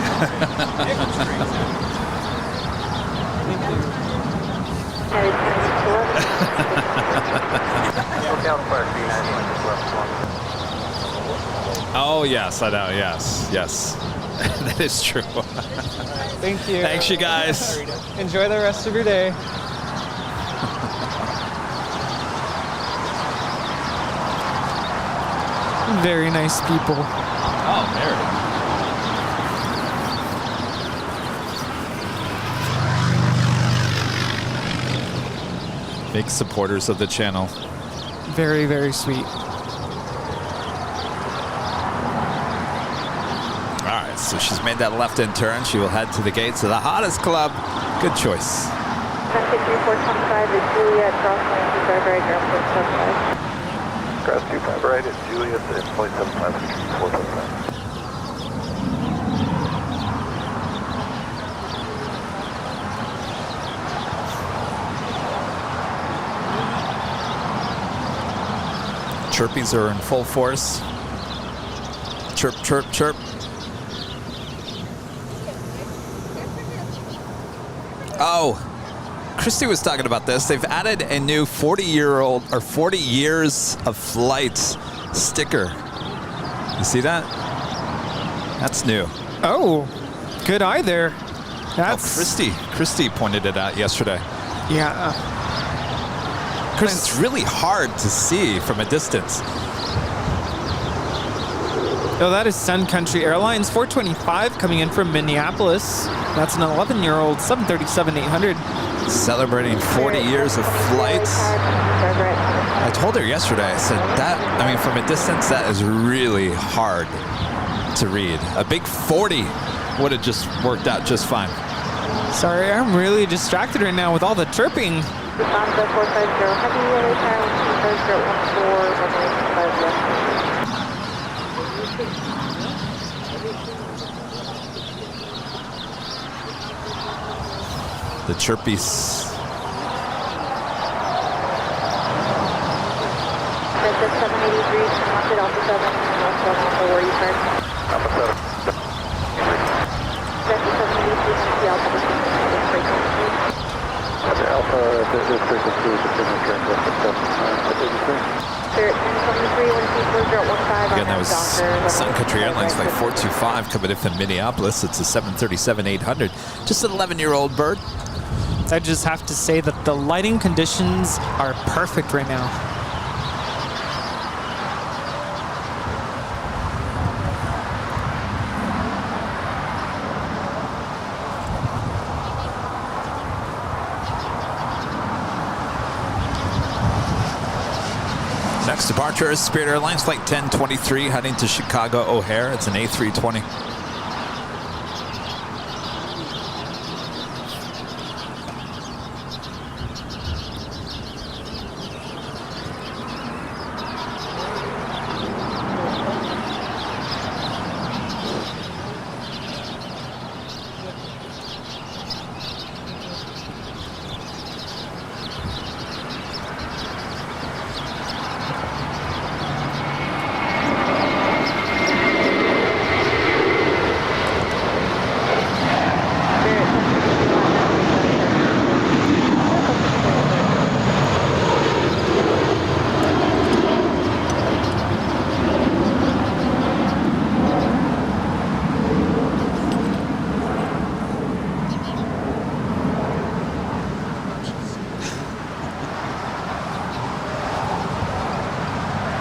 Oh, yes, I know. Yes. That is true. Thank you. Thanks, you guys. Enjoy the rest of your day. Very nice people. Oh, very. Big supporters of the channel. Very, very sweet. All right, so she's made that left-hand turn. She will head to the gates of the hottest club. Good choice. Traffic 3425 is Juliet, crossline 25 right, ground 475. Grass 25 right at Juliet, it's 0.75, 475. Chirpies are in full force. Chirp, chirp, chirp. Oh, Christy was talking about this. They've added a new 40-year-old or 40 years of flight sticker. You see that? That's new. Oh, good eye there. That's Christy pointed it out yesterday. Yeah. Because it's really hard to see from a distance. Oh, that is Sun Country Airlines 425 coming in from Minneapolis. That's an 11-year-old 737-800. Celebrating 40 years of flights. I told her yesterday, I said, from a distance, that is really hard to read. A big 40 would have just worked out just fine. Sorry, I'm really distracted right now with all the chirping. Lufthansa 450 Heavy, LA Tower, 12014, runway 25 left. The chirpies. Princess 783, Mounted Alpha 7, Alpha where you turn. Alpha 7. Princess 783, Mounted Alpha 7, Alpha, this frequency is a signature in Spirit 1023, 124, Again, that was Sun Country Airlines Flight 425 coming in from Minneapolis. It's a 737-800. Just an 11-year-old bird. I just have to say that the lighting conditions are perfect right now. Next departure is Spirit Airlines Flight 1023 heading to Chicago O'Hare. It's an A320.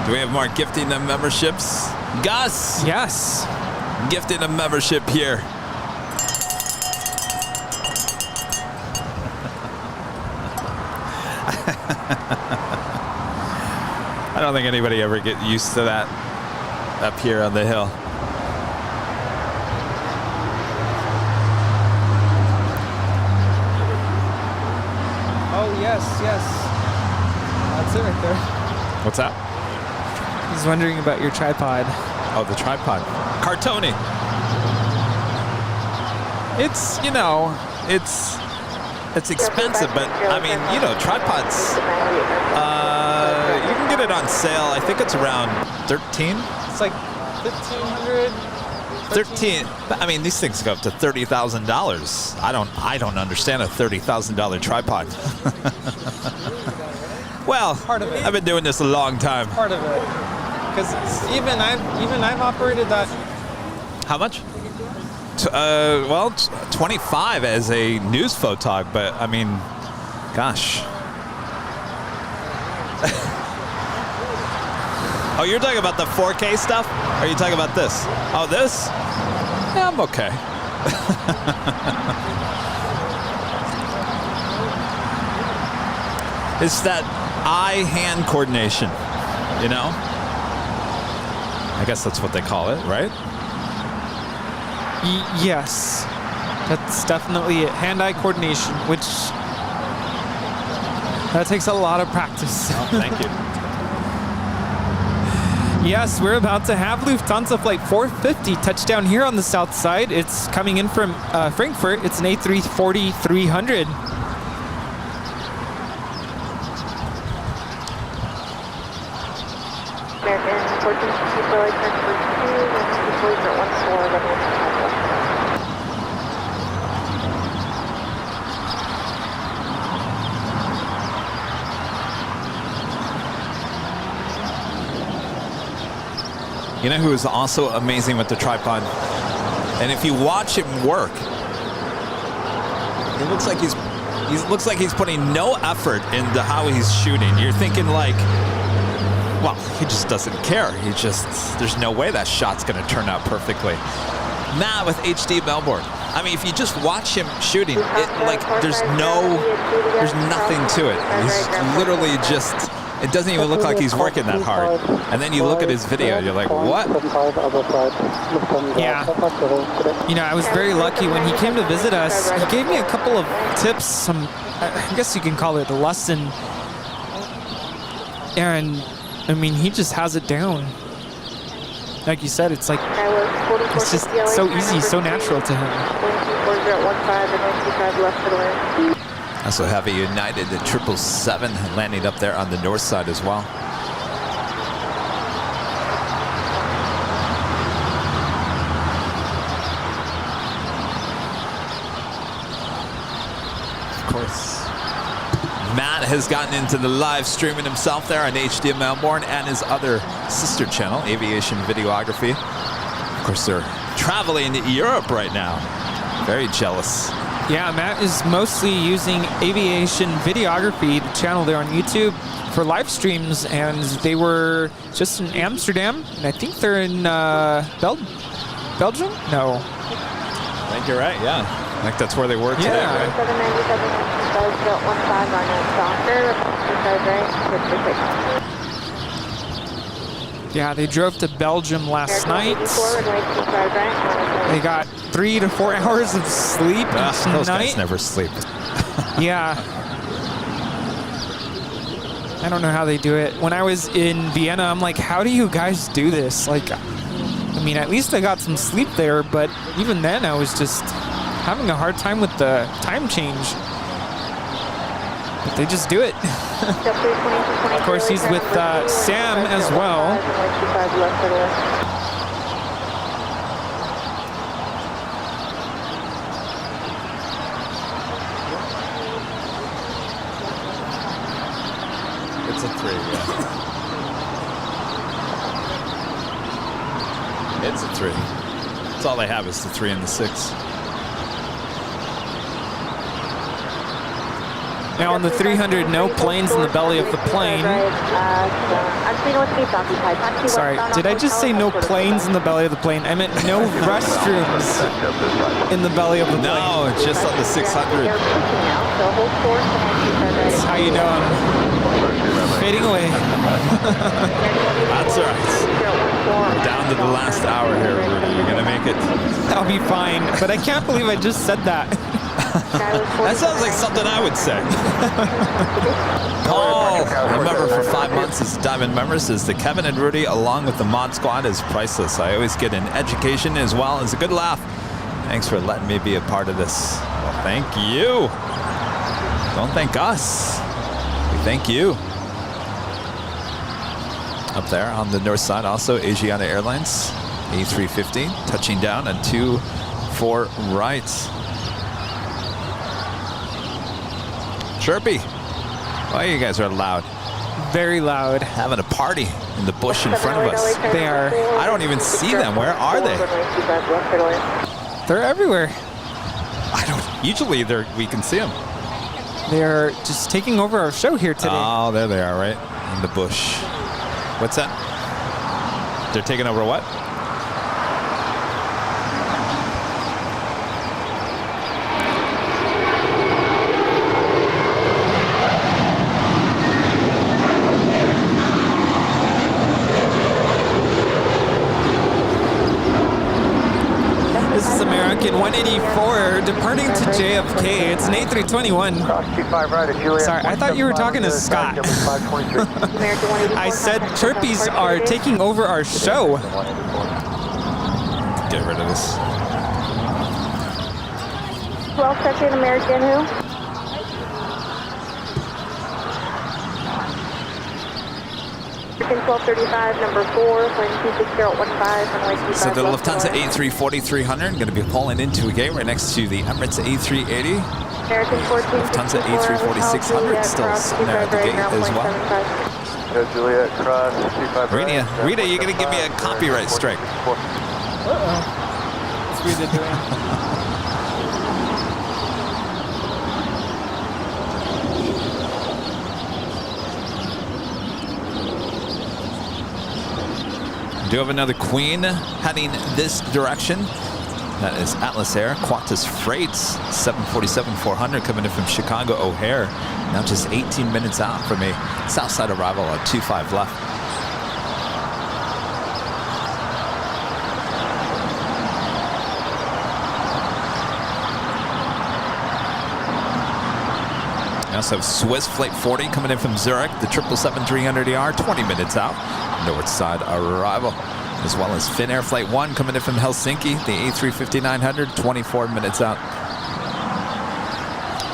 Do we have more gifting of memberships? Gus? Yes. Gifting a membership here. I don't think anybody ever get used to that up here on the hill. Oh, yes. That's it right there. What's that? He's wondering about your tripod. Oh, the tripod. Cartoni. It's, it's expensive, but I mean, tripods, you can get it on sale. I think it's around 13. It's like $1,500. 13. I mean, these things go up to $30,000. I don't understand a $30,000 tripod. Well, part of it. I've been doing this a long time. Part of it, because even I've operated that. How much? 25 as a news photog, but I mean, gosh. Oh, you're talking about the 4K stuff? Or are you talking about this? Oh, this? Yeah, I'm okay. It's that eye-hand coordination, I guess that's what they call it, right? Yes, that's definitely it. Hand-eye coordination, which that takes a lot of practice. Oh, thank you. Yes, we're about to have Lufthansa Flight 450 touchdown here on the south side. It's coming in from Frankfurt. It's an A340-300. American 1460 for like Frankfurt 2, and deploys at 14, runway 25 left. You know who is also amazing with the tripod? And if you watch him work, it looks like he's putting no effort into how he's shooting. You're thinking like well, he just doesn't care. There's no way that shot's going to turn out perfectly. Matt with HD Melbourne. I mean, if you just watch him shooting, there's nothing to it. He's literally just, it doesn't even look like he's working that hard. And then you look at his video, you're like, what? Yeah. You know, I was very lucky when he came to visit us. He gave me a couple of tips, I guess you can call it a lesson. And, I mean, he just has it down. Like you said, it's like, it's just so easy, so natural to him. Also have a United at 777 landing up there on the north side as well. Of course, Matt has gotten into the live streaming himself there on HD Melbourne and his other sister channel, Aviation Videography. Of course, they're traveling to Europe right now. Very jealous. Yeah, Matt is mostly using Aviation Videography, the channel there on YouTube, for live streams, and they were just in Amsterdam, and I think they're in Belgium? No. I think you're right, yeah. I think that's where they were today, right? 797 Yeah, they drove to Belgium last night. They got 3 to 4 hours of sleep each those night. guys never sleep. Yeah. I don't know how they do it. When I was in Vienna, I'm like, how do you guys do this? Like, I mean, at least I got some sleep there, but even then I was just having a hard time with the time change. But they just do it. Of course, he's with Sam as well. It's a 3, yeah. It's a 3. That's all they have is the 3 and the 6. Now on the 300, no planes in the belly of the plane. Sorry, did I just say no planes in the belly of the plane? I meant no restrooms in the belly of the plane. No, just on the 600. That's how you know I'm fading away. That's right. We're down to the last hour here, Rudy. You're going to make it. I'll be fine, but I can't believe I just said that. That sounds like something I would say. Paul, remember for 5 months as a Diamond member, says the Kevin and Rudy along with the Mod Squad is priceless. I always get an education as well as a good laugh. Thanks for letting me be a part of this. Well, thank you. Don't thank us. We thank you. Up there on the north side also, Asiana Airlines, A350, touching down on 24 right. Chirpy. Oh, you guys are loud. Very loud. Having a party in the bush in front of us. They are. I don't even see them. Where are they? They're everywhere. Usually we can see them. They're just taking over our show here today. Oh, there they are, right? In the bush. What's that? They're taking over what? This is American 184 departing to JFK. It's an A321. Sorry, I thought you were talking to Scott. I said Chirpies are taking over our show. Get rid of this. 12 second American who? American 1235, number 4, plane 26015, runway 25. So the Lufthansa A340-300 going to be pulling into a gate right next to the Emirates A380. American 14, Lufthansa A340-600 still sitting there at the gate as well. Juliet, cross 25 right. Rita, you're going to give me a copyright strike. Uh-oh. What's Rita doing? We do have another Queen heading this direction. That is Atlas Air, Qantas Freight's 747-400 coming in from Chicago O'Hare. Now just 18 minutes out from a Southside arrival at 25 left. We also have Swiss Flight 40 coming in from Zurich, the 777-300ER, 20 minutes out, north side arrival. As well as Finnair Flight 1 coming in from Helsinki, the A350-900, 24 minutes out.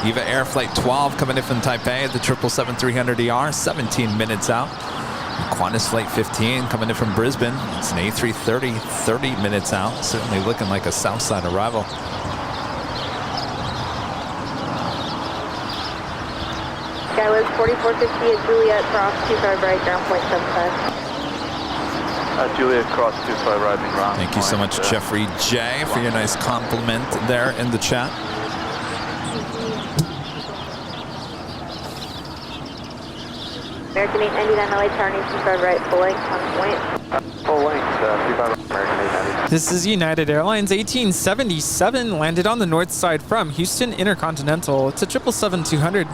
EVA Air Flight 12 coming in from Taipei, the 777-300ER, 17 minutes out. And Qantas Flight 15 coming in from Brisbane, it's an A330, 30 minutes out. Certainly looking like a Southside arrival. Skywest 4450 at Juliet, cross 25 right, ground point 75. Juliet cross 25 right, being ground. Thank you so much, Jeffrey J, for your nice compliment there in the chat. American 899 LA turning 25 right, full length, on point. Full length, 35 American 890. This is United Airlines 1877, landed on the north side from Houston Intercontinental. It's a 777-200.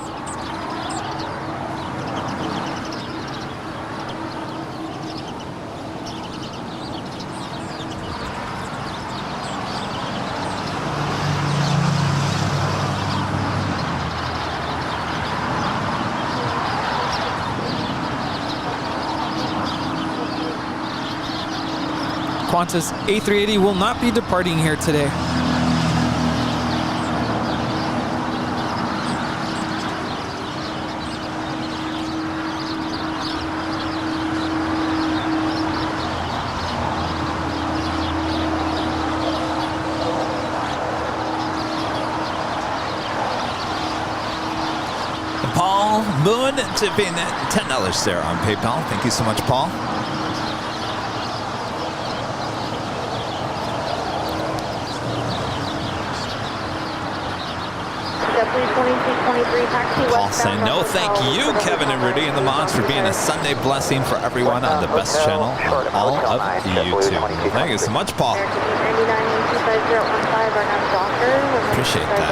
Qantas A380 will not be departing here today. Paul Moon tipping $10 there on PayPal. Thank you so much, Paul. Paul saying no thank you, Kevin and Rudy and the mods, for being a Sunday blessing for everyone on the best channel on all of YouTube. Thank you so much, Paul. Appreciate that.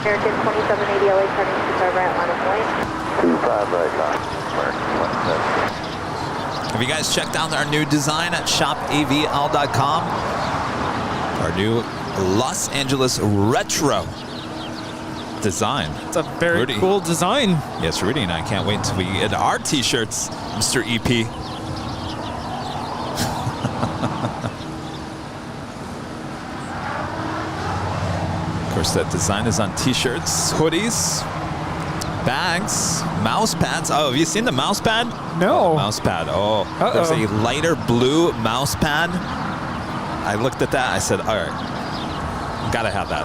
American 2780 LA turning 25 right, line of point. 25 right, line. American 27. Have you guys checked out our new design at shopavl.com? Our new Los Angeles retro design. It's a very cool design. Yes, Rudy and I can't wait until we get our t-shirts, Mr. EP. Of course, that design is on t-shirts, hoodies, bags, mouse pads. Oh, have you seen the mouse pad? No. Oh, mouse pad. Oh, there's a lighter blue mouse pad. I looked at that. I said, all right, gotta have that.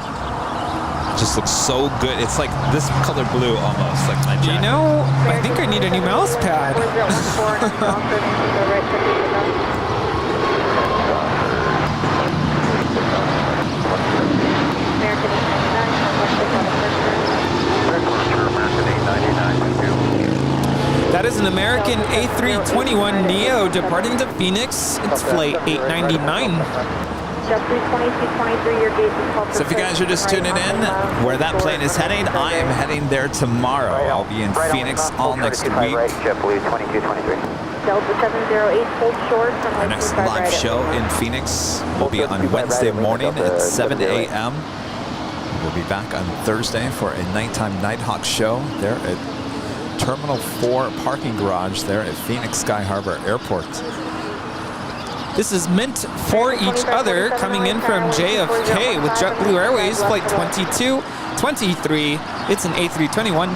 It just looks so good. It's like this color blue almost, like my jacket. You know, I think I need a new mouse pad. That is an American A321 Neo departing to Phoenix. It's flight 899. So if you guys are just tuning in, where that plane is heading, I am heading there tomorrow. I'll be in Phoenix all next week. JetBlue 2223. Delta 708, hold short. Our next live show in Phoenix will be on Wednesday morning at 7 a.m. We'll be back on Thursday for a nighttime Nighthawk show there at Terminal 4 parking garage there at Phoenix Sky Harbor Airport. This is meant for each other, coming in from JFK with JetBlue Airways, flight 2223. It's an A321.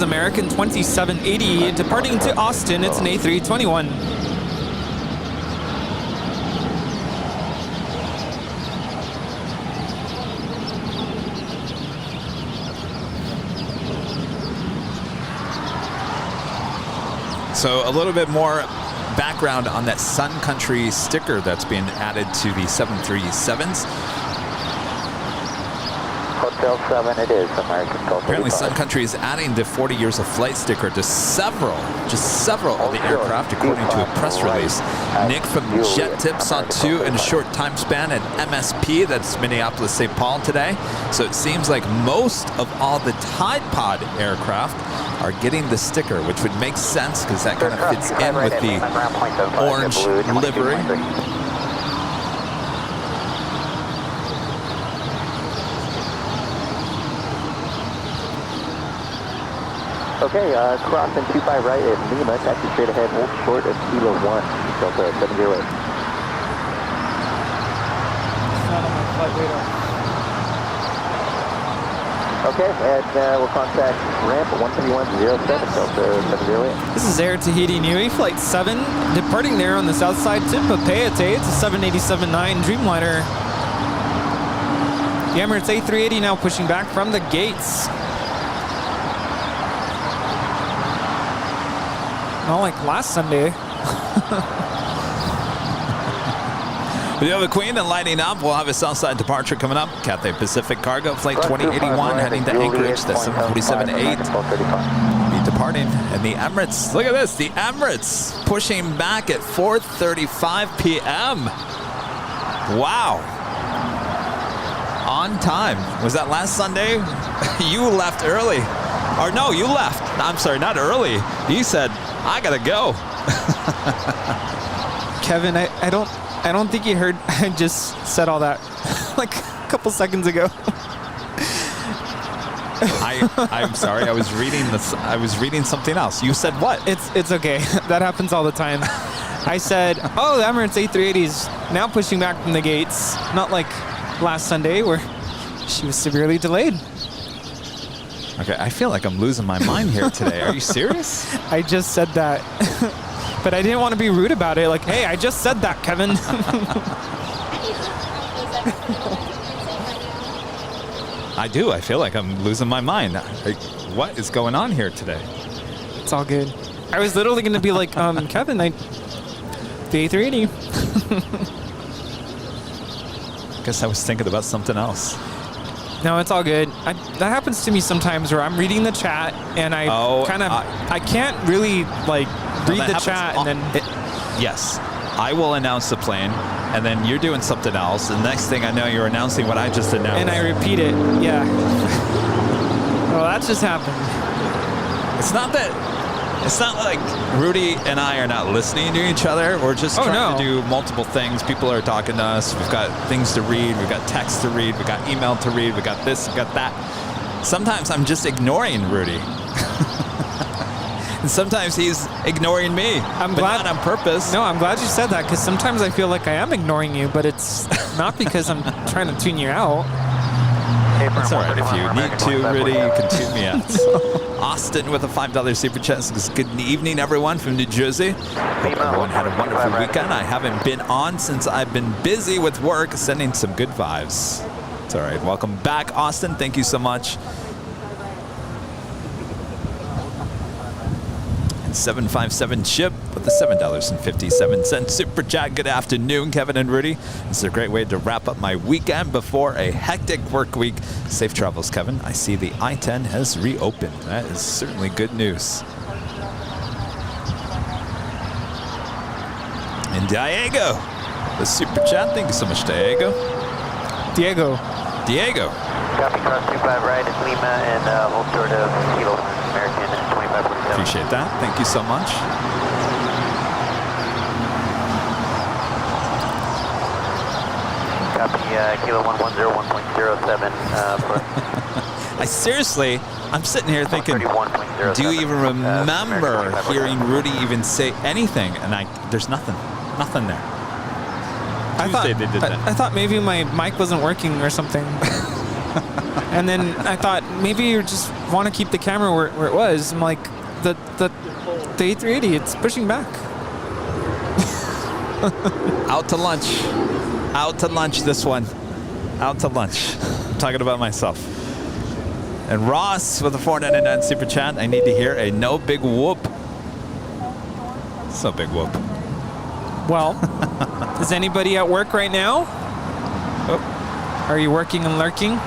is American 2780 departing to Austin. It's an A321. So a little bit more background on that Sun Country sticker that's being added to the 737s. Hotel 7 it is, American Gulf. Apparently Sun Country is adding the 40 years of flight sticker to several of the aircraft, according to a press release. Nick from JetTip saw 2 in a short time span at MSP, that's Minneapolis St. Paul today. So it seems like most of all the Tide Pod aircraft are getting the sticker, which would make sense because that kind of fits in with the orange livery. Okay, crossing 25 right at Lima, taxi straight ahead, hold short of Kilo 1, Delta 708. Okay, and we'll contact ramp 13107, Delta 708. This is Air Tahiti Nui, Flight 7, departing there on the south side tip of Paete. It's a 787-9 Dreamliner. The Emirates A380 now pushing back from the gates. Not like last Sunday. We have a Queen and lighting up. We'll have a Southside departure coming up. Cathay Pacific Cargo Flight 2081 heading to Anchorage. That's 747-8. Be departing. And the Emirates, look at this. The Emirates pushing back at 4:35 p.m. Wow. On time. Was that last Sunday? You left early. Or no, you left. I'm sorry, not early. You said, I gotta go. Kevin, I don't think you heard. I just said all that like a couple seconds ago. I'm sorry. I was reading this. I was reading something else. You said what? It's okay. That happens all the time. I said, oh, the Emirates A380 is now pushing back from the gates. Not like last Sunday where she was severely delayed. Okay, I feel like I'm losing my mind here today. Are you serious? I just said that. But I didn't want to be rude about it. Like, hey, I just said that, Kevin. I do. I feel like I'm losing my mind. Like, what is going on here today? It's all good. I was literally going to be like, Kevin, the A380. Guess I was thinking about something else. No, it's all good. That happens to me sometimes where I'm reading the chat and I can't really like read the chat and then. Yes, I will announce the plane and then you're doing something else. And next thing I know, you're announcing what I just announced. And I repeat it. Yeah. Well, that just happened. It's not like Rudy and I are not listening to each other. We're just trying to do multiple things. People are talking to us. We've got things to read. We've got text to read. We've got email to read. We've got this. We've got that. Sometimes I'm just ignoring Rudy. And sometimes he's ignoring me. I'm glad on purpose. No, I'm glad you said that because sometimes I feel like I am ignoring you, but it's not because I'm trying to tune you out. It's all right. If you need to, Rudy, you can tune me out. Austin with a $5 super chat says, good evening, everyone from New Jersey. Hope everyone had a wonderful weekend. I haven't been on since I've been busy with work, sending some good vibes. It's all right. Welcome back, Austin. Thank you so much. 757 Chip with the $7.57 super chat. Good afternoon, Kevin and Rudy. This is a great way to wrap up my weekend before a hectic work week. Safe travels, Kevin. I see the I-10 has reopened. That is certainly good news. And Diego, the super chat. Thank you so much, Diego. Diego. Copy, cross 25 right at Lima and hold short of Kilo American 2547. Appreciate that. Thank you so much. Copy, Kilo 110 1.07. I'm sitting here thinking, do you even remember hearing Rudy even say anything? And there's nothing there. I thought maybe my mic wasn't working or something. And then I thought maybe you just want to keep the camera where it was. I'm like, the A380, it's pushing back. Out to lunch. Out to lunch, this one. Out to lunch. I'm talking about myself. And Ross with a $4.99 super chat. I need to hear a no big whoop. So big whoop. Well, is anybody at work right now? Oh. Are you working and lurking?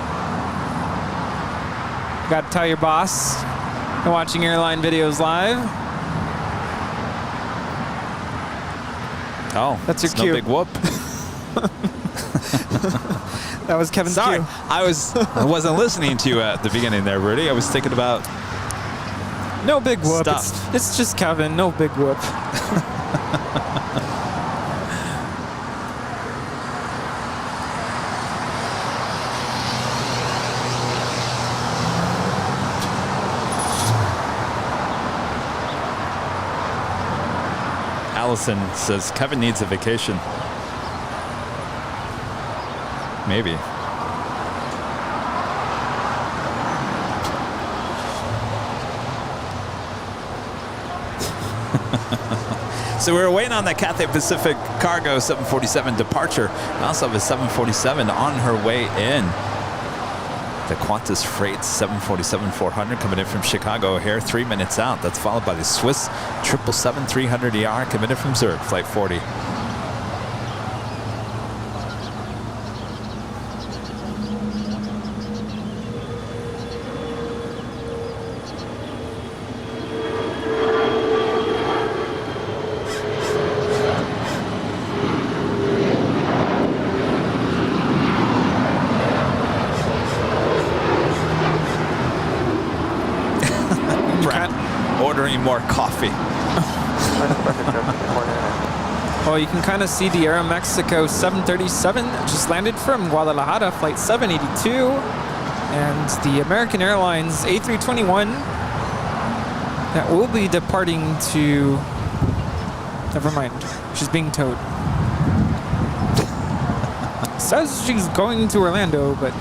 Got to tell your boss you're watching airline videos live. Oh, that's your it's cue. No big whoop. That was Kevin's Sorry, cue. I wasn't listening to you at the beginning there, Rudy. I was thinking about no big whoop. Stuff. It's just Kevin. No big whoop. Allison says Kevin needs a vacation. Maybe. So we were waiting on that Cathay Pacific Cargo 747 departure. We also have a 747 on her way in. The Qantas Freight 747-400 coming in from Chicago O'Hare, 3 minutes out. That's followed by the Swiss 777-300ER coming in from Zurich, flight 40. More coffee. Well, you can kind of see the Aeromexico 737 just landed from Guadalajara, flight 782, and the American Airlines A321 that will be departing to. Never mind, she's being towed. Says she's going to Orlando, but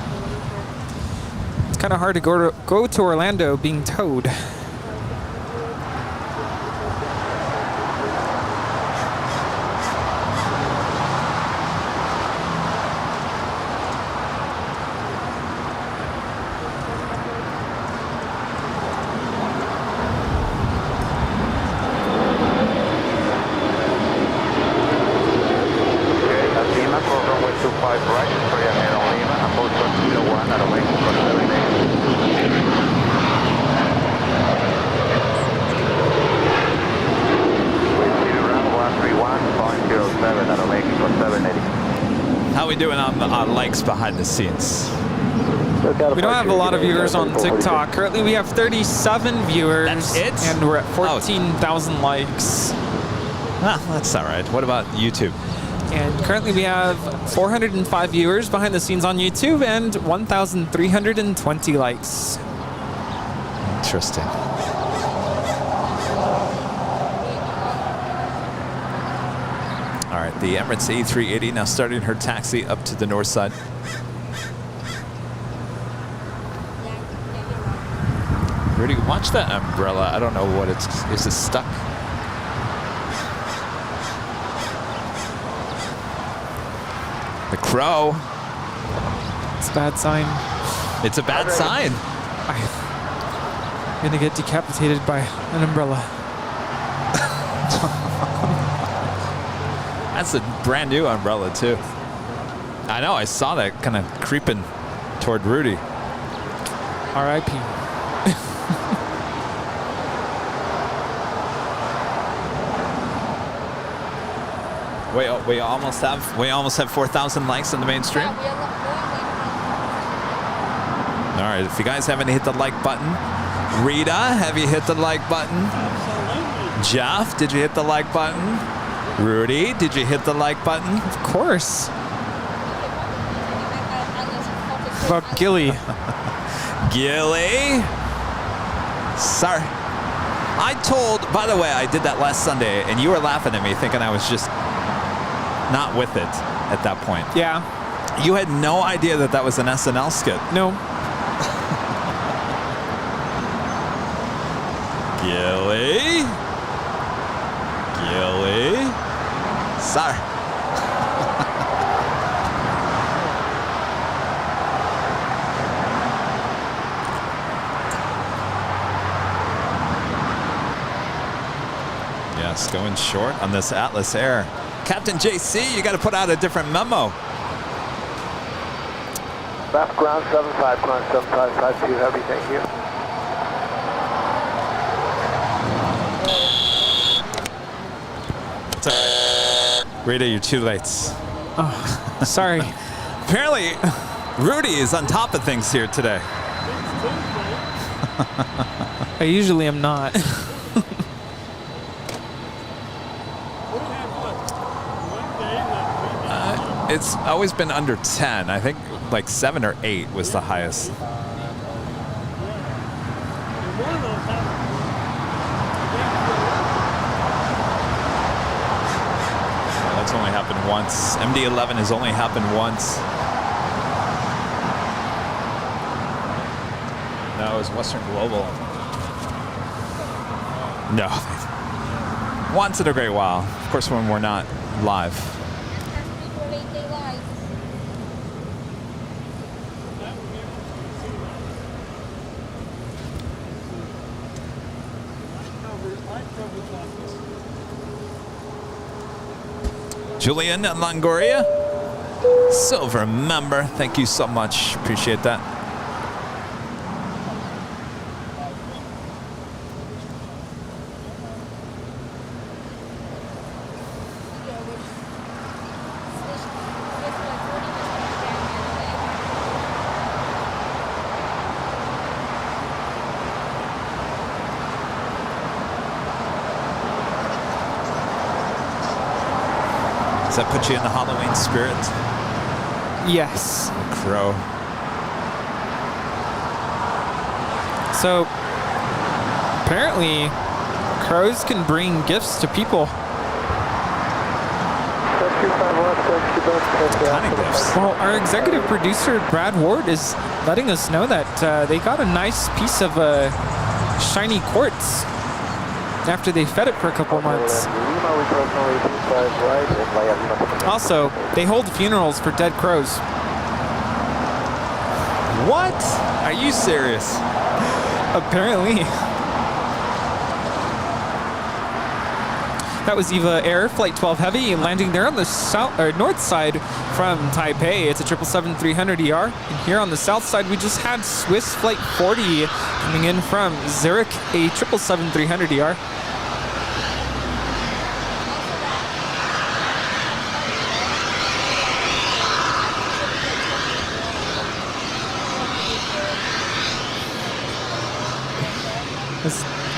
it's kind of hard to go to Orlando being towed. Behind the scenes. We don't have a lot of viewers on TikTok. Currently we have 37 viewers. That's it? And we're at 14,000 likes. Well, that's all right. What about YouTube? And currently we have 405 viewers behind the scenes on YouTube and 1,320 likes. Interesting. All right, the Emirates A380 now starting her taxi up to the north side. Rudy, watch that umbrella. I don't know what it's. Is it stuck? The crow. It's a bad sign. It's a bad sign. I'm gonna get decapitated by an umbrella. That's a brand new umbrella too. I know, I saw that kind of creeping toward Rudy. R.I.P. We almost have 4,000 likes on the mainstream. All right, if you guys haven't hit the like button, Rita, have you hit the like button? Absolutely. Jeff, did you hit the like button? Rudy, did you hit the like button? Of course. What about Gilly? Gilly? Sorry. I told, by the way, I did that last Sunday, and you were laughing at me thinking I was just not with it at that point. Yeah. You had no idea that that was an SNL skit? No. Gilly? Sorry. Yes, going short on this Atlas Air. Captain JC, you got to put out a different memo. Left ground 75, ground 7552, heavy, thank you. It's all right. Rita, you're too late. Oh, sorry. Apparently, Rudy is on top of things here today. I usually am not. It's always been under 10. I think like 7 or 8 was the highest. That's only happened once. MD-11 has only happened once. No, it was Western Global. No. Once in a great while. Of course, when we're not live. Julian Longoria, silver member. Thank you so much. Appreciate that. Does that put you in the Halloween spirit? Yes. Crow. So, apparently, crows can bring gifts to people. Well, our executive producer, Brad Ward, is letting us know that they got a nice piece of shiny quartz after they fed it for a couple months. Also, they hold funerals for dead crows. What? Are you serious? Apparently. That was EVA Air Flight 12 Heavy landing there on the south or north side from Taipei. It's a 777-300ER. And here on the south side, we just had Swiss Flight 40 coming in from Zurich, a 777-300ER.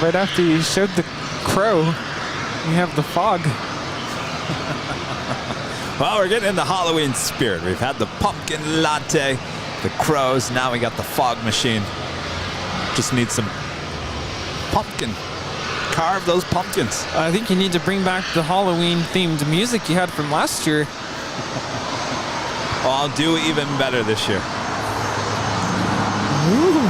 Right after you showed the crow, you have the fog. Well, we're getting in the Halloween spirit. We've had the pumpkin latte, the crows, now we got the fog machine. Just need some pumpkin. Carve those pumpkins. I think you need to bring back the Halloween-themed music you had from last year. Well, I'll do even better this year. Ooh.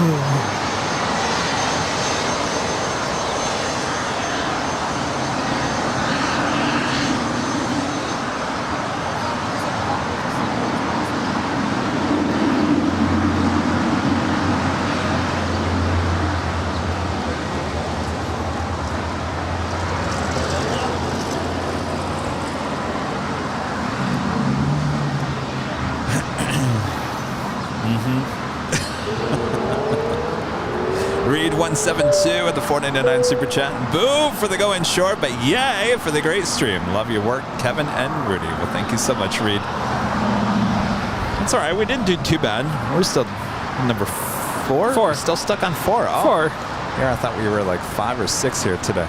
Reed 172 at the 499 super chat. Boo for the going short, but yay for the great stream. Love your work, Kevin and Rudy. Well, thank you so much, Reed. It's all right. We didn't do too bad. We're still number 4. 4. Still stuck on 4. Oh. 4. Yeah, I thought we were like 5 or 6 here today.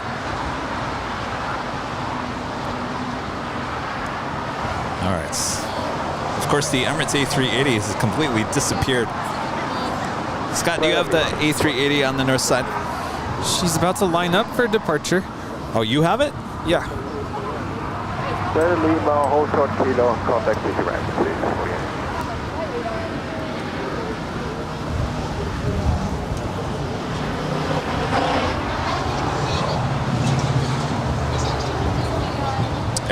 All right. Of course, the Emirates A380 has completely disappeared. Scott, do you have the A380 on the north side? She's about to line up for departure. Oh, you have it? Yeah. Lima, hold short kilo, contact with your range, please.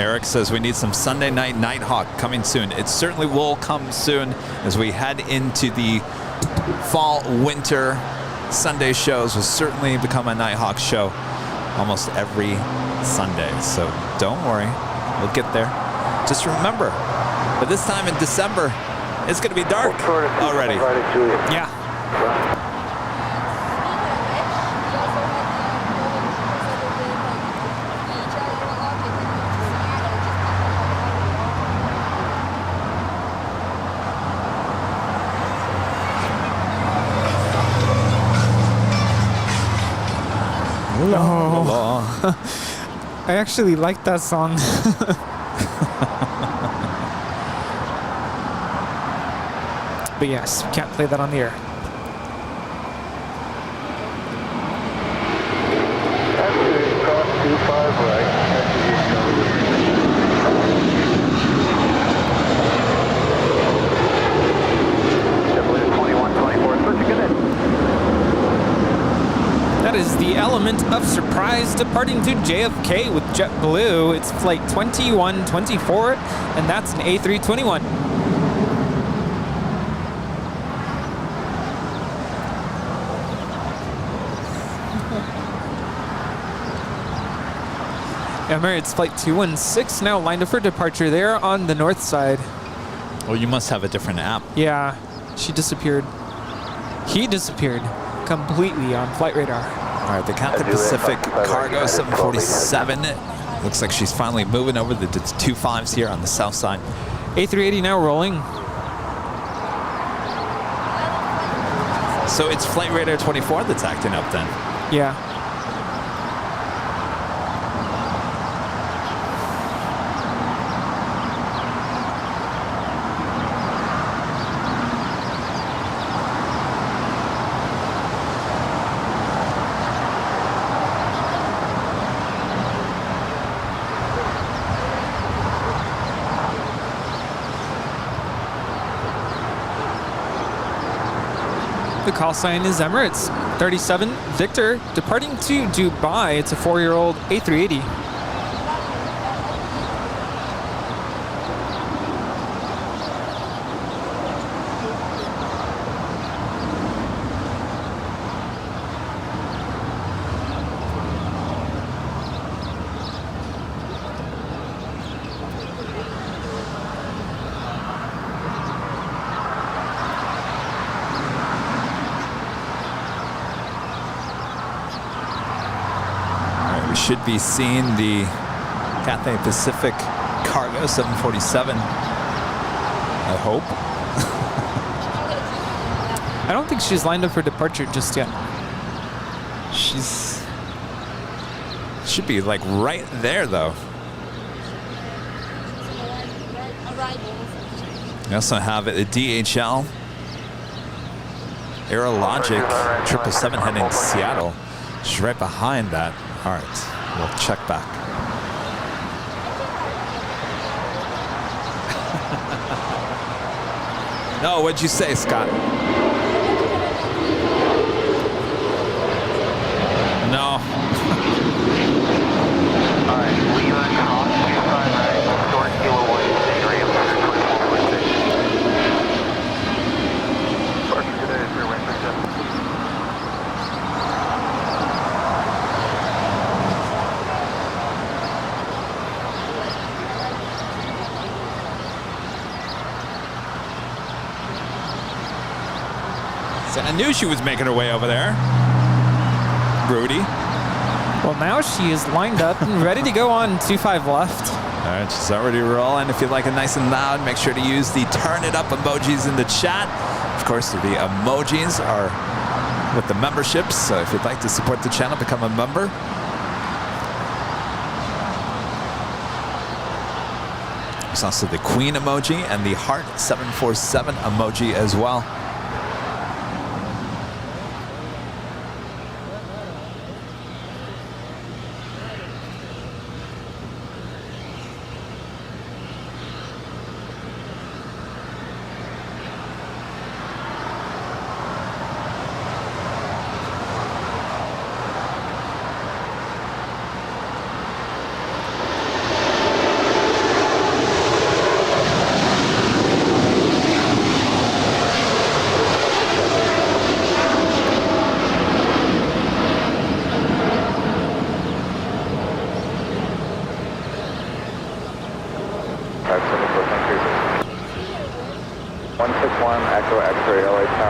Eric says we need some Sunday night Nighthawk coming soon. It certainly will come soon as we head into the fall, winter. Sunday shows will certainly become a Nighthawk show almost every Sunday. So don't worry, we'll get there. Just remember, but this time in December, it's going to be dark already. Yeah. Oh. I actually like that song. But yes, we can't play that on the air. That is the element of surprise departing to JFK with JetBlue. It's flight 2124, and that's an A321. Emirates flight 216 now lined up for departure there on the north side. Well, you must have a different app. Yeah, she disappeared. He disappeared completely on flight radar. All right, the Cathay Pacific Cargo 747. Looks like she's finally moving over the 25s here on the south side. A380 now rolling. So it's Flight Radar 24 that's acting up then? Yeah. The call sign is Emirates 37 Victor departing to Dubai. It's a 4-year-old A380. Should be seeing the Cathay Pacific Cargo 747. I hope. I don't think she's lined up for departure just yet. Should be like right there though. We also have a DHL Aerologic 777 heading Seattle. She's right behind that. All right, we'll check back. No, what'd you say, Scott? No. All right, Lima, cross 25 right, short kilo 1, Ram 124.6. Parking today is rear wing 37. I knew she was making her way over there. Rudy. Well, now she is lined up and ready to go on 25 left. All right, she's already rolling. If you like it nice and loud, make sure to use the turn it up emojis in the chat. Of course, the emojis are with the memberships, so if you'd like to support the channel, become a member. There's also the Queen emoji and the Heart 747 emoji as well.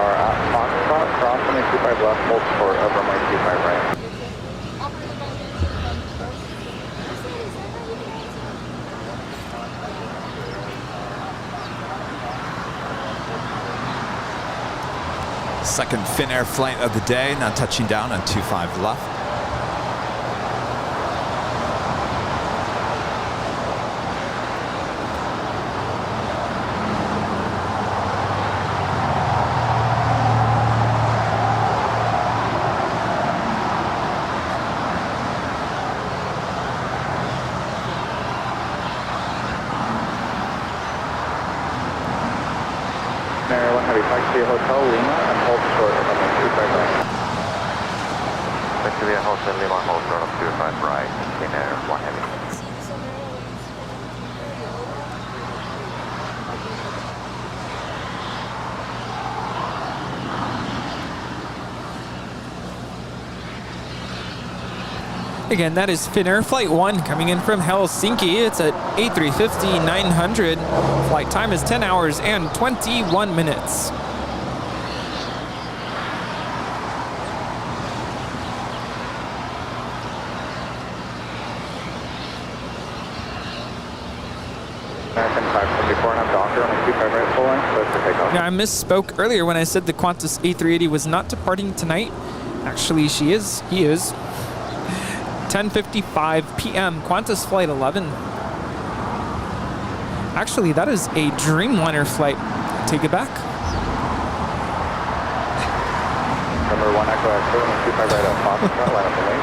tower at Foxtrot, cross runway 25 left, hold short of runway 25 right. Second Finnair flight of the day, now touching down on 25 left. Hotel Lima and hold short of runway 25 right. Taxi via Hotel Lima, hold short of 25 right, Finnair 1 heavy. Again, that is Finnair Flight 1 coming in from Helsinki. It's at A350-900. Flight time is 10 hours and 21 minutes. Now, I misspoke earlier when I said the Qantas A380 was not departing tonight. Actually, he is. 10:55 p.m. Qantas Flight 11. Actually, that is a Dreamliner flight. Take it back. Number 1 Echo X2, 25 right at Foxtrot, line up the wing.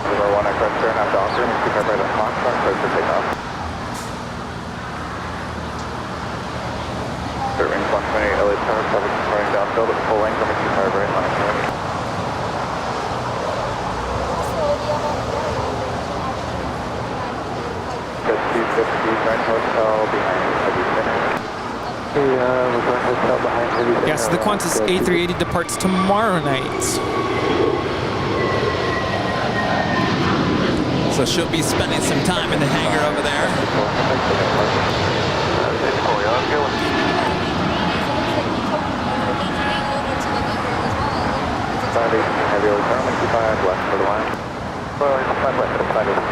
Number 1 Echo X2, now Doctor, 25 right at Foxtrot, close for takeoff. Third range 128, LA Tower, traffic departing downfield at full length, number 25 right, line up the wing. Grand Hotel behind Heavy Finnair. We're going hotel behind Heavy Finnair. Yes, the Qantas A380 departs tomorrow night. So she'll be spending some time in the hangar over there. Heavy return, 65 left for the line. Well, 5 left for the side of the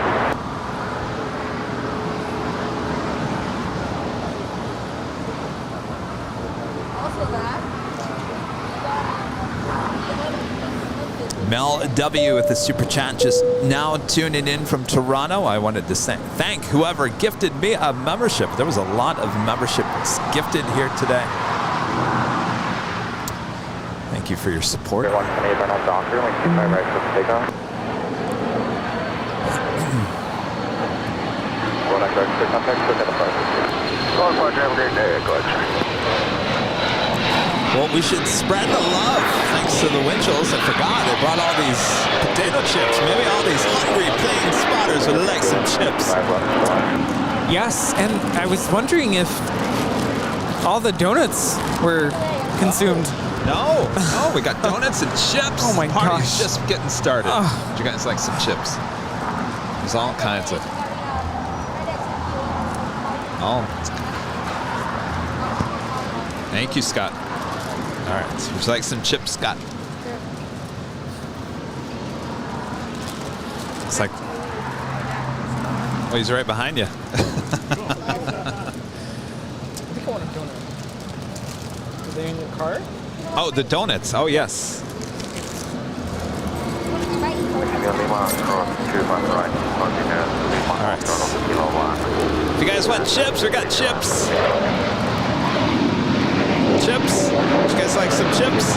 Mel W with the super chat just now tuning in from Toronto. I wanted to thank whoever gifted me a membership. There was a lot of memberships gifted here today. Thank you for your support. 128 Bernal Doctor, 25 right for the takeoff. One extra contact, look at the front. Well, we should spread the love. Thanks to the Winchells. I forgot they brought all these potato chips. Maybe all these hungry plane spotters would like some chips. Yes, and I was wondering if all the donuts were consumed. No, we got donuts and chips. Oh my Party's gosh. just getting started. Would you guys like some chips? There's all kinds of. Thank you, Scott. All right, so would you like some chips, Scott? It's like, oh, he's right behind you. I think I want a donut. Are they in your car? Oh, the donuts. Oh, yes. All right. If you guys want chips, we got chips. Chips? Would you guys like some chips?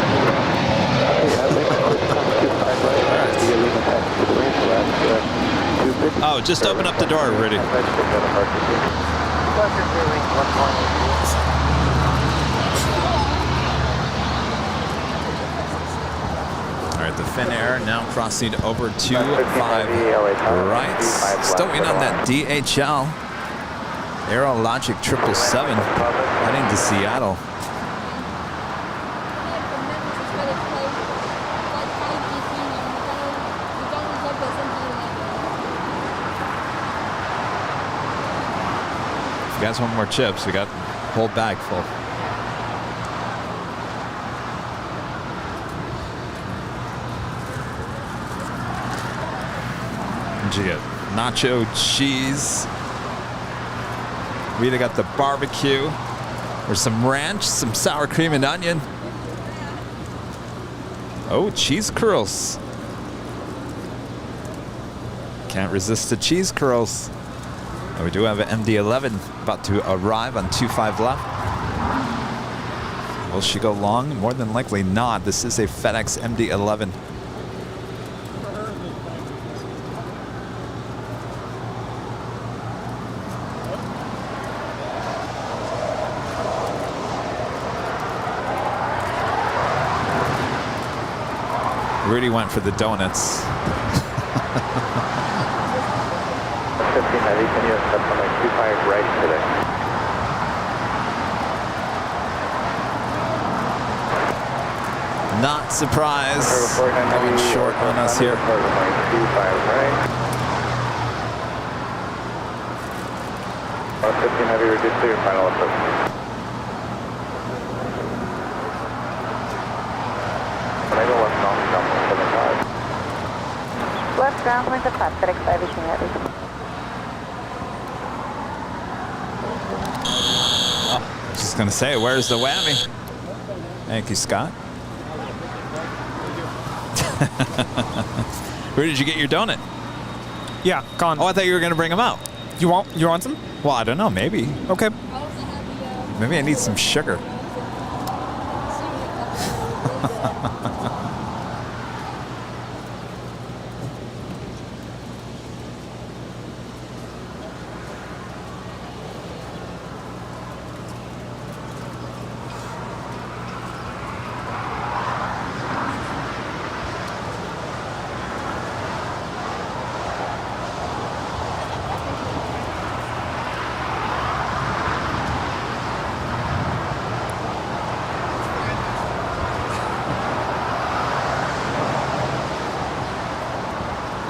Oh, just open up the door, Rudy. All right, the Finnair now crossing over 25 right. Still waiting on that DHL Aerologic 777 heading to Seattle. you guys want more chips, we got a whole bag full. What'd you get? Nacho cheese. We either got the barbecue or some ranch, some sour cream and onion. Oh, cheese curls. Can't resist the cheese curls. And we do have an MD-11 about to arrive on 25 left. Will she go long? More than likely not. This is a FedEx MD-11. Rudy went for the donuts. 15 heavy, can you accept on like 25 right today? Not surprised. Coming short on us here. 25 right. 15 heavy, reduce to your final approach. Left ground, point the flat, FedEx 5 is heavy. Oh, I was just gonna say, where's the whammy? Thank you, Scott. Where did you get your donut? Yeah, gone. Oh, I thought you were gonna bring them out. You want some? Well, I don't know, maybe. Okay. Maybe I need some sugar.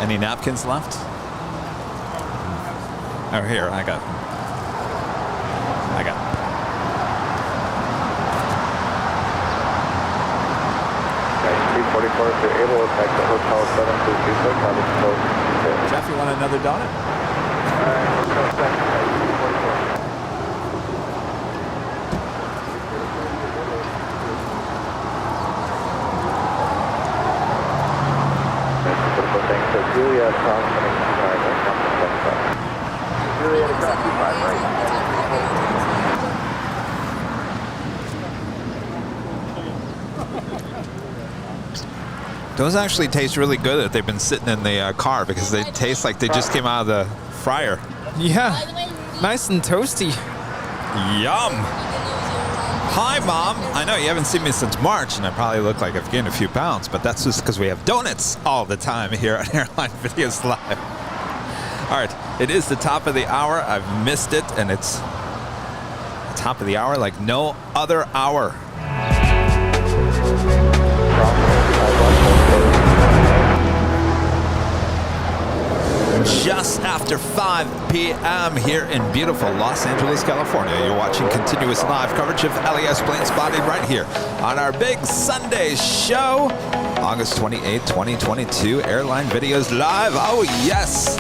Any napkins left? Oh, here, I got. 344, if you're able, back to Hotel 7226. Jeff, you want another donut? Juliet, Juliet, across 25, right? Those actually taste really good if they've been sitting in the car because they taste like they just came out of the fryer. Yeah, nice and toasty. Yum. Hi, Mom. I know you haven't seen me since March, and I probably look like I've gained a few pounds, but that's just because we have donuts all the time here on Airline Videos Live. All right, it is the top of the hour. I've missed it, and it's the top of the hour like no other hour. Just after 5 p.m. here in beautiful Los Angeles, California. You're watching continuous live coverage of LAX Planespotting right here on our big Sunday show, August 28, 2022, Airline Videos Live. Oh, yes.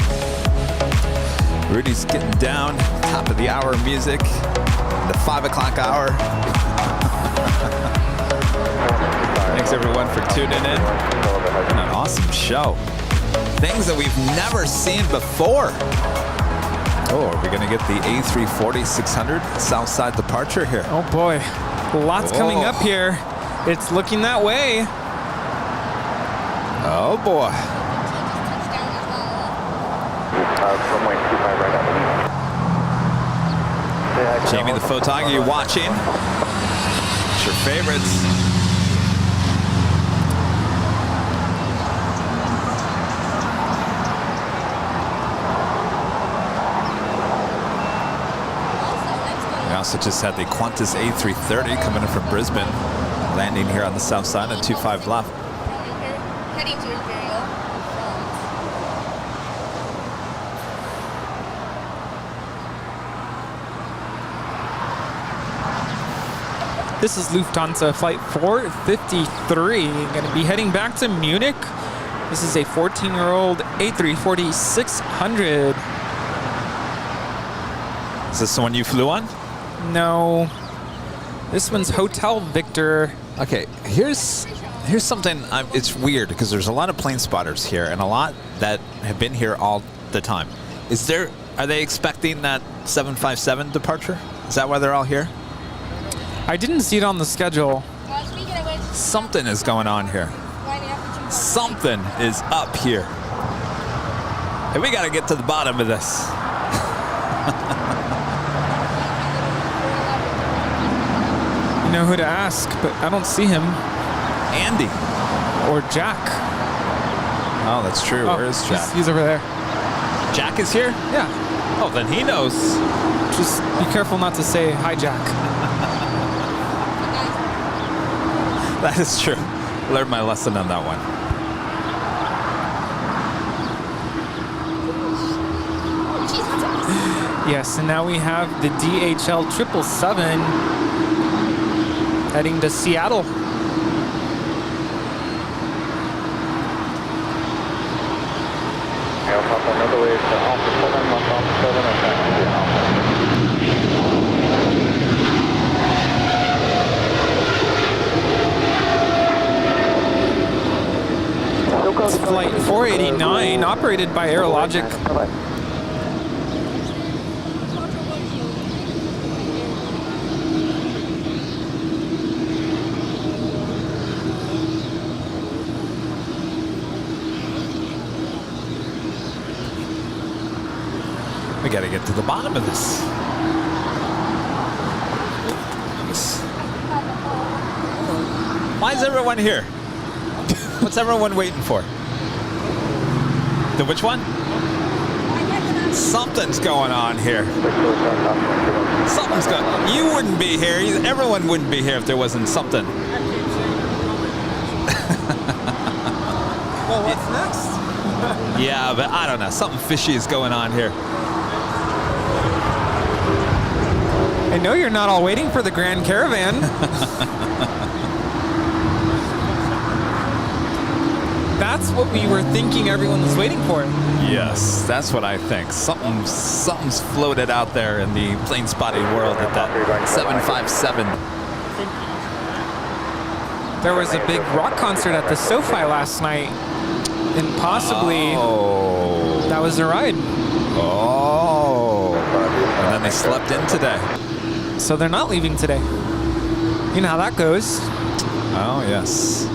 Rudy's getting down, top of the hour music, the 5 o'clock hour. Thanks, everyone, for tuning in. An awesome show. Things that we've never seen before. Oh, are we going to get the A340-600 Southside departure here? Oh boy, lots coming up here. It's looking that way. Oh boy. Runway 25 right up. Jamie the Photog, you watching? It's your favorites. We also just had the Qantas A380 coming in from Brisbane, landing here on the south side at 25 left. Heading to Imperial. This is Lufthansa flight 453. Going to be heading back to Munich. This is a 14-year-old A340-600. Is this the one you flew on? No. This one's Hotel Victor. Okay, here's something. It's weird because there's a lot of plane spotters here and a lot that have been here all the time. Are they expecting that 757 departure? Is that why they're all here? I didn't see it on the schedule. Something is going on here. Something is up here. And we got to get to the bottom of this. You know who to ask, but I don't see him. Andy. Or Jack. Oh, that's true. Where is Jack? He's over there. Jack is here? Yeah. Oh, then he knows. Just be careful not to say hi, Jack. That is true. Learned my lesson on that one. Yes, and now we have the DHL 777 heading to Seattle. Another way to Alpha 7, left Alpha 7, and back to Alpha. It's flight 489, operated by Aerologic. We got to get to the bottom of this. Why is everyone here? What's everyone waiting for? The which one? Something's going on here. Something's going. You wouldn't be here. Everyone wouldn't be here if there wasn't something. Well, what's next? Yeah, but I don't know. Something fishy is going on here. I know you're not all waiting for the Grand Caravan. That's what we were thinking everyone was waiting for. Yes, that's what I think. Something's floated out there in the plane spotting world at that 757. There was a big rock concert at the SoFi last night, and possibly that was the ride. Oh, and then they slept in today. So they're not leaving today. You know how that goes. Oh, yes.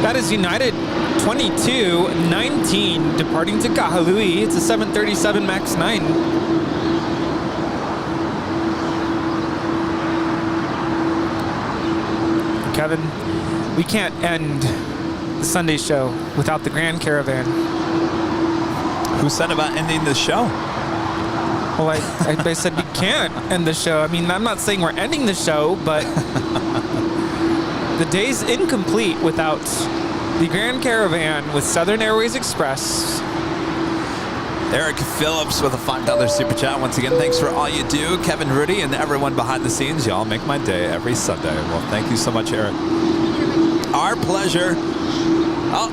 That is United 2219 departing to Kahului. It's a 737 MAX 9. Kevin, we can't end the Sunday show without the Grand Caravan. Who said about ending the show? Well, I said we can't end the show. I mean, I'm not saying we're ending the show, but the day's incomplete without the Grand Caravan with Southern Airways Express. Eric Phillips with a $5 super chat. Once again, thanks for all you do. Kevin Rudy and everyone behind the scenes. Y'all make my day every Sunday. Well, thank you so much, Eric. Our pleasure. Oh,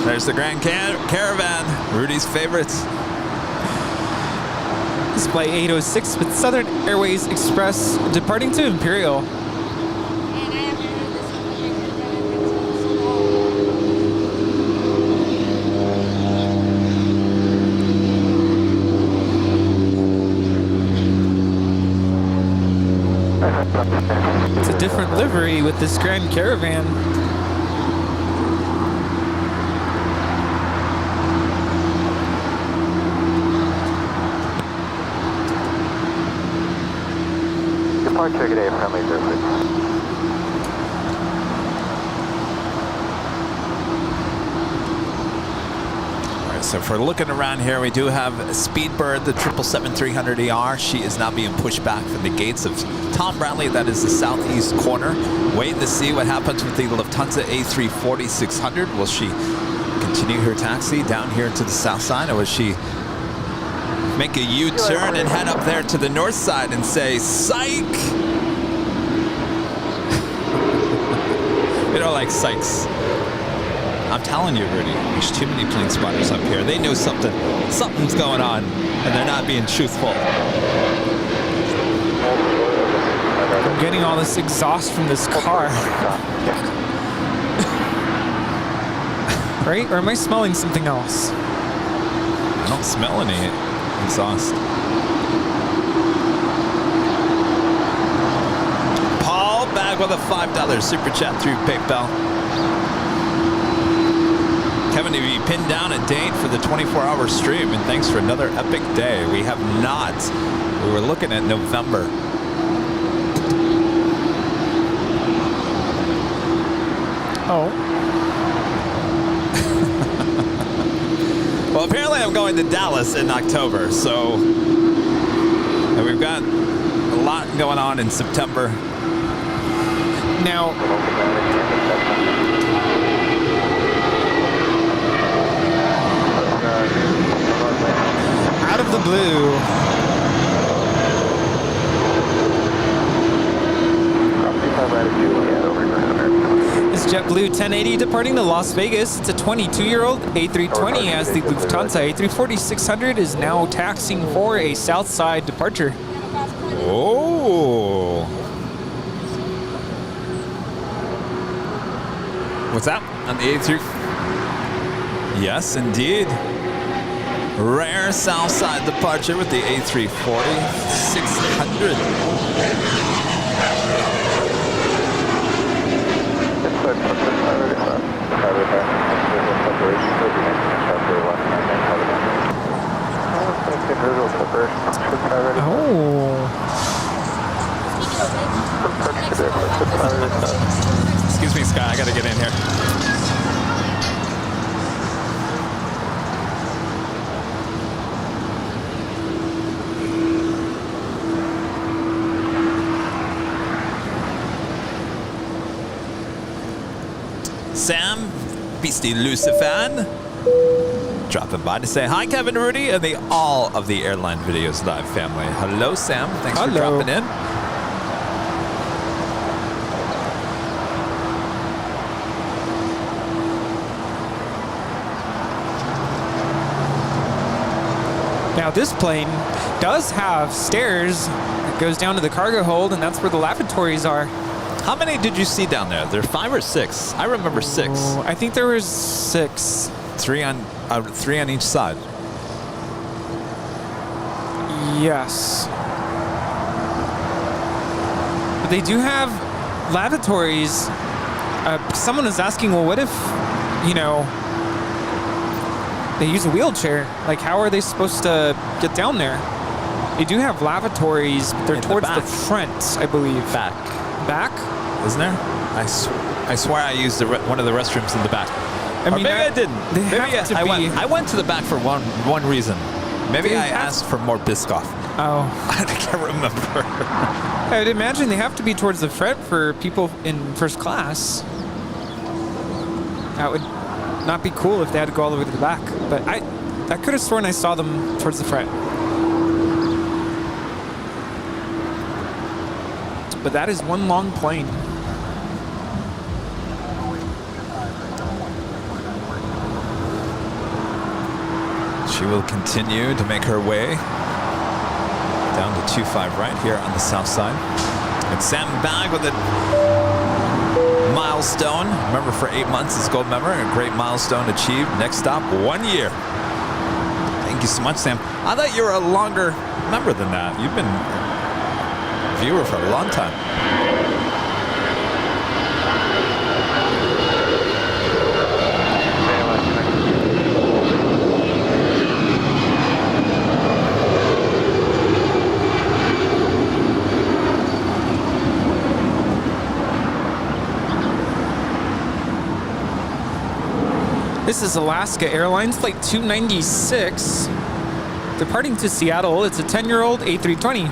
there's the Grand Caravan. Rudy's favorites. This is flight 806 with Southern Airways Express departing to Imperial. It's a different livery with this Grand Caravan. Departure today, friendly surface. All right, So if we're looking around here, we do have Speedbird, the 777-300ER. She is now being pushed back from the gates of Tom Bradley. That is the southeast corner. Waiting to see what happens with the Lufthansa A340-600. Will she continue her taxi down here to the south side, or will she make a U-turn and head up there to the north side and say, psych? We don't like psychs. I'm telling you, Rudy, there's too many plane spotters up here. They know something's going on, and they're not being truthful. I'm getting all this exhaust from this car. Right? Or am I smelling something else? I don't smell any exhaust. Paul back with a $5 super chat through PayPal. Kevin, have you pinned down a date for the 24-hour stream? And thanks for another epic day. We have not. We were looking at November. Oh. Well, apparently I'm going to Dallas in October, so and we've got a lot going on in September. Now, out of the blue, is JetBlue 1080 departing to Las Vegas. It's a 22-year-old A320 as the Lufthansa A340-600 is now taxiing for a south side departure. Oh. What's that? On the A3? Yes, indeed. Rare south side departure with the A340-600. Excuse me, Scott, I gotta get in here. Sam, Beastie Lucifan, dropping by to say hi, Kevin Rudy, and the all of the Airline Videos Live family. Hello, Sam. Thanks for dropping in. Now this plane does have stairs that goes down to the cargo hold, and that's where the lavatories are. How many did you see down there? There are 5 or 6. I remember 6. Oh, I think there was 6. 3 on each side. Yes. But they do have lavatories. Someone is asking, well, what if, you know, they use a wheelchair? Like, how are they supposed to get down there? They do have lavatories, but they're towards the front, I believe. Back? Isn't there? I swear I used one of the restrooms in the back. I mean, maybe I didn't. I went to the back for one reason. Maybe I asked for more Biscoff. Oh. I can't remember. I'd imagine they have to be towards the front for people in first class. That would not be cool if they had to go all the way to the back. But I could have sworn I saw them towards the front. But that is one long plane. She will continue to make her way down to 25 right here on the south side. And Sam Bag with a milestone. Remember, for 8 months as gold member, a great milestone achieved. Next stop, 1 year. Thank you so much, Sam. I thought you were a longer member than that. You've been a viewer for a long time. This This is Alaska Airlines Flight 296. Departing to Seattle, it's a 10-year-old A320.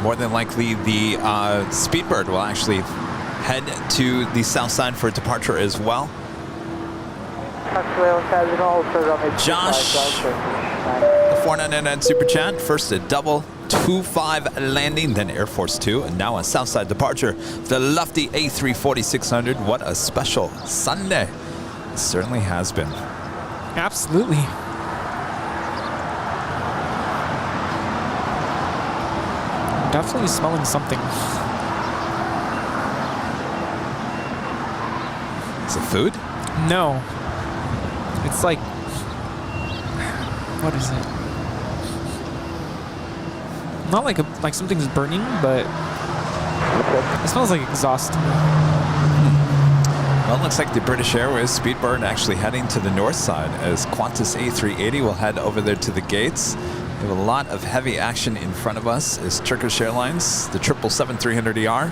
More than likely, the Speedbird will actually head to the south side for departure as well. Josh, the 499 Super Chat, first a double 2-5 landing, then Air Force 2, and now a Southside departure. The lofty A340-600. What a special Sunday. It certainly has been. Absolutely. Definitely smelling something. Is it food? No. It's like, what is it? Not like like something's burning, but it smells like exhaust. Well, it looks like the British Airways Speedbird actually heading to the north side as Qantas A380 will head over there to the gates. We have a lot of heavy action in front of us is Turkish Airlines, the 777-300ER.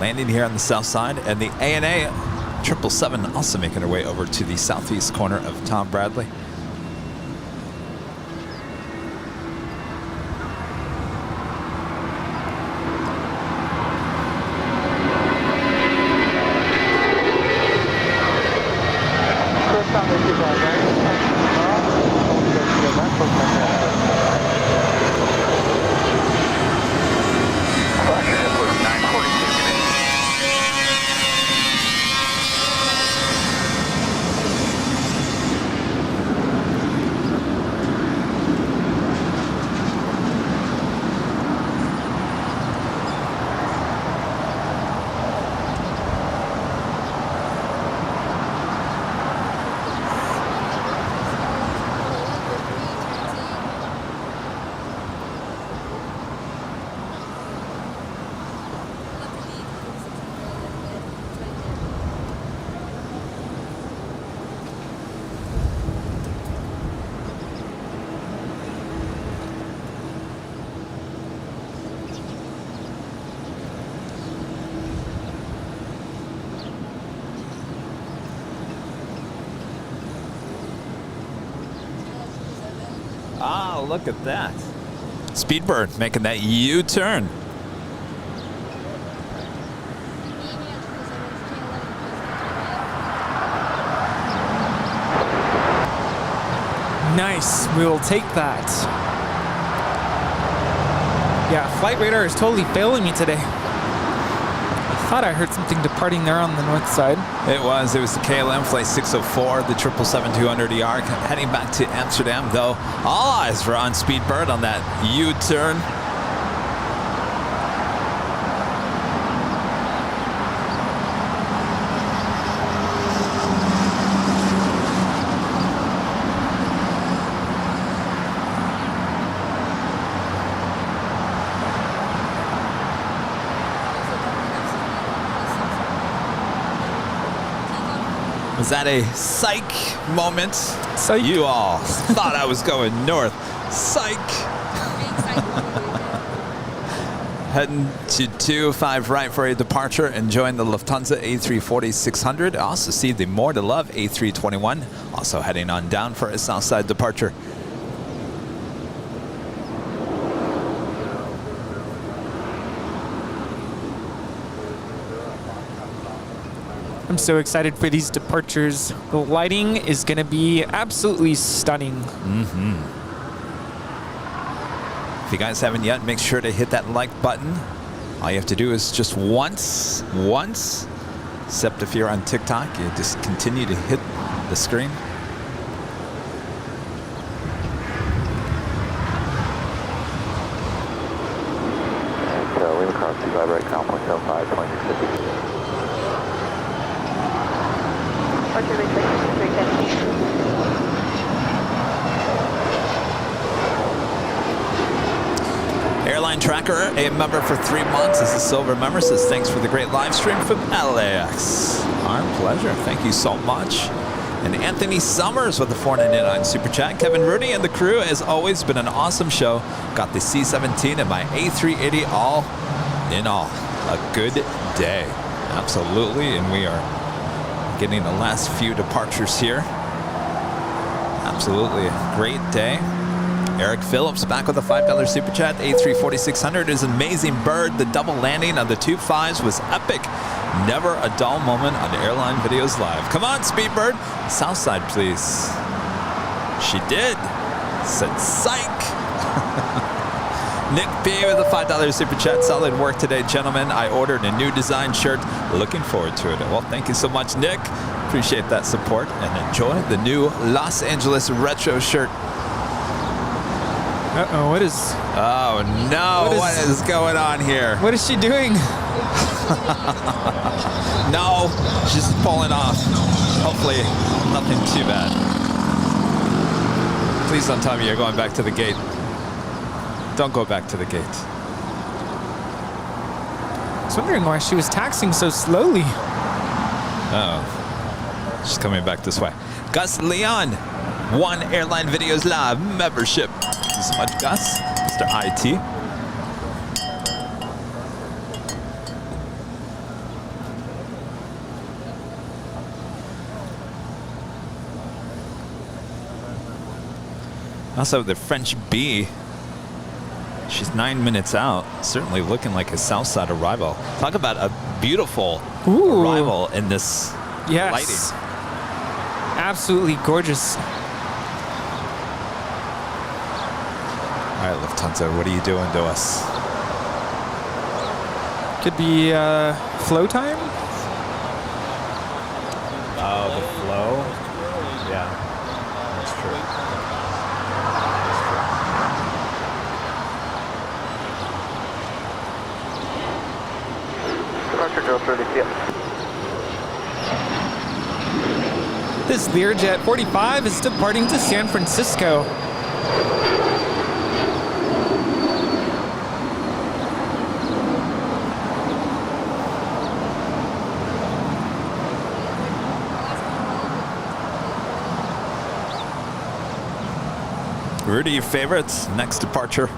Landing here on the south side, and the ANA 777 also making her way over to the southeast corner of Tom Bradley. Ah, look at that. Speedbird making that U-turn. Nice. We will take that. Yeah, flight radar is totally failing me today. I thought I heard something departing there on the north side. It was the KLM Flight 604, the 777-200ER heading back to Amsterdam, though all eyes were on Speedbird on that U-turn. Was that a psych moment? Psych. You all thought I was going north. Psych. Heading to 2-5 right for a departure, enjoying the Lufthansa A340-600. Also see the more to love A321, also heading on down for a Southside departure. I'm so excited for these departures. The lighting is going to be absolutely stunning. Mm-hmm. If you guys haven't yet, make sure to hit that like button. All you have to do is just once. Except if you're on TikTok, you just continue to hit the screen. So wind across 25 right, ground point 75, 2650. Airline Tracker, a member for 3 months, is a silver member, says thanks for the great live stream from LAX. Our pleasure. Thank you so much. And Anthony Summers with the 499 Super Chat. Kevin Rudy and the crew, as always, been an awesome show. Got the C-17 and my A380 all in all, a good day. Absolutely, and we are getting the last few departures here. Absolutely a great day. Eric Phillips back with a $5 super chat. A340-600 is an amazing bird. The double landing of the 2.5s was epic. Never a dull moment on Airline Videos Live. Come on, Speedbird. South side, please. She did. Said psych. Nick P with a $5 super chat. Solid work today, gentlemen. I ordered a new design shirt. Looking forward to it. Well, thank you so much, Nick. Appreciate that support and enjoy the new Los Angeles retro shirt. Uh-oh, what is... Oh, no. What is going on here? What is she doing? No, she's pulling off. Hopefully, nothing too bad. Please don't tell me you're going back to the gate. Don't go back to the gate. I was wondering why she was taxiing so slowly. Uh-oh. She's coming back this way. Gus Leon, 1 Airline Videos Live membership. Thank you so much, Gus. Mr. IT. Also, the French B. She's 9 minutes out. Certainly looking like a Southside arrival. Talk about a beautiful arrival in this lighting. Absolutely gorgeous. All right, Lufthansa, what are you doing to us? Could be flow time? Oh, the flow? Yeah, that's true. Departure drill 30 feet. This Learjet 45 is departing to San Francisco. Rudy, your favorites? Next departure.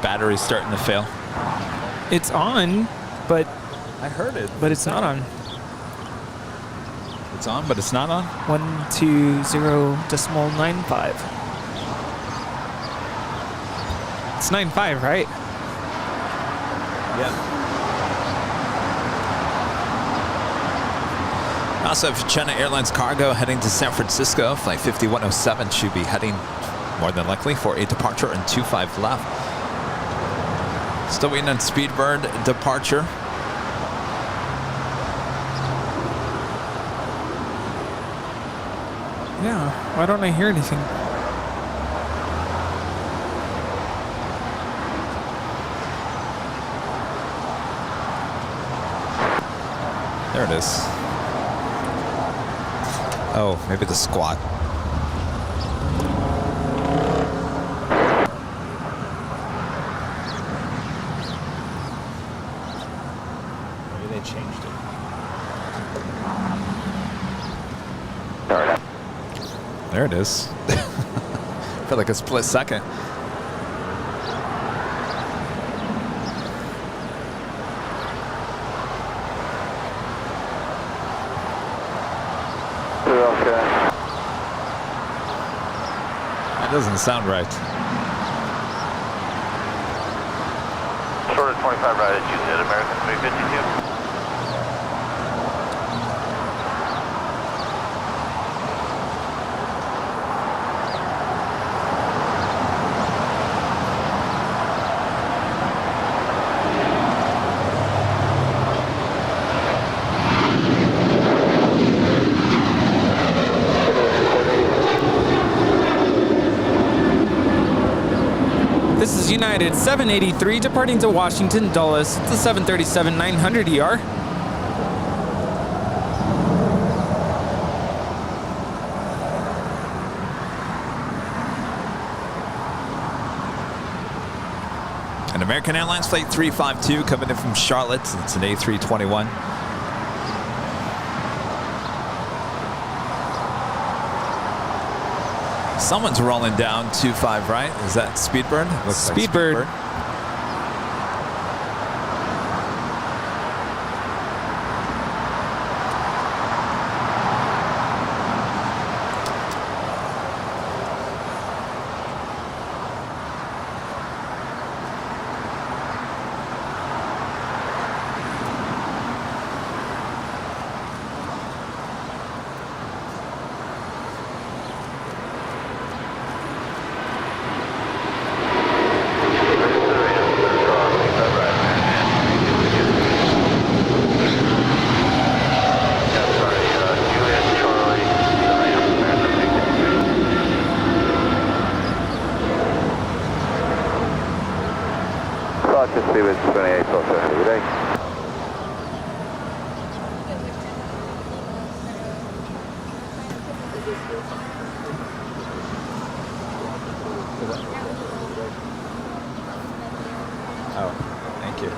Battery's starting to fail. It's on, but I heard it. But it's not on. It's on, but it's not on? 120.95. It's 95, right? Yeah. Also, for China Airlines Cargo heading to San Francisco, flight 5107 should be heading more than likely for a departure and 25 left. Still waiting on Speedbird departure. Yeah, why don't I hear anything? There it is. Oh, maybe the squat. Changed it. There it is. For like a split second. Okay. That doesn't sound right. Short of 25 right at you, American 352. is United 783 departing to Washington Dulles. It's a 737-900 ER. An American Airlines Flight 352 coming in from Charlotte. It's an A321. Someone's rolling down 25, right? Is that Speedbird? Looks like Speedbird. Oh, thank you.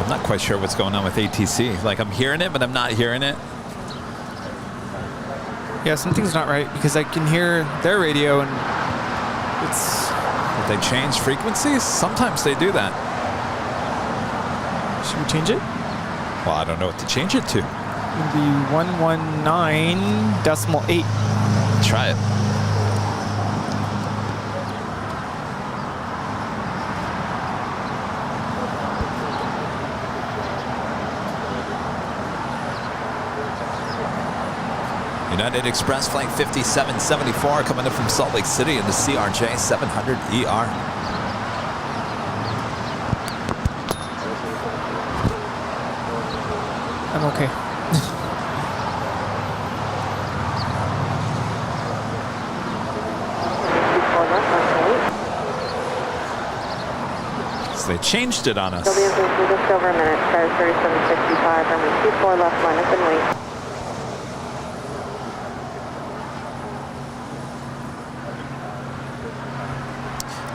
I'm not quite sure what's going on with ATC. Like, I'm hearing it, but I'm not hearing it. Yeah, something's not right because I can hear their radio and it's... Did they change frequencies? Sometimes they do that. Should we change it? Well, I don't know what to change it to. It'd be 119.8. Try it. United Express Flight 5774 coming in from Salt Lake City in the CRJ 700ER. I'm okay. So they changed it on us. Just over a minute, star 3765, runway 24 left, line up and wait.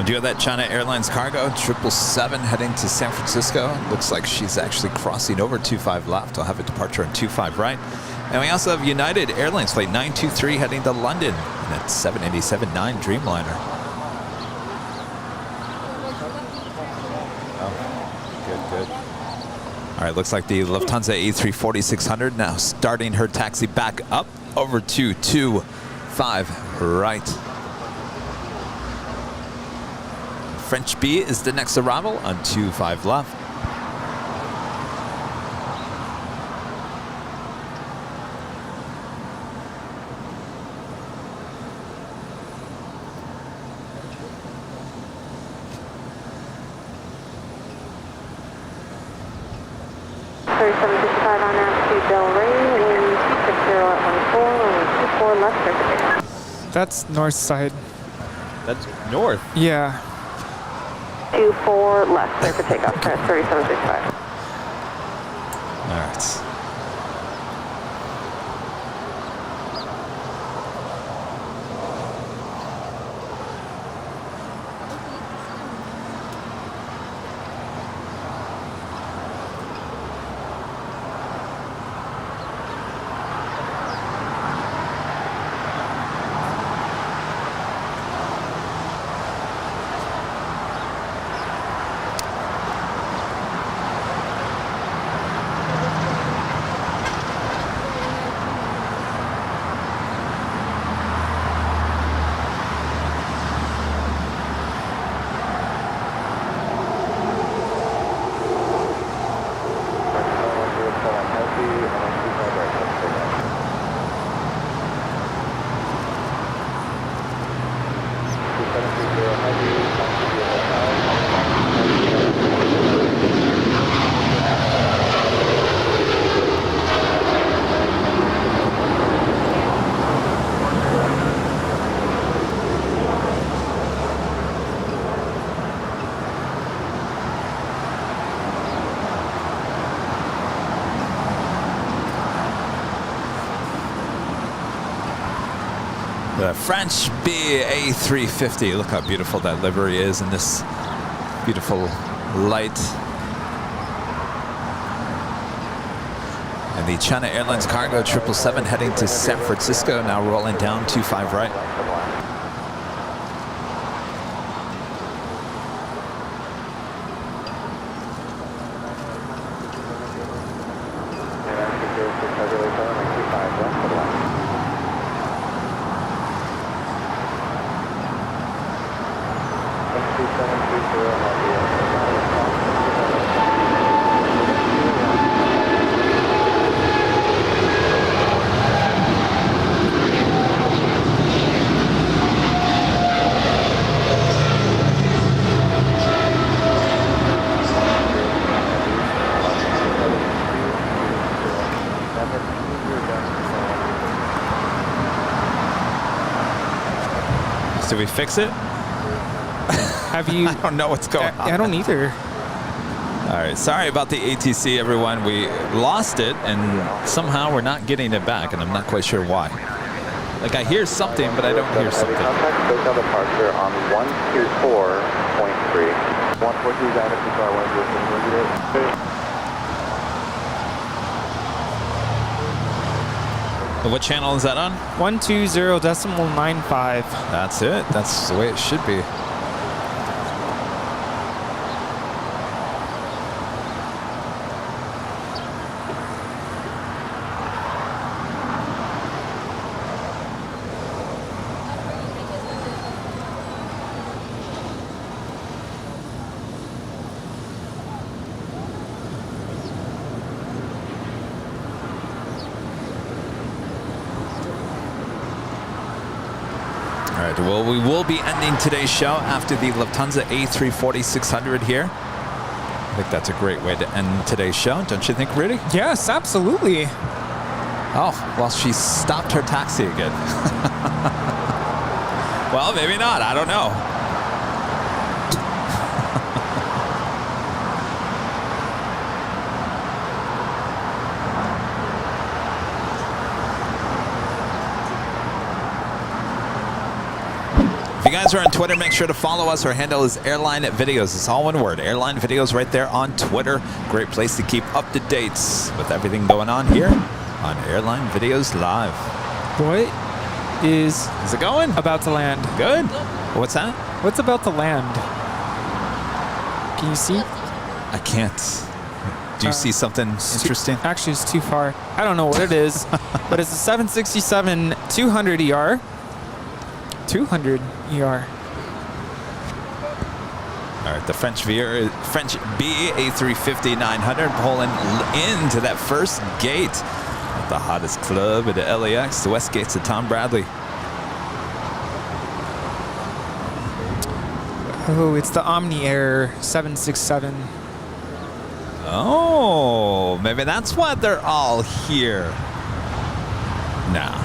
Do you have that China Airlines cargo 777 heading to San Francisco? Looks like she's actually crossing over 25 left. I'll have a departure on 25 right. And we also have United Airlines Flight 923 heading to London. And that's 787-9 Dreamliner. Oh, good. All right, looks like the Lufthansa A340-600 now starting her taxi back up over to 25 right. French B is the next arrival on 25 left. on Ashley Del Rey, wind 260 at 14, runway 24 left, circuit. That's north side. That's north? Yeah. 24 left, clear for takeoff, 3765. All right. The French A380. Look how beautiful that livery is in this beautiful light. And the China Airlines Cargo 777 heading to San Francisco, now rolling down 25 right. Did we fix it? Have you? I don't know what's going on. I don't either. All right, sorry about the ATC, everyone. We lost it, and somehow we're not getting it back, and I'm not quite sure why. Like, I hear something, but I don't hear something. Contact SoCal departure on 124.3. 142 is out of control. 108. What channel is that on? 120.95. That's it. That's the way it should be. Well, we will be ending today's show after the Lufthansa A340-600 here. I think that's a great way to end today's show, don't you think, Rudy? Yes, absolutely. Oh, well, she stopped her taxi again. Well, maybe not. I don't know. If you guys are on Twitter, make sure to follow us. Our handle is Airline Videos. It's all one word. Airline Videos right there on Twitter. Great place to keep up to dates with everything going on here on Airline Videos Live. What is it going? About to land. Good. What's that? What's about to land? Can you see? I can't. Do you see something interesting? Actually, it's too far. I don't know what it is, but it's a 767-200 ER. 200 ER. All right, the French BA A350-900 pulling into that first gate at the hottest club at the LAX, the West Gates of Tom Bradley. Oh, it's the Omni Air 767. Oh, maybe that's why they're all here. Nah.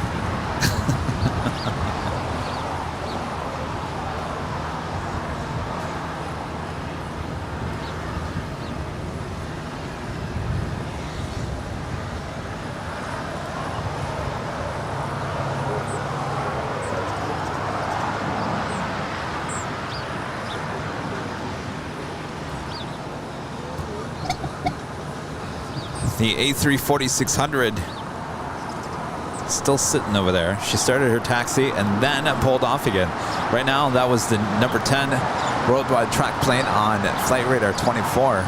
The A340-600 still sitting over there. She started her taxi and then pulled off again. Right now, that was the number 10 worldwide track plane on Flight Radar 24.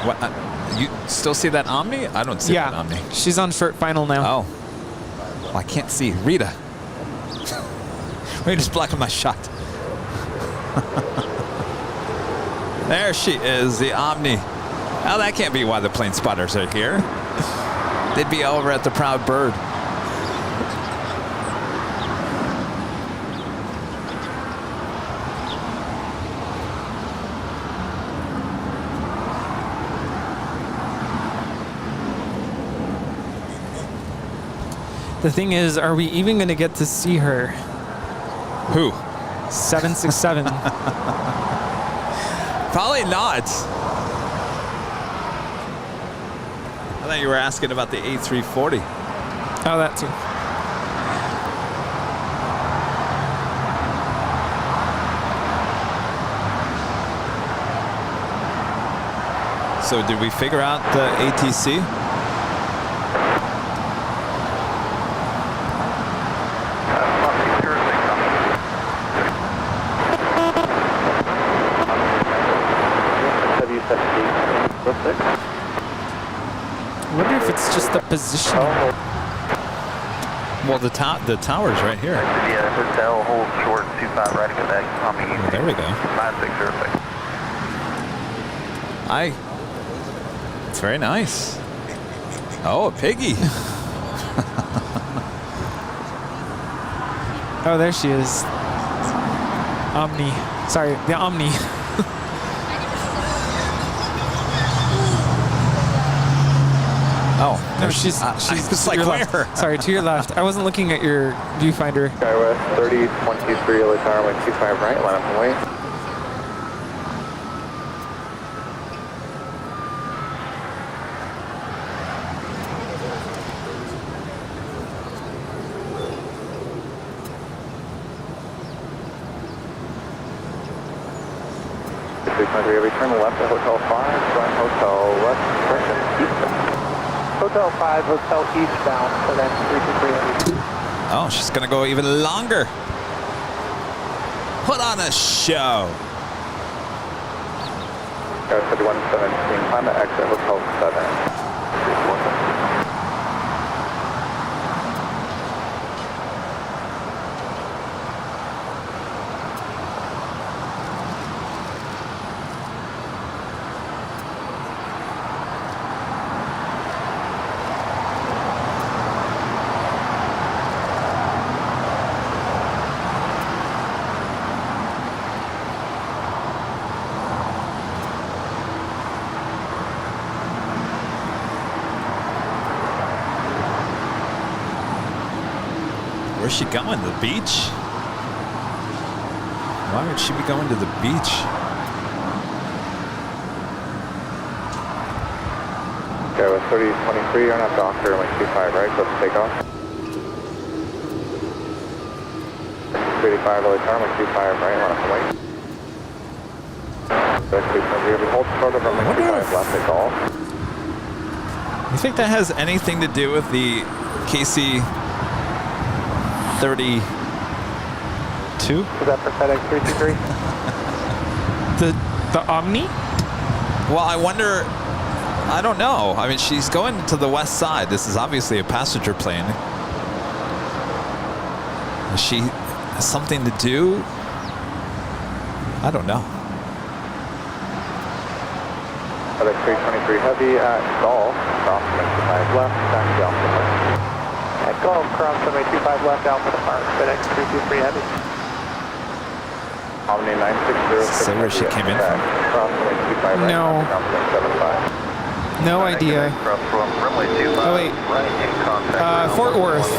What? You still see that Omni? I don't see that Omni. She's on short final now. Oh. Well, I can't see. Rita. Rita's blocking my shot. There she is, the Omni. Now that can't be why the plane spotters are here. They'd be over at the Proud Bird. The thing is, are we even going to get to see her? Who? 767. Probably not. I thought you were asking about the A340. Oh, that too. So did we figure out the ATC? I wonder if it's just the position. Well, the tower's right here. Yeah, hotel, hold short, 25 right at that. Oh, there we go. 9606. It's very nice. Oh, a piggy. Oh, there she is. Omni. Sorry, the Omni. Oh, no, she's just like to your where? left. Sorry, to your left. I wasn't looking at your viewfinder. Skywest 3023, LA Tower, 125 right, line up and wait. Every turn left at Hotel 5, front Hotel West, discretion, eastbound. Hotel 5, Hotel eastbound, so that's 323. Oh, she's gonna go even longer. Put on a show. 3117, climb to exit Hotel 7. Where's she going? The beach? Why would she be going to the beach? Okay, with 3023, you're not doctor, like 25, right? So let's take off. 385, LA Tower, like 25, right? Line up and wait. So 323, hold short of runway 25 left, take off. You think that has anything to do with the KC 32? Is that for FedEx 323? The Omni? Well, I wonder. I don't know. I mean, she's going to the west side. This is obviously a passenger plane. Is she has something to do? I don't know. FedEx 323 heavy at Golf, cross 25 left, taxi off the left. At Golf, cross 25 left, Alpha depart, FedEx 323 heavy. Omni 960. Say where she came in from? Cross 25 right, No. No idea. Oh, wait. Fort Worth.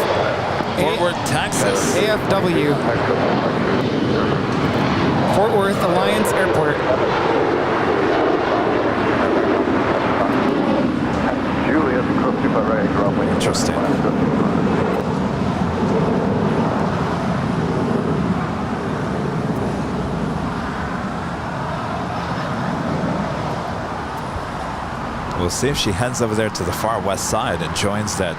Fort Worth, Texas. AFW. Fort Worth Alliance Airport. Interesting. We'll see if she heads over there to the far west side and joins that.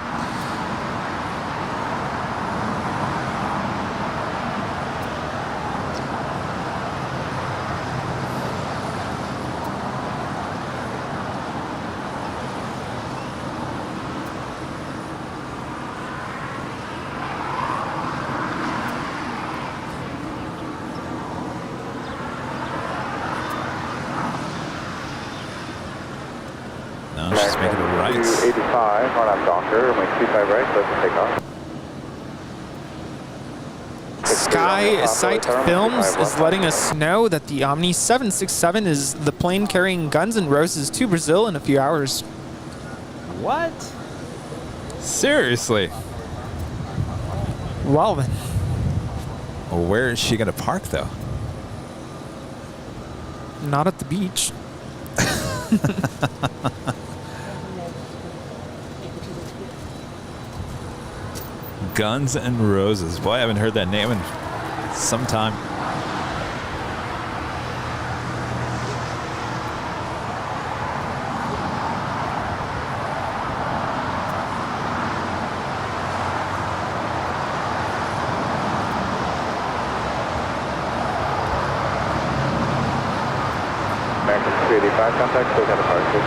No, she's making a right. 285, on I'm Docker, my 25 right, so let's take off. Sky Sight Films is letting us know that the Omni 767 is the plane carrying Guns N' Roses to Brazil in a few hours. What? Seriously? Well then. Well, where is she going to park, though? Not at the beach. Guns N' Roses. Boy, I haven't heard that name in some time. American 385 contact, still got a park 50.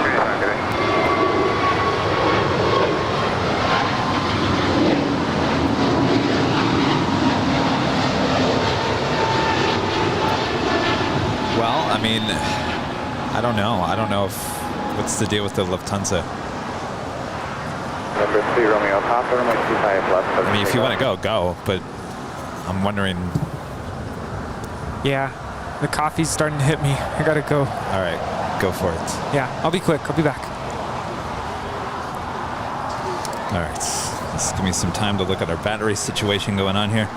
385, good. Well, I mean, I don't know. I don't know if what's the deal with the Lufthansa. Number 3 Romeo Papa, runway 25 left. I mean, if you want to go, go. But I'm wondering. Yeah, the coffee's starting to hit me. I gotta go. All right, go for it. Yeah, I'll be quick. I'll be back. All right, just give me some time to look at our battery situation going on here.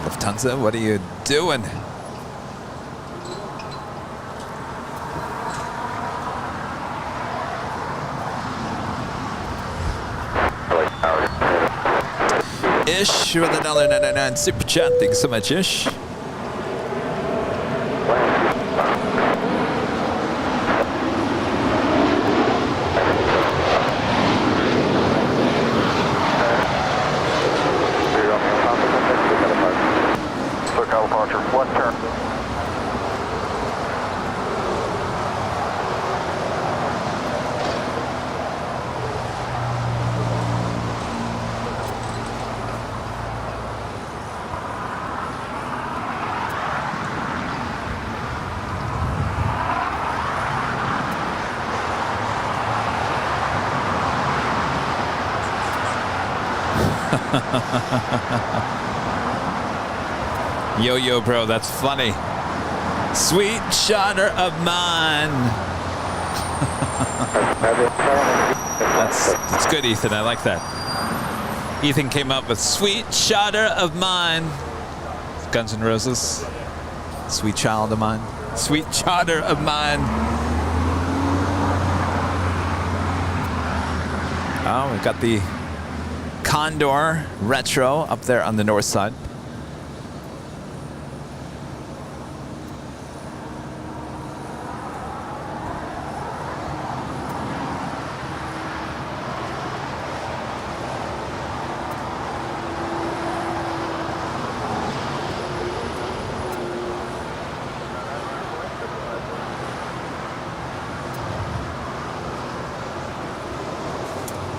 Lufthansa, what are you doing? Ish with $1.99 super chat. Thanks so much, Ish. Left turn. Yo, bro, that's funny. Sweet shotter of mine. That's good, Ethan. I like that. Ethan came up with sweet shotter of mine. Guns N' Roses. Sweet child of mine. Sweet shotter of mine. Oh, we've got the Condor Retro up there on the north side.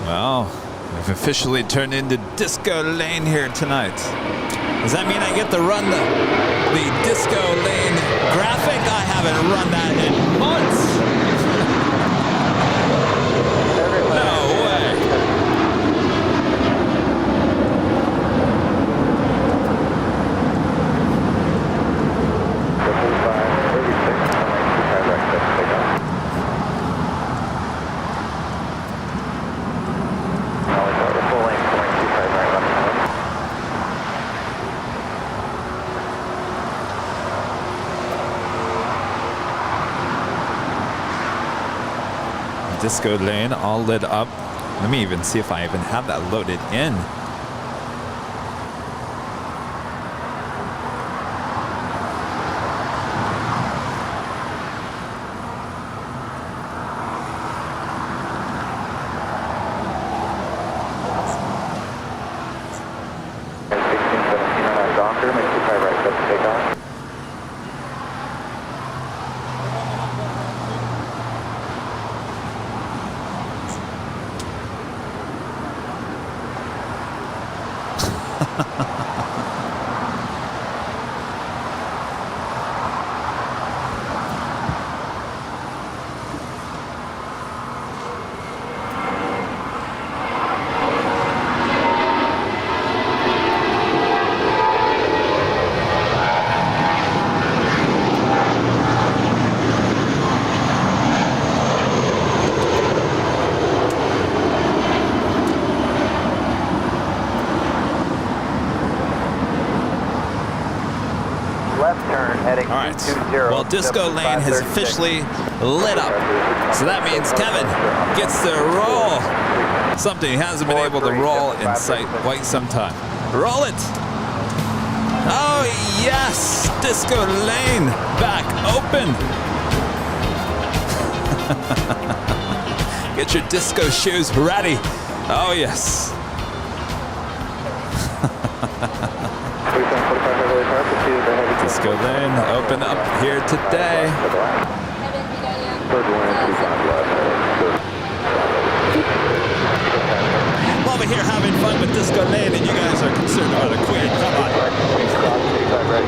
Well, we've officially turned into disco lane here tonight. Does that mean I get to run the disco lane graphic? I haven't run that in months. No way. Disco lane all lit up. Let me even see if I even have that loaded in. right. Well, Disco Lane has officially lit up. So that means Kevin gets to roll. Something he hasn't been able to roll in sight quite some time. Roll it. Oh, yes. Disco Lane back open. Get your disco shoes ready. Oh, yes. Disco Lane open up here today. Well, we're here having fun with Disco Lane, and you guys are concerned about a queen. Come on.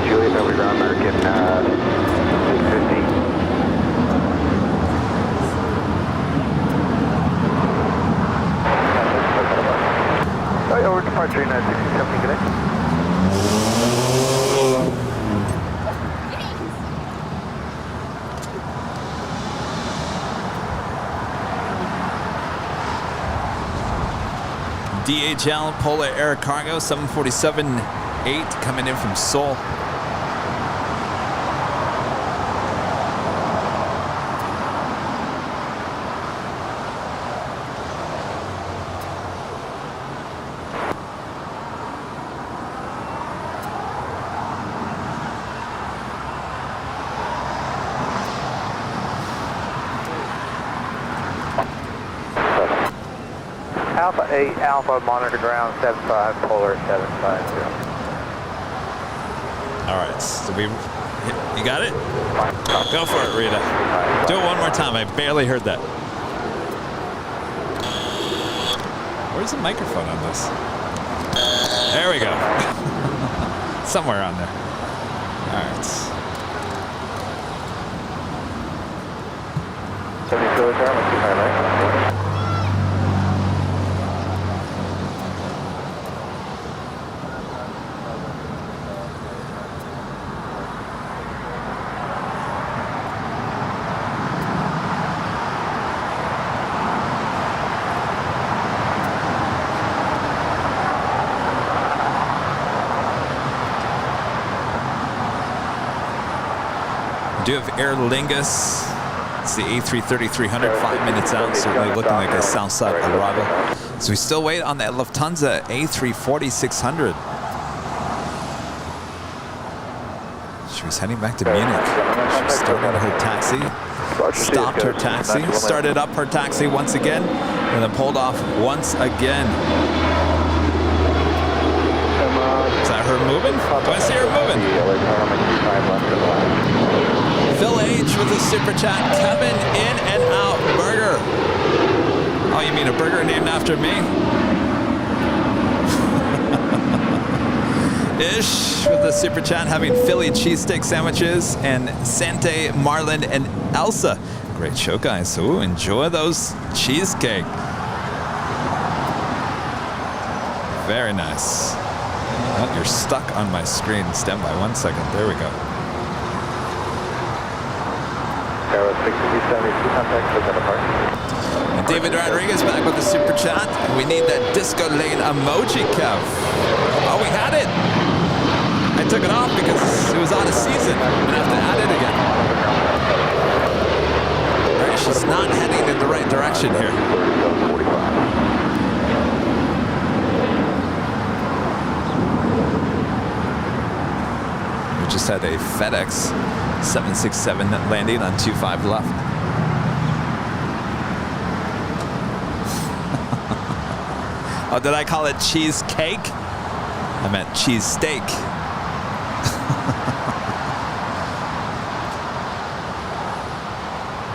Juliet, over ground American 650. Over departure in 6070 today. DHL Polar Air Cargo 747-8 coming in from Seoul. Alpha 8, Alpha, monitor ground 75, Polar 750. All right, so you got it? Go for it, Rita. Do it one more time. I barely heard that. Where's the microphone on this? There we go. Somewhere on there. All right. 72 highlight. Do have Aer Lingus. It's the A330-300, 5 minutes out, certainly looking like a south side arrival. So we still wait on that Lufthansa A340-600. She was heading back to Munich. She started her taxi, stopped her taxi, started up her taxi once again, and then pulled off once again. Is that her moving? Do I see her moving? Phil H with a super chat. Kevin in and out burger. Oh, you mean a burger named after me? Ish with the super chat, having Philly cheesesteak sandwiches, and Sante, Marlon, and Elsa. Great show, guys. So enjoy those cheesecake. Very nice. Oh, you're stuck on my screen. Stand by 1 second. There we go. And David Rodriguez back with the super chat. We need that Disco Lane emoji, Kev. Oh, we had it. I took it off because it was out of season. I'm gonna have to add it again. All right, she's not heading in the right direction here. We just had a FedEx 767 landing on 25 left. Oh, did I call it cheesecake? I meant cheese steak.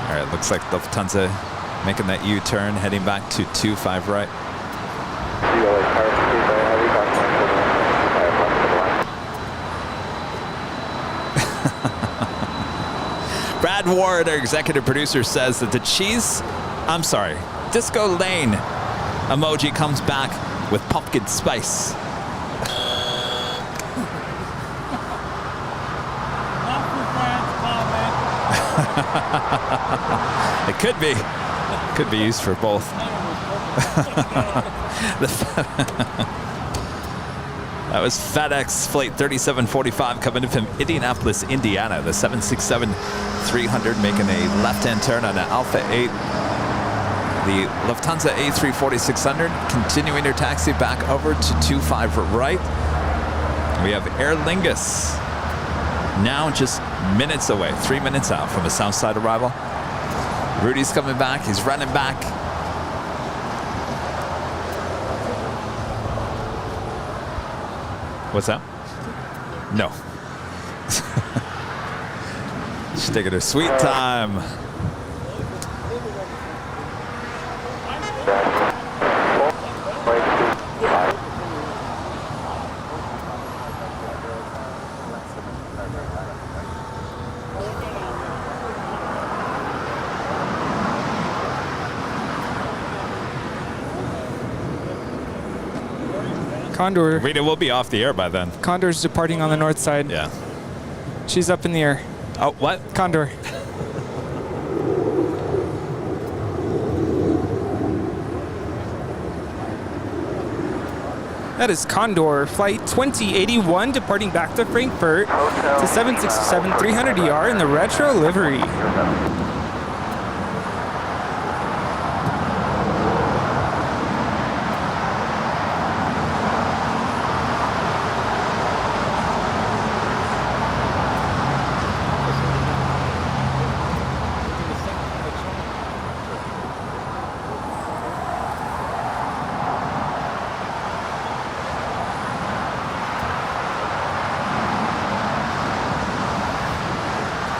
All right, looks like Lufthansa making that U-turn, heading back to 25 right. Brad Ward, our executive producer, says that the Disco Lane emoji comes back with pumpkin spice. It could be. Could be used for both. That was FedEx Flight 3745 coming in from Indianapolis, Indiana. The 767-300 making a left-hand turn on an Alpha 8. The Lufthansa A340-600 continuing their taxi back over to 25 right. We have Aer Lingus now just minutes away, 3 minutes out from a south side arrival. Rudy's coming back, he's running back. What's that? No. She's taking her sweet time. Condor. Rita will be off the air by then. Condor's departing on the north side. Yeah. She's up in the air. Oh, what? Condor. That is Condor, flight 2081, departing back to Frankfurt to 767-300ER in the retro livery.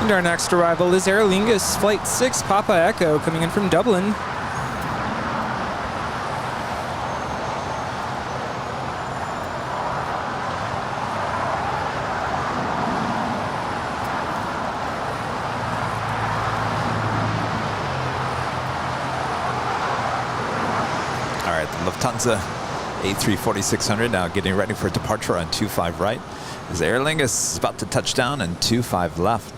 And our next arrival is Aer Lingus Flight 6 Papa Echo coming in from Dublin. All right, the Lufthansa A340-600 now getting ready for departure on 25 right. As Aer Lingus is about to touch down and 25 left.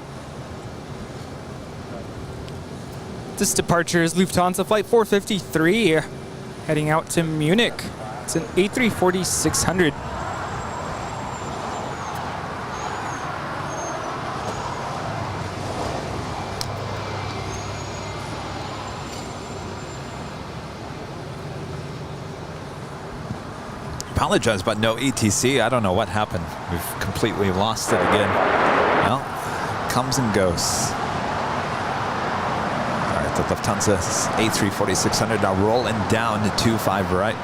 This departure is Lufthansa Flight 453, heading out to Munich. It's an A340-600. Apologize, but no ETC. I don't know what happened. We've completely lost it again. Well, comes and goes. The Lufthansa A340-600 now rolling down to 25 right.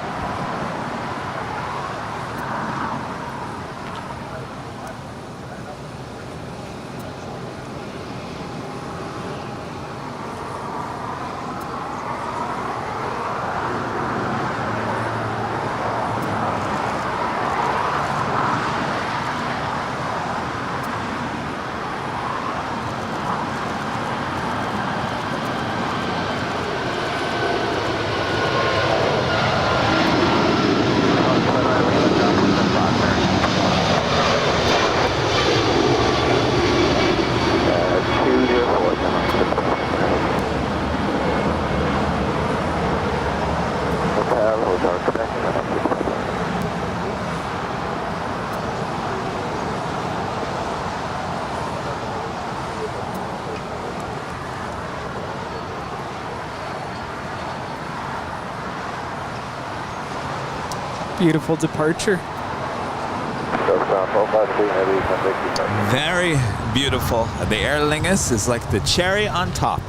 Beautiful departure. Very beautiful. The Aer Lingus is like the cherry on top.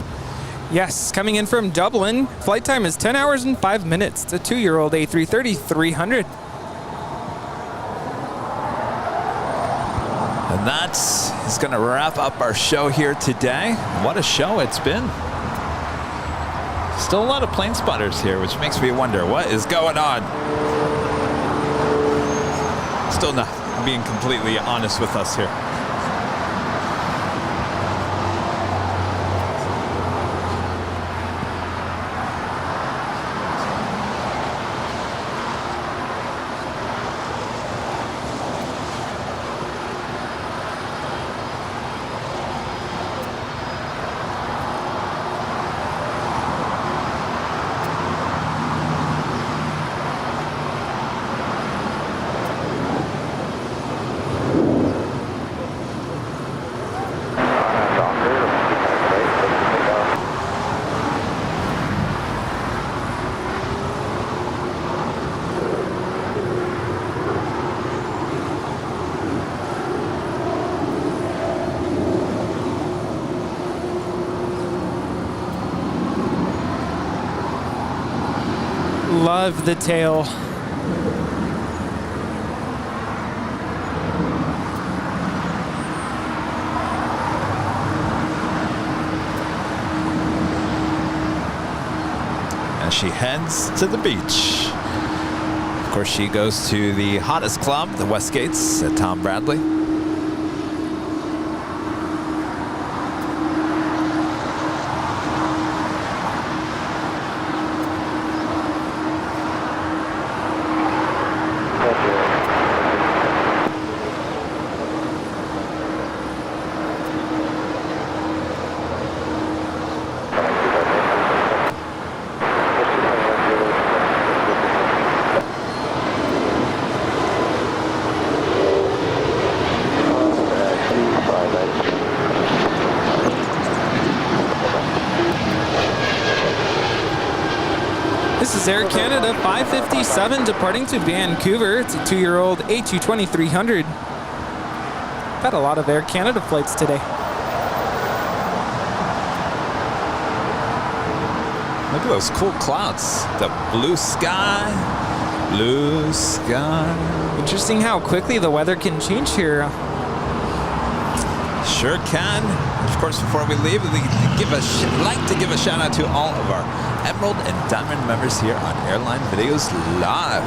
Yes, coming in from Dublin. Flight time is 10 hours and 5 minutes. It's a 2-year-old A330-300. And that is going to wrap up our show here today. What a show it's been. Still a lot of plane spotters here, which makes me wonder what is going on. Still not being completely honest with us here. love the tail. As she heads to the beach. Of course, she goes to the hottest club, the Westgates at Tom Bradley. This is Air Canada 557 departing to Vancouver. It's a 2-year-old A220-300. Got a lot of Air Canada flights today. Look at those cool clouds. The blue sky. Blue sky. Interesting how quickly the weather can change here. Sure can. Of course, before we leave, we like to give a shout out to all of our Emerald and Diamond members here on Airline Videos Live.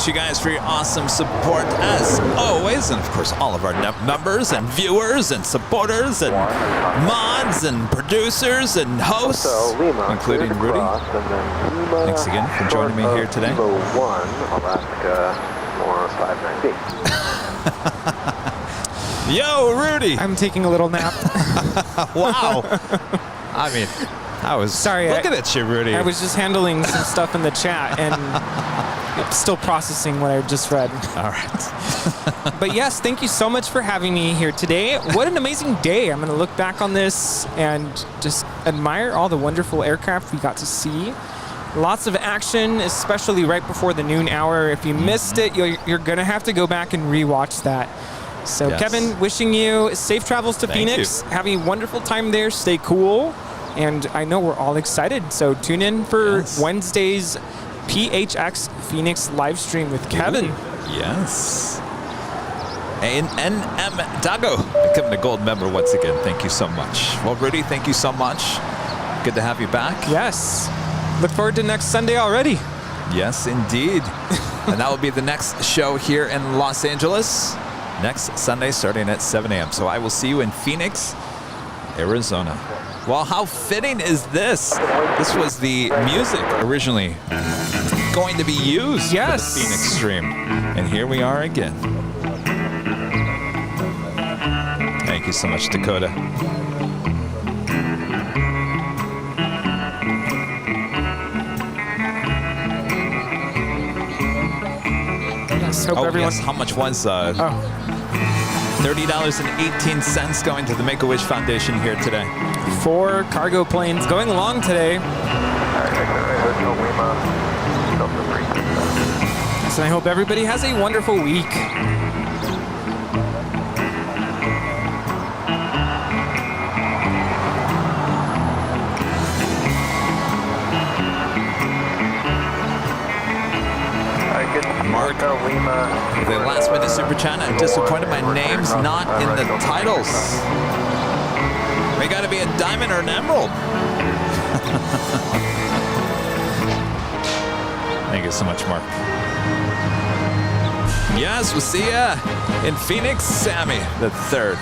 Thanks you guys for your awesome support as always, and of course all of our members and viewers and supporters and mods and producers and hosts, including Rudy. Thanks again for joining me here today. Alaska 4598. Yo, Rudy! I'm taking a little nap. Wow. I mean, I was looking at you, Rudy. I was just handling some stuff in the chat and still processing what I just read. All right. But yes, thank you so much for having me here today. What an amazing day. I'm going to look back on this and just admire all the wonderful aircraft we got to see. Lots of action, especially right before the noon hour. If you missed it, you're going to have to go back and rewatch that. So yes. Kevin, wishing you safe travels to Phoenix. Have a wonderful time there. Stay cool. And I know we're all excited. So tune in for Wednesday's PHX Phoenix live stream with Kevin. Yes. And NM Dago becoming a gold member once again. Thank you so much. Well, Rudy, thank you so much. Good to have you back. Yes. Look forward to next Sunday already. Yes, indeed. And that will be the next show here in Los Angeles. Next Sunday starting at 7 a.m. So I will see you in Phoenix, Arizona. Well, how fitting is this? This was the music originally going to be used for the Phoenix stream. And here we are again. Thank you so much, Dakota. Yes, hope everyone. Yes, how much was $30.18 going to the Make-A-Wish Foundation here today. 4 cargo planes going along today. So I hope everybody has a wonderful week. Mark, with a last-minute super chat. I'm disappointed my name's not in the titles. We got to be a diamond or an emerald. Thank you so much, Mark. Yes, we'll see ya in Phoenix, Sammy the third.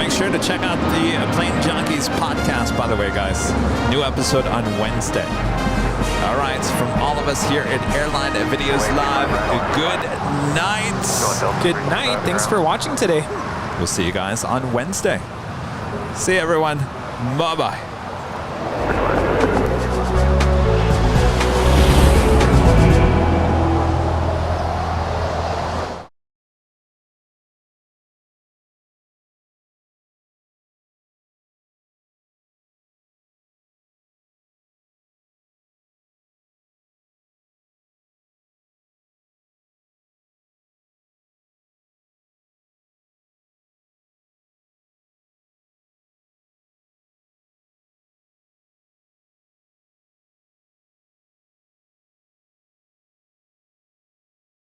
Sure to check out the Plane Junkies podcast, by the way, guys. New episode on Wednesday. All right, from all of us here at Airline Videos Live, good night. Good night. Thanks for watching today. We'll see you guys on Wednesday. See you, everyone. Bye-bye.